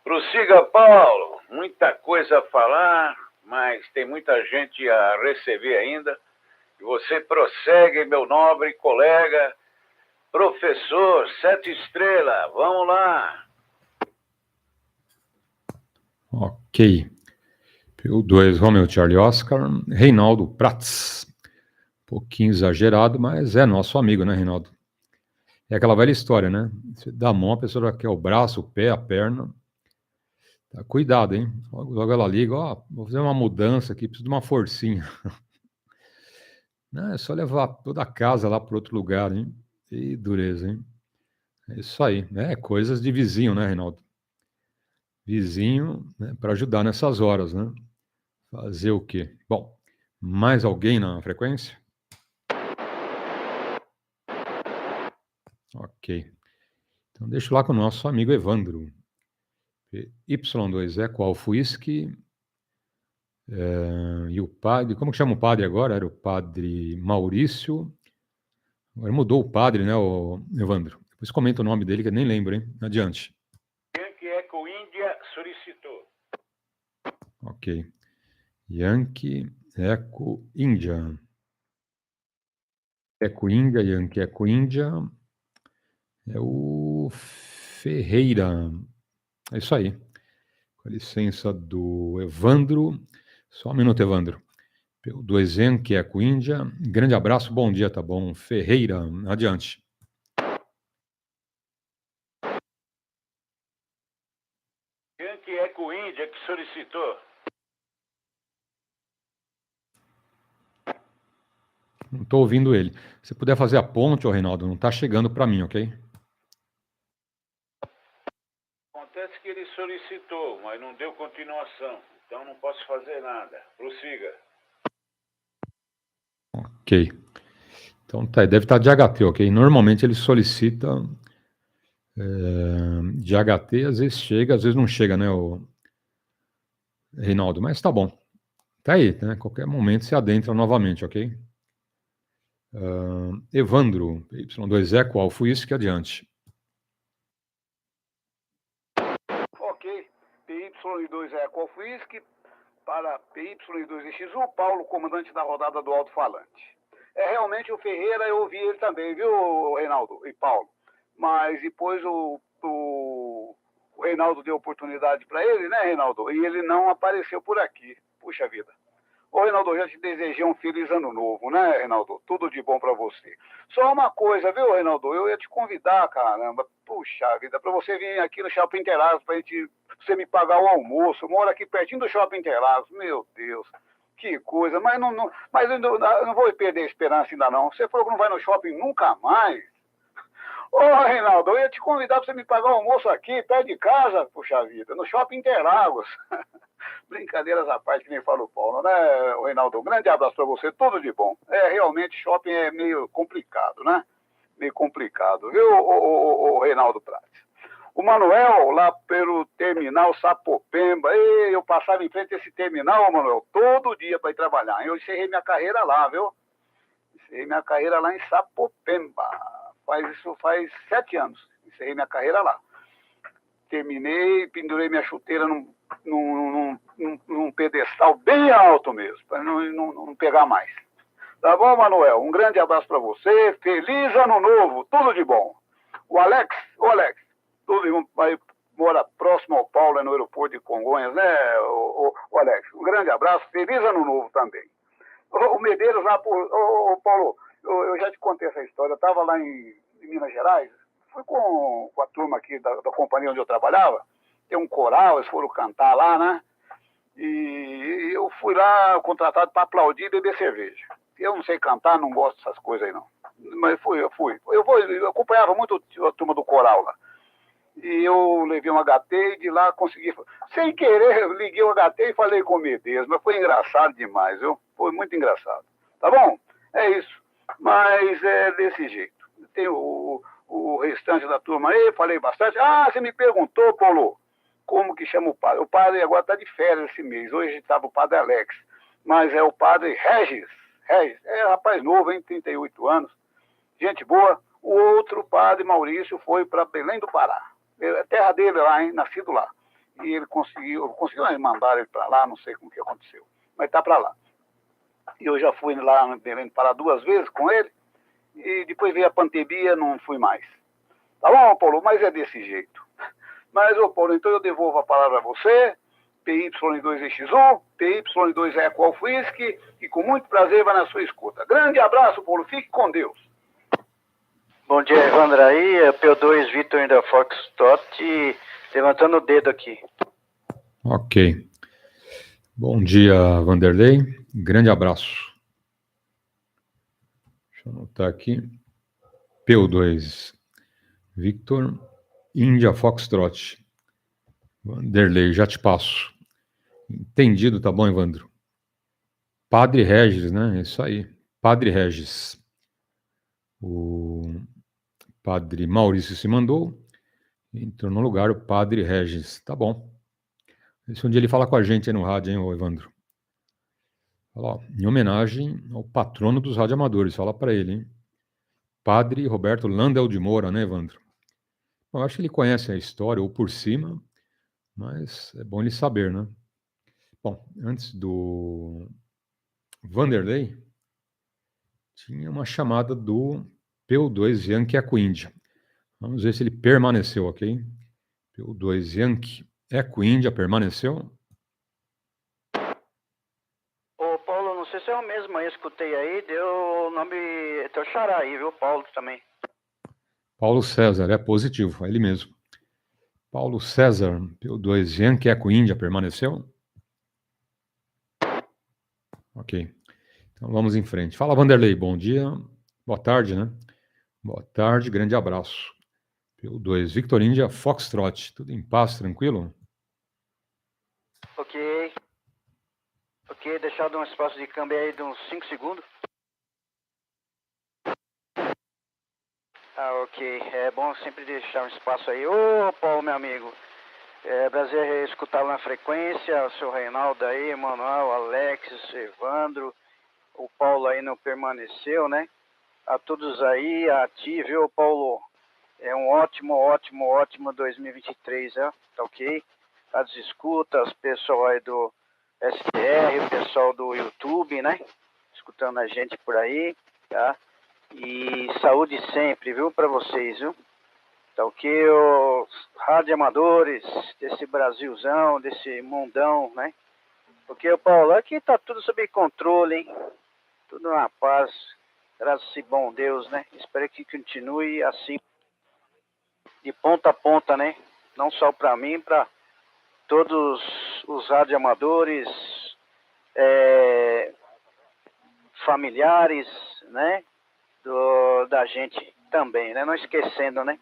Prossiga, Paulo. Muita coisa a falar, mas tem muita gente a receber ainda. E você prossegue, meu nobre colega, professor, 7 estrelas. Vamos lá. Ok. PY2EXU Romeo Charlie Oscar, Reinaldo Prats. Um pouquinho exagerado, mas é nosso amigo, né, Reinaldo? É aquela velha história, né? Você dá a mão, a pessoa quer o braço, o pé, a perna. Tá, cuidado, hein? Logo ela liga, vou fazer uma mudança aqui, preciso de uma forcinha. Não, é só levar toda a casa lá para outro lugar, hein? E dureza, hein? É isso aí. É coisas de vizinho, né, Reinaldo? Vizinho, né, para ajudar nessas horas, né? Fazer o quê? Bom, mais alguém na frequência? Ok. Então, deixa lá com o nosso amigo Evandro. PY2EXU Alfa Whisky. E o padre, como que chama o padre agora? Era o padre Maurício. Agora mudou o padre, né, o Evandro? Depois comenta o nome dele, que eu nem lembro, hein? Adiante. Yankee Eco Índia solicitou. Ok. Yankee Eco Índia. Eco Índia, Yankee Eco Índia. É o Ferreira. É isso aí. Com a licença do Evandro. Só um minuto, Evandro. Do Yankee Eco Índia. Grande abraço, bom dia, tá bom? Ferreira, adiante. Yankee Eco Índia que solicitou. Não estou ouvindo ele. Se puder fazer a ponte, ô Reinaldo, não está chegando para mim, ok? Acontece que ele solicitou, mas não deu continuação. Então não posso fazer nada. Prossiga. Ok. Então tá, deve estar de HT, ok? Normalmente ele solicita de HT, às vezes chega, às vezes não chega, né, o Reinaldo? Mas tá bom. Tá aí, né? Qualquer momento se adentra novamente, ok? Evandro, PY2EXU Alfa Whisky, adiante. Ok, PY2EXU Alfa Whisky para PY2EXU, Paulo, comandante da rodada do Alto-falante. É realmente o Ferreira, eu ouvi ele também, viu, Reinaldo e Paulo? Mas depois o o Reinaldo deu oportunidade para ele, né, Reinaldo? E ele não apareceu por aqui. Puxa vida. Ô, Reinaldo, eu já te desejei um feliz ano novo, né, Reinaldo? Tudo de bom para você. Só uma coisa, viu, Reinaldo? Eu ia te convidar, caramba. Puxa vida, para você vir aqui no Shopping Interlagos, para você me pagar o almoço. Eu moro aqui pertinho do Shopping Interlagos. Meu Deus, que coisa. Mas eu não vou perder a esperança ainda não. Você falou que não vai no shopping nunca mais. Ô, Reinaldo, eu ia te convidar para você me pagar o almoço aqui, perto de casa, puxa vida, no Shopping Interlagos. Brincadeiras à parte, que nem fala o Paulo, né, Reinaldo? Um grande abraço para você, tudo de bom. Realmente, shopping é meio complicado, né? Meio complicado, viu, o Reinaldo Prates? O Manuel, lá pelo terminal Sapopemba, eu passava em frente a esse terminal, Manuel, todo dia para ir trabalhar. Eu encerrei minha carreira lá, viu? Encerrei minha carreira lá em Sapopemba. Isso faz 7 anos. Encerrei minha carreira lá. Terminei, pendurei minha chuteira num pedestal bem alto mesmo, para não pegar mais. Tá bom, Manuel? Um grande abraço para você. Feliz ano novo. Tudo de bom. O Alex, tudo de bom. Mora próximo ao Paulo, no aeroporto de Congonhas, né, o Alex? Um grande abraço. Feliz ano novo também. O Medeiros lá, Paulo, eu já te contei essa história. Eu estava lá em Minas Gerais, fui com a turma aqui da companhia onde eu trabalhava, tem um coral, eles foram cantar lá, né? E eu fui lá contratado para aplaudir e beber cerveja. Eu não sei cantar, não gosto dessas coisas aí não. Mas eu fui. Eu acompanhava muito a turma do coral lá. E eu levei um HT e de lá consegui... Sem querer, eu liguei o HT e falei com o Medeiros, mas foi engraçado demais, viu? Foi muito engraçado. Tá bom? É isso. Mas é desse jeito. Tem o restante da turma aí, falei bastante. Você me perguntou, Paulo, como que chama o padre? O padre agora está de férias esse mês. Hoje estava o padre Alex. Mas é o padre Regis. É rapaz novo, hein? 38 anos. Gente boa. O outro padre Maurício foi para Belém do Pará. É terra dele lá, hein? Nascido lá. E ele conseguiu mandar ele para lá, não sei como que aconteceu. Mas está para lá. E eu já fui lá em Belém do Pará 2 vezes com ele. E depois veio a pandemia, não fui mais. Tá bom, Paulo? Mas é desse jeito. Mas, Paulo, então eu devolvo a palavra a você, PY2EXU, PY2EXU Alfa Whisky, e com muito prazer vai na sua escuta. Grande abraço, Paulo. Fique com Deus. Bom dia, Evandro aí, é P2 Victor da Foxtrot, levantando o dedo aqui. Ok. Bom dia, Vanderlei. Grande abraço. Deixa eu anotar aqui. P2 Victor, Índia Foxtrot. Vanderlei, já te passo. Entendido, tá bom, Evandro? Padre Regis, né? Isso aí. Padre Regis. O Padre Maurício se mandou. Entrou no lugar o Padre Regis. Tá bom. Esse um dia ele fala com a gente aí no rádio, hein, Evandro? Fala, ó, em homenagem ao patrono dos radioamadores. Fala para ele, hein? Padre Roberto Landel de Moura, né, Evandro? Eu acho que ele conhece a história, ou por cima, mas é bom ele saber, né? Bom, antes do Vanderlei, tinha uma chamada do P2 Yankee Eco Índia. Vamos ver se ele permaneceu, ok? P2 Yankee Eco Índia permaneceu? Ô, Paulo, não sei se é o mesmo aí, escutei aí, deu o nome, teu xará aí, viu, Paulo também. Paulo César, é positivo, é ele mesmo. Paulo César, P2 Yankee Eco Índia permaneceu? Ok. Então vamos em frente. Fala, Vanderlei, bom dia. Boa tarde, né? Boa tarde, grande abraço. P2 Victor India Foxtrot, tudo em paz, tranquilo? Ok, deixar eu dar um espaço de câmbio aí de uns 5 segundos. Ok, é bom sempre deixar um espaço aí. Ô, Paulo, meu amigo, é prazer escutá-lo na frequência, o seu Reinaldo aí, Manuel, Alex, Evandro, o Paulo aí não permaneceu, né? A todos aí, ativo, viu, Paulo? É um ótimo 2023, né? Tá ok? As escutas, pessoal aí do STR, o pessoal do YouTube, né? Escutando a gente por aí, tá? E saúde sempre, viu, para vocês, viu? Tá ok? Os radioamadores desse Brasilzão, desse mundão, né? Porque, Paulo, aqui tá tudo sob controle, hein? Tudo na paz, graças a esse bom Deus, né? Espero que continue assim, de ponta a ponta, né? Não só para mim, para todos os radioamadores, familiares, né? Da gente também, né? Não esquecendo, né?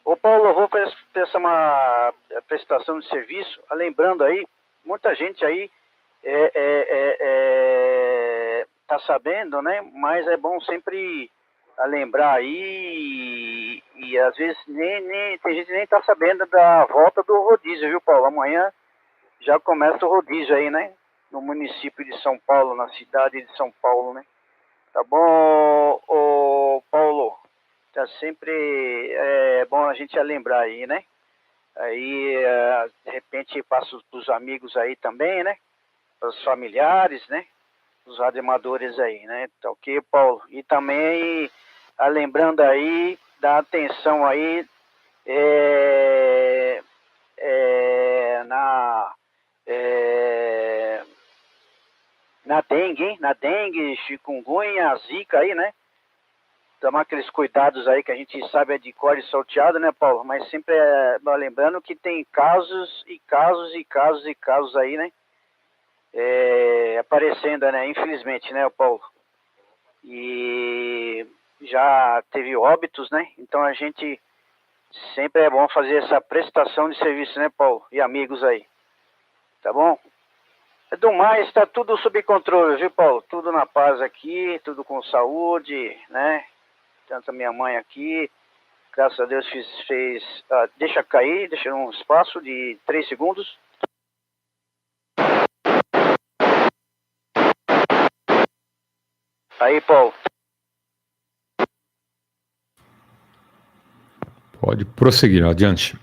Ô Paulo, eu vou prestar uma prestação de serviço, lembrando aí, muita gente aí tá sabendo, né? Mas é bom sempre lembrar aí e às vezes tem gente que nem tá sabendo da volta do rodízio, viu, Paulo? Amanhã já começa o rodízio aí, né? No município de São Paulo, na cidade de São Paulo, né? Tá bom, ô Paulo? Tá sempre bom a gente lembrar aí, né? Aí, de repente, passo pros amigos aí também, né? Para os familiares, né? Os radioamadores aí, né? Tá ok, Paulo? E também, lembrando aí, da atenção aí na dengue, hein? Na dengue, chikungunya, zika aí, né? Tomar aqueles cuidados aí que a gente sabe de cor e salteado, né, Paulo? Mas sempre lembrando que tem casos e casos e casos e casos aí, né? Aparecendo, né? Infelizmente, né, Paulo? E já teve óbitos, né? Então a gente sempre é bom fazer essa prestação de serviço, né, Paulo? E amigos aí. Tá bom? Do mais, tá tudo sob controle, viu, Paulo? Tudo na paz aqui, tudo com saúde, né? Tanto a minha mãe aqui, graças a Deus fez deixa cair, deixa um espaço de 3 segundos. Aí, Paulo. Pode prosseguir, adiante.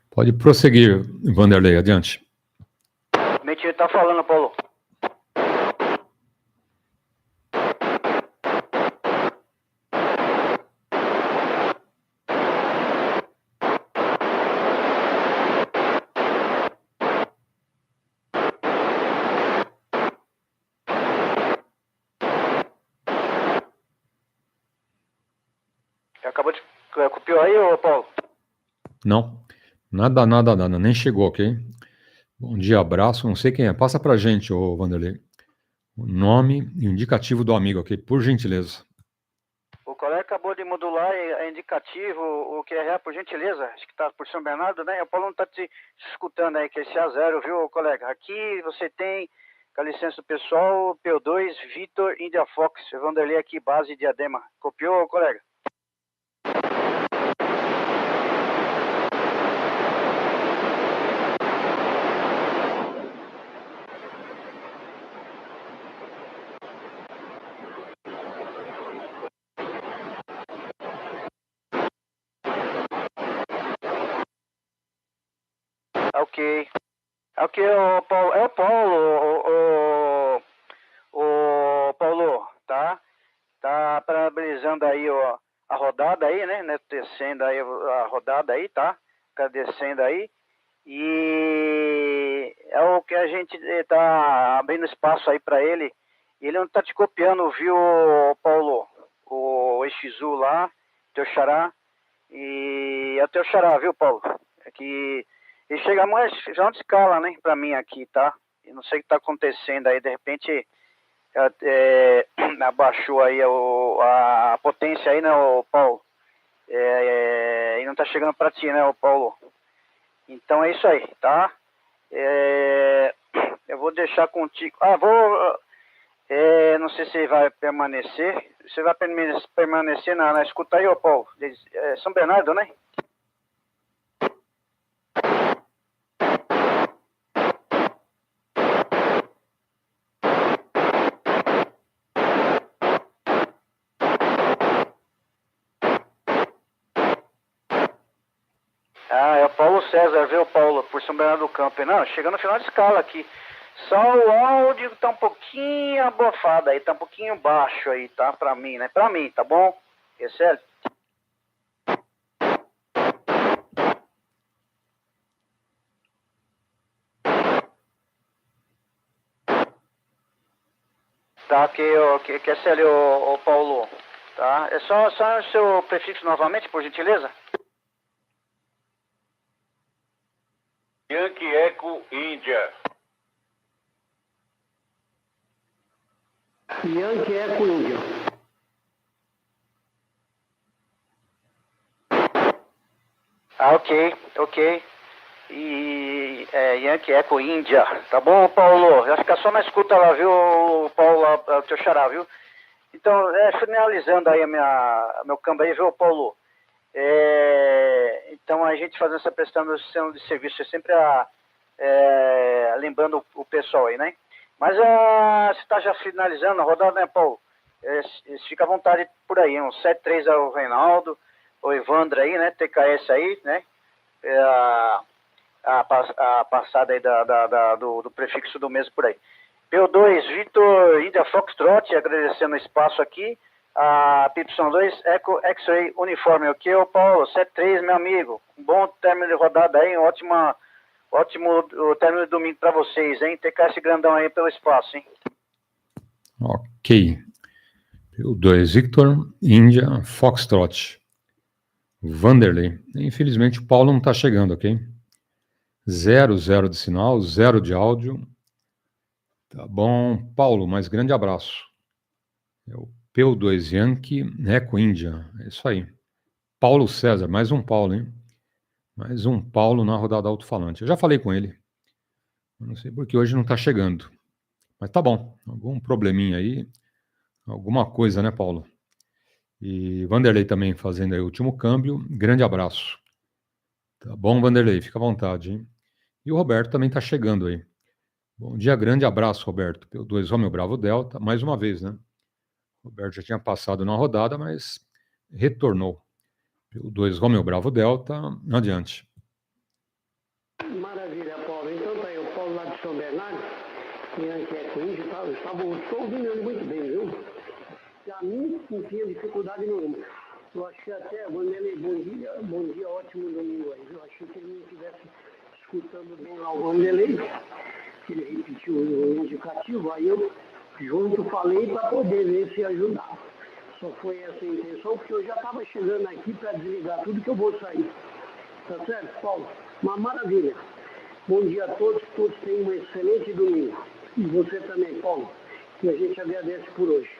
Pode prosseguir, Vanderlei, adiante. Mentira, tá falando, Paulo. Acabou de copiar aí, ô Paulo? Não, nada, nem chegou, ok? Bom dia, abraço, não sei quem é. Passa pra gente, ô Vanderlei. O nome e o indicativo do amigo, ok? Por gentileza. O colega acabou de modular indicativo, o QRA, por gentileza. Acho que tá por São Bernardo, né? O Paulo não tá te escutando aí, que é esse A0, viu, colega? Aqui você tem, com a licença do pessoal, PY2, Vitor, India Fox, Vanderlei aqui, base Diadema. Copiou, colega? Ok. Ok, o Paulo, é o Paulo, o Paulo, tá? Tá parabenizando aí a rodada aí, né? Descendo aí a rodada aí, tá? Agradecendo aí. E é o que a gente tá abrindo espaço aí para ele. Ele não tá te copiando, viu, Paulo? O EXU lá, teu xará. E é o teu xará, viu, Paulo? É que ele chega mais, já não escala, né, pra mim aqui, tá? Eu não sei o que tá acontecendo aí, de repente abaixou aí a potência aí, né, o Paulo? E não tá chegando pra ti, né, o Paulo? Então é isso aí, tá? Eu vou deixar contigo. Não sei se vai permanecer. Você vai permanecer na escuta aí, ô Paulo? São Bernardo, né? É o Paulo César, viu, Paulo? Por São Bernardo do Campo. Não, chegando no final de escala aqui. Só o áudio tá um pouquinho abafado aí, tá um pouquinho baixo aí, tá? Pra mim, né? Pra mim, tá bom? Excel? Tá, ok, Excel, ô Paulo. Tá? É só o seu prefixo novamente, por gentileza? Yankee Eco Índia. Yankee Eco Índia. Ah, ok. E Yankee Eco Índia. Tá bom, Paulo? Vai ficar só na escuta lá, viu, Paulo, o teu xará, viu? Então, finalizando aí meu câmbio aí, viu, Paulo? Então, a gente fazendo essa prestação de serviço é sempre lembrando o pessoal aí, né? Mas você está já finalizando a rodada, né, Paulo? Fica à vontade por aí, um 7-3 é o Reinaldo, o Evandro aí, né? TKS aí, né? A passada aí do prefixo do mês por aí. PY2, Vitor, Índia Foxtrot, agradecendo o espaço aqui. A PY2, Eco X-Ray Uniforme, ok, ô Paulo, 7-3, meu amigo. Um bom término de rodada aí, ótimo término de domingo para vocês, hein? TK grandão aí pelo espaço, hein? Ok. PY2, Victor, Índia, Foxtrot. Vanderlei. Infelizmente o Paulo não está chegando, ok? 0 de sinal, 0 de áudio. Tá bom, Paulo, mas grande abraço. É o PY2 Yankee, Eco Índia. É isso aí. Paulo César, mais um Paulo, hein? Mais um Paulo na rodada alto-falante. Eu já falei com ele. Eu não sei porque hoje não está chegando. Mas tá bom. Algum probleminha aí. Alguma coisa, né, Paulo? E Vanderlei também fazendo aí o último câmbio. Grande abraço. Tá bom, Vanderlei? Fica à vontade, hein? E o Roberto também está chegando aí. Bom dia, grande abraço, Roberto. PY2 Romeo Bravo Delta, mais uma vez, né? O Roberto já tinha passado na rodada, mas retornou. PY2 Romeo Bravo Delta, adiante. Maravilha, Paulo. Então tá aí, o Paulo lá de São Bernardo, que é Corinthians, estou ouvindo ele muito bem, viu? A mim não tinha dificuldade nenhuma. Eu achei até, Vanderlei, bom dia, ótimo domingo aí, viu? Achei que ele não estivesse escutando bem lá o Vanderlei, que ele repetiu o indicativo, aí eu junto falei para poder ver se ajudava. Só foi essa a intenção, porque eu já estava chegando aqui para desligar tudo que eu vou sair. Tá certo, Paulo? Uma maravilha. Bom dia a todos, que todos tenham um excelente domingo. E você também, Paulo, que a gente agradece por hoje.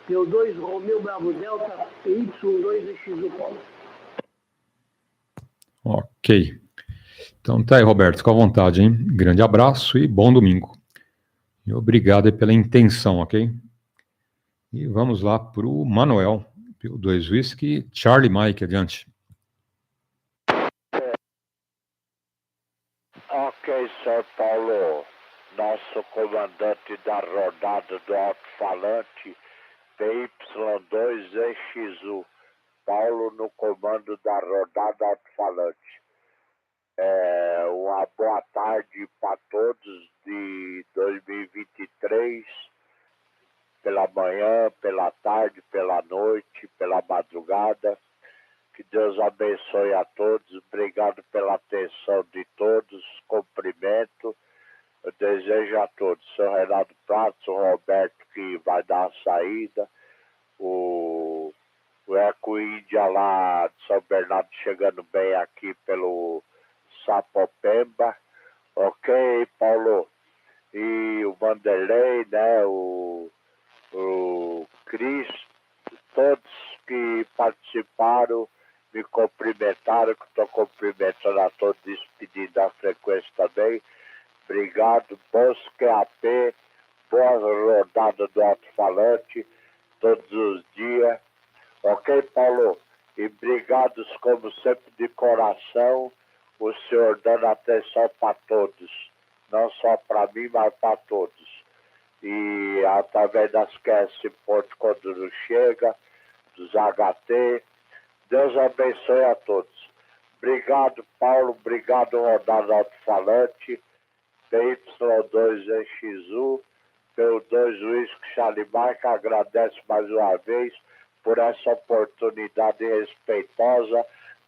PY2 Romeo Bravo Delta, PY2EXU, Paulo. Ok. Então tá aí, Roberto, fica à vontade, hein? Grande abraço e bom domingo. E obrigado aí pela intenção, ok? E vamos lá para o Manuel, PY2 Whisky, Charlie Mike, adiante. Ok, São Paulo, nosso comandante da rodada do alto-falante, PY2EXU, Paulo no comando da rodada alto-falante. Uma boa tarde para todos de 2023, pela manhã, pela tarde, pela noite, pela madrugada. Que Deus abençoe a todos. Obrigado pela atenção de todos. Cumprimento. Eu desejo a todos. Sou Renato Pratos, o Roberto que vai dar a saída. O Eco Índia lá de São Bernardo chegando bem aqui pelo Sapopemba. Ok, Paulo? E o Vanderlei, né? O Cris, todos que participaram, me cumprimentaram, que estou cumprimentando a todos, despedindo a frequência também. Obrigado, bons QAP, boa rodada do alto-falante, todos os dias. Ok, Paulo? E obrigados, como sempre, de coração, o senhor dando atenção para todos. Não só para mim, mas para todos. E através das QS Ponte, quando não chega, dos HT. Deus abençoe a todos. Obrigado, Paulo. Obrigado, Rodada Alto-Falante. PY2EXU, PY2EXU Charlie Mike agradece mais uma vez por essa oportunidade respeitosa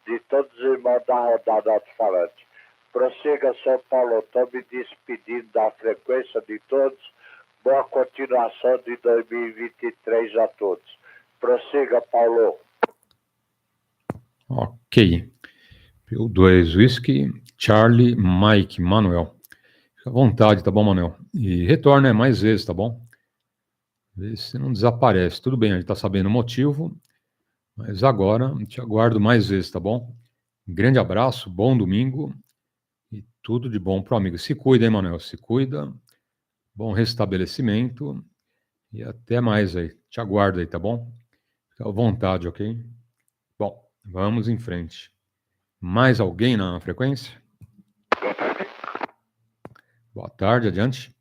de todos os irmãos da rodada alto-falante. Prossiga, São Paulo, estou me despedindo da frequência de todos. Boa continuação de 2023 a todos. Prossiga, Paulo. Ok. PY2 Whisky, Charlie, Mike, Manuel. Fica à vontade, tá bom, Manuel? E retorna mais vezes, tá bom? Vê se não desaparece. Tudo bem, a gente tá sabendo o motivo, mas agora te aguardo mais vezes, tá bom? Um grande abraço, bom domingo e tudo de bom pro amigo. Se cuida, hein, Manuel? Se cuida. Bom restabelecimento e até mais aí. Te aguardo aí, tá bom? Fica à vontade, ok? Bom, vamos em frente. Mais alguém na frequência? Boa tarde, adiante.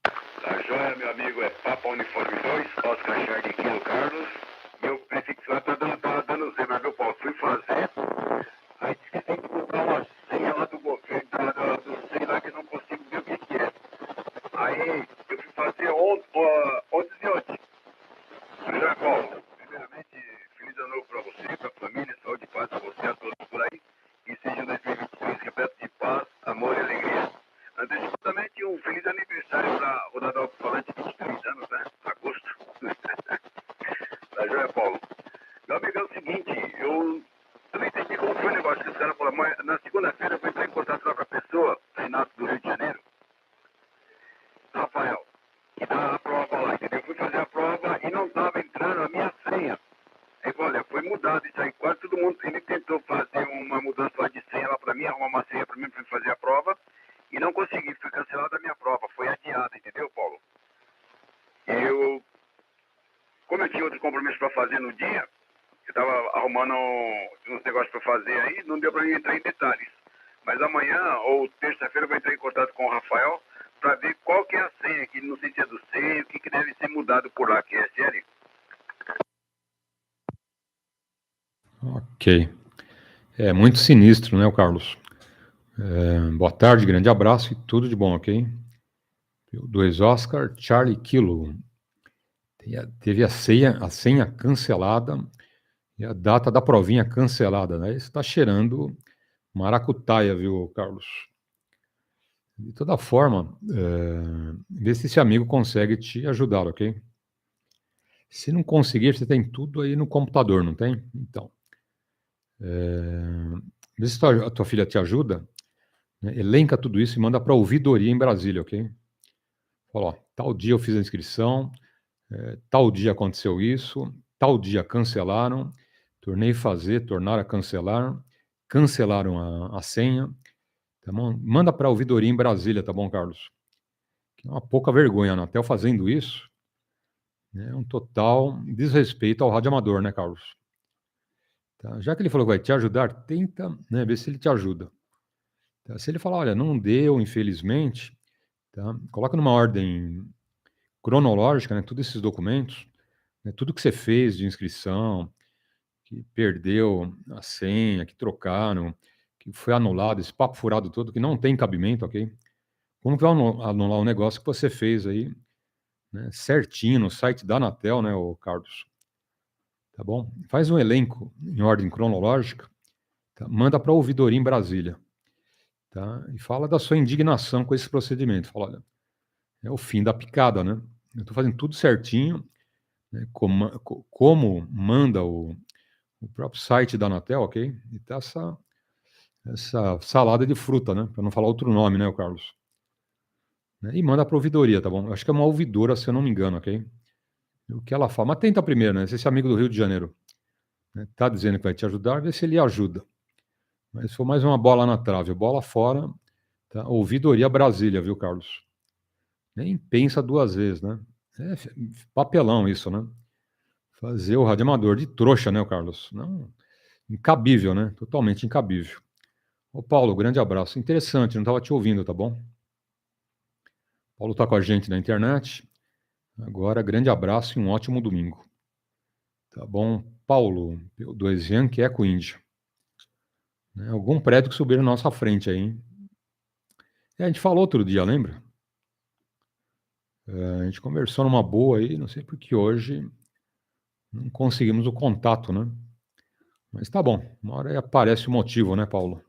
Tá joia, meu amigo, é Papa Uniforme 2, Oscar Charlie Kilo Carlos. E eu prefixo tá dando zero, mas meu pau, fui fazer. Aí disse que tem que botar uma senha lá do governo, do sei lá que eu não consigo ver o que é. Aí eu fui fazer ontem e ontem. José Paulo, primeiramente, feliz ano novo pra você, pra família, saúde e paz a você, a todos por aí. E seja 2023 repleto de paz, amor e alegria. Antecipadamente, um feliz aniversário para o rodada alto-falante, 23 anos, né? Agosto. Tá joia, Paulo? Meu amigo, é o seguinte, eu também entendi como foi o negócio que os caras falaram, mas na segunda-feira eu fui entrar em contato lá com a pessoa, Renato do Rio de Janeiro, Rafael, que dá a prova lá, entendeu? Eu fui fazer a prova e não estava entrando a minha senha. Aí, olha, foi mudado isso aí, quase todo mundo, ele tentou fazer uma mudança lá de senha lá para mim, arrumar uma senha para mim para fazer a prova, e não consegui, foi cancelada a minha prova, foi adiada, entendeu, Paulo? Eu, como eu tinha outros compromissos para fazer no dia, eu estava arrumando uns negócios para fazer aí, não deu para mim entrar em detalhes. Mas amanhã ou terça-feira eu vou entrar em contato com o Rafael para ver qual que é a senha, que não sei se é do SEI, o que deve ser mudado por lá, que é sério. Ok. É muito sinistro, né, o Carlos? Boa tarde, grande abraço e tudo de bom, ok? 2 Oscar, Charlie Kilo. Teve a senha cancelada e a data da provinha cancelada, né? Isso está cheirando maracutaia, viu, Carlos? De toda forma, vê se esse amigo consegue te ajudar, ok? Se não conseguir, você tem tudo aí no computador, não tem? Então, vê se a tua filha te ajuda, né? Elenca tudo isso e manda para a ouvidoria em Brasília, ok? Fala, ó, tal dia eu fiz a inscrição, tal dia aconteceu isso, tal dia cancelaram, tornaram a cancelar, cancelaram a senha, tá bom? Manda para a ouvidoria em Brasília, tá bom, Carlos? Que é uma pouca vergonha, a Anatel fazendo isso, né? É um total desrespeito ao radioamador, né, Carlos? Tá? Já que ele falou que vai te ajudar, tenta, né, ver se ele te ajuda. Tá? Se ele falar, olha, não deu, infelizmente, tá? Coloca numa ordem cronológica, né, todos esses documentos, né, tudo que você fez de inscrição, que perdeu a senha, que trocaram, que foi anulado, esse papo furado todo, que não tem cabimento, ok? Como que vai anular um negócio que você fez aí, né, certinho no site da Anatel, né, ô Carlos? Tá bom? Faz um elenco em ordem cronológica, tá? Manda para a ouvidoria em Brasília, tá? E fala da sua indignação com esse procedimento. Fala, olha, é o fim da picada, né? Eu estou fazendo tudo certinho, né, como manda o próprio site da Anatel, ok? E tá essa salada de fruta, né? Para não falar outro nome, né, o Carlos? Né? E manda para a ouvidoria, tá bom? Eu acho que é uma ouvidora, se eu não me engano, ok? O que ela fala. Mas tenta primeiro, né? Se esse amigo do Rio de Janeiro, né, tá dizendo que vai te ajudar, vê se ele ajuda. Mas foi mais uma bola na trave, bola fora, tá? Ouvidoria Brasília, viu, Carlos? Nem pensa duas vezes, né? É papelão isso, né? Fazer o radioamador de trouxa, né, o Carlos? Não, incabível, né? Totalmente incabível. Ô, Paulo, grande abraço. Interessante, não estava te ouvindo, tá bom? Paulo está com a gente na internet. Agora, grande abraço e um ótimo domingo. Tá bom? Paulo, P2 Yankee Eco Índia. Né? Algum prédio que subiu na nossa frente aí, hein? A gente falou outro dia, lembra? A gente conversou numa boa aí, não sei por que hoje não conseguimos o contato, né? Mas tá bom, uma hora aí aparece o motivo, né, Paulo?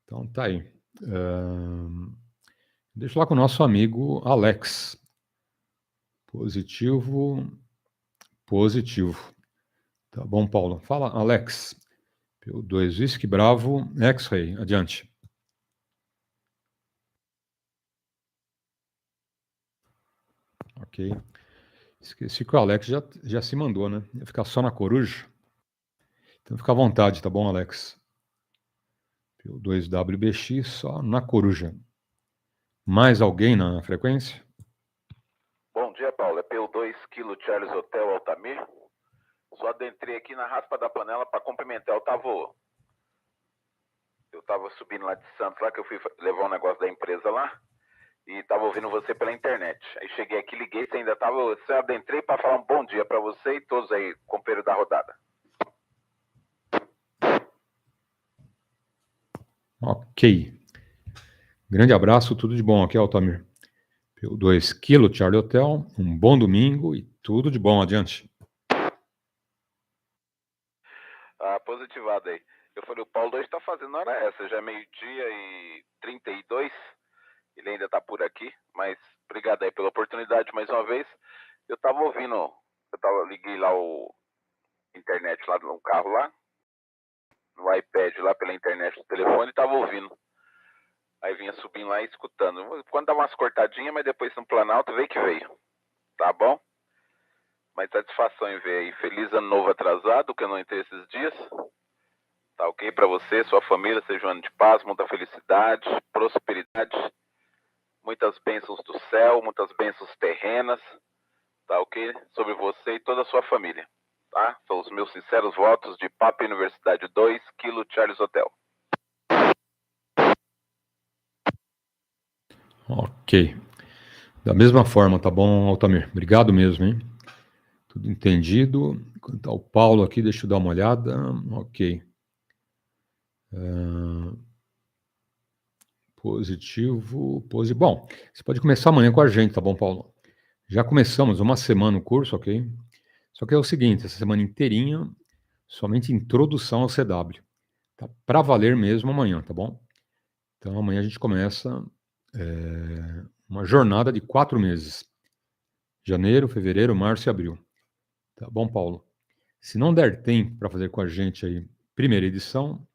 Então tá aí. Deixa eu lá com o nosso amigo Alex. Positivo. Tá bom, Paulo. Fala, Alex. PY2EXU Bravo, X-Ray. Adiante. Ok. Esqueci que o Alex já se mandou, né? Ia ficar só na coruja. Então fica à vontade, tá bom, Alex? PY2WBX só na coruja. Mais alguém na frequência? Bom dia, Paulo. É PY2 Kilo Charles Hotel Altamir. Só adentrei aqui na raspa da panela para cumprimentar o Tavô. Eu estava subindo lá de Santos, lá que eu fui levar um negócio da empresa lá, e estava ouvindo você pela internet. Aí cheguei aqui, liguei, você ainda estava... Eu adentrei para falar um bom dia para você e todos aí, companheiro da rodada. Ok. Grande abraço, tudo de bom aqui, Altamir. PY2 Kilo Charlie Hotel, um bom domingo e tudo de bom, adiante. Positivado aí. Eu falei, o Paulo hoje está fazendo hora essa, já é 12h32, ele ainda está por aqui, mas obrigado aí pela oportunidade mais uma vez. Eu estava ouvindo, liguei lá o internet lá no carro lá, no iPad lá pela internet do telefone e estava ouvindo. Aí vinha subindo lá e escutando. Quando dá umas cortadinhas, mas depois no Planalto veio que veio. Tá bom? Mas satisfação em ver aí. Feliz ano novo atrasado, que eu não entrei esses dias. Tá ok pra você, sua família, seja um ano de paz, muita felicidade, prosperidade, muitas bênçãos do céu, muitas bênçãos terrenas. Tá ok? Sobre você e toda a sua família. Tá? São os meus sinceros votos de Papa Universidade 2, Kilo Charles Hotel. Ok. Da mesma forma, tá bom, Altamir? Obrigado mesmo, hein? Tudo entendido. Quanto ao Paulo aqui, deixa eu dar uma olhada. Ok. Positivo. Bom, você pode começar amanhã com a gente, tá bom, Paulo? Já começamos uma semana o curso, ok? Só que é o seguinte, essa semana inteirinha, somente introdução ao CW. Tá para valer mesmo amanhã, tá bom? Então amanhã a gente começa uma jornada de 4 meses. Janeiro, fevereiro, março e abril. Tá bom, Paulo? Se não der tempo para fazer com a gente aí, primeira edição,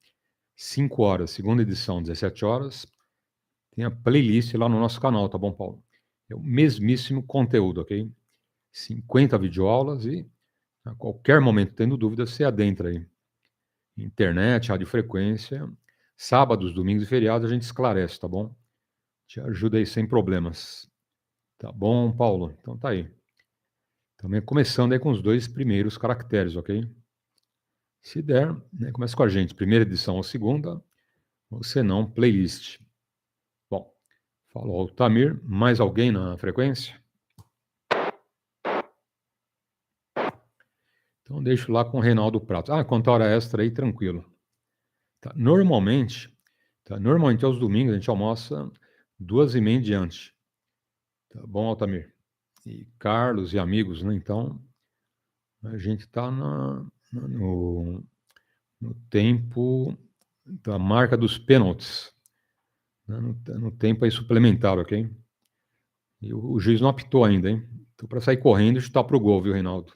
5 horas, segunda edição, 17 horas, tem a playlist lá no nosso canal, tá bom, Paulo? É o mesmíssimo conteúdo, ok? 50 videoaulas e a qualquer momento, tendo dúvidas, você adentra aí. Internet, radiofrequência, sábados, domingos e feriados a gente esclarece, tá bom? Te ajuda aí sem problemas. Tá bom, Paulo? Então tá aí. Também começando aí com os 2 primeiros caracteres, ok? Se der, né, começa com a gente, primeira edição ou segunda, ou se não, playlist. Bom, falou Altamir, mais alguém na frequência? Então deixo lá com o Reinaldo Prato. Quanto a hora extra aí, tranquilo. Tá, normalmente aos domingos a gente almoça 2h30 em diante. Tá bom, Altamir? E Carlos e amigos, né? Então, a gente está no tempo da marca dos pênaltis. Né? No tempo aí suplementar, ok? E o juiz não apitou ainda, hein? Então, para sair correndo e chutar para o gol, viu, Reinaldo?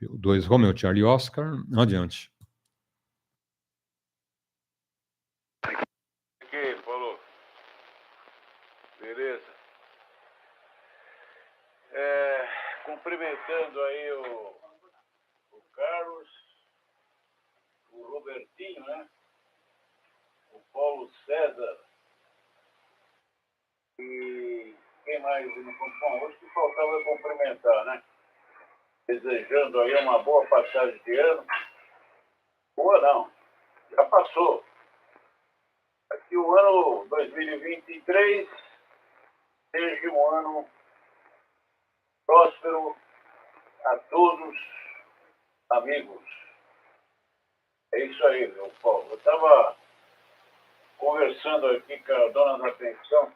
2 Romeo, Charlie Oscar, adiante. Aqui, Paulo. Beleza. Cumprimentando aí o Carlos, o Robertinho, né? O Paulo César. E quem mais? Bom, hoje que faltava cumprimentar, né? Desejando aí uma boa passagem de ano. Boa não, já passou. Aqui o ano 2023 seja um ano próspero a todos, amigos. É isso aí, meu Paulo. Eu estava conversando aqui com a dona da pensão,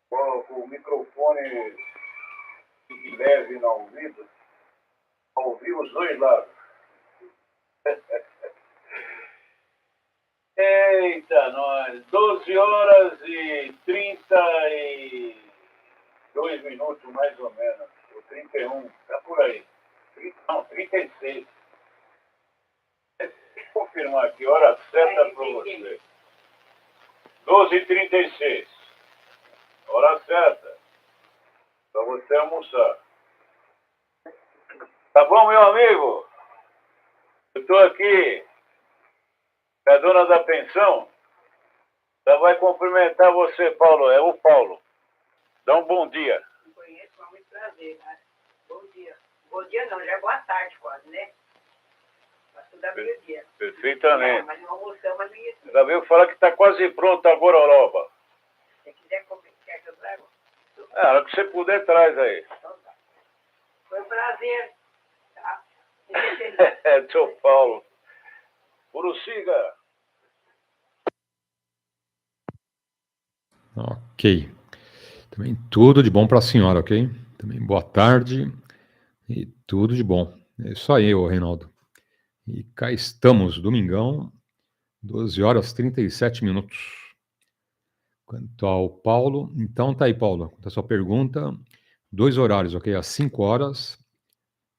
com o microfone leve no ouvido, ouvir os dois lados. Eita, nós, 12 horas e 32 minutos, mais ou menos, ou 31, tá por aí. Não, 36. Deixa eu confirmar aqui, hora certa para você. 12h36. Hora certa. Para você almoçar. Tá bom, meu amigo? Eu estou aqui com a dona da pensão. Ela vai cumprimentar você, Paulo. É o Paulo. Dá um bom dia. Não conheço, mas muito prazer, né? Bom dia. Bom dia não, já é boa tarde quase, né? Passou da meio-dia. Perfeitamente. Mas não almoçamos, mas não ia ser. Já veio falar que está quase pronto a gororoba. Se quiser comer, quer que eu traga? A hora que você puder, traz aí. Então tá. Foi um prazer. Tá? É, seu Paulo. Prossiga. Ok. Também tudo de bom para a senhora, ok? Também boa tarde e tudo de bom. É isso aí, ô Reinaldo. E cá estamos, domingão, 12 horas 37 minutos. Quanto ao Paulo, então tá aí, Paulo. Quanto à sua pergunta, 2 horários, ok? Às 5 horas,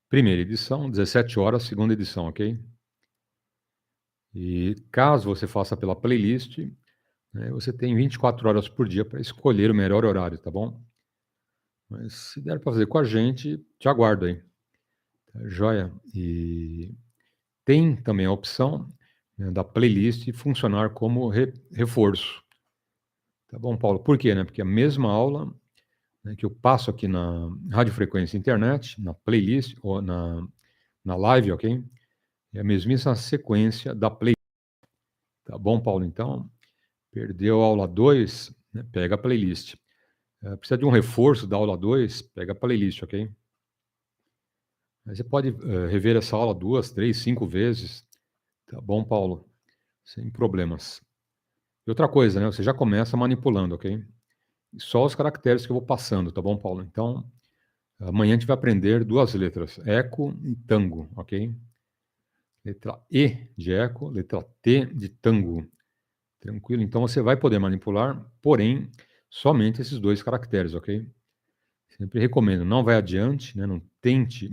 primeira edição, 17 horas, segunda edição, ok? E caso você faça pela playlist, né, você tem 24 horas por dia para escolher o melhor horário, tá bom? Mas se der para fazer com a gente, te aguardo aí. Tá joia? E tem também a opção, né, da playlist funcionar como reforço. Tá bom, Paulo? Por quê? Né? Porque a mesma aula, né, que eu passo aqui na radiofrequência internet, na playlist ou na live, ok? É a mesmíssima sequência da playlist. Tá bom, Paulo? Então, perdeu a aula 2, né, pega a playlist. Precisa de um reforço da aula 2, pega a playlist, ok? Aí você pode rever essa aula 2, 3, 5 vezes. Tá bom, Paulo? Sem problemas. E outra coisa, né? Você já começa manipulando, ok? E só os caracteres que eu vou passando, tá bom, Paulo? Então, amanhã a gente vai aprender 2 letras, eco e tango, ok? Letra E de eco, letra T de tango. Tranquilo? Então você vai poder manipular, porém, somente esses 2 caracteres, ok? Sempre recomendo, não vai adiante, né? Não tente,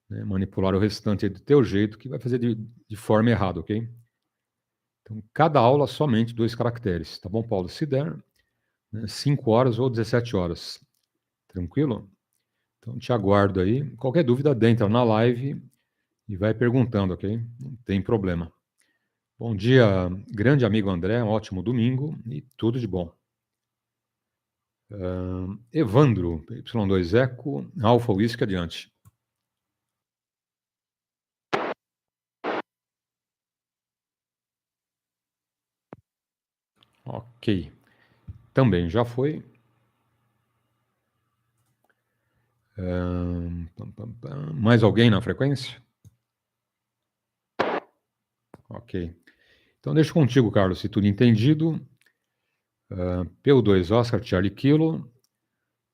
né, manipular o restante aí do teu jeito, que vai fazer de forma errada, ok? Então, cada aula somente 2 caracteres, tá bom, Paulo? Se der, né, 5 horas ou 17 horas. Tranquilo? Então, te aguardo aí. Qualquer dúvida, entra na live e vai perguntando, ok? Não tem problema. Bom dia, grande amigo André, um ótimo domingo e tudo de bom. Evandro, PY2 Eco, Alfa Whisky adiante. Ok. Também já foi. Mais alguém na frequência? Ok. Então, deixo contigo, Carlos, se tudo entendido. PY2 Oscar Charlie Kilo.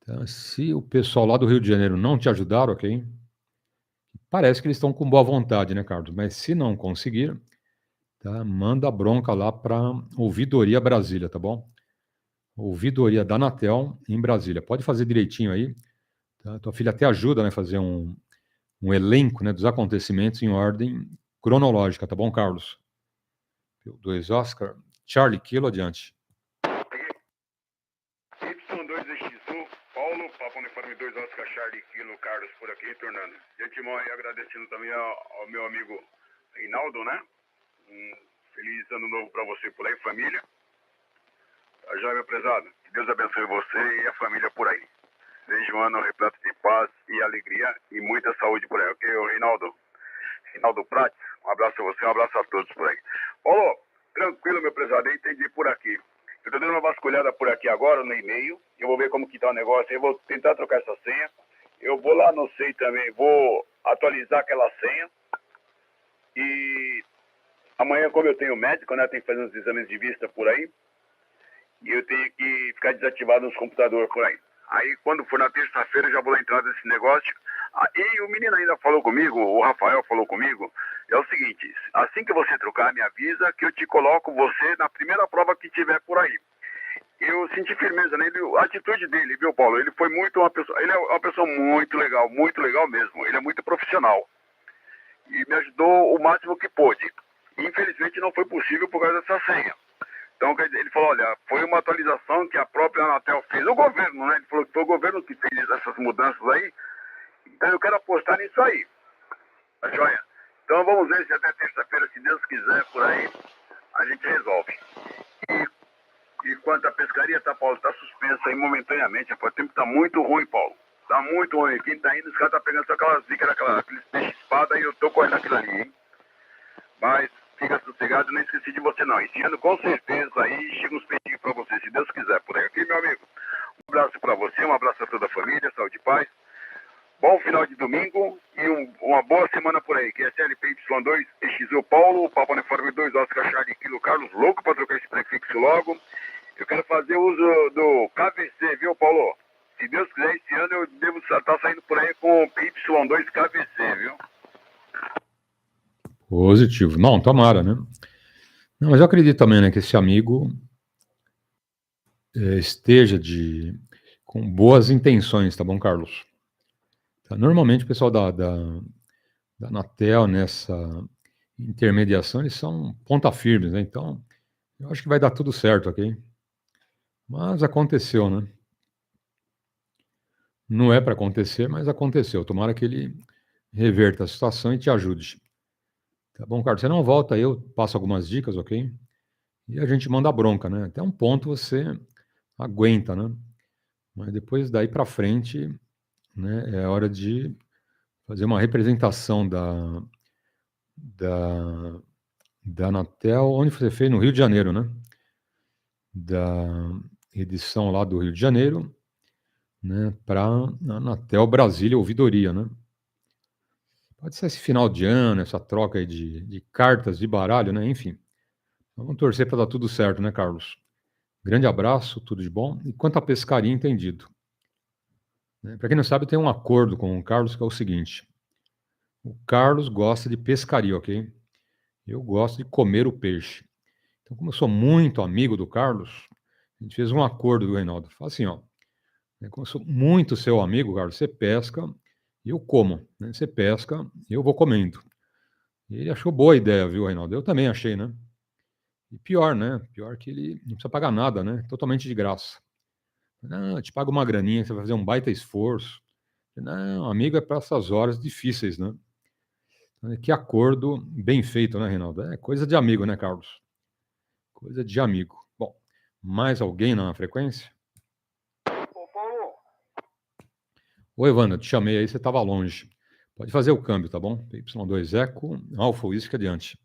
Tá? Se o pessoal lá do Rio de Janeiro não te ajudar, ok? Parece que eles estão com boa vontade, né, Carlos? Mas se não conseguir, tá? Manda bronca lá para Ouvidoria Brasília, tá bom? Ouvidoria da Anatel em Brasília. Pode fazer direitinho aí. Tá? Tua filha até ajuda, né, fazer um elenco, né, dos acontecimentos em ordem cronológica, tá bom, Carlos? PY2 Oscar, Charlie Kilo, adiante. Y2EXU, Paulo, Papa Uniforme 2, Oscar Charlie Kilo, Carlos por aqui, retornando. De antemão aí agradecendo também ao meu amigo Reinaldo, né? Um feliz ano novo para você por aí, família. Tá já, meu prezado? Que Deus abençoe você e a família por aí. Seja um ano repleto de paz e alegria e muita saúde por aí, ok, Reinaldo? Reinaldo Prates, um abraço a você, um abraço a todos por aí. Paulo, tranquilo, meu prezado, eu entendi por aqui. Eu tô dando uma vasculhada por aqui agora no e-mail, eu vou ver como que tá o negócio, eu vou tentar trocar essa senha, eu vou lá no SEI também, vou atualizar aquela senha e Amanhã, como eu tenho médico, né, tenho que fazer uns exames de vista por aí, e eu tenho que ficar desativado nos computadores por aí. Aí, quando for na terça-feira, eu já vou lá entrar nesse negócio. E o menino ainda falou comigo, o Rafael falou comigo, é o seguinte, assim que você trocar, me avisa que eu te coloco você na primeira prova que tiver por aí. Eu senti firmeza nele, a atitude dele, viu, Paulo? Ele foi muito ele é uma pessoa muito legal mesmo. Ele é muito profissional. E me ajudou o máximo que pôde. Infelizmente não foi possível por causa dessa senha. Então, quer dizer, ele falou, olha, foi uma atualização que a própria Anatel fez. O governo, né? Ele falou que foi o governo que fez essas mudanças aí. Então eu quero apostar nisso aí. Tá joia? Então vamos ver se até terça-feira, se Deus quiser, por aí, a gente resolve. E quanto à pescaria, tá, Paulo, tá suspensa aí momentaneamente. O tempo tá muito ruim, Paulo. Tá muito ruim. Quem tá indo, os caras tá pegando só aquelas dicas, aqueles peixe-espada, e eu tô correndo aquilo ali, hein? Mas fica sossegado, não esqueci de você não. Esse ano, com certeza, aí chega uns peixinhos pra você, se Deus quiser, por aí. Ok, meu amigo? Um abraço pra você, um abraço a toda a família, saúde e paz. Bom final de domingo e uma boa semana por aí. Que é CLP PY2EXU Paulo, Papa Uniforme 2, Oscar Charlie Kilo Carlos, louco pra trocar esse prefixo logo. Eu quero fazer uso do KVC, viu, Paulo? Se Deus quiser, esse ano eu devo estar saindo por aí com o PY2 KVC, viu? Positivo. Não, tomara, né? Não, mas eu acredito também, né, que esse amigo esteja com boas intenções, tá bom, Carlos? Tá, normalmente o pessoal da Anatel, nessa intermediação, eles são ponta firmes, né? Então, eu acho que vai dar tudo certo, ok? Mas aconteceu, né? Não é para acontecer, mas aconteceu. Tomara que ele reverta a situação e te ajude. Tá bom, Carlos? Você não volta, eu passo algumas dicas, ok? E a gente manda a bronca, né? Até um ponto você aguenta, né? Mas depois daí para frente, né, é hora de fazer uma representação da, da Anatel, onde você fez no Rio de Janeiro, né? Da edição lá do Rio de Janeiro, né, para a Anatel Brasília Ouvidoria, né? Pode ser esse final de ano, essa troca aí de cartas de baralho, né? Enfim, vamos torcer para dar tudo certo, né, Carlos? Grande abraço, tudo de bom. E quanto à pescaria, entendido. Né? Para quem não sabe, tem um acordo com o Carlos que é o seguinte: o Carlos gosta de pescaria, ok? Eu gosto de comer o peixe. Então, como eu sou muito amigo do Carlos, a gente fez um acordo do Reinaldo. Fala assim, ó, né, como eu sou muito seu amigo, Carlos, você pesca e eu como. Né? Você pesca e eu vou comendo. E ele achou boa a ideia, viu, Reinaldo? Eu também achei, né? E pior, né? Pior que ele não precisa pagar nada, né? Totalmente de graça. Não, eu te pago uma graninha, você vai fazer um baita esforço. Não, amigo é para essas horas difíceis, né? Que acordo bem feito, né, Reinaldo? É coisa de amigo, né, Carlos? Coisa de amigo. Bom, mais alguém na frequência? Ô, Paulo. Oi, Evandro, te chamei aí, você estava longe. Pode fazer o câmbio, tá bom? PY2EXU, Alto-falante, adiante.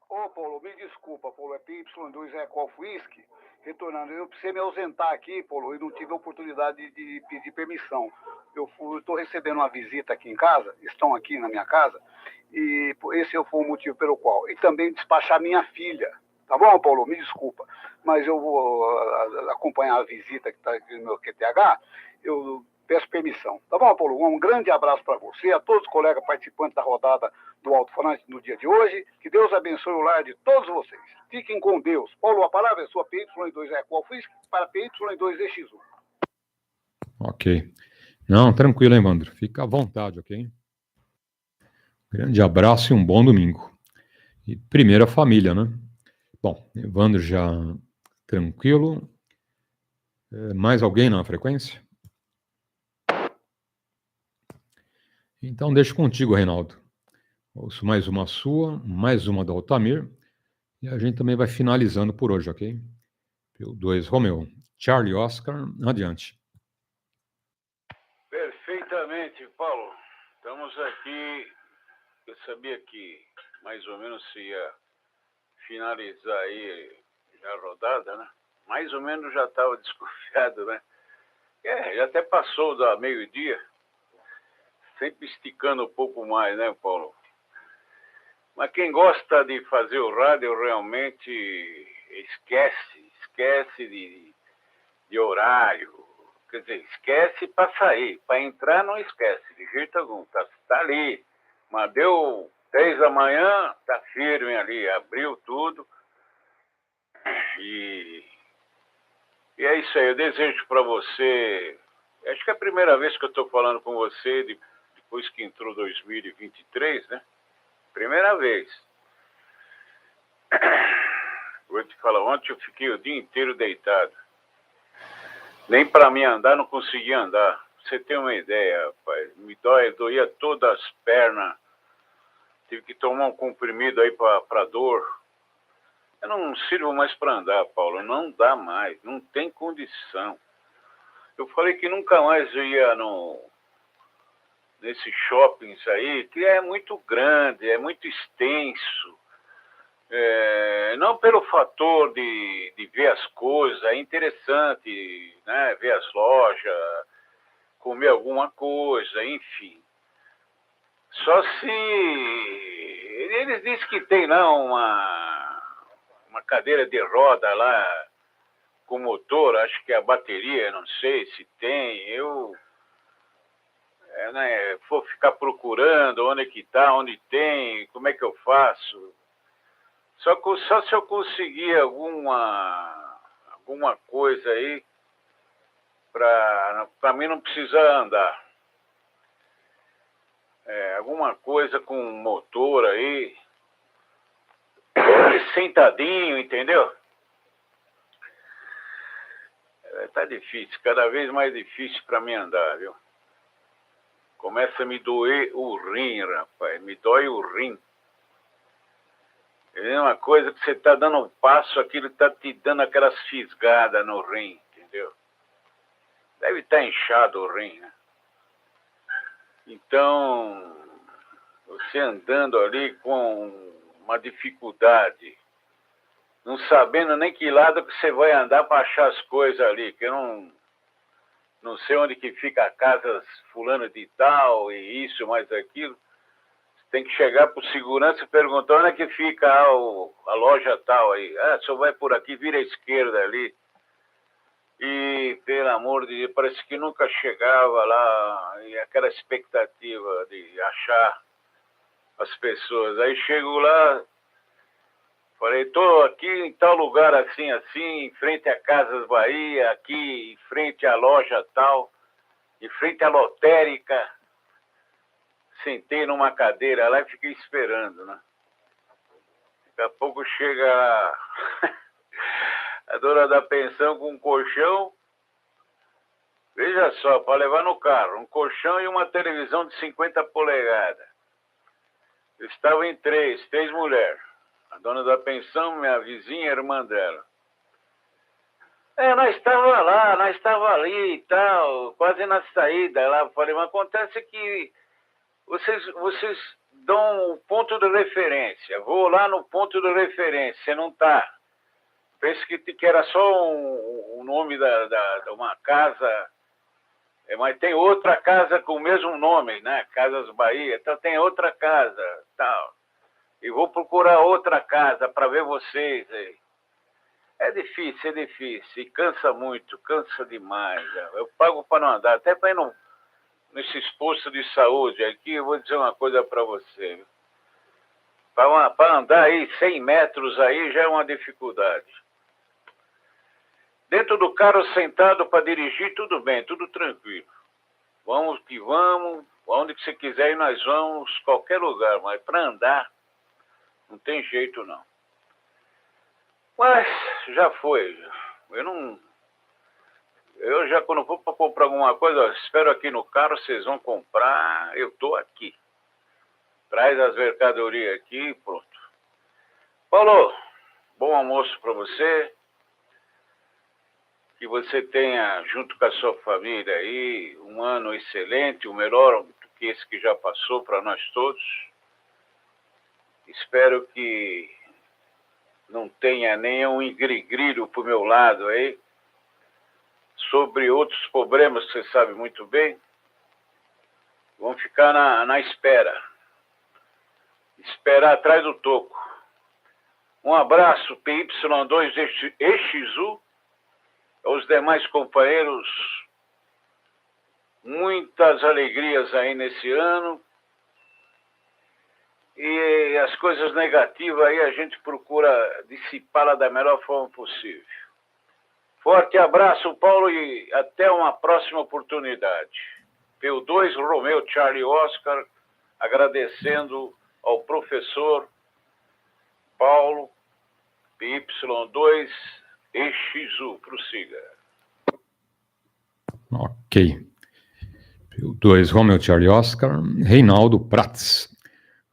Ô, Paulo, me desculpa, Paulo, é PY2EXU Alto-falante, retornando. Eu precisei me ausentar aqui, Paulo, e não tive a oportunidade de pedir permissão. Eu estou recebendo uma visita aqui em casa, estão aqui na minha casa, e esse foi o motivo pelo qual. E também despachar minha filha. Tá bom, Paulo? Me desculpa, mas eu vou acompanhar a visita que está aqui no meu QTH, eu peço permissão. Tá bom, Paulo? Um grande abraço para você, a todos os colegas participantes da rodada do Alto-falante no dia de hoje. Que Deus abençoe o lar de todos vocês. Fiquem com Deus. Paulo, a palavra é sua, PY2EXU Alto-falante para PY2EXU. Ok. Não, tranquilo, hein, Evandro? Fica à vontade, ok? Grande abraço e um bom domingo. E primeiro a família, né? Bom, Evandro já tranquilo. Mais alguém na frequência? Então deixo contigo, Reinaldo. Ouço mais uma sua, mais uma do Altamir, e a gente também vai finalizando por hoje, ok? PY2 Romeu, Charlie Oscar, adiante. Perfeitamente, Paulo. Estamos aqui. Eu sabia que mais ou menos se ia finalizar aí a rodada, né? Mais ou menos já estava desconfiado, né? Já até passou da meio-dia, sempre esticando um pouco mais, né, Paulo? Mas quem gosta de fazer o rádio realmente esquece de horário. Quer dizer, esquece para sair. Para entrar não esquece, de jeito algum. Tá ali. Mas deu 10 da manhã, tá firme ali, abriu tudo. E é isso aí. Eu desejo para você... Acho que é a primeira vez que eu estou falando com você depois que entrou 2023, né? Primeira vez. Vou te falar, ontem eu fiquei o dia inteiro deitado. Nem para mim andar, não conseguia andar. Pra você tem uma ideia, rapaz. Doía todas as pernas. Tive que tomar um comprimido aí para dor. Eu não sirvo mais para andar, Paulo. Não dá mais. Não tem condição. Eu falei que nunca mais eu ia nesses shoppings aí, que é muito grande, é muito extenso. Não pelo fator de ver as coisas, é interessante, né? Ver as lojas, comer alguma coisa, enfim. Só se... Eles dizem que tem lá uma cadeira de roda lá com motor, acho que é a bateria, não sei se tem. Eu vou ficar procurando onde é que tá, onde tem, como é que eu faço. Só se eu conseguir alguma coisa aí para mim não precisar andar. Alguma coisa com motor aí, sentadinho, entendeu? Tá difícil, cada vez mais difícil para mim andar, viu? Começa a me doer o rim, rapaz, me dói o rim. É uma coisa que você está dando um passo, aquilo está te dando aquelas fisgadas no rim, entendeu? Deve estar inchado o rim, né? Então, você andando ali com uma dificuldade, não sabendo nem que lado que você vai andar para achar as coisas ali, que eu não sei onde que fica a casa fulano de tal, e isso, mais aquilo. Tem que chegar para o segurança e perguntar onde é que fica a loja tal aí. Só vai por aqui, vira à esquerda ali. E, pelo amor de Deus, parece que nunca chegava lá, e aquela expectativa de achar as pessoas. Aí chego lá, falei, estou aqui em tal lugar assim, em frente a Casas Bahia, aqui em frente à loja tal, em frente à lotérica. Sentei numa cadeira lá e fiquei esperando, né? Daqui a pouco chega a dona da pensão com um colchão. Veja só, para levar no carro, um colchão e uma televisão de 50 polegadas. Eu estava em três mulheres. A dona da pensão, minha vizinha, a irmã dela. Nós estava ali e tal, quase na saída lá. Eu falei, mas acontece que vocês dão o ponto de referência. Vou lá no ponto de referência, você não está. Penso que era só o nome de uma casa, mas tem outra casa com o mesmo nome, né? Casas Bahia, então tem outra casa, tal. E vou procurar outra casa para ver vocês aí. É difícil, e cansa muito, cansa demais. Eu pago para não andar, até para ir nesses postos de saúde aqui, eu vou dizer uma coisa para você. Para andar aí 100 metros aí já é uma dificuldade. Dentro do carro sentado para dirigir, tudo bem, tudo tranquilo. Vamos que vamos, aonde que você quiser ir nós vamos, qualquer lugar, mas para andar não tem jeito não. Mas já foi, eu já quando vou para comprar alguma coisa, espero aqui no carro, vocês vão comprar, eu estou aqui. Traz as mercadorias aqui e pronto. Paulo, bom almoço para você. Que você tenha, junto com a sua família aí, um ano excelente, o melhor do que esse que já passou para nós todos. Espero que não tenha nenhum ingrilho para o meu lado aí, sobre outros problemas que você sabe muito bem. Vamos ficar na espera. esperar atrás do toco. Um abraço, PY2EXU, aos demais companheiros, muitas alegrias aí nesse ano, e as coisas negativas aí a gente procura dissipá-las da melhor forma possível. Forte abraço, Paulo, e até uma próxima oportunidade. P2 Romeu Charlie Oscar, agradecendo ao professor Paulo, PY2EXU. Prossiga. Ok. P2 Romeu Charlie Oscar, Reinaldo Prats.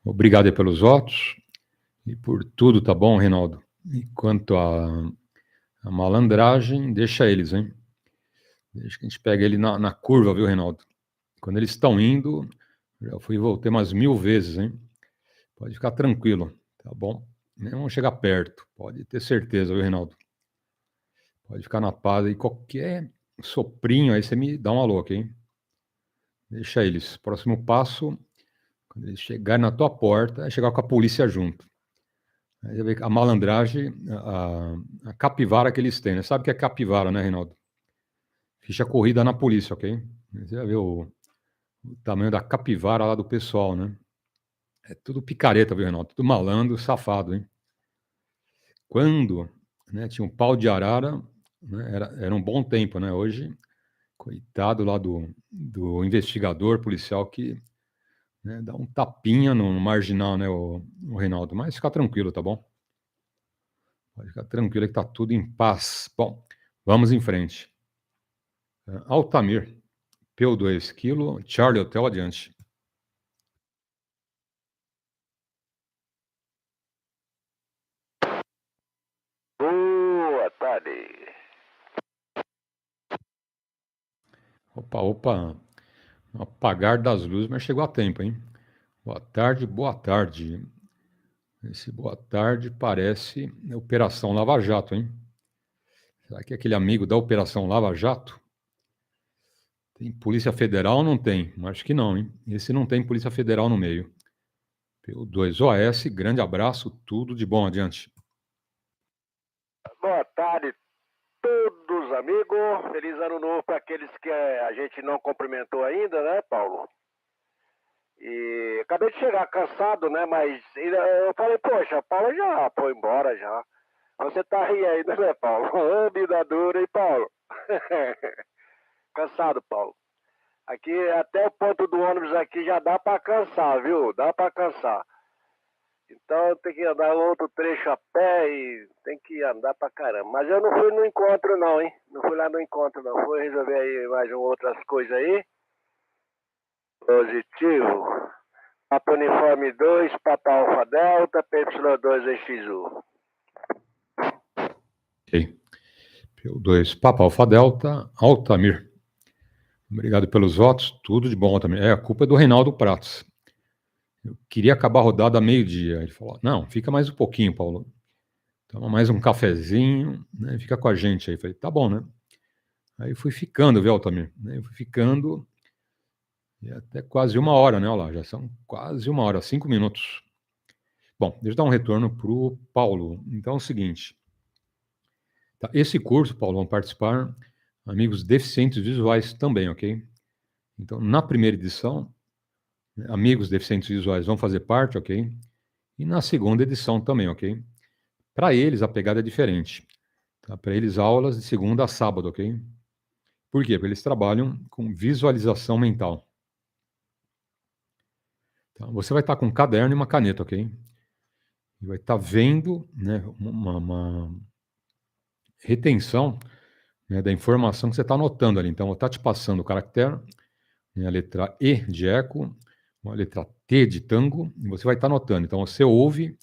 Obrigado aí pelos votos e por tudo, tá bom, Reinaldo? E quanto a malandragem, deixa eles, hein? Deixa que a gente pega ele na curva, viu, Reinaldo? Quando eles estão indo, já fui e voltei umas 1000 vezes, hein? Pode ficar tranquilo, tá bom? Nem vão chegar perto, pode ter certeza, viu, Reinaldo? Pode ficar na paz e qualquer soprinho aí você me dá um alô, ok? Deixa eles. Próximo passo, quando eles chegarem na tua porta, é chegar com a polícia junto. Aí você vê a malandragem, a capivara que eles têm, né? Sabe o que é capivara, né, Reinaldo? Ficha corrida na polícia, ok? Você vai ver o tamanho da capivara lá do pessoal, né? É tudo picareta, viu, Reinaldo? Tudo malandro, safado, hein? Quando, né, tinha um pau de arara, né, era um bom tempo, né? Hoje, coitado lá do investigador policial que, né, dá um tapinha no marginal, né, o Reinaldo. Mas fica tranquilo, tá bom? Pode ficar tranquilo que tá tudo em paz. Bom, vamos em frente. Altamir, P2 Kilo, Charlie Hotel adiante. Boa tarde. Opa, no apagar das luzes, mas chegou a tempo, hein? Boa tarde, boa tarde. Esse boa tarde parece Operação Lava Jato, hein? Será que é aquele amigo da Operação Lava Jato? Tem Polícia Federal ou não tem? Acho que não, hein? Esse não tem Polícia Federal no meio. P2OS, grande abraço, tudo de bom adiante. Boa tarde, todos amigos. Feliz ano novo para aqueles que a gente não cumprimentou ainda, né, Paulo? E acabei de chegar cansado, né? Mas eu falei, poxa, Paulo já foi embora já. Você tá aí ainda, né, Paulo? Ô, vida dura, hein, Paulo? Cansado, Paulo. Aqui, até o ponto do ônibus aqui já dá para cansar, viu? Dá para cansar. Então tem que andar outro trecho a pé e tem que andar pra caramba. Mas eu não fui no encontro não, hein? Não fui lá no encontro não. Fui resolver aí mais outras coisas aí. Positivo. Papa Uniforme 2, Papa Alfa Delta, PY2EXU. Ok. P2 Papa Alfa Delta, Altamir. Obrigado pelos votos, tudo de bom, Altamir. A culpa é do Reinaldo Pratos. Eu queria acabar a rodada a meio-dia. Ele falou, não, fica mais um pouquinho, Paulo. Toma mais um cafezinho, né? Fica com a gente aí. Falei, tá bom, né? Aí fui ficando, viu, Altamir? Eu fui ficando e até quase 1 hora, né? Olha lá, já são quase 1 hora, 5 minutos. Bom, deixa eu dar um retorno para o Paulo. Então é o seguinte. Tá, esse curso, Paulo, vão participar amigos deficientes visuais também, ok? Então, na primeira edição, amigos deficientes visuais vão fazer parte, ok? E na segunda edição também, ok? Para eles, a pegada é diferente. Tá? Para eles, aulas de segunda a sábado, ok? Por quê? Porque eles trabalham com visualização mental. Tá? Você vai estar com um caderno e uma caneta, ok? E vai estar vendo, né, uma retenção, né, da informação que você está anotando ali. Então, eu vou estar te passando o caractere, né, a letra E de eco, a letra T de tango, e você vai estar anotando. Então, você ouve,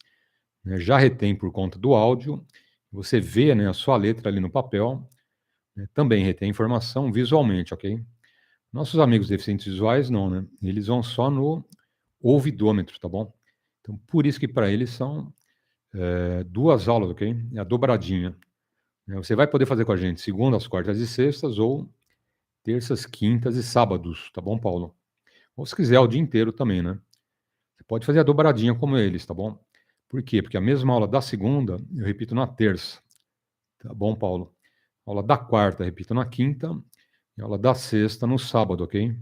né, já retém por conta do áudio, você vê, né, a sua letra ali no papel, né, também retém informação visualmente, ok? Nossos amigos deficientes visuais não, né? Eles vão só no ouvidômetro, tá bom? Então, por isso que para eles são 2 aulas, ok? É a dobradinha. Você vai poder fazer com a gente segundas, quartas e sextas, ou terças, quintas e sábados, tá bom, Paulo? Ou se quiser o dia inteiro também, né? Você Pode fazer a dobradinha como eles, tá bom? Por quê? Porque a mesma aula da segunda eu repito na terça. Tá bom, Paulo? Aula da quarta, repito na quinta. E aula da sexta no sábado, ok?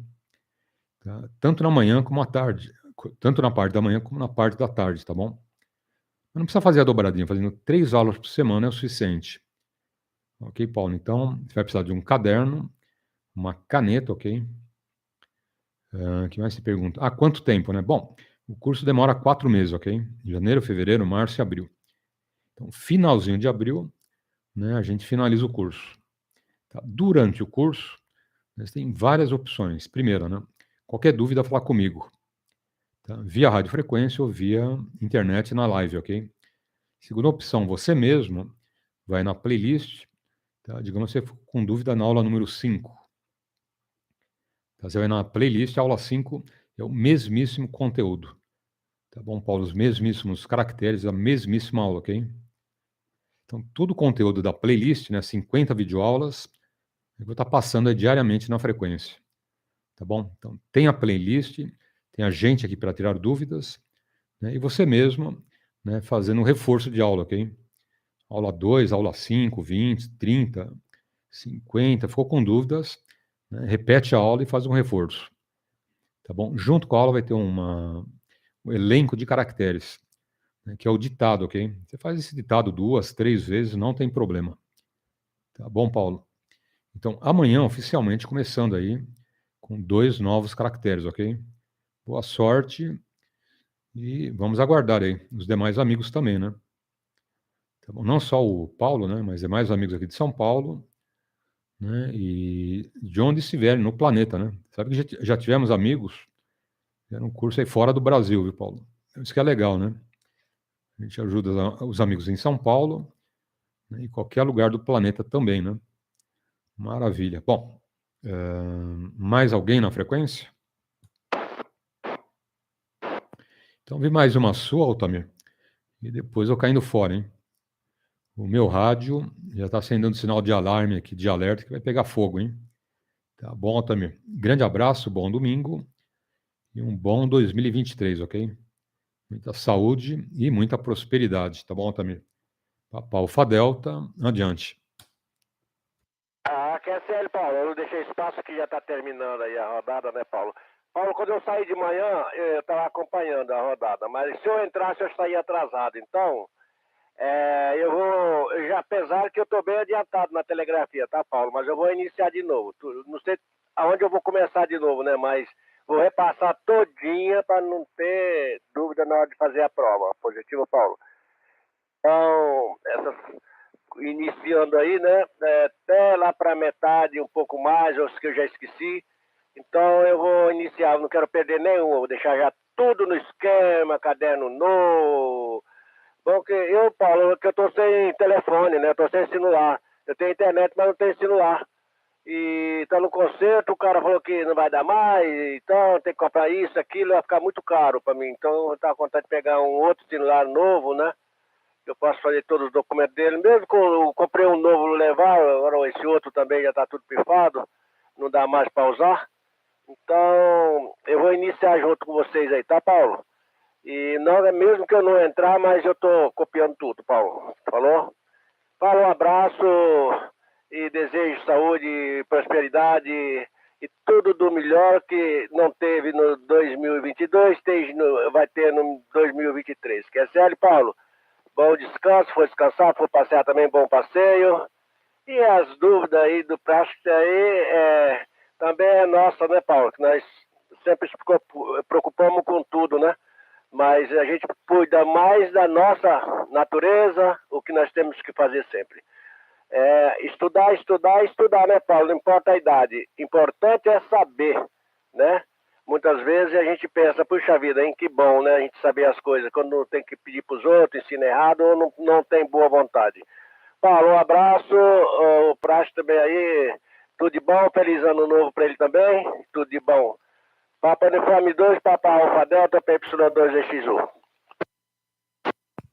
Tá? Tanto na manhã como à tarde. Tanto na parte da manhã como na parte da tarde, tá bom? Mas não precisa fazer a dobradinha. Fazendo 3 aulas por semana é o suficiente. Ok, Paulo? Então, você vai precisar de um caderno, uma caneta, ok? Que mais se pergunta? Ah, quanto tempo, né? Bom, o curso demora 4 meses, ok? Janeiro, fevereiro, março e abril. Então, finalzinho de abril, né, a gente finaliza o curso. Tá? Durante o curso, você tem várias opções. Primeira, né? Qualquer dúvida, falar comigo. Tá? Via radiofrequência ou via internet na live, ok? Segunda opção, você mesmo vai na playlist, tá? Digamos que você ficou com dúvida na aula número 5. Tá? Você vai na playlist, aula 5 é o mesmíssimo conteúdo. Tá bom, Paulo? Os mesmíssimos caracteres, a mesmíssima aula, ok? Então, todo o conteúdo da playlist, né, 50 videoaulas, eu vou estar passando diariamente na frequência. Tá bom? Então, tem a playlist, tem a gente aqui para tirar dúvidas, né, e você mesmo, né, fazendo um reforço de aula, ok? Aula 2, aula 5, 20, 30, 50, ficou com dúvidas, né, repete a aula e faz um reforço. Tá bom? Junto com a aula vai ter um elenco de caracteres, né, que é o ditado, ok? Você faz esse ditado 2, 3 vezes, não tem problema. Tá bom, Paulo? Então, amanhã, oficialmente, começando aí, com 2 novos caracteres, ok? Boa sorte e vamos aguardar aí os demais amigos também, né? Tá bom? Não só o Paulo, né? Mas demais amigos aqui de São Paulo, né? E de onde estiverem no planeta, né? Sabe que já tivemos amigos, era um curso aí fora do Brasil, viu, Paulo? Isso que é legal, né? A gente ajuda os amigos em São Paulo, né? E qualquer lugar do planeta também, né? Maravilha. Bom, mais alguém na frequência? Então, vi mais uma sua, Altamir, e depois eu caindo fora, hein? O meu rádio já está acendendo sinal de alarme aqui, de alerta, que vai pegar fogo, hein? Tá bom, Altamir? Grande abraço, bom domingo e um bom 2023, ok? Muita saúde e muita prosperidade, tá bom, Altamir? Papa Alfa Delta, adiante. QSL, Paulo, eu deixei espaço que já está terminando aí a rodada, né, Paulo? Paulo, quando eu saí de manhã, eu estava acompanhando a rodada, mas se eu entrasse, eu estaria atrasado. Então, apesar que eu estou bem adiantado na telegrafia, tá, Paulo? Mas eu vou iniciar de novo. Não sei aonde eu vou começar de novo, né? Mas vou repassar todinha para não ter dúvida na hora de fazer a prova. Positivo, Paulo? Então, iniciando aí, né? Até lá para metade, um pouco mais, os que eu já esqueci. Então eu vou iniciar, não quero perder nenhum, vou deixar já tudo no esquema, caderno novo. Bom, que eu, Paulo, que eu tô sem telefone, né? Eu tô sem celular. Eu tenho internet, mas não tenho celular. E tá no concerto, o cara falou que não vai dar mais, então tem que comprar isso, aquilo, vai ficar muito caro para mim. Então eu tava com vontade de pegar um outro celular novo, né? Eu posso fazer todos os documentos dele. Mesmo que eu comprei um novo levar, agora esse outro também já tá tudo pifado, não dá mais para usar. Então eu vou iniciar junto com vocês aí, tá, Paulo? E não é mesmo que eu não entrar, mas eu tô copiando tudo, Paulo. Falou? Fala, um abraço e desejo saúde, prosperidade e tudo do melhor que não teve no 2022, vai ter no 2023. Quer sério, Paulo? Bom descanso, for descansar, for passear também, bom passeio. E as dúvidas aí do plástico aí também é nossa, né, Paulo? Que nós sempre se preocupamos com tudo, né? Mas a gente cuida mais da nossa natureza, o que nós temos que fazer sempre. Estudar, né, Paulo? Não importa a idade. Importante é saber, né? Muitas vezes a gente pensa, puxa vida, hein, que bom, né? A gente saber as coisas. Quando tem que pedir para os outros, ensina errado, ou não tem boa vontade. Paulo, um abraço. O Praxe também aí. Tudo de bom. Feliz ano novo para ele também. Tudo de bom. Papa Uniforme 2, Papa Alfa Delta, PY2EXU.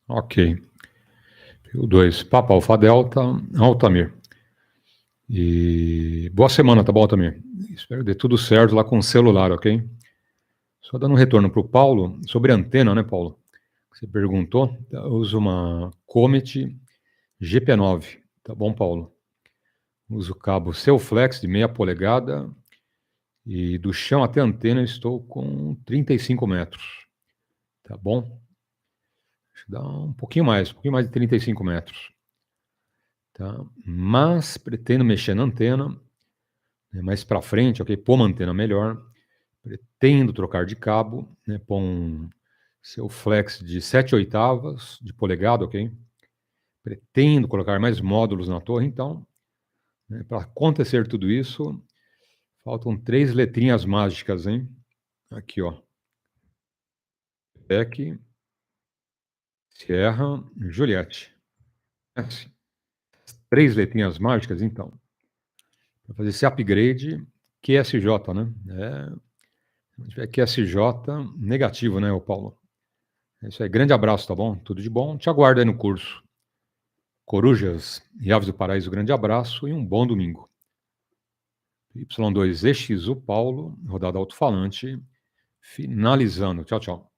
Ok. O 2, Papa Alfa Delta, Altamir. E boa semana, tá bom, Altamir? Espero que dê tudo certo lá com o celular, ok? Só dando um retorno para o Paulo, sobre a antena, né, Paulo? Você perguntou, eu uso uma Comet GP9, tá bom, Paulo? Uso cabo Flex de 0,5 polegada e do chão até a antena eu estou com 35 metros, tá bom? Acho que dá um pouquinho mais de 35 metros, tá? Mas pretendo mexer na antena, né, mais para frente, ok? Pôr uma antena melhor, pretendo trocar de cabo, né, pôr um Flex de 7/8 de polegada, ok? Pretendo colocar mais módulos na torre, então, né, para acontecer tudo isso, faltam 3 letrinhas mágicas, hein? Aqui, ó. PEC, Sierra, Juliette. 3 letrinhas mágicas, então. Para fazer esse upgrade, QSJ, né? Se tiver QSJ negativo, né, Paulo? É isso aí. Grande abraço, tá bom? Tudo de bom. Te aguardo aí no curso. Corujas e Aves do Paraíso, grande abraço e um bom domingo. PY2EXU, Paulo, rodada alto-falante, finalizando. Tchau, tchau.